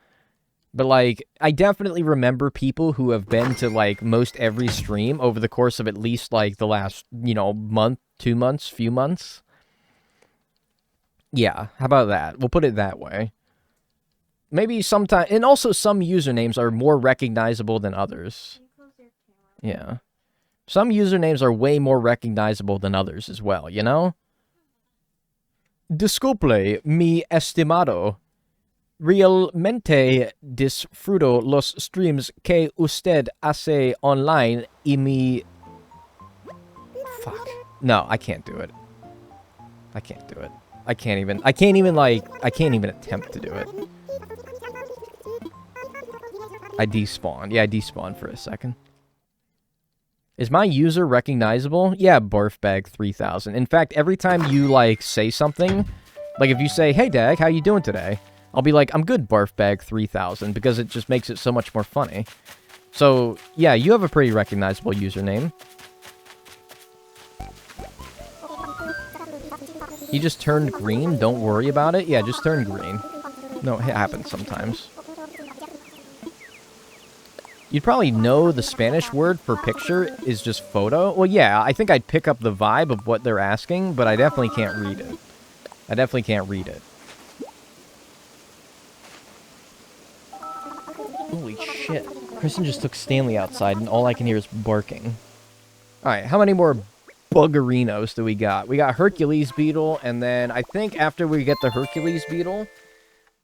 But, like, I definitely remember people who have been to, like, most every stream over the course of at least, like, the last, you know, month, 2 months, few months. Yeah, how about that? We'll put it that way. Maybe sometime... And also, some usernames are more recognizable than others. Yeah. Some usernames are way more recognizable than others as well, you know? Disculpe, mi estimado. Realmente disfruto los streams que usted hace online y mi... Fuck. No, I can't do it. I can't do it. I can't even attempt to do it. I despawned. Yeah, I despawned for a second. Is my user recognizable? Yeah, barfbag3000. In fact, every time you, like, say something, like if you say, hey, Dag, how you doing today? I'll be like, I'm good, barfbag3000, because it just makes it so much more funny. So, yeah, you have a pretty recognizable username. You just turned green? Don't worry about it? Yeah, just turn green. No, it happens sometimes. You'd probably know the Spanish word for picture is just photo. Well, yeah, I think I'd pick up the vibe of what they're asking, but I definitely can't read it. I definitely can't read it. Holy shit. Kristen just took Stanley outside, and all I can hear is barking. Alright, how many more buggerinos do we got? We got Hercules Beetle, and then I think after we get the Hercules Beetle,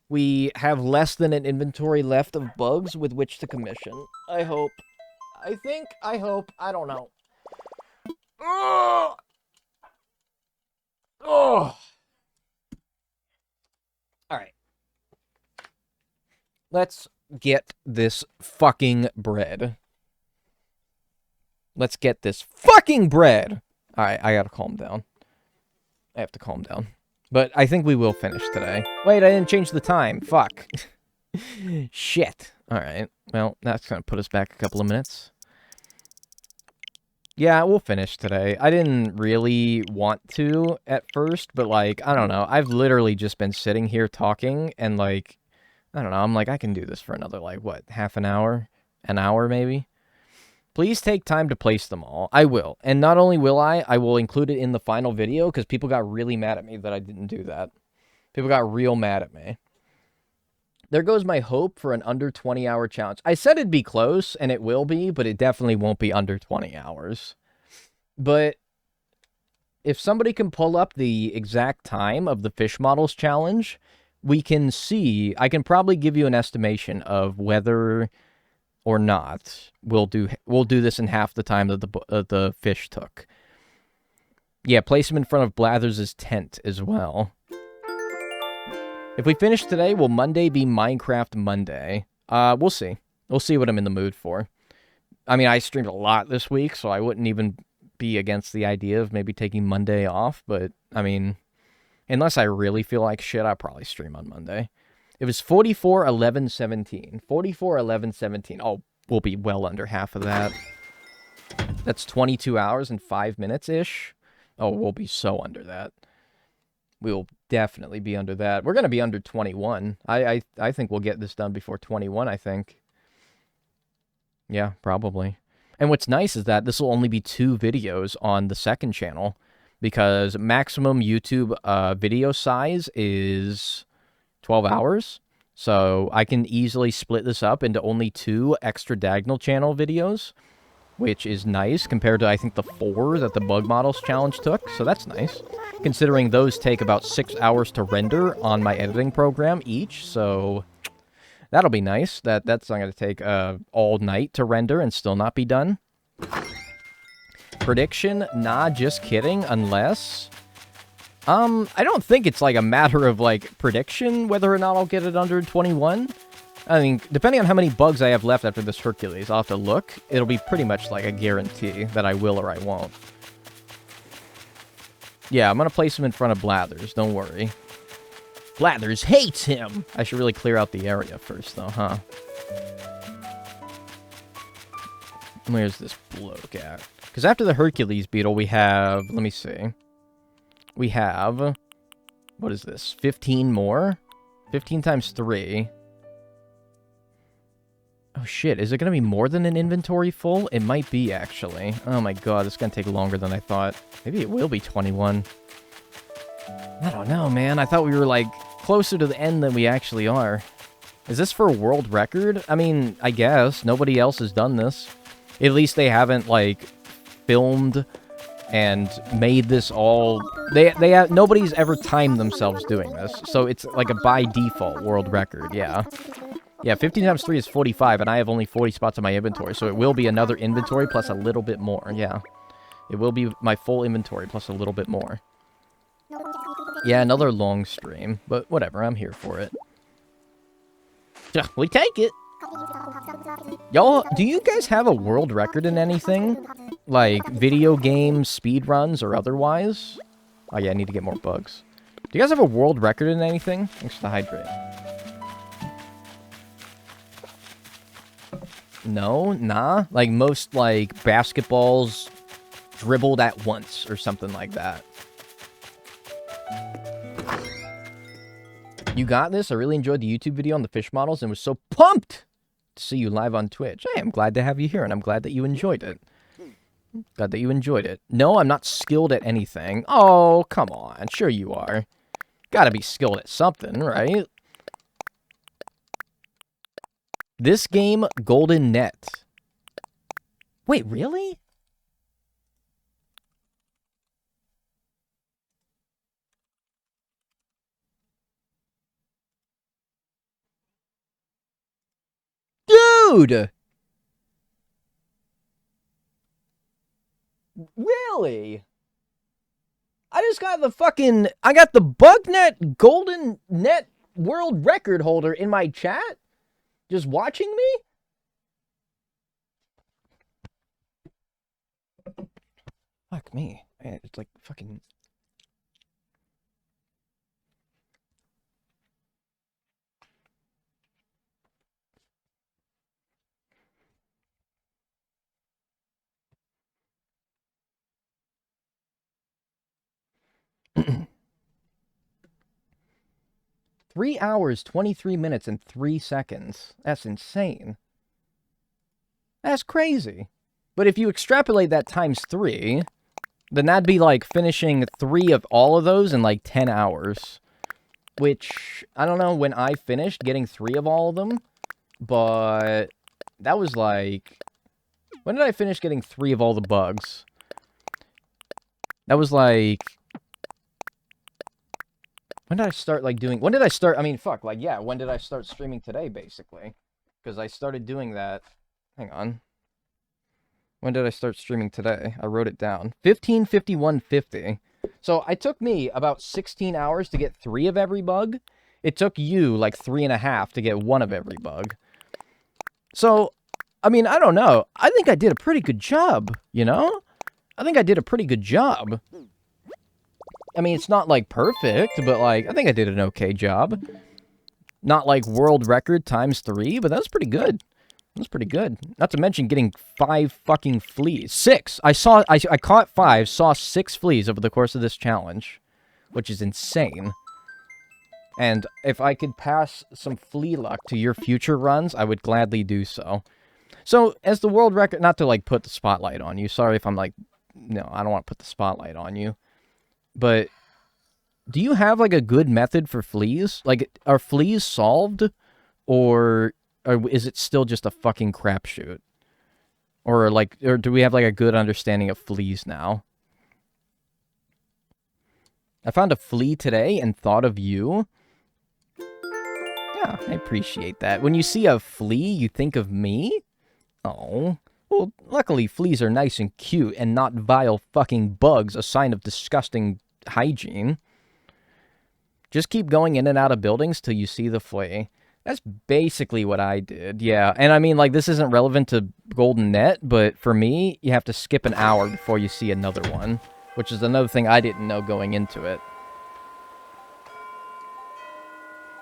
we have less than an inventory left of bugs with which to commission. I hope. I hope. I don't know. Oh! Oh! Alright. Let's get this fucking bread. Let's get this fucking bread. Alright, I gotta calm down. I have to calm down. But I think we will finish today. Wait, I didn't change the time. Fuck. Shit. Alright. Well, that's gonna put us back a couple of minutes. Yeah, we'll finish today. I didn't really want to at first, but, like, I don't know. I've literally just been sitting here talking, and, like, I don't know. I'm like, I can do this for another, like, what, half an hour? An hour, maybe? Please take time to place them all. I will. And not only will I will include it in the final video, because people got really mad at me that I didn't do that. People got real mad at me. There goes my hope for an under 20-hour challenge. I said it'd be close, and it will be, but it definitely won't be under 20 hours. But if somebody can pull up the exact time of the fish models challenge, we can see. I can probably give you an estimation of whether or not we'll do this in half the time that the fish took. Yeah, place them in front of Blathers' tent as well. If we finish today, will Monday be Minecraft Monday? We'll see. We'll see what I'm in the mood for. I mean, I streamed a lot this week, so I wouldn't even be against the idea of maybe taking Monday off, but, I mean, unless I really feel like shit, I'll probably stream on Monday. It was 44, 11, 17. 44, 11, 17. Oh, we'll be well under half of that. That's 22 hours and 5 minutes-ish. Oh, we'll be so under that. We will definitely be under that. We're going to be under 21. I think we'll get this done before 21, I think. Yeah, probably. And what's nice is that this will only be 2 videos on the second channel, because maximum YouTube video size is 12 hours. So I can easily split this up into only 2 extra diagonal channel videos, which is nice compared to, I think, the 4 that the Bug Models Challenge took. So that's nice, considering those take about 6 hours to render on my editing program each. So that'll be nice. That's not going to take all night to render and still not be done. Prediction? Nah, just kidding. Unless... I don't think it's, like, a matter of, like, prediction whether or not I'll get it under 21. I mean, depending on how many bugs I have left after this Hercules, I'll have to look. It'll be pretty much like a guarantee that I will or I won't. Yeah, I'm going to place him in front of Blathers, don't worry. Blathers hates him! I should really clear out the area first, though, huh? Where's this bloke at? Because after the Hercules beetle, we have... Let me see. We have... What is this? 15 more? 15 times 3... Oh shit, is it going to be more than an inventory full? It might be, actually. Oh my god, this is going to take longer than I thought. Maybe it will be 21. I don't know, man. I thought we were, like, closer to the end than we actually are. Is this for a world record? I mean, I guess. Nobody else has done this. At least they haven't, like, filmed and made this all... Nobody's ever timed themselves doing this. So it's, like, a by default world record, yeah. Yeah, 15 times 3 is 45, and I have only 40 spots in my inventory, so it will be another inventory plus a little bit more, yeah. It will be my full inventory plus a little bit more. Yeah, another long stream, but whatever, I'm here for it. Yeah, we take it! Y'all, do you guys have a world record in anything? Like, video games, speedruns, or otherwise? Oh yeah, I need to get more bugs. Do you guys have a world record in anything? Thanks for the hydrate. No? Nah? Like, most, like, basketballs dribbled at once or something like that. You got this? I really enjoyed the YouTube video on the fish models and was so pumped to see you live on Twitch. Hey, I'm glad to have you here, and I'm glad that you enjoyed it. Glad that you enjoyed it. No, I'm not skilled at anything. Oh, come on. Sure you are. Gotta be skilled at something, right? This game, Golden Net. Wait, really? Dude! Really? I just got the fucking... I got the BugNet Golden Net World Record holder in my chat? Just watching me? Fuck me. Man, it's like fucking... Three hours, 23 minutes, and 3 seconds. That's insane. That's crazy. But if you extrapolate that times 3, then that'd be like finishing 3 of all of those in like 10 hours. Which, I don't know when I finished getting 3 of all of them, but that was like... When did I finish getting 3 of all the bugs? That was like... When did I start, like, doing... When did I start... I mean, fuck, like, yeah, when did I start streaming today, basically? Because I started doing that... Hang on. When did I start streaming today? I wrote it down. 15:51:50. So, it took me about 16 hours to get 3 of every bug. It took you, like, 3.5 to get 1 of every bug. So, I mean, I don't know. I think I did a pretty good job, you know? I think I did a pretty good job. I mean, it's not, like, perfect, but, like, I think I did an okay job. Not, like, world record times 3, but that was pretty good. That was pretty good. Not to mention getting 5 fucking fleas. 6! I caught 5, saw 6 fleas over the course of this challenge. Which is insane. And if I could pass some flea luck to your future runs, I would gladly do so. So, as the world record... Not to, like, put the spotlight on you. Sorry if I'm, like... No, I don't want to put the spotlight on you. But, do you have, like, a good method for fleas? Like, are fleas solved? Or is it still just a fucking crapshoot? Or, like, or do we have, like, a good understanding of fleas now? I found a flea today and thought of you. Yeah, I appreciate that. When you see a flea, you think of me? Oh. Well, luckily, fleas are nice and cute and not vile fucking bugs, a sign of disgusting hygiene. Just keep going in and out of buildings till you see the flea. That's basically what I did, yeah. And I mean, like, this isn't relevant to Golden Net, but for me, you have to skip an hour before you see another one, which is another thing I didn't know going into it.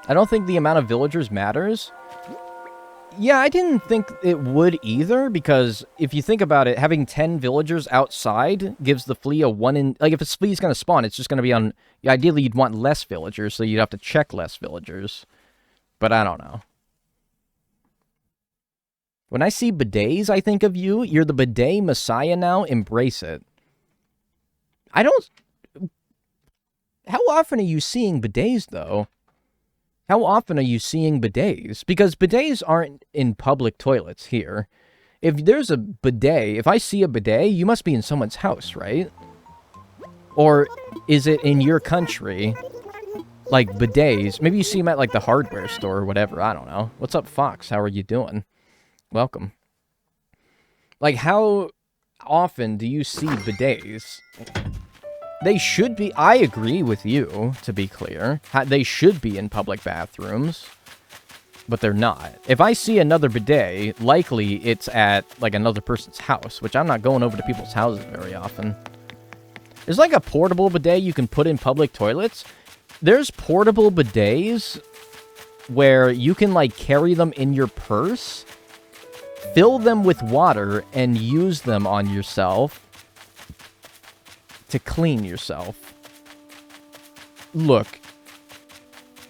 I don't think the amount of villagers matters. Yeah, I didn't think it would either, because if you think about it, having 10 villagers outside gives the flea a 1 in... Like, if a flea's going to spawn, it's just going to be on... Ideally, you'd want less villagers, so you'd have to check less villagers. But I don't know. When I see bidets, I think of you. You're the bidet messiah now. Embrace it. I don't... How often are you seeing bidets, though? How often are you seeing bidets? Because bidets aren't in public toilets here. If there's a bidet, if I see a bidet, you must be in someone's house, right? Or is it in your country, like bidets? Maybe you see them at like the hardware store or whatever, I don't know. What's up, Fox? How are you doing? Welcome. Like, how often do you see bidets? They should be, I agree with you, to be clear. They should be in public bathrooms, but they're not. If I see another bidet, likely it's at, like, another person's house, which I'm not going over to people's houses very often. There's, like, a portable bidet you can put in public toilets. There's portable bidets where you can, like, carry them in your purse, fill them with water, and use them on yourself to clean yourself. Look,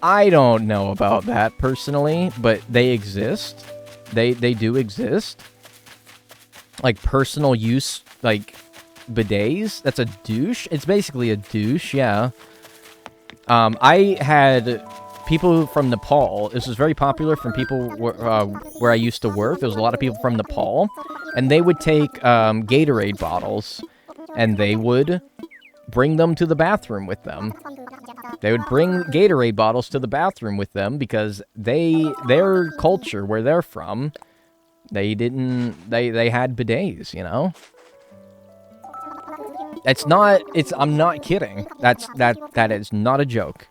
I don't know about that personally, but they exist. They do exist. Like personal use, like bidets. That's a douche. It's basically a douche, yeah. I had people from Nepal. This was very popular from people where I used to work. There was a lot of people from Nepal, and they would take Gatorade bottles, and they would bring them to the bathroom with them. They would bring Gatorade bottles to the bathroom with them because their culture, where they're from, they had bidets, you know? I'm not kidding. That is not a joke.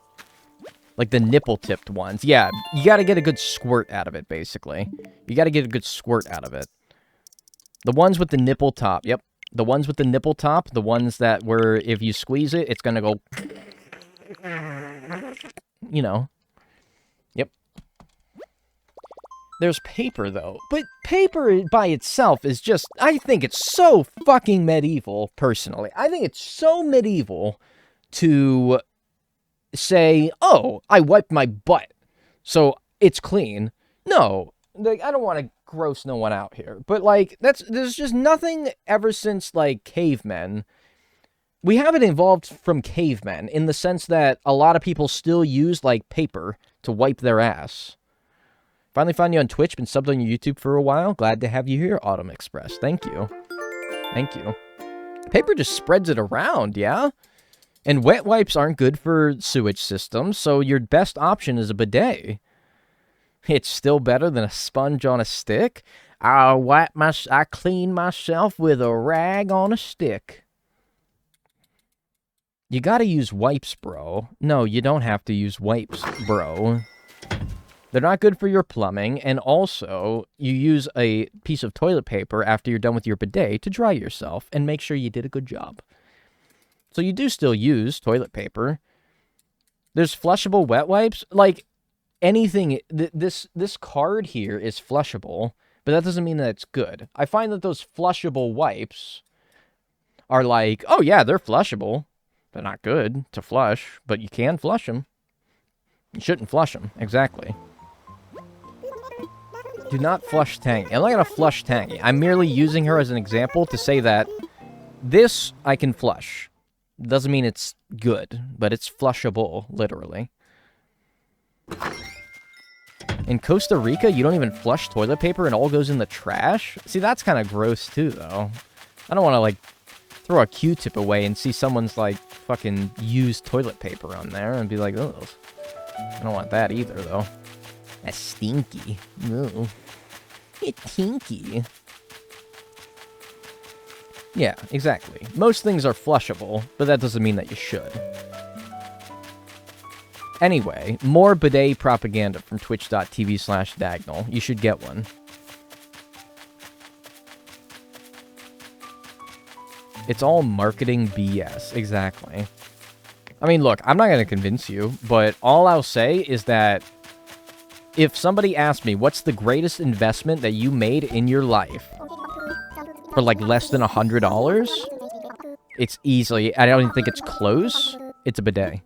Like the nipple-tipped ones. Yeah, you gotta get a good squirt out of it, basically. You gotta get a good squirt out of it. The ones with the nipple top, yep. The ones with the nipple top, the ones that where if you squeeze it, it's gonna go, you know. Yep. There's paper, though. But paper by itself is just, I think it's so fucking medieval, personally. I think it's so medieval to say, oh, I wiped my butt, so it's clean. No, like, I don't want to gross no one out here, but, like, there's just nothing ever since, like, cavemen. We haven't evolved from cavemen in the sense that a lot of people still use, like, paper to wipe their ass. Finally found you on Twitch, been subbed on your YouTube for a while. Glad to have you here, Autumn Express. Thank you. Thank you. Paper just spreads it around, yeah? And wet wipes aren't good for sewage systems, so your best option is a bidet. It's still better than a sponge on a stick. I clean myself with a rag on a stick. You gotta use wipes, bro. No, you don't have to use wipes, bro. They're not good for your plumbing, and also, you use a piece of toilet paper after you're done with your bidet to dry yourself and make sure you did a good job. So you do still use toilet paper. There's flushable wet wipes. Like, anything, this card here is flushable, but that doesn't mean that it's good. I find that those flushable wipes are like, oh yeah, they're flushable. They're not good to flush, but you can flush them. You shouldn't flush them, exactly. Do not flush Tangy. I'm not going to flush Tangy. I'm merely using her as an example to say that this I can flush. Doesn't mean it's good, but it's flushable, literally. In Costa Rica, you don't even flush toilet paper and all goes in the trash? See, that's kind of gross too, though. I don't want to, like, throw a Q-tip away and see someone's, like, fucking used toilet paper on there and be like, oh, I don't want that either, though. That's stinky. Ooh. It's stinky. Yeah, exactly. Most things are flushable, but that doesn't mean that you should. Anyway, more bidet propaganda from twitch.tv/Dagnall. You should get one. It's all marketing BS. Exactly. I mean, look, I'm not going to convince you, but all I'll say is that if somebody asked me, what's the greatest investment that you made in your life for, like, less than $100, it's easily, I don't even think it's close, it's a bidet.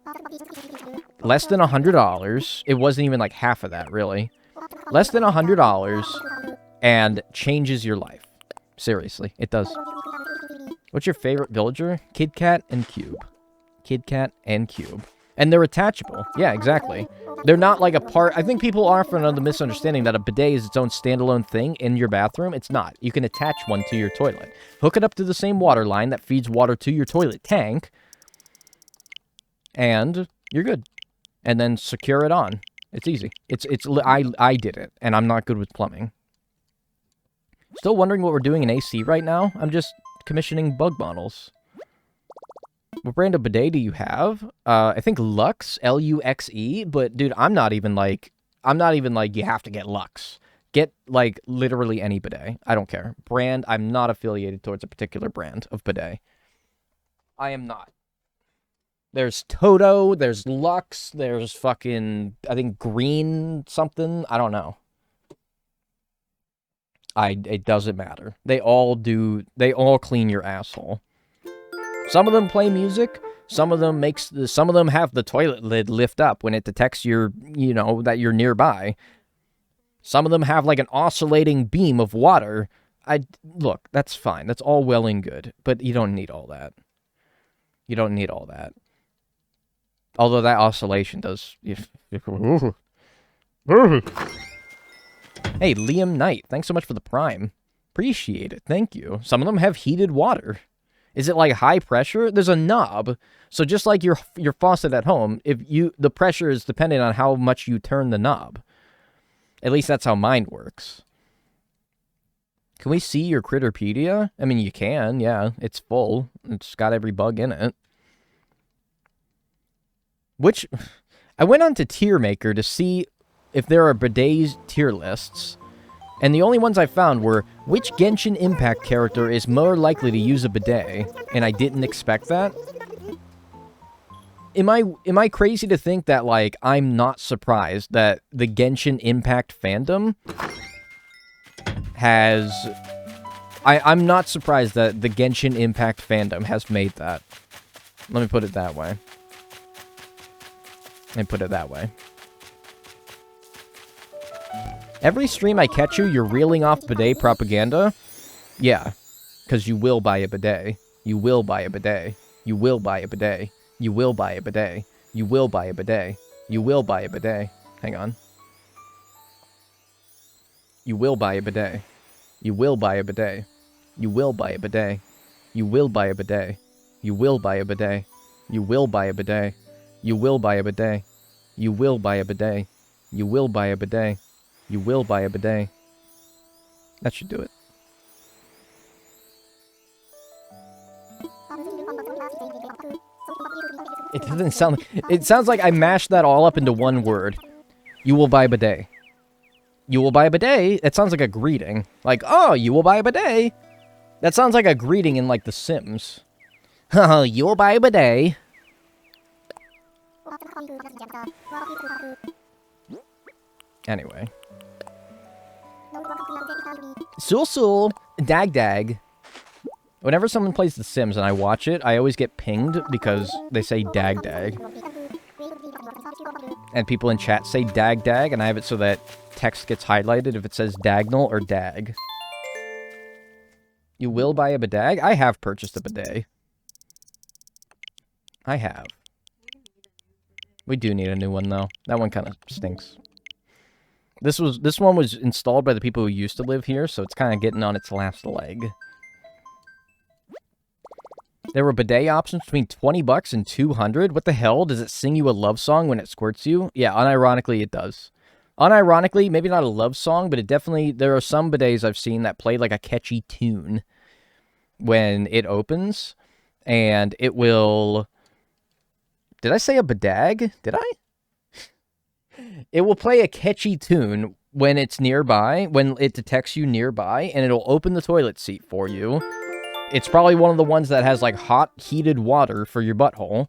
Less than $100, it wasn't even, like, half of that, really. Less than $100, and changes your life. Seriously, it does. What's your favorite villager? Kid Cat and Cube. Kid Cat and Cube. And they're attachable. Yeah, exactly. They're not like a part... I think people are often under the misunderstanding that a bidet is its own standalone thing in your bathroom. It's not. You can attach one to your toilet. Hook it up to the same water line that feeds water to your toilet tank. And you're good. And then secure it on. It's easy. I did it, and I'm not good with plumbing. Still wondering what we're doing in AC right now? I'm just commissioning bug models. What brand of bidet do you have? I think Lux, L-U-X-E, but dude, I'm not even like, you have to get Lux. Get, like, literally any bidet. I don't care. Brand, I'm not affiliated towards a particular brand of bidet. I am not. There's Toto, there's Lux, there's fucking, I think Green something, I don't know. It doesn't matter. They all clean your asshole. Some of them play music. Some of them have the toilet lid lift up when it detects that you're nearby. Some of them have like an oscillating beam of water. Look, that's fine. That's all well and good, but you don't need all that. You don't need all that. Although that oscillation does. Hey, Liam Knight, thanks so much for the Prime. Appreciate it. Thank you. Some of them have heated water. Is it like high pressure? There's a knob. So just like your faucet at home, the pressure is dependent on how much you turn the knob. At least that's how mine works. Can we see your Critterpedia? I mean, you can, yeah. It's full. It's got every bug in it. I went on to Tier Maker to see if there are bidets tier lists. And the only ones I found were, which Genshin Impact character is more likely to use a bidet? And I didn't expect that. Am I crazy to think that, like, I'm not surprised that the Genshin Impact fandom has... I'm not surprised that the Genshin Impact fandom has made that. Let me put it that way. Every stream I catch you, you're reeling off bidet propaganda? Yeah. Because you will buy a bidet. You will buy a bidet. You will buy a bidet. You will buy a bidet. You will buy a bidet. You will buy a bidet. Hang on. You will buy a bidet. You will buy a bidet. You will buy a bidet. You will buy a bidet. You will buy a bidet. You will buy a bidet. You will buy a bidet. You will buy a bidet. You will buy a bidet. You will buy a bidet. That should do it. It doesn't sound... It sounds like I mashed that all up into one word. You will buy a bidet. You will buy a bidet? It sounds like a greeting. Like, oh, you will buy a bidet. That sounds like a greeting in, like, The Sims. Oh, you will buy a bidet. Anyway. Sul, dag. Whenever someone plays The Sims and I watch it, I always get pinged because they say dag. And people in chat say dag, and I have it so that text gets highlighted if it says dagnal or dag. You will buy a bidet? I have purchased a bidet. I have. We do need a new one, though. That one kind of stinks. This one was installed by the people who used to live here, so it's kind of getting on its last leg. There were bidet options between 20 bucks and 200. What the hell? Does it sing you a love song when it squirts you? Yeah, unironically, it does. Unironically, maybe not a love song, but it definitely... There are some bidets I've seen that play like a catchy tune when it opens, and it will... Did I say a bidag? Did I? It will play a catchy tune when it's nearby, when it detects you nearby, and it'll open the toilet seat for you. It's probably one of the ones that has, like, hot, heated water for your butthole.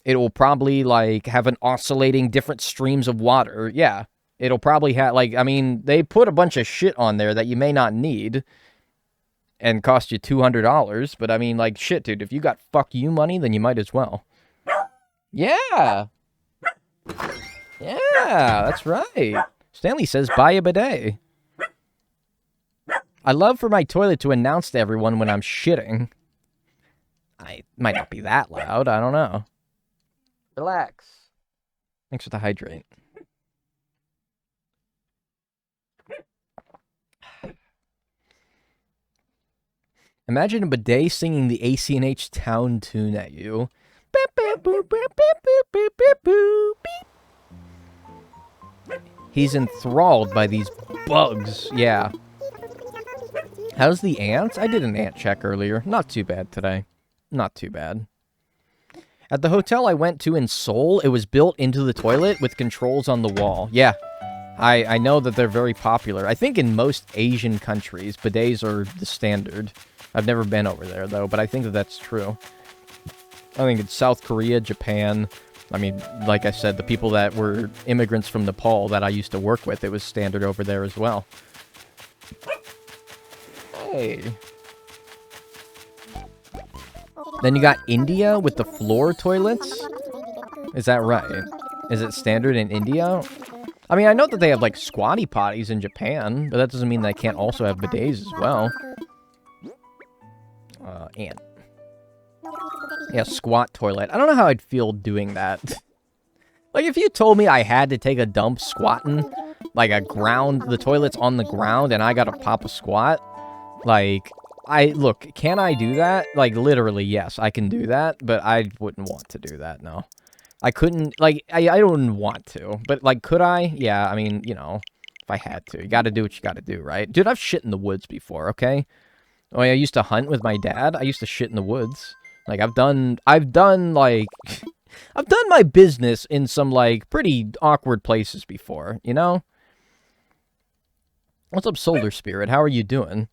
It will probably, like, have an oscillating different streams of water. Yeah. It'll probably have, like, I mean, they put a bunch of shit on there that you may not need and cost you $200, but I mean, like, shit, dude, if you got fuck you money, then you might as well. Yeah! Yeah, that's right. Stanley says, buy a bidet. I love for my toilet to announce to everyone when I'm shitting. I might not be that loud, I don't know. Relax. Thanks for the hydrate. Imagine a bidet singing the ACNH town tune at you. He's enthralled by these bugs. Yeah. How's the ants? I did an ant check earlier. Not too bad today. Not too bad. At the hotel I went to in Seoul, it was built into the toilet with controls on the wall. Yeah. I know that they're very popular. I think in most Asian countries, bidets are the standard. I've never been over there, though, but I think that that's true. I think in South Korea, Japan, I mean, like I said, the people that were immigrants from Nepal that I used to work with, it was standard over there as well. Hey. Then you got India with the floor toilets? Is that right? Is it standard in India? I mean, I know that they have, like, squatty potties in Japan, but that doesn't mean they can't also have bidets as well. Ant. Yeah, squat toilet. I don't know how I'd feel doing that. Like, if you told me I had to take a dump squatting, like the toilet's on the ground and I gotta pop a squat, like, look, can I do that? Like, literally, yes, I can do that, but I wouldn't want to do that, no. I couldn't, like, I don't want to, but, like, could I? Yeah, I mean, you know, if I had to. You gotta do what you gotta do, right? Dude, I've shit in the woods before, okay? Oh, I used to hunt with my dad. I used to shit in the woods. Like, I've done, like, I've done my business in some, like, pretty awkward places before, you know? What's up, Solar Spirit? How are you doing?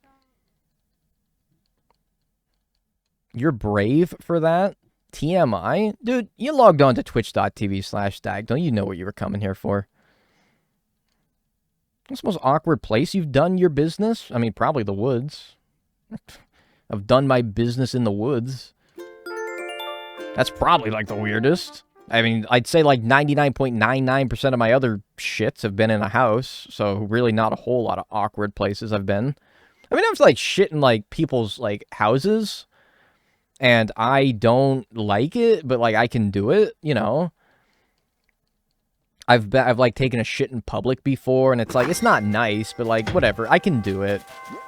You're brave for that? TMI? Dude, you logged on to twitch.tv/dag. Don't you know what you were coming here for? What's the most awkward place you've done your business? I mean, probably the woods. I've done my business in the woods. That's probably, like, the weirdest. I mean, I'd say, like, 99.99% of my other shits have been in a house, so really not a whole lot of awkward places I've been. I mean, I've, like, shit in, like, people's, like, houses, and I don't like it, but, like, I can do it, you know? I've like, taken a shit in public before, and it's, like, it's not nice, but, like, whatever. I can do it.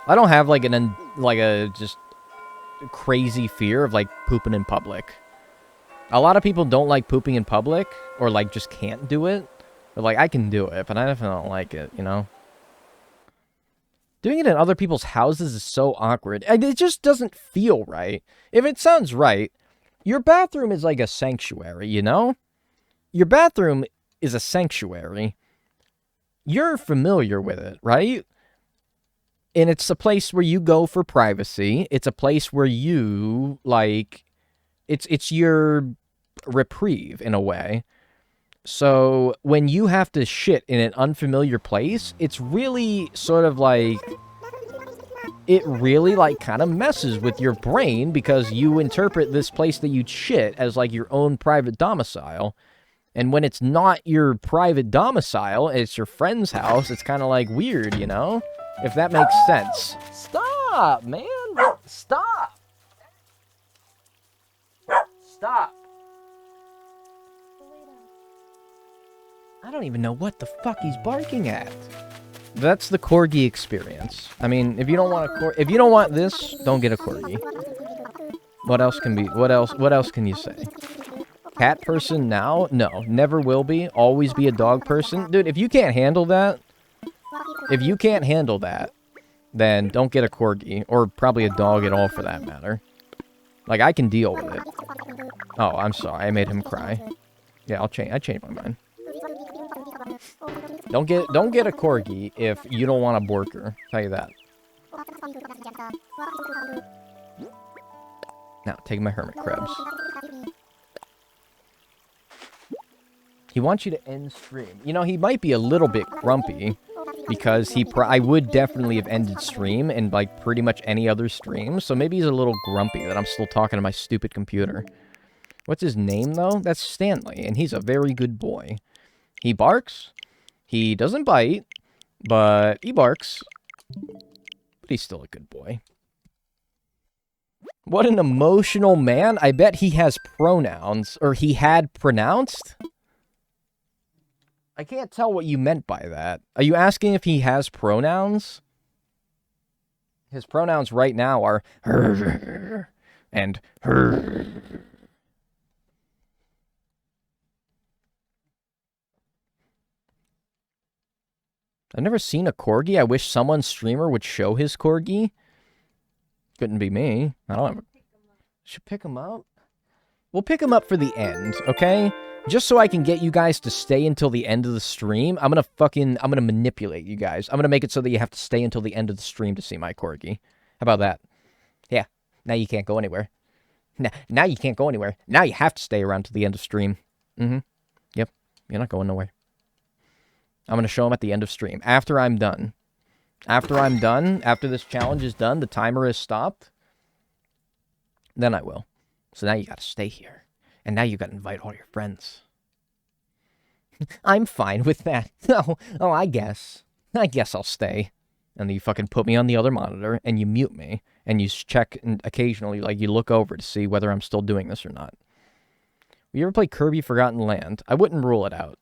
I don't have, like, a just crazy fear of, like, pooping in public. A lot of people don't like pooping in public, or, like, just can't do it. But, like, I can do it, but I definitely don't like it, you know? Doing it in other people's houses is so awkward. And it just doesn't feel right. If it sounds right, your bathroom is like a sanctuary, you know? Your bathroom is a sanctuary. You're familiar with it, right? And it's a place where you go for privacy. It's a place where you, like, it's your reprieve in a way. So when you have to shit in an unfamiliar place, it's really sort of like, it really, like, kind of messes with your brain because you interpret this place that you shit as, like, your own private domicile. And when it's not your private domicile, it's your friend's house, it's kind of, like, weird, you know? If that makes sense. Stop, man! Stop! Stop! I don't even know what the fuck he's barking at. That's the corgi experience. I mean, if you don't want this, don't get a corgi. What else can you say? Cat person now? No, never will be. Always be a dog person. Dude, if you can't handle that, then don't get a corgi, or probably a dog at all for that matter. Like, I can deal with it. Oh, I'm sorry, I made him cry. Yeah, I changed my mind. Don't get a corgi if you don't want a borker. Tell you that. Now, take my hermit crabs. He wants you to end stream. You know, he might be a little bit grumpy because I would definitely have ended stream in, like, pretty much any other stream. So maybe he's a little grumpy that I'm still talking to my stupid computer. What's his name, though? That's Stanley, and he's a very good boy. He barks. He doesn't bite, but he barks. But he's still a good boy. What an emotional man. I bet he has pronouns, or he had pronounced? I can't tell what you meant by that. Are you asking if he has pronouns? His pronouns right now are her and her. I've never seen a corgi. I wish someone streamer would show his corgi. Couldn't be me. I don't have a... Should pick him up? We'll pick him up for the end, okay? Just so I can get you guys to stay until the end of the stream, I'm gonna manipulate you guys. I'm gonna make it so that you have to stay until the end of the stream to see my corgi. How about that? Yeah. Now you can't go anywhere. Now you can't go anywhere. Now you have to stay around to the end of stream. Yep. You're not going nowhere. I'm going to show him at the end of stream. After I'm done. After this challenge is done, the timer is stopped, then I will. So now you got to stay here. And now you got to invite all your friends. I'm fine with that. Oh, I guess. I'll stay. And then you fucking put me on the other monitor, and you mute me, and you check occasionally, like, you look over to see whether I'm still doing this or not. You ever play Kirby Forgotten Land? I wouldn't rule it out.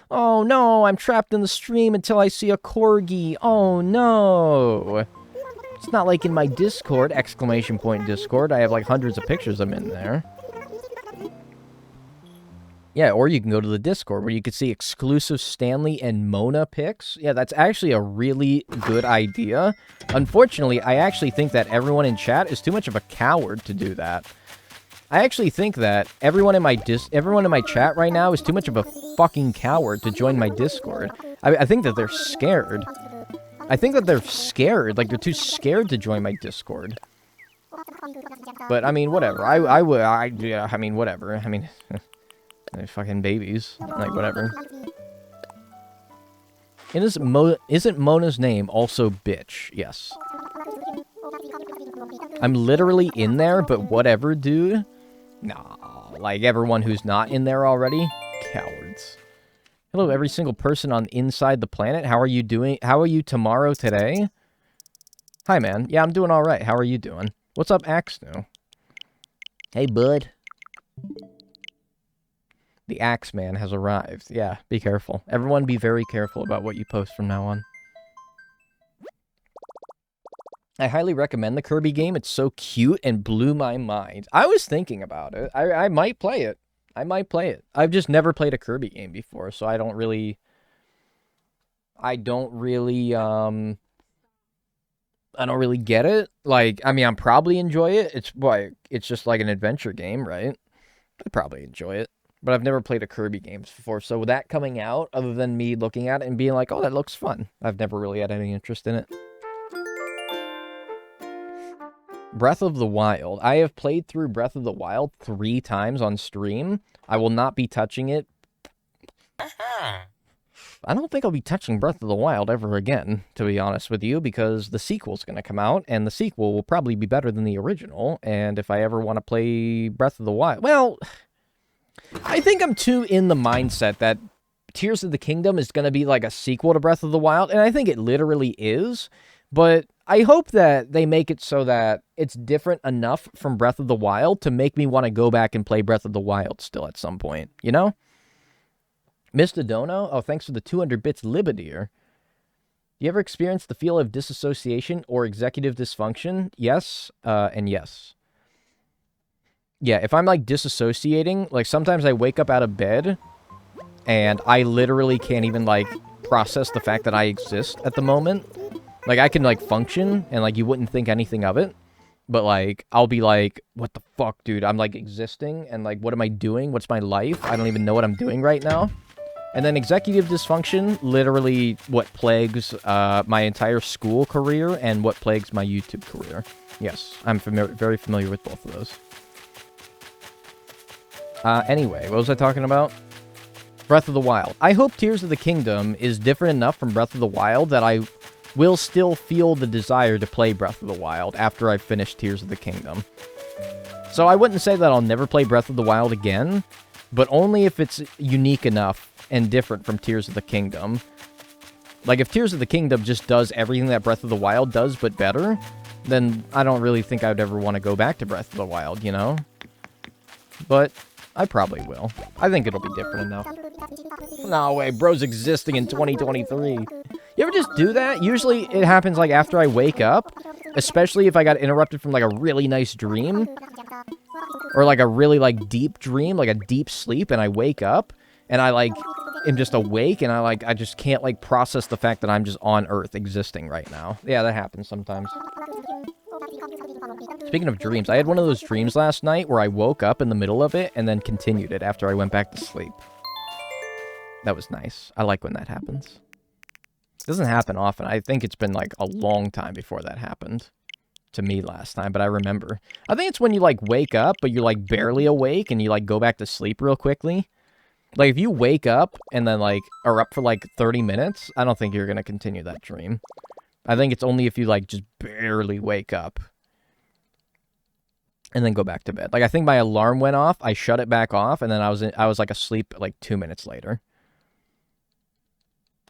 Oh no, I'm trapped in the stream until I see a corgi. Oh no. It's not like in my Discord, ! Discord. I have like hundreds of pictures of them in there. Yeah, or you can go to the Discord where you can see exclusive Stanley and Mona pics. Yeah, that's actually a really good idea. Unfortunately, I actually think that everyone in chat is too much of a coward to do that. I actually think that everyone in my chat right now is too much of a fucking coward to join my Discord. I think that they're scared. I think that they're scared. Like, they're too scared to join my Discord. But, I mean, whatever. Yeah, I mean, whatever. I mean, they're fucking babies. Like, whatever. Isn't Mona's name also bitch? Yes. I'm literally in there, but whatever, dude. Nah, like everyone who's not in there already? Cowards. Hello, every single person on inside the planet. How are you doing? How are you tomorrow today? Hi, man. Yeah, I'm doing all right. How are you doing? What's up, Axnu? Hey, bud. The Axe Man has arrived. Yeah, be careful. Everyone be very careful about what you post from now on. I highly recommend the Kirby game. It's so cute and blew my mind. I was thinking about it. I might play it. I might play it. I've just never played a Kirby game before, so I don't really get it. Like, I mean, I'm probably enjoy it. It's just like an adventure game, right? I'd probably enjoy it. But I've never played a Kirby game before, so with that coming out, other than me looking at it and being like, oh, that looks fun, I've never really had any interest in it. Breath of the Wild. I have played through Breath of the Wild 3 times on stream. I will not be touching it. I don't think I'll be touching Breath of the Wild ever again, to be honest with you, because the sequel's going to come out, and the sequel will probably be better than the original, and if I ever want to play Breath of the Wild... Well, I think I'm too in the mindset that Tears of the Kingdom is going to be like a sequel to Breath of the Wild, and I think it literally is, but I hope that they make it so that it's different enough from Breath of the Wild to make me want to go back and play Breath of the Wild still at some point, you know? Mr. Dono, oh, thanks for the 200 bits, Libideer. You ever experienced the feel of disassociation or executive dysfunction? Yes, and yes. Yeah, if I'm, like, disassociating, like, sometimes I wake up out of bed, and I literally can't even, like, process the fact that I exist at the moment. Like, I can, like, function, and, like, you wouldn't think anything of it. But, like, I'll be like, what the fuck, dude? I'm, like, existing, and, like, what am I doing? What's my life? I don't even know what I'm doing right now. And then executive dysfunction, literally what plagues my entire school career and what plagues my YouTube career. Yes, I'm very familiar with both of those. Anyway, what was I talking about? Breath of the Wild. I hope Tears of the Kingdom is different enough from Breath of the Wild that I will still feel the desire to play Breath of the Wild after I've finished Tears of the Kingdom. So I wouldn't say that I'll never play Breath of the Wild again, but only if it's unique enough and different from Tears of the Kingdom. Like, if Tears of the Kingdom just does everything that Breath of the Wild does, but better, then I don't really think I'd ever want to go back to Breath of the Wild, you know? But I probably will. I think it'll be different enough. No way, bro's existing in 2023. You ever just do that? Usually it happens, like, after I wake up, especially if I got interrupted from, like, a really nice dream, or, like, a really, like, deep dream, like a deep sleep, and I wake up, and I, like, am just awake, and I just can't, like, process the fact that I'm just on Earth existing right now. Yeah, that happens sometimes. Speaking of dreams, I had one of those dreams last night where I woke up in the middle of it and then continued it after I went back to sleep. That was nice. I like when that happens. It doesn't happen often. I think it's been, like, a long time before that happened to me last time, but I remember. I think it's when you, like, wake up, but you're, like, barely awake, and you, like, go back to sleep real quickly. Like, if you wake up and then, like, are up for, like, 30 minutes, I don't think you're gonna continue that dream. I think it's only if you, like, just barely wake up and then go back to bed. Like, I think my alarm went off, I shut it back off, and then I was like, asleep, like, 2 minutes later.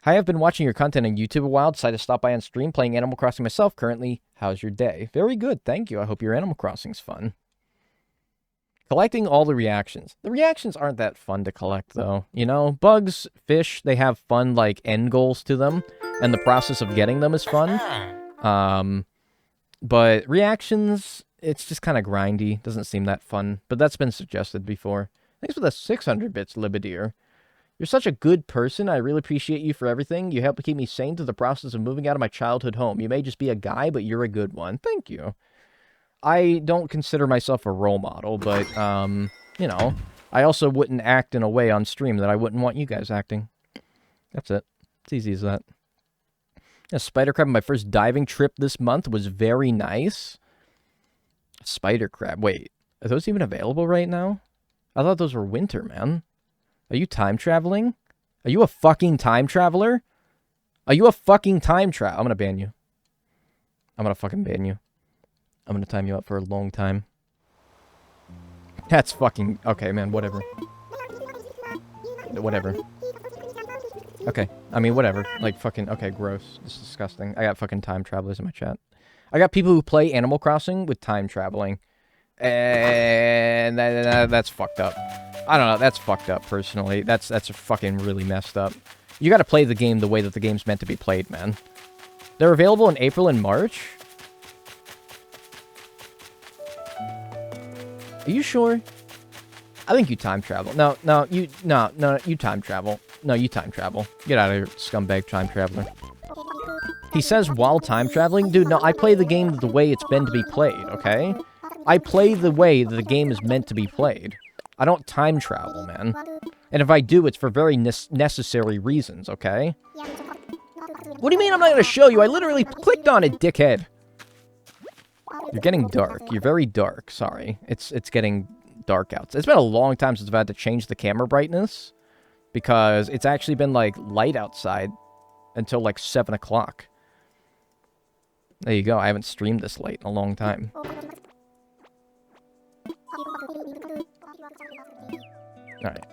Hi, I've been watching your content on YouTube a while. Decided to stop by on stream playing Animal Crossing myself currently. How's your day? Very good, thank you. I hope your Animal Crossing's fun. Collecting all the reactions. The reactions aren't that fun to collect, though. You know, bugs, fish, they have fun, like, end goals to them, and the process of getting them is fun. But reactions, it's just kind of grindy. Doesn't seem that fun, but that's been suggested before. Thanks for the 600 bits, Libideer. You're such a good person. I really appreciate you for everything. You help to keep me sane through the process of moving out of my childhood home. You may just be a guy, but you're a good one. Thank you. I don't consider myself a role model, but, you know, I also wouldn't act in a way on stream that I wouldn't want you guys acting. That's it. It's easy as that. A spider crab on my first diving trip this month was very nice. Spider crab. Wait, are those even available right now? I thought those were winter, man. Are you time traveling? Are you a fucking time traveler? Are you a fucking time traveler? I'm gonna ban you. I'm gonna fucking ban you. I'm gonna time you up for a long time. That's fucking... Okay, man, whatever. Whatever. Okay, I mean, whatever. Like, fucking... Okay, gross. This is disgusting. I got fucking time travelers in my chat. I got people who play Animal Crossing with time traveling. And that's fucked up. I don't know, that's fucked up, personally. That's fucking really messed up. You gotta play the game the way that the game's meant to be played, man. They're available in April and March? Are you sure? I think you time travel. No, you time travel. No, you time travel. Get out of here, scumbag time traveler. He says while time traveling? Dude, no, I play the game the way it's meant to be played, okay? I play the way that the game is meant to be played. I don't time travel, man. And if I do, it's for very necessary reasons, okay? What do you mean I'm not gonna show you? I literally clicked on it, dickhead. You're getting dark. You're very dark. Sorry. It's getting dark out. It's been a long time since I've had to change the camera brightness. Because it's actually been, like, light outside until, like, 7 o'clock. There you go. I haven't streamed this late in a long time. Alright.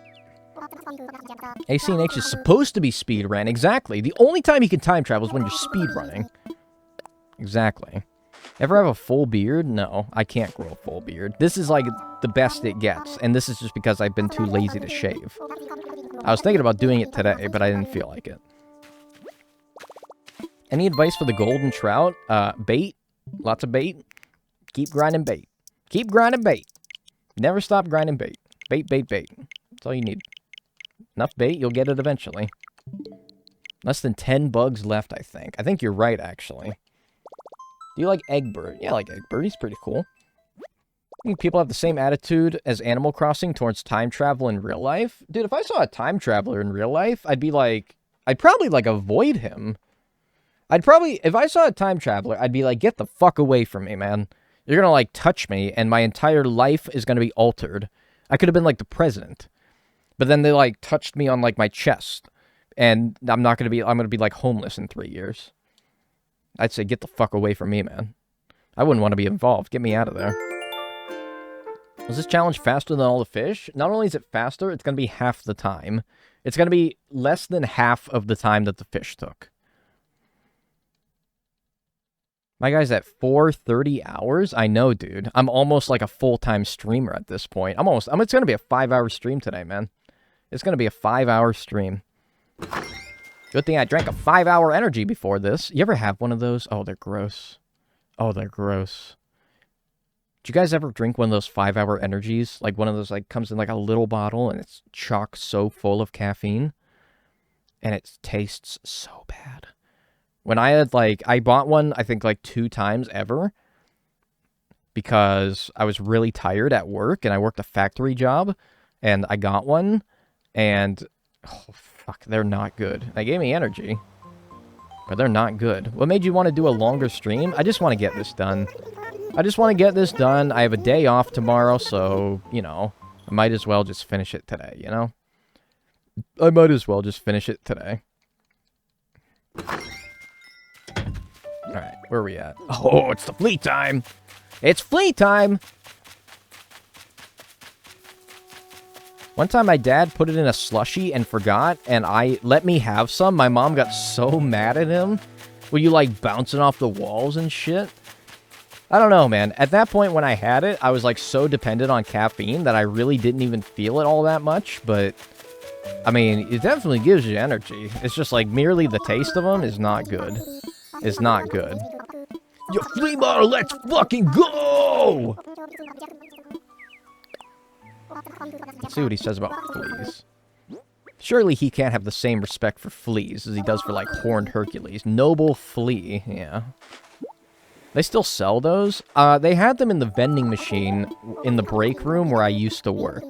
ACNH is supposed to be speedrun. Exactly. The only time you can time travel is when you're speedrunning. Exactly. Ever have a full beard? No, I can't grow a full beard. This is, like, the best it gets. And this is just because I've been too lazy to shave. I was thinking about doing it today, but I didn't feel like it. Any advice for the golden trout? Bait. Lots of bait. Keep grinding bait. Keep grinding bait. Never stop grinding bait. Bait, bait, bait. That's all you need. Enough bait, you'll get it eventually. Less than 10 bugs left, I think. I think you're right, actually. Do you like Eggbird? Yeah, I like Eggbird. He's pretty cool. I think people have the same attitude as Animal Crossing towards time travel in real life. Dude, if I saw a time traveler in real life, I'd be like... I'd probably, like, avoid him. I'd probably... If I saw a time traveler, I'd be like, get the fuck away from me, man. You're gonna, like, touch me, and my entire life is gonna be altered. I could have been, like, the president. But then they, like, touched me on, like, my chest. And I'm gonna be, like, homeless in 3 years. I'd say, get the fuck away from me, man. I wouldn't want to be involved. Get me out of there. Was this challenge faster than all the fish? Not only is it faster, it's gonna be half the time. It's gonna be less than half of the time that the fish took. My guy's at 430 hours? I know, dude. I'm almost like a full-time streamer at this point. It's gonna be a 5-hour stream today, man. It's gonna be a 5-hour stream. Good thing I drank a 5-hour energy before this. You ever have one of those? Oh, they're gross. Oh, they're gross. Did you guys ever drink one of those 5-hour energies? Like one of those, like, comes in like a little bottle and it's chock so full of caffeine. And it tastes so bad. When I had, like, I bought one, I think, like, 2 times ever. Because I was really tired at work and I worked a factory job. And I got one. And, oh, fuck, they're not good. They gave me energy. But they're not good. What made you want to do a longer stream? I just want to get this done. I just want to get this done. I have a day off tomorrow, so, you know, I might as well just finish it today, you know? I might as well just finish it today. Alright, where are we at? Oh, it's the flea time! It's flea time! One time my dad put it in a slushie and forgot, and let me have some. My mom got so mad at him. Were you, like, bouncing off the walls and shit? I don't know, man. At that point when I had it, I was, like, so dependent on caffeine that I really didn't even feel it all that much, but... I mean, it definitely gives you energy. It's just, like, merely the taste of them is not good. It's not good. Yo, flea model, let's fucking go! Let's see what he says about fleas. Surely he can't have the same respect for fleas as he does for, like, horned Hercules. Noble flea, yeah. They still sell those? They had them in the vending machine in the break room where I used to work.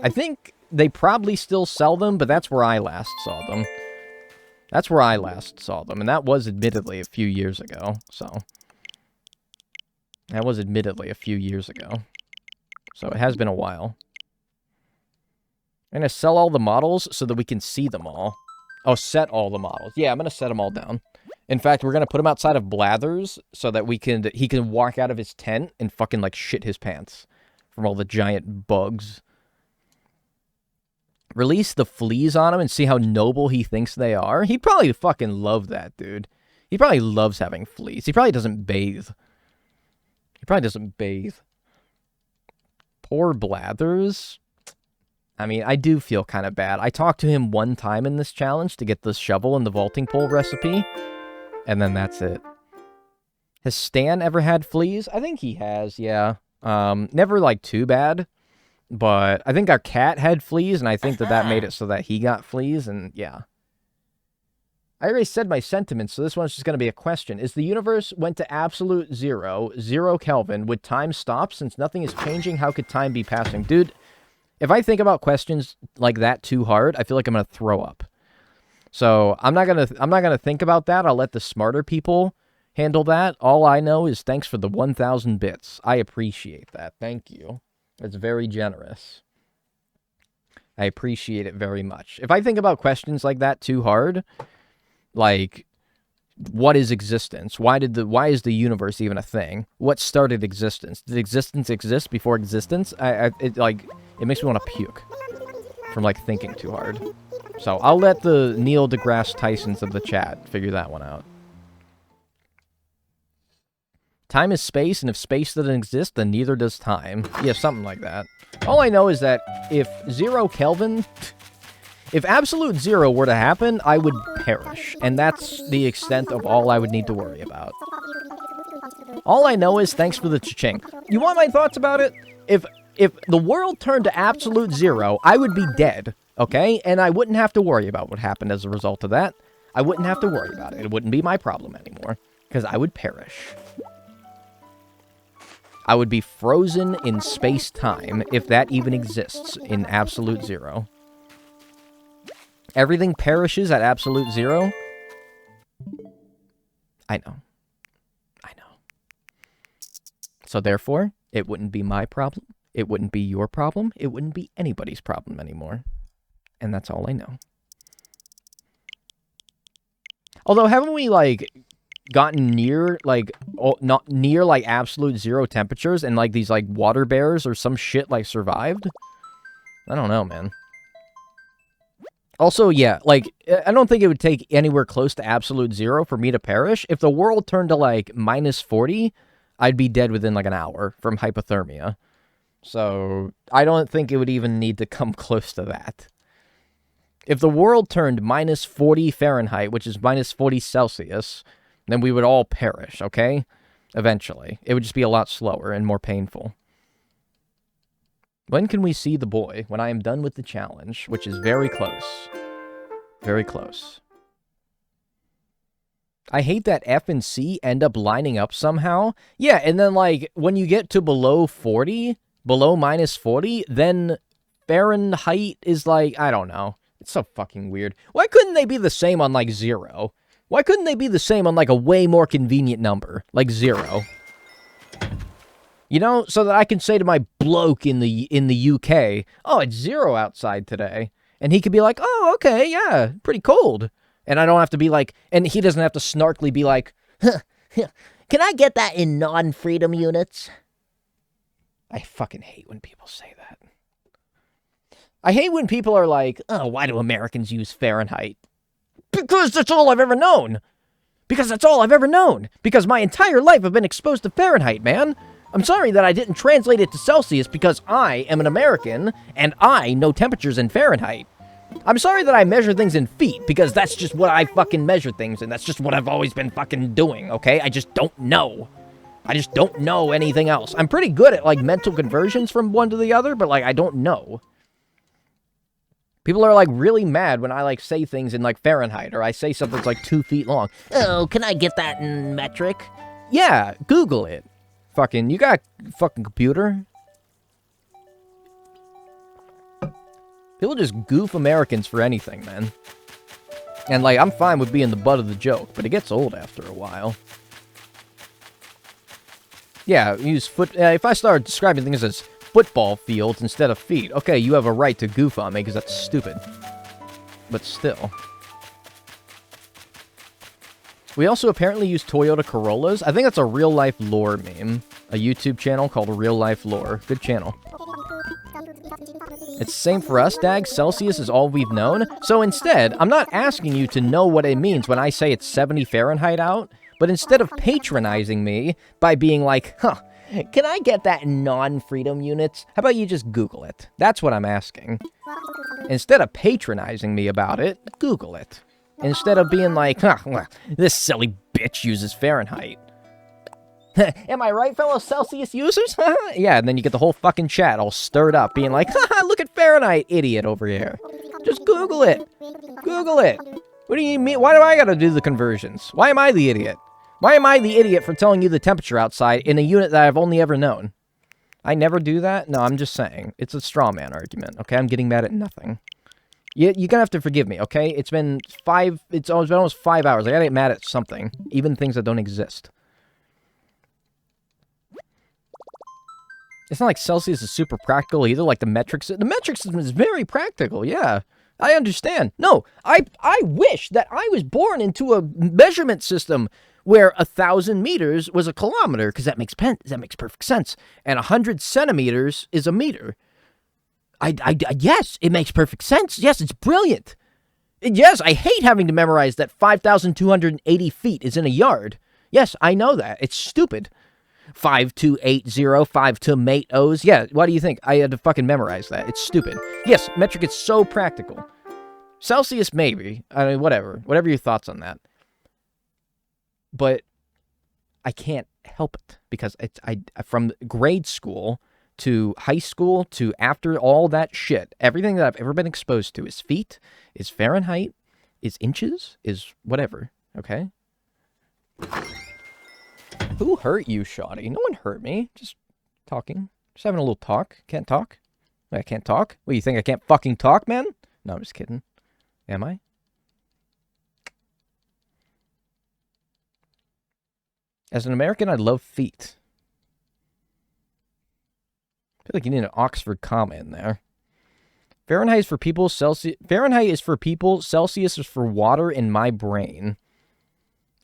I think they probably still sell them, but that's where I last saw them. That's where I last saw them, and that was admittedly a few years ago, so. That was admittedly a few years ago. So it has been a while. I'm going to sell all the models so that we can see them all. Oh, set all the models. Yeah, I'm going to set them all down. In fact, we're going to put him outside of Blathers so that he can walk out of his tent and fucking, like, shit his pants from all the giant bugs. Release the fleas on him and see how noble he thinks they are. He'd probably fucking love that, dude. He probably loves having fleas. He probably doesn't bathe. He probably doesn't bathe. Poor Blathers. I mean, I do feel kind of bad. I talked to him one time in this challenge to get the shovel and the vaulting pole recipe. And then that's it. Has Stan ever had fleas? I think he has, yeah. Never, like, too bad. But I think our cat had fleas, and I think that made it so that he got fleas, and yeah. I already said my sentiments, so this one's just going to be a question. Is the universe went to absolute 0 Kelvin, would time stop? Since nothing is changing, how could time be passing? Dude, if I think about questions like that too hard, I feel like I'm going to throw up. So I'm not gonna think about that. I'll let the smarter people handle that. All I know is thanks for the 1,000 bits. I appreciate that. Thank you. It's very generous. I appreciate it very much. If I think about questions like that too hard, like, what is existence? Why is the universe even a thing? What started existence? Did existence exist before existence? It makes me want to puke from, like, thinking too hard. So I'll let the Neil deGrasse Tysons of the chat figure that one out. Time is space, and if space doesn't exist, then neither does time. Yeah, something like that. All I know is that if 0 Kelvin... If absolute 0 were to happen, I would perish. And that's the extent of all I would need to worry about. All I know is thanks for the cha-ching. You want my thoughts about it? If the world turned to absolute 0, I would be dead, okay? And I wouldn't have to worry about what happened as a result of that. I wouldn't have to worry about it. It wouldn't be my problem anymore. Because I would perish. I would be frozen in space-time, if that even exists, in absolute 0. Everything perishes at absolute 0? I know. I know. So therefore, it wouldn't be my problem. It wouldn't be your problem. It wouldn't be anybody's problem anymore. And that's all I know. Although, haven't we, like, gotten near, like, not near, like, absolute 0 temperatures and, like, these, like, water bears or some shit, like, survived? I don't know, man. Also, yeah, like, I don't think it would take anywhere close to absolute 0 for me to perish. If the world turned to, like, minus 40, I'd be dead within, like, an hour from hypothermia. So, I don't think it would even need to come close to that. If the world turned minus 40 Fahrenheit, which is minus 40 Celsius, then we would all perish, okay? Eventually. It would just be a lot slower and more painful. When can we see the boy? When I am done with the challenge, which is very close. Very close. I hate that F and C end up lining up somehow. Yeah, and then, like, when you get to below 40, below minus 40, then Fahrenheit is like, I don't know. It's so fucking weird. Why couldn't they be the same on, like, 0? Why couldn't they be the same on, like, a way more convenient number? Like 0. You know, so that I can say to my bloke in the UK, oh, it's 0 outside today. And he could be like, oh, okay, yeah, pretty cold. And I don't have to be like, and he doesn't have to snarkily be like, huh, can I get that in non-freedom units? I fucking hate when people say that. I hate when people are like, oh, why do Americans use Fahrenheit? Because that's all I've ever known. Because that's all I've ever known. Because my entire life I've been exposed to Fahrenheit, man. I'm sorry that I didn't translate it to Celsius because I am an American and I know temperatures in Fahrenheit. I'm sorry that I measure things in feet because that's just what I fucking measure things and that's just what I've always been fucking doing, okay? I just don't know. I just don't know anything else. I'm pretty good at, like, mental conversions from one to the other, but, like, I don't know. People are, like, really mad when I, like, say things in, like, Fahrenheit or I say something's, like, 2 feet long. Oh, can I get that in metric? Yeah, Google it. Fucking, you got a fucking computer? People just goof Americans for anything, man. And, like, I'm fine with being the butt of the joke, but it gets old after a while. Yeah, use if I start describing things as football fields instead of feet, okay, you have a right to goof on me, because that's stupid. But still. We also apparently use Toyota Corollas. I think that's a real-life lore meme. A YouTube channel called Real Life Lore. Good channel. It's the same for us, Dag. Celsius is all we've known. So instead, I'm not asking you to know what it means when I say it's 70 Fahrenheit out, but instead of patronizing me by being like, huh, can I get that in non-freedom units? How about you just Google it? That's what I'm asking. Instead of patronizing me about it, Google it. Instead of being like, huh, this silly bitch uses Fahrenheit. Am I right, fellow Celsius users? Yeah, and then you get the whole fucking chat all stirred up, being like, haha, look at Fahrenheit, idiot over here. Just Google it. Google it. What do you mean? Why do I gotta do the conversions? Why am I the idiot? Why am I the idiot for telling you the temperature outside in a unit that I've only ever known? I never do that? No, I'm just saying. It's a straw man argument, okay? I'm getting mad at nothing. You're gonna have to forgive me, okay? It's been almost 5 hours. I gotta get mad at something. Even things that don't exist. It's not like Celsius is super practical either, like the metric system is very practical, yeah. I understand. No, I wish that I was born into a measurement system where 1,000 meters was a kilometer, because that makes perfect sense. And 100 centimeters is a meter. Yes, it makes perfect sense. Yes, it's brilliant. Yes, I hate having to memorize that 5,280 feet is in a yard. Yes, I know that. It's stupid. 5280, 5 tomatoes. Yeah, why do you think I had to fucking memorize that? It's stupid. Yes, metric is so practical. Celsius, maybe. I mean, whatever. Whatever your thoughts on that. But I can't help it because from grade school to high school to after all that shit, everything that I've ever been exposed to is feet, is Fahrenheit, is inches, is whatever. Okay? Who hurt you, Shoddy? No one hurt me. Just talking. Just having a little talk. Can't talk? I can't talk? What, you think I can't fucking talk, man? No, I'm just kidding. Am I? As an American, I love feet. I feel like you need an Oxford comma in there. Fahrenheit is for people, Celsius is for water in my brain.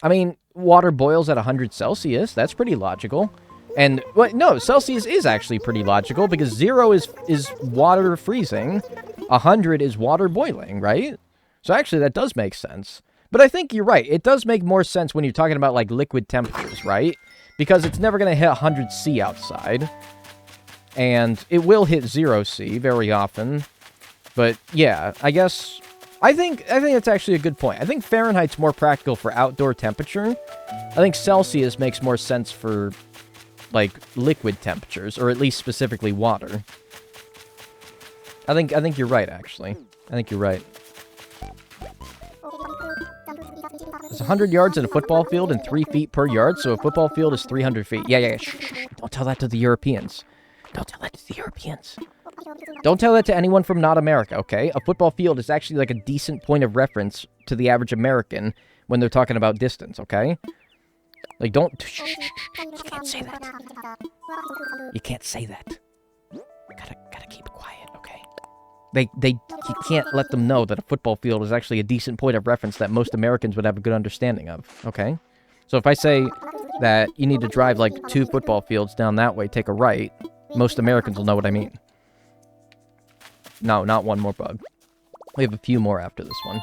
I mean, water boils at 100 Celsius. That's pretty logical. And, well, no, Celsius is actually pretty logical because 0 is water freezing. 100 is water boiling, right? So actually, that does make sense. But I think you're right. It does make more sense when you're talking about, like, liquid temperatures, right? Because it's never going to hit 100 C outside. And it will hit 0 C very often. But, yeah, I guess... I think that's actually a good point. I think Fahrenheit's more practical for outdoor temperature. I think Celsius makes more sense for, like, liquid temperatures, or at least specifically water. I think you're right, actually. I think you're right. It's 100 yards in a football field and 3 feet per yard, so a football field is 300 feet. Yeah. Shh. Don't tell that to the Europeans. Don't tell that to the Europeans. Don't tell that to anyone from not America, okay? A football field is actually like a decent point of reference to the average American when they're talking about distance, okay? Like, don't... Shh. You can't say that. You can't say that. Gotta keep it quiet, okay? You can't let them know that a football field is actually a decent point of reference that most Americans would have a good understanding of, okay? So if I say that you need to drive, like, 2 football fields down that way, take a right, most Americans will know what I mean. No, not one more bug. We have a few more after this one.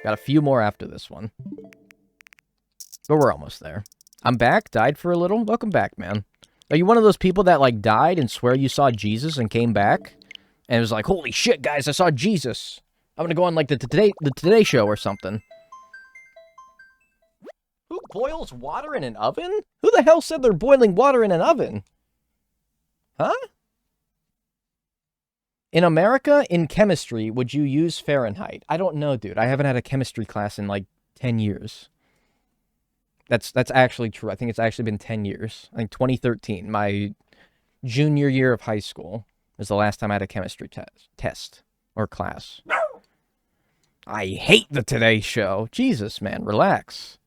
Got a few more after this one. But we're almost there. I'm back. Died for a little. Welcome back, man. Are you one of those people that, like, died and swear you saw Jesus and came back? And it was like, holy shit, guys, I saw Jesus. I'm gonna go on, like, the Today Show or something. Who boils water in an oven? Who the hell said they're boiling water in an oven? Huh? In America, in chemistry, would you use Fahrenheit? I don't know, dude. I haven't had a chemistry class in, like, 10 years. That's actually true. I think it's actually been 10 years. I think 2013, my junior year of high school, was the last time I had a chemistry test or class. I hate the Today Show. Jesus, man, relax.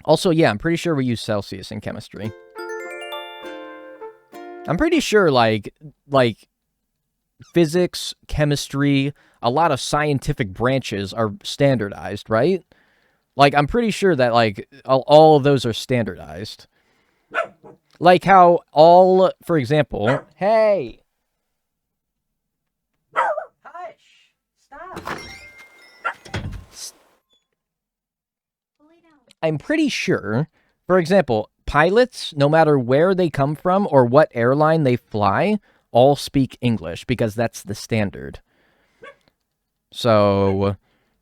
Also, yeah, I'm pretty sure we use Celsius in chemistry. I'm pretty sure, like, physics, chemistry, a lot of scientific branches are standardized, right? Like, I'm pretty sure that, like, all of those are standardized. Like how all, for example... Hey! Hush! Stop! I'm pretty sure, for example, pilots, no matter where they come from or what airline they fly, all speak English because that's the standard. So,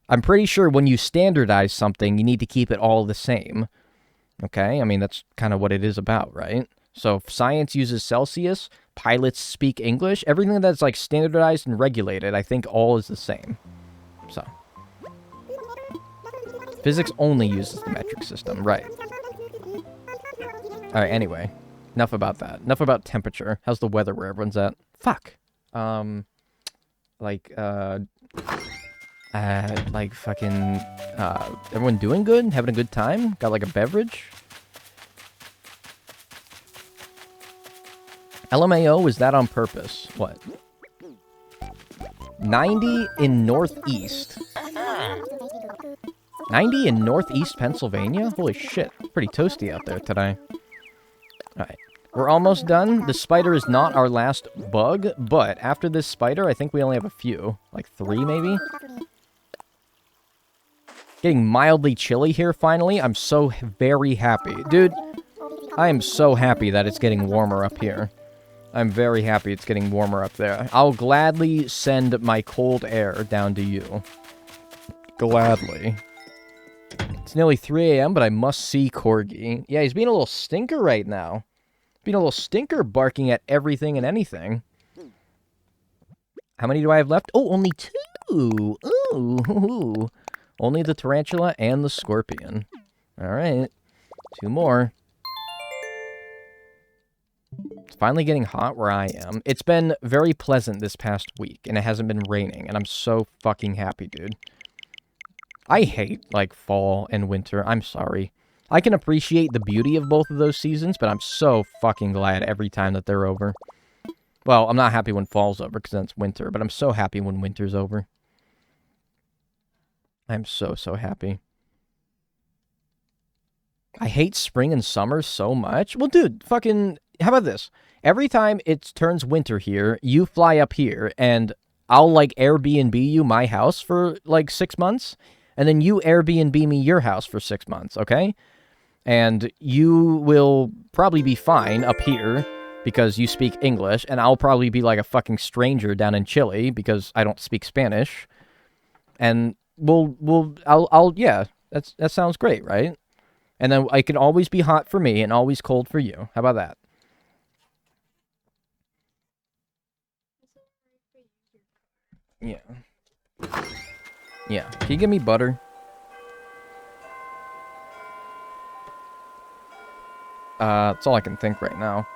I'm pretty sure when you standardize something, you need to keep it all the same. Okay? I mean, that's kind of what it is about, right? So, if science uses Celsius, pilots speak English, everything that's, like, standardized and regulated, I think all is the same. So. Physics only uses the metric system, right. Alright, anyway. Enough about that. Enough about temperature. How's the weather where everyone's at? Fuck. Like fucking, everyone doing good? Having a good time? Got, like, a beverage? LMAO, was that on purpose? What? 90 in Northeast. 90 in Northeast Pennsylvania? Holy shit. Pretty toasty out there today. Alright. We're almost done. The spider is not our last bug, but after this spider, I think we only have a few. Like 3, maybe? Getting mildly chilly here, finally. I'm so very happy. Dude, I am so happy that it's getting warmer up here. I'm very happy it's getting warmer up there. I'll gladly send my cold air down to you. Gladly. It's nearly 3 a.m., but I must see Corgi. Yeah, he's being a little stinker right now. Being a little stinker, barking at everything and anything. How many do I have left? Oh, only 2! Ooh. Only the tarantula and the scorpion. Alright. 2 more. It's finally getting hot where I am. It's been very pleasant this past week, and it hasn't been raining, and I'm so fucking happy, dude. I hate, like, fall and winter. I'm sorry. I can appreciate the beauty of both of those seasons, but I'm so fucking glad every time that they're over. Well, I'm not happy when fall's over, because then it's winter, but I'm so happy when winter's over. I'm so happy. I hate spring and summer so much. Well, dude, fucking... How about this? Every time it turns winter here, you fly up here, and I'll, like, Airbnb you my house for, like, 6 months, and then you Airbnb me your house for 6 months, okay? And you will probably be fine up here because you speak English, and I'll probably be like a fucking stranger down in Chile because I don't speak Spanish. And yeah, that sounds great, right? And then I can always be hot for me and always cold for you. How about that? Yeah. Yeah. Can you give me butter? That's all I can think right now.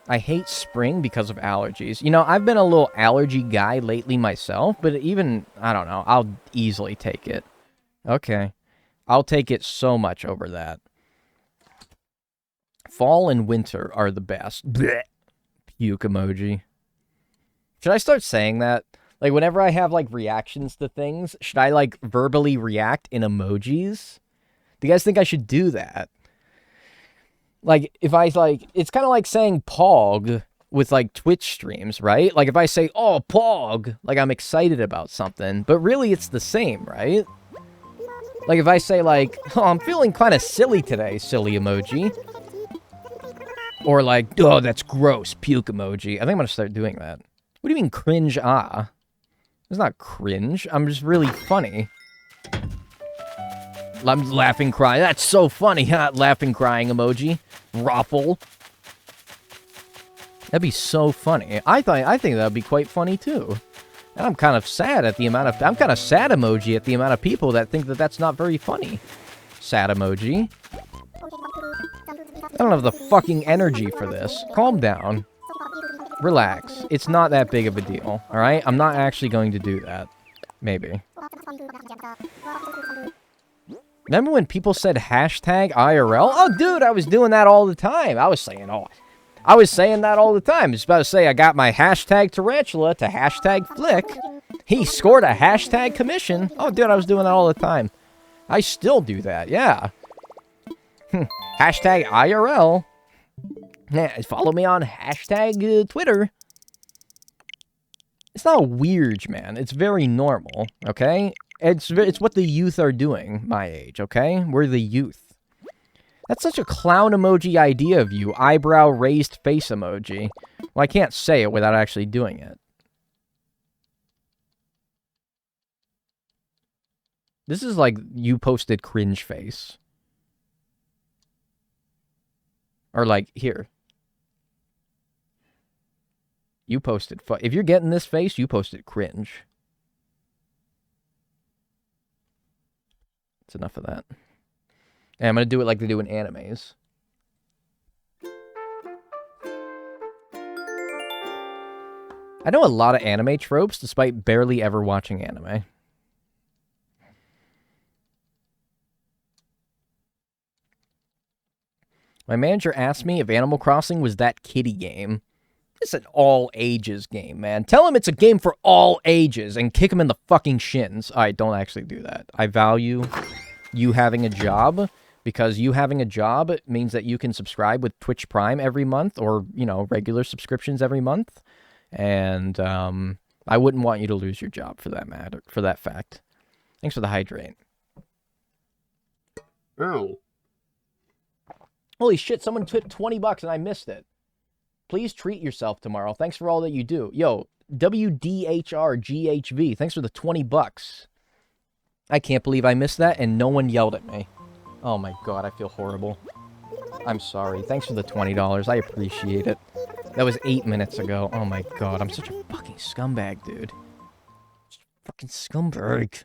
I hate spring because of allergies. You know, I've been a little allergy guy lately myself, but even, I don't know, I'll easily take it. Okay. I'll take it so much over that. Fall and winter are the best. Blech. Puke emoji. Should I start saying that? Like, whenever I have, like, reactions to things, should I, like, verbally react in emojis? Do you guys think I should do that? Like, if I, like, it's kind of like saying pog with, like, Twitch streams, right? Like, if I say, oh, pog, like, I'm excited about something, but really it's the same, right? Like, if I say, like, oh, I'm feeling kind of silly today, silly emoji. Or, like, oh, that's gross, puke emoji. I think I'm gonna start doing that. What do you mean, cringe, ah? It's not cringe. I'm just really funny. I'm laughing, crying. That's so funny, huh? Laughing, crying emoji. Raffle. That'd be so funny. I think that'd be quite funny, too. And I'm kind of sad at the amount of... I'm kind of sad emoji at the amount of people that think that that's not very funny. Sad emoji. I don't have the fucking energy for this. Calm down. Relax. It's not that big of a deal, alright? I'm not actually going to do that. Maybe. Remember when people said hashtag IRL? Oh, dude, I was doing that all the time. I was saying that all the time. I was about to say I got my hashtag tarantula to hashtag flick. He scored a hashtag commission. Oh, dude, I was doing that all the time. I still do that, yeah. Hashtag IRL. Yeah, follow me on hashtag Twitter. It's not weird, man. It's very normal, okay? It's what the youth are doing, my age, okay? We're the youth. That's such a clown emoji idea of you. Eyebrow raised face emoji. Well, I can't say it without actually doing it. This is like you posted cringe face. Or like, here. You posted... If you're getting this face, you posted cringe. That's enough of that. And I'm going to do it like they do in animes. I know a lot of anime tropes, despite barely ever watching anime. My manager asked me if Animal Crossing was that kiddie game. It's an all-ages game, man. Tell him it's a game for all ages and kick him in the fucking shins. Alright, don't actually do that. I value you having a job, because you having a job means that you can subscribe with Twitch Prime every month, or, you know, regular subscriptions every month. And, I wouldn't want you to lose your job for that matter, for that fact. Thanks for the hydrate. Ow. Holy shit, someone tipped 20 bucks and I missed it. Please treat yourself tomorrow. Thanks for all that you do. Yo, WDHRGHV, thanks for the 20 bucks. I can't believe I missed that and no one yelled at me. Oh my god, I feel horrible. I'm sorry. Thanks for the $20. I appreciate it. That was 8 minutes ago. Oh my god, I'm such a fucking scumbag, dude. Such a fucking scumbag.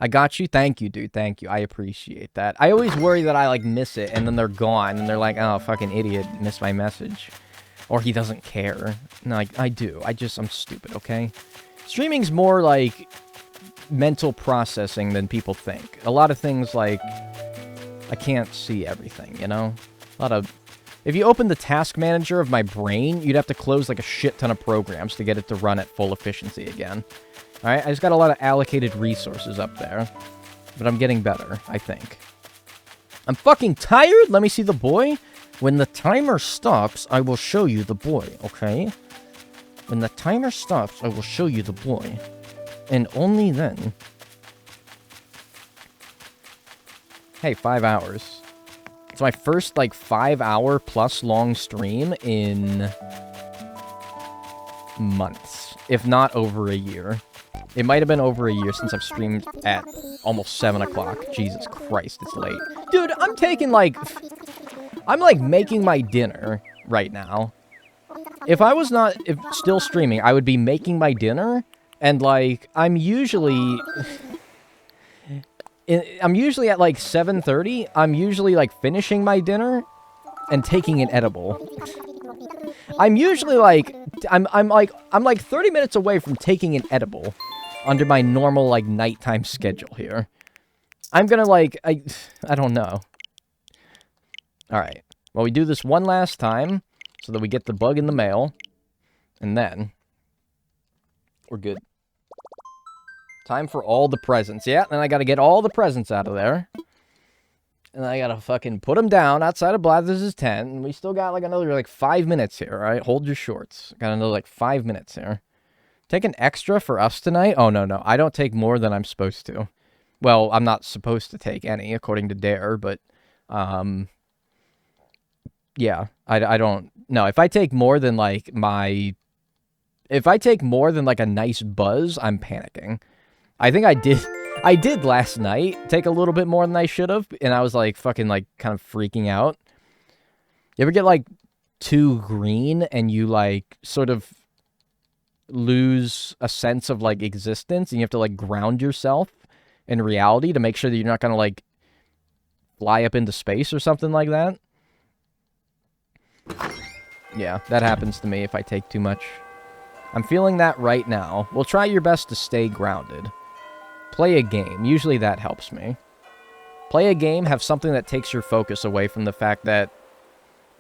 I got you. Thank you, dude. Thank you. I appreciate that. I always worry that I, like, miss it, and then they're gone, and they're like, oh, fucking idiot, missed my message. Or he doesn't care. No, like, I do. I'm stupid, okay? Streaming's more, like, mental processing than people think. A lot of things, like, I can't see everything, you know? A lot of... If you open the task manager of my brain, you'd have to close, like, a shit ton of programs to get it to run at full efficiency again. Alright, I just got a lot of allocated resources up there. But I'm getting better, I think. I'm fucking tired? Let me see the boy. When the timer stops, I will show you the boy, okay? When the timer stops, I will show you the boy. And only then. Hey, 5 hours. It's my first, like, 5-hour plus long stream in months. If not over a year. It might have been over a year since I've streamed at almost 7 o'clock. Jesus Christ, it's late. Dude, I'm taking, like... I'm, like, making my dinner right now. If I was not still streaming, I would be making my dinner. And, like, I'm usually at, like, 7:30. I'm usually, like, finishing my dinner and taking an edible. I'm usually, like... I'm like 30 minutes away from taking an edible under my normal, like, nighttime schedule here. I'm gonna, like, I don't know. Alright. Well, we do this one last time so that we get the bug in the mail. And then we're good. Time for all the presents. Yeah, then I gotta get all the presents out of there. And I gotta fucking put them down outside of Blathers' tent. And we still got, like, another, like, 5 minutes here, alright? Hold your shorts. Got another, like, 5 minutes here. Take an extra for us tonight? Oh, no. I don't take more than I'm supposed to. Well, I'm not supposed to take any, according to Dare, but, yeah, I don't... No, if I take more than, like, if I take more than, like, a nice buzz, I'm panicking. I think I did last night take a little bit more than I should have, and I was, like, fucking, like, kind of freaking out. You ever get, like, too green, and you, like, sort of lose a sense of, like, existence, and you have to, like, ground yourself in reality to make sure that you're not gonna, like, fly up into space or something like that? Yeah, that happens to me if I take too much. I'm feeling that right now. Well, try your best to stay grounded. Play a game. Usually that helps me. Play a game, have something that takes your focus away from the fact that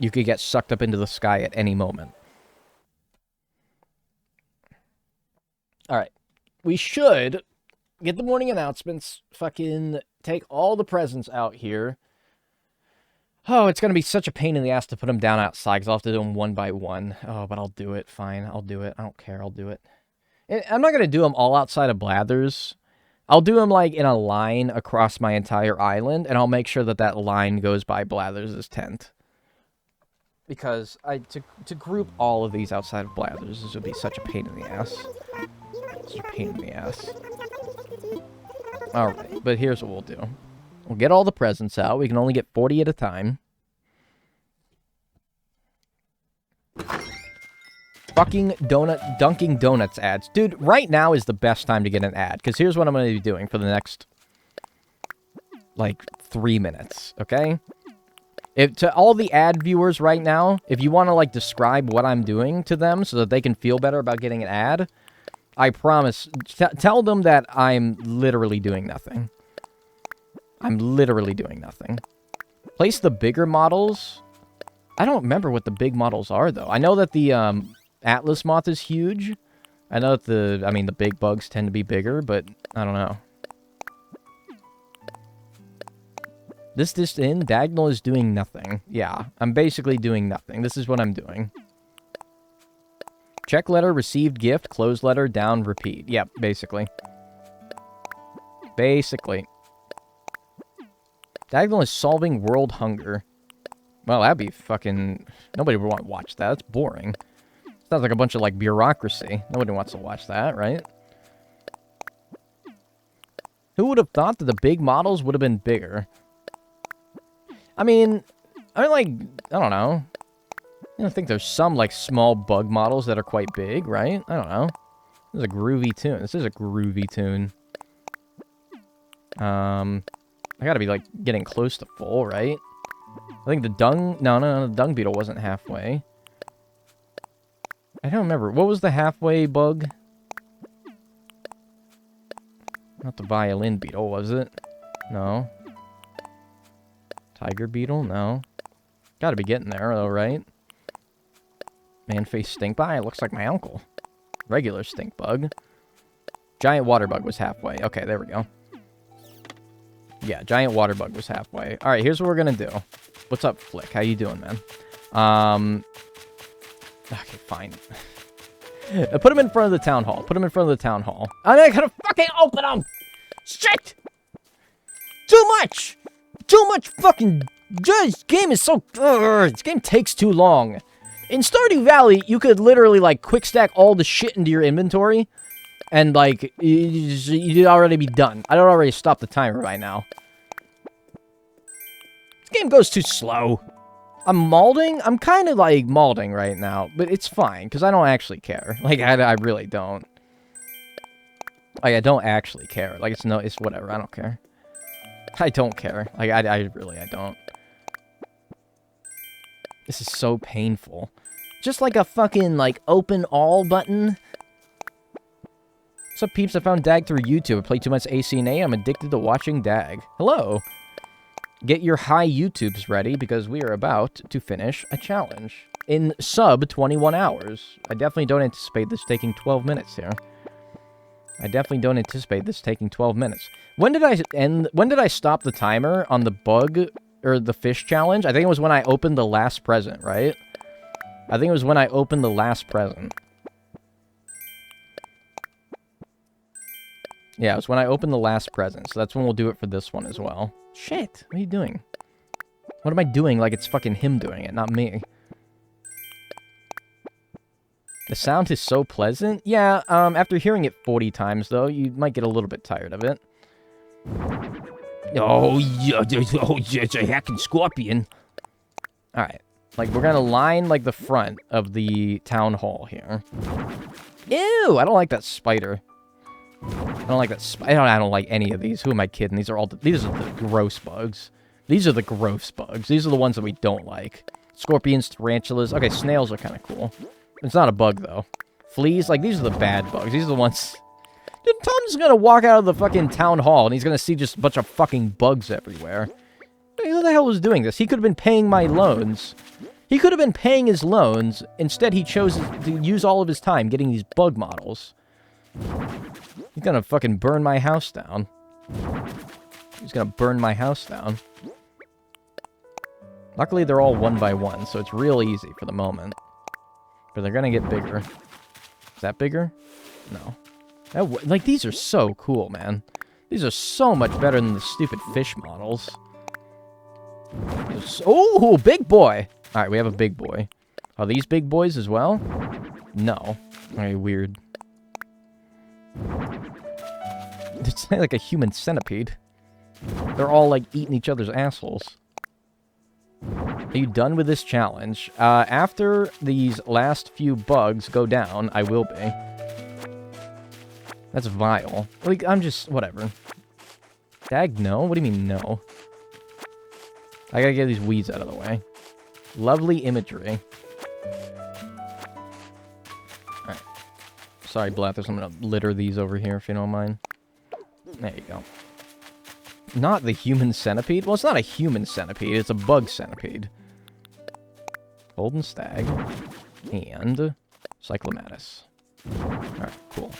you could get sucked up into the sky at any moment. Alright. We should get the morning announcements. Fucking take all the presents out here. Oh, it's going to be such a pain in the ass to put them down outside because I'll have to do them one by one. Oh, but I'll do it. Fine, I'll do it. I don't care. I'll do it. And I'm not going to do them all outside of Blathers. I'll do them, like, in a line across my entire island, and I'll make sure that that line goes by Blathers' tent. Because to group all of these outside of Blathers, this would be such a pain in the ass. Such a pain in the ass. Alright, but here's what we'll do. We'll get all the presents out. We can only get 40 at a time. Fucking Dunkin' Donuts ads. Dude, right now is the best time to get an ad. Because here's what I'm going to be doing for the next, like, 3 minutes. Okay? To all the ad viewers right now, if you want to, like, describe what I'm doing to them so that they can feel better about getting an ad, I promise, tell them that I'm literally doing nothing. I'm literally doing nothing. Place the bigger models. I don't remember what the big models are, though. I know that the Atlas moth is huge. I know that the big bugs tend to be bigger, but I don't know. This in, Diagonal is doing nothing. Yeah, I'm basically doing nothing. This is what I'm doing. Check letter, received gift, close letter, down, repeat. Yep, basically. Basically. Diagonal is solving world hunger. Well, that'd be fucking... Nobody would want to watch that. That's boring. Sounds like a bunch of, like, bureaucracy. Nobody wants to watch that, right? Who would have thought that the big models would have been bigger? I mean, I don't know. I think there's some, like, small bug models that are quite big, right? I don't know. This is a groovy tune. This is a groovy tune. I gotta be, like, getting close to full, right? I think the Dung... No, the Dung beetle wasn't halfway. I don't remember. What was the halfway bug? Not the violin beetle, was it? No. Tiger beetle? No. Gotta be getting there, though, right? Man-face stink bug? It looks like my uncle. Regular stink bug. Giant water bug was halfway. Okay, there we go. Yeah, giant water bug was halfway. Alright, here's what we're gonna do. What's up, Flick? How you doing, man? Okay, fine. Put him in front of the town hall. Put him in front of the town hall. And I gotta fucking open him! Shit! Too much! Too much fucking... This game is so... This game takes too long. In Stardew Valley, you could literally, like, quick stack all the shit into your inventory. And, like, you'd already be done. I'd already stop the timer by now. This game goes too slow. I'm malding? I'm kind of, like, malding right now. But it's fine, because I don't actually care. Like, I really don't. Like, I don't actually care. Like, it's whatever. I don't care. I don't care. Like, I don't. This is so painful. Just like a fucking, like, open all button. What's up, peeps? I found Dag through YouTube. I play too much ACNH. I'm addicted to watching Dag. Hello. Get your high YouTubes ready, because we are about to finish a challenge. In sub 21 hours. I definitely don't anticipate this taking 12 minutes here. I definitely don't anticipate this taking 12 minutes. When did I stop the timer on the bug, or the fish challenge? I think it was when I opened the last present, right? I think it was when I opened the last present. Yeah, it was when I opened the last present, so that's when we'll do it for this one as well. Shit, what are you doing? What am I doing like it's fucking him doing it, not me? The sound is so pleasant. Yeah, after hearing it 40 times, though, you might get a little bit tired of it. Oh, yeah, it's a hacking scorpion. Alright. Like, we're gonna line, like, the front of the town hall here. Ew! I don't like that spider. I don't like that spider. I don't like any of these. Who am I kidding? These are the gross bugs. These are the gross bugs. These are the ones that we don't like. Scorpions, tarantulas. Okay, snails are kind of cool. It's not a bug, though. Fleas, like, these are the bad bugs. These are the ones... Then Tom's gonna walk out of the fucking town hall and he's gonna see just a bunch of fucking bugs everywhere. Who the hell was doing this? He could have been paying my loans. He could have been paying his loans. Instead, he chose to use all of his time getting these bug models. He's gonna fucking burn my house down. He's gonna burn my house down. Luckily, they're all one by one, so it's real easy for the moment. But they're gonna get bigger. Is that bigger? No. Like, these are so cool, man. These are so much better than the stupid fish models. Oh, big boy! Alright, we have a big boy. Are these big boys as well? No. Very weird. It's like a human centipede. They're all, like, eating each other's assholes. Are you done with this challenge? After these last few bugs go down, I will be. That's vile. Like, I'm just... whatever. Dag, no? What do you mean, no? I gotta get these weeds out of the way. Lovely imagery. Alright. Sorry, Blathers, I'm gonna litter these over here, if you don't mind. There you go. Not the human centipede? Well, it's not a human centipede, it's a bug centipede. Golden stag. And... Cyclomatus. Alright, cool.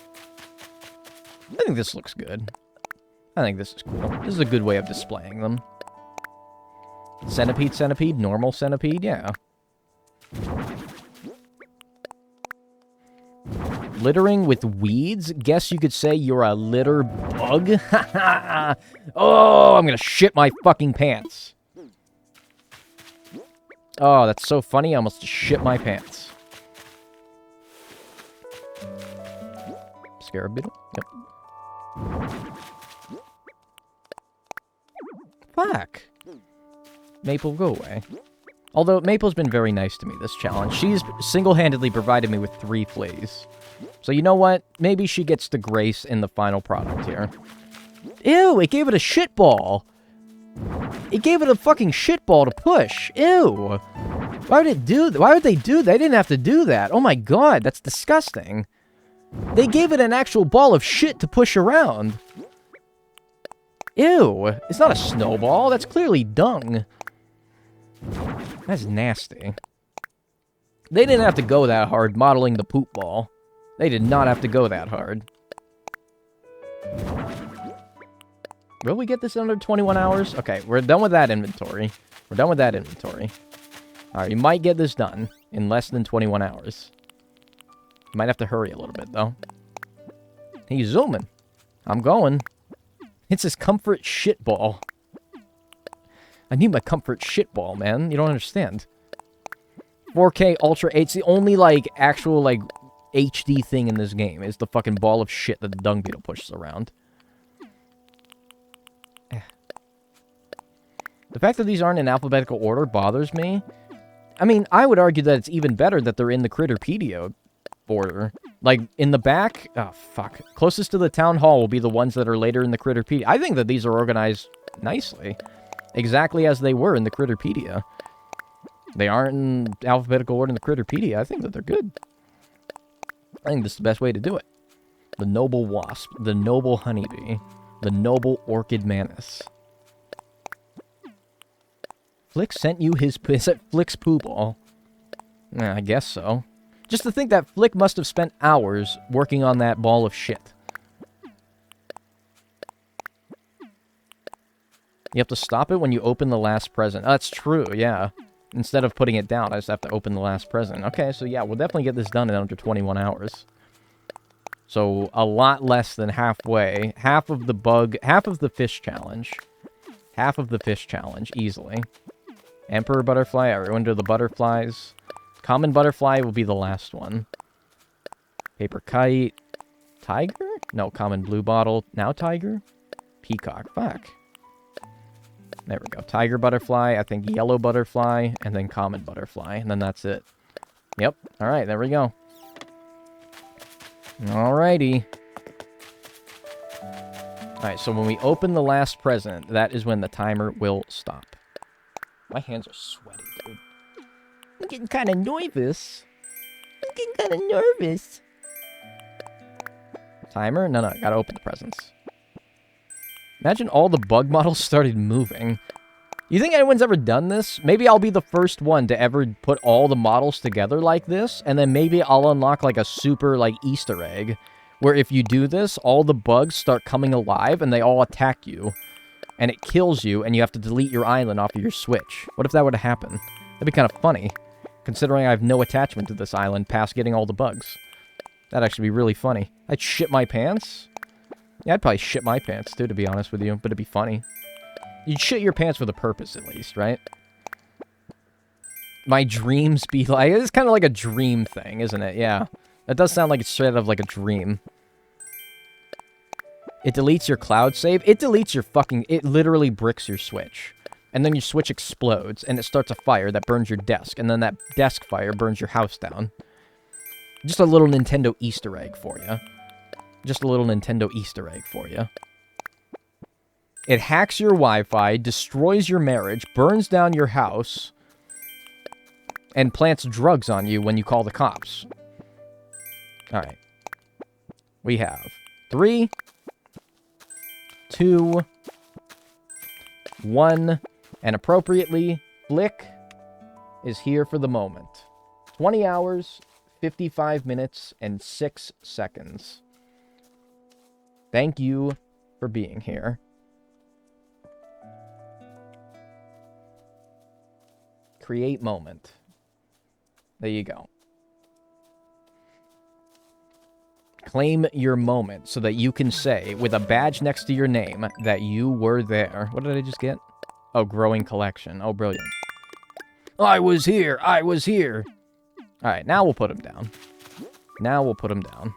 I think this looks good. I think this is cool. This is a good way of displaying them. Centipede, centipede, normal centipede, yeah. Littering with weeds? Guess you could say you're a litter bug? Oh, I'm gonna shit my fucking pants. Oh, that's so funny, I almost shit my pants. Scarab beetle? Yep. Fuck. Maple, go away. Although, Maple's been very nice to me this challenge. She's single-handedly provided me with 3 fleas. So you know what? Maybe she gets the grace in the final product here. Ew, it gave it a shit ball. It gave it a fucking shit ball to push. Ew. Why would it do that? Why would they do that? They didn't have to do that. Oh my god, that's disgusting. They gave it an actual ball of shit to push around. Ew. It's not a snowball. That's clearly dung. That's nasty. They didn't have to go that hard modeling the poop ball. They did not have to go that hard. Will we get this under 21 hours? Okay, we're done with that inventory. We're done with that inventory. Alright, you might get this done in less than 21 hours. You might have to hurry a little bit, though. He's zooming. I'm going. It's his comfort shit ball. I need my comfort shit ball, man. You don't understand. 4K Ultra 8's the only, like, actual, like, HD thing in this game is the fucking ball of shit that the dung beetle pushes around. The fact that these aren't in alphabetical order bothers me. I mean, I would argue that it's even better that they're in the Critterpedia order. Like, in the back... oh, fuck. Closest to the town hall will be the ones that are later in the Critterpedia. I think that these are organized nicely. Exactly as they were in the Critterpedia. They aren't in alphabetical order in the Critterpedia. I think that they're good. I think this is the best way to do it. The noble wasp. The noble honeybee. The noble orchid mantis. Flick sent you his... is that Flick's poo ball? Yeah, I guess so. Just to think that Flick must have spent hours working on that ball of shit. You have to stop it when you open the last present. Oh, that's true, yeah. Instead of putting it down, I just have to open the last present. Okay, so yeah, we'll definitely get this done in under 21 hours. So, a lot less than halfway. Half of the fish challenge. Half of the fish challenge, easily. Emperor butterfly, I ruined the butterflies. Common butterfly will be the last one. Paper kite. Tiger? No, common blue bottle. Now tiger? Peacock. Fuck. There we go. Tiger butterfly, I think yellow butterfly, and then common butterfly, and then that's it. Yep. Alright, there we go. Alrighty. Alright, so when we open the last present, that is when the timer will stop. My hands are sweaty, dude. I'm getting kind of nervous. timer? No, I gotta open the presents. Imagine all the bug models started moving. You think anyone's ever done this? Maybe I'll be the first one to ever put all the models together like this, and then maybe I'll unlock like a super like Easter egg, where if you do this, all the bugs start coming alive and they all attack you. And it kills you, and you have to delete your island off of your Switch. What if that were to happen? That'd be kind of funny, considering I have no attachment to this island past getting all the bugs. That'd actually be really funny. I'd shit my pants. Yeah, I'd probably shit my pants, too, to be honest with you, but it'd be funny. You'd shit your pants with a purpose, at least, right? My dreams be like... It's kind of like a dream thing, isn't it? Yeah. That does sound like it's straight out of like a dream. It deletes your cloud save. It deletes your fucking... It literally bricks your Switch. And then your Switch explodes, and it starts a fire that burns your desk. And then that desk fire burns your house down. Just a little Nintendo Easter egg for you. Just a little Nintendo Easter egg for you. It hacks your Wi-Fi, destroys your marriage, burns down your house, and plants drugs on you when you call the cops. Alright. We have 3, 2, 1, and appropriately, Flick is here for the moment. 20 hours, 55 minutes, and 6 seconds. Thank you for being here. Create moment. There you go. Claim your moment so that you can say, with a badge next to your name, that you were there. What did I just get? Oh, growing collection. Oh, brilliant. I was here. I was here. All right, now we'll put him down. Now we'll put him down.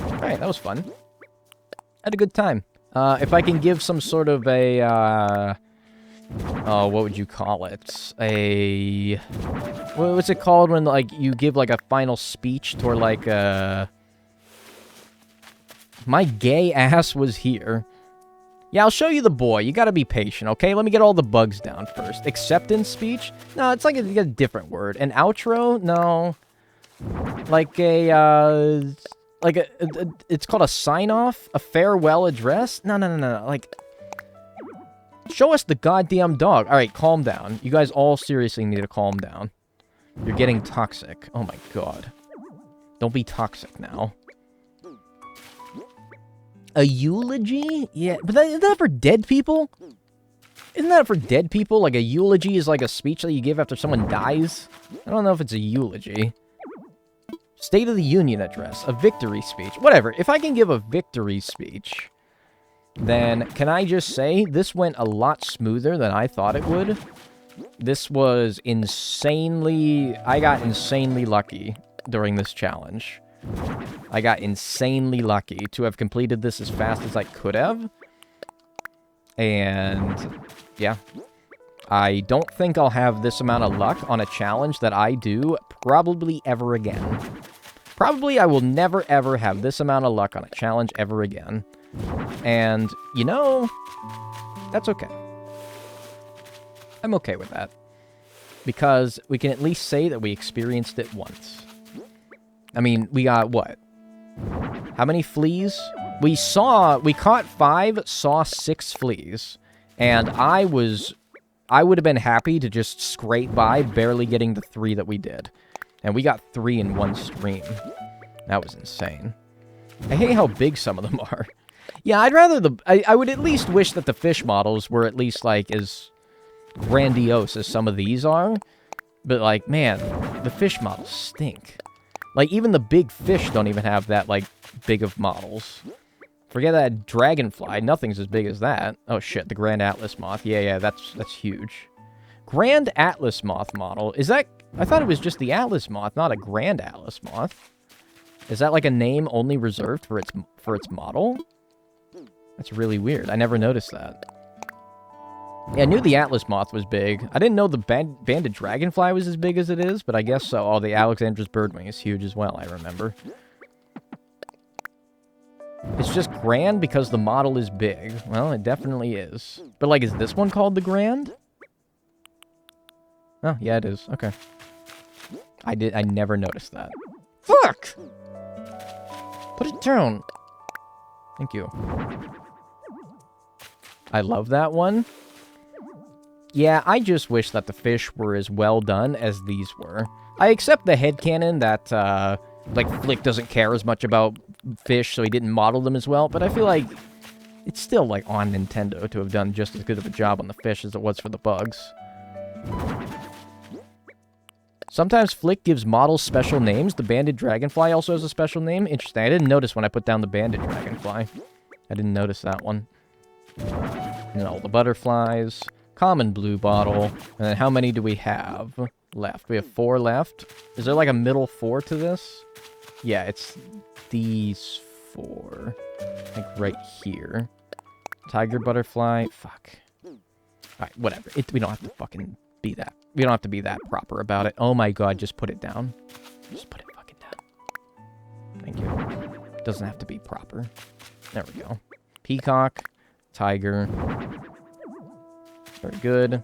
All right, that was fun. Had a good time. If I can give some sort of a, oh, what would you call it? What's it called when, like, you give, like, a final speech toward, like, my gay ass was here. Yeah, I'll show you the boy. You gotta be patient, okay? Let me get all the bugs down first. Acceptance speech? No, it's like a different word. An outro? No. Like a, it's called a sign-off? A farewell address? No. Like, show us the goddamn dog. All right, calm down. You guys all seriously need to calm down. You're getting toxic. Oh my god. Don't be toxic now. A eulogy? Yeah, but isn't that for dead people? Isn't that for dead people? Like, a eulogy is like a speech that you give after someone dies? I don't know if it's a eulogy. State of the Union address. A victory speech. Whatever. If I can give a victory speech, then can I just say this went a lot smoother than I thought it would? This was insanely... I got insanely lucky during this challenge. I got insanely lucky to have completed this as fast as I could have. And, yeah. I don't think I'll have this amount of luck on a challenge that I do probably ever again. Probably I will never ever have this amount of luck on a challenge ever again. And, you know, that's okay. I'm okay with that. Because we can at least say that we experienced it once. I mean, we got, what? How many fleas? We caught 5, saw 6 fleas. And I would have been happy to just scrape by, barely getting the 3 that we did. And we got 3 in one stream. That was insane. I hate how big some of them are. Yeah, I'd rather I would at least wish that the fish models were at least, like, as grandiose as some of these are. But, like, man, the fish models stink. Like, even the big fish don't even have that, like, big of models. Forget that dragonfly. Nothing's as big as that. Oh, shit, the Grand Atlas Moth. Yeah, that's huge. Grand Atlas Moth model. Is that... I thought it was just the Atlas Moth, not a Grand Atlas Moth. Is that, like, a name only reserved for its model? That's really weird. I never noticed that. Yeah, I knew the Atlas Moth was big. I didn't know the banded dragonfly was as big as it is, but I guess so. Oh, the Alexandra's birdwing is huge as well, I remember. It's just grand because the model is big. Well, it definitely is. But, like, is this one called the Grand? Oh, yeah, it is. Okay. I never noticed that. Fuck! Put it down. Thank you. I love that one. Yeah, I just wish that the fish were as well done as these were. I accept the headcanon that, like, Flick doesn't care as much about fish, so he didn't model them as well, but I feel like it's still, like, on Nintendo to have done just as good of a job on the fish as it was for the bugs. Sometimes Flick gives models special names. The banded dragonfly also has a special name. Interesting. I didn't notice when I put down the banded dragonfly. I didn't notice that one. And all the butterflies. Common blue bottle. And then how many do we have left? We have 4 left. Is there like a middle 4 to this? Yeah, it's these 4. Like right here. Tiger butterfly. Fuck. Alright, whatever. We don't have to fucking be that. We don't have to be that proper about it. Oh my god, just put it down. Just put it fucking down. Thank you. It doesn't have to be proper. There we go. Peacock. Tiger. Very good.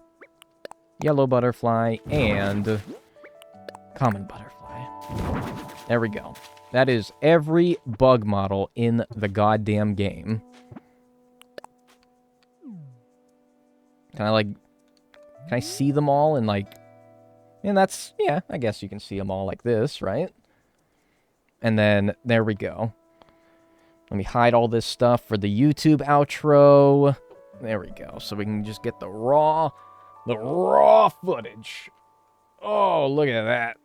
Yellow butterfly. And common butterfly. There we go. That is every bug model in the goddamn game. Can I see them all and, like... And that's... Yeah, I guess you can see them all like this, right? And then, there we go. Let me hide all this stuff for the YouTube outro. There we go. So we can just get the raw footage. Oh, look at that.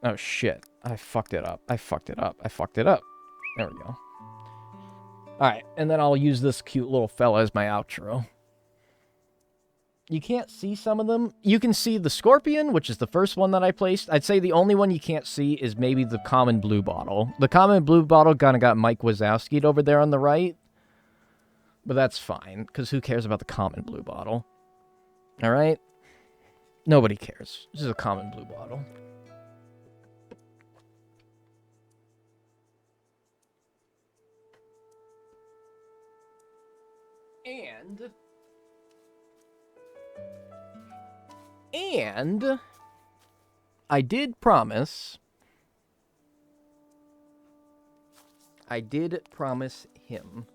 Oh, shit. I fucked it up. I fucked it up. There we go. Alright, and then I'll use this cute little fella as my outro. You can't see some of them. You can see the scorpion, which is the first one that I placed. I'd say the only one you can't see is maybe the common blue bottle. The common blue bottle kind of got Mike Wazowski'd over there on the right. But that's fine, because who cares about the common blue bottle? Alright? Nobody cares. This is a common blue bottle. And I did promise him